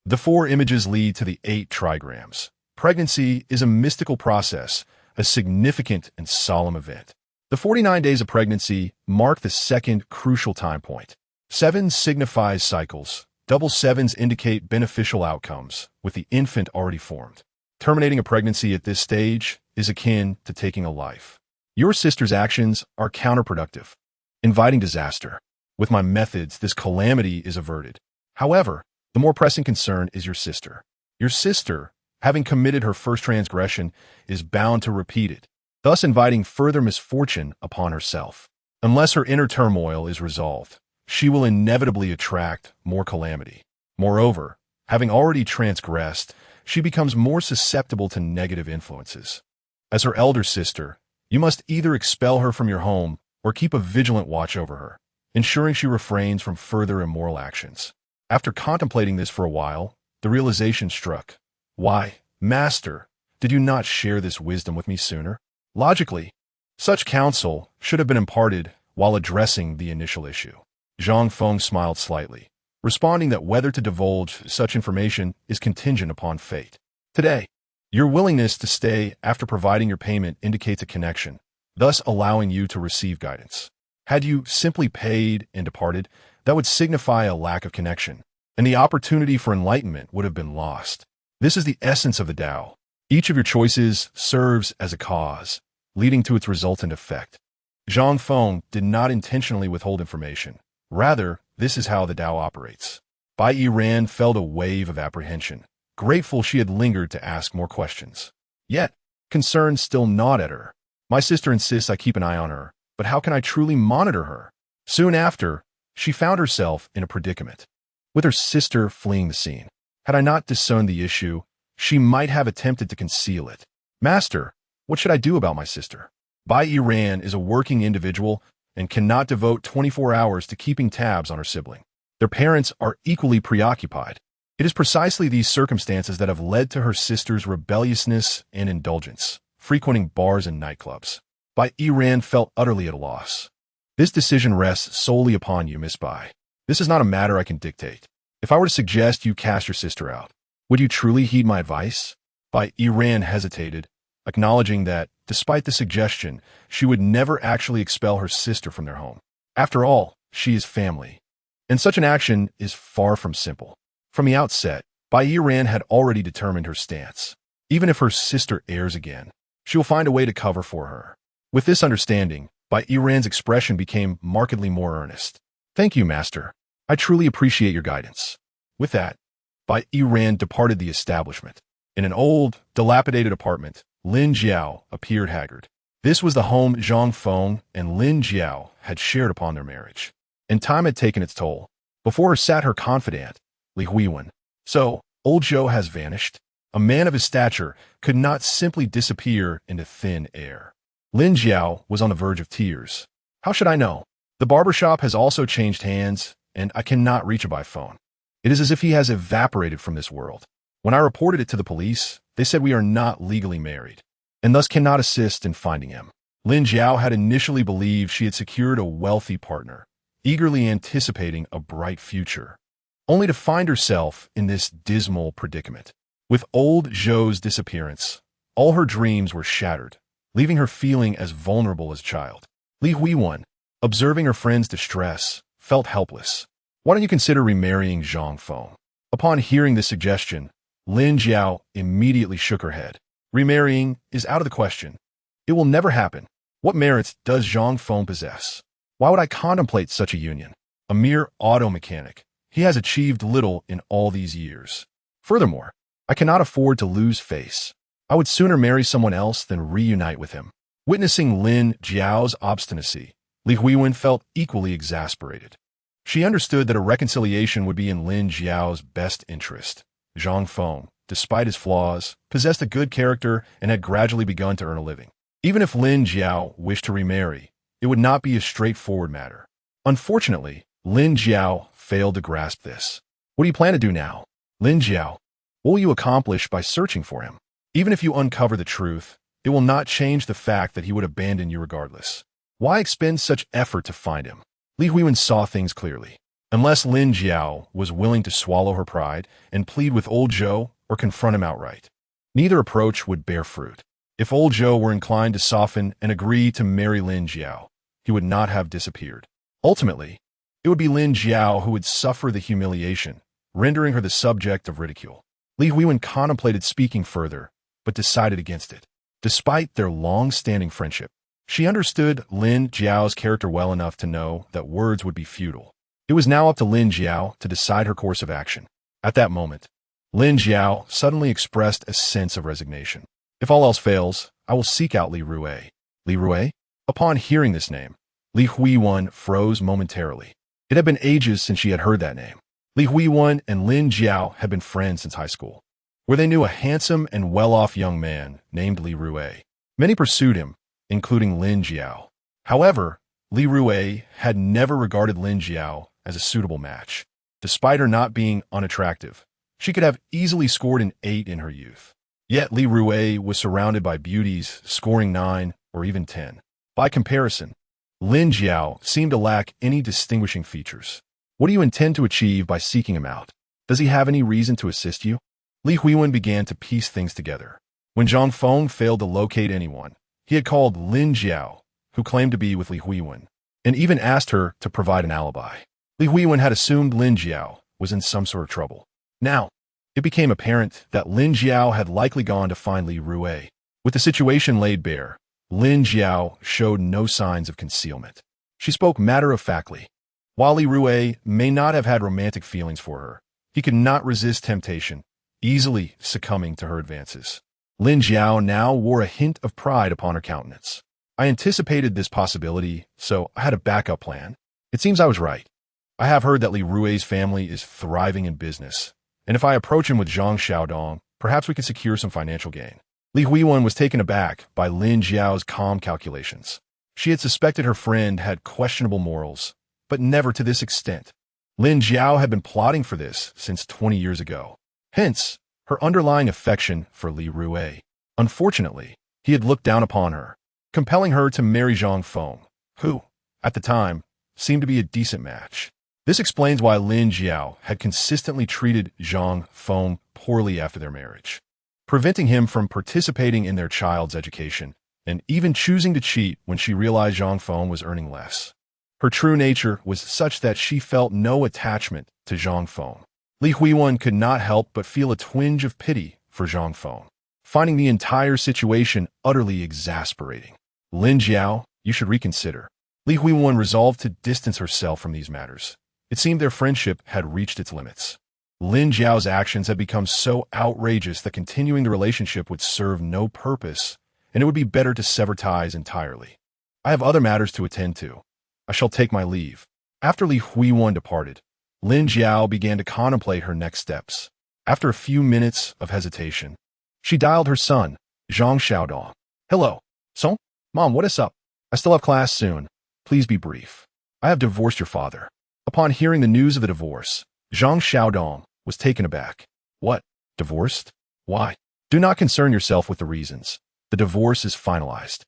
Speaker 1: The 4 images lead to the 8 trigrams. Pregnancy is a mystical process, a significant and solemn event. The 49 days of pregnancy mark the second crucial time point. 7 signifies cycles. Double sevens indicate beneficial outcomes, with the infant already formed. Terminating a pregnancy at this stage is akin to taking a life. Your sister's actions are counterproductive, inviting disaster. With my methods, this calamity is averted. However, the more pressing concern is your sister. Your sister, having committed her first transgression, is bound to repeat it, thus inviting further misfortune upon herself. Unless her inner turmoil is resolved, she will inevitably attract more calamity. Moreover, having already transgressed, she becomes more susceptible to negative influences. As her elder sister, you must either expel her from your home or keep a vigilant watch over her, ensuring she refrains from further immoral actions. After contemplating this for a while, the realization struck. Why, Master, did you not share this wisdom with me sooner? Logically, such counsel should have been imparted while addressing the initial issue. Zhang Feng smiled slightly, responding that whether to divulge such information is contingent upon fate. Today, your willingness to stay after providing your payment indicates a connection, thus allowing you to receive guidance. Had you simply paid and departed, that would signify a lack of connection, and the opportunity for enlightenment would have been lost. This is the essence of the Tao. Each of your choices serves as a cause, leading to its resultant effect. Zhang Feng did not intentionally withhold information. Rather, this is how the Tao operates. Bai Yiran felt a wave of apprehension, grateful she had lingered to ask more questions. Yet, concern still gnawed at her. My sister insists I keep an eye on her, but how can I truly monitor her? Soon after, she found herself in a predicament, with her sister fleeing the scene. Had I not discerned the issue, she might have attempted to conceal it. Master, what should I do about my sister? Bai Yiran is a working individual and cannot devote 24 hours to keeping tabs on her sibling. Their parents are equally preoccupied. It is precisely these circumstances that have led to her sister's rebelliousness and indulgence, frequenting bars and nightclubs. Bai Yiran felt utterly at a loss. This decision rests solely upon you, Miss Bai. This is not a matter I can dictate. If I were to suggest you cast your sister out, would you truly heed my advice? Bai Yiran hesitated, acknowledging that, despite the suggestion, she would never actually expel her sister from their home. After all, she is family, and such an action is far from simple. From the outset, Bai Yiran had already determined her stance. Even if her sister errs again, she will find a way to cover for her. With this understanding, Bai Yiran's expression became markedly more earnest. Thank you, Master. I truly appreciate your guidance. With that, Bai Yiran departed the establishment. In an old, dilapidated apartment, Lin Jiao appeared haggard. This was the home Zhang Feng and Lin Jiao had shared upon their marriage, and time had taken its toll. Before her sat her confidant, Li Huiwen. So, old Zhou has vanished. A man of his stature could not simply disappear into thin air. Lin Jiao was on the verge of tears. How should I know? The barbershop has also changed hands, and I cannot reach him by phone. It is as if he has evaporated from this world. When I reported it to the police, they said we are not legally married, and thus cannot assist in finding him. Lin Jiao had initially believed she had secured a wealthy partner, eagerly anticipating a bright future, only to find herself in this dismal predicament. With old Zhou's disappearance, all her dreams were shattered, leaving her feeling as vulnerable as a child. Li Huiwen, observing her friend's distress, felt helpless. Why don't you consider remarrying Zhang Feng? Upon hearing this suggestion, Lin Jiao immediately shook her head. Remarrying is out of the question. It will never happen. What merits does Zhang Feng possess? Why would I contemplate such a union? A mere auto mechanic. He has achieved little in all these years. Furthermore, I cannot afford to lose face. I would sooner marry someone else than reunite with him. Witnessing Lin Jiao's obstinacy, Li Huiwen felt equally exasperated. She understood that a reconciliation would be in Lin Jiao's best interest. Zhang Feng, despite his flaws, possessed a good character and had gradually begun to earn a living. Even if Lin Jiao wished to remarry, it would not be a straightforward matter. Unfortunately, Lin Jiao failed to grasp this. What do you plan to do now? Lin Jiao, what will you accomplish by searching for him? Even if you uncover the truth, it will not change the fact that he would abandon you regardless. Why expend such effort to find him? Li Huiwen saw things clearly. unless Lin Jiao was willing to swallow her pride and plead with old Zhou or confront him outright. Neither approach would bear fruit. If old Zhou were inclined to soften and agree to marry Lin Jiao, he would not have disappeared. Ultimately, it would be Lin Jiao who would suffer the humiliation, rendering her the subject of ridicule. Li Huiwen contemplated speaking further, but decided against it. Despite their long-standing friendship, she understood Lin Jiao's character well enough to know that words would be futile. It was now up to Lin Jiao to decide her course of action. At that moment, Lin Jiao suddenly expressed a sense of resignation. If all else fails, I will seek out Li Rue. Li Rue? Upon hearing this name, Li Huiwen froze momentarily. It had been ages since she had heard that name. Li Huiwen and Lin Jiao had been friends since high school, where they knew a handsome and well-off young man named Li Rue. Many pursued him, including Lin Jiao. However, Li Rue had never regarded Lin Jiao as a suitable match. Despite her not being unattractive, she could have easily scored an 8 in her youth. Yet Li Rue was surrounded by beauties scoring 9 or even 10. By comparison, Lin Jiao seemed to lack any distinguishing features. What do you intend to achieve by seeking him out? Does he have any reason to assist you? Li Huiwen began to piece things together. When Zhang Feng failed to locate anyone, he had called Lin Jiao, who claimed to be with Li Huiwen, and even asked her to provide an alibi. Li Huiwen had assumed Lin Jiao was in some sort of trouble. Now, it became apparent that Lin Jiao had likely gone to find Li Rue. With the situation laid bare, Lin Jiao showed no signs of concealment. She spoke matter-of-factly. While Li Rue may not have had romantic feelings for her, he could not resist temptation, easily succumbing to her advances. Lin Jiao now wore a hint of pride upon her countenance. I anticipated this possibility, so I had a backup plan. It seems I was right. I have heard that Li Rue's family is thriving in business, and if I approach him with Zhang Xiaodong, perhaps we can secure some financial gain. Li Huiwen was taken aback by Lin Jiao's calm calculations. She had suspected her friend had questionable morals, but never to this extent. Lin Jiao had been plotting for this since 20 years ago. Hence, her underlying affection for Li Rue. Unfortunately, he had looked down upon her, compelling her to marry Zhang Feng, who, at the time, seemed to be a decent match. This explains why Lin Jiao had consistently treated Zhang Feng poorly after their marriage, preventing him from participating in their child's education, and even choosing to cheat when she realized Zhang Feng was earning less. Her true nature was such that she felt no attachment to Zhang Feng. Li Huiwen could not help but feel a twinge of pity for Zhang Feng, finding the entire situation utterly exasperating. Lin Jiao, you should reconsider. Li Huiwen resolved to distance herself from these matters. It seemed their friendship had reached its limits. Lin Jiao's actions had become so outrageous that continuing the relationship would serve no purpose, and it would be better to sever ties entirely. I have other matters to attend to. I shall take my leave. After Li Huiwen departed, Lin Jiao began to contemplate her next steps. After a few minutes of hesitation, she dialed her son, Zhang Xiaodong. Hello, son? Mom, what is up? I still have class soon. Please be brief. I have divorced your father. Upon hearing the news of the divorce, Zhang Xiaodong was taken aback. What? Divorced? Why? Do not concern yourself with the reasons. The divorce is finalized.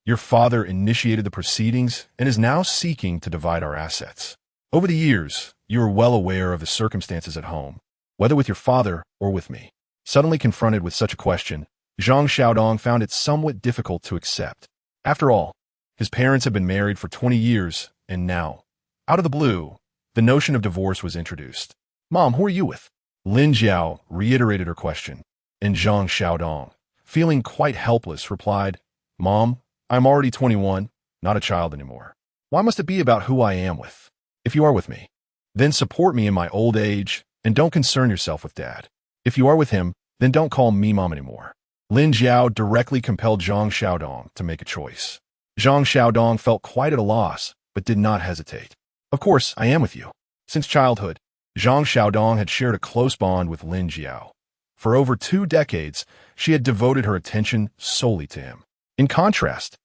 Speaker 1: Your father initiated the proceedings and is now seeking to divide our assets. Over the years, you are well aware of the circumstances at home, whether with your father or with me. Suddenly confronted with such a question, Zhang Xiaodong found it somewhat difficult to accept. After all, his parents had been married for 20 years, and now, out of the blue, the notion of divorce was introduced. Mom, who are you with? Lin Jiao reiterated her question, and Zhang Xiaodong, feeling quite helpless, replied, Mom, I'm already 21, not a child anymore. Why must it be about who I am with? If you are with me, then support me in my old age, and don't concern yourself with Dad. If you are with him, then don't call me Mom anymore. Lin Jiao directly compelled Zhang Xiaodong to make a choice. Zhang Xiaodong felt quite at a loss, but did not hesitate. Of course, I am with you. Since childhood, Zhang Xiaodong had shared a close bond with Lin Jiao. For over 2 decades, she had devoted her attention solely to him. In contrast,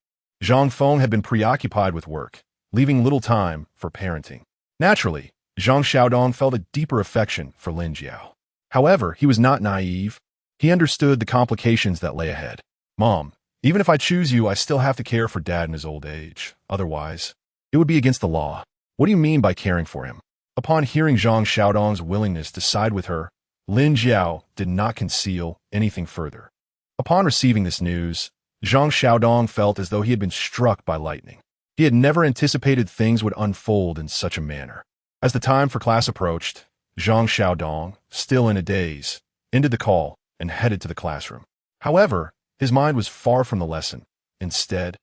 Speaker 1: Zhang Feng had been preoccupied with work, leaving little time for parenting. Naturally, Zhang Xiaodong felt a deeper affection for Lin Jiao. However, he was not naive. He understood the complications that lay ahead. Mom, even if I choose you, I still have to care for Dad in his old age. Otherwise, it would be against the law. What do you mean by caring for him? Upon hearing Zhang Xiaodong's willingness to side with her, Lin Jiao did not conceal anything further. Upon receiving this news, Zhang Xiaodong felt as though he had been struck by lightning. He had never anticipated things would unfold in such a manner. As the time for class approached, Zhang Xiaodong, still in a daze, ended the call and headed to the classroom. However, his mind was far from the lesson. Instead,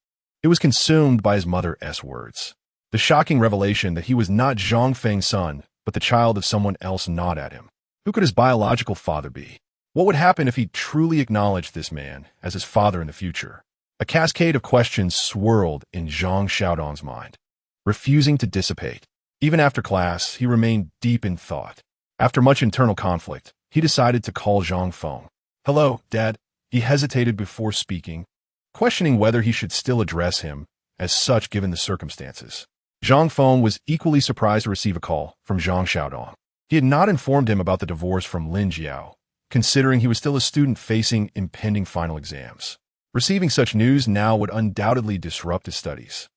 Speaker 1: it was consumed by his mother's words. The shocking revelation that he was not Zhang Feng's son, but the child of someone else gnawed at him. Who could his biological father be? What would happen if he truly acknowledged this man as his father in the future? A cascade of questions swirled in Zhang Xiaodong's mind, refusing to dissipate. Even after class, he remained deep in thought. After much internal conflict, he decided to call Zhang Feng. "Hello, Dad." He hesitated before speaking, questioning whether he should still address him as such given the circumstances. Zhang Feng was equally surprised to receive a call from Zhang Xiaodong. He had not informed him about the divorce from Lin Jiao, considering he was still a student facing impending final exams. Receiving such news now would undoubtedly disrupt his studies.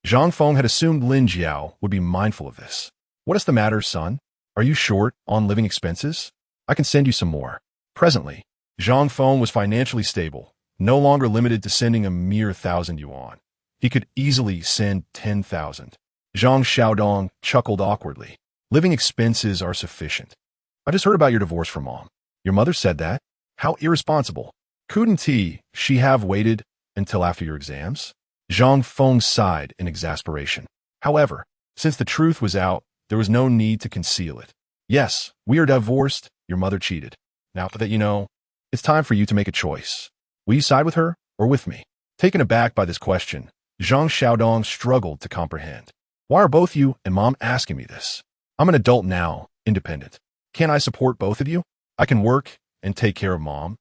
Speaker 1: Zhang Feng had assumed Lin Jiao would be mindful of this. "What is the matter, son? Are you short on living expenses? I can send you some more." Presently, Zhang Feng was financially stable, no longer limited to sending a mere 1,000 yuan. He could easily send 10,000. Zhang Xiaodong chuckled awkwardly. "Living expenses are sufficient. I just heard about your divorce from Mom." "Your mother said that? How irresponsible. Couldn't she have waited until after your exams?" Zhang Feng sighed in exasperation. However, since the truth was out, there was no need to conceal it. "Yes, we are divorced. Your mother cheated. Now that you know, it's time for you to make a choice. Will you side with her or with me?" Taken aback by this question, Zhang Xiaodong struggled to comprehend. "Why are both you and Mom asking me this? I'm an adult now, independent. Can't I support both of you? I can work and take care of Mom,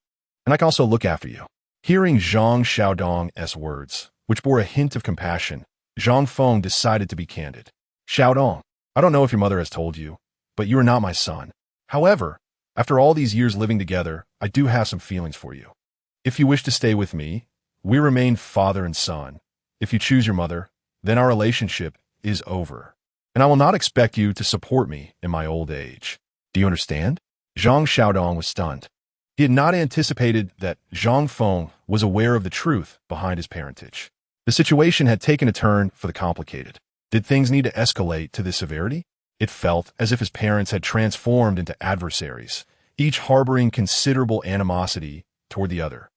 Speaker 1: and I can also look after you." Hearing Zhang Xiaodong's words, which bore a hint of compassion, Zhang Feng decided to be candid. "Xiaodong, I don't know if your mother has told you, but you are not my son. However, after all these years living together, I do have some feelings for you. If you wish to stay with me, we remain father and son. If you choose your mother, then our relationship is over, and I will not expect you to support me in my old age. Do you understand?" Zhang Xiaodong was stunned. He had not anticipated that Zhang Feng was aware of the truth behind his parentage. The situation had taken a turn for the complicated. Did things need to escalate to this severity? It felt as if his parents had transformed into adversaries, each harboring considerable animosity toward the other.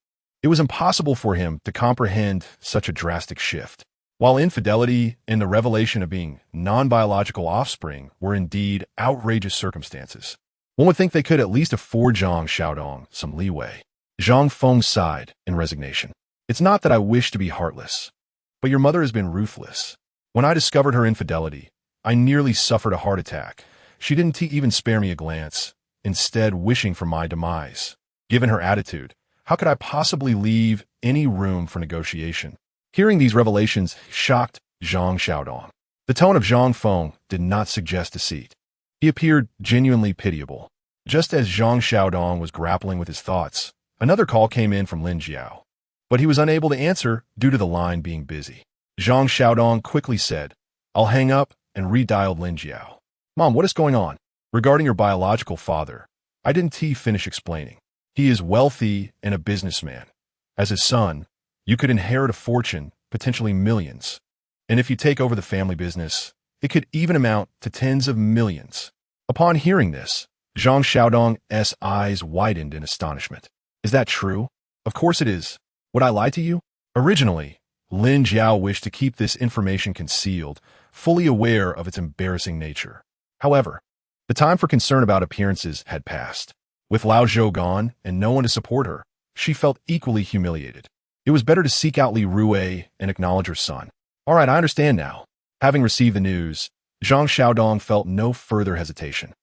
Speaker 1: It was impossible for him to comprehend such a drastic shift. While infidelity and the revelation of being non-biological offspring were indeed outrageous circumstances, one would think they could at least afford Zhang Xiaodong some leeway. Zhang Feng sighed in resignation. "It's not that I wish to be heartless, but your mother has been ruthless. When I discovered her infidelity, I nearly suffered a heart attack. She didn't even spare me a glance, instead wishing for my demise. Given her attitude, how could I possibly leave any room for negotiation?" Hearing these revelations shocked Zhang Xiaodong. The tone of Zhang Feng did not suggest deceit. He appeared genuinely pitiable. Just as Zhang Xiaodong was grappling with his thoughts, another call came in from Lin Jiao, but he was unable to answer due to the line being busy. Zhang Xiaodong quickly said, "I'll hang up," and redialed Lin Jiao. "Mom, what is going on?" "Regarding your biological father, I didn't finish explaining. He is wealthy and a businessman. As his son, you could inherit a fortune, potentially millions. And if you take over the family business, it could even amount to tens of millions." Upon hearing this, Zhang Xiaodong's eyes widened in astonishment. "Is that true?" "Of course it is. Would I lie to you?" Originally, Lin Jiao wished to keep this information concealed, fully aware of its embarrassing nature. However, the time for concern about appearances had passed. With Lao Zhou gone and no one to support her, she felt equally humiliated. It was better to seek out Li Rue and acknowledge her son. "All right, I understand now." Having received the news, Zhang Xiaodong felt no further hesitation.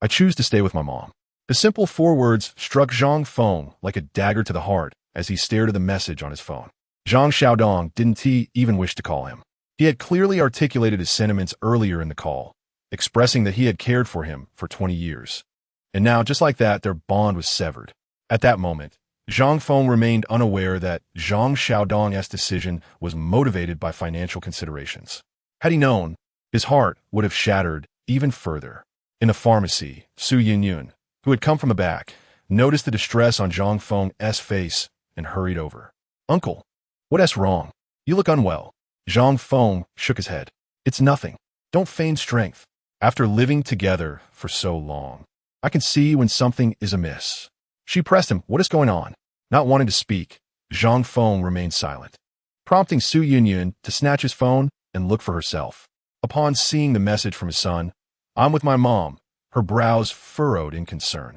Speaker 1: "I choose to stay with my mom." The simple 4 words struck Zhang Feng like a dagger to the heart as he stared at the message on his phone. Zhang Xiaodong didn't even wish to call him. He had clearly articulated his sentiments earlier in the call, expressing that he had cared for him for 20 years. And now, just like that, their bond was severed. At that moment, Zhang Feng remained unaware that Zhang Xiaodong's decision was motivated by financial considerations. Had he known, his heart would have shattered even further. In the pharmacy, Su Yunyun, who had come from the back, noticed the distress on Zhang Feng's face and hurried over. "Uncle, what's wrong? You look unwell." Zhang Feng shook his head. "It's nothing. Don't feign strength. After living together for so long, I can see when something is amiss." She pressed him. "What is going on?" Not wanting to speak, Zhang Feng remained silent, prompting Su Yunyun to snatch his phone and look for herself. Upon seeing the message from his son, "I'm with my mom," her brows furrowed in concern.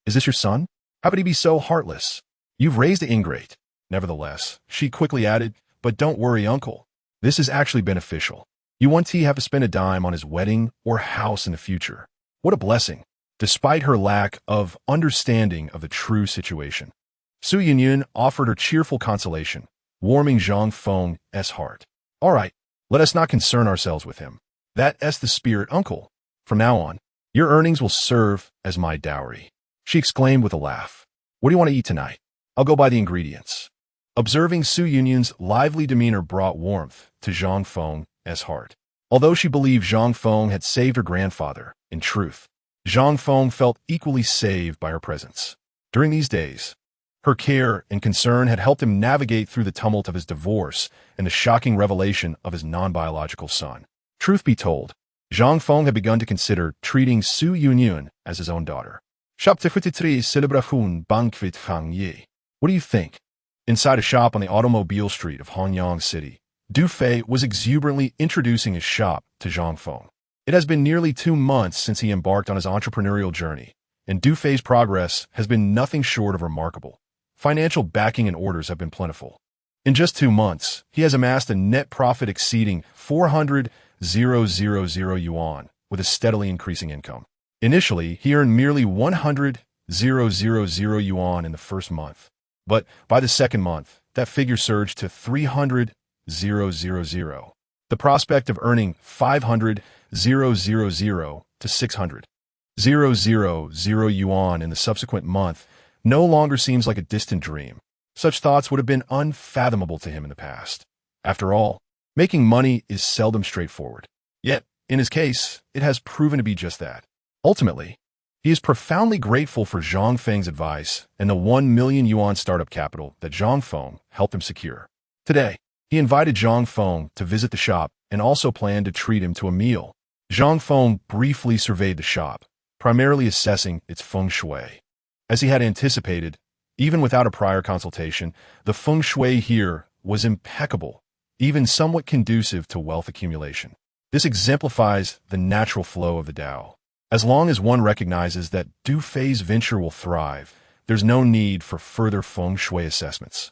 Speaker 1: "Is this your son? How could he be so heartless? You've raised the ingrate." Nevertheless, she quickly added, "But don't worry, uncle. This is actually beneficial. You won't have to spend a dime on his wedding or house in the future." What a blessing, despite her lack of understanding of the true situation. Su Yunyun offered her cheerful consolation, warming Zhang Feng's heart. "All right, let us not concern ourselves with him. That's the spirit, uncle. From now on, your earnings will serve as my dowry," she exclaimed with a laugh. "What do you want to eat tonight? I'll go buy the ingredients." Observing Su Yunyun's lively demeanor brought warmth to Zhang Feng's heart. Although she believed Zhang Feng had saved her grandfather, in truth, Zhang Feng felt equally saved by her presence. During these days, her care and concern had helped him navigate through the tumult of his divorce and the shocking revelation of his non-biological son. Truth be told, Zhang Feng had begun to consider treating Su Yunyun as his own daughter. Chapter 53 Célébration Banquet Hangye. What do you think? Inside a shop on the automobile street of Hanyang City, Du Fei was exuberantly introducing his shop to Zhang Feng. It has been nearly 2 months since he embarked on his entrepreneurial journey, and Du Fei's progress has been nothing short of remarkable. Financial backing and orders have been plentiful. In just 2 months, he has amassed a net profit exceeding 400,000 yuan, with a steadily increasing income. Initially, he earned merely 100,000 yuan in the first month, but by the second month, that figure surged to 300,000. The prospect of earning 500,000 to 600,000 yuan in the subsequent month no longer seems like a distant dream. Such thoughts would have been unfathomable to him in the past. After all, making money is seldom straightforward. Yet, in his case, it has proven to be just that. Ultimately, he is profoundly grateful for Zhang Feng's advice and the 1 million yuan startup capital that Zhang Feng helped him secure. Today, he invited Zhang Feng to visit the shop and also planned to treat him to a meal. Zhang Feng briefly surveyed the shop, primarily assessing its feng shui. As he had anticipated, even without a prior consultation, the feng shui here was impeccable, even somewhat conducive to wealth accumulation. This exemplifies the natural flow of the Tao. As long as one recognizes that Du Fei's venture will thrive, there's no need for further feng shui assessments.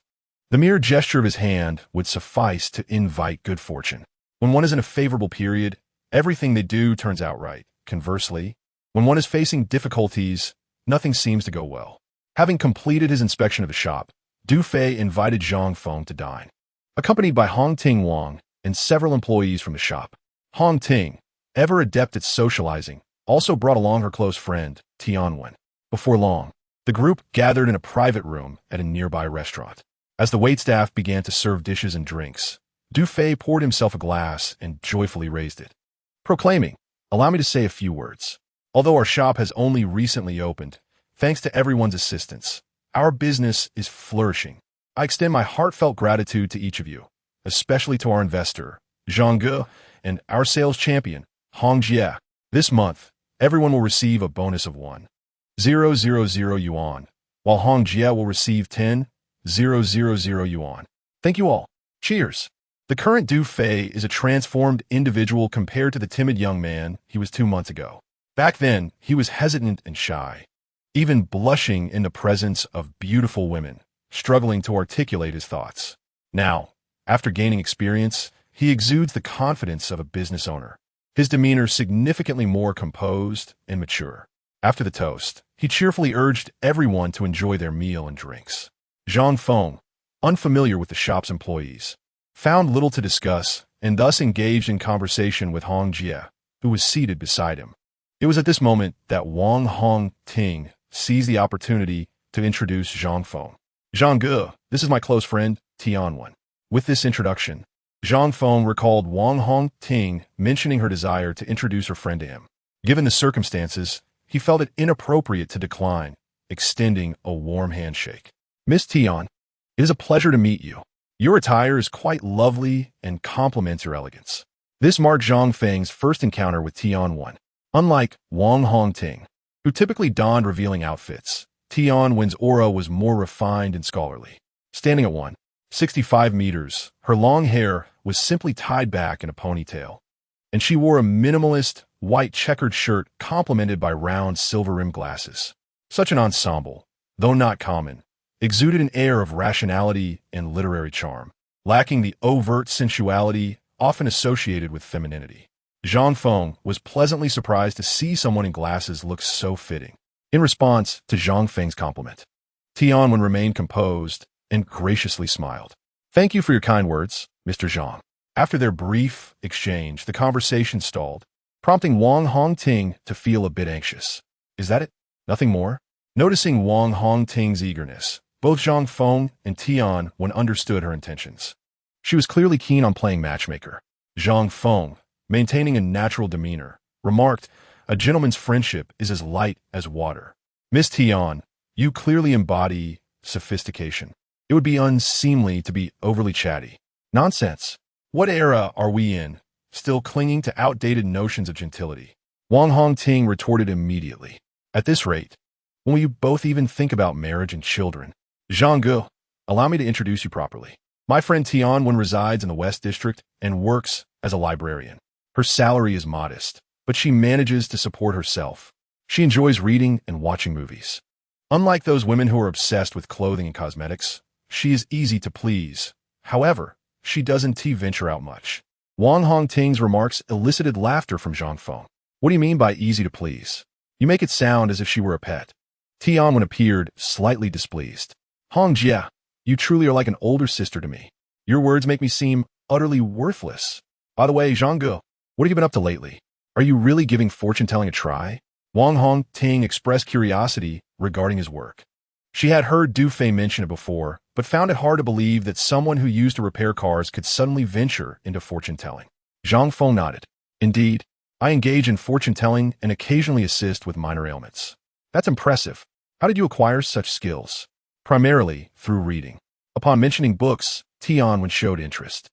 Speaker 1: The mere gesture of his hand would suffice to invite good fortune. When one is in a favorable period, everything they do turns out right. Conversely, when one is facing difficulties, nothing seems to go well. Having completed his inspection of the shop, Du Fei invited Zhang Feng to dine, accompanied by Hong Ting Wang and several employees from the shop. Hong Ting, ever adept at socializing, also brought along her close friend, Tianwen. Before long, the group gathered in a private room at a nearby restaurant. As the waitstaff began to serve dishes and drinks, Du Fei poured himself a glass and joyfully raised it, proclaiming, "Allow me to say a few words. Although our shop has only recently opened, thanks to everyone's assistance, our business is flourishing. I extend my heartfelt gratitude to each of you, especially to our investor, Zhang Ge, and our sales champion, Hong Jie. This month, everyone will receive a bonus of 1,000 yuan, while Hong Jie will receive 10,000 yuan. Thank you all. Cheers." The current Du Fei is a transformed individual compared to the timid young man he was 2 months ago. Back then, he was hesitant and shy, even blushing in the presence of beautiful women, struggling to articulate his thoughts. Now, after gaining experience, he exudes the confidence of a business owner, his demeanor significantly more composed and mature. After the toast, he cheerfully urged everyone to enjoy their meal and drinks. Zhang Feng, unfamiliar with the shop's employees, found little to discuss and thus engaged in conversation with Hong Jie, who was seated beside him. It was at this moment that Wang Hong Ting seized the opportunity to introduce Zhang Feng. "Zhang Ge, this is my close friend, Tianwen." With this introduction, Zhang Feng recalled Wang Hong Ting mentioning her desire to introduce her friend to him. Given the circumstances, he felt it inappropriate to decline, extending a warm handshake. Miss Tian, it is a pleasure to meet you. Your attire is quite lovely and complements your elegance. This marked Zhang Feng's first encounter with Tian Wen. Unlike Wang Hongting, who typically donned revealing outfits, Tian Wen's aura was more refined and scholarly. Standing at 165 meters, her long hair was simply tied back in a ponytail, and she wore a minimalist, white checkered shirt complemented by round silver-rimmed glasses. Such an ensemble, though not common, exuded an air of rationality and literary charm, lacking the overt sensuality often associated with femininity. Zhang Feng was pleasantly surprised to see someone in glasses look so fitting. In response to Zhang Feng's compliment, Tian Wen remained composed and graciously smiled. "Thank you for your kind words, Mr. Zhang." After their brief exchange, the conversation stalled, prompting Wang Hongting to feel a bit anxious. "Is that it? Nothing more?" Noticing Wang Hongting's eagerness, both Zhang Feng and Tian Wen understood her intentions. She was clearly keen on playing matchmaker. Zhang Feng, maintaining a natural demeanor, remarked, "A gentleman's friendship is as light as water. Miss Tian, you clearly embody sophistication. It would be unseemly to be overly chatty." "Nonsense. What era are we in, still clinging to outdated notions of gentility?" Wang Hongting retorted immediately. "At this rate, when will you both even think about marriage and children?" "Zhang Ge, allow me to introduce you properly. My friend Tian Wen resides in the West District and works as a librarian. Her salary is modest, but she manages to support herself. She enjoys reading and watching movies. Unlike those women who are obsessed with clothing and cosmetics, she is easy to please. However, she doesn't venture out much." Wang Hongting's remarks elicited laughter from Zhang Feng. "What do you mean by easy to please? You make it sound as if she were a pet." Tian Wen appeared slightly displeased. "Hong Jia, you truly are like an older sister to me. Your words make me seem utterly worthless. By the way, Zhang Ge, what have you been up to lately? Are you really giving fortune-telling a try?" Wang Hongting expressed curiosity regarding his work. She had heard Du Fei mention it before, but found it hard to believe that someone who used to repair cars could suddenly venture into fortune-telling. Zhang Feng nodded. "Indeed, I engage in fortune-telling and occasionally assist with minor ailments." "That's impressive. How did you acquire such skills?" "Primarily through reading." Upon mentioning books, Tian Wen showed interest.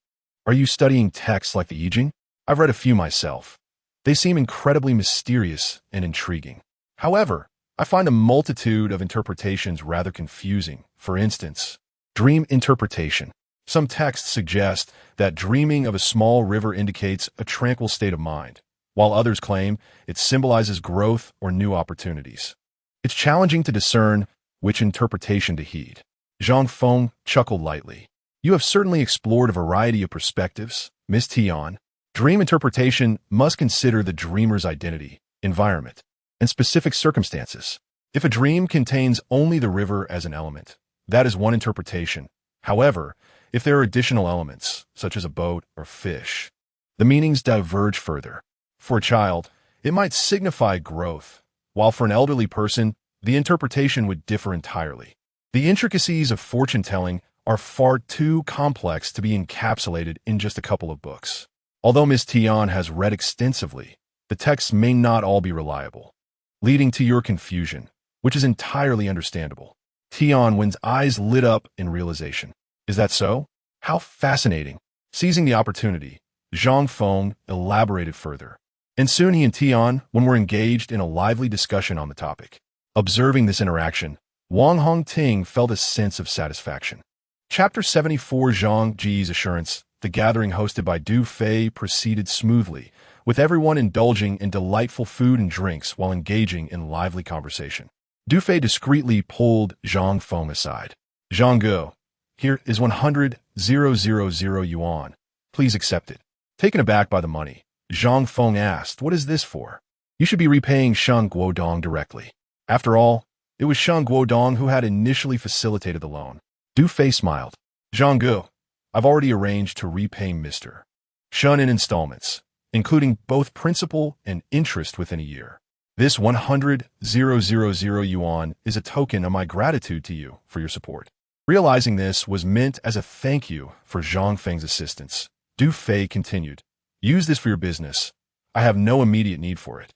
Speaker 1: "Are you studying texts like the I Ching? I've read a few myself. They seem incredibly mysterious and intriguing. However, I find a multitude of interpretations rather confusing. For instance, dream interpretation. Some texts suggest that dreaming of a small river indicates a tranquil state of mind, while others claim it symbolizes growth or new opportunities. It's challenging to discern which interpretation to heed." Zhang Feng chuckled lightly. "You have certainly explored a variety of perspectives, Miss Tian. Dream interpretation must consider the dreamer's identity, environment, and specific circumstances. If a dream contains only the river as an element, that is one interpretation. However, if there are additional elements, such as a boat or fish, the meanings diverge further. For a child, it might signify growth, while for an elderly person, the interpretation would differ entirely. The intricacies of fortune-telling are far too complex to be encapsulated in just a couple of books. Although Miss Tian has read extensively, the texts may not all be reliable, leading to your confusion, which is entirely understandable." Tian Wen's eyes lit up in realization. "Is that so? How fascinating." Seizing the opportunity, Zhang Feng elaborated further, and soon he and Tian Wen were engaged in a lively discussion on the topic. Observing this interaction, Wang Hongting felt a sense of satisfaction. Chapter 74, Zhang Ji's assurance. The gathering hosted by Du Fei proceeded smoothly, with everyone indulging in delightful food and drinks while engaging in lively conversation. Du Fei discreetly pulled Zhang Feng aside. "Zhang Ge, here is 100,000 yuan. Please accept it." Taken aback by the money, Zhang Feng asked, "What is this for?" "You should be repaying Shen Guodong directly. After all, it was Shen Guodong who had initially facilitated the loan." Du Fei smiled. "Zhang Ge, I've already arranged to repay Mr. Shen in installments, including both principal and interest within a year. This 100,000 yuan is a token of my gratitude to you for your support." Realizing this was meant as a thank you for Zhang Feng's assistance, Du Fei continued, "Use this for your business. I have no immediate need for it."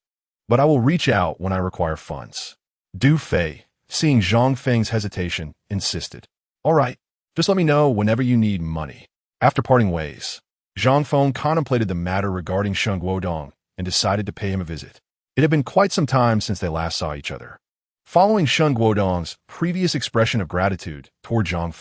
Speaker 1: but I will reach out when I require funds. Du Fei, seeing Zhang Feng's hesitation, insisted. All right, just let me know whenever you need money. After parting ways, Zhang Feng contemplated the matter regarding Shen Guodong and decided to pay him a visit. It had been quite some time since they last saw each other. Following Shen Guodong's previous expression of gratitude toward Zhang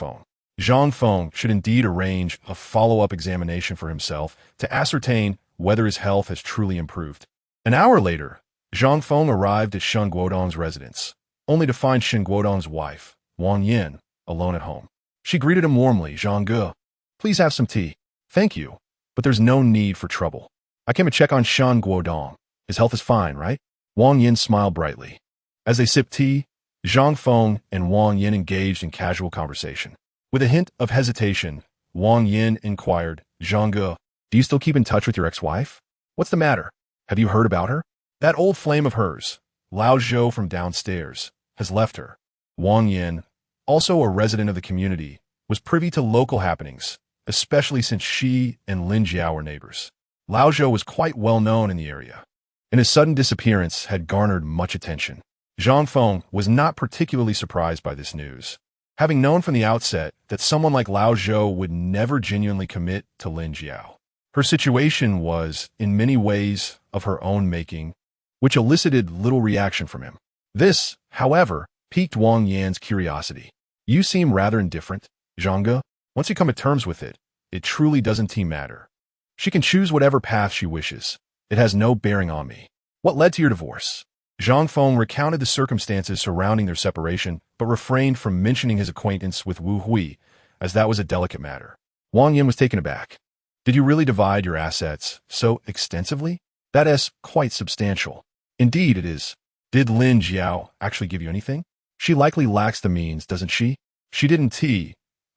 Speaker 1: Feng should indeed arrange a follow-up examination for himself to ascertain whether his health has truly improved. An hour later, Zhang Feng arrived at Shen Guodong's residence, only to find Shen Guodong's wife, Wang Yin, alone at home. She greeted him warmly. Zhang Ge, please have some tea. Thank you, but there's no need for trouble. I came to check on Shen Guodong. His health is fine, right? Wang Yin smiled brightly. As they sipped tea, Zhang Feng and Wang Yin engaged in casual conversation. With a hint of hesitation, Wang Yin inquired, Zhang Ge, do you still keep in touch with your ex-wife? What's the matter? Have you heard about her? That old flame of hers, Lao Zhou from downstairs, has left her. Wang Yin, also a resident of the community, was privy to local happenings, especially since she and Lin Jiao were neighbors. Lao Zhou was quite well known in the area, and his sudden disappearance had garnered much attention. Zhang Feng was not particularly surprised by this news, having known from the outset that someone like Lao Zhou would never genuinely commit to Lin Jiao. Her situation was, in many ways, of her own making, which elicited little reaction from him. This, however, piqued Wang Yan's curiosity. You seem rather indifferent, Zhang Ge. Once you come to terms with it, it truly doesn't matter. She can choose whatever path she wishes. It has no bearing on me. What led to your divorce? Zhang Feng recounted the circumstances surrounding their separation, but refrained from mentioning his acquaintance with Wu Hui, as that was a delicate matter. Wang Yin was taken aback. Did you really divide your assets so extensively? That is quite substantial. Indeed it is. Did Lin Jiao actually give you anything? She likely lacks the means, doesn't she? She didn't,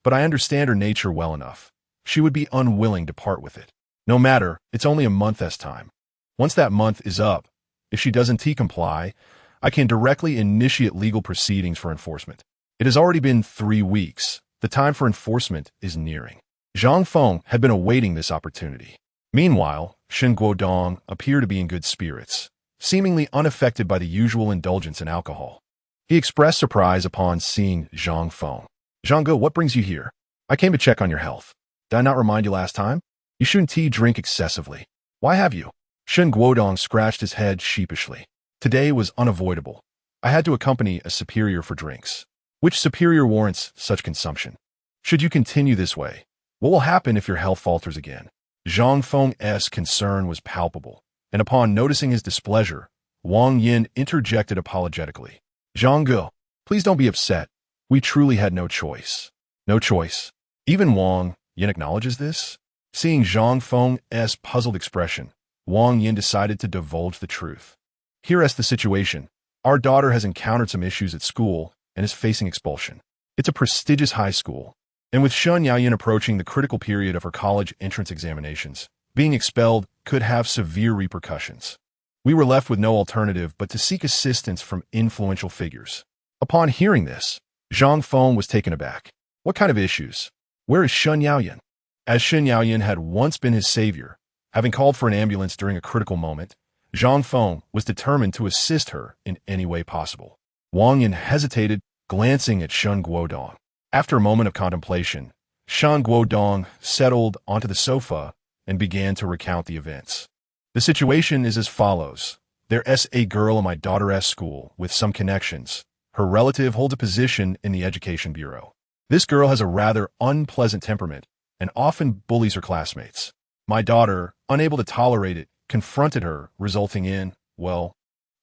Speaker 1: but I understand her nature well enough. She would be unwilling to part with it. No matter, it's only a month's time. Once that month is up, if she doesn't comply, I can directly initiate legal proceedings for enforcement. It has already been 3 weeks. The time for enforcement is nearing. Zhang Feng had been awaiting this opportunity. Meanwhile, Shen Guodong appeared to be in good spirits, seemingly unaffected by the usual indulgence in alcohol. He expressed surprise upon seeing Zhang Feng. Zhang Ge, what brings you here? I came to check on your health. Did I not remind you last time? You shouldn't drink excessively. Why have you? Shen Guodong scratched his head sheepishly. Today was unavoidable. I had to accompany a superior for drinks. Which superior warrants such consumption? Should you continue this way, what will happen if your health falters again? Zhang Feng's concern was palpable, and upon noticing his displeasure, Wang Yin interjected apologetically. Zhang Ge, please don't be upset. We truly had no choice. No choice. Even Wang Yin acknowledges this? Seeing Zhang Feng's puzzled expression, Wang Yin decided to divulge the truth. Here's the situation. Our daughter has encountered some issues at school and is facing expulsion. It's a prestigious high school, and with Shen Yaoyin approaching the critical period of her college entrance examinations, being expelled could have severe repercussions. We were left with no alternative but to seek assistance from influential figures. Upon hearing this, Zhang Feng was taken aback. What kind of issues? Where is Shen Yaoyin? As Shen Yaoyin had once been his savior, having called for an ambulance during a critical moment, Zhang Feng was determined to assist her in any way possible. Wang Yin hesitated, glancing at Shen Guodong. After a moment of contemplation, Shen Guodong settled onto the sofa and began to recount the events. The situation is as follows. There's a girl in my daughter's school with some connections. Her relative holds a position in the education bureau. This girl has a rather unpleasant temperament and often bullies her classmates. My daughter, unable to tolerate it, confronted her, resulting in, well,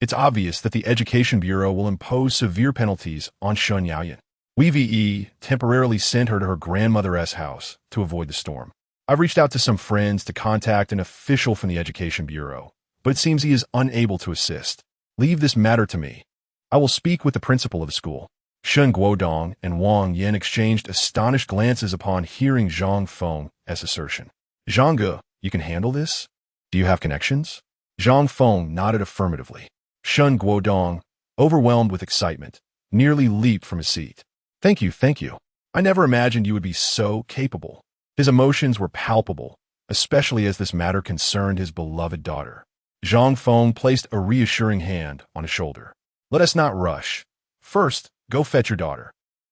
Speaker 1: it's obvious that the Education Bureau will impose severe penalties on Shen Yaoyin. We temporarily sent her to her grandmother's house to avoid the storm. I've reached out to some friends to contact an official from the Education Bureau, but it seems he is unable to assist. Leave this matter to me. I will speak with the principal of the school. Shen Guodong and Wang Yin exchanged astonished glances upon hearing Zhang Feng's assertion. Zhang Ge, you can handle this? Do you have connections? Zhang Feng nodded affirmatively. Shen Guodong, overwhelmed with excitement, nearly leaped from his seat. Thank you. I never imagined you would be so capable. His emotions were palpable, especially as this matter concerned his beloved daughter. Zhang Feng placed a reassuring hand on his shoulder. Let us not rush. First, go fetch your daughter.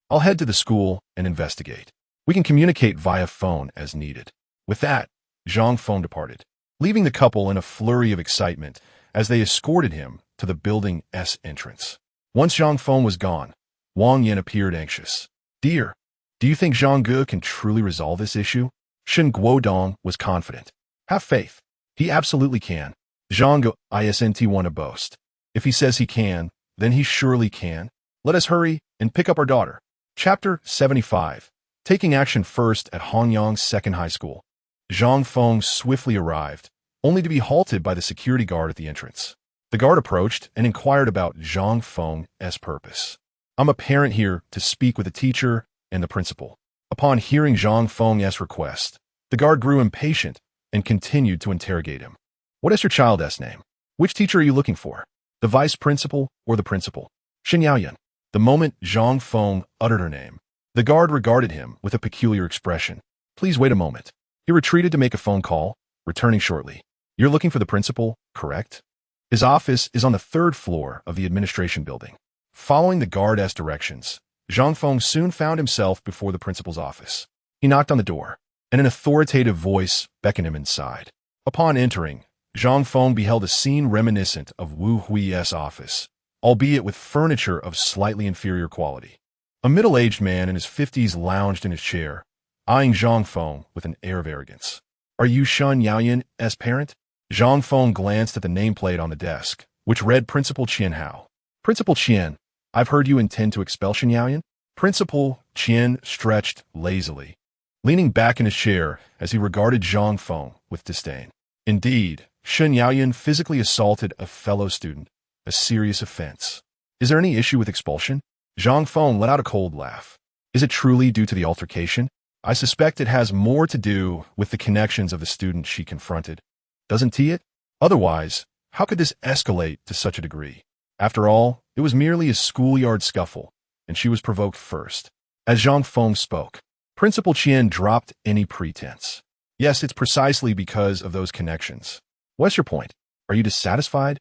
Speaker 1: I'll head to the school and investigate. We can communicate via phone as needed. With that, Zhang Feng departed, leaving the couple in a flurry of excitement as they escorted him to the building's entrance. Once Zhang Feng was gone, Wang Yin appeared anxious. Dear, do you think Zhang Ge can truly resolve this issue? Shen Guodong was confident. Have faith. He absolutely can. Zhang Ge isn't one to boast. If he says he can, then he surely can. Let us hurry and pick up our daughter. Chapter 75. Taking action first at Hanyang's second high school. Zhang Feng swiftly arrived, only to be halted by the security guard at the entrance. The guard approached and inquired about Zhang Feng's purpose. I'm a parent here to speak with the teacher and the principal. Upon hearing Zhang Feng's request, the guard grew impatient and continued to interrogate him. What is your child's name? Which teacher are you looking for? The vice principal or the principal? Shen Yaoyan. The moment Zhang Feng uttered her name, the guard regarded him with a peculiar expression. Please wait a moment. He retreated to make a phone call, returning shortly. You're looking for the principal, correct? His office is on the third floor of the administration building. Following the guard's directions, Zhang Feng soon found himself before the principal's office. He knocked on the door, and an authoritative voice beckoned him inside. Upon entering, Zhang Feng beheld a scene reminiscent of Wu Hui's office, albeit with furniture of slightly inferior quality. A middle-aged man in his 50s lounged in his chair, eyeing Zhang Feng with an air of arrogance. Are you Shen Yaoyan's parent? Zhang Feng glanced at the nameplate on the desk, which read Principal Qian Hao. Principal Qian, I've heard you intend to expel Shen Yaoyan? Principal Qian stretched lazily, leaning back in his chair as he regarded Zhang Feng with disdain. Indeed, Shen Yaoyan physically assaulted a fellow student, a serious offense. Is there any issue with expulsion? Zhang Feng let out a cold laugh. Is it truly due to the altercation? I suspect it has more to do with the connections of the student she confronted. Doesn't it? Otherwise, how could this escalate to such a degree? After all, it was merely a schoolyard scuffle, and she was provoked first. As Zhang Feng spoke, Principal Qian dropped any pretense. Yes, it's precisely because of those connections. What's your point? Are you dissatisfied?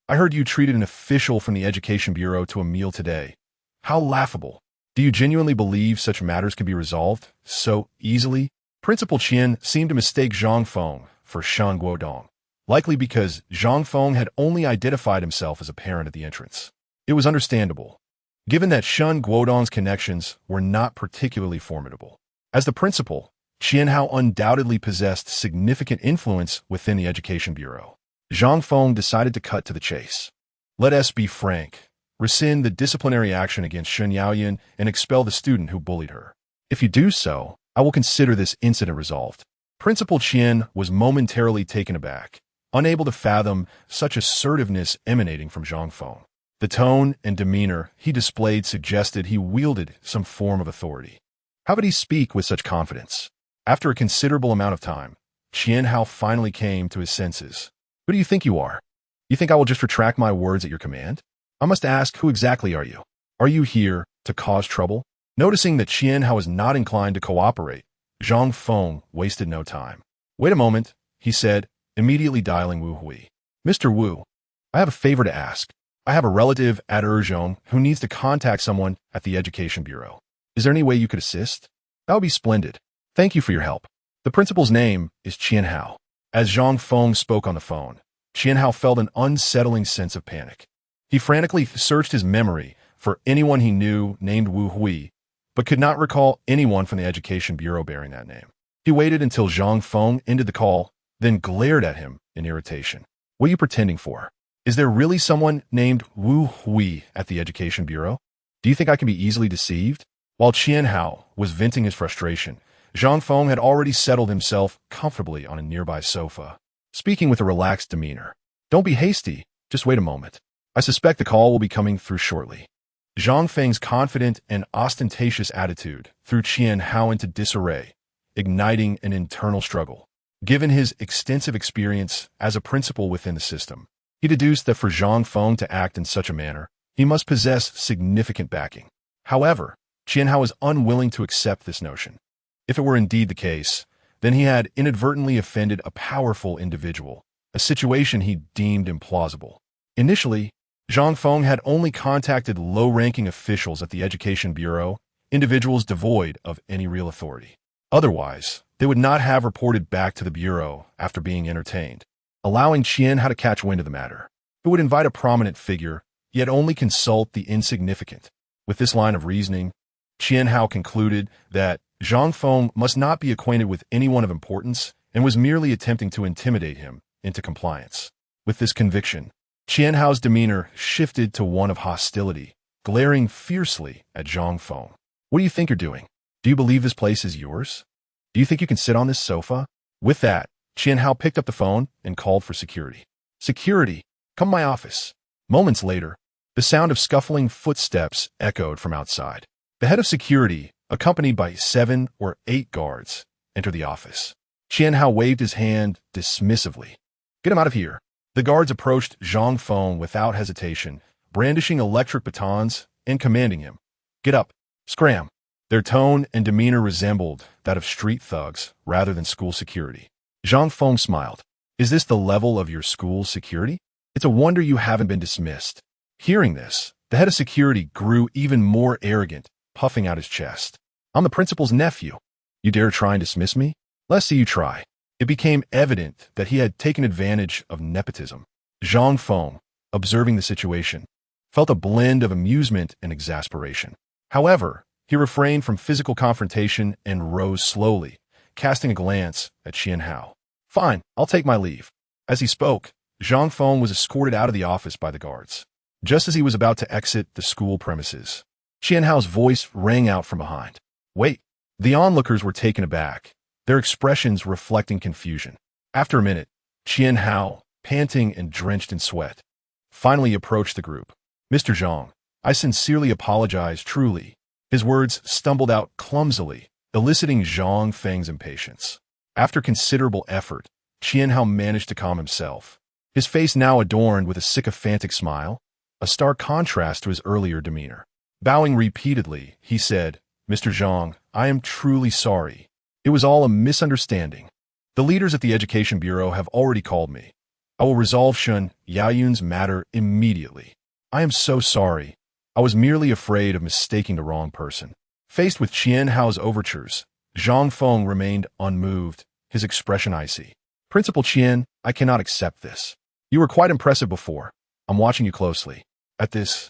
Speaker 1: I heard you treated an official from the Education Bureau to a meal today. How laughable. Do you genuinely believe such matters can be resolved so easily? Principal Qian seemed to mistake Zhang Feng for Shan Guodong, likely because Zhang Feng had only identified himself as a parent at the entrance. It was understandable, given that Shan Guodong's connections were not particularly formidable. As the principal, Qian Hao undoubtedly possessed significant influence within the Education Bureau. Zhang Feng decided to cut to the chase. Let us be frank. Rescind the disciplinary action against Shen Yaoyan and expel the student who bullied her. If you do so, I will consider this incident resolved. Principal Qian was momentarily taken aback, unable to fathom such assertiveness emanating from Zhang Feng. The tone and demeanor he displayed suggested he wielded some form of authority. How could he speak with such confidence? After a considerable amount of time, Qian Hao finally came to his senses. Who do you think you are? You think I will just retract my words at your command? I must ask, who exactly are you? Are you here to cause trouble? Noticing that Qian Hao was not inclined to cooperate, Zhang Feng wasted no time. Wait a moment, he said, immediately dialing Wu Hui. Mr. Wu, I have a favor to ask. I have a relative at Erzhong who needs to contact someone at the Education Bureau. Is there any way you could assist? That would be splendid. Thank you for your help. The principal's name is Qian Hao. As Zhang Feng spoke on the phone, Qian Hao felt an unsettling sense of panic. He frantically searched his memory for anyone he knew named Wu Hui, but could not recall anyone from the Education Bureau bearing that name. He waited until Zhang Feng ended the call, then glared at him in irritation. What are you pretending for? Is there really someone named Wu Hui at the Education Bureau? Do you think I can be easily deceived? While Qian Hao was venting his frustration, Zhang Feng had already settled himself comfortably on a nearby sofa, speaking with a relaxed demeanor. Don't be hasty, just wait a moment. I suspect the call will be coming through shortly. Zhang Feng's confident and ostentatious attitude threw Qian Hao into disarray, igniting an internal struggle. Given his extensive experience as a principal within the system, he deduced that for Zhang Feng to act in such a manner, he must possess significant backing. However, Qian Hao was unwilling to accept this notion. If it were indeed the case, then he had inadvertently offended a powerful individual, a situation he deemed implausible. Initially, Zhang Feng had only contacted low-ranking officials at the Education Bureau, individuals devoid of any real authority. Otherwise, they would not have reported back to the Bureau after being entertained, allowing Qianhao to catch wind of the matter. He would invite a prominent figure, yet only consult the insignificant. With this line of reasoning, Qianhao concluded that Zhang Feng must not be acquainted with anyone of importance and was merely attempting to intimidate him into compliance. With this conviction, Qianhao's demeanor shifted to one of hostility, glaring fiercely at Zhang Feng. What do you think you're doing? Do you believe this place is yours? Do you think you can sit on this sofa? With that, Qianhao picked up the phone and called for security. Security, come to my office. Moments later, the sound of scuffling footsteps echoed from outside. The head of security, accompanied by 7 or 8 guards, entered the office. Qianhao waved his hand dismissively. Get him out of here. The guards approached Zhang Feng without hesitation, brandishing electric batons and commanding him. Get up. Scram. Their tone and demeanor resembled that of street thugs rather than school security. Zhang Feng smiled. Is this the level of your school's security? It's a wonder you haven't been dismissed. Hearing this, the head of security grew even more arrogant, puffing out his chest. I'm the principal's nephew. You dare try and dismiss me? Let's see you try. It became evident that he had taken advantage of nepotism. Zhang Feng, observing the situation, felt a blend of amusement and exasperation. However, he refrained from physical confrontation and rose slowly, casting a glance at Qianhao. Fine, I'll take my leave. As he spoke, Zhang Feng was escorted out of the office by the guards. Just as he was about to exit the school premises, Qianhao's voice rang out from behind. Wait! The onlookers were taken aback, their expressions reflecting confusion. After a minute, Qianhao, panting and drenched in sweat, finally approached the group. Mr. Zhang, I sincerely apologize, truly. His words stumbled out clumsily, eliciting Zhang Feng's impatience. After considerable effort, Qianhao managed to calm himself, his face now adorned with a sycophantic smile, a stark contrast to his earlier demeanor. Bowing repeatedly, he said, Mr. Zhang, I am truly sorry. It was all a misunderstanding. The leaders at the Education Bureau have already called me. I will resolve Shun Yaoyun's matter immediately. I am so sorry. I was merely afraid of mistaking the wrong person. Faced with Qianhao's overtures, Zhang Feng remained unmoved, his expression icy. Principal Qian, I cannot accept this. You were quite impressive before. I'm watching you closely. At this,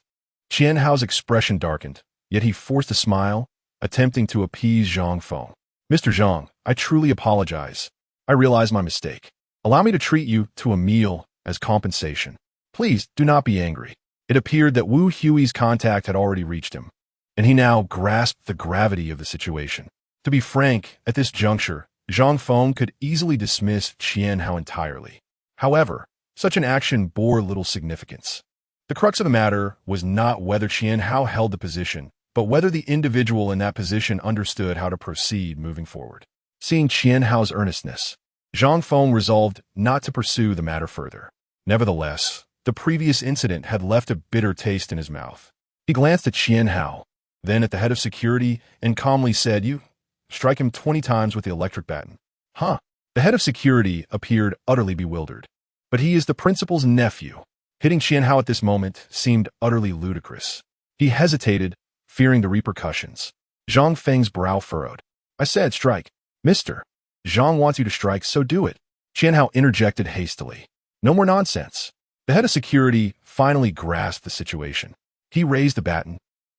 Speaker 1: Qianhao's expression darkened, yet he forced a smile, attempting to appease Zhang Feng. Mr. Zhang, I truly apologize. I realize my mistake. Allow me to treat you to a meal as compensation. Please do not be angry. It appeared that Wu Hui's contact had already reached him, and he now grasped the gravity of the situation. To be frank, at this juncture, Zhang Feng could easily dismiss Qianhao entirely. However, such an action bore little significance. The crux of the matter was not whether Qianhao held the position, but whether the individual in that position understood how to proceed moving forward. Seeing Qianhao's earnestness, Zhang Feng resolved not to pursue the matter further. Nevertheless, the previous incident had left a bitter taste in his mouth. He glanced at Qianhao, then at the head of security, and calmly said, You strike him 20 times with the electric baton. Huh? The head of security appeared utterly bewildered. But he is the principal's nephew. Hitting Qianhao at this moment seemed utterly ludicrous. He hesitated, fearing the repercussions. Zhang Feng's brow furrowed. I said strike. Mister. Zhang wants you to strike, so do it. Qianhao interjected hastily. No more nonsense. The head of security finally grasped the situation. He raised the baton,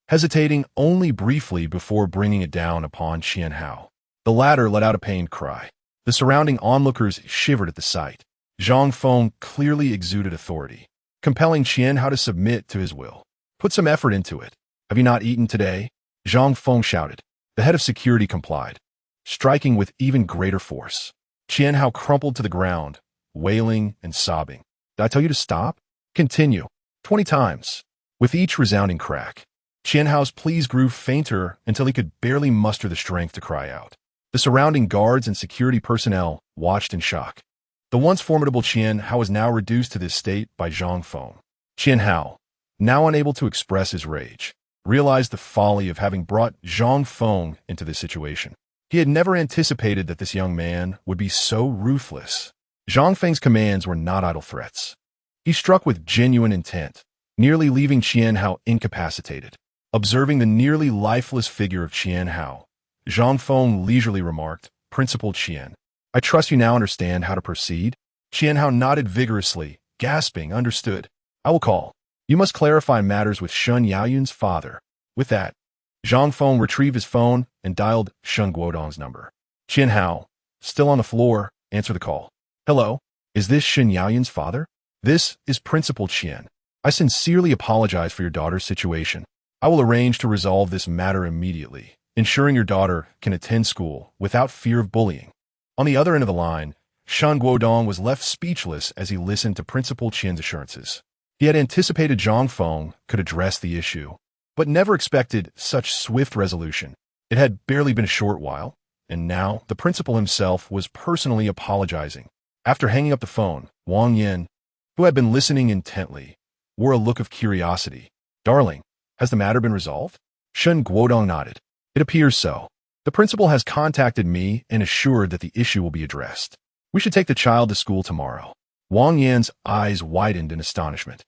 Speaker 1: hesitating only briefly before bringing it down upon Qianhao. The latter let out a pained cry. The surrounding onlookers shivered at the sight. Zhang Feng clearly exuded authority, compelling Qianhao to submit to his will. Put some effort into it. Have you not eaten today? Zhang Feng shouted. The head of security complied, striking with even greater force. Qianhao crumpled to the ground, wailing and sobbing. Did I tell you to stop? Continue. 20 times. With each resounding crack, Qianhao's pleas grew fainter until he could barely muster the strength to cry out. The surrounding guards and security personnel watched in shock. The once formidable Qianhao was now reduced to this state by Zhang Feng. Qianhao, now unable to express his rage, realized the folly of having brought Zhang Feng into this situation. He had never anticipated that this young man would be so ruthless. Zhang Feng's commands were not idle threats. He struck with genuine intent, nearly leaving Qian Hao incapacitated. Observing the nearly lifeless figure of Qian Hao, Zhang Feng leisurely remarked, "Principal Qian, I trust you now understand how to proceed?" Qian Hao nodded vigorously, gasping, "Understood. I will call. You must clarify matters with Shun Yaoyun's father." With that, Zhang Feng retrieved his phone and dialed Shun Guodong's number. Qian Hao, still on the floor, answered the call. "Hello, is this Shun Yaoyun's father? This is Principal Qian. I sincerely apologize for your daughter's situation. I will arrange to resolve this matter immediately, ensuring your daughter can attend school without fear of bullying." On the other end of the line, Shun Guodong was left speechless as he listened to Principal Qian's assurances. He had anticipated Zhang Feng could address the issue, but never expected such swift resolution. It had barely been a short while, and now the principal himself was personally apologizing. After hanging up the phone, Wang Yin, who had been listening intently, wore a look of curiosity. "Darling, has the matter been resolved?" Shun Guodong nodded. "It appears so. The principal has contacted me and assured that the issue will be addressed. We should take the child to school tomorrow." Wang Yan's eyes widened in astonishment.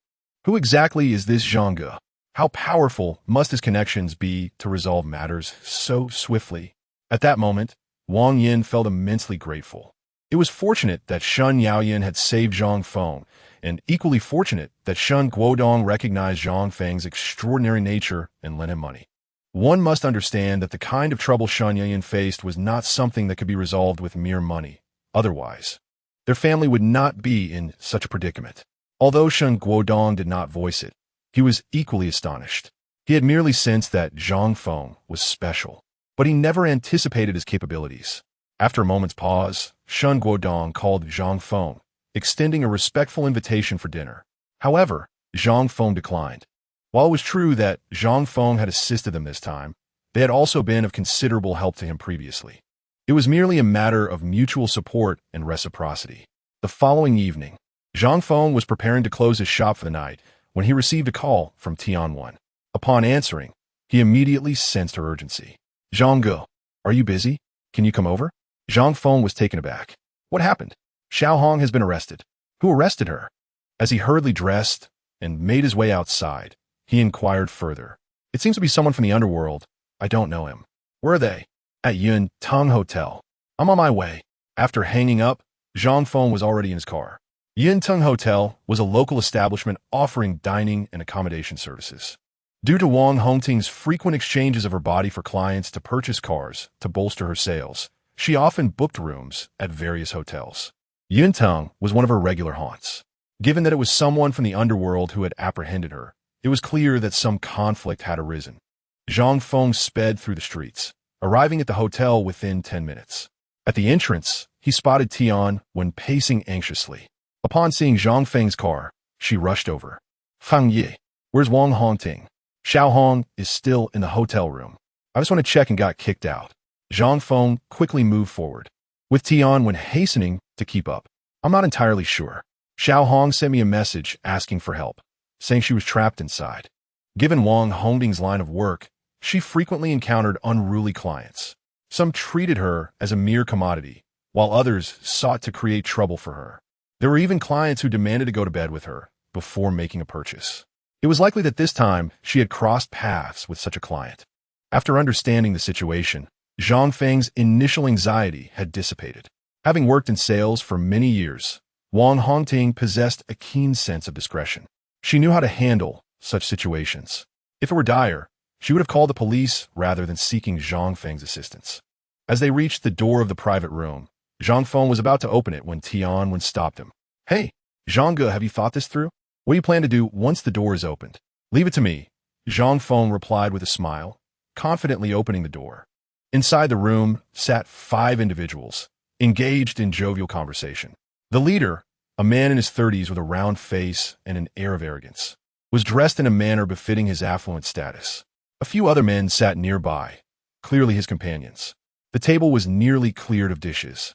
Speaker 1: Who exactly is this Zhang Ge? How powerful must his connections be to resolve matters so swiftly? At that moment, Wang Yin felt immensely grateful. It was fortunate that Shun Yaoyun had saved Zhang Feng, and equally fortunate that Shun Guodong recognized Zhang Feng's extraordinary nature and lent him money. One must understand that the kind of trouble Shun Yaoyun faced was not something that could be resolved with mere money. Otherwise, their family would not be in such a predicament. Although Shun Guodong did not voice it, he was equally astonished. He had merely sensed that Zhang Feng was special, but he never anticipated his capabilities. After a moment's pause, Shun Guodong called Zhang Feng, extending a respectful invitation for dinner. However, Zhang Feng declined. While it was true that Zhang Feng had assisted them this time, they had also been of considerable help to him previously. It was merely a matter of mutual support and reciprocity. The following evening, Zhang Feng was preparing to close his shop for the night when he received a call from Tianwan. Upon answering, he immediately sensed her urgency. "Zhang Ge, are you busy? Can you come over?" Zhang Feng was taken aback. "What happened?" "Xiao Hong has been arrested." "Who arrested her?" As he hurriedly dressed and made his way outside, he inquired further. "It seems to be someone from the underworld. I don't know him." "Where are they?" "At Yun Tong Hotel." "I'm on my way." After hanging up, Zhang Feng was already in his car. Yun Tong Hotel was a local establishment offering dining and accommodation services. Due to Wang Hongting's frequent exchanges of her body for clients to purchase cars to bolster her sales, she often booked rooms at various hotels. Yun Tong was one of her regular haunts. Given that it was someone from the underworld who had apprehended her, it was clear that some conflict had arisen. Zhang Feng sped through the streets, arriving at the hotel within 10 minutes. At the entrance, he spotted Tian when pacing anxiously. Upon seeing Zhang Feng's car, she rushed over. "Fang Yi, where's Wang Hongting?" "Xiao Hong is still in the hotel room. I just want to check and got kicked out." Zhang Feng quickly moved forward, with Tian when hastening to keep up. "I'm not entirely sure. Xiao Hong sent me a message asking for help, saying she was trapped inside." Given Wang Hongting's line of work, she frequently encountered unruly clients. Some treated her as a mere commodity, while others sought to create trouble for her. There were even clients who demanded to go to bed with her before making a purchase. It was likely that this time she had crossed paths with such a client. After understanding the situation, Zhang Feng's initial anxiety had dissipated. Having worked in sales for many years, Wang Hongting possessed a keen sense of discretion. She knew how to handle such situations. If it were dire, she would have called the police rather than seeking Zhang Feng's assistance. As they reached the door of the private room, Zhang Feng was about to open it when Tianwen stopped him. "Hey, Zhang Ge, have you thought this through? What do you plan to do once the door is opened?" "Leave it to me," Zhang Feng replied with a smile, confidently opening the door. Inside the room sat 5 individuals, engaged in jovial conversation. The leader, a man in his 30s with a round face and an air of arrogance, was dressed in a manner befitting his affluent status. A few other men sat nearby, clearly his companions. The table was nearly cleared of dishes,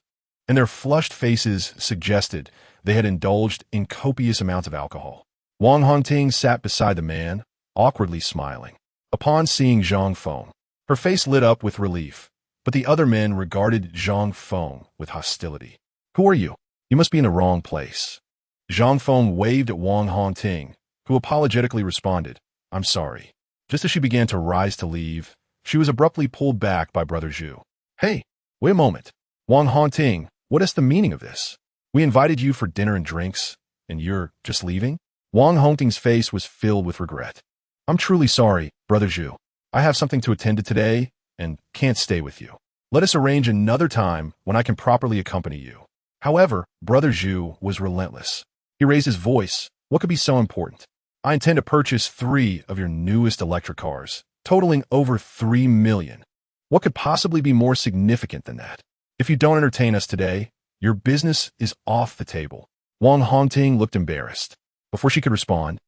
Speaker 1: and their flushed faces suggested they had indulged in copious amounts of alcohol. Wang Hongting sat beside the man, awkwardly smiling. Upon seeing Zhang Feng, her face lit up with relief, but the other men regarded Zhang Feng with hostility. "Who are you?" You must be in the wrong place. Zhang Feng waved at Wang Hongting, who apologetically responded, I'm sorry. Just as she began to rise to leave, she was abruptly pulled back by Brother Zhu. Hey, wait a moment. Wang Hongting, what is the meaning of this? We invited you for dinner and drinks, and you're just leaving? Wang Hongting's face was filled with regret. I'm truly sorry, Brother Zhu. I have something to attend to today and can't stay with you. Let us arrange another time when I can properly accompany you. However, Brother Zhu was relentless. He raised his voice. What could be so important? I intend to purchase 3 of your newest electric cars, totaling over 3 million. What could possibly be more significant than that? If you don't entertain us today, your business is off the table. Wang Hongting looked embarrassed. Before she could respond,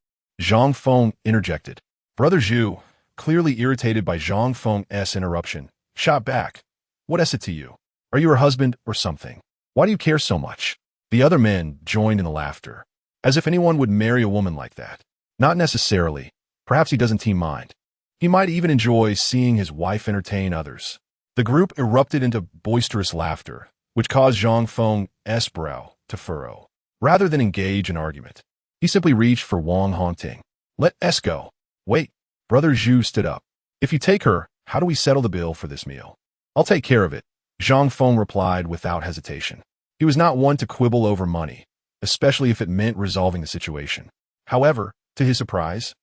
Speaker 1: Zhang Feng interjected. Brother Zhu, clearly irritated by Zhang Feng's interruption, shot back. What is it to you? Are you her husband or something? Why do you care so much? The other men joined in the laughter. As if anyone would marry a woman like that. Not necessarily. Perhaps he doesn't mind. He might even enjoy seeing his wife entertain others. The group erupted into boisterous laughter, which caused Zhang Feng's brow to furrow. Rather than engage in argument, he simply reached for Wang Hongting. Let us go. Wait. Brother Zhu stood up. If you take her, how do we settle the bill for this meal? I'll take care of it, Zhang Feng replied without hesitation. He was not one to quibble over money, especially if it meant resolving the situation. However, to his surprise,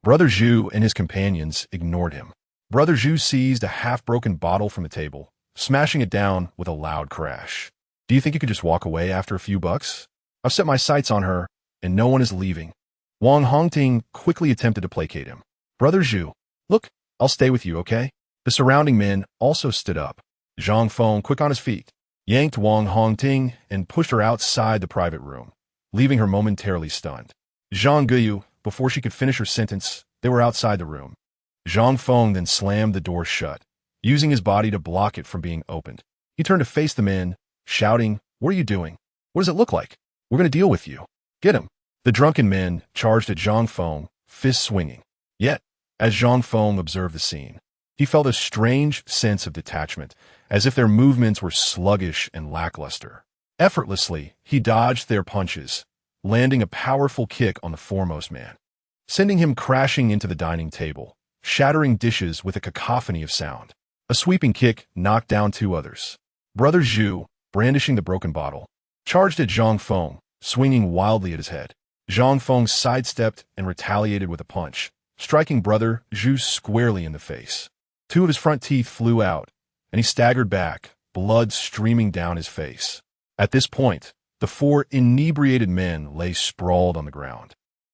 Speaker 1: Brother Zhu and his companions ignored him. Brother Zhu seized a half-broken bottle from the table, smashing it down with a loud crash. Do you think you could just walk away after a few bucks? I've set my sights on her, and no one is leaving. Wang Hongting quickly attempted to placate him. Brother Zhu, look, I'll stay with you, okay? The surrounding men also stood up. Zhang Feng, quick on his feet, yanked Wang Hongting and pushed her outside the private room, leaving her momentarily stunned. Zhang Guyu, before she could finish her sentence, they were outside the room. Zhang Feng then slammed the door shut, using his body to block it from being opened. He turned to face the men, shouting, What are you doing? What does it look like? We're going to deal with you. Get him. The drunken men charged at Zhang Feng, fists swinging. Yet, as Zhang Feng observed the scene, he felt a strange sense of detachment, as if their movements were sluggish and lackluster. Effortlessly, he dodged their punches, landing a powerful kick on the foremost man, sending him crashing into the dining table, shattering dishes with a cacophony of sound. A sweeping kick knocked down 2 others. Brother Zhu, brandishing the broken bottle, charged at Zhang Feng, swinging wildly at his head. Zhang Feng sidestepped and retaliated with a punch, striking Brother Zhu squarely in the face. 2 of his front teeth flew out, and he staggered back, blood streaming down his face. At this point, the 4 inebriated men lay sprawled on the ground,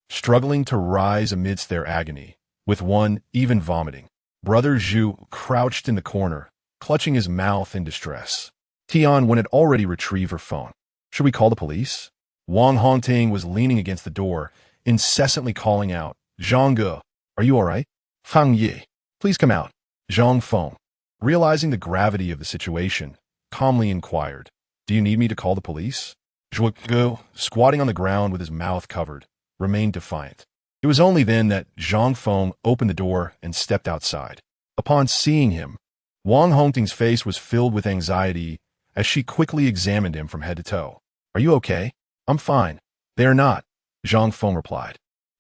Speaker 1: struggling to rise amidst their agony, with one even vomiting. Brother Zhu crouched in the corner, clutching his mouth in distress. Tian had already retrieved her phone. Should we call the police? Wang Hongting was leaning against the door, incessantly calling out, Zhang Ge, are you all right? Fang Yi, please come out. Zhang Feng, realizing the gravity of the situation, calmly inquired, Do you need me to call the police? Zhuo Ge, squatting on the ground with his mouth covered, remained defiant. It was only then that Zhang Feng opened the door and stepped outside. Upon seeing him, Wang Hongting's face was filled with anxiety as she quickly examined him from head to toe. Are you okay? I'm fine. They are not, Zhang Feng replied,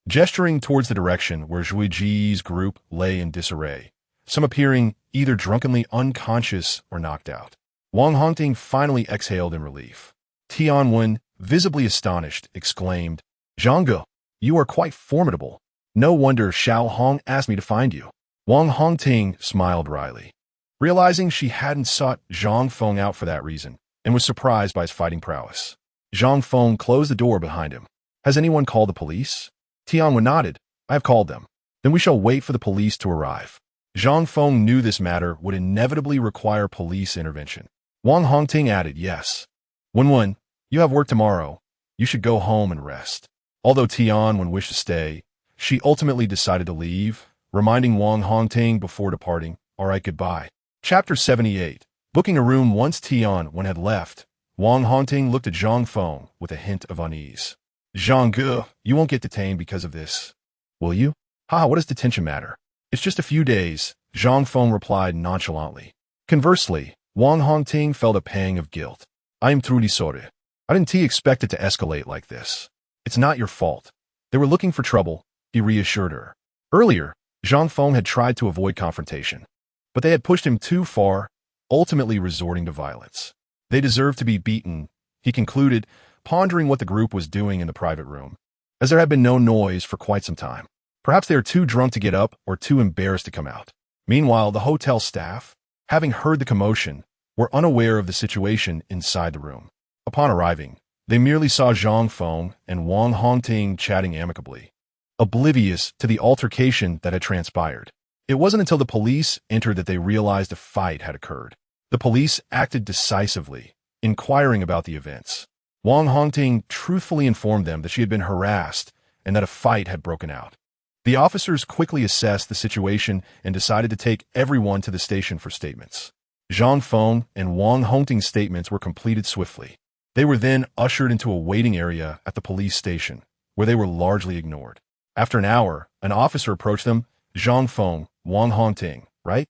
Speaker 1: gesturing towards the direction where Zhui Ji's group lay in disarray, some appearing either drunkenly unconscious or knocked out. Wang Hongting finally exhaled in relief. Tianwen, visibly astonished, exclaimed, Zhang Ge, you are quite formidable. No wonder Xiao Hong asked me to find you. Wang Hongting smiled wryly, realizing she hadn't sought Zhang Feng out for that reason, and was surprised by his fighting prowess. Zhang Feng closed the door behind him. Has anyone called the police? Tianwen nodded. I have called them. Then we shall wait for the police to arrive. Zhang Feng knew this matter would inevitably require police intervention. Wang Hongting added, Yes. Wen, you have work tomorrow. You should go home and rest. Although Tianwen wished to stay, she ultimately decided to leave, reminding Wang Hongting before departing, All right, goodbye. Chapter 78. Booking a room once Tianwen had left, Wang Hongting looked at Zhang Feng with a hint of unease. Zhang Ge, you won't get detained because of this. Will you? What does detention matter? It's just a few days, Zhang Feng replied nonchalantly. Conversely, Wang Hongting felt a pang of guilt. I am truly sorry. I didn't expect it to escalate like this. It's not your fault. They were looking for trouble, he reassured her. Earlier, Zhang Feng had tried to avoid confrontation, but they had pushed him too far, ultimately resorting to violence. They deserved to be beaten, he concluded, pondering what the group was doing in the private room, as there had been no noise for quite some time. Perhaps they were too drunk to get up or too embarrassed to come out. Meanwhile, the hotel staff, having heard the commotion, were unaware of the situation inside the room. Upon arriving, they merely saw Zhang Feng and Wang Hongting chatting amicably, oblivious to the altercation that had transpired. It wasn't until the police entered that they realized a fight had occurred. The police acted decisively, inquiring about the events. Wang Hongting truthfully informed them that she had been harassed and that a fight had broken out. The officers quickly assessed the situation and decided to take everyone to the station for statements. Zhang Feng and Wang Hongting's statements were completed swiftly. They were then ushered into a waiting area at the police station, where they were largely ignored. After an hour, an officer approached them. Zhang Feng, Wang Hongting, right?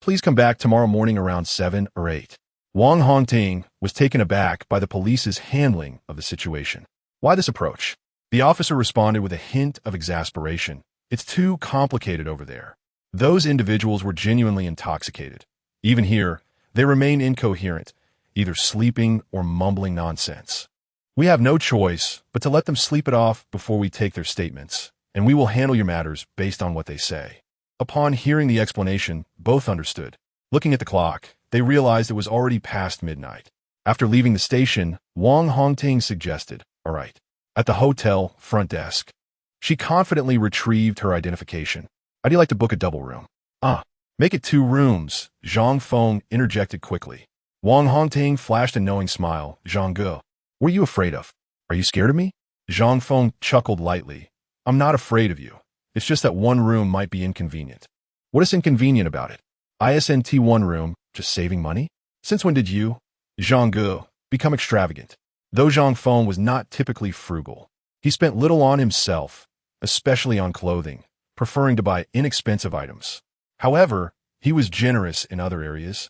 Speaker 1: Please come back tomorrow morning around 7 or 8. Wang Hongting was taken aback by the police's handling of the situation. Why this approach? The officer responded with a hint of exasperation. It's too complicated over there. Those individuals were genuinely intoxicated. Even here, they remain incoherent, either sleeping or mumbling nonsense. We have no choice but to let them sleep it off before we take their statements, and we will handle your matters based on what they say. Upon hearing the explanation, both understood. Looking at the clock, they realized it was already past midnight. After leaving the station, Wang Hongting suggested, "All right." At the hotel front desk, she confidently retrieved her identification. "How do you like to book a double room?" Make it 2 rooms, Zhang Feng interjected quickly. Wang Hongting flashed a knowing smile. "Zhang Ge, what are you afraid of? Are you scared of me?" Zhang Feng chuckled lightly. "I'm not afraid of you. It's just that 1 room might be inconvenient." "What is inconvenient about it?" "ISNT 1 room, just saving money?" "Since when did you, Zhang Ge, become extravagant?" Though Zhang Feng was not typically frugal, he spent little on himself, especially on clothing, preferring to buy inexpensive items. However, he was generous in other areas,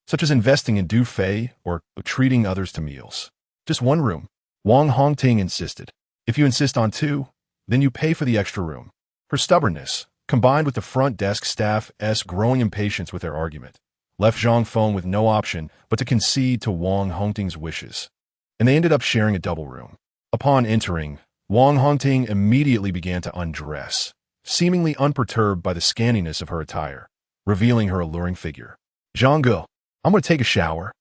Speaker 1: such as investing in Dufay or treating others to meals. "Just 1 room," Wang Hongting insisted. "If you insist on 2, then you pay for the extra room." Her stubbornness, combined with the front desk staff's growing impatience with their argument, left Zhang Feng with no option but to concede to Wang Hongting's wishes, and they ended up sharing a double room. Upon entering, Wang Hongting immediately began to undress, seemingly unperturbed by the scantiness of her attire, revealing her alluring figure. "Zhang Ge, I'm going to take a shower."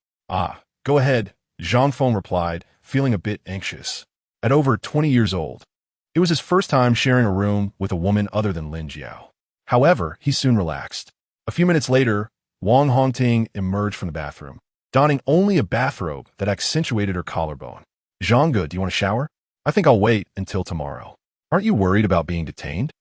Speaker 1: Go ahead," Zhang Feng replied, feeling a bit anxious. At over 20 years old, it was his first time sharing a room with a woman other than Lin Jiao. However, he soon relaxed. A few minutes later, Wang Hongting emerged from the bathroom, donning only a bathrobe that accentuated her collarbone. "Zhang Ge, do you want a shower?" "I think I'll wait until tomorrow." "Aren't you worried about being detained?"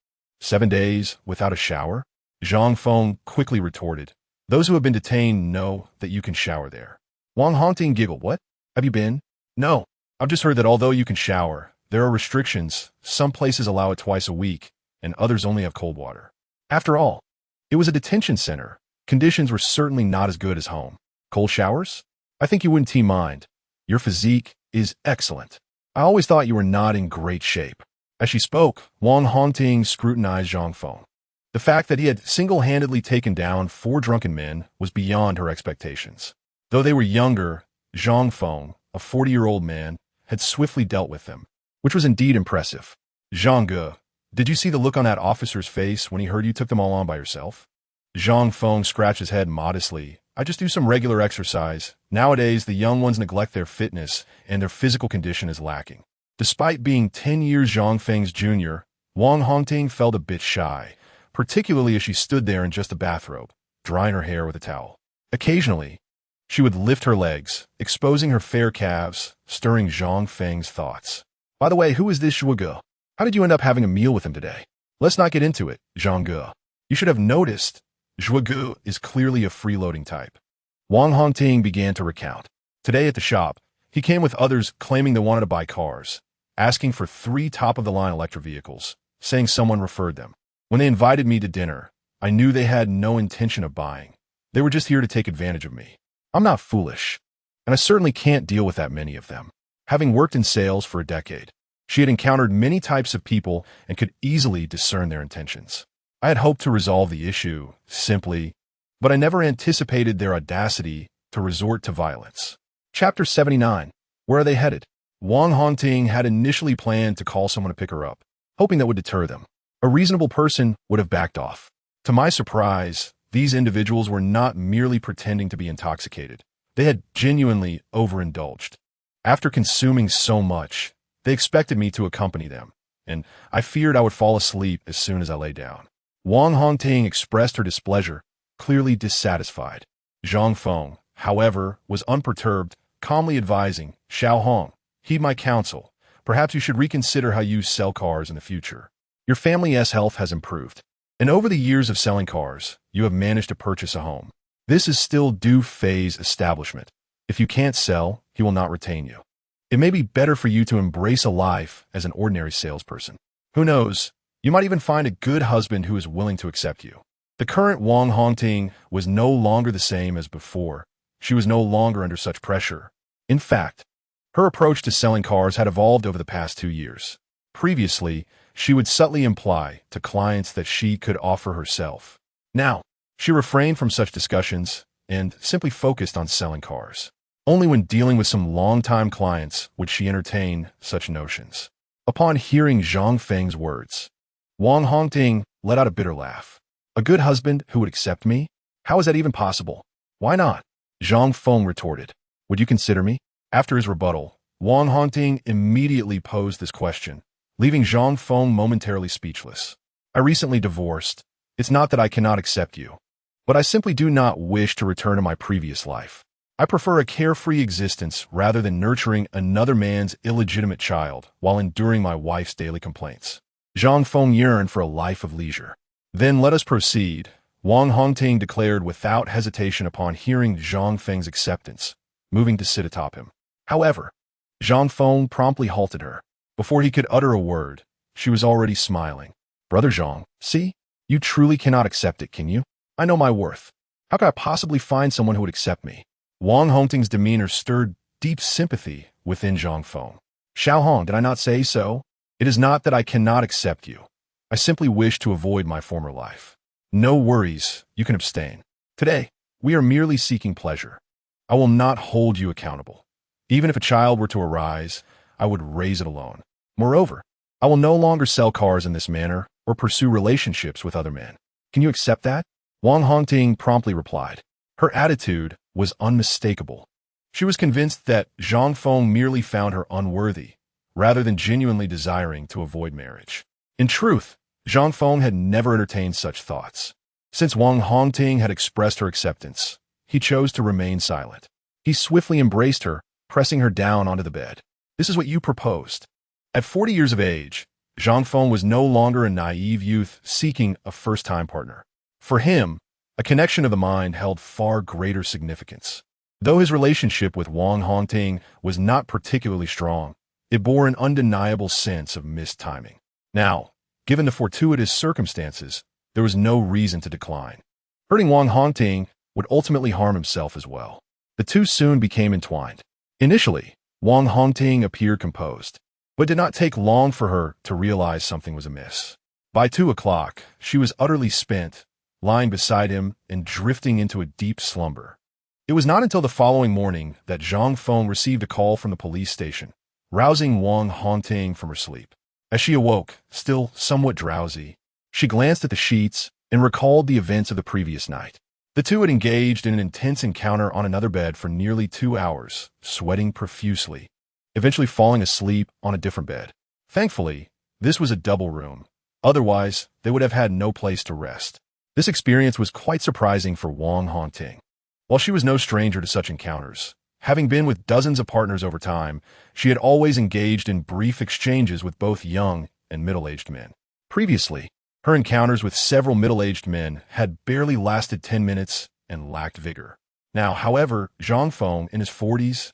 Speaker 1: 7 days without a shower? Zhang Feng quickly retorted. "Those who have been detained know that you can shower there." Wang Hongting giggled. "What? Have you been?" "No. I've just heard that although you can shower, there are restrictions. Some places allow it twice a week, and others only have cold water." After all, it was a detention center. Conditions were certainly not as good as home. "Cold showers? I think you wouldn't mind. Your physique is excellent. I always thought you were not in great shape." As she spoke, Wang Hongting scrutinized Zhang Feng. The fact that he had single-handedly taken down 4 drunken men was beyond her expectations. Though they were younger, Zhang Feng, a 40-year-old man, had swiftly dealt with them, which was indeed impressive. "Zhang Ge, did you see the look on that officer's face when he heard you took them all on by yourself?" Zhang Feng scratched his head modestly. "I just do some regular exercise. Nowadays, the young ones neglect their fitness, and their physical condition is lacking." Despite being 10 years Zhang Feng's junior, Wang Hongting felt a bit shy, particularly as she stood there in just a bathrobe, drying her hair with a towel. Occasionally, she would lift her legs, exposing her fair calves, stirring Zhang Feng's thoughts. "By the way, who is this Shui Ge? How did you end up having a meal with him today?" "Let's not get into it, Zhang Ge. You should have noticed. Shui Ge is clearly a freeloading type." Wang Hongting began to recount. Today at the shop, he came with others claiming they wanted to buy cars, asking for 3 top-of-the-line electric vehicles, saying someone referred them. When they invited me to dinner, I knew they had no intention of buying. They were just here to take advantage of me. I'm not foolish, and I certainly can't deal with that many of them. Having worked in sales for a decade, she had encountered many types of people and could easily discern their intentions. I had hoped to resolve the issue simply, but I never anticipated their audacity to resort to violence. Chapter 79. Where are they headed? Wang Hongting had initially planned to call someone to pick her up, hoping that would deter them. A reasonable person would have backed off. To my surprise, these individuals were not merely pretending to be intoxicated. They had genuinely overindulged. After consuming so much, they expected me to accompany them, and I feared I would fall asleep as soon as I lay down. Wang Hongting expressed her displeasure, clearly dissatisfied. Zhang Feng, however, was unperturbed, calmly advising, Xiao Hong, heed my counsel. Perhaps you should reconsider how you sell cars in the future. Your family's health has improved, and over the years of selling cars, you have managed to purchase a home. This is still Du Fei's establishment. If you can't sell, he will not retain you. It may be better for you to embrace a life as an ordinary salesperson. Who knows, you might even find a good husband who is willing to accept you. The current Wang Hongting was no longer the same as before. She was no longer under such pressure. In fact, her approach to selling cars had evolved over the past 2 years. Previously, she would subtly imply to clients that she could offer herself. Now, she refrained from such discussions and simply focused on selling cars. Only when dealing with some long-time clients would she entertain such notions. Upon hearing Zhang Feng's words, Wang Hongting let out a bitter laugh. A good husband who would accept me? How is that even possible? Why not? Zhang Feng retorted. Would you consider me? After his rebuttal, Wang Hongting immediately posed this question, leaving Zhang Feng momentarily speechless. I recently divorced. It's not that I cannot accept you, but I simply do not wish to return to my previous life. I prefer a carefree existence rather than nurturing another man's illegitimate child while enduring my wife's daily complaints. Zhang Feng yearned for a life of leisure. Then let us proceed, Wang Hongting declared without hesitation upon hearing Zhang Feng's acceptance, moving to sit atop him. However, Zhang Feng promptly halted her. Before he could utter a word, she was already smiling. Brother Zhang, see? You truly cannot accept it, can you? I know my worth. How could I possibly find someone who would accept me? Wang Hongting's demeanor stirred deep sympathy within Zhang Feng. Xiao Hong, did I not say so? It is not that I cannot accept you. I simply wish to avoid my former life. No worries, you can abstain. Today, we are merely seeking pleasure. I will not hold you accountable. Even if a child were to arise, I would raise it alone. Moreover, I will no longer sell cars in this manner or pursue relationships with other men. Can you accept that? Wang Hongting promptly replied. Her attitude was unmistakable. She was convinced that Zhang Feng merely found her unworthy, rather than genuinely desiring to avoid marriage. In truth, Zhang Feng had never entertained such thoughts. Since Wang Hongting had expressed her acceptance, he chose to remain silent. He swiftly embraced her, pressing her down onto the bed. This is what you proposed. At 40 years of age, Zhang Feng was no longer a naive youth seeking a first-time partner. For him, a connection of the mind held far greater significance. Though his relationship with Wang Hongting was not particularly strong, it bore an undeniable sense of mistiming. Now, given the fortuitous circumstances, there was no reason to decline. Hurting Wang Hongting would ultimately harm himself as well. The two soon became entwined. Initially, Wang Hongting appeared composed, but it did not take long for her to realize something was amiss. By 2 o'clock, she was utterly spent, lying beside him and drifting into a deep slumber. It was not until the following morning that Zhang Feng received a call from the police station, rousing Wang Hongting from her sleep. As she awoke, still somewhat drowsy, she glanced at the sheets and recalled the events of the previous night. The two had engaged in an intense encounter on another bed for nearly 2 hours, sweating profusely, eventually falling asleep on a different bed. Thankfully, this was a double room. Otherwise, they would have had no place to rest. This experience was quite surprising for Wang Hongting. While she was no stranger to such encounters, having been with dozens of partners over time, she had always engaged in brief exchanges with both young and middle-aged men. Previously, her encounters with several middle-aged men had barely lasted 10 minutes and lacked vigor. Now, however, Zhang Feng, in his 40s,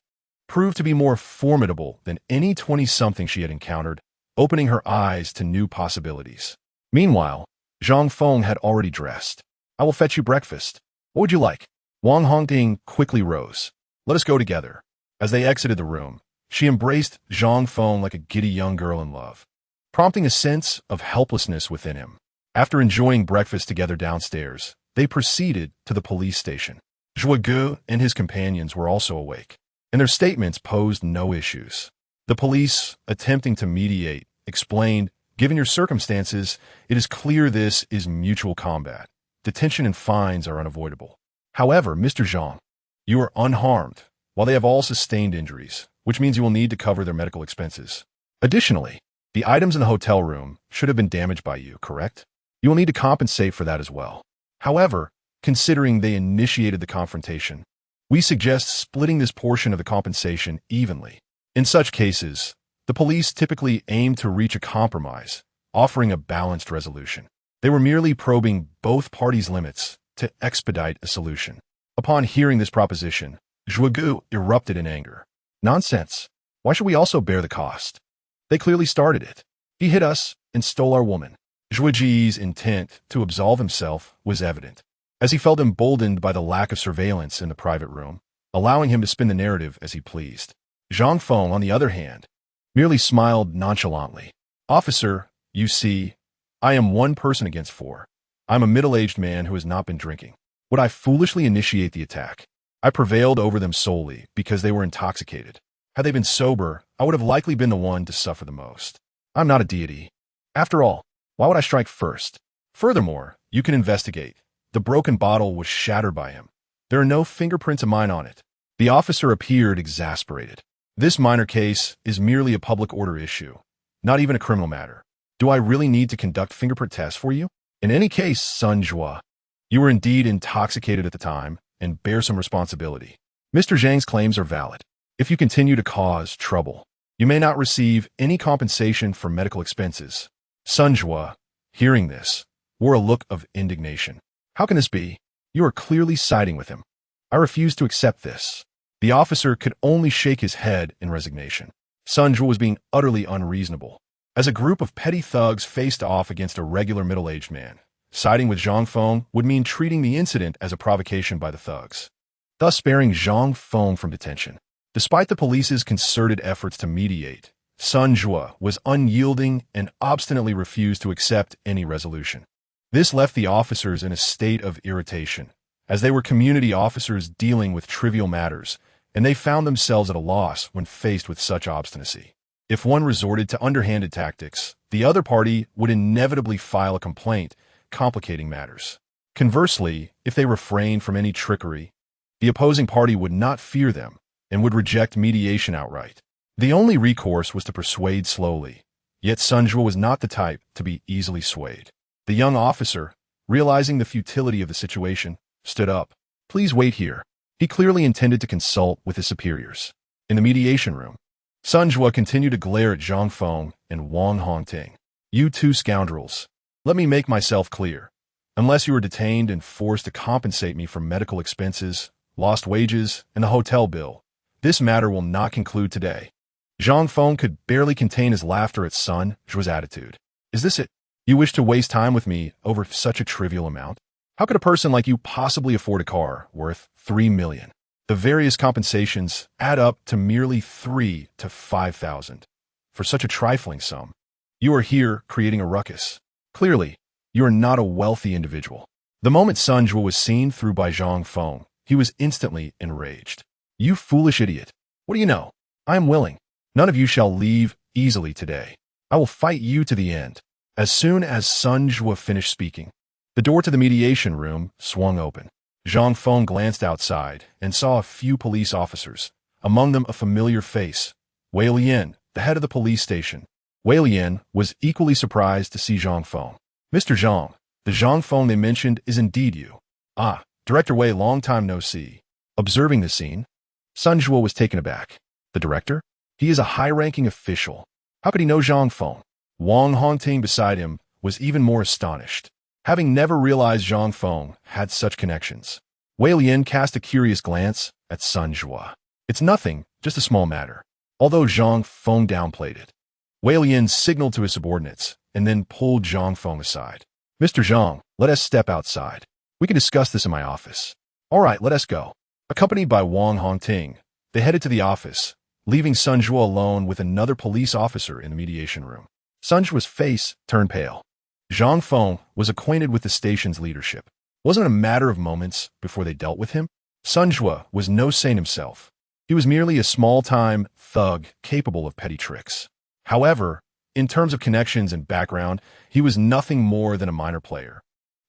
Speaker 1: proved to be more formidable than any 20-something she had encountered, opening her eyes to new possibilities. Meanwhile, Zhang Feng had already dressed. I will fetch you breakfast. What would you like? Wang Hongting quickly rose. Let us go together. As they exited the room, She embraced Zhang Feng like a giddy young girl in love, prompting a sense of helplessness within him. After enjoying breakfast together downstairs, they proceeded to the police station. Zhuge and his companions were also awake, and their statements posed no issues. The police, attempting to mediate, explained, "Given your circumstances, it is clear this is mutual combat. Detention and fines are unavoidable. However, Mr. Zhang, you are unharmed, while they have all sustained injuries, which means you will need to cover their medical expenses. Additionally, the items in the hotel room should have been damaged by you, correct? You will need to compensate for that as well. However, considering they initiated the confrontation, we suggest splitting this portion of the compensation evenly. In such cases, the police typically aim to reach a compromise, offering a balanced resolution. They were merely probing both parties' limits to expedite a solution." Upon hearing this proposition, Zhuge erupted in anger. "Nonsense! Why should we also bear the cost? They clearly started it. He hit us and stole our woman." Zhuge's intent to absolve himself was evident, as he felt emboldened by the lack of surveillance in the private room, allowing him to spin the narrative as he pleased. Zhang Feng, on the other hand, merely smiled nonchalantly. "Officer, you see, I am one person against four. I'm a middle-aged man who has not been drinking. Would I foolishly initiate the attack? I prevailed over them solely because they were intoxicated. Had they been sober, I would have likely been the one to suffer the most. I'm not a deity. After all, why would I strike first? Furthermore, you can investigate. The broken bottle was shattered by him. There are no fingerprints of mine on it." The officer appeared exasperated. "This minor case is merely a public order issue, not even a criminal matter. Do I really need to conduct fingerprint tests for you? In any case, Sun Jua, you were indeed intoxicated at the time and bear some responsibility. Mr. Zhang's claims are valid. If you continue to cause trouble, you may not receive any compensation for medical expenses." Sun Jua, hearing this, wore a look of indignation. "How can this be? You are clearly siding with him. I refuse to accept this." The officer could only shake his head in resignation. Sun Jua was being utterly unreasonable. As a group of petty thugs faced off against a regular middle-aged man, siding with Zhang Feng would mean treating the incident as a provocation by the thugs, thus sparing Zhang Feng from detention. Despite the police's concerted efforts to mediate, Sun Jua was unyielding and obstinately refused to accept any resolution. This left the officers in a state of irritation, as they were community officers dealing with trivial matters, and they found themselves at a loss when faced with such obstinacy. If one resorted to underhanded tactics, the other party would inevitably file a complaint, complicating matters. Conversely, if they refrained from any trickery, the opposing party would not fear them and would reject mediation outright. The only recourse was to persuade slowly, yet Sun Jua was not the type to be easily swayed. The young officer, realizing the futility of the situation, stood up. "Please wait here." He clearly intended to consult with his superiors. In the mediation room, Sun Jua continued to glare at Zhang Feng and Wang Hongting. "You two scoundrels, let me make myself clear. Unless you are detained and forced to compensate me for medical expenses, lost wages, and the hotel bill, this matter will not conclude today." Zhang Feng could barely contain his laughter at Sun Jua's attitude. "Is this it? You wish to waste time with me over such a trivial amount? How could a person like you possibly afford a car worth 3 million? The various compensations add up to merely 3 to 5,000. For such a trifling sum, you are here creating a ruckus. Clearly, you are not a wealthy individual." The moment Sun Jua was seen through by Zhang Feng, he was instantly enraged. "You foolish idiot. What do you know? I am willing. None of you shall leave easily today. I will fight you to the end." As soon as Sun Jua finished speaking, the door to the mediation room swung open. Zhang Feng glanced outside and saw a few police officers, among them a familiar face, Wei Lian, the head of the police station. Wei Lian was equally surprised to see Zhang Feng. "Mr. Zhang, the Zhang Feng they mentioned is indeed you." "Ah, Director Wei, long time no see." Observing the scene, Sun Jua was taken aback. "The director? He is a high-ranking official. How could he know Zhang Feng?" Wang Hongting beside him was even more astonished, having never realized Zhang Feng had such connections. Wei Lian cast a curious glance at Sun Jua. "It's nothing, just a small matter," although Zhang Feng downplayed it. Wei Lian signaled to his subordinates and then pulled Zhang Feng aside. "Mr. Zhang, let us step outside. We can discuss this in my office." "All right, let us go." Accompanied by Wang Hongting, they headed to the office, leaving Sunjua alone with another police officer in the mediation room. Sunjua's face turned pale. Zhang Feng was acquainted with the station's leadership. Wasn't it a matter of moments before they dealt with him? Sunjua was no saint himself. He was merely a small-time thug capable of petty tricks. However, in terms of connections and background, he was nothing more than a minor player,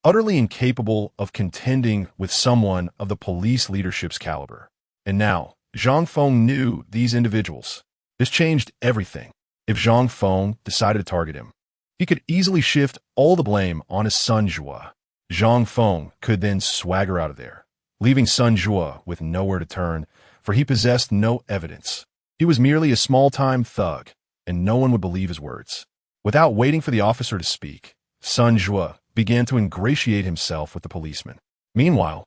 Speaker 1: utterly incapable of contending with someone of the police leadership's caliber. And now, Zhang Feng knew these individuals. This changed everything. If Zhang Feng decided to target him, he could easily shift all the blame on his son Zhua. Zhang Feng could then swagger out of there, leaving Sun Zhua with nowhere to turn, for he possessed no evidence. He was merely a small-time thug, and no one would believe his words. Without waiting for the officer to speak, Sun Zhua began to ingratiate himself with the policeman. Meanwhile,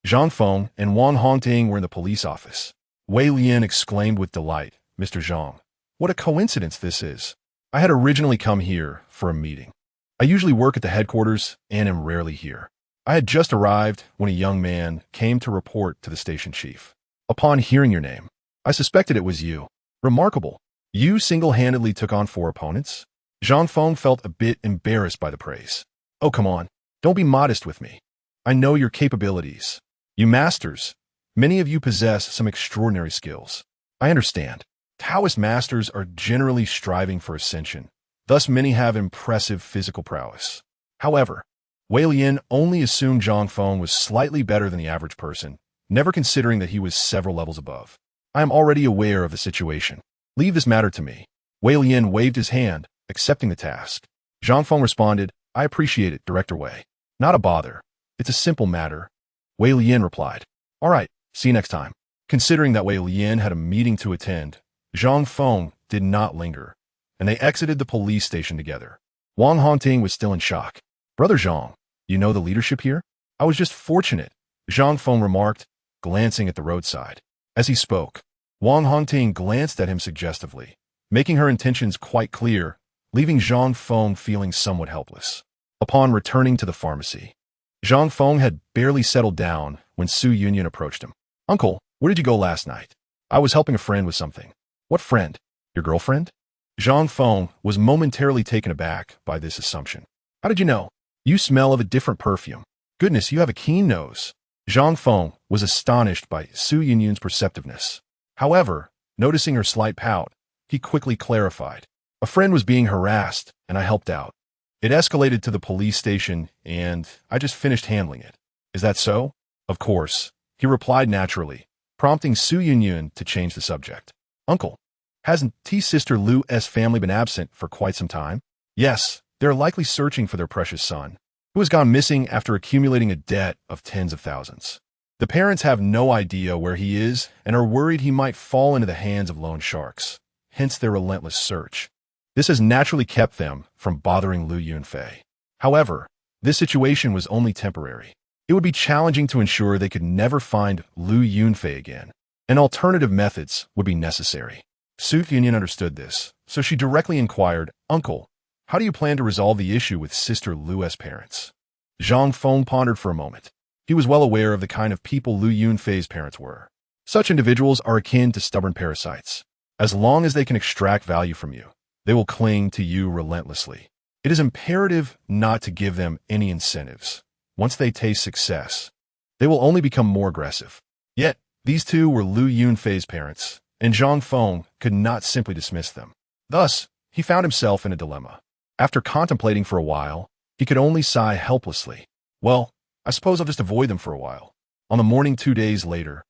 Speaker 1: Zhang Feng and Wang Hongting were in the police office. Wei Lian exclaimed with delight, "Mr. Zhang, what a coincidence this is. I had originally come here for a meeting. I usually work at the headquarters and am rarely here. I had just arrived when a young man came to report to the station chief. Upon hearing your name, I suspected it was you. Remarkable. You single-handedly took on 4 opponents?" Zhang Feng felt a bit embarrassed by the praise. "Oh, come on. Don't be modest with me. I know your capabilities. You masters, many of you possess some extraordinary skills. I understand. Taoist masters are generally striving for ascension. Thus, many have impressive physical prowess. However, Wei Lian only assumed Zhang Feng was slightly better than the average person, never considering that he was several levels above. I am already aware of the situation. Leave this matter to me." Wei Lian waved his hand, accepting the task. Zhang Feng responded, "I appreciate it, Director Wei. Not a bother. It's a simple matter." Wei Lian replied, "All right, see you next time." Considering that Wei Lian had a meeting to attend, Zhang Feng did not linger, and they exited the police station together. Wang Hongting was still in shock. "Brother Zhang, you know the leadership here?" "I was just fortunate," Zhang Feng remarked, glancing at the roadside. As he spoke, Wang Hongting glanced at him suggestively, making her intentions quite clear, leaving Zhang Feng feeling somewhat helpless. Upon returning to the pharmacy, Zhang Feng had barely settled down when Su Yunyan approached him. "Uncle, where did you go last night?" "I was helping a friend with something." "What friend? Your girlfriend?" Zhang Feng was momentarily taken aback by this assumption. "How did you know? You smell of a different perfume. Goodness, you have a keen nose." Zhang Feng was astonished by Su Yunyan's perceptiveness. However, noticing her slight pout, he quickly clarified. "A friend was being harassed, and I helped out. It escalated to the police station, and I just finished handling it." "Is that so?" "Of course," he replied naturally, prompting Su Yunyan to change the subject. "Uncle, hasn't T-Sister Lu's family been absent for quite some time?" "Yes, they're likely searching for their precious son, who has gone missing after accumulating a debt of tens of thousands. The parents have no idea where he is and are worried he might fall into the hands of loan sharks, hence their relentless search. This has naturally kept them from bothering Lu Yunfei. However, this situation was only temporary. It would be challenging to ensure they could never find Lu Yunfei again, and alternative methods would be necessary." Su Yunyan understood this, so she directly inquired, "Uncle, how do you plan to resolve the issue with Sister Lu's parents?" Zhang Feng pondered for a moment. He was well aware of the kind of people Lu Yunfei's parents were. Such individuals are akin to stubborn parasites. As long as they can extract value from you, they will cling to you relentlessly. It is imperative not to give them any incentives. Once they taste success, they will only become more aggressive. Yet, these two were Lu Yunfei's parents, and Zhang Feng could not simply dismiss them. Thus, he found himself in a dilemma. After contemplating for a while, he could only sigh helplessly. "Well, I suppose I'll just avoid them for a while." On the morning 2 days later,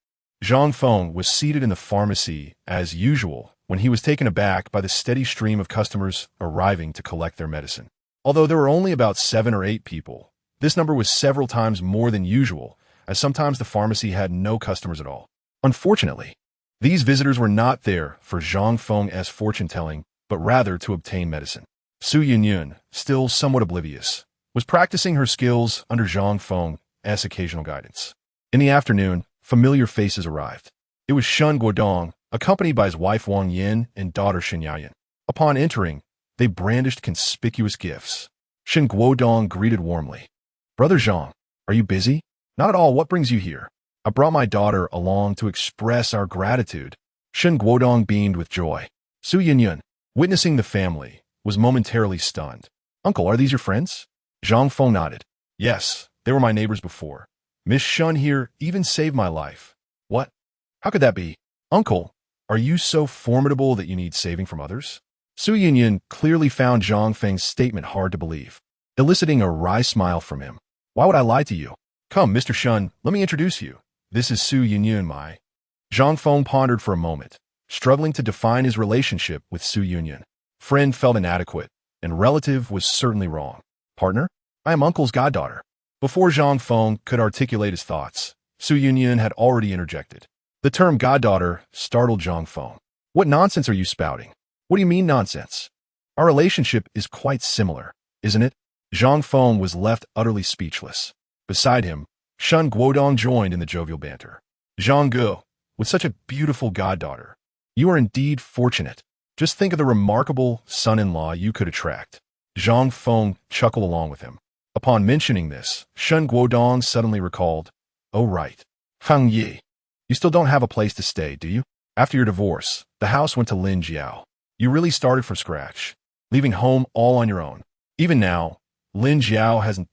Speaker 1: Zhang Feng was seated in the pharmacy as usual when he was taken aback by the steady stream of customers arriving to collect their medicine. Although there were only about 7 or 8 people, this number was several times more than usual, as sometimes the pharmacy had no customers at all. Unfortunately, these visitors were not there for Zhang Feng's fortune-telling, but rather to obtain medicine. Su Yunyan, still somewhat oblivious, was practicing her skills under Zhang Feng's occasional guidance. In the afternoon, familiar faces arrived. It was Shen Guodong, accompanied by his wife Wang Yin and daughter Shen Yayan. Upon entering, they brandished conspicuous gifts. Shen Guodong greeted warmly. "Brother Zhang, are you busy?" "Not at all. What brings you here?" "I brought my daughter along to express our gratitude." Shen Guodong beamed with joy. Su Yinyun, witnessing the family, was momentarily stunned. Uncle, are these your friends? Zhang Feng nodded. Yes, they were my neighbors before. Miss Shun here even saved my life. What? How could that be? Uncle, are you so formidable that you need saving from others? Su Yinyun clearly found Zhang Feng's statement hard to believe, eliciting a wry smile from him. Why would I lie to you? Come, Mr. Shun, let me introduce you. This is Su Yinyun, my... Zhang Feng pondered for a moment, struggling to define his relationship with Su Yinyun. Friend felt inadequate, and relative was certainly wrong. Partner? I am Uncle's goddaughter. Before Zhang Feng could articulate his thoughts, Su Yinyun had already interjected. The term goddaughter startled Zhang Feng. What nonsense are you spouting? What do you mean nonsense? Our relationship is quite similar, isn't it? Zhang Feng was left utterly speechless. Beside him, Shen Guodong joined in the jovial banter. Zhang Ge, with such a beautiful goddaughter, you are indeed fortunate. Just think of the remarkable son-in-law you could attract. Zhang Feng chuckled along with him. Upon mentioning this, Shen Guodong suddenly recalled, Oh right, Feng Yi, you still don't have a place to stay, do you? After your divorce, the house went to Lin Jiao. You really started from scratch, leaving home all on your own. Even now, Lin Jiao hasn't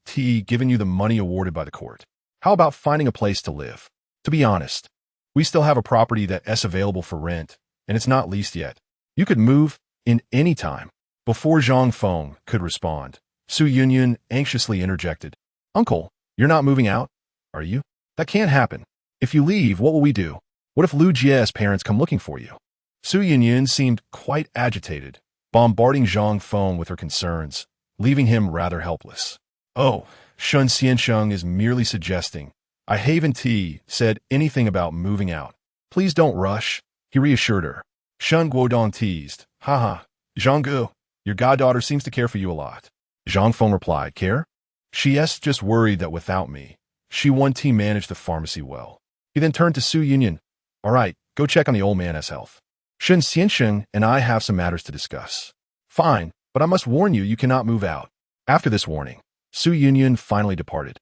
Speaker 1: given you the money awarded by the court. How about finding a place to live? To be honest, we still have a property that's available for rent, and it's not leased yet. You could move in any time. Before Zhang Feng could respond, Su Yinyun anxiously interjected. Uncle, you're not moving out, are you? That can't happen. If you leave, what will we do? What if Lu Jie's parents come looking for you? Su Yinyun seemed quite agitated, bombarding Zhang Feng with her concerns, leaving him rather helpless. Oh, Shun Xiansheng is merely suggesting. I haven't said anything about moving out. Please don't rush, he reassured her. Shen Guodong teased. Haha, Zhang Ge, your goddaughter seems to care for you a lot. Zhang Feng replied, Care? She's just worried that without me, she won't manage the pharmacy well. He then turned to Su Yinyun. All right, go check on the old man's health. Shen Xiansheng and I have some matters to discuss. Fine, but I must warn you, you cannot move out. After this warning, Su Yinyun finally departed,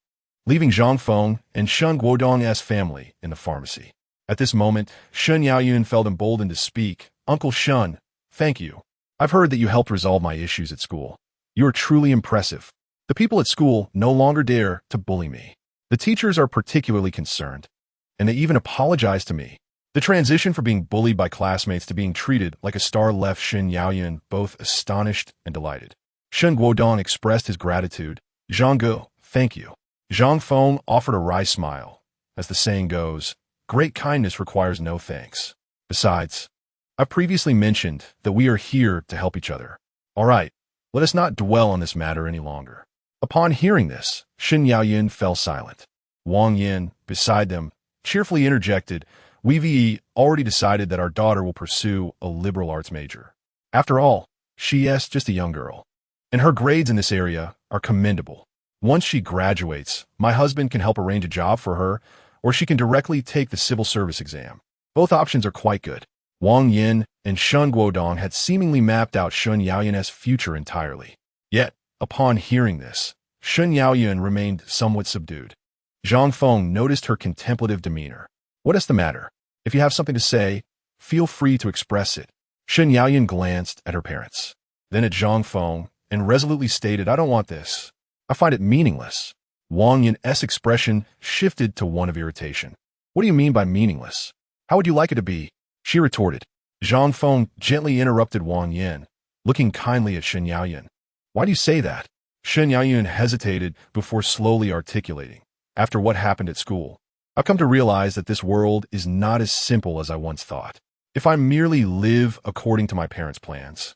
Speaker 1: leaving Zhang Feng and Shen Guodong's family in the pharmacy. At this moment, Shen Yaoyun felt emboldened to speak. Uncle Shen, thank you. I've heard that you helped resolve my issues at school. You are truly impressive. The people at school no longer dare to bully me. The teachers are particularly concerned, and they even apologize to me. The transition from being bullied by classmates to being treated like a star left Shen Yaoyun both astonished and delighted. Shen Guodong expressed his gratitude. Zhang Ge, thank you. Zhang Feng offered a wry smile. As the saying goes, great kindness requires no thanks. Besides, I previously mentioned that we are here to help each other. All right, let us not dwell on this matter any longer. Upon hearing this, Shen Yaoyun fell silent. Wang Yin, beside them, cheerfully interjected, We've already decided that our daughter will pursue a liberal arts major. After all, she's just a young girl, and her grades in this area are commendable. Once she graduates, my husband can help arrange a job for her, or she can directly take the civil service exam. Both options are quite good. Wang Yin and Shen Guodong had seemingly mapped out Shen Yaoyun's future entirely. Yet, upon hearing this, Shen Yaoyun remained somewhat subdued. Zhang Feng noticed her contemplative demeanor. What is the matter? If you have something to say, feel free to express it. Shen Yaoyun glanced at her parents, then at Zhang Feng, and resolutely stated, I don't want this. I find it meaningless. Wang Yin's expression shifted to one of irritation. What do you mean by meaningless? How would you like it to be? She retorted. Zhang Feng gently interrupted Wang Yin, looking kindly at Shen Yaoyun. Why do you say that? Shen Yaoyun hesitated before slowly articulating. After what happened at school, I've come to realize that this world is not as simple as I once thought. If I merely live according to my parents' plans,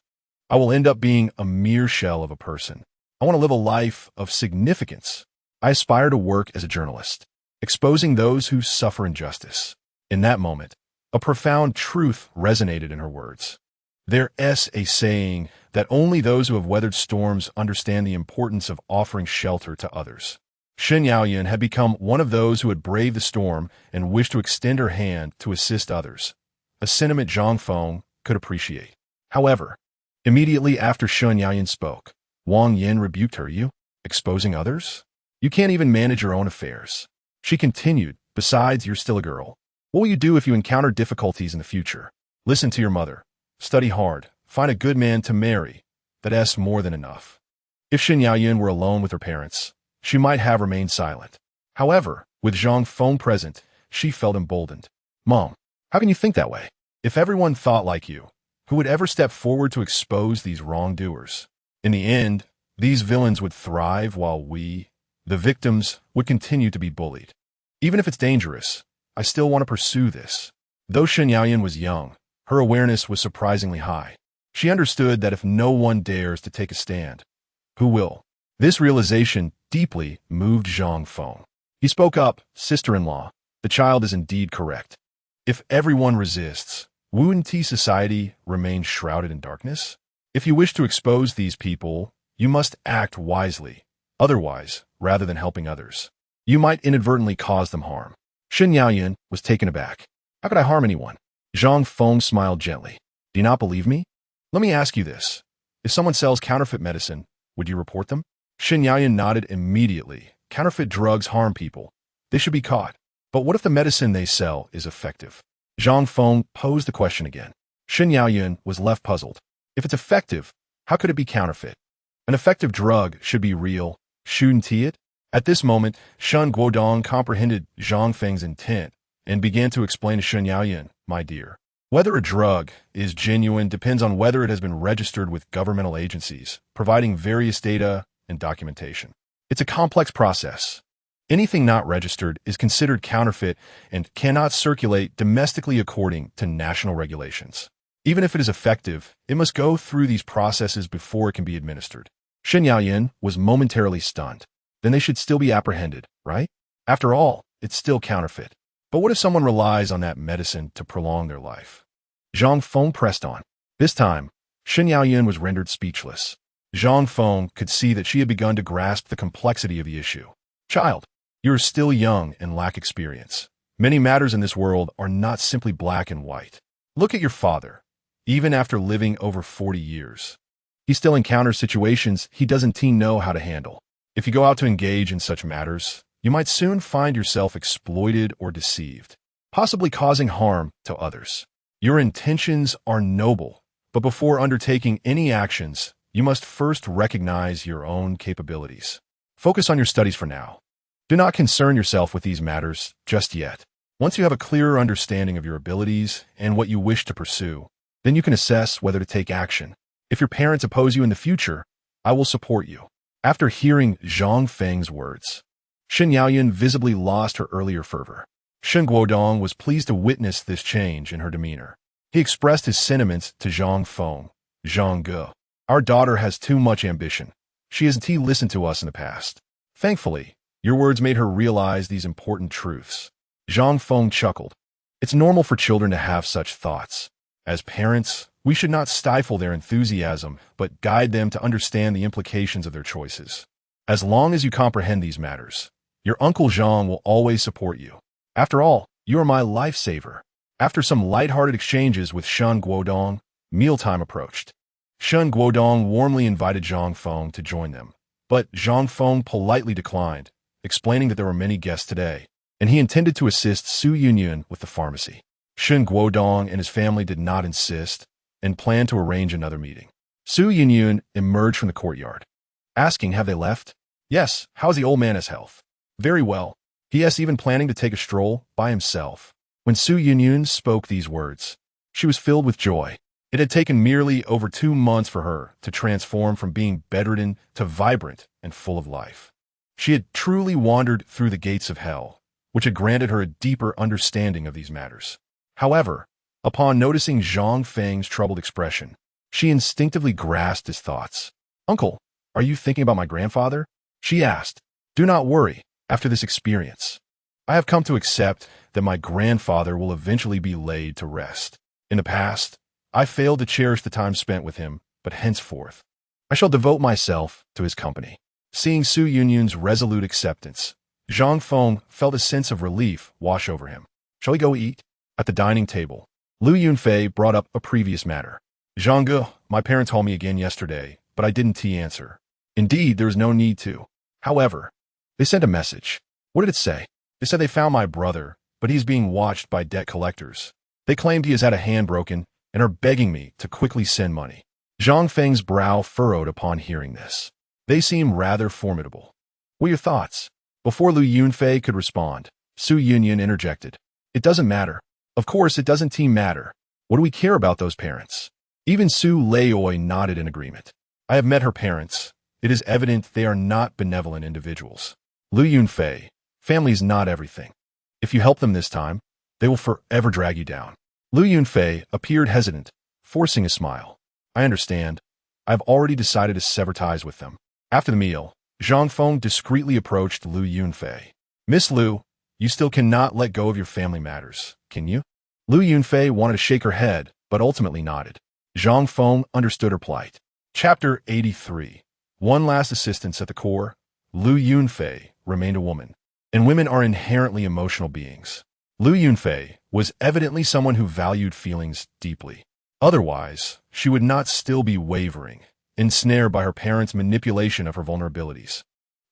Speaker 1: I will end up being a mere shell of a person. I want to live a life of significance. I aspire to work as a journalist, exposing those who suffer injustice. In that moment, a profound truth resonated in her words. There's a saying that only those who have weathered storms understand the importance of offering shelter to others. Shen Yaoyun had become one of those who had braved the storm and wished to extend her hand to assist others, a sentiment Zhang Feng could appreciate. However, immediately after Shen Yaoyun spoke, Wang Yin rebuked her. You exposing others? You can't even manage your own affairs. She continued, besides, you're still a girl. What will you do if you encounter difficulties in the future? Listen to your mother. Study hard. Find a good man to marry. That's more than enough. If Shen Yaoyun were alone with her parents, she might have remained silent. However, with Zhang Feng present, she felt emboldened. Mom, how can you think that way? If everyone thought like you, who would ever step forward to expose these wrongdoers? In the end, these villains would thrive while we, the victims, would continue to be bullied. Even if it's dangerous, I still want to pursue this. Though Shen Yaoyun was young, her awareness was surprisingly high. She understood that if no one dares to take a stand, who will? This realization deeply moved Zhang Feng. He spoke up, sister-in-law, the child is indeed correct. If everyone resists, wouldn't society remain shrouded in darkness? If you wish to expose these people, you must act wisely. Otherwise, rather than helping others, you might inadvertently cause them harm. Shen Yaoyun was taken aback. How could I harm anyone? Zhang Feng smiled gently. Do you not believe me? Let me ask you this. If someone sells counterfeit medicine, would you report them? Shen Yaoyun nodded immediately. Counterfeit drugs harm people. They should be caught. But what if the medicine they sell is effective? Zhang Feng posed the question again. Shen Yaoyun was left puzzled. If it's effective, how could it be counterfeit? An effective drug should be real, shouldn't it? At this moment, Shen Guodong comprehended Zhang Feng's intent and began to explain to Shen Yaoyun, my dear. Whether a drug is genuine depends on whether it has been registered with governmental agencies, providing various data and documentation. It's a complex process. Anything not registered is considered counterfeit and cannot circulate domestically according to national regulations. Even if it is effective, it must go through these processes before it can be administered. Shen Yaoyun was momentarily stunned. Then they should still be apprehended, right? After all, it's still counterfeit. But what if someone relies on that medicine to prolong their life? Zhang Feng pressed on. This time, Shen Yaoyun was rendered speechless. Zhang Feng could see that she had begun to grasp the complexity of the issue. Child, you are still young and lack experience. Many matters in this world are not simply black and white. Look at your father. Even after living over 40 years, he still encounters situations he doesn't know how to handle. If you go out to engage in such matters, you might soon find yourself exploited or deceived, possibly causing harm to others. Your intentions are noble, but before undertaking any actions, you must first recognize your own capabilities. Focus on your studies for now. Do not concern yourself with these matters just yet. Once you have a clearer understanding of your abilities and what you wish to pursue, then you can assess whether to take action. If your parents oppose you in the future, I will support you. After hearing Zhang Feng's words, Shen Yaoyun visibly lost her earlier fervor. Shen Guodong was pleased to witness this change in her demeanor. He expressed his sentiments to Zhang Feng. Zhang Ge, our daughter has too much ambition. She hasn't listened to us in the past. Thankfully, your words made her realize these important truths. Zhang Feng chuckled. It's normal for children to have such thoughts. As parents, we should not stifle their enthusiasm, but guide them to understand the implications of their choices. As long as you comprehend these matters, your Uncle Zhang will always support you. After all, you are my lifesaver. After some light-hearted exchanges with Shen Guodong, mealtime approached. Shen Guodong warmly invited Zhang Feng to join them, but Zhang Feng politely declined, explaining that there were many guests today, and he intended to assist Su Yunyun with the pharmacy. Shen Guodong and his family did not insist and planned to arrange another meeting. Su Yunyun emerged from the courtyard, asking, have they left? Yes, how's the old man's health? Very well. He is even planning to take a stroll by himself. When Su Yunyun spoke these words, she was filled with joy. It had taken merely over 2 months for her to transform from being bedridden to vibrant and full of life. She had truly wandered through the gates of hell, which had granted her a deeper understanding of these matters. However, upon noticing Zhang Feng's troubled expression, she instinctively grasped his thoughts. Uncle, are you thinking about my grandfather? She asked. Do not worry, after this experience. I have come to accept that my grandfather will eventually be laid to rest. In the past, I failed to cherish the time spent with him, but henceforth, I shall devote myself to his company. Seeing Su Yunyun's resolute acceptance, Zhang Feng felt a sense of relief wash over him. Shall we go eat? At the dining table, Lu Yunfei brought up a previous matter. Zhang Ge, my parents called me again yesterday, but I didn't answer. Indeed, there is no need to. However, they sent a message. What did it say? They said they found my brother, but he's being watched by debt collectors. They claimed he has had a hand broken and are begging me to quickly send money. Zhang Feng's brow furrowed upon hearing this. They seem rather formidable. What are your thoughts? Before Lu Yunfei could respond, Su Yunyan interjected. It doesn't matter. Of course, it doesn't matter. What do we care about those parents? Even Su Laoi nodded in agreement. I have met her parents. It is evident they are not benevolent individuals. Lu Yunfei, family is not everything. If you help them this time, they will forever drag you down. Lu Yunfei appeared hesitant, forcing a smile. I understand. I have already decided to sever ties with them. After the meal, Zhang Feng discreetly approached Lu Yunfei. Miss Lu, you still cannot let go of your family matters, can you? Lu Yunfei wanted to shake her head, but ultimately nodded. Zhang Feng understood her plight. Chapter 83. One last assistance at the core. Lu Yunfei remained a woman, and women are inherently emotional beings. Lu Yunfei was evidently someone who valued feelings deeply. Otherwise, she would not still be wavering, ensnared by her parents' manipulation of her vulnerabilities.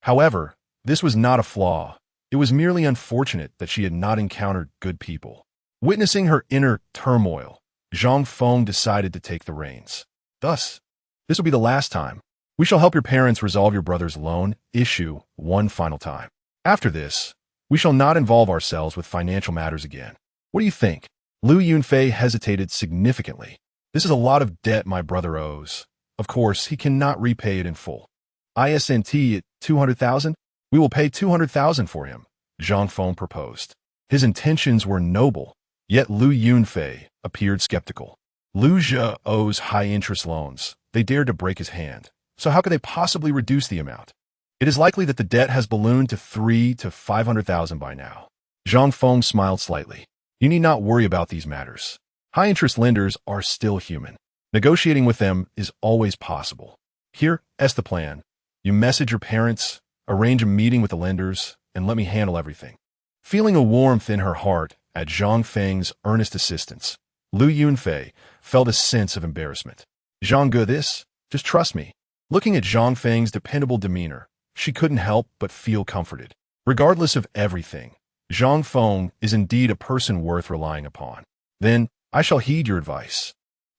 Speaker 1: However, this was not a flaw. It was merely unfortunate that she had not encountered good people. Witnessing her inner turmoil, Zhang Feng decided to take the reins. Thus, this will be the last time. We shall help your parents resolve your brother's loan issue one final time. After this, we shall not involve ourselves with financial matters again. What do you think? Lu Yunfei hesitated significantly. This is a lot of debt my brother owes. Of course, he cannot repay it in full. ISNT at 200,000? We will pay 200,000 for him, Zhang Feng proposed. His intentions were noble, yet Lu Yunfei appeared skeptical. Lu Zhe owes high-interest loans. They dared to break his hand. So how could they possibly reduce the amount? It is likely that the debt has ballooned to 300,000 to 500,000 by now. Zhang Feng smiled slightly. You need not worry about these matters. High-interest lenders are still human. Negotiating with them is always possible. Here's the plan. You message your parents, arrange a meeting with the lenders, and let me handle everything. Feeling a warmth in her heart at Zhang Feng's earnest assistance, Lu Yunfei felt a sense of embarrassment. Zhang Ge, just trust me. Looking at Zhang Feng's dependable demeanor, she couldn't help but feel comforted. Regardless of everything, Zhang Feng is indeed a person worth relying upon. Then, I shall heed your advice.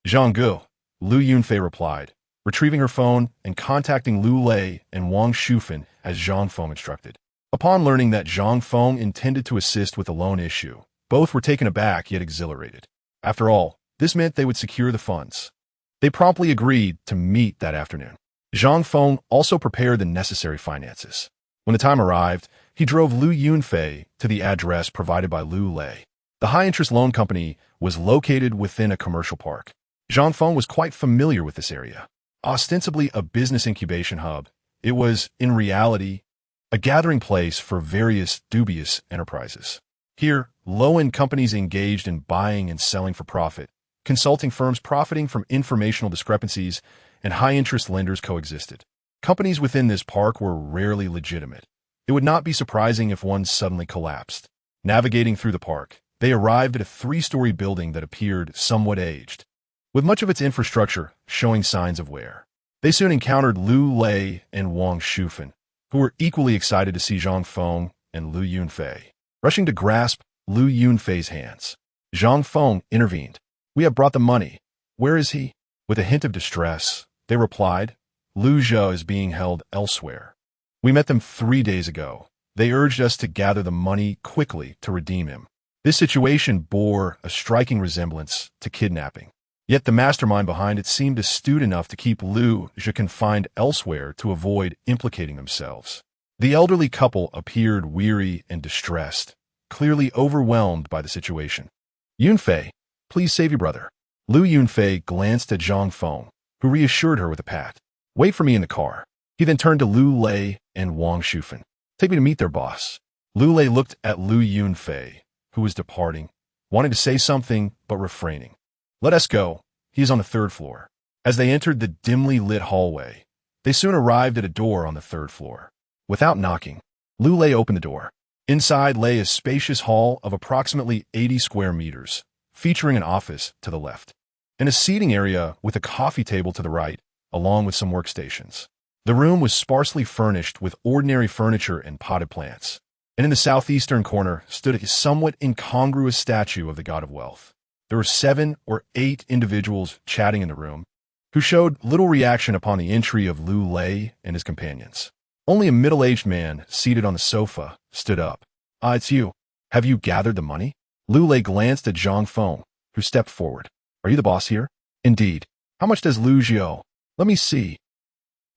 Speaker 1: Zhang Ge, Lu Yunfei replied, retrieving her phone and contacting Lu Lei and Wang Shufan as Zhang Feng instructed. Upon learning that Zhang Feng intended to assist with the loan issue, both were taken aback yet exhilarated. After all, this meant they would secure the funds. They promptly agreed to meet that afternoon. Zhang Feng also prepared the necessary finances. When the time arrived, he drove Lu Yunfei to the address provided by Lu Lei. The high-interest loan company was located within a commercial park. Zhang Feng was quite familiar with this area. Ostensibly a business incubation hub, it was, in reality, a gathering place for various dubious enterprises. Here, low-end companies engaged in buying and selling for profit, consulting firms profiting from informational discrepancies, and high-interest lenders coexisted. Companies within this park were rarely legitimate. It would not be surprising if one suddenly collapsed. Navigating through the park, they arrived at a 3-story building that appeared somewhat aged, with much of its infrastructure showing signs of wear. They soon encountered Lu Lei and Wang Shufan, who were equally excited to see Zhang Feng and Lu Yunfei. Rushing to grasp Lu Yunfei's hands, Zhang Feng intervened. We have brought the money. Where is he? With a hint of distress, they replied, Lu Zhe is being held elsewhere. We met them 3 days ago. They urged us to gather the money quickly to redeem him. This situation bore a striking resemblance to kidnapping. Yet the mastermind behind it seemed astute enough to keep Lu Zhe confined elsewhere to avoid implicating themselves. The elderly couple appeared weary and distressed, clearly overwhelmed by the situation. Yunfei, please save your brother. Lu Yunfei glanced at Zhang Feng, who reassured her with a pat. Wait for me in the car. He then turned to Lu Lei and Wang Shufan. Take me to meet their boss. Lu Lei looked at Lu Yunfei, who was departing, wanting to say something but refraining. Let us go. He is on the 3rd floor. As they entered the dimly lit hallway, they soon arrived at a door on the 3rd floor. Without knocking, Lu Lei opened the door. Inside lay a spacious hall of approximately 80 square meters, featuring an office to the left, and a seating area with a coffee table to the right, along with some workstations. The room was sparsely furnished with ordinary furniture and potted plants, and in the southeastern corner stood a somewhat incongruous statue of the god of wealth. There were 7 or 8 individuals chatting in the room, who showed little reaction upon the entry of Lu Lei and his companions. Only a middle-aged man seated on the sofa stood up. "Ah, it's you. Have you gathered the money?" Lu Lei glanced at Zhang Feng, who stepped forward. "Are you the boss here?" "Indeed. How much does Lu owe?" "Let me see."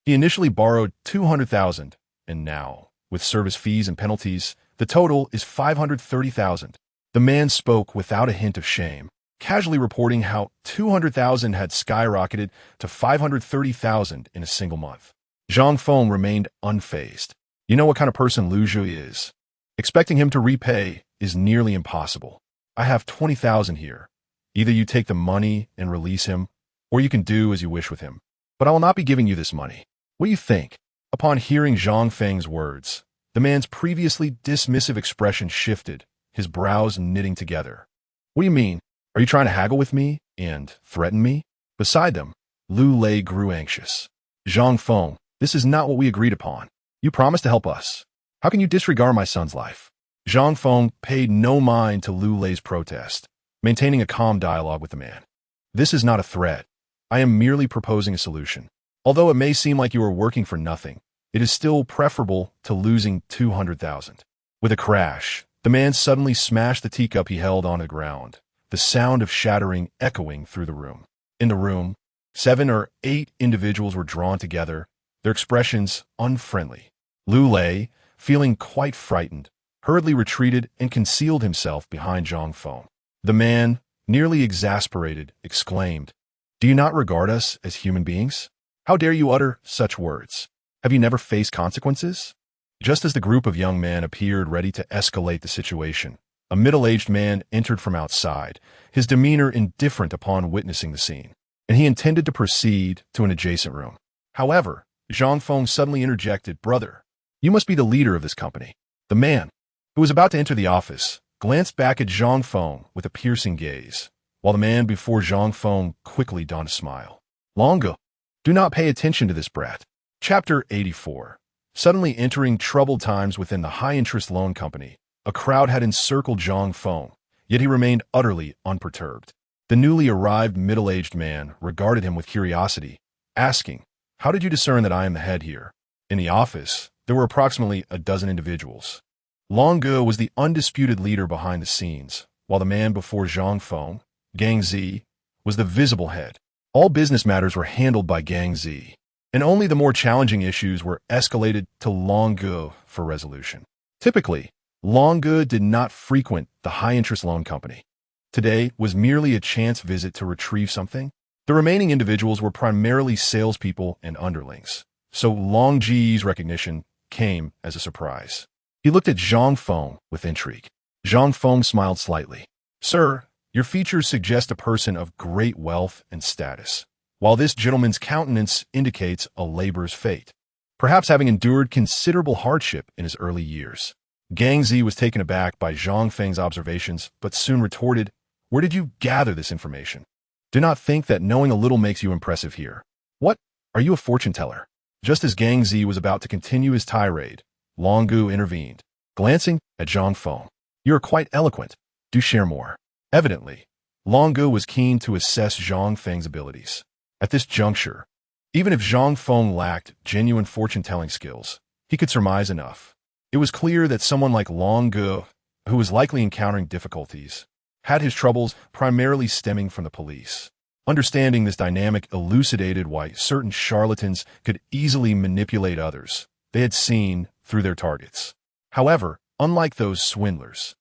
Speaker 1: He initially borrowed 200,000, and now, with service fees and penalties, the total is 530,000. The man spoke without a hint of shame, casually reporting how 200,000 had skyrocketed to 530,000 in a single month. Zhang Feng remained unfazed. "You know what kind of person Lu is. Expecting him to repay is nearly impossible. I have 20,000 here. Either you take the money and release him, or you can do as you wish with him. But I will not be giving you this money. What do you think?" Upon hearing Zhang Feng's words, the man's previously dismissive expression shifted, his brows knitting together. "What do you mean? Are you trying to haggle with me and threaten me?" Beside them, Lu Lei grew anxious. "Zhang Feng, this is not what we agreed upon. You promised to help us. How can you disregard my son's life?" Zhang Feng paid no mind to Lu Lei's protest, maintaining a calm dialogue with the man. "This is not a threat. I am merely proposing a solution. Although it may seem like you are working for nothing, it is still preferable to losing 200,000. With a crash, the man suddenly smashed the teacup he held on the ground, the sound of shattering echoing through the room. In the room, 7 or 8 individuals were drawn together, their expressions unfriendly. Lu Lei, feeling quite frightened, hurriedly retreated and concealed himself behind Zhang Feng. The man, nearly exasperated, exclaimed, "Do you not regard us as human beings? How dare you utter such words? Have you never faced consequences?" Just as the group of young men appeared ready to escalate the situation, a middle-aged man entered from outside, his demeanor indifferent upon witnessing the scene, and he intended to proceed to an adjacent room. However, Zhang Feng suddenly interjected, "Brother, you must be the leader of this company." The man, who was about to enter the office, glanced back at Zhang Feng with a piercing gaze, while the man before Zhang Feng quickly donned a smile. "Longo, do not pay attention to this brat." Chapter 84. Suddenly entering troubled times within the high-interest loan company, a crowd had encircled Zhang Feng, yet he remained utterly unperturbed. The newly arrived middle-aged man regarded him with curiosity, asking, "How did you discern that I am the head here?" In the office, there were approximately a dozen individuals. Longo was the undisputed leader behind the scenes, while the man before Zhang Feng, Gang Zi, was the visible head. All business matters were handled by Gang Zi, and only the more challenging issues were escalated to Longo for resolution. Typically, Longo did not frequent the high-interest loan company. Today was merely a chance visit to retrieve something. The remaining individuals were primarily salespeople and underlings, so Longji's recognition came as a surprise. He looked at Zhang Feng with intrigue. Zhang Feng smiled slightly. "Sir, your features suggest a person of great wealth and status, while this gentleman's countenance indicates a laborer's fate, perhaps having endured considerable hardship in his early years." Gang Zi was taken aback by Zhang Feng's observations, but soon retorted, "Where did you gather this information? Do not think that knowing a little makes you impressive here. What? Are you a fortune teller?" Just as Gang Zi was about to continue his tirade, Longo intervened, glancing at Zhang Feng. "You are quite eloquent. Do share more." Evidently, Longo was keen to assess Zhang Feng's abilities. At this juncture, even if Zhang Feng lacked genuine fortune-telling skills, he could surmise enough. It was clear that someone like Longo, who was likely encountering difficulties, had his troubles primarily stemming from the police. Understanding this dynamic elucidated why certain charlatans could easily manipulate others they had seen through their targets. However, unlike those swindlers,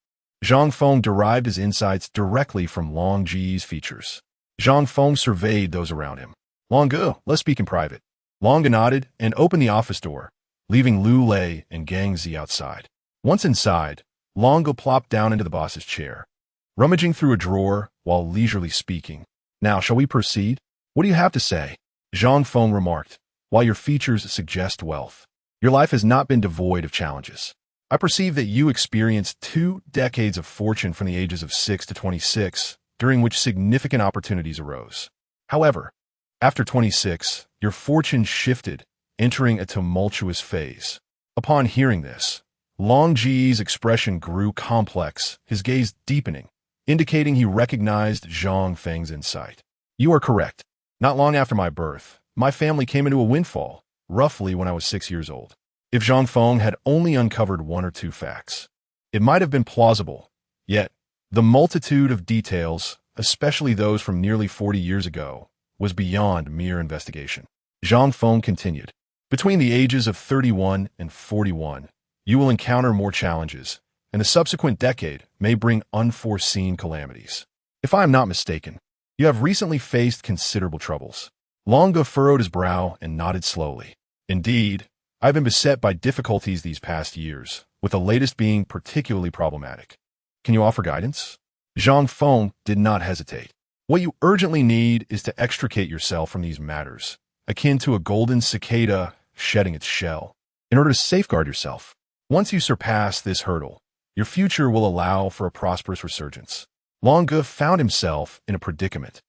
Speaker 1: Zhang Feng derived his insights directly from Longji's features. Zhang Feng surveyed those around him. "Longo, let's speak in private." Longo nodded and opened the office door, leaving Lu Lei and Gang Zi outside. Once inside, Longo plopped down into the boss's chair, rummaging through a drawer while leisurely speaking. "Now, shall we proceed? What do you have to say?" Zhang Feng remarked, "While your features suggest wealth, your life has not been devoid of challenges. I perceive that you experienced 2 decades of fortune from the ages of 6 to 26, during which significant opportunities arose. However, after 26, your fortune shifted, entering a tumultuous phase." Upon hearing this, Longji's expression grew complex, his gaze deepening, indicating he recognized Zhang Feng's insight. You are correct. Not long after my birth, my family came into a windfall, roughly when I was 6 years old. If Zhang Feng had only uncovered one or two facts, it might have been plausible. Yet, the multitude of details, especially those from nearly 40 years ago, was beyond mere investigation. Zhang Feng continued. Between the ages of 31 and 41, you will encounter more challenges, and the subsequent decade may bring unforeseen calamities. If I am not mistaken, you have recently faced considerable troubles. Longa furrowed his brow and nodded slowly. Indeed, I've been beset by difficulties these past years, with the latest being particularly problematic. Can you offer guidance? Zhang Feng did not hesitate. What you urgently need is to extricate yourself from these matters, akin to a golden cicada shedding its shell, in order to safeguard yourself. Once you surpass this hurdle, your future will allow for a prosperous resurgence. Longa found himself in a predicament.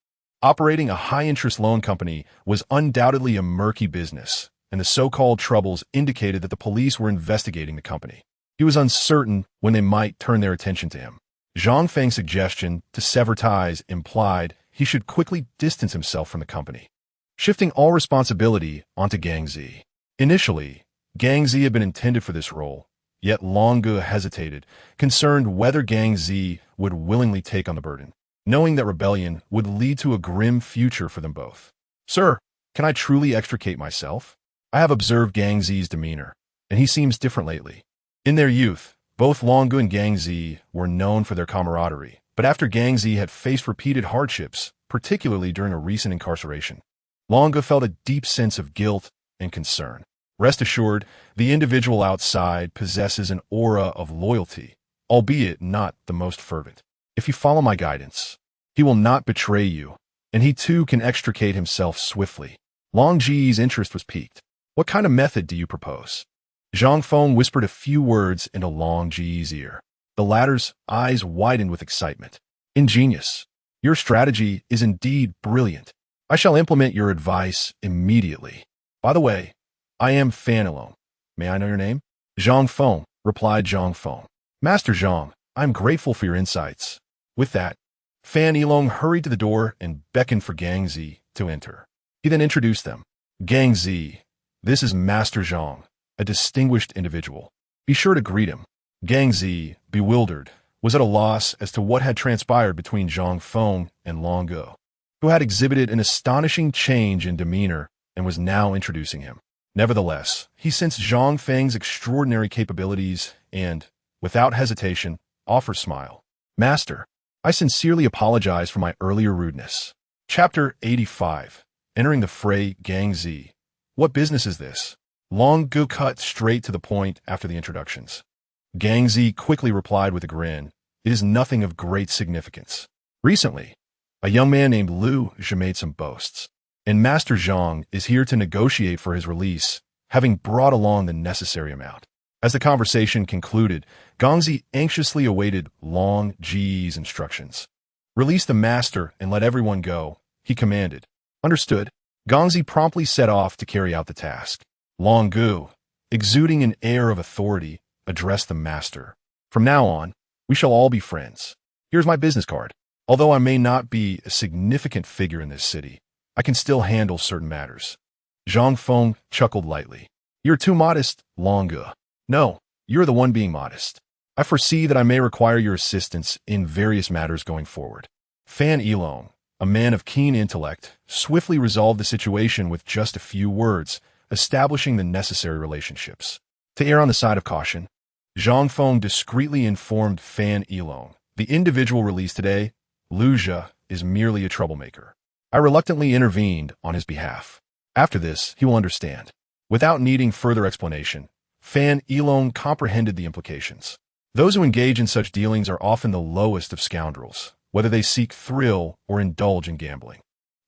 Speaker 1: Operating a high-interest loan company was undoubtedly a murky business, and the so-called troubles indicated that the police were investigating the company. He was uncertain when they might turn their attention to him. Zhang Feng's suggestion to sever ties implied he should quickly distance himself from the company, shifting all responsibility onto Gang Zi. Initially, Gang Zi had been intended for this role, yet Longa hesitated, concerned whether Gang Zi would willingly take on the burden, knowing that rebellion would lead to a grim future for them both. Sir, can I truly extricate myself? I have observed Gang Zi's demeanor, and he seems different lately. In their youth, both Longa and Gang Zi were known for their camaraderie, but after Gang Zi had faced repeated hardships, particularly during a recent incarceration, Longa felt a deep sense of guilt and concern. Rest assured, the individual outside possesses an aura of loyalty, albeit not the most fervent. If you follow my guidance, he will not betray you, and he too can extricate himself swiftly. Long Ji's interest was piqued. What kind of method do you propose? Zhang Feng whispered a few words into Long Ji's ear. The latter's eyes widened with excitement. Ingenious. Your strategy is indeed brilliant. I shall implement your advice immediately. By the way, I am Fan Yilong. May I know your name? Zhang Feng, replied Zhang Feng. Master Zhang, I am grateful for your insights. With that, Fan Yilong hurried to the door and beckoned for Gang Zi to enter. He then introduced them. Gang Zi, this is Master Zhang, a distinguished individual. Be sure to greet him. Gang Zi, bewildered, was at a loss as to what had transpired between Zhang Feng and Longa, who had exhibited an astonishing change in demeanor and was now introducing him. Nevertheless, he sensed Zhang Feng's extraordinary capabilities and, without hesitation, offered a smile. Master, I sincerely apologize for my earlier rudeness. Chapter 85. Entering the fray, Gang Zi. What business is this? Longa cut straight to the point after the introductions. Gang Zi quickly replied with a grin. It is nothing of great significance. Recently, a young man named Lu Zhe made some boasts, and Master Zhang is here to negotiate for his release, having brought along the necessary amount. As the conversation concluded, Gang Zi anxiously awaited Long Ji's instructions. Release the master and let everyone go, he commanded. Understood. Gang Zi promptly set off to carry out the task. Long Gu, exuding an air of authority, addressed the master. From now on, we shall all be friends. Here's my business card. Although I may not be a significant figure in this city, I can still handle certain matters. Zhang Feng chuckled lightly. You're too modest, Longa. No, you're the one being modest. I foresee that I may require your assistance in various matters going forward. Fan Yilong, a man of keen intellect, swiftly resolved the situation with just a few words, establishing the necessary relationships. To err on the side of caution, Zhang Feng discreetly informed Fan Yilong, the individual released today, Lu Zhe, is merely a troublemaker. I reluctantly intervened on his behalf. After this, he will understand. Without needing further explanation, Fan Yilong comprehended the implications. Those who engage in such dealings are often the lowest of scoundrels, whether they seek thrill or indulge in gambling.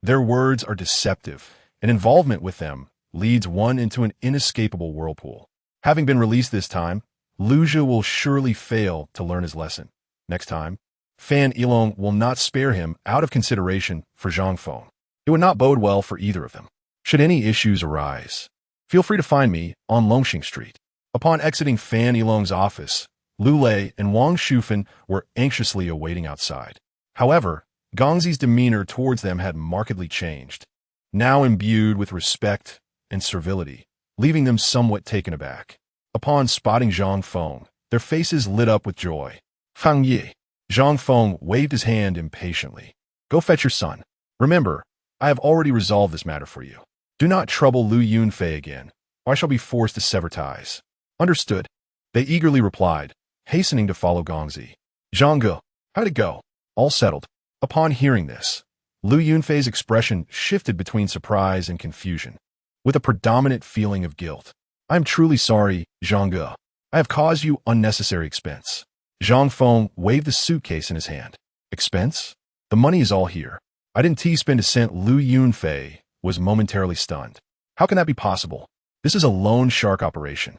Speaker 1: Their words are deceptive, and involvement with them leads one into an inescapable whirlpool. Having been released this time, Lu Zhe will surely fail to learn his lesson. Next time, Fan Yilong will not spare him out of consideration for Zhang Feng. It would not bode well for either of them. Should any issues arise, feel free to find me on Longxing Street. Upon exiting Fan Yilong's office, Lu Lei and Wang Shufan were anxiously awaiting outside. However, Gongzi's demeanor towards them had markedly changed, now imbued with respect and servility, leaving them somewhat taken aback. Upon spotting Zhang Feng, their faces lit up with joy. Fang Yi. Zhang Feng waved his hand impatiently. Go fetch your son. Remember, I have already resolved this matter for you. Do not trouble Lu Yunfei again, or I shall be forced to sever ties. Understood. They eagerly replied, hastening to follow Gongzi. Zhang Ge, how'd it go? All settled. Upon hearing this, Lu Yunfei's expression shifted between surprise and confusion, with a predominant feeling of guilt. I am truly sorry, Zhang Ge. I have caused you unnecessary expense. Zhang Feng waved the suitcase in his hand. Expense? The money is all here. I didn't spend a cent. Lu Yunfei was momentarily stunned. How can that be possible? This is a loan shark operation.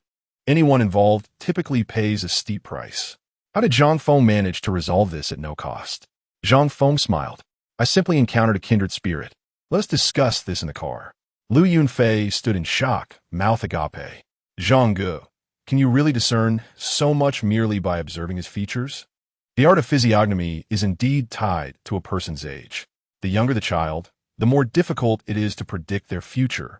Speaker 1: Anyone involved typically pays a steep price. How did Zhang Feng manage to resolve this at no cost? Zhang Feng smiled. I simply encountered a kindred spirit. Let us discuss this in the car. Lu Yunfei stood in shock, mouth agape. Zhang Ge, can you really discern so much merely by observing his features? The art of physiognomy is indeed tied to a person's age. The younger the child, the more difficult it is to predict their future,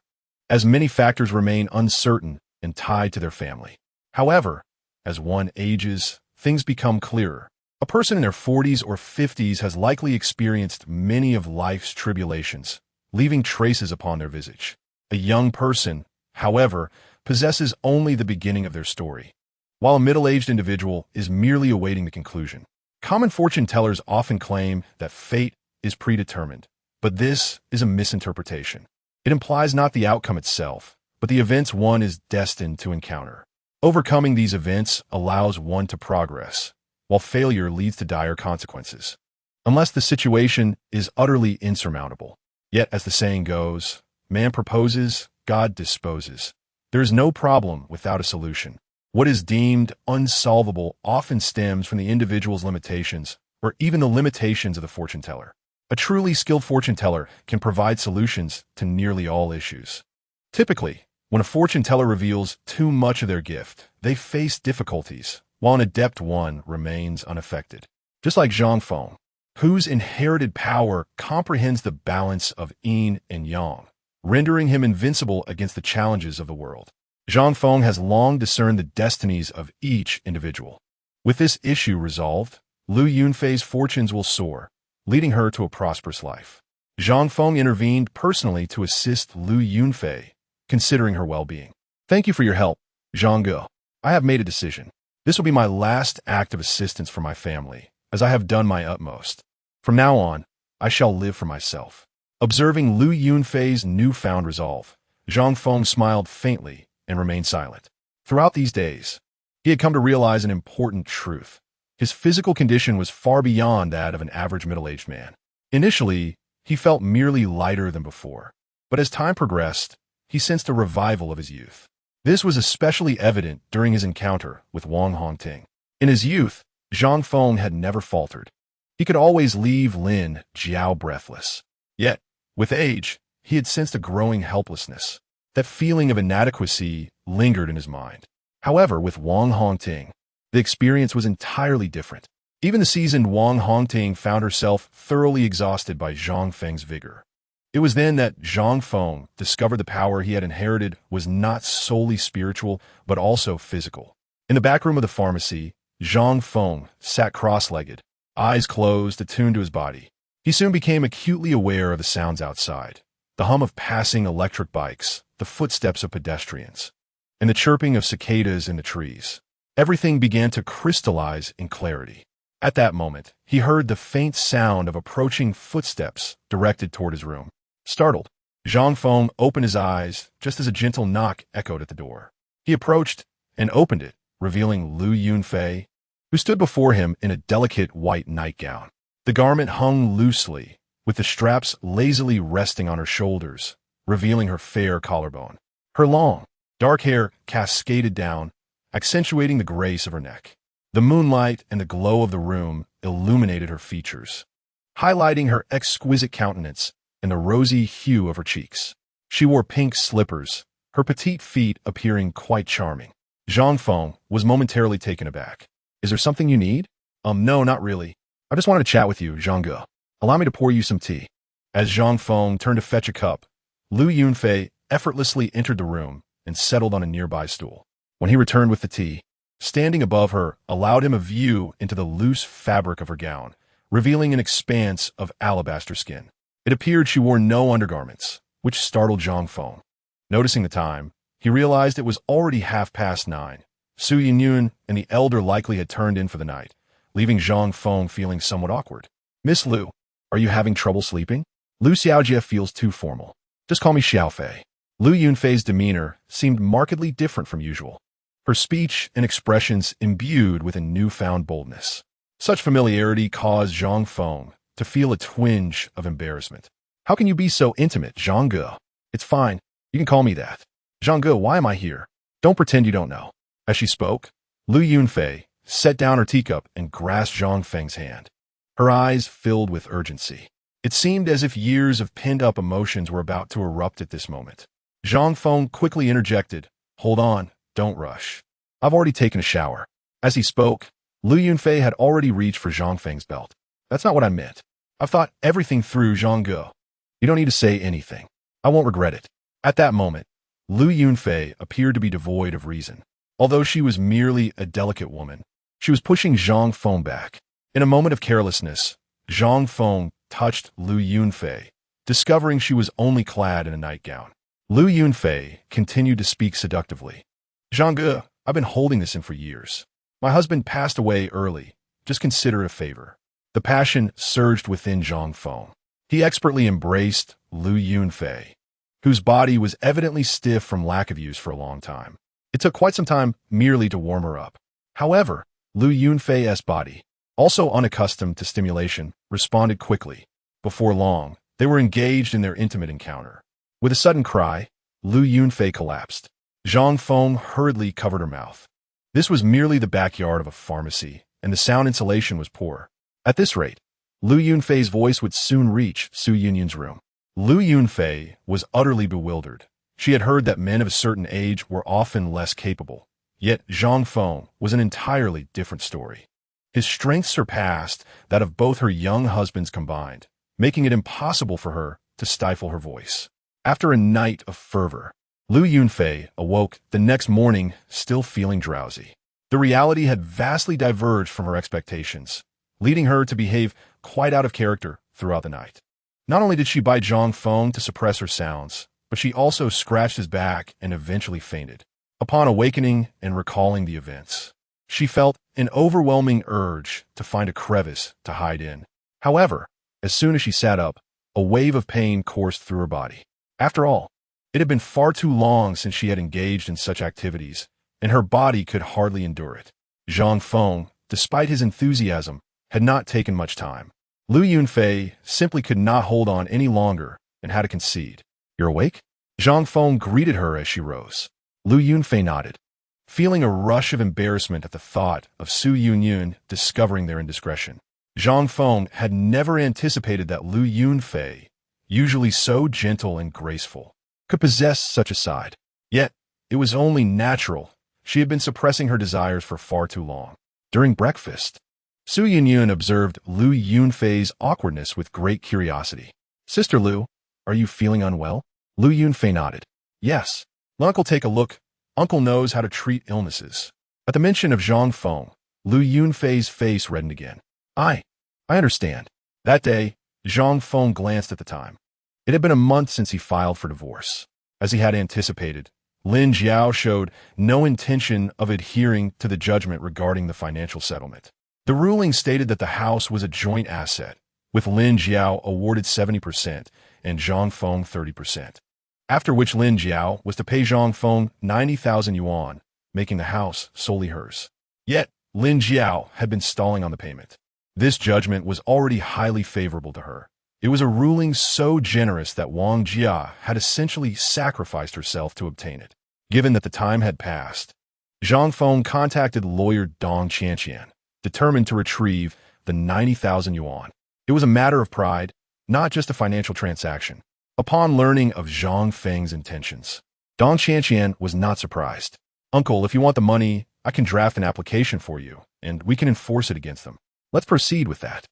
Speaker 1: as many factors remain uncertain and tied to their family. However, as one ages, things become clearer. A person in their 40s or 50s has likely experienced many of life's tribulations, leaving traces upon their visage. A young person, however, possesses only the beginning of their story, while a middle-aged individual is merely awaiting the conclusion. Common fortune tellers often claim that fate is predetermined, but this is a misinterpretation. It implies not the outcome itself, but the events one is destined to encounter. Overcoming these events allows one to progress, while failure leads to dire consequences, unless the situation is utterly insurmountable. Yet, as the saying goes, man proposes, God disposes. There is no problem without a solution. What is deemed unsolvable often stems from the individual's limitations, or even the limitations of the fortune teller. A truly skilled fortune teller can provide solutions to nearly all issues. Typically, when a fortune teller reveals too much of their gift, they face difficulties, while an adept one remains unaffected. Just like Zhang Feng, whose inherited power comprehends the balance of yin and yang, rendering him invincible against the challenges of the world. Zhang Feng has long discerned the destinies of each individual. With this issue resolved, Lu Yunfei's fortunes will soar, leading her to a prosperous life. Zhang Feng intervened personally to assist Lu Yunfei, considering her well-being. Thank you for your help, Zhang Ge. I have made a decision. This will be my last act of assistance for my family, as I have done my utmost. From now on, I shall live for myself. Observing Lu Yunfei's newfound resolve, Zhang Feng smiled faintly and remained silent. Throughout these days, he had come to realize an important truth. His physical condition was far beyond that of an average middle-aged man. Initially, he felt merely lighter than before, but as time progressed, he sensed a revival of his youth. This was especially evident during his encounter with Wang Hongting. In his youth, Zhang Feng had never faltered. He could always leave Lin Jiao breathless. Yet, with age, he had sensed a growing helplessness. That feeling of inadequacy lingered in his mind. However, with Wang Hongting, the experience was entirely different. Even the seasoned Wang Hongting found herself thoroughly exhausted by Zhang Feng's vigor. It was then that Zhang Feng discovered the power he had inherited was not solely spiritual, but also physical. In the back room of the pharmacy, Zhang Feng sat cross-legged, eyes closed, attuned to his body. He soon became acutely aware of the sounds outside, the hum of passing electric bikes, the footsteps of pedestrians, and the chirping of cicadas in the trees. Everything began to crystallize in clarity. At that moment, he heard the faint sound of approaching footsteps directed toward his room. Startled, Zhang Feng opened his eyes just as a gentle knock echoed at the door. He approached and opened it, revealing Lu Yunfei, who stood before him in a delicate white nightgown. The garment hung loosely, with the straps lazily resting on her shoulders, revealing her fair collarbone. Her long, dark hair cascaded down, accentuating the grace of her neck. The moonlight and the glow of the room illuminated her features, highlighting her exquisite countenance and the rosy hue of her cheeks. She wore pink slippers, her petite feet appearing quite charming. Zhang Feng was momentarily taken aback. Is there something you need? No, not really. I just wanted to chat with you, Zhang Ge. Allow me to pour you some tea. As Zhang Feng turned to fetch a cup, Lu Yunfei effortlessly entered the room and settled on a nearby stool. When he returned with the tea, standing above her allowed him a view into the loose fabric of her gown, revealing an expanse of alabaster skin. It appeared she wore no undergarments, which startled Zhang Feng. Noticing the time, he realized it was already 9:30. Su Yinyun and the elder likely had turned in for the night, leaving Zhang Feng feeling somewhat awkward. Miss Lu, are you having trouble sleeping? Lu Xiaojie feels too formal. Just call me Xiaofei. Lu Yunfei's demeanor seemed markedly different from usual, her speech and expressions imbued with a newfound boldness. Such familiarity caused Zhang Feng to feel a twinge of embarrassment. How can you be so intimate, Zhang Ge? It's fine. You can call me that. Zhang Ge, why am I here? Don't pretend you don't know. As she spoke, Lu Yunfei set down her teacup and grasped Zhang Feng's hand. Her eyes filled with urgency. It seemed as if years of pent-up emotions were about to erupt at this moment. Zhang Feng quickly interjected, "Hold on, don't rush. I've already taken a shower." As he spoke, Lu Yunfei had already reached for Zhang Feng's belt. "That's not what I meant. I've thought everything through, Zhang Ge. You don't need to say anything. I won't regret it." At that moment, Lu Yunfei appeared to be devoid of reason. Although she was merely a delicate woman, she was pushing Zhang Feng back. In a moment of carelessness, Zhang Feng touched Lu Yunfei, discovering she was only clad in a nightgown. Lu Yunfei continued to speak seductively. "Zhang Ge, I've been holding this in for years. My husband passed away early. Just consider it a favor." The passion surged within Zhang Feng. He expertly embraced Lu Yunfei, whose body was evidently stiff from lack of use for a long time. It took quite some time merely to warm her up. However, Lu Yunfei's body, also unaccustomed to stimulation, responded quickly. Before long, they were engaged in their intimate encounter. With a sudden cry, Lu Yunfei collapsed. Zhang Feng hurriedly covered her mouth. This was merely the backyard of a pharmacy, and the sound insulation was poor. At this rate, Lu Yunfei's voice would soon reach Su Yunyun's room. Lu Yunfei was utterly bewildered. She had heard that men of a certain age were often less capable. Yet Zhang Feng was an entirely different story. His strength surpassed that of both her young husbands combined, making it impossible for her to stifle her voice. After a night of fervor, Lu Yunfei awoke the next morning still feeling drowsy. The reality had vastly diverged from her expectations, leading her to behave quite out of character throughout the night. Not only did she bite Zhang Feng to suppress her sounds, but she also scratched his back and eventually fainted. Upon awakening and recalling the events, she felt an overwhelming urge to find a crevice to hide in. However, as soon as she sat up, a wave of pain coursed through her body. After all, it had been far too long since she had engaged in such activities, and her body could hardly endure it. Zhang Feng, despite his enthusiasm, had not taken much time. Lu Yunfei simply could not hold on any longer and had to concede. "You're awake?" Zhang Feng greeted her as she rose. Lu Yunfei nodded, feeling a rush of embarrassment at the thought of Su Yunyun discovering their indiscretion. Zhang Feng had never anticipated that Lu Yunfei, usually so gentle and graceful, could possess such a side. Yet, it was only natural. She had been suppressing her desires for far too long. During breakfast, Su Yunyun observed Lu Yunfei's awkwardness with great curiosity. "Sister Lu, are you feeling unwell?" Lu Yunfei nodded. "Yes. Let Uncle take a look. Uncle knows how to treat illnesses." At the mention of Zhang Feng, Lu Yunfei's face reddened again. I understand." That day, Zhang Feng glanced at the time. It had been a month since he filed for divorce. As he had anticipated, Lin Jiao showed no intention of adhering to the judgment regarding the financial settlement. The ruling stated that the house was a joint asset, with Lin Jiao awarded 70% and Zhang Feng 30%. After which Lin Jiao was to pay Zhang Feng 90,000 yuan, making the house solely hers. Yet, Lin Jiao had been stalling on the payment. This judgment was already highly favorable to her. It was a ruling so generous that Wang Jia had essentially sacrificed herself to obtain it. Given that the time had passed, Zhang Feng contacted lawyer Dong Qianqian, determined to retrieve the 90,000 yuan. It was a matter of pride, not just a financial transaction. Upon learning of Zhang Feng's intentions, Dong Qianqian was not surprised. "Uncle, if you want the money, I can draft an application for you, and we can enforce it against them. Let's proceed with that.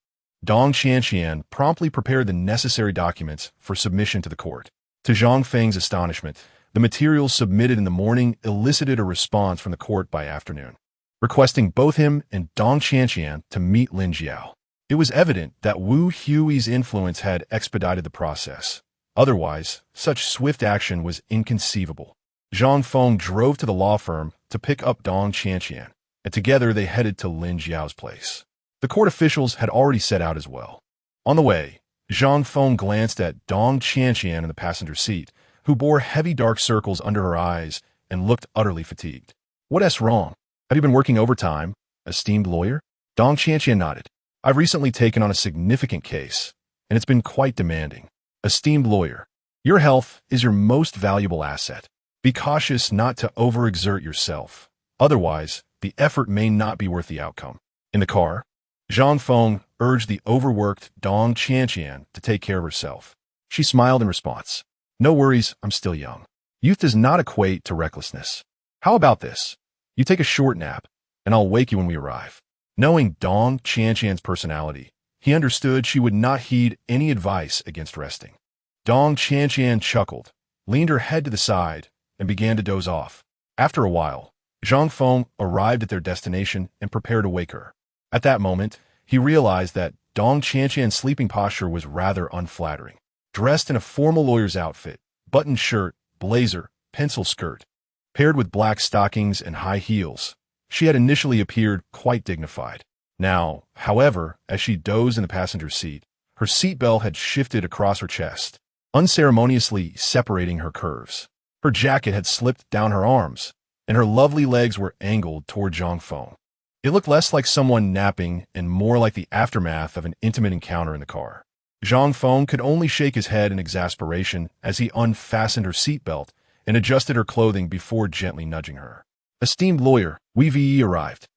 Speaker 1: Dong Qianqian promptly prepared the necessary documents for submission to the court. To Zhang Feng's astonishment, the materials submitted in the morning elicited a response from the court by afternoon, requesting both him and Dong Qianqian to meet Lin Jiao. It was evident that Wu Hui's influence had expedited the process. Otherwise, such swift action was inconceivable. Zhang Feng drove to the law firm to pick up Dong Qianqian, and together they headed to Lin Jiao's place. The court officials had already set out as well. On the way, Zhang Feng glanced at Dong Qianqian in the passenger seat, who bore heavy dark circles under her eyes and looked utterly fatigued. "What's wrong? Have you been working overtime, esteemed lawyer?" Dong Qianqian nodded. "I've recently taken on a significant case, and it's been quite demanding. Esteemed lawyer, your health is your most valuable asset. Be cautious not to overexert yourself. Otherwise, the effort may not be worth the outcome." In the car, Zhang Feng urged the overworked Dong Qianqian to take care of herself. She smiled in response. "No worries, I'm still young. Youth does not equate to recklessness. How about this? You take a short nap, and I'll wake you when we arrive." Knowing Dong Qianqian's personality, he understood she would not heed any advice against resting. Dong Qianqian chuckled, leaned her head to the side, and began to doze off. After a while, Zhang Feng arrived at their destination and prepared to wake her. At that moment, he realized that Dong Qianqian's sleeping posture was rather unflattering. Dressed in a formal lawyer's outfit, buttoned shirt, blazer, pencil skirt, paired with black stockings and high heels, she had initially appeared quite dignified. Now, however, as she dozed in the passenger seat, her seatbelt had shifted across her chest, unceremoniously separating her curves. Her jacket had slipped down her arms, and her lovely legs were angled toward Zhang Feng. It looked less like someone napping and more like the aftermath of an intimate encounter in the car. Zhang Feng could only shake his head in exasperation as he unfastened her seatbelt and adjusted her clothing before gently nudging her. "Esteemed lawyer, we arrived."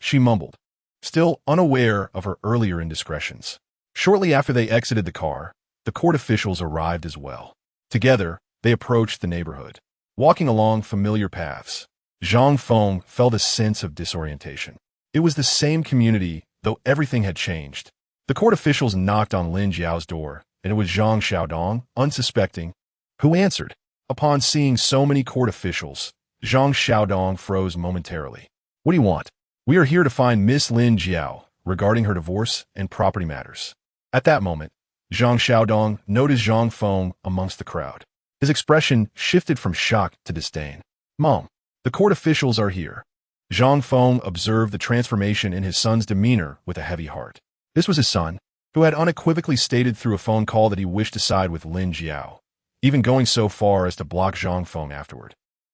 Speaker 1: She mumbled, still unaware of her earlier indiscretions. Shortly after they exited the car, the court officials arrived as well. Together, they approached the neighborhood. Walking along familiar paths, Zhang Feng felt a sense of disorientation. It was the same community, though everything had changed. The court officials knocked on Lin Jiao's door, and it was Zhang Xiaodong, unsuspecting, who answered. Upon seeing so many court officials, Zhang Xiaodong froze momentarily. "What do you want?" "We are here to find Miss Lin Jiao regarding her divorce and property matters." At that moment, Zhang Xiaodong noticed Zhang Feng amongst the crowd. His expression shifted from shock to disdain. "Mom, the court officials are here." Zhang Feng observed the transformation in his son's demeanor with a heavy heart. This was his son, who had unequivocally stated through a phone call that he wished to side with Lin Jiao, even going so far as to block Zhang Feng afterward.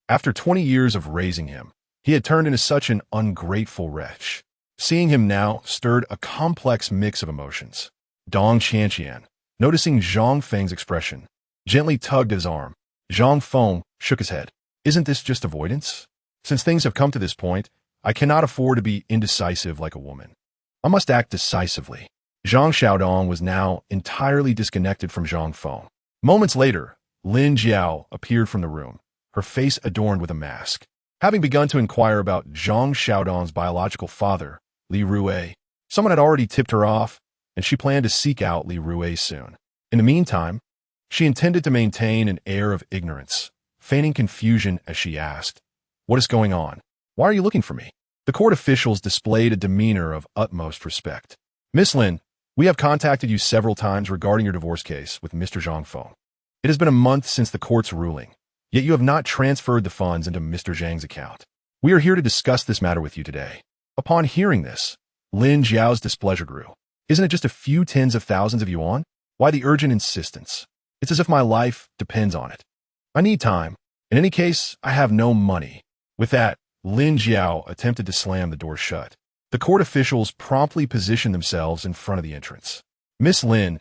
Speaker 1: After 20 years of raising him, he had turned into such an ungrateful wretch. Seeing him now stirred a complex mix of emotions. Dong Qianqian, noticing Zhang Feng's expression, gently tugged at his arm. Zhang Feng shook his head. "Isn't this just avoidance? Since things have come to this point, I cannot afford to be indecisive like a woman. I must act decisively." Zhang Xiaodong was now entirely disconnected from Zhang Feng. Moments later, Lin Jiao appeared from the room, her face adorned with a mask. Having begun to inquire about Zhang Xiaodong's biological father, Li Rui, someone had already tipped her off, and she planned to seek out Li Rui soon. In the meantime, she intended to maintain an air of ignorance, feigning confusion as she asked, "What is going on? Why are you looking for me?" The court officials displayed a demeanor of utmost respect. "Miss Lin, we have contacted you several times regarding your divorce case with Mr. Zhang Feng. It has been a month since the court's ruling, yet you have not transferred the funds into Mr. Zhang's account. We are here to discuss this matter with you today." Upon hearing this, Lin Jiao's displeasure grew. "Isn't it just a few tens of thousands of yuan? Why the urgent insistence? It's as if my life depends on it. I need time. In any case, I have no money." With that, Lin Jiao attempted to slam the door shut. The court officials promptly positioned themselves in front of the entrance. "Miss Lin,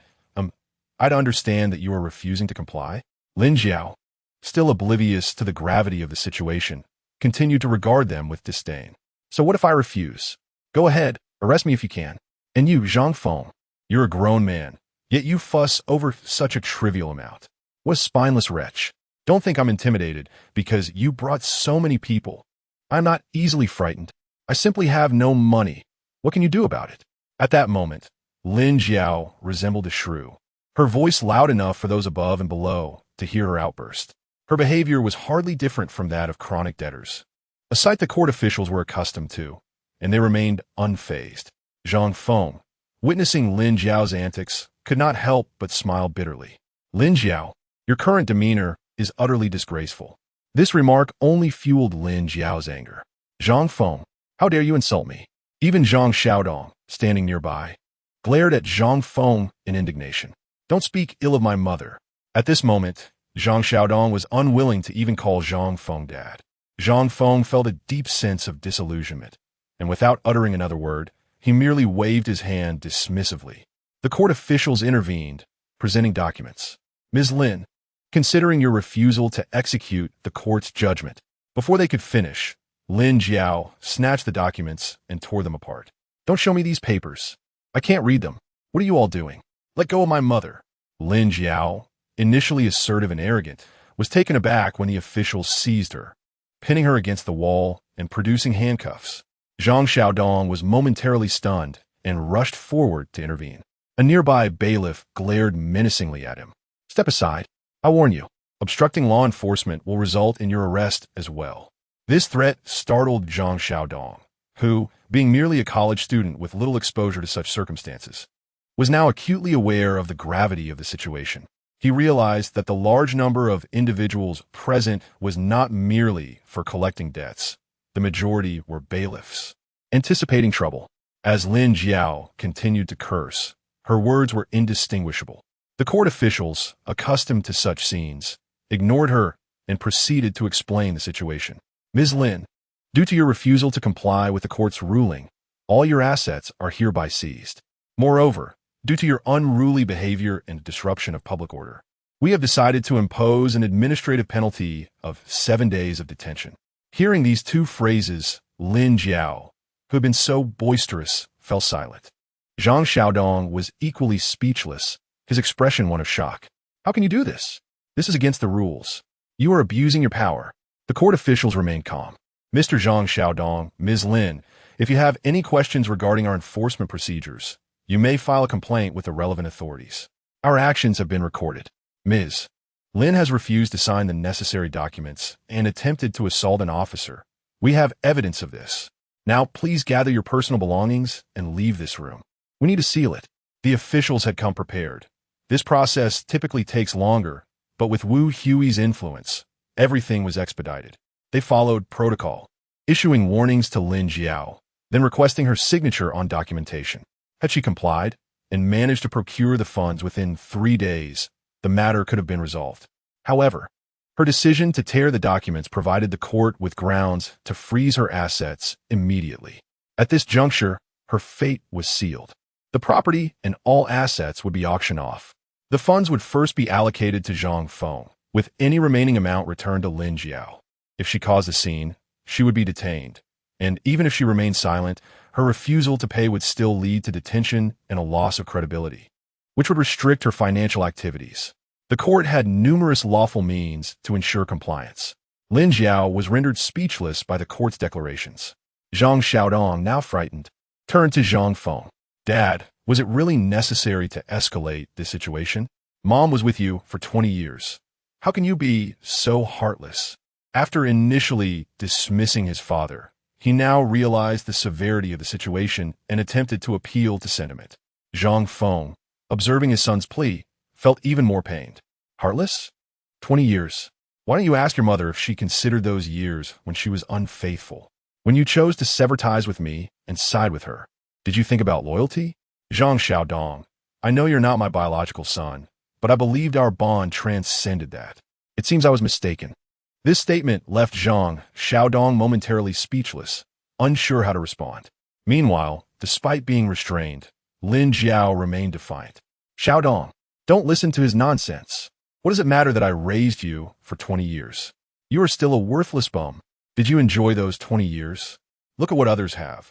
Speaker 1: I'd understand that you are refusing to comply." Lin Jiao, still oblivious to the gravity of the situation, continued to regard them with disdain. "So what if I refuse? Go ahead, arrest me if you can. And you, Zhang Feng, you're a grown man, yet you fuss over such a trivial amount. What a spineless wretch. Don't think I'm intimidated because you brought so many people. I'm not easily frightened. I simply have no money. What can you do about it? At that moment, Lin Jiao resembled a shrew, her voice loud enough for those above and below to hear her outburst. Her behavior was hardly different from that of chronic debtors, a sight the court officials were accustomed to, and they remained unfazed. Zhang Feng, witnessing Lin Jiao's antics, could not help but smile bitterly. Lin Jiao, your current demeanor is utterly disgraceful. This remark only fueled Lin Jiao's anger. Zhang Feng, how dare you insult me? Even Zhang Xiaodong, standing nearby, glared at Zhang Feng in indignation. Don't speak ill of my mother. At this moment, Zhang Xiaodong was unwilling to even call Zhang Feng dad. Zhang Feng felt a deep sense of disillusionment, and without uttering another word, he merely waved his hand dismissively. The court officials intervened, presenting documents. Ms. Lin, considering your refusal to execute the court's judgment. Before they could finish, Lin Jiao snatched the documents and tore them apart. Don't show me these papers. I can't read them. What are you all doing? Let go of my mother. Lin Jiao, initially assertive and arrogant, was taken aback when the officials seized her, pinning her against the wall and producing handcuffs. Zhang Xiaodong was momentarily stunned and rushed forward to intervene. A nearby bailiff glared menacingly at him. Step aside. I warn you, obstructing law enforcement will result in your arrest as well. This threat startled Zhang Xiaodong, who, being merely a college student with little exposure to such circumstances, was now acutely aware of the gravity of the situation. He realized that the large number of individuals present was not merely for collecting debts. The majority were bailiffs. Anticipating trouble, as Lin Jiao continued to curse, her words were indistinguishable. The court officials, accustomed to such scenes, ignored her and proceeded to explain the situation. Ms. Lin, due to your refusal to comply with the court's ruling, all your assets are hereby seized. Moreover, due to your unruly behavior and disruption of public order, we have decided to impose an administrative penalty of 7 days of detention. Hearing these two phrases, Lin Jiao, who had been so boisterous, fell silent. Zhang Xiaodong was equally speechless, his expression one of shock. How can you do this? This is against the rules. You are abusing your power. The court officials remained calm. Mr. Zhang Xiaodong, Ms. Lin, if you have any questions regarding our enforcement procedures, you may file a complaint with the relevant authorities. Our actions have been recorded. Ms. Lin has refused to sign the necessary documents and attempted to assault an officer. We have evidence of this. Now please gather your personal belongings and leave this room. We need to seal it. The officials had come prepared. This process typically takes longer, but with Wu Hui's influence, everything was expedited. They followed protocol, issuing warnings to Lin Jiao, then requesting her signature on documentation. Had she complied and managed to procure the funds within 3 days, the matter could have been resolved. However, her decision to tear the documents provided the court with grounds to freeze her assets immediately. At this juncture, her fate was sealed. The property and all assets would be auctioned off. The funds would first be allocated to Zhang Feng, with any remaining amount returned to Lin Jiao. If she caused a scene, she would be detained, and even if she remained silent, her refusal to pay would still lead to detention and a loss of credibility, which would restrict her financial activities. The court had numerous lawful means to ensure compliance. Lin Jiao was rendered speechless by the court's declarations. Zhang Xiaodong, now frightened, turned to Zhang Feng. Dad, was it really necessary to escalate this situation? Mom was with you for 20 years. How can you be so heartless? After initially dismissing his father, he now realized the severity of the situation and attempted to appeal to sentiment. Zhang Feng, observing his son's plea, felt even more pained. Heartless? 20 years. Why don't you ask your mother if she considered those years when she was unfaithful? When you chose to sever ties with me and side with her, did you think about loyalty? Zhang Xiaodong, I know you're not my biological son, but I believed our bond transcended that. It seems I was mistaken. This statement left Zhang Xiaodong momentarily speechless, unsure how to respond. Meanwhile, despite being restrained, Lin Jiao remained defiant. Xiaodong, don't listen to his nonsense. What does it matter that I raised you for 20 years? You are still a worthless bum. Did you enjoy those 20 years? Look at what others have.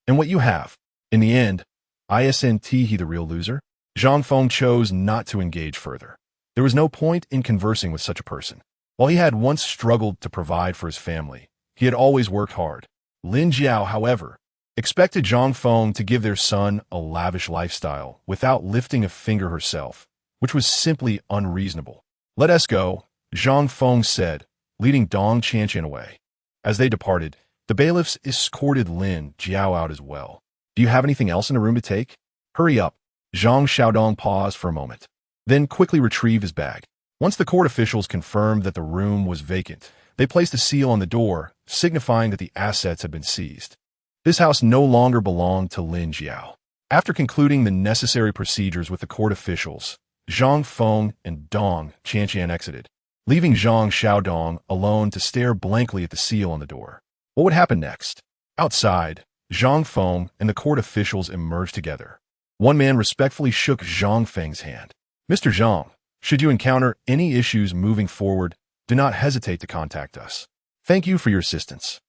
Speaker 1: And what you have. In the end, isn't he the real loser? Zhang Feng chose not to engage further. There was no point in conversing with such a person. While he had once struggled to provide for his family, He had always worked hard. Lin Jiao, however, expected Zhang Feng to give their son a lavish lifestyle without lifting a finger herself, which was simply unreasonable. "Let us go," Zhang Feng said, leading Dong Qianqian away. As they departed, the bailiffs escorted Lin Jiao out as well. "Do you have anything else in the room to take?" "Hurry up." Zhang Xiaodong paused for a moment, then quickly retrieved his bag. Once the court officials confirmed that the room was vacant, they placed a seal on the door, signifying that the assets had been seized. This house no longer belonged to Lin Jiao. After concluding the necessary procedures with the court officials, Zhang Feng and Dong Qianqian exited, leaving Zhang Xiaodong alone to stare blankly at the seal on the door. What would happen next? Outside, Zhang Feng and the court officials emerged together. One man respectfully shook Zhang Feng's hand. "Mr. Zhang, should you encounter any issues moving forward, do not hesitate to contact us. Thank you for your assistance.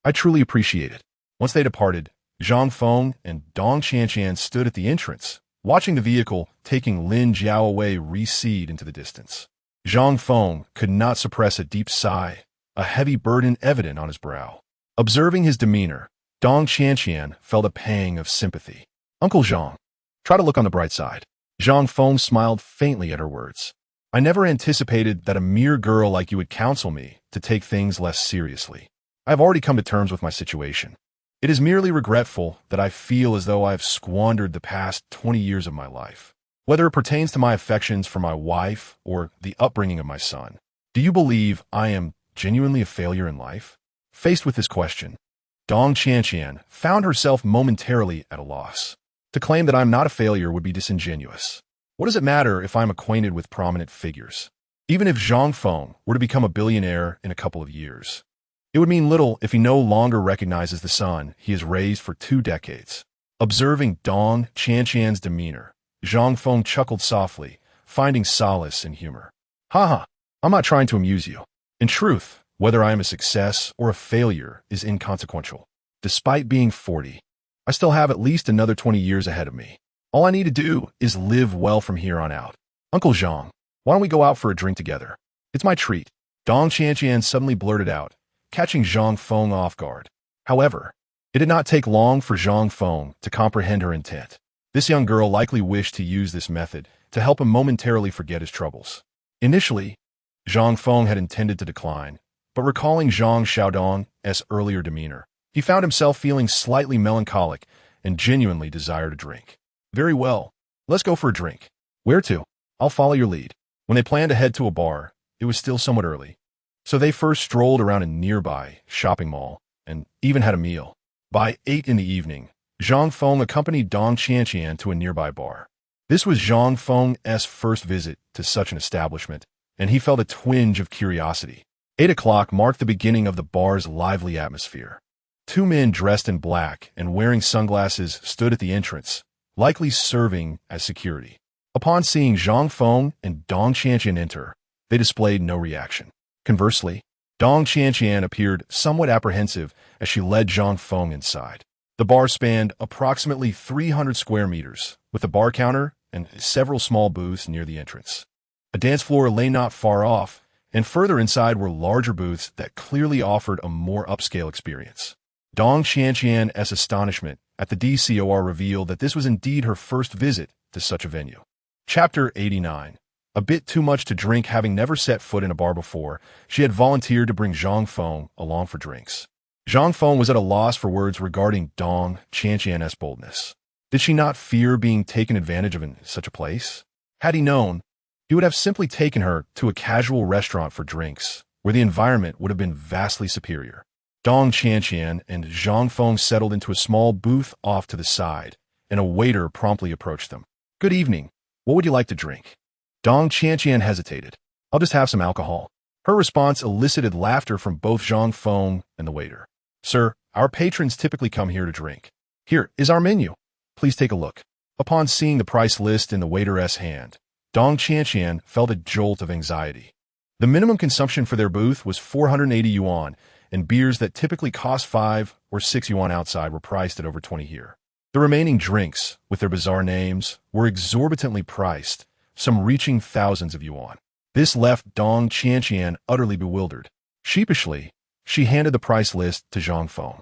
Speaker 1: I truly appreciate it." Once they departed, Zhang Feng and Dong Qianqian stood at the entrance, watching the vehicle taking Lin Jiao away recede into the distance. Zhang Feng could not suppress a deep sigh, a heavy burden evident on his brow. Observing his demeanor, Dong Qianqian felt a pang of sympathy. "Uncle Zhang, try to look on the bright side." Zhang Feng smiled faintly at her words. "I never anticipated that a mere girl like you would counsel me to take things less seriously. I have already come to terms with my situation. It is merely regretful that I feel as though I have squandered the past 20 years of my life. Whether it pertains to my affections for my wife or the upbringing of my son, do you believe I am genuinely a failure in life?" Faced with this question, Dong Qianqian found herself momentarily at a loss. To claim that I'm not a failure would be disingenuous. What does it matter if I'm acquainted with prominent figures? Even if Zhang Feng were to become a billionaire in a couple of years, it would mean little if he no longer recognizes the son he has raised for 2 decades. Observing Dong Qianqian's demeanor, Zhang Feng chuckled softly, finding solace in humor. "Haha, I'm not trying to amuse you. In truth, whether I am a success or a failure is inconsequential. Despite being 40, I still have at least another 20 years ahead of me. All I need to do is live well from here on out. Uncle Zhang, why don't we go out for a drink together? It's my treat." Dong Qianqian suddenly blurted out, catching Zhang Feng off guard. However, it did not take long for Zhang Feng to comprehend her intent. This young girl likely wished to use this method to help him momentarily forget his troubles. Initially, Zhang Feng had intended to decline, but recalling Zhang Xiaodong's earlier demeanor, he found himself feeling slightly melancholic and genuinely desired a drink. "Very well, let's go for a drink." "Where to?" "I'll follow your lead." When they planned to head to a bar, it was still somewhat early, so they first strolled around a nearby shopping mall and even had a meal. By 8 in the evening, Zhang Feng accompanied Dong Qianqian to a nearby bar. This was Zhang Feng's first visit to such an establishment, and he felt a twinge of curiosity. 8 o'clock marked the beginning of the bar's lively atmosphere. 2 men dressed in black and wearing sunglasses stood at the entrance, likely serving as security. Upon seeing Zhang Feng and Dong Qianqian enter, they displayed no reaction. Conversely, Dong Qianqian appeared somewhat apprehensive as she led Zhang Feng inside. The bar spanned approximately 300 square meters, with a bar counter and several small booths near the entrance. A dance floor lay not far off, and further inside were larger booths that clearly offered a more upscale experience. Dong Qianqian's astonishment at the DCOR revealed that this was indeed her first visit to such a venue. Chapter 89. A bit too much to drink. Having never set foot in a bar before, she had volunteered to bring Zhang Feng along for drinks. Zhang Feng was at a loss for words regarding Dong Qianqian's boldness. Did she not fear being taken advantage of in such a place? Had he known, he would have simply taken her to a casual restaurant for drinks, where the environment would have been vastly superior. Dong Qianqian and Zhang Feng settled into a small booth off to the side, and a waiter promptly approached them. "Good evening. What would you like to drink?" Dong Qianqian hesitated. "I'll just have some alcohol." Her response elicited laughter from both Zhang Feng and the waiter. "Sir, our patrons typically come here to drink. Here is our menu. Please take a look." Upon seeing the price list in the waiter's hand, Dong Qianqian felt a jolt of anxiety. The minimum consumption for their booth was 480 yuan, and beers that typically cost 5 or 6 yuan outside were priced at over 20 here. The remaining drinks, with their bizarre names, were exorbitantly priced, some reaching thousands of yuan. This left Dong Qianqian utterly bewildered. Sheepishly, She handed the price list to Zhang Feng.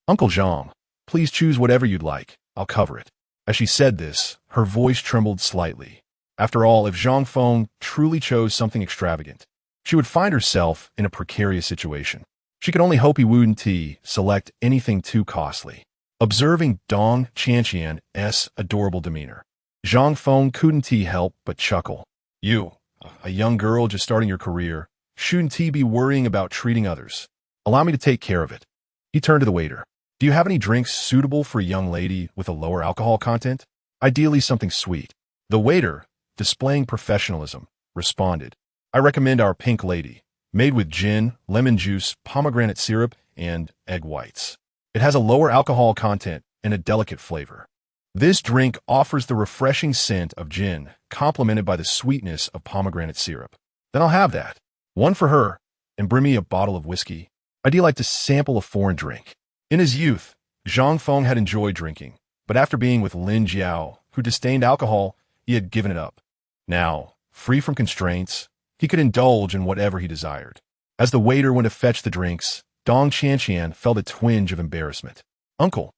Speaker 1: "Uncle Zhang, please choose whatever you'd like. I'll cover it." As she said this, her voice trembled slightly. After all, if Zhang Feng truly chose something extravagant, she would find herself in a precarious situation. She could only hope he wouldn't select anything too costly. Observing Dong Qianqian's adorable demeanor, Zhang Feng couldn't help but chuckle. "You, a young girl just starting your career, shouldn't be worrying about treating others. Allow me to take care of it." He turned to the waiter. "Do you have any drinks suitable for a young lady with a lower alcohol content? Ideally something sweet." The waiter, displaying professionalism, responded, "I recommend our Pink Lady, made with gin, lemon juice, pomegranate syrup, and egg whites. It has a lower alcohol content and a delicate flavor. This drink offers the refreshing scent of gin, complemented by the sweetness of pomegranate syrup." "Then I'll have that. One for her, and bring me a bottle of whiskey. I'd like to sample a foreign drink." In his youth, Zhang Feng had enjoyed drinking, but after being with Lin Jiao, who disdained alcohol, he had given it up. Now, free from constraints, he could indulge in whatever he desired. As the waiter went to fetch the drinks, Dong Qianqian felt a twinge of embarrassment. "Uncle,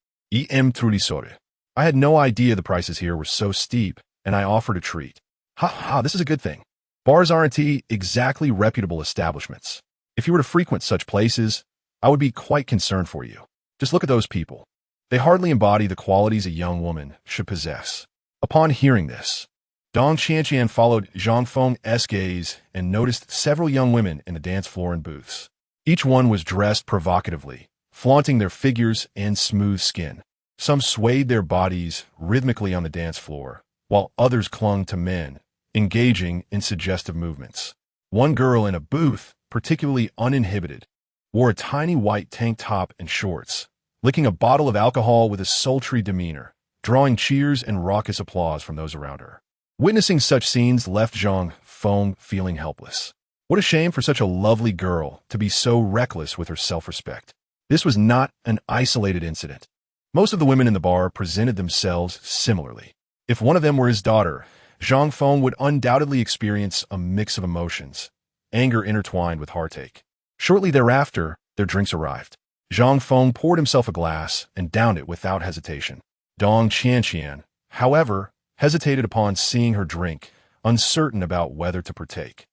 Speaker 1: truly sorry. I had no idea the prices here were so steep, and I offered a treat." "Ha ha, this is a good thing. Bars aren't exactly reputable establishments. If you were to frequent such places, I would be quite concerned for you. Just look at those people. They hardly embody the qualities a young woman should possess." Upon hearing this, Dong Qianqian followed Zhang Feng's gaze and noticed several young women in the dance floor and booths. Each one was dressed provocatively, flaunting their figures and smooth skin. Some swayed their bodies rhythmically on the dance floor, while others clung to men, engaging in suggestive movements. One girl in a booth, particularly uninhibited, wore a tiny white tank top and shorts, licking a bottle of alcohol with a sultry demeanor, drawing cheers and raucous applause from those around her. Witnessing such scenes left Zhang Feng feeling helpless. What a shame for such a lovely girl to be so reckless with her self-respect. This was not an isolated incident. Most of the women in the bar presented themselves similarly. If one of them were his daughter, Zhang Feng would undoubtedly experience a mix of emotions, anger intertwined with heartache. Shortly thereafter, their drinks arrived. Zhang Feng poured himself a glass and downed it without hesitation. Dong Qianqian, however, hesitated upon seeing her drink, uncertain about whether to partake.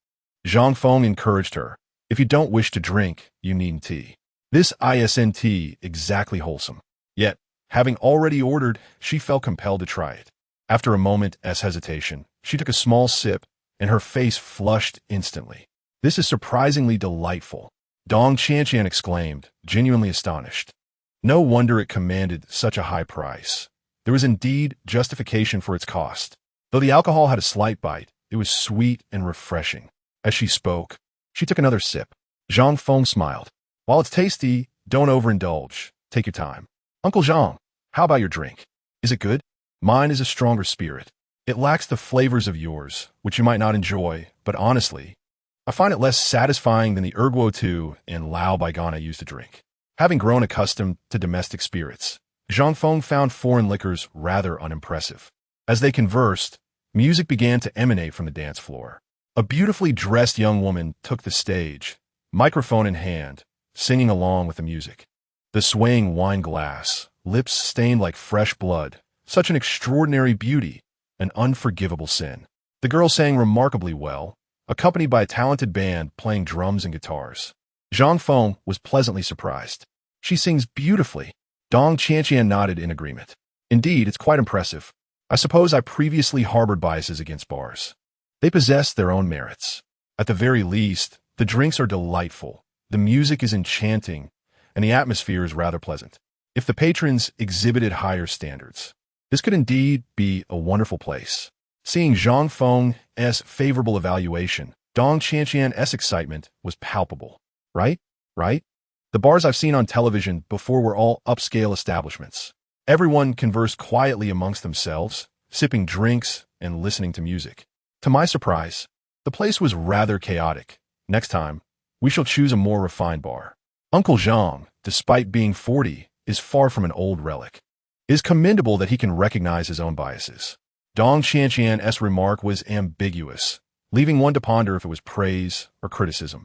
Speaker 1: Zhang Feng encouraged her. "If you don't wish to drink, you needn't tea. This isn't exactly wholesome." Yet, having already ordered, she felt compelled to try it. After a moment's hesitation, she took a small sip, and her face flushed instantly. "This is surprisingly delightful," Dong Qianqian exclaimed, genuinely astonished. No wonder it commanded such a high price. There was indeed justification for its cost. Though the alcohol had a slight bite, it was sweet and refreshing. As she spoke, she took another sip. Zhang Feng smiled. "While it's tasty, don't overindulge. Take your time." "Uncle Zhang, how about your drink? Is it good? Mine is a stronger spirit. It lacks the flavors of yours, which you might not enjoy, but honestly, I find it less satisfying than the Erguo Tu and Lao Baigana I used to drink." Having grown accustomed to domestic spirits, Zhang Feng found foreign liquors rather unimpressive. As they conversed, music began to emanate from the dance floor. A beautifully dressed young woman took the stage, microphone in hand, singing along with the music. The swaying wine glass, lips stained like fresh blood, such an extraordinary beauty, an unforgivable sin. The girl sang remarkably well, accompanied by a talented band playing drums and guitars. Zhang Feng was pleasantly surprised. "She sings beautifully." Dong Qianqian nodded in agreement. "Indeed, it's quite impressive. I suppose I previously harbored biases against bars. They possess their own merits. At the very least, the drinks are delightful, the music is enchanting, and the atmosphere is rather pleasant. If the patrons exhibited higher standards, this could indeed be a wonderful place." Seeing Zhang Feng's favorable evaluation, Dong Qianqian's excitement was palpable. Right? The bars I've seen on television before were all upscale establishments. Everyone conversed quietly amongst themselves, sipping drinks and listening to music. To my surprise, the place was rather chaotic. Next time, we shall choose a more refined bar. Uncle Zhang, despite being 40, is far from an old relic. It is commendable that he can recognize his own biases. Dong Qianqian's remark was ambiguous, leaving one to ponder if it was praise or criticism.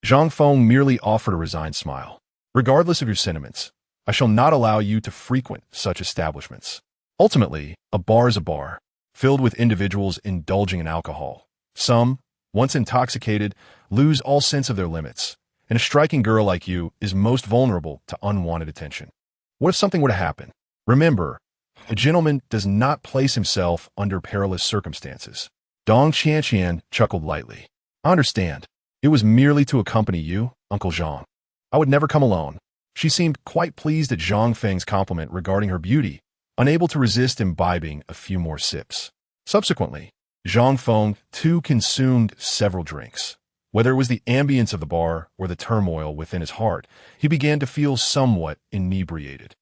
Speaker 1: Zhang Feng merely offered a resigned smile. Regardless of your sentiments, I shall not allow you to frequent such establishments. Ultimately, a bar is a bar, filled with individuals indulging in alcohol. Some, once intoxicated, lose all sense of their limits, and a striking girl like you is most vulnerable to unwanted attention. What if something were to happen? Remember, a gentleman does not place himself under perilous circumstances. Dong Qianqian chuckled lightly. I understand. It was merely to accompany you, Uncle Zhang. I would never come alone. She seemed quite pleased at Zhang Feng's compliment regarding her beauty, unable to resist imbibing a few more sips. Subsequently, Zhang Feng too consumed several drinks. Whether it was the ambience of the bar or the turmoil within his heart, he began to feel somewhat inebriated.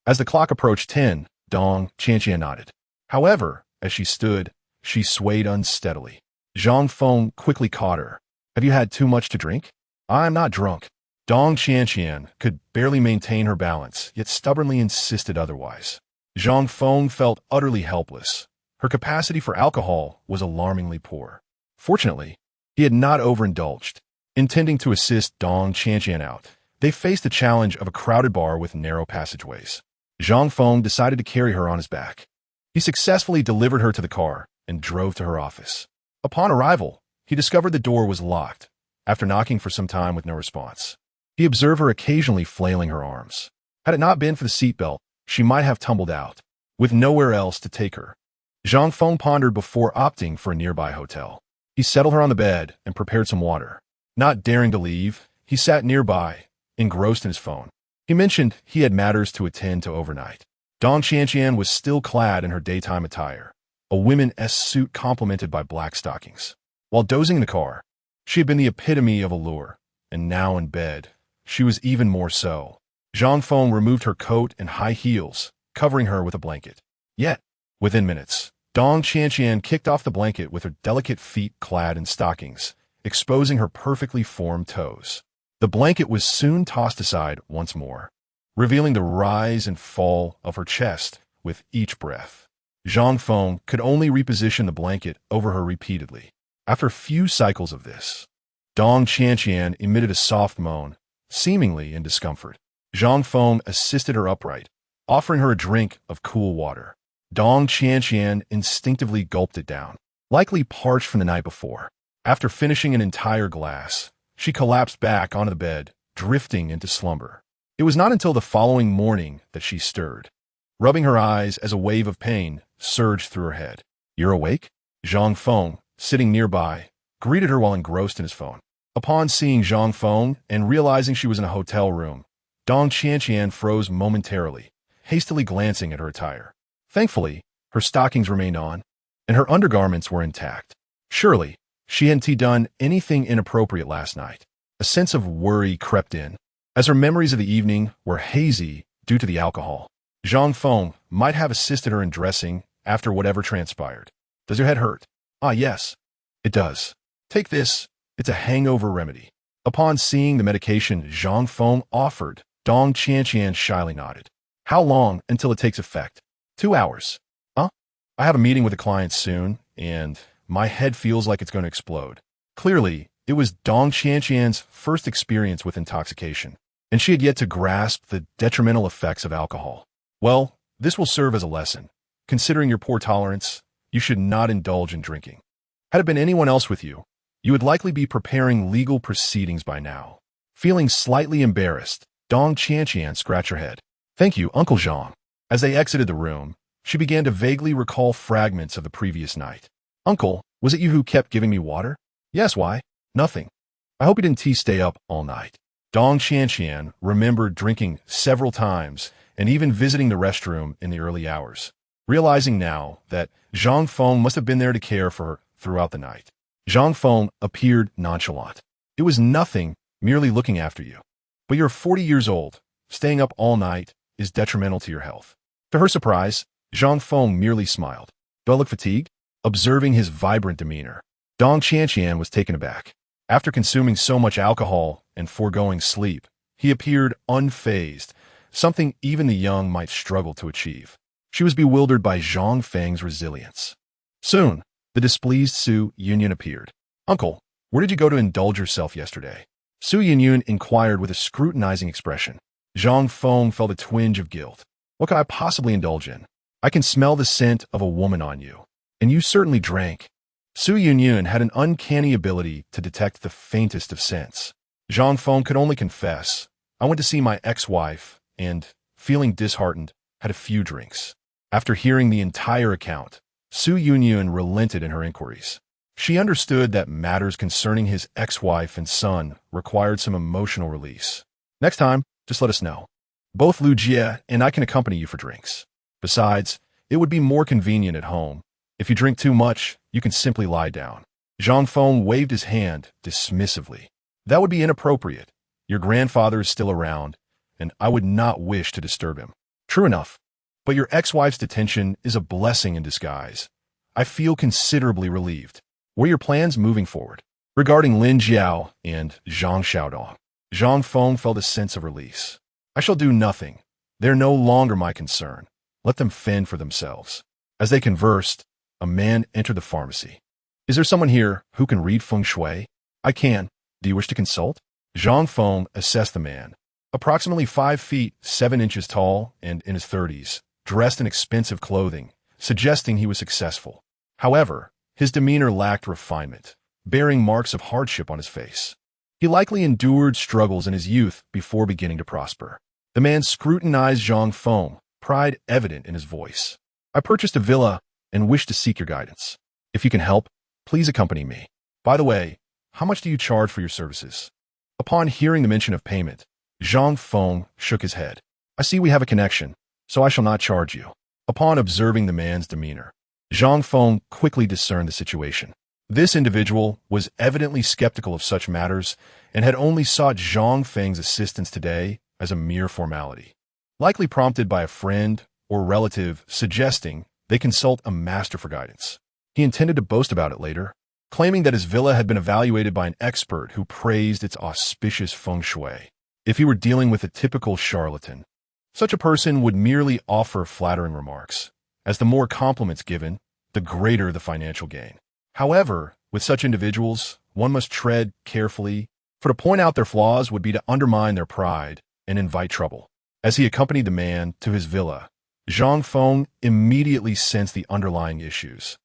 Speaker 1: As the clock approached 10, Dong Qianqian nodded. However, as she stood, she swayed unsteadily. Zhang Feng quickly caught her. Have you had too much to drink? I'm not drunk. Dong Qianqian could barely maintain her balance, yet stubbornly insisted otherwise. Zhang Feng felt utterly helpless. Her capacity for alcohol was alarmingly poor. Fortunately, he had not overindulged. Intending to assist Dong Qianqian out, they faced the challenge of a crowded bar with narrow passageways. Zhang Feng decided to carry her on his back. He successfully delivered her to the car and drove to her office. Upon arrival, he discovered the door was locked, after knocking for some time with no response. He observed her occasionally flailing her arms. Had it not been for the seatbelt, she might have tumbled out, with nowhere else to take her. Zhang Feng pondered before opting for a nearby hotel. He settled her on the bed and prepared some water. Not daring to leave, he sat nearby, engrossed in his phone. He mentioned he had matters to attend to overnight. Dong Qianqian was still clad in her daytime attire, a women's suit complemented by black stockings. While dozing in the car, she had been the epitome of allure, and now in bed, she was even more so. Zhang Feng removed her coat and high heels, covering her with a blanket. Yet, within minutes, Dong Qianqian kicked off the blanket with her delicate feet clad in stockings, exposing her perfectly formed toes. The blanket was soon tossed aside once more, revealing the rise and fall of her chest with each breath. Zhang Feng could only reposition the blanket over her repeatedly. After a few cycles of this, Dong Qianqian emitted a soft moan, seemingly in discomfort. Zhang Feng assisted her upright, offering her a drink of cool water. Dong Qianqian instinctively gulped it down, likely parched from the night before. After finishing an entire glass, she collapsed back onto the bed, drifting into slumber. It was not until the following morning that she stirred, rubbing her eyes as a wave of pain surged through her head. You're awake? Zhang Feng, sitting nearby, greeted her while engrossed in his phone. Upon seeing Zhang Feng and realizing she was in a hotel room, Dong Qianqian froze momentarily, hastily glancing at her attire. Thankfully, her stockings remained on, and her undergarments were intact. Surely, she hadn't done anything inappropriate last night. A sense of worry crept in, as her memories of the evening were hazy due to the alcohol. Zhang Feng might have assisted her in dressing after whatever transpired. Does your head hurt? Ah, yes, it does. Take this. It's a hangover remedy. Upon seeing the medication Zhang Feng offered, Dong Qianqian shyly nodded. How long until it takes effect? 2 hours. Huh? I have a meeting with a client soon, and my head feels like it's going to explode. Clearly, it was Dong Qianqian's first experience with intoxication, and she had yet to grasp the detrimental effects of alcohol. Well, this will serve as a lesson. Considering your poor tolerance, you should not indulge in drinking. Had it been anyone else with you, you would likely be preparing legal proceedings by now. Feeling slightly embarrassed, Dong Qianqian scratched her head. Thank you, Uncle Zhang. As they exited the room, she began to vaguely recall fragments of the previous night. Uncle, was it you who kept giving me water? Yes, why? Nothing. I hope you didn't stay up all night. Dong Qianqian remembered drinking several times and even visiting the restroom in the early hours, realizing now that Zhang Feng must have been there to care for her throughout the night. Zhang Feng appeared nonchalant. It was nothing, merely looking after you. But you're 40 years old. Staying up all night is detrimental to your health. To her surprise, Zhang Feng merely smiled. Do I look fatigued? Observing his vibrant demeanor, Dong Qianqian was taken aback. After consuming so much alcohol and foregoing sleep, he appeared unfazed, something even the young might struggle to achieve. She was bewildered by Zhang Feng's resilience. Soon, the displeased Su Yunyan appeared. Uncle, where did you go to indulge yourself yesterday? Su Yunyun inquired with a scrutinizing expression. Zhang Feng felt a twinge of guilt. What could I possibly indulge in? I can smell the scent of a woman on you. And you certainly drank. Su Yunyun had an uncanny ability to detect the faintest of scents. Zhang Feng could only confess, I went to see my ex-wife and, feeling disheartened, had a few drinks. After hearing the entire account, Su Yunyun relented in her inquiries. She understood that matters concerning his ex-wife and son required some emotional release. Next time, just let us know. Both Lu Jie and I can accompany you for drinks. Besides, it would be more convenient at home. If you drink too much, you can simply lie down. Zhang Feng waved his hand dismissively. That would be inappropriate. Your grandfather is still around, and I would not wish to disturb him. True enough. But your ex-wife's detention is a blessing in disguise. I feel considerably relieved. What are your plans moving forward? Regarding Lin Jiao and Zhang Xiaodong, Zhang Feng felt a sense of release. I shall do nothing. They're no longer my concern. Let them fend for themselves. As they conversed, a man entered the pharmacy. Is there someone here who can read feng shui? I can. Do you wish to consult? Zhang Feng assessed the man. Approximately 5 feet 7 inches tall and in his 30s, dressed in expensive clothing, suggesting he was successful. However, his demeanor lacked refinement, bearing marks of hardship on his face. He likely endured struggles in his youth before beginning to prosper. The man scrutinized Zhang Feng, pride evident in his voice. I purchased a villa and wish to seek your guidance. If you can help, please accompany me. By the way, how much do you charge for your services? Upon hearing the mention of payment, Zhang Feng shook his head. I see we have a connection, so I shall not charge you. Upon observing the man's demeanor, Zhang Feng quickly discerned the situation. This individual was evidently skeptical of such matters and had only sought Zhang Feng's assistance today as a mere formality, likely prompted by a friend or relative suggesting they consult a master for guidance. He intended to boast about it later, claiming that his villa had been evaluated by an expert who praised its auspicious feng shui. If he were dealing with a typical charlatan, such a person would merely offer flattering remarks, as the more compliments given, the greater the financial gain. However, with such individuals, one must tread carefully, for to point out their flaws would be to undermine their pride and invite trouble. As he accompanied the man to his villa, Zhang Feng immediately sensed the underlying issues.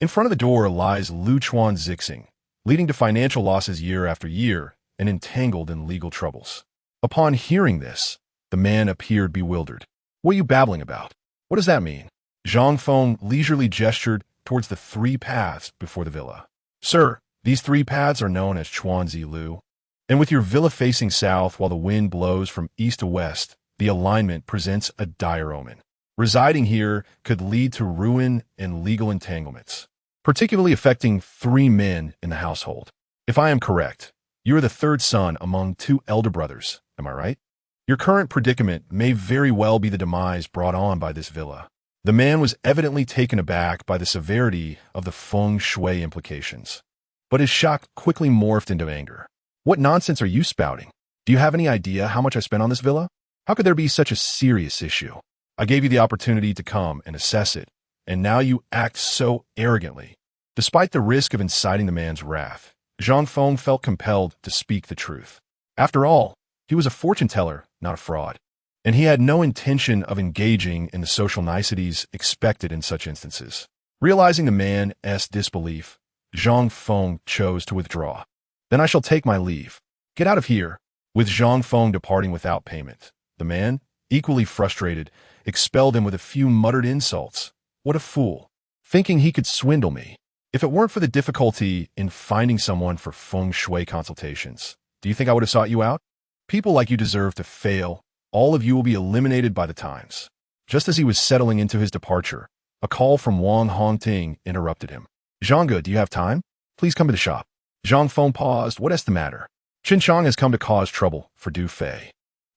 Speaker 1: In front of the door lies Lu Chuan Zixing, leading to financial losses year after year and entangled in legal troubles. Upon hearing this, the man appeared bewildered. What are you babbling about? What does that mean? Zhang Feng leisurely gestured towards the 3 paths before the villa. Sir, these 3 paths are known as Chuanzi Lu, and with your villa facing south while the wind blows from east to west, the alignment presents a dire omen. Residing here could lead to ruin and legal entanglements, particularly affecting 3 men in the household. If I am correct, you are the 3rd son among 2 elder brothers, am I right? Your current predicament may very well be the demise brought on by this villa. The man was evidently taken aback by the severity of the feng shui implications, but his shock quickly morphed into anger. What nonsense are you spouting? Do you have any idea how much I spent on this villa? How could there be such a serious issue? I gave you the opportunity to come and assess it, and now you act so arrogantly. Despite the risk of inciting the man's wrath, Zhang Feng felt compelled to speak the truth. After all, he was a fortune teller, not a fraud, and he had no intention of engaging in the social niceties expected in such instances. Realizing the man's disbelief, Zhang Feng chose to withdraw. Then I shall take my leave. Get out of here. With Zhang Feng departing without payment, the man, equally frustrated, expelled him with a few muttered insults. What a fool. Thinking he could swindle me. If it weren't for the difficulty in finding someone for feng shui consultations, do you think I would have sought you out? People like you deserve to fail. All of you will be eliminated by the times. Just as he was settling into his departure, a call from Wang Hongting interrupted him. Zhangge, do you have time? Please come to the shop. Zhang Feng paused. What is the matter? Qin Chang has come to cause trouble for Du Fei.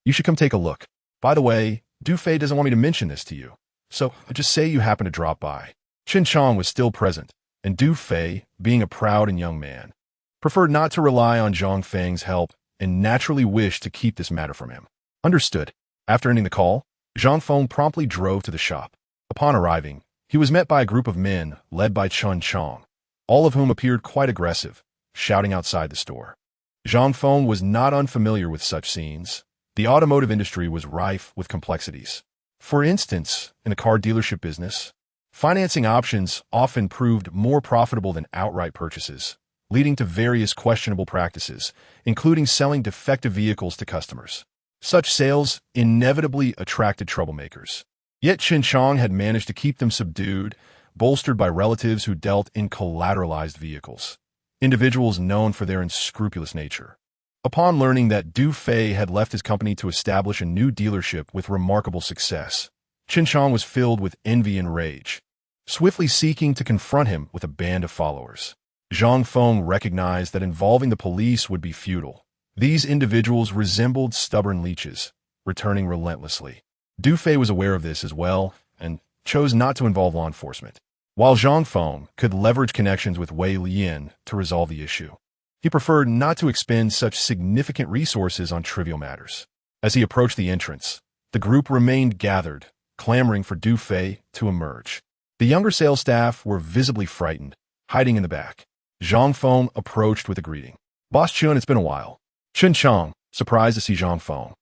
Speaker 1: You should come take a look. By the way, Du Fei doesn't want me to mention this to you, so just say you happen to drop by. Qin Chang was still present, and Du Fei, being a proud and young man, preferred not to rely on Zhang Feng's help and naturally wished to keep this matter from him. Understood. After ending the call, Zhang Feng promptly drove to the shop. Upon arriving, he was met by a group of men led by Chun Chong, all of whom appeared quite aggressive, shouting outside the store. Zhang Feng was not unfamiliar with such scenes. The automotive industry was rife with complexities. For instance, in the car dealership business, financing options often proved more profitable than outright purchases, leading to various questionable practices, including selling defective vehicles to customers. Such sales inevitably attracted troublemakers. Yet Qin Chong had managed to keep them subdued, bolstered by relatives who dealt in collateralized vehicles, individuals known for their unscrupulous nature. Upon learning that Du Fei had left his company to establish a new dealership with remarkable success, Qin Chong was filled with envy and rage, swiftly seeking to confront him with a band of followers. Zhang Feng recognized that involving the police would be futile. These individuals resembled stubborn leeches, returning relentlessly. Du Fei was aware of this as well and chose not to involve law enforcement, while Zhang Feng could leverage connections with Wei Lian to resolve the issue. He preferred not to expend such significant resources on trivial matters. As he approached the entrance, the group remained gathered, clamoring for Du Fei to emerge. The younger sales staff were visibly frightened, hiding in the back. Zhang Feng approached with a greeting. "Boss Chun, it's been a while." Qin Chong, surprised to see Zhang Feng,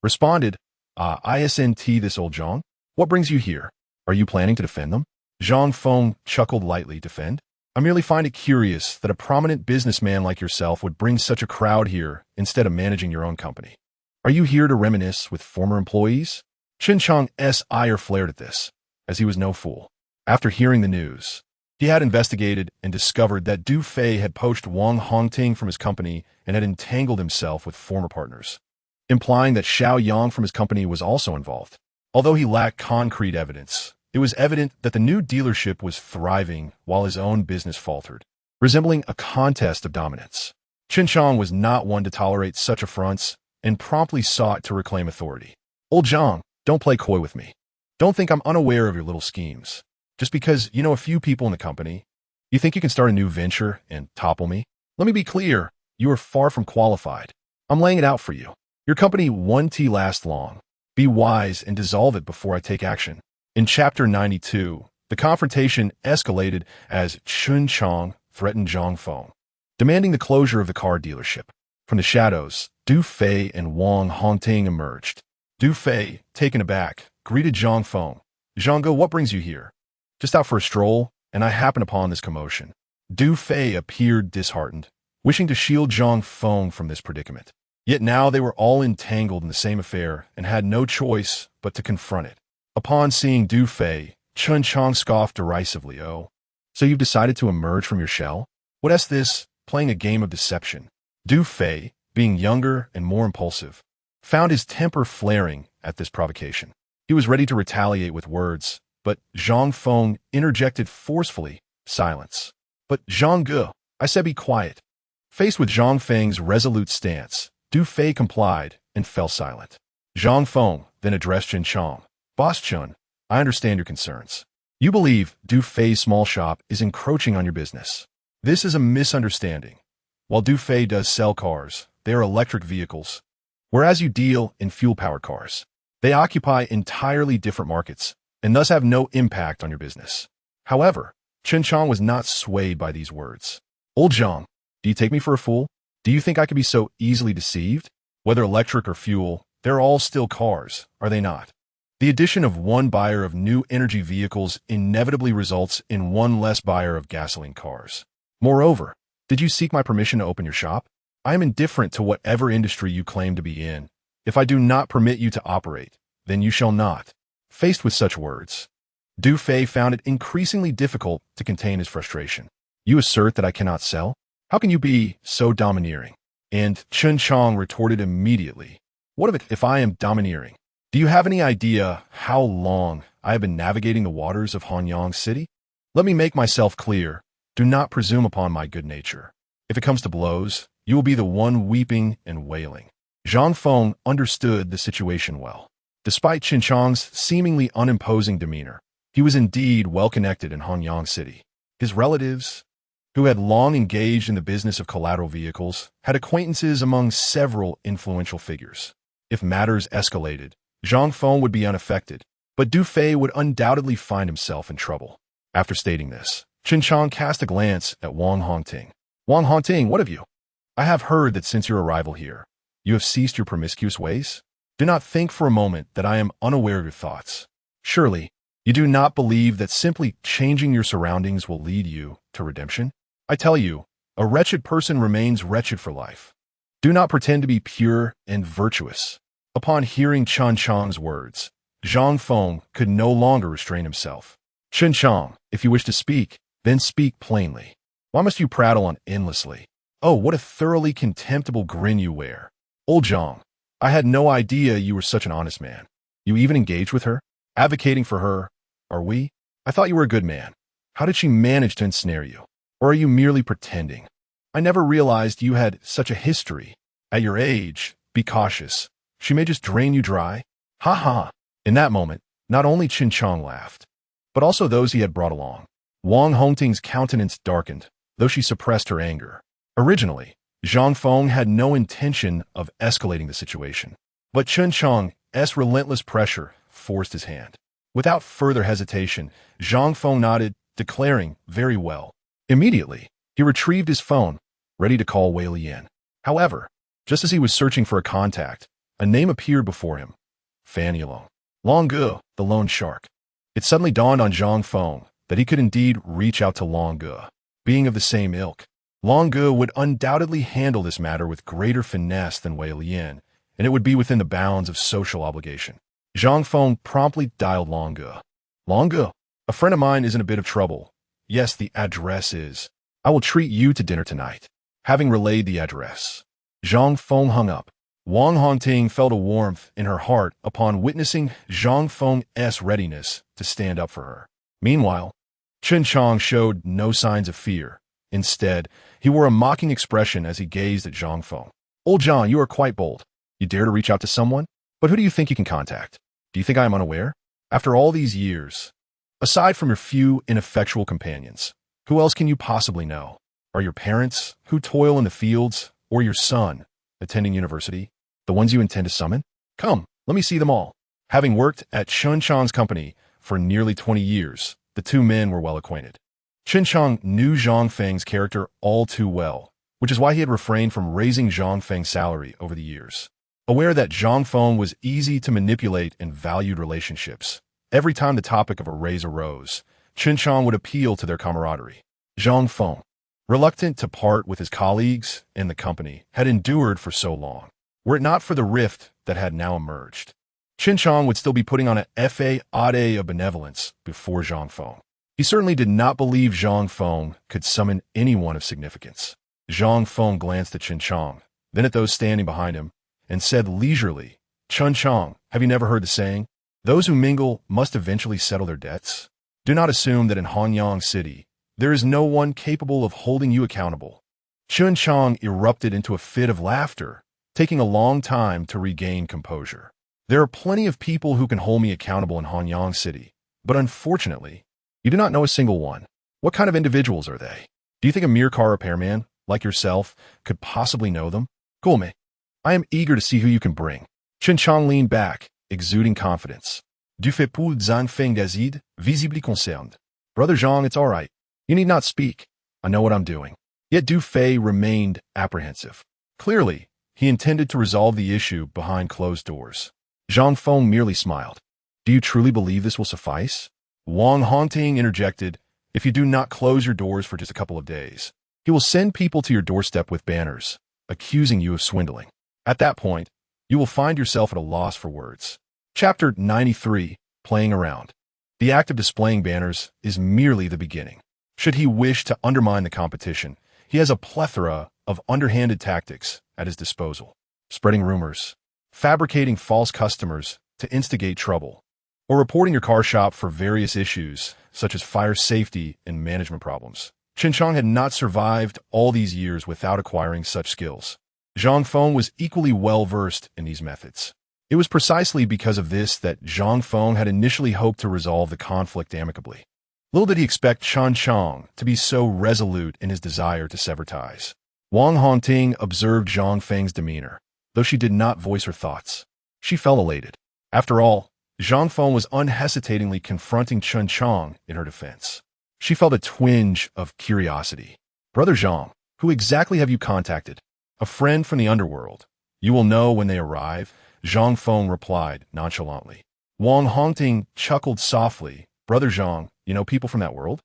Speaker 1: responded, "Isn't this old Zhang? What brings you here? Are you planning to defend them?" Zhang Feng chuckled lightly. "Defend? I merely find it curious that a prominent businessman like yourself would bring such a crowd here instead of managing your own company. Are you here to reminisce with former employees?" Qin Chong's ire flared at this, as he was no fool. After hearing the news, he had investigated and discovered that Du Fei had poached Wang Hongting from his company and had entangled himself with former partners, implying that Xiao Yang from his company was also involved. Although he lacked concrete evidence, it was evident that the new dealership was thriving while his own business faltered, resembling a contest of dominance. Qin Chong was not one to tolerate such affronts and promptly sought to reclaim authority. "Old Zhang, don't play coy with me. Don't think I'm unaware of your little schemes. Just because you know a few people in the company, you think you can start a new venture and topple me? Let me be clear, you are far from qualified. I'm laying it out for you. Your company won't last long. Be wise and dissolve it before I take action." In Chapter 92, the confrontation escalated as Qin Chong threatened Zhang Feng, demanding the closure of the car dealership. From the shadows, Du Fei and Wang Hongting emerged. Du Fei, taken aback, greeted Zhang Feng. "Zhang, what brings you here?" "Just out for a stroll, and I happen upon this commotion." Du Fei appeared disheartened, wishing to shield Zhang Feng from this predicament. Yet now they were all entangled in the same affair and had no choice but to confront it. Upon seeing Du Fei, Qin Chong scoffed derisively. "Oh, so you've decided to emerge from your shell? What is this, playing a game of deception?" Du Fei, being younger and more impulsive, found his temper flaring at this provocation. He was ready to retaliate with words, but Zhang Feng interjected forcefully, "Silence." "But Zhang, I said be quiet." Faced with Zhang Feng's resolute stance, Du Fei complied and fell silent. Zhang Feng then addressed Qin Chong. "Boss Chun, I understand your concerns. You believe Du Fei's small shop is encroaching on your business. This is a misunderstanding. While Du Fei does sell cars, they are electric vehicles, whereas you deal in fuel-powered cars. They occupy entirely different markets and thus have no impact on your business." However, Qin Chong was not swayed by these words. "Old Zhang, do you take me for a fool? Do you think I could be so easily deceived? Whether electric or fuel, they're all still cars, are they not? The addition of one buyer of new energy vehicles inevitably results in one less buyer of gasoline cars. Moreover, did you seek my permission to open your shop? I am indifferent to whatever industry you claim to be in. If I do not permit you to operate, then you shall not." Faced with such words, Du Fei found it increasingly difficult to contain his frustration. "You assert that I cannot sell? How can you be so domineering?" And Qin Chong retorted immediately, "What of it if I am domineering? Do you have any idea how long I have been navigating the waters of Hanyang City? Let me make myself clear. Do not presume upon my good nature. If it comes to blows, you will be the one weeping and wailing." Zhang Feng understood the situation well. Despite Qin Chong's seemingly unimposing demeanor, he was indeed well-connected in Hanyang City. His relatives, who had long engaged in the business of collateral vehicles, had acquaintances among several influential figures. If matters escalated, Zhang Feng would be unaffected, but Du Fei would undoubtedly find himself in trouble. After stating this, Qin Chong cast a glance at Wang Hongting. "Wang Hongting, what of you? I have heard that since your arrival here, you have ceased your promiscuous ways. Do not think for a moment that I am unaware of your thoughts. Surely, you do not believe that simply changing your surroundings will lead you to redemption? I tell you, a wretched person remains wretched for life. Do not pretend to be pure and virtuous. Upon hearing Chen Chang's words, Zhang Feng could no longer restrain himself. Chen Chang, if you wish to speak, then speak plainly. Why must you prattle on endlessly? Oh, what a thoroughly contemptible grin you wear. Old Zhang, I had no idea you were such an honest man. You even engaged with her? Advocating for her, are we? I thought you were a good man. How did she manage to ensnare you? Or are you merely pretending? I never realized you had such a history. At your age, be cautious. She may just drain you dry. Ha ha. In that moment, not only Qin Chang laughed, but also those he had brought along. Wang Hongting's countenance darkened, though she suppressed her anger. Originally, Zhang Feng had no intention of escalating the situation, but Chen Chang's relentless pressure forced his hand. Without further hesitation, Zhang Feng nodded, declaring, very well. Immediately, he retrieved his phone, ready to call Wei Lian. However, just as he was searching for a contact, a name appeared before him. Fan Yilong. Long Ge, the lone shark. It suddenly dawned on Zhang Feng that he could indeed reach out to Long Ge. Being of the same ilk, Long Ge would undoubtedly handle this matter with greater finesse than Wei Lian, and it would be within the bounds of social obligation. Zhang Feng promptly dialed Long Ge. Long Ge, a friend of mine is in a bit of trouble. Yes, the address is. I will treat you to dinner tonight. Having relayed the address, Zhang Feng hung up. Wang Hongting felt a warmth in her heart upon witnessing Zhang Feng's readiness to stand up for her. Meanwhile, Chen Chang showed no signs of fear. Instead, he wore a mocking expression as he gazed at Zhang Feng. Old John, you are quite bold. You dare to reach out to someone? But who do you think you can contact? Do you think I am unaware? After all these years, aside from your few ineffectual companions, who else can you possibly know? Are your parents, who toil in the fields, or your son, attending university, the ones you intend to summon? Come, let me see them all. Having worked at Chen Chang's company for nearly 20 years, the two men were well acquainted. Chen Chang knew Zhang Feng's character all too well, which is why he had refrained from raising Zhang Feng's salary over the years. Aware that Zhang Feng was easy to manipulate in valued relationships, every time the topic of a raise arose, Chen Chang would appeal to their camaraderie. Zhang Feng, reluctant to part with his colleagues and the company, had endured for so long. Were it not for the rift that had now emerged, Chen Chang would still be putting on a fade of benevolence before Zhang Feng. He certainly did not believe Zhang Feng could summon anyone of significance. Zhang Feng glanced at Chen Chang, then at those standing behind him, and said leisurely, Chen Chang, have you never heard the saying, those who mingle must eventually settle their debts? Do not assume that in Hanyang City, there is no one capable of holding you accountable. Chen Chang erupted into a fit of laughter, taking a long time to regain composure. There are plenty of people who can hold me accountable in Hanyang City, but unfortunately, you do not know a single one. What kind of individuals are they? Do you think a mere car repairman, like yourself, could possibly know them? Gulme, I am eager to see who you can bring. Chen Chang leaned back, exuding confidence. Du fait pour Zhang Feng d'azid, visibly concerned. Brother Zhang, it's all right. You need not speak. I know what I'm doing. Yet Du Fei remained apprehensive. Clearly, he intended to resolve the issue behind closed doors. Zhang Feng merely smiled. Do you truly believe this will suffice? Wang Hongting interjected, if you do not close your doors for just a couple of days, he will send people to your doorstep with banners, accusing you of swindling. At that point, you will find yourself at a loss for words. Chapter 93, Playing Around. The act of displaying banners is merely the beginning. Should he wish to undermine the competition, he has a plethora of underhanded tactics at his disposal. Spreading rumors, fabricating false customers to instigate trouble, or reporting your car shop for various issues, such as fire safety and management problems. Chen Chang had not survived all these years without acquiring such skills. Zhang Feng was equally well-versed in these methods. It was precisely because of this that Zhang Feng had initially hoped to resolve the conflict amicably. Little did he expect Chen Chang to be so resolute in his desire to sever ties. Wang Hongting observed Zhang Feng's demeanor, though she did not voice her thoughts. She felt elated. After all, Zhang Feng was unhesitatingly confronting Chen Chang in her defense. She felt a twinge of curiosity. Brother Zhang, who exactly have you contacted? A friend from the underworld. You will know when they arrive, Zhang Feng replied nonchalantly. Wang Hongting chuckled softly. Brother Zhang, you know people from that world?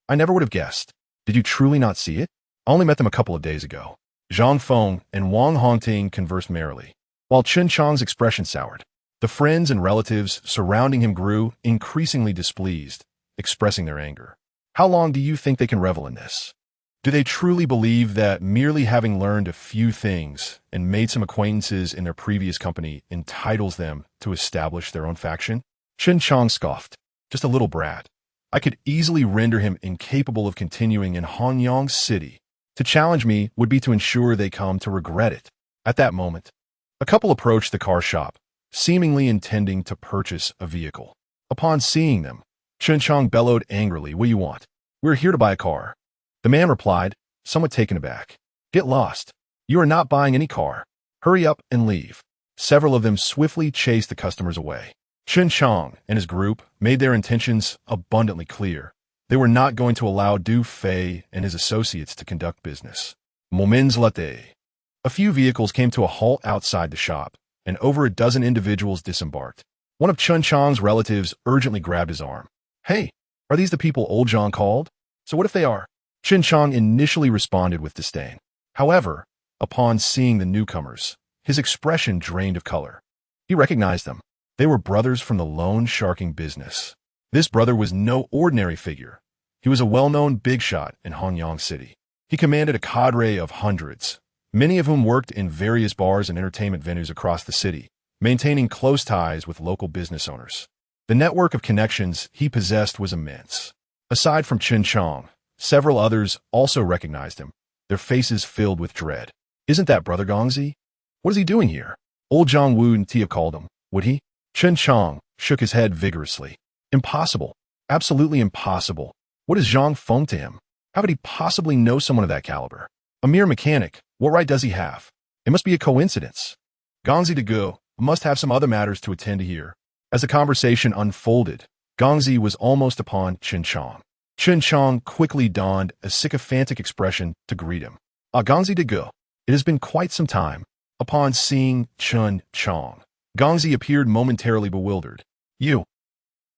Speaker 1: I never would have guessed. Did you truly not see it? I only met them a couple of days ago. Zhang Feng and Wang Hongting conversed merrily, while Chen Chang's expression soured. The friends and relatives surrounding him grew increasingly displeased, expressing their anger. How long do you think they can revel in this? Do they truly believe that merely having learned a few things and made some acquaintances in their previous company entitles them to establish their own faction? Chen Chang scoffed. Just a little brat. I could easily render him incapable of continuing in Hanyang City. To challenge me would be to ensure they come to regret it. At that moment, a couple approached the car shop, seemingly intending to purchase a vehicle. Upon seeing them, Chen Chang bellowed angrily, "What do you want?" "We're here to buy a car." The man replied, somewhat taken aback. "Get lost. You are not buying any car. Hurry up and leave." Several of them swiftly chased the customers away. Chen Chang and his group made their intentions abundantly clear. They were not going to allow Du Fei and his associates to conduct business. Moments later, a few vehicles came to a halt outside the shop, and over a dozen individuals disembarked. One of Chen Chang's relatives urgently grabbed his arm. "Hey, are these the people old Zhang called? So what if they are?" Chen Chang initially responded with disdain. However, upon seeing the newcomers, his expression drained of color. He recognized them. They were brothers from the loan sharking business. This brother was no ordinary figure. He was a well-known big shot in Hanyang City. He commanded a cadre of hundreds, many of whom worked in various bars and entertainment venues across the city, maintaining close ties with local business owners. The network of connections he possessed was immense. Aside from Chen Chang, several others also recognized him, their faces filled with dread. "Isn't that Brother Gongzi? What is he doing here?" Old Zhang wouldn't have called him, would he? Chen Chang shook his head vigorously. "Impossible. Absolutely impossible. What is Zhang Feng to him? How could he possibly know someone of that caliber? A mere mechanic. What right does he have? It must be a coincidence. Gongzi de Gu must have some other matters to attend to here." As the conversation unfolded, Gongzi was almost upon Chen Chang. Chen Chang quickly donned a sycophantic expression to greet him. "Ah, Gongzi de Gu, it has been quite some time." Upon seeing Chen Chang, Gongzi appeared momentarily bewildered. "You,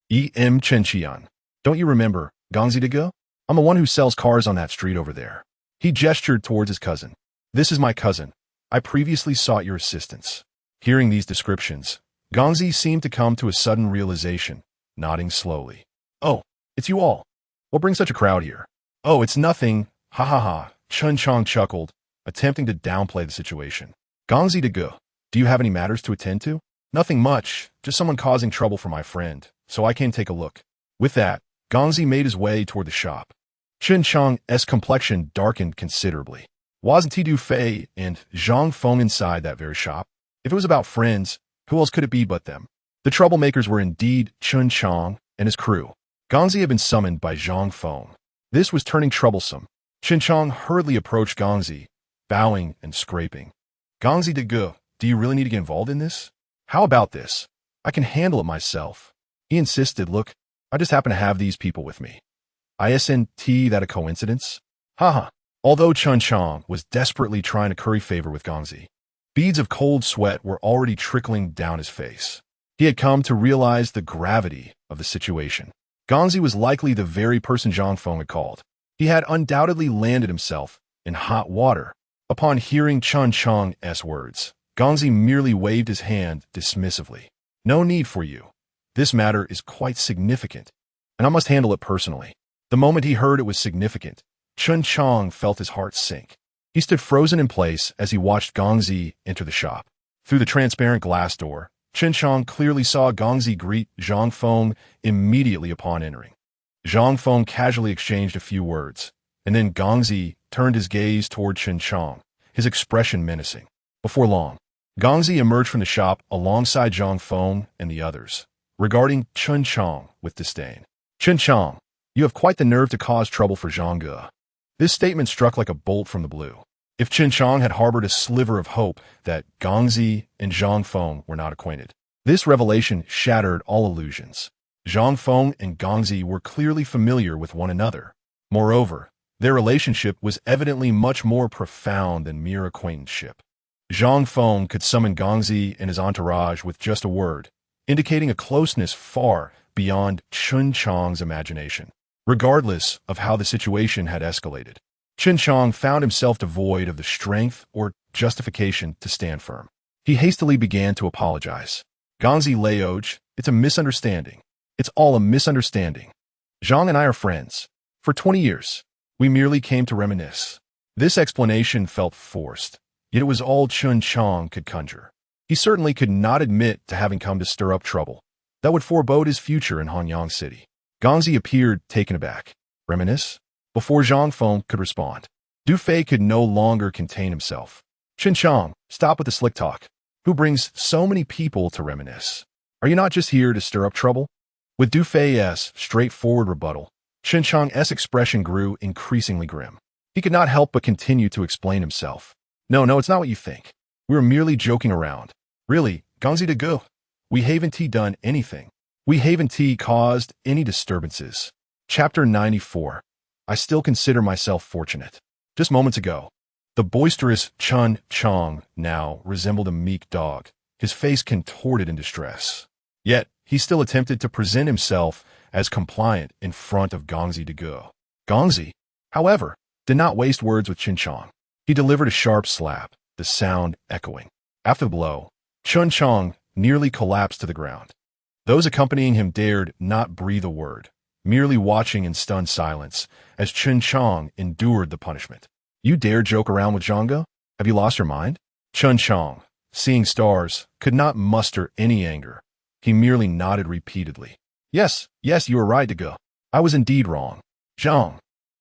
Speaker 1: Chen Qian. Don't you remember, Gongzi de Gu? I'm the one who sells cars on that street over there." He gestured towards his cousin. "This is my cousin. I previously sought your assistance." Hearing these descriptions, Gongzi seemed to come to a sudden realization, nodding slowly. "Oh, it's you all. What brings such a crowd here?" "Oh, it's nothing. Ha ha ha." Chen Chang chuckled, attempting to downplay the situation. "Gongzi de Gu, do you have any matters to attend to?" "Nothing much, just someone causing trouble for my friend, so I came to take a look." With that, Gongzi made his way toward the shop. Chen Chang's complexion darkened considerably. Wasn't Du Fei and Zhang Feng inside that very shop? If it was about friends, who else could it be but them? The troublemakers were indeed Chen Chang and his crew. Gongzi had been summoned by Zhang Feng. This was turning troublesome. Chen Chang hurriedly approached Gongzi, bowing and scraping. "Gongzi de Gu, do you really need to get involved in this? How about this? I can handle it myself." He insisted, "Look, I just happen to have these people with me. Isn't that a coincidence?" Haha. Although Chen Chang was desperately trying to curry favor with Gongzi, beads of cold sweat were already trickling down his face. He had come to realize the gravity of the situation. Gongzi was likely the very person Zhang Feng had called. He had undoubtedly landed himself in hot water. Upon hearing Chen Chang's words, Gongzi merely waved his hand dismissively. "No need for you. This matter is quite significant, and I must handle it personally." The moment he heard it was significant, Chen Chang felt his heart sink. He stood frozen in place as he watched Gongzi enter the shop. Through the transparent glass door, Chen Chang clearly saw Gongzi greet Zhang Feng immediately upon entering. Zhang Feng casually exchanged a few words, and then Gongzi turned his gaze toward Chen Chang, his expression menacing. Before long, Gongzi emerged from the shop alongside Zhang Feng and the others, regarding Chen Chang with disdain. "Chen Chang, you have quite the nerve to cause trouble for Zhang Ge." This statement struck like a bolt from the blue. If Chen Chang had harbored a sliver of hope that Gongzi and Zhang Feng were not acquainted, this revelation shattered all illusions. Zhang Feng and Gongzi were clearly familiar with one another. Moreover, Their relationship was evidently much more profound than mere acquaintanceship. Zhang Feng could summon Gongzi and his entourage with just a word, indicating a closeness far beyond Chun Chang's imagination. Regardless of how the situation had escalated, Chun Chang found himself devoid of the strength or justification to stand firm. He hastily began to apologize. Gongzi Laoj, it's a misunderstanding. It's all a misunderstanding. Zhang and I are friends. For 20 years. We merely came to reminisce. This explanation felt forced, yet it was all Chun Chang could conjure. He certainly could not admit to having come to stir up trouble. That would forebode his future in Hanyang City. Gongzi appeared taken aback. Reminisce? Before Zhang Feng could respond, Du Fei could no longer contain himself. Chun Chang, stop with the slick talk. Who brings so many people to reminisce? Are you not just here to stir up trouble? With Du Fei's straightforward rebuttal, Chun Chang's expression grew increasingly grim. He could not help but continue to explain himself. No, it's not what you think. We were merely joking around. Really, Gongzi de Gu, we haven't done anything. We haven't caused any disturbances. Chapter 94. I still consider myself fortunate. Just moments ago, the boisterous Chun Chang now resembled a meek dog, his face contorted in distress. Yet, he still attempted to present himself as compliant in front of Gongzi de Gu. Gongzi, however, did not waste words with Chun Chang. He delivered a sharp slap, the sound echoing. After the blow, Chun Chang nearly collapsed to the ground. Those accompanying him dared not breathe a word, merely watching in stunned silence as Chun Chang endured the punishment. You dare joke around with Zhang? Have you lost your mind? Chun Chang, seeing stars, could not muster any anger. He merely nodded repeatedly. Yes, you were right to go. I was indeed wrong. Zhang,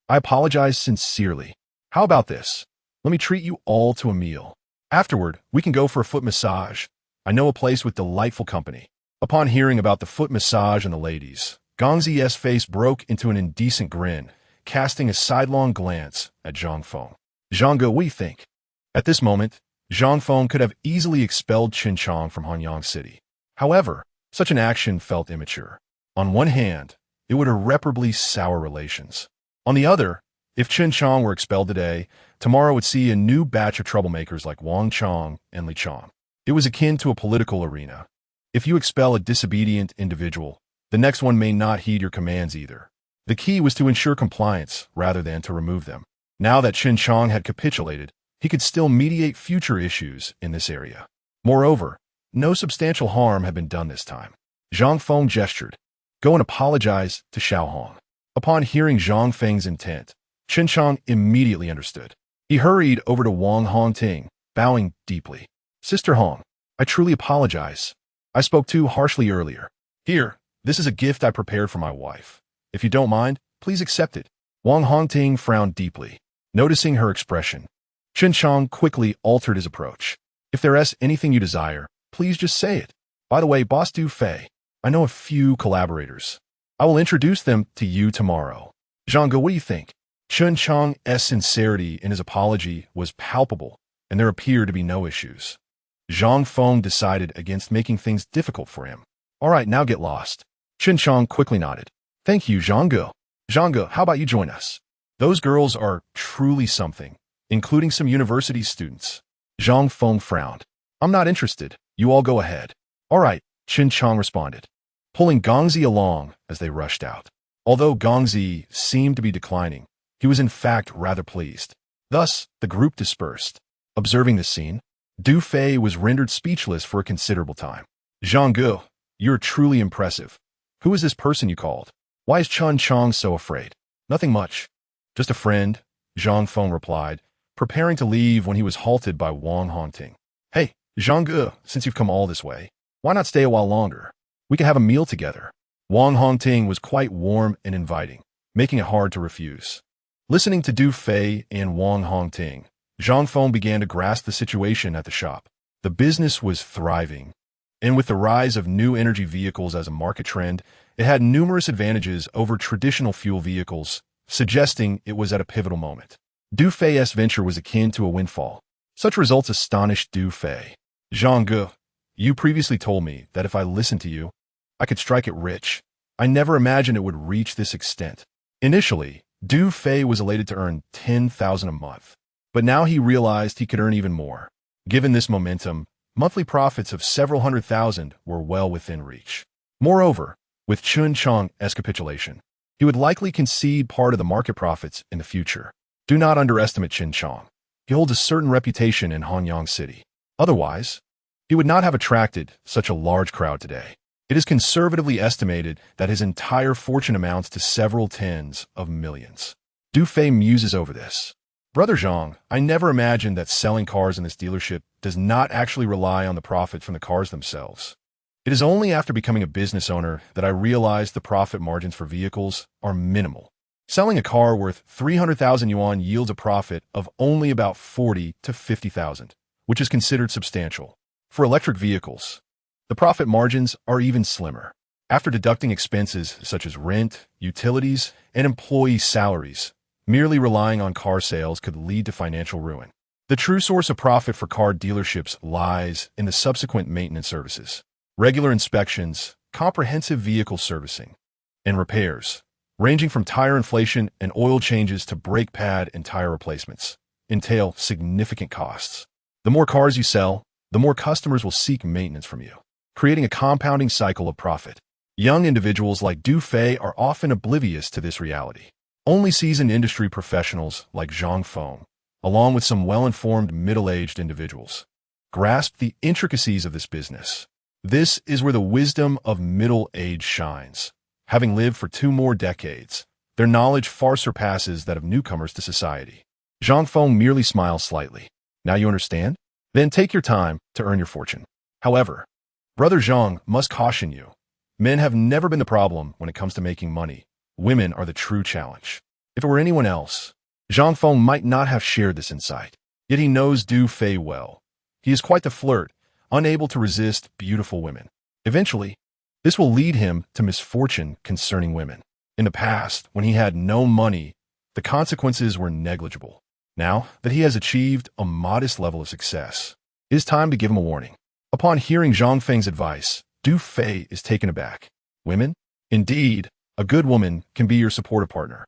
Speaker 1: I apologize sincerely. How about this? Let me treat you all to a meal. Afterward, we can go for a foot massage. I know a place with delightful company. Upon hearing about the foot massage and the ladies, Gongzi's face broke into an indecent grin, casting a sidelong glance at Zhang Feng. Zhang, what do you think? At this moment, Zhang Feng could have easily expelled Chun Chang from Hanyang City. However, such an action felt immature. On one hand, it would irreparably sour relations. On the other, if Chun Chang were expelled today, tomorrow would see a new batch of troublemakers like Wang Chang and Li Chang. It was akin to a political arena. If you expel a disobedient individual, the next one may not heed your commands either. The key was to ensure compliance rather than to remove them. Now that Chun Chang had capitulated, he could still mediate future issues in this area. Moreover, no substantial harm had been done this time. Zhang Feng gestured. Go and apologize to Xiao Hong. Upon hearing Zhang Feng's intent, Chun Chang immediately understood. He hurried over to Wang Hongting, bowing deeply. Sister Hong, I truly apologize. I spoke too harshly earlier. Here, this is a gift I prepared for my wife. If you don't mind, please accept it. Wang Hongting frowned deeply. Noticing her expression, Chun Chang quickly altered his approach. If there is anything you desire, please just say it. By the way, Boss Du Fei, I know a few collaborators. I will introduce them to you tomorrow. Zhang, what do you think? Chun Chang's sincerity in his apology was palpable, and there appeared to be no issues. Zhang Feng decided against making things difficult for him. All right, now get lost. Chun Chang quickly nodded. Thank you, Zhang. Zhang, how about you join us? Those girls are truly something, including some university students. Zhang Feng frowned. I'm not interested. You all go ahead. All right, Chun Chang responded, pulling Gongzi along as they rushed out. Although Gongzi seemed to be declining, he was in fact rather pleased. Thus, the group dispersed. Observing this scene, Du Fei was rendered speechless for a considerable time. Zhang, you're truly impressive. Who is this person you called? Why is Chun Chang so afraid? Nothing much. Just a friend, Zhang Feng replied, preparing to leave when he was halted by Wang Hongting. Hey, Zhang, since you've come all this way, why not stay a while longer? We can have a meal together. Wang Hongting was quite warm and inviting, making it hard to refuse. Listening to Du Fei and Wang Hongting, Zhang Feng began to grasp the situation at the shop. The business was thriving, and with the rise of new energy vehicles as a market trend, it had numerous advantages over traditional fuel vehicles, suggesting it was at a pivotal moment. Du Fei's venture was akin to a windfall. Such results astonished Du Fei. Zhang, you previously told me that if I listened to you, I could strike it rich. I never imagined it would reach this extent. Initially, Du Fei was elated to earn 10,000 a month. But now he realized he could earn even more. Given this momentum, monthly profits of several hundred thousand were well within reach. Moreover, with Chun Chong's capitulation, he would likely concede part of the market profits in the future. Do not underestimate Qin Chong. He holds a certain reputation in Hanyang City. Otherwise, he would not have attracted such a large crowd today. It is conservatively estimated that his entire fortune amounts to several tens of millions. Du Fei muses over this. Brother Zhang, I never imagined that selling cars in this dealership does not actually rely on the profit from the cars themselves. It is only after becoming a business owner that I realized the profit margins for vehicles are minimal. Selling a car worth 300,000 yuan yields a profit of only about 40 to 50,000, which is considered substantial. For electric vehicles, the profit margins are even slimmer. After deducting expenses such as rent, utilities, and employee salaries, merely relying on car sales could lead to financial ruin. The true source of profit for car dealerships lies in the subsequent maintenance services, regular inspections, comprehensive vehicle servicing, and repairs, ranging from tire inflation and oil changes to brake pad and tire replacements, entail significant costs. The more cars you sell, the more customers will seek maintenance from you, creating a compounding cycle of profit. Young individuals like Du Fei are often oblivious to this reality. Only seasoned industry professionals like Zhang Feng, along with some well-informed middle-aged individuals, grasp the intricacies of this business. This is where the wisdom of middle age shines. Having lived for 2 more decades, their knowledge far surpasses that of newcomers to society. Zhang Feng merely smiles slightly. Now you understand? Then take your time to earn your fortune. However, Brother Zhang must caution you. Men have never been the problem when it comes to making money. Women are the true challenge. If it were anyone else, Zhang Feng might not have shared this insight. Yet he knows Du Fei well. He is quite the flirt, unable to resist beautiful women. Eventually, this will lead him to misfortune concerning women. In the past, when he had no money, the consequences were negligible. Now that he has achieved a modest level of success, it is time to give him a warning. Upon hearing Zhang Feng's advice, Du Fei is taken aback. Women? Indeed, a good woman can be your supportive partner,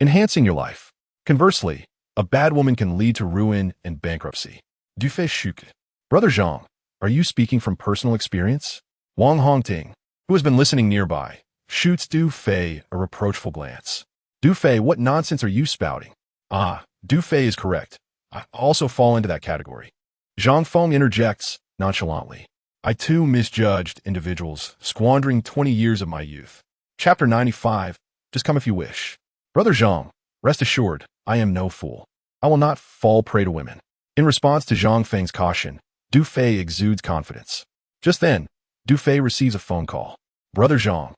Speaker 1: enhancing your life. Conversely, a bad woman can lead to ruin and bankruptcy. Du Fei shook. Brother Zhang, are you speaking from personal experience? Wang Hongting, who has been listening nearby, shoots Du Fei a reproachful glance. Du Fei, what nonsense are you spouting? Ah, Du Fei is correct. I also fall into that category. Zhang Feng interjects nonchalantly. I too misjudged individuals, squandering 20 years of my youth. Chapter 95, just come if you wish. Brother Zhang, rest assured, I am no fool. I will not fall prey to women. In response to Zhang Feng's caution, Du Fei exudes confidence. Just then, Du Fei receives a phone call. Brother Zhang,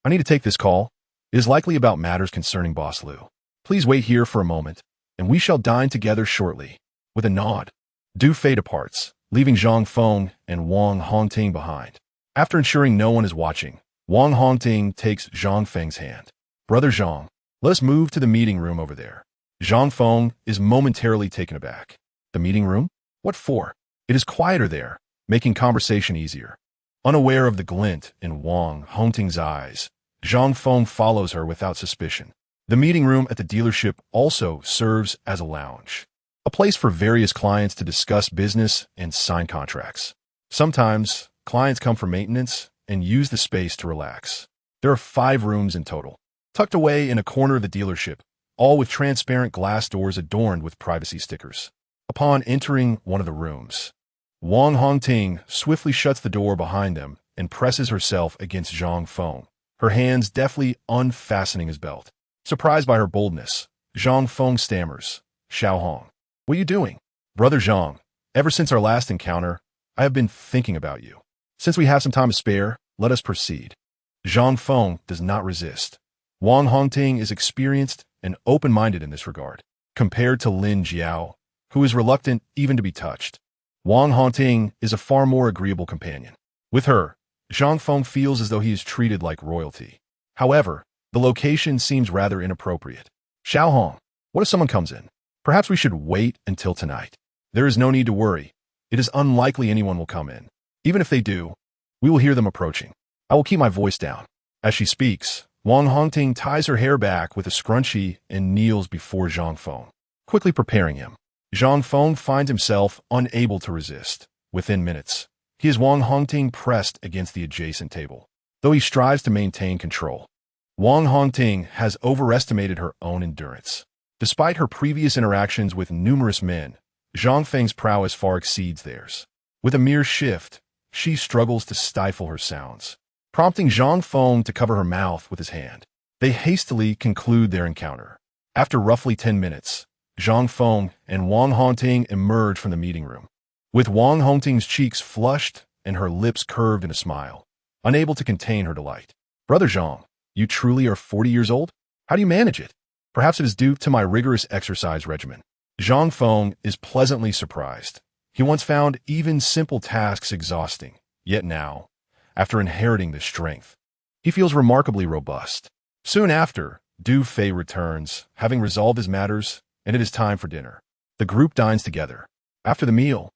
Speaker 1: I need to take this call. It is likely about matters concerning Boss Liu. Please wait here for a moment, and we shall dine together shortly. With a nod, Du Fei departs, leaving Zhang Feng and Wang Hongting behind. After ensuring no one is watching, Wang Hongting takes Zhang Feng's hand. Brother Zhang, let us move to the meeting room over there. Zhang Feng is momentarily taken aback. The meeting room? What for? It is quieter there, making conversation easier. Unaware of the glint in Wang Hongting's eyes, Zhang Feng follows her without suspicion. The meeting room at the dealership also serves as a lounge, a place for various clients to discuss business and sign contracts. Sometimes, clients come for maintenance and use the space to relax. There are 5 rooms in total, tucked away in a corner of the dealership, all with transparent glass doors adorned with privacy stickers. Upon entering one of the rooms, Wang Hongting swiftly shuts the door behind them and presses herself against Zhang Feng, her hands deftly unfastening his belt. Surprised by her boldness, Zhang Feng stammers, Xiao Hong, what are you doing? Brother Zhang, ever since our last encounter, I have been thinking about you. Since we have some time to spare, let us proceed. Zhang Feng does not resist. Wang Hongting is experienced and open-minded in this regard, compared to Lin Jiao, who is reluctant even to be touched. Wang Hongting is a far more agreeable companion. With her, Zhang Feng feels as though he is treated like royalty. However, the location seems rather inappropriate. Xiao Hong, what if someone comes in? Perhaps we should wait until tonight. There is no need to worry. It is unlikely anyone will come in. Even if they do, we will hear them approaching. I will keep my voice down. As she speaks, Wang Hongting ties her hair back with a scrunchie and kneels before Zhang Feng, quickly preparing him. Zhang Feng finds himself unable to resist. Within minutes, he is Wang Hongting pressed against the adjacent table, though he strives to maintain control. Wang Hongting has overestimated her own endurance. Despite her previous interactions with numerous men, Zhang Feng's prowess far exceeds theirs. With a mere shift, she struggles to stifle her sounds, prompting Zhang Feng to cover her mouth with his hand. They hastily conclude their encounter. After roughly 10 minutes, Zhang Feng and Wang Hongting emerge from the meeting room, with Wang Hongting's cheeks flushed and her lips curved in a smile, unable to contain her delight. "Brother Zhang, you truly are 40 years old? How do you manage it?" "Perhaps it is due to my rigorous exercise regimen." Zhang Feng is pleasantly surprised. He once found even simple tasks exhausting, yet now, after inheriting this strength, he feels remarkably robust. Soon after, Du Fei returns, having resolved his matters, and it is time for dinner. The group dines together. After the meal,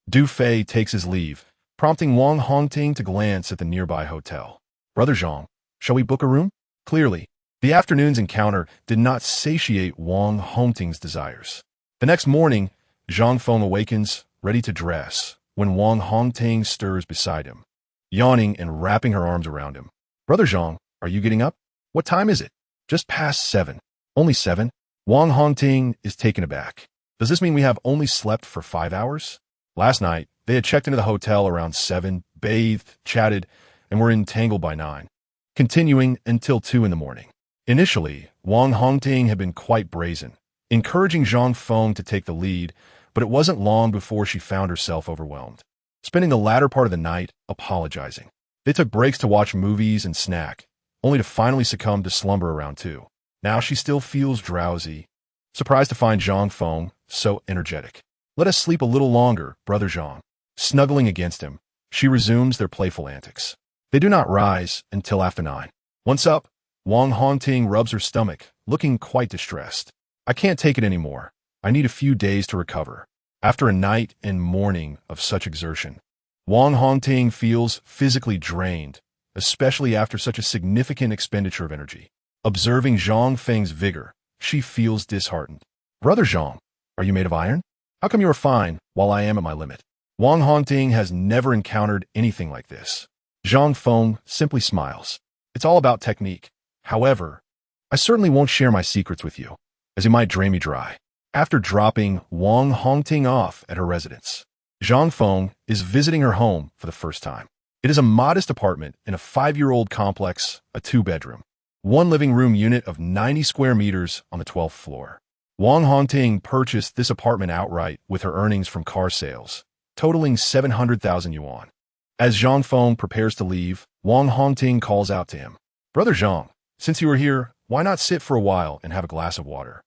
Speaker 1: Du Fei takes his leave, prompting Wang Hongting to glance at the nearby hotel. "Brother Zhang, shall we book a room?" Clearly, the afternoon's encounter did not satiate Wang Hongting's desires. The next morning, Zhang Feng awakens, ready to dress, when Wang Hongting stirs beside him, yawning and wrapping her arms around him. "Brother Zhang, are you getting up? What time is it?" "Just past 7. "Only 7? Wang Hongting is taken aback. "Does this mean we have only slept for 5 hours? Last night, they had checked into the hotel around 7, bathed, chatted, and were entangled by 9, continuing until 2 in the morning. Initially, Wang Hongting had been quite brazen, encouraging Zhang Feng to take the lead, but it wasn't long before she found herself overwhelmed, spending the latter part of the night apologizing. They took breaks to watch movies and snack, only to finally succumb to slumber around 2. Now she still feels drowsy, surprised to find Zhang Feng so energetic. "Let us sleep a little longer, Brother Zhang." Snuggling against him, she resumes their playful antics. They do not rise until after 9. Once up, Wang Hongting rubs her stomach, looking quite distressed. "I can't take it anymore. I need a few days to recover." After a night and morning of such exertion, Wang Hongting feels physically drained, especially after such a significant expenditure of energy. Observing Zhang Feng's vigor, she feels disheartened. "Brother Zhang, are you made of iron? How come you are fine while I am at my limit?" Wang Hongting has never encountered anything like this. Zhang Feng simply smiles. "It's all about technique. However, I certainly won't share my secrets with you, as you might drain me dry." After dropping Wang Hongting off at her residence, Zhang Feng is visiting her home for the first time. It is a modest apartment in a 5-year-old complex, a 2-bedroom, 1 living room unit of 90 square meters on the 12th floor. Wang Hongting purchased this apartment outright with her earnings from car sales, totaling 700,000 yuan. As Zhang Feng prepares to leave, Wang Hongting calls out to him. "Brother Zhang, since you are here, why not sit for a while and have a glass of water?"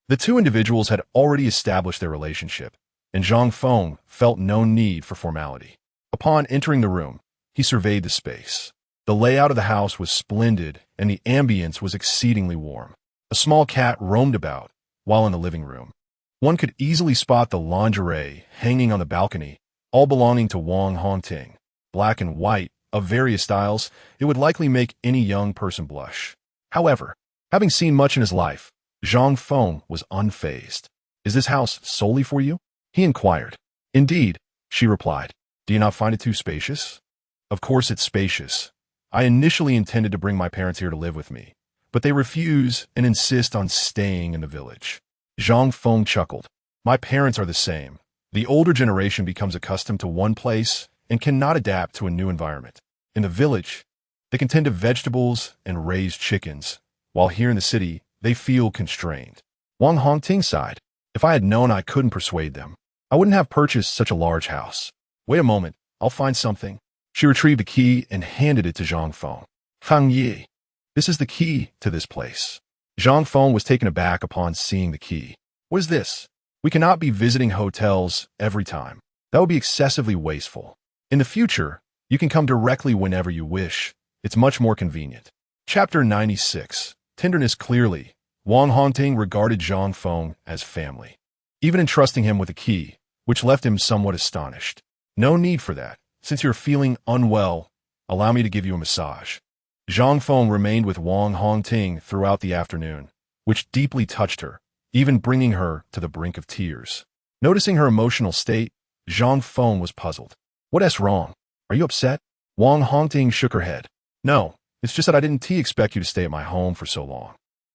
Speaker 1: The two individuals had already established their relationship, and Zhang Feng felt no need for formality. Upon entering the room, he surveyed the space. The layout of the house was splendid, and the ambience was exceedingly warm. A small cat roamed about, while in the living room, one could easily spot the lingerie hanging on the balcony, all belonging to Wang Hongting. Black and white, of various styles, it would likely make any young person blush. However, having seen much in his life, Zhang Feng was unfazed. "Is this house solely for you?" he inquired. "Indeed," she replied. "Do you not find it too spacious?" "Of course it's spacious. I initially intended to bring my parents here to live with me, but they refuse and insist on staying in the village." Zhang Feng chuckled. "My parents are the same. The older generation becomes accustomed to one place and cannot adapt to a new environment. In the village, they can tend to vegetables and raise chickens, while here in the city, they feel constrained." Wang Hongting sighed. "If I had known I couldn't persuade them, I wouldn't have purchased such a large house. Wait a moment, I'll find something." She retrieved a key and handed it to Zhang Feng. "Fang Yi, this is the key to this place." Zhang Feng was taken aback upon seeing the key. "What is this? We cannot be visiting hotels every time. That would be excessively wasteful. In the future, you can come directly whenever you wish. It's much more convenient." Chapter 96. Tenderness. Clearly, Wang Hongting regarded Zhang Feng as family, even entrusting him with a key, which left him somewhat astonished. "No need for that. Since you're feeling unwell, allow me to give you a massage." Zhang Feng remained with Wang Hongting throughout the afternoon, which deeply touched her, even bringing her to the brink of tears. Noticing her emotional state, Zhang Feng was puzzled. "What's wrong? Are you upset?" Wang Hongting shook her head. "No, it's just that I didn't expect you to stay at my home for so long."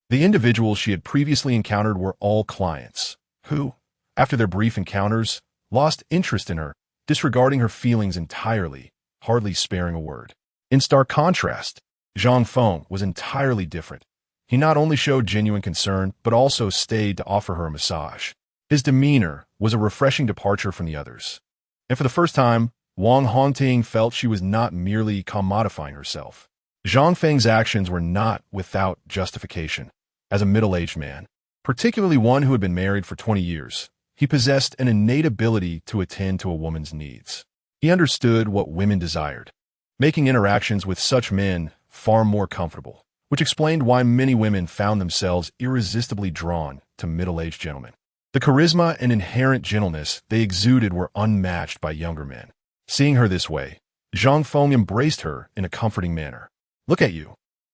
Speaker 1: The individuals she had previously encountered were all clients, who, after their brief encounters, lost interest in her, disregarding her feelings entirely, hardly sparing a word. In stark contrast, Zhang Feng was entirely different. He not only showed genuine concern, but also stayed to offer her a massage. His demeanor was a refreshing departure from the others. And for the first time, Wang Hongting felt she was not merely commodifying herself. Zhang Feng's actions were not without justification. As a middle-aged man, particularly one who had been married for 20 years, he possessed an innate ability to attend to a woman's needs. He understood what women desired, making interactions with such men far more comfortable, which explained why many women found themselves irresistibly drawn to middle-aged gentlemen. The charisma and inherent gentleness they exuded were unmatched by younger men. Seeing her this way, Zhang Feng embraced her in a comforting manner. "Look at you,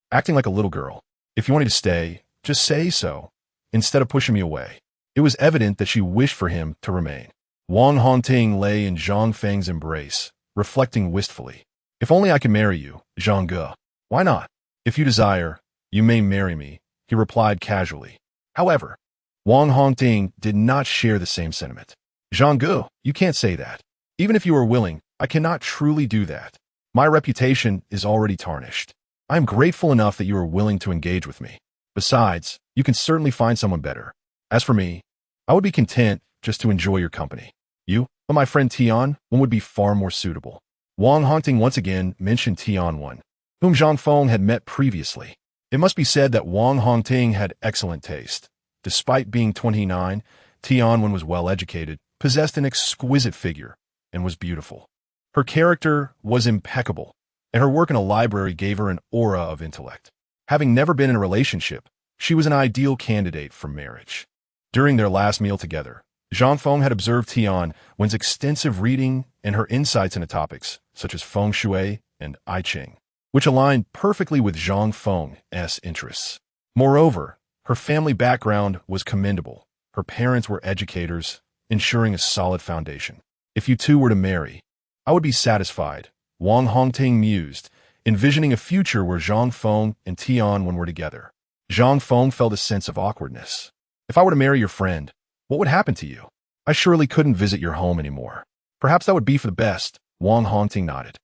Speaker 1: acting like a little girl. If you wanted to stay, just say so, instead of pushing me away." It was evident that she wished for him to remain. Wang Hongting lay in Zhang Feng's embrace, reflecting wistfully. "If only I could marry you, Zhang Ge." "Why not? If you desire, you may marry me," he replied casually. However, Wang Hongting did not share the same sentiment. "Zhang Ge, you can't say that. Even if you are willing, I cannot truly do that. My reputation is already tarnished. I am grateful enough that you are willing to engage with me. Besides, you can certainly find someone better. As for me, I would be content just to enjoy your company. You, but my friend Tian, one would be far more suitable." Wang Hongting once again mentioned Tian Wan, whom Zhang Feng had met previously. It must be said that Wang Hongting had excellent taste. Despite being 29, Tian Wan was well-educated, possessed an exquisite figure, and was beautiful. Her character was impeccable, and her work in a library gave her an aura of intellect. Having never been in a relationship, she was an ideal candidate for marriage. During their last meal together, Zhang Feng had observed Tian Wen's extensive reading and her insights into topics such as feng shui and I Ching, which aligned perfectly with Zhang Feng's interests. Moreover, her family background was commendable. Her parents were educators, ensuring a solid foundation. "If you two were to marry, I would be satisfied," Wang Hongting mused, envisioning a future where Zhang Feng and Tian Wen were together. Zhang Feng felt a sense of awkwardness. "If I were to marry your friend, what would happen to you? I surely couldn't visit your home anymore." "Perhaps that would be for the best," Wang Hongting nodded.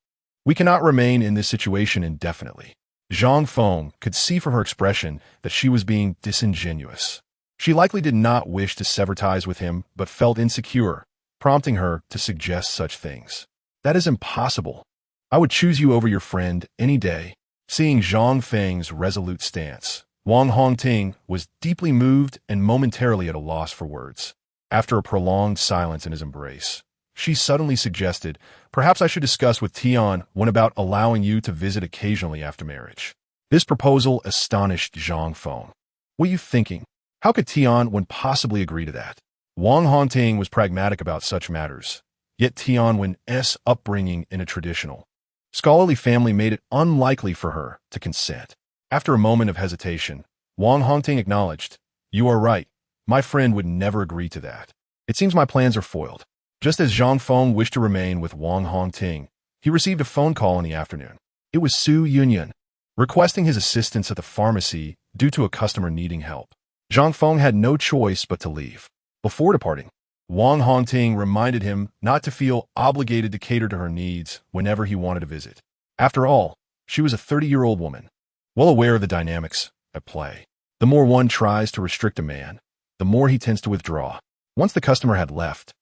Speaker 1: "We cannot remain in this situation indefinitely." Zhang Feng could see from her expression that she was being disingenuous. She likely did not wish to sever ties with him, but felt insecure, prompting her to suggest such things. "That is impossible. I would choose you over your friend any day." Seeing Zhang Feng's resolute stance, Wang Hongting was deeply moved and momentarily at a loss for words. After a prolonged silence in his embrace, she suddenly suggested, "Perhaps I should discuss with Tian Wen about allowing you to visit occasionally after marriage." This proposal astonished Zhang Feng. "What are you thinking? How could Tian Wen possibly agree to that?" Wang Hongting was pragmatic about such matters, yet Tian Wen's upbringing in a traditional, scholarly family made it unlikely for her to consent. After a moment of hesitation, Wang Hongting acknowledged, "You are right. My friend would never agree to that. It seems my plans are foiled." Just as Zhang Feng wished to remain with Wang Hongting, he received a phone call in the afternoon. It was Su Yunyan, requesting his assistance at the pharmacy due to a customer needing help. Zhang Feng had no choice but to leave. Before departing, Wang Hongting reminded him not to feel obligated to cater to her needs whenever he wanted to visit. After all, she was a 30-year-old woman, well aware of the dynamics at play. The more one tries to restrict a man, the more he tends to withdraw. Once the customer had left,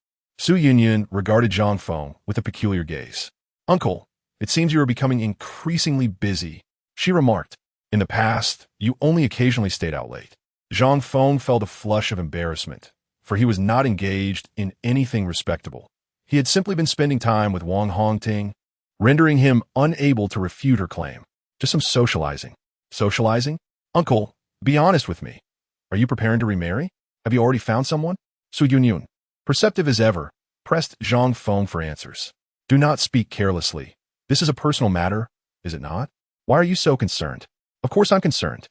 Speaker 1: Su Yunyan regarded Zhang Feng with a peculiar gaze. "Uncle, it seems you are becoming increasingly busy," she remarked. "In the past, you only occasionally stayed out late." Zhang Feng felt a flush of embarrassment, for he was not engaged in anything respectable. He had simply been spending time with Wang Hongting, rendering him unable to refute her claim. "Just some socializing." "Socializing? Uncle, be honest with me. Are you preparing to remarry? Have you already found someone?" Su Yunyan, perceptive as ever, pressed Zhang Feng for answers. "Do not speak carelessly. This is a personal matter, is it not?" Why are you so concerned? Of course I'm concerned.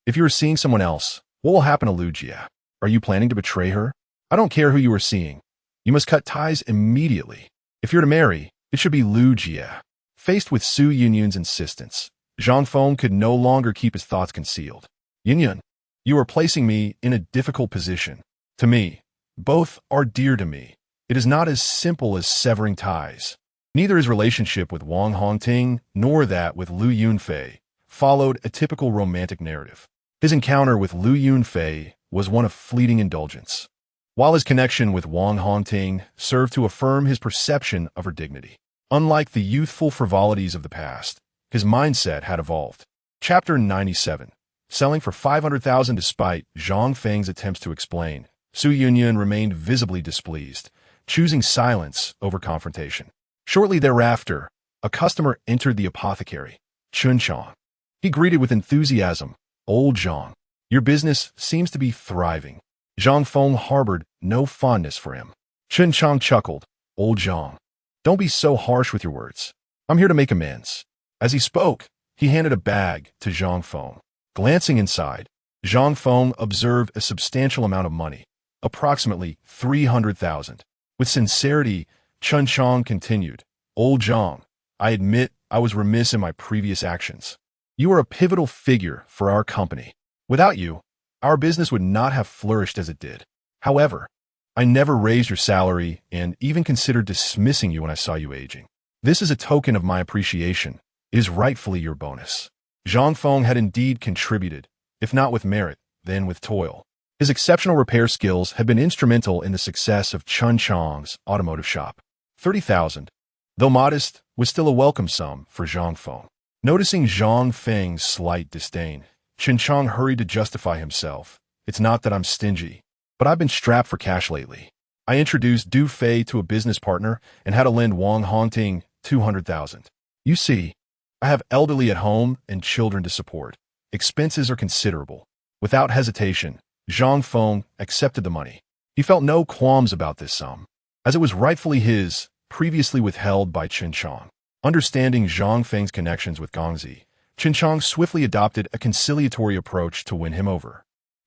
Speaker 1: If you are seeing someone else, what will happen to Lu Jia? Are you planning to betray her? I don't care who you are seeing. You must cut ties immediately. If you're to marry, it should be Lu Jia. Faced with Su Yunyun's insistence, Zhang Feng could no longer keep his thoughts concealed. Yunyun, you are placing me in a difficult position. To me, both are dear to me. It is not as simple as severing ties. Neither his relationship with Wang Hongting nor that with Lu Yunfei followed a typical romantic narrative. His encounter with Lu Yunfei was one of fleeting indulgence, while his connection with Wang Hongting served to affirm his perception of her dignity. Unlike the youthful frivolities of the past, his mindset had evolved. Chapter 97. Selling for 500,000. Despite Zhang Feng's attempts to explain, Su Yunyun remained visibly displeased, choosing silence over confrontation. Shortly thereafter, a customer entered the apothecary, Chun Chang. He greeted with enthusiasm, "Old Zhang, your business seems to be thriving." Zhang Feng harbored no fondness for him. Chun Chang chuckled, "Old Zhang, don't be so harsh with your words. I'm here to make amends." As he spoke, he handed a bag to Zhang Feng. Glancing inside, Zhang Feng observed a substantial amount of money, approximately 300,000. With sincerity, Chun Chang continued, "Old Zhang, I admit I was remiss in my previous actions. You are a pivotal figure for our company. Without you, our business would not have flourished as it did. However, I never raised your salary and even considered dismissing you when I saw you aging. This is a token of my appreciation. It is rightfully your bonus." Zhang Feng had indeed contributed, if not with merit, then with toil. His exceptional repair skills had been instrumental in the success of Chun Chang's automotive shop. 30,000, though modest, was still a welcome sum for Zhang Feng. Noticing Zhang Feng's slight disdain, Chun Chang hurried to justify himself. "It's not that I'm stingy, but I've been strapped for cash lately. I introduced Du Fei to a business partner and had to lend Wang Hongting 200,000. You see, I have elderly at home and children to support. Expenses are considerable." Without hesitation, Zhang Feng accepted the money. He felt no qualms about this sum, as it was rightfully his, previously withheld by Chun Chang. Understanding Zhang Feng's connections with Gongzi, Chun Chang swiftly adopted a conciliatory approach to win him over.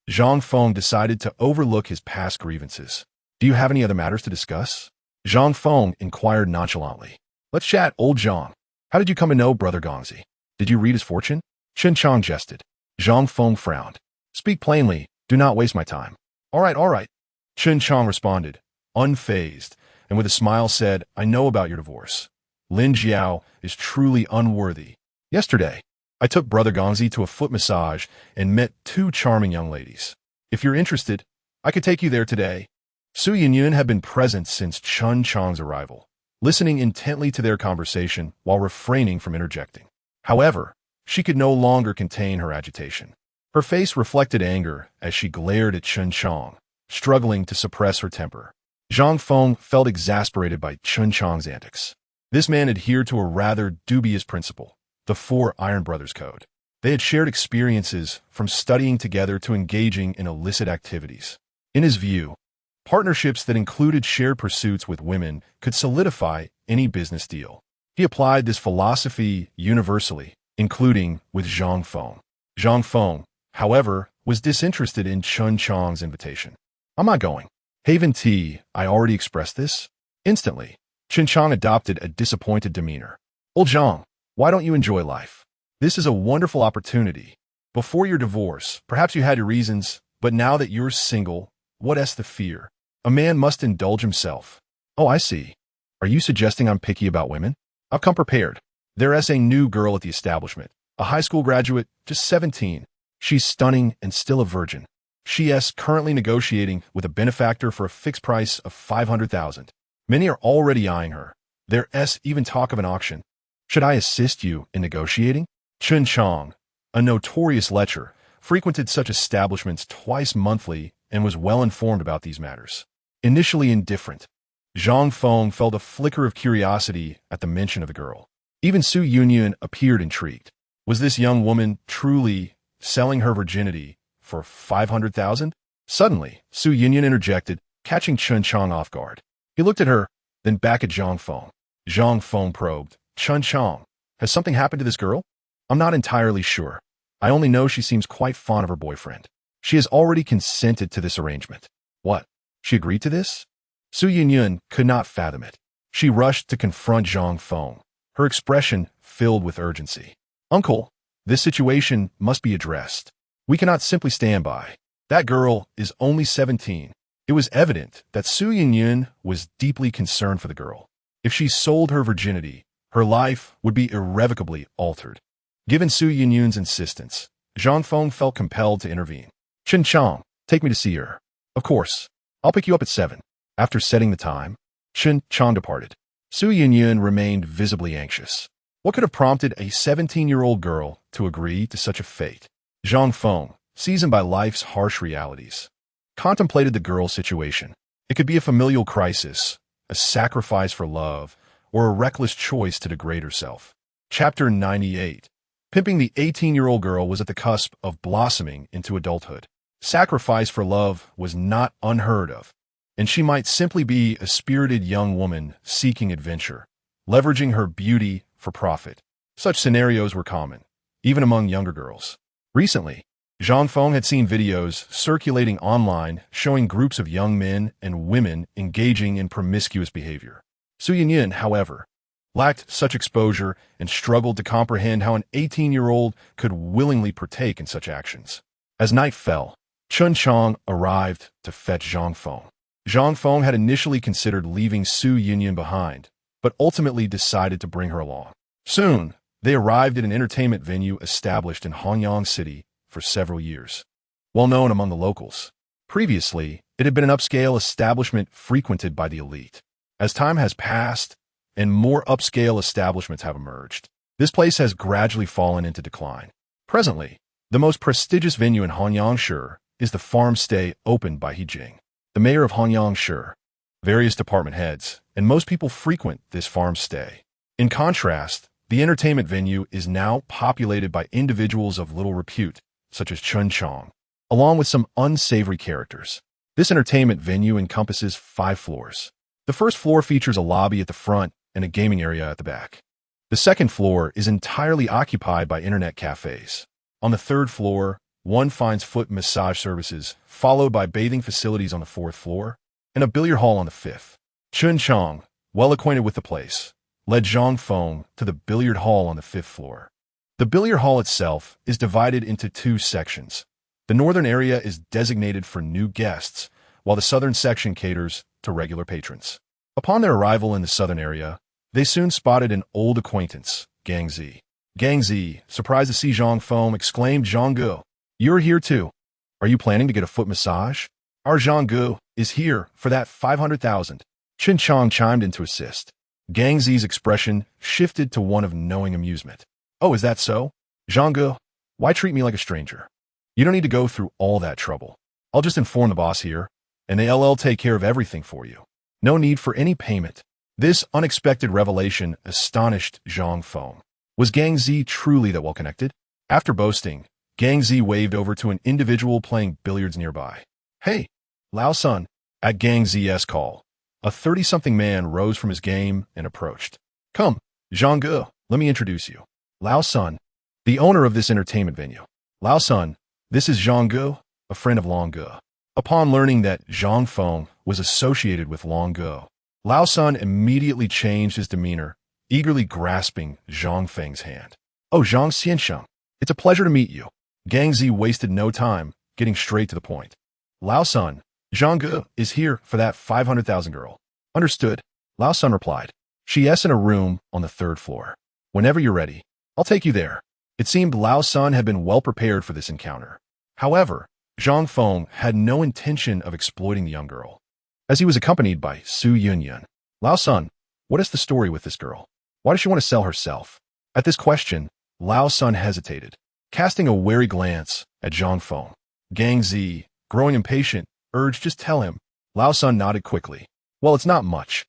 Speaker 1: Zhang Feng decided to overlook his past grievances. "Do you have any other matters to discuss?" Zhang Feng inquired nonchalantly. "Let's chat, old Zhang. How did you come to know Brother Gongzi? Did you read his fortune?" Chun Chang jested. Zhang Feng frowned. "Speak plainly. Do not waste my time." All right. Chun Chang responded, unfazed, and with a smile said, "I know about your divorce. Lin Jiao is truly unworthy. Yesterday, I took Brother Gongzi to a foot massage and met two charming young ladies. If you're interested, I could take you there today." Su Yunyun had been present since Chun Chang's arrival, listening intently to their conversation while refraining from interjecting. However, she could no longer contain her agitation. Her face reflected anger as she glared at Chun Chang, struggling to suppress her temper. Zhang Feng felt exasperated by Chun Chang's antics. This man adhered to a rather dubious principle, the Four Iron Brothers Code. They had shared experiences from studying together to engaging in illicit activities. In his view, partnerships that included shared pursuits with women could solidify any business deal. He applied this philosophy universally, including with Zhang Feng. Zhang Feng, however, was disinterested in Chun Chang's invitation. "I'm not going. Haven tea, I already expressed this." Instantly, Chun Chang adopted a disappointed demeanor. "Old Zhang, why don't you enjoy life? This is a wonderful opportunity. Before your divorce, perhaps you had your reasons, but now that you're single, what is the fear? A man must indulge himself." "Oh, I see. Are you suggesting I'm picky about women?" "I've come prepared. There is a new girl at the establishment, a high school graduate, just 17. She's stunning and still a virgin. She is currently negotiating with a benefactor for a fixed price of 500,000. Many are already eyeing her. There is even talk of an auction. Should I assist you in negotiating?" Chun Chang, a notorious lecher, frequented such establishments twice monthly and was well informed about these matters. Initially indifferent, Zhang Feng felt a flicker of curiosity at the mention of the girl. Even Su Yunyun appeared intrigued. Was this young woman truly selling her virginity for 500,000? Suddenly, Su Yunyun interjected, catching Chun Chang off guard. He looked at her, then back at Zhang Feng. Zhang Feng probed, "Chun Chang, has something happened to this girl?" I'm not entirely sure. I only know she seems quite fond of her boyfriend. She has already consented to this arrangement. What? She agreed to this? Su Yunyun could not fathom it. She rushed to confront Zhang Feng, her expression filled with urgency. Uncle, this situation must be addressed. We cannot simply stand by. That girl is only 17. It was evident that Su Yunyun was deeply concerned for the girl. If she sold her virginity, her life would be irrevocably altered. Given Su Yunyun's insistence, Zhang Feng felt compelled to intervene. Chen Chang, take me to see her. Of course. I'll pick you up at 7. After setting the time, Chen Chang departed. Su Yunyun remained visibly anxious. What could have prompted a 17-year-old girl to agree to such a fate? Zhang Feng, seasoned by life's harsh realities, contemplated the girl's situation. It could be a familial crisis, a sacrifice for love, or a reckless choice to degrade herself. Chapter 98. Pimping the 18-year-old girl was at the cusp of blossoming into adulthood. Sacrifice for love was not unheard of, and she might simply be a spirited young woman seeking adventure, leveraging her beauty for profit. Such scenarios were common, even among younger girls. Recently, Zhang Feng had seen videos circulating online showing groups of young men and women engaging in promiscuous behavior. Su Yunyun, however, lacked such exposure and struggled to comprehend how an 18-year-old could willingly partake in such actions. As night fell, Chen Chang arrived to fetch Zhang Feng. Zhang Feng had initially considered leaving Su Yunyun behind, but ultimately decided to bring her along. Soon, they arrived at an entertainment venue established in Hanyang City for several years. Well known among the locals. Previously, it had been an upscale establishment frequented by the elite. As time has passed, and more upscale establishments have emerged, this place has gradually fallen into decline. Presently, the most prestigious venue in Hanyang is the farm stay opened by He Jing, the mayor of Hanyang. Various department heads, and most people frequent this farm stay. In contrast, the entertainment venue is now populated by individuals of little repute, such as Chen Chang, along with some unsavory characters. This entertainment venue encompasses 5 floors. The first floor features a lobby at the front and a gaming area at the back. The second floor is entirely occupied by internet cafes. On the third floor, one finds foot massage services, followed by bathing facilities on the 4th floor, and a billiard hall on the 5th. Chen Chang, well acquainted with the place, led Zhang Feng to the billiard hall on the 5th floor. The billiard hall itself is divided into 2 sections. The northern area is designated for new guests, while the southern section caters to regular patrons. Upon their arrival in the southern area, they soon spotted an old acquaintance, Gang Zi. Gang Zi, surprised to see Zhang Feng, exclaimed, "Zhang Gu, you're here too. Are you planning to get a foot massage? Our Zhang Gu is here for that 500,000. Chen Chang chimed in to assist. Gang Zi's expression shifted to one of knowing amusement. Oh, is that so? Zhang Gu, why treat me like a stranger? You don't need to go through all that trouble. I'll just inform the boss here, and they'll take care of everything for you. No need for any payment." This unexpected revelation astonished Zhang Feng. Was Gang Zi truly that well-connected? After boasting, Gang Zi waved over to an individual playing billiards nearby. "Hey, Lao Sun." At Gang Z's call, a 30-something man rose from his game and approached. "Come, Zhang Gu, let me introduce you. Lao Sun, the owner of this entertainment venue. Lao Sun, this is Zhang Gu, a friend of Long Gu." Upon learning that Zhang Feng was associated with Long Gu, Lao Sun immediately changed his demeanor, eagerly grasping Zhang Feng's hand. "Oh, Zhang Xiansheng, it's a pleasure to meet you." Gang Zi wasted no time, getting straight to the point. "Lao Sun, Zhang Gu is here for that 500,000 girl." "Understood," Lao Sun replied. "She's in a room on the 3rd floor. Whenever you're ready, I'll take you there." It seemed Lao Sun had been well prepared for this encounter. However, Zhang Feng had no intention of exploiting the young girl. As he was accompanied by Su Yunyun, "Lao Sun, what is the story with this girl? Why does she want to sell herself?" At this question, Lao Sun hesitated, casting a wary glance at Zhang Feng. Gang Zi, growing impatient, urged, "Just tell him." Lao Sun nodded quickly. "Well, it's not much.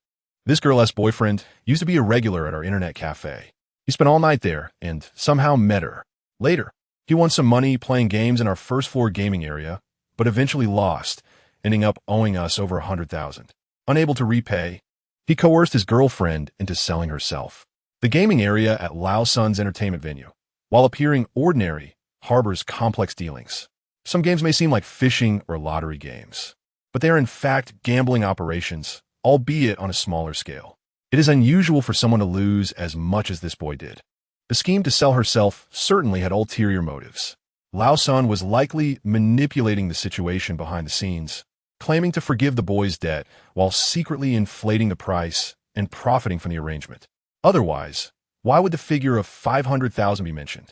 Speaker 1: This girl's boyfriend used to be a regular at our internet cafe. He spent all night there and somehow met her. Later, he won some money playing games in our 1st floor gaming area, but eventually lost, ending up owing us over 100,000. Unable to repay, he coerced his girlfriend into selling herself. The gaming area at Lao Sun's entertainment venue while appearing ordinary, harbors complex dealings. Some games may seem like fishing or lottery games, but they are in fact gambling operations, albeit on a smaller scale. It is unusual for someone to lose as much as this boy did. The scheme to sell herself certainly had ulterior motives. Lao San was likely manipulating the situation behind the scenes, claiming to forgive the boy's debt while secretly inflating the price and profiting from the arrangement. Otherwise, why would the figure of 500,000 be mentioned?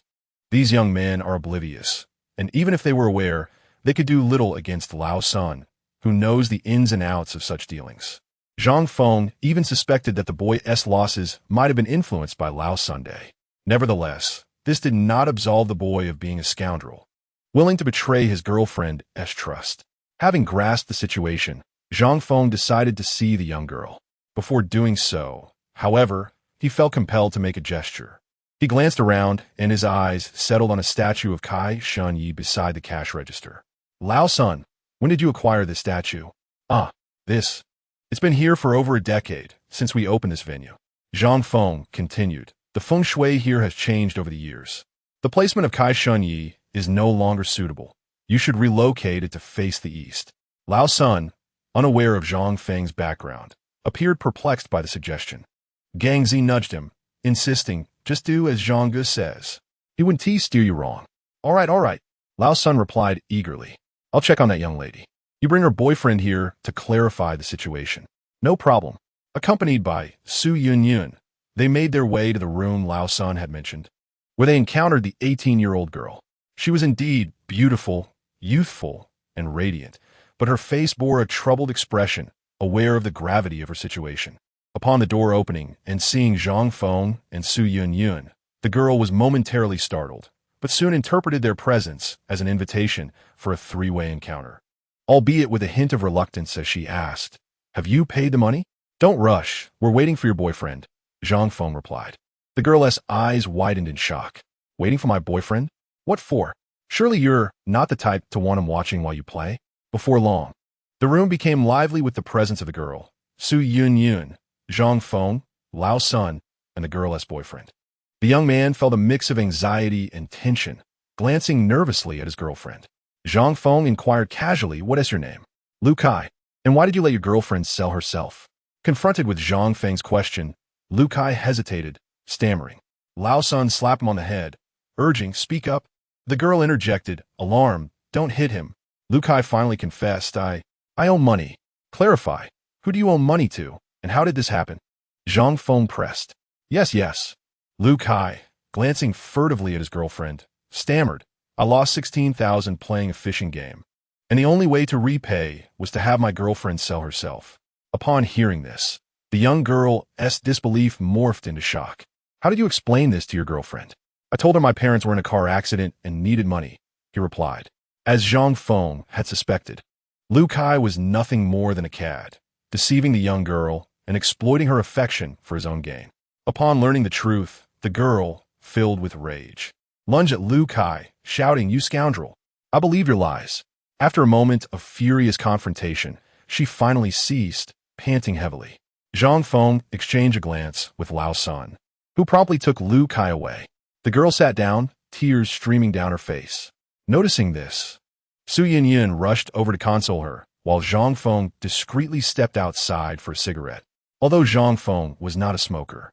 Speaker 1: These young men are oblivious, and even if they were aware, they could do little against Lao San, who knows the ins and outs of such dealings. Zhang Feng even suspected that the boy's losses might have been influenced by Lao San. Nevertheless, this did not absolve the boy of being a scoundrel, willing to betray his girlfriend's trust. Having grasped the situation, Zhang Feng decided to see the young girl. Before doing so, however, he felt compelled to make a gesture. He glanced around, and his eyes settled on a statue of Kai Shunyi beside the cash register. Lao San, when did you acquire this statue? This. It's been here for over a decade, since we opened this venue. Zhang Feng continued. The feng shui here has changed over the years. The placement of Kai Shunyi is no longer suitable. You should relocate it to face the east. Lao San, unaware of Zhang Feng's background, appeared perplexed by the suggestion. Gang Zi nudged him, insisting, just do as Zhang Ge says. He wouldn't steer you wrong. All right. Lao San replied eagerly. I'll check on that young lady. You bring her boyfriend here to clarify the situation. No problem. Accompanied by Su Yunyun, they made their way to the room Lao San had mentioned, where they encountered the 18-year-old girl. She was indeed beautiful, youthful, and radiant, but her face bore a troubled expression, aware of the gravity of her situation. Upon the door opening and seeing Zhang Feng and Su Yunyun, the girl was momentarily startled, but soon interpreted their presence as an invitation for a three-way encounter. Albeit with a hint of reluctance as she asked, Have you paid the money? Don't rush, we're waiting for your boyfriend, Zhang Feng replied. The girl's eyes widened in shock. Waiting for my boyfriend? What for? Surely you're not the type to want him watching while you play? Before long, the room became lively with the presence of the girl, Su Yunyun, Zhang Feng, Lao San, and the girl's boyfriend. The young man felt a mix of anxiety and tension, glancing nervously at his girlfriend. Zhang Feng inquired casually, What is your name? Lu Kai. And why did you let your girlfriend sell herself? Confronted with Zhang Feng's question, Lu Kai hesitated, stammering. Lao San slapped him on the head, urging, Speak up. The girl interjected, alarmed, Don't hit him. Lu Kai finally confessed, I owe money. Clarify. Who do you owe money to, and how did this happen? Zhang Feng pressed. Yes. Lu Kai, glancing furtively at his girlfriend, stammered, I lost 16,000 playing a fishing game, and the only way to repay was to have my girlfriend sell herself. Upon hearing this, the young girl's disbelief morphed into shock. How did you explain this to your girlfriend? I told her my parents were in a car accident and needed money, he replied. As Zhang Feng had suspected, Lu Kai was nothing more than a cad, deceiving the young girl and exploiting her affection for his own gain. Upon learning the truth, the girl, filled with rage, lunged at Lu Kai, shouting, You scoundrel! I believe your lies. After a moment of furious confrontation, she finally ceased, panting heavily. Zhang Feng exchanged a glance with Lao San, who promptly took Lu Kai away. The girl sat down, tears streaming down her face. Noticing this, Su Yunyun rushed over to console her, while Zhang Feng discreetly stepped outside for a cigarette. Although Zhang Feng was not a smoker,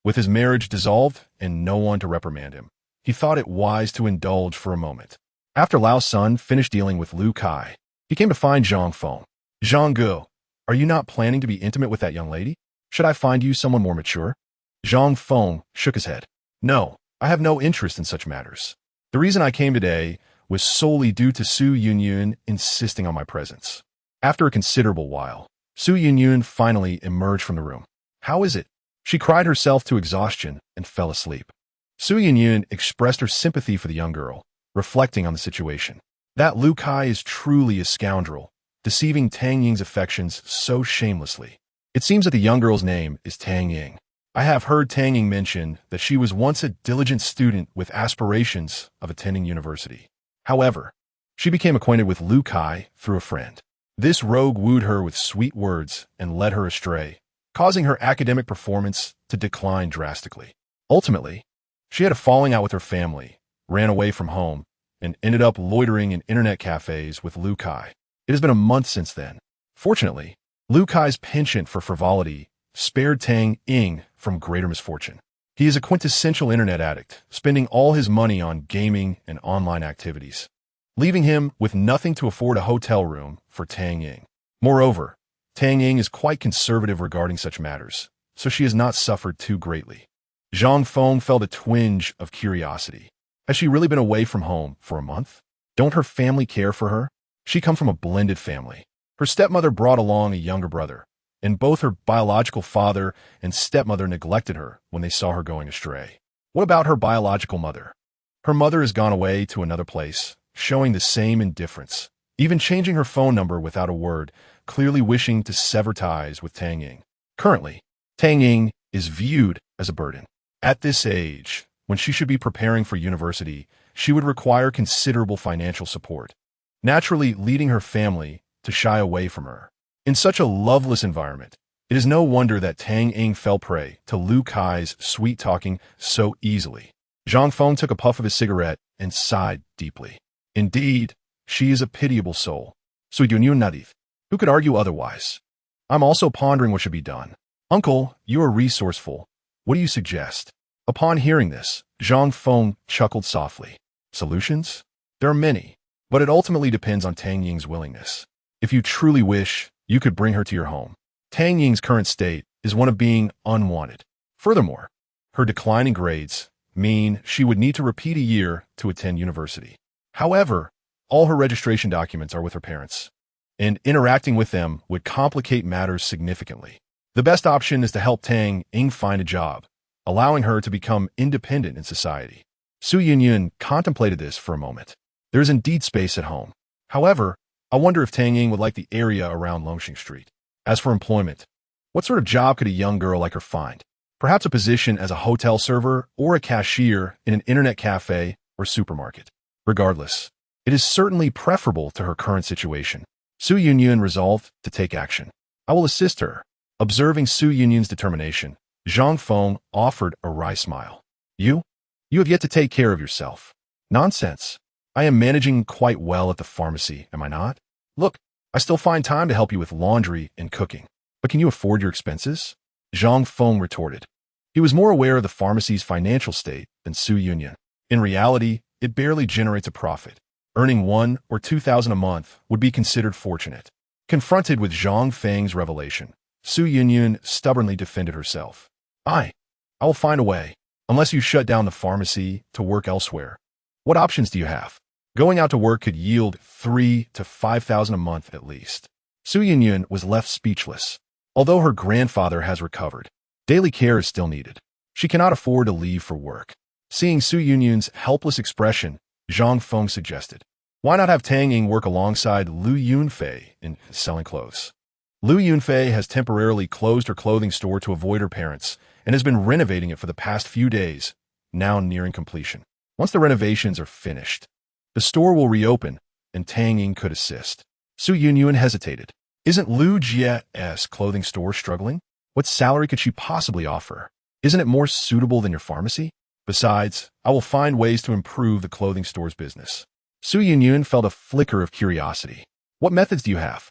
Speaker 1: with his marriage dissolved and no one to reprimand him, he thought it wise to indulge for a moment. After Lao San finished dealing with Lu Kai, he came to find Zhang Feng. Zhang Ge, are you not planning to be intimate with that young lady? Should I find you someone more mature? Zhang Feng shook his head. No, I have no interest in such matters. The reason I came today was solely due to Su Yunyun insisting on my presence. After a considerable while, Su Yunyun finally emerged from the room. How is it? She cried herself to exhaustion and fell asleep. Su Yunyun expressed her sympathy for the young girl, reflecting on the situation. That Lu Kai is truly a scoundrel, deceiving Tang Ying's affections so shamelessly. It seems that the young girl's name is Tang Ying. I have heard Tang Ying mention that she was once a diligent student with aspirations of attending university. However, she became acquainted with Lu Kai through a friend. This rogue wooed her with sweet words and led her astray, causing her academic performance to decline drastically. Ultimately, She had a falling out with her family, ran away from home, and ended up loitering in internet cafes with Lu Kai. It has been a month since then. Fortunately, Lu Kai's penchant for frivolity spared Tang Ying from greater misfortune. He is a quintessential internet addict, spending all his money on gaming and online activities, leaving him with nothing to afford a hotel room for Tang Ying. Moreover, Tang Ying is quite conservative regarding such matters, so she has not suffered too greatly. Zhang Feng felt a twinge of curiosity. Has she really been away from home for a month? Don't her family care for her? She comes from a blended family. Her stepmother brought along a younger brother, and both her biological father and stepmother neglected her when they saw her going astray. What about her biological mother? Her mother has gone away to another place, showing the same indifference, even changing her phone number without a word, clearly wishing to sever ties with Tang Ying. Currently, Tang Ying is viewed as a burden. At this age, when she should be preparing for university, she would require considerable financial support, naturally leading her family to shy away from her. In such a loveless environment, it is no wonder that Tang Ying fell prey to Lu Kai's sweet-talking so easily. Zhang Feng took a puff of his cigarette and sighed deeply. Indeed, she is a pitiable soul. Who could argue otherwise? I'm also pondering what should be done. Uncle, you are resourceful. What do you suggest? Upon hearing this, Zhang Feng chuckled softly. Solutions? There are many, but it ultimately depends on Tang Ying's willingness. If you truly wish, you could bring her to your home. Tang Ying's current state is one of being unwanted. Furthermore, her declining grades mean she would need to repeat a year to attend university. However, all her registration documents are with her parents, and interacting with them would complicate matters significantly. The best option is to help Tang Ying find a job, allowing her to become independent in society. Su Yunyun contemplated this for a moment. There is indeed space at home. However, I wonder if Tang Ying would like the area around Longxing Street. As for employment, what sort of job could a young girl like her find? Perhaps a position as a hotel server or a cashier in an internet cafe or supermarket. Regardless, it is certainly preferable to her current situation. Su Yunyun resolved to take action. I will assist her. Observing Su Yunyun's determination, Zhang Feng offered a wry smile. You have yet to take care of yourself. Nonsense. I am managing quite well at the pharmacy, am I not? Look, I still find time to help you with laundry and cooking. But can you afford your expenses? Zhang Feng retorted. He was more aware of the pharmacy's financial state than Su Yunyun. In reality, it barely generates a profit. Earning 1,000 or 2,000 a month would be considered fortunate. Confronted with Zhang Feng's revelation, Su Yunyun stubbornly defended herself. I will find a way, unless you shut down the pharmacy to work elsewhere. What options do you have? Going out to work could yield 3,000 to 5,000 a month at least. Su Yunyun was left speechless. Although her grandfather has recovered, daily care is still needed. She cannot afford to leave for work. Seeing Su Yunyun's helpless expression, Zhang Feng suggested, why not have Tang Ying work alongside Lu Yunfei in selling clothes? Lu Yunfei has temporarily closed her clothing store to avoid her parents and has been renovating it for the past few days, now nearing completion. Once the renovations are finished, the store will reopen and Tang Ying could assist. Su Yunyun hesitated. Isn't Lu Jie's clothing store struggling? What salary could she possibly offer? Isn't it more suitable than your pharmacy? Besides, I will find ways to improve the clothing store's business. Su Yunyun felt a flicker of curiosity. What methods do you have?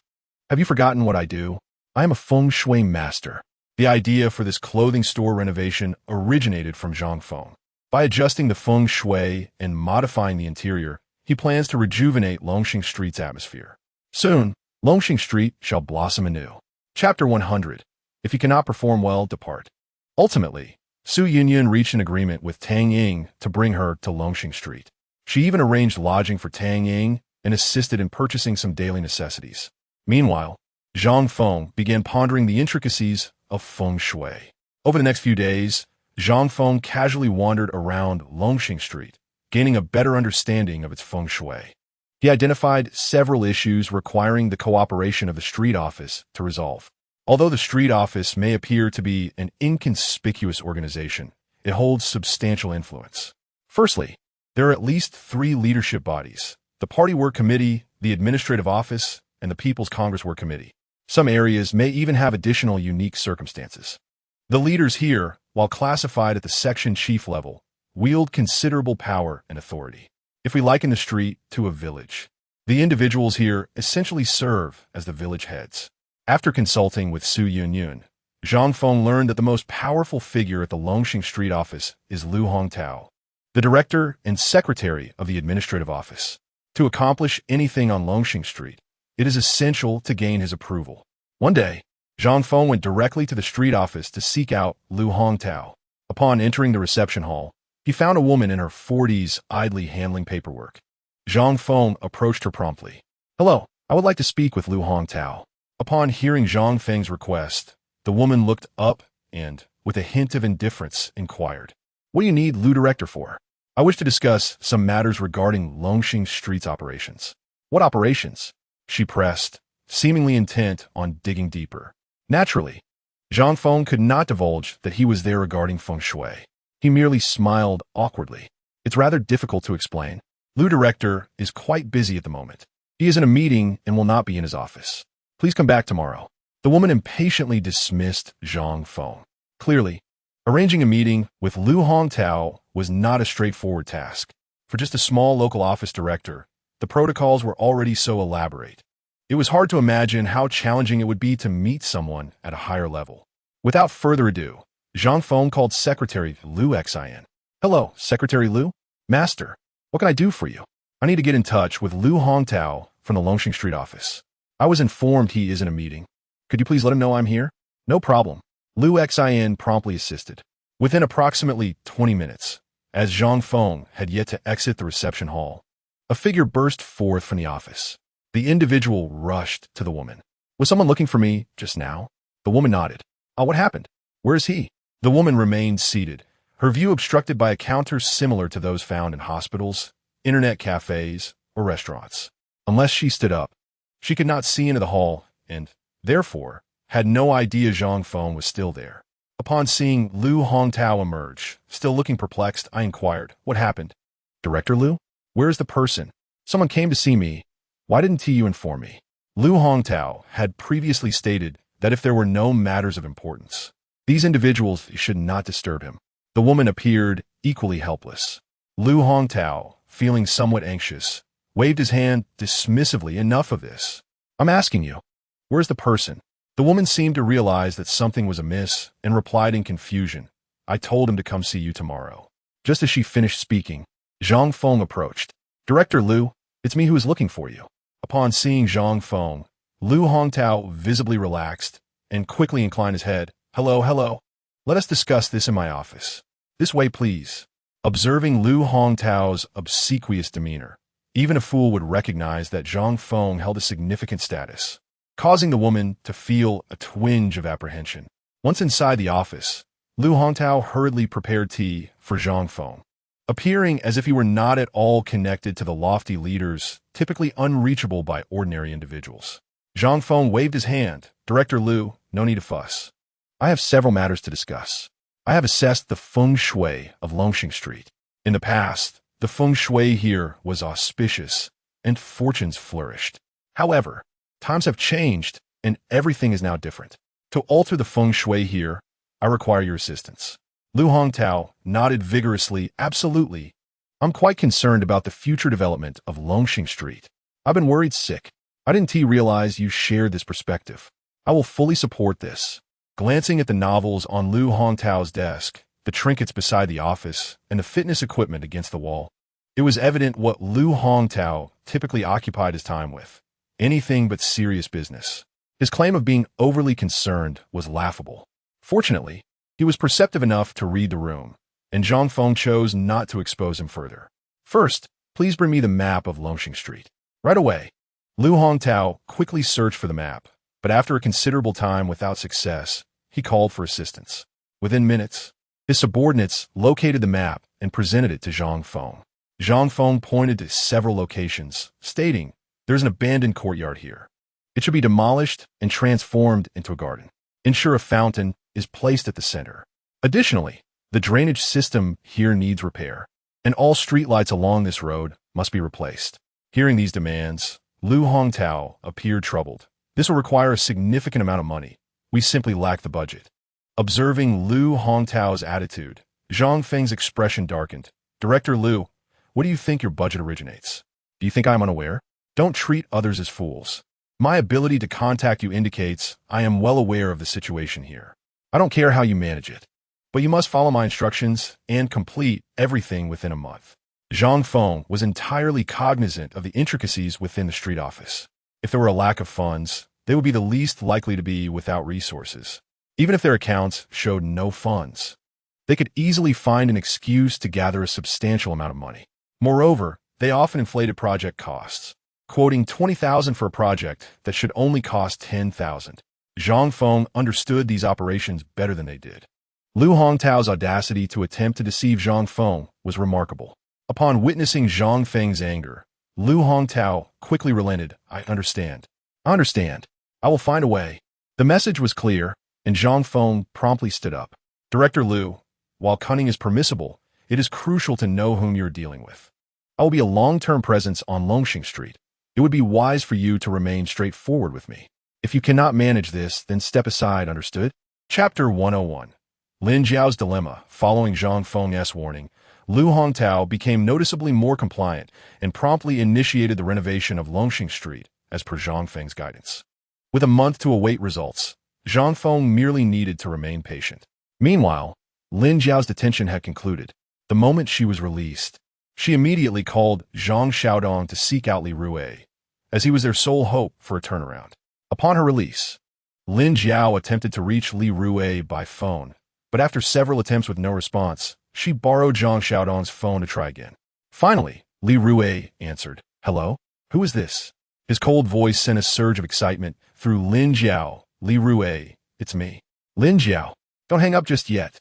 Speaker 1: Have you forgotten what I do? I am a feng shui master. The idea for this clothing store renovation originated from Zhang Feng. By adjusting the feng shui and modifying the interior, he plans to rejuvenate Longxing Street's atmosphere. Soon, Longxing Street shall blossom anew. Chapter 100. If you cannot perform well, depart. Ultimately, Su Yunyun reached an agreement with Tang Ying to bring her to Longxing Street. She even arranged lodging for Tang Ying and assisted in purchasing some daily necessities. Meanwhile, Zhang Feng began pondering the intricacies of feng shui. Over the next few days, Zhang Feng casually wandered around Longxing Street, gaining a better understanding of its feng shui. He identified several issues requiring the cooperation of the street office to resolve. Although the street office may appear to be an inconspicuous organization, it holds substantial influence. Firstly, there are at least 3 leadership bodies: the Party Work Committee, the Administrative Office, and the People's Congress Work Committee. Some areas may even have additional unique circumstances. The leaders here, while classified at the section chief level, wield considerable power and authority. If we liken the street to a village, the individuals here essentially serve as the village heads. After consulting with Su Yunyun, Zhang Feng learned that the most powerful figure at the Longxing Street office is Lu Hongtao, the director and secretary of the administrative office. To accomplish anything on Longxing Street, it is essential to gain his approval. One day, Zhang Feng went directly to the street office to seek out Lu Hongtao. Upon entering the reception hall, he found a woman in her 40s idly handling paperwork. Zhang Feng approached her promptly. "Hello, I would like to speak with Lu Hongtao." Upon hearing Zhang Feng's request, the woman looked up and, with a hint of indifference, inquired, "What do you need Lu Director for?" "I wish to discuss some matters regarding Longxing Street's operations." "What operations?" she pressed, seemingly intent on digging deeper. Naturally, Zhang Feng could not divulge that he was there regarding feng shui. He merely smiled awkwardly. "It's rather difficult to explain. Lu Director is quite busy at the moment. He is in a meeting and will not be in his office. Please come back tomorrow." The woman impatiently dismissed Zhang Feng. Clearly, arranging a meeting with Lu Hongtao was not a straightforward task. For just a small local office director, the protocols were already so elaborate. It was hard to imagine how challenging it would be to meet someone at a higher level. Without further ado, Zhang Feng called Secretary Lu Xin. "Hello, Secretary Lu? Master, what can I do for you? I need to get in touch with Lu Hongtao from the Longxing Street office. I was informed he is in a meeting. Could you please let him know I'm here?" "No problem." Lu Xin promptly assisted. Within approximately 20 minutes, as Zhang Feng had yet to exit the reception hall, a figure burst forth from the office. The individual rushed to the woman. "Was someone looking for me just now?" The woman nodded. "Oh, what happened? Where is he?" The woman remained seated, her view obstructed by a counter similar to those found in hospitals, internet cafes, or restaurants. Unless she stood up, she could not see into the hall and, therefore, had no idea Zhang Feng was still there. Upon seeing Lu Hongtao emerge, still looking perplexed, I inquired, "What happened?" "Director Lu? Where is the person? Someone came to see me. Why didn't you inform me?" Lu Hongtao had previously stated that if there were no matters of importance, these individuals should not disturb him. The woman appeared equally helpless. Lu Hongtao, feeling somewhat anxious, waved his hand dismissively. "Enough of this. I'm asking you, where's the person?" The woman seemed to realize that something was amiss and replied in confusion, "I told him to come see you tomorrow." Just as she finished speaking, Zhang Feng approached. "Director Lu, it's me who is looking for you." Upon seeing Zhang Feng, Lu Hongtao visibly relaxed and quickly inclined his head. Hello. Let us discuss this in my office. This way, please." Observing Lu Hongtao's obsequious demeanor, even a fool would recognize that Zhang Feng held a significant status, causing the woman to feel a twinge of apprehension. Once inside the office, Lu Hongtao hurriedly prepared tea for Zhang Feng, appearing as if he were not at all connected to the lofty leaders typically unreachable by ordinary individuals. Zhang Feng waved his hand. "Director Lu, no need to fuss. I have several matters to discuss. I have assessed the feng shui of Longxing Street. In the past, the feng shui here was auspicious, and fortunes flourished. However, times have changed, and everything is now different. To alter the feng shui here, I require your assistance." Lu Hongtao nodded vigorously. "Absolutely. I'm quite concerned about the future development of Longxing Street. I've been worried sick. I didn't realize you shared this perspective. I will fully support this." Glancing at the novels on Lu Hongtao's desk, the trinkets beside the office, and the fitness equipment against the wall, it was evident what Lu Hongtao typically occupied his time with: anything but serious business. His claim of being overly concerned was laughable. Fortunately, he was perceptive enough to read the room, and Zhang Feng chose not to expose him further. "First, please bring me the map of Longxing Street." "Right away." Lu Hongtao quickly searched for the map, but after a considerable time without success, he called for assistance. Within minutes, his subordinates located the map and presented it to Zhang Feng. Zhang Feng pointed to several locations, stating, "There's an abandoned courtyard here. It should be demolished and transformed into a garden. Ensure a fountain is placed at the center. Additionally, the drainage system here needs repair, and all streetlights along this road must be replaced." Hearing these demands, Lu Hongtao appeared troubled. "This will require a significant amount of money. We simply lack the budget." Observing Lu Hongtao's attitude, Zhang Feng's expression darkened. Director Liu, what do you think your budget originates? Do you think I am unaware? Don't treat others as fools. My ability to contact you indicates I am well aware of the situation here. I don't care how you manage it, but you must follow my instructions and complete everything within a month. Zhang Feng was entirely cognizant of the intricacies within the street office. If there were a lack of funds, they would be the least likely to be without resources. Even if their accounts showed no funds, they could easily find an excuse to gather a substantial amount of money. Moreover, they often inflated project costs, quoting $20,000 for a project that should only cost $10,000. Zhang Feng understood these operations better than they did. Liu Hongtao's audacity to attempt to deceive Zhang Feng was remarkable. Upon witnessing Zhang Feng's anger, Liu Hongtao quickly relented. I understand. I understand. I will find a way. The message was clear, and Zhang Feng promptly stood up. Director Liu, while cunning is permissible, it is crucial to know whom you are dealing with. I will be a long-term presence on Longxing Street. It would be wise for you to remain straightforward with me. If you cannot manage this, then step aside, understood? Chapter 101. Lin Jiao's Dilemma. Following Zhang Feng's warning, Liu Hongtao became noticeably more compliant and promptly initiated the renovation of Longxing Street, as per Zhang Feng's guidance. With a month to await results, Zhang Feng merely needed to remain patient. Meanwhile, Lin Jiao's detention had concluded. The moment she was released, she immediately called Zhang Xiaodong to seek out Li Rui, as he was their sole hope for a turnaround. Upon her release, Lin Jiao attempted to reach Li Rui by phone, but after several attempts with no response, she borrowed Zhang Xiaodong's phone to try again. Finally, Li Rui answered. Hello? Who is this? His cold voice sent a surge of excitement through Lin Jiao. Li Rui, it's me. Lin Jiao, don't hang up just yet.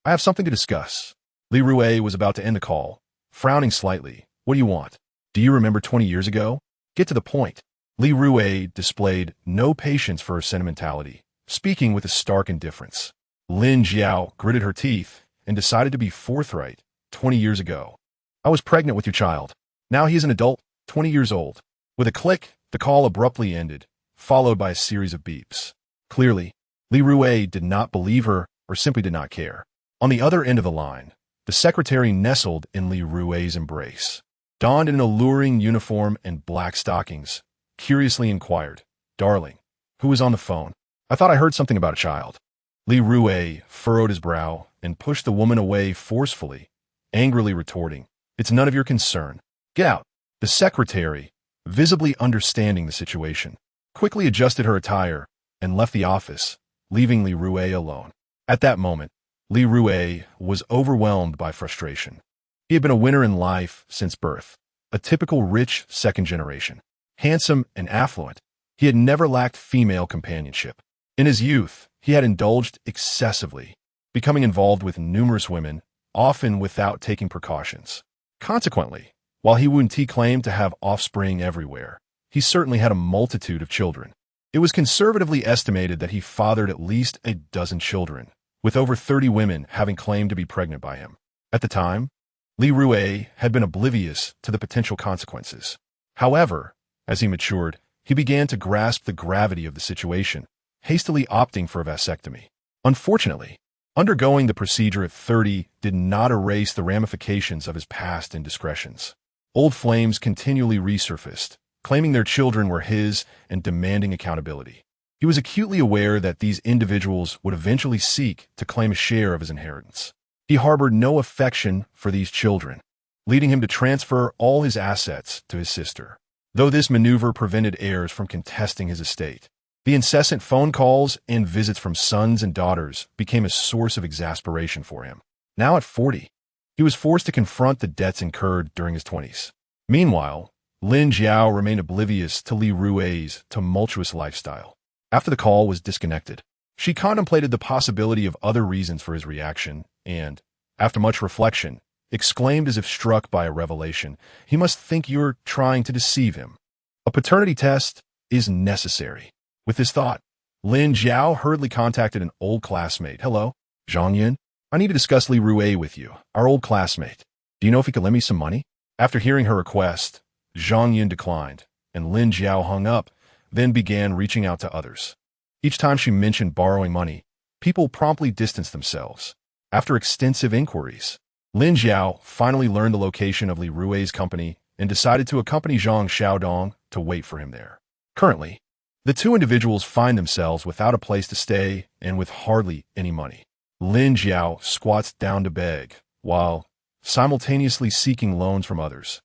Speaker 1: I have something to discuss. Li Rui was about to end the call, frowning slightly. What do you want? Do you remember 20 years ago? Get to the point. Li Rui displayed no patience for her sentimentality, speaking with a stark indifference. Lin Jiao gritted her teeth and decided to be forthright. 20 years ago, I was pregnant with your child. Now he is an adult, 20 years old. With a click, the call abruptly ended, followed by a series of beeps. Clearly, Li Rui did not believe her or simply did not care. On the other end of the line, the secretary nestled in Li Rui's embrace. Donned in an alluring uniform and black stockings, curiously inquired, Darling, who is on the phone? I thought I heard something about a child. Li Rui furrowed his brow and pushed the woman away forcefully, angrily retorting, It's none of your concern. Get out. The secretary, visibly understanding the situation, quickly adjusted her attire and left the office, leaving Li Rui alone. At that moment, Li Rui was overwhelmed by frustration. He had been a winner in life since birth, a typical rich second generation. Handsome and affluent, he had never lacked female companionship. In his youth, he had indulged excessively, becoming involved with numerous women, often without taking precautions. Consequently, while he wouldn't claim to have offspring everywhere, he certainly had a multitude of children. It was conservatively estimated that he fathered at least a dozen children, with over 30 women having claimed to be pregnant by him. At the time, Li Rui had been oblivious to the potential consequences. However, as he matured, he began to grasp the gravity of the situation, hastily opting for a vasectomy. Unfortunately, undergoing the procedure at 30 did not erase the ramifications of his past indiscretions. Old flames continually resurfaced, claiming their children were his and demanding accountability. He was acutely aware that these individuals would eventually seek to claim a share of his inheritance. He harbored no affection for these children, leading him to transfer all his assets to his sister. Though this maneuver prevented heirs from contesting his estate, the incessant phone calls and visits from sons and daughters became a source of exasperation for him. Now at 40, he was forced to confront the debts incurred during his 20s. Meanwhile, Lin Jiao remained oblivious to Li Rui's tumultuous lifestyle. After the call was disconnected, she contemplated the possibility of other reasons for his reaction and, after much reflection, exclaimed as if struck by a revelation, He must think you're trying to deceive him. A paternity test is necessary. With this thought, Lin Jiao hurriedly contacted an old classmate. Hello, Zhang Yun. I need to discuss Li Rui with you, our old classmate. Do you know if he could lend me some money? After hearing her request, Zhang Yun declined, and Lin Jiao hung up, then began reaching out to others. Each time she mentioned borrowing money, people promptly distanced themselves. After extensive inquiries, Lin Jiao finally learned the location of Li Rui's company and decided to accompany Zhang Xiaodong to wait for him there. Currently, the two individuals find themselves without a place to stay and with hardly any money. Lin Jiao squats down to beg, while simultaneously seeking loans from others,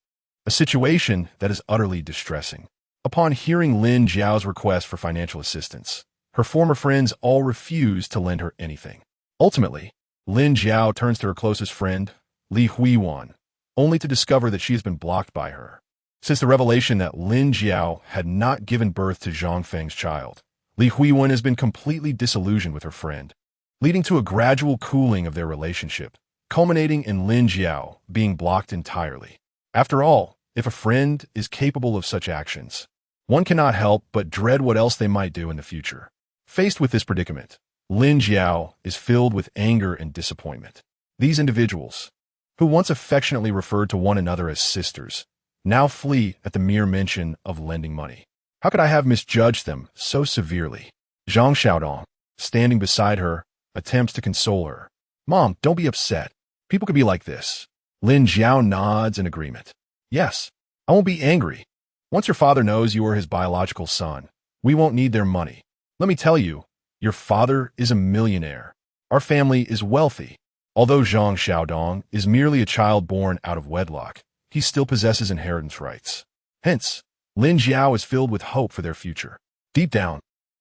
Speaker 1: a situation that is utterly distressing. Upon hearing Lin Jiao's request for financial assistance, her former friends all refuse to lend her anything. Ultimately, Lin Jiao turns to her closest friend, Li Huiwan, only to discover that she has been blocked by her. Since the revelation that Lin Jiao had not given birth to Zhang Feng's child, Li Huiwan has been completely disillusioned with her friend, leading to a gradual cooling of their relationship, culminating in Lin Jiao being blocked entirely. After all, if a friend is capable of such actions, one cannot help but dread what else they might do in the future. Faced with this predicament, Lin Jiao is filled with anger and disappointment. These individuals, who once affectionately referred to one another as sisters, now flee at the mere mention of lending money. How could I have misjudged them so severely? Zhang Xiaodong, standing beside her, attempts to console her. Mom, don't be upset. People could be like this. Lin Jiao nods in agreement. Yes, I won't be angry. Once your father knows you are his biological son, we won't need their money. Let me tell you, your father is a millionaire. Our family is wealthy. Although Zhang Xiaodong is merely a child born out of wedlock, he still possesses inheritance rights. Hence, Lin Jiao is filled with hope for their future. Deep down,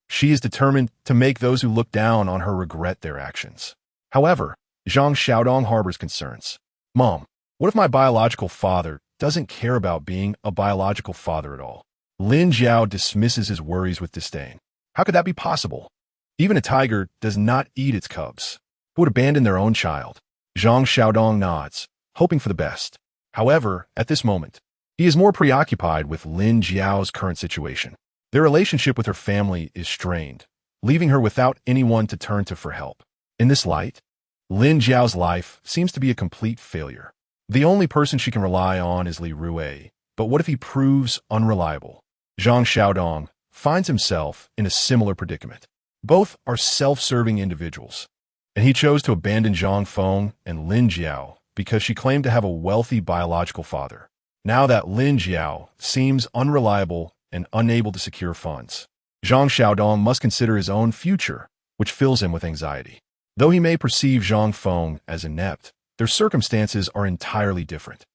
Speaker 1: she is determined to make those who look down on her regret their actions. However, Zhang Xiaodong harbors concerns. Mom, what if my biological father doesn't care about being a biological father at all? Lin Jiao dismisses his worries with disdain. How could that be possible? Even a tiger does not eat its cubs. Who would abandon their own child? Zhang Xiaodong nods, hoping for the best. However, at this moment, he is more preoccupied with Lin Jiao's current situation. Their relationship with her family is strained, leaving her without anyone to turn to for help. In this light, Lin Jiao's life seems to be a complete failure. The only person she can rely on is Li Rui, but what if he proves unreliable? Zhang Xiaodong finds himself in a similar predicament. Both are self-serving individuals, and he chose to abandon Zhang Feng and Lin Jiao because she claimed to have a wealthy biological father. Now that Lin Jiao seems unreliable and unable to secure funds, Zhang Xiaodong must consider his own future, which fills him with anxiety. Though he may perceive Zhang Feng as inept, their circumstances are entirely different.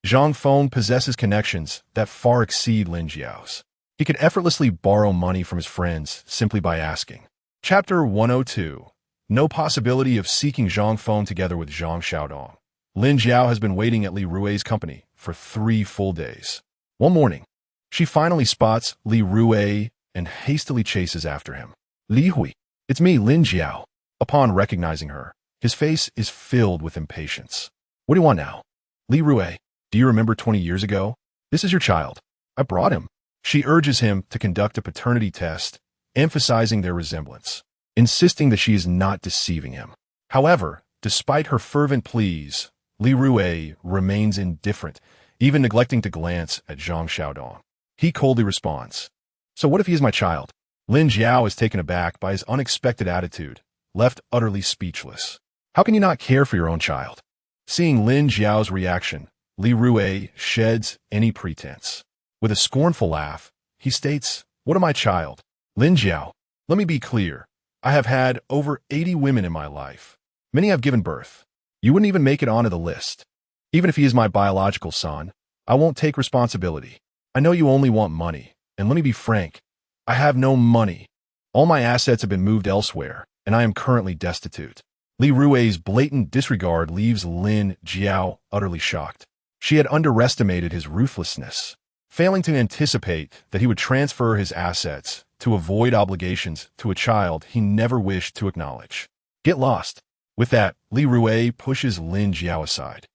Speaker 1: Zhang Feng possesses connections that far exceed Lin Jiao's. He could effortlessly borrow money from his friends simply by asking. Chapter 102. No possibility of seeking Zhang Feng together with Zhang Xiaodong. Lin Jiao has been waiting at Li Rui's company for 3 full days. One morning, she finally spots Li Rui and hastily chases after him. Li Hui, it's me, Lin Jiao. Upon recognizing her, his face is filled with impatience. What do you want now? Li Rui, do you remember 20 years ago? This is your child. I brought him. She urges him to conduct a paternity test, emphasizing their resemblance, insisting that she is not deceiving him. However, despite her fervent pleas, Li Rui remains indifferent, even neglecting to glance at Zhang Xiaodong. He coldly responds, So what if he is my child? Lin Jiao is taken aback by his unexpected attitude, left utterly speechless. How can you not care for your own child? Seeing Lin Jiao's reaction, Li Rui sheds any pretense. With a scornful laugh, he states, What of my child? Lin Jiao, let me be clear. I have had over 80 women in my life. Many have given birth. You wouldn't even make it onto the list. Even if he is my biological son, I won't take responsibility. I know you only want money, and let me be frank. I have no money. All my assets have been moved elsewhere, and I am currently destitute. Li Rui's blatant disregard leaves Lin Jiao utterly shocked. She had underestimated his ruthlessness, failing to anticipate that he would transfer his assets to avoid obligations to a child he never wished to acknowledge. Get lost. With that, Li Rui pushes Lin Jiao aside.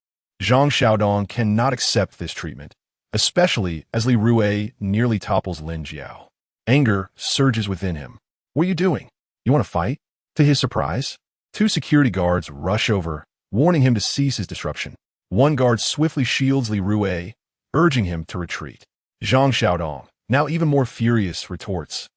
Speaker 1: Zhang Xiaodong cannot accept this treatment, especially as Li Rui nearly topples Lin Jiao. Anger surges within him. What are you doing? You want to fight? To his surprise, 2 security guards rush over, warning him to cease his disruption. One guard swiftly shields Li Rui, urging him to retreat. Zhang Xiaodong, now even more furious, retorts,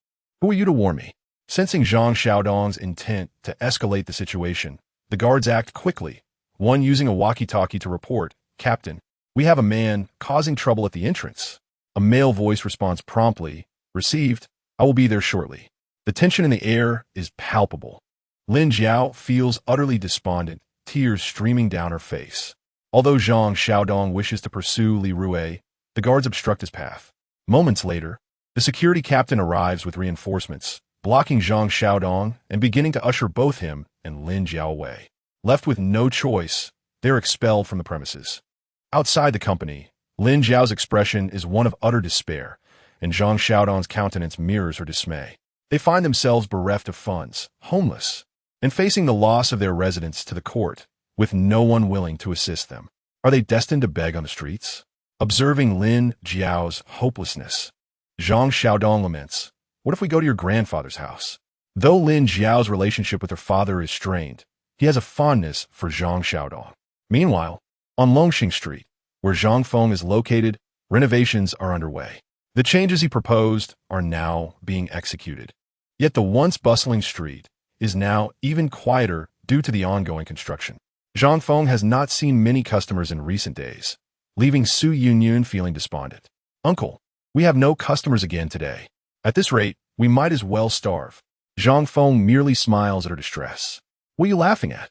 Speaker 1: Who are you to warn me? Sensing Zhang Xiaodong's intent to escalate the situation, The guards act quickly, one using a walkie-talkie to report, "Captain, we have a man causing trouble at the entrance." A male voice responds promptly, "Received, I will be there shortly." The tension in the air is palpable. Lin Jiao feels utterly despondent, tears streaming down her face. Although Zhang Xiaodong wishes to pursue Li Rue, the guards obstruct his path. Moments later, the security captain arrives with reinforcements, blocking Zhang Xiaodong and beginning to usher both him and Lin Jiao away. Left with no choice, they're expelled from the premises. Outside the company, Lin Jiao's expression is one of utter despair, and Zhang Xiaodong's countenance mirrors her dismay. They find themselves bereft of funds, homeless, and facing the loss of their residence to the court, with no one willing to assist them. Are they destined to beg on the streets? Observing Lin Jiao's hopelessness, Zhang Xiaodong laments, "What if we go to your grandfather's house?" Though Lin Jiao's relationship with her father is strained, he has a fondness for Zhang Xiaodong. Meanwhile, on Longxing Street, where Zhang Feng is located, renovations are underway. The changes he proposed are now being executed. Yet the once bustling street is now even quieter due to the ongoing construction. Zhang Feng has not seen many customers in recent days, leaving Su Yunyun feeling despondent. "Uncle, we have no customers again today. At this rate, we might as well starve." Zhang Feng merely smiles at her distress. "What are you laughing at?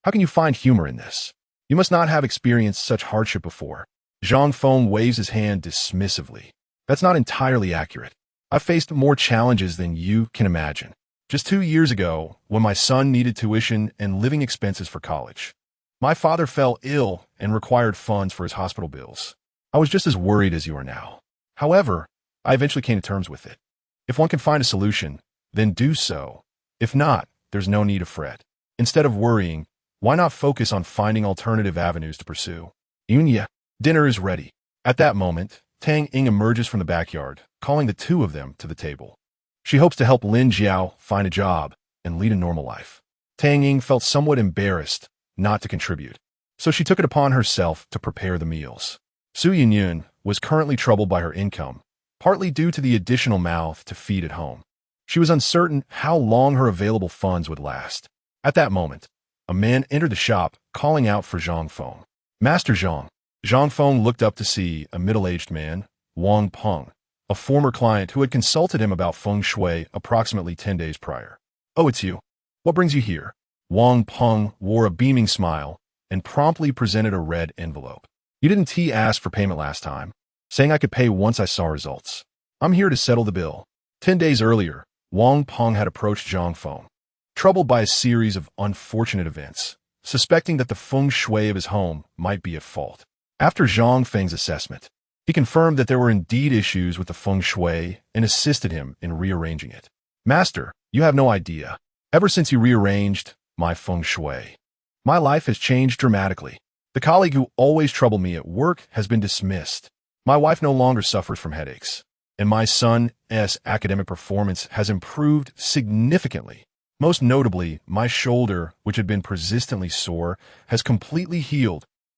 Speaker 1: How can you find humor in this? You must not have experienced such hardship before." Zhang Feng waves his hand dismissively. "That's not entirely accurate. I've faced more challenges than you can imagine. Just 2 years ago, when my son needed tuition and living expenses for college, my father fell ill and required funds for his hospital bills. I was just as worried as you are now. However, I eventually came to terms with it. If one can find a solution, then do so. If not, there's no need to fret. Instead of worrying, why not focus on finding alternative avenues to pursue?" "Yunya, dinner is ready." At that moment, Tang Ying emerges from the backyard, calling the two of them to the table. She hopes to help Lin Jiao find a job and lead a normal life. Tang Ying felt somewhat embarrassed not to contribute, so she took it upon herself to prepare the meals. Su Yunyun was currently troubled by her income, partly due to the additional mouth to feed at home. She was uncertain how long her available funds would last. At that moment, a man entered the shop, calling out for Zhang Feng. "Master Zhang." Zhang Feng looked up to see a middle-aged man, Wang Peng, a former client who had consulted him about feng shui approximately 10 days prior. "Oh, it's you. What brings you here?" Wang Peng wore a beaming smile and promptly presented a red envelope. "You didn't ask for payment last time, saying I could pay once I saw results. I'm here to settle the bill." 10 days earlier, Wang Peng had approached Zhang Feng, troubled by a series of unfortunate events, suspecting that the feng shui of his home might be at fault. After Zhang Feng's assessment, he confirmed that there were indeed issues with the feng shui and assisted him in rearranging it. "Master, you have no idea. Ever since you rearranged my feng shui, my life has changed dramatically. The colleague who always troubled me at work has been dismissed. My wife no longer suffers from headaches, and my son's academic performance has improved significantly. Most notably, my shoulder, which had been persistently sore, has completely healed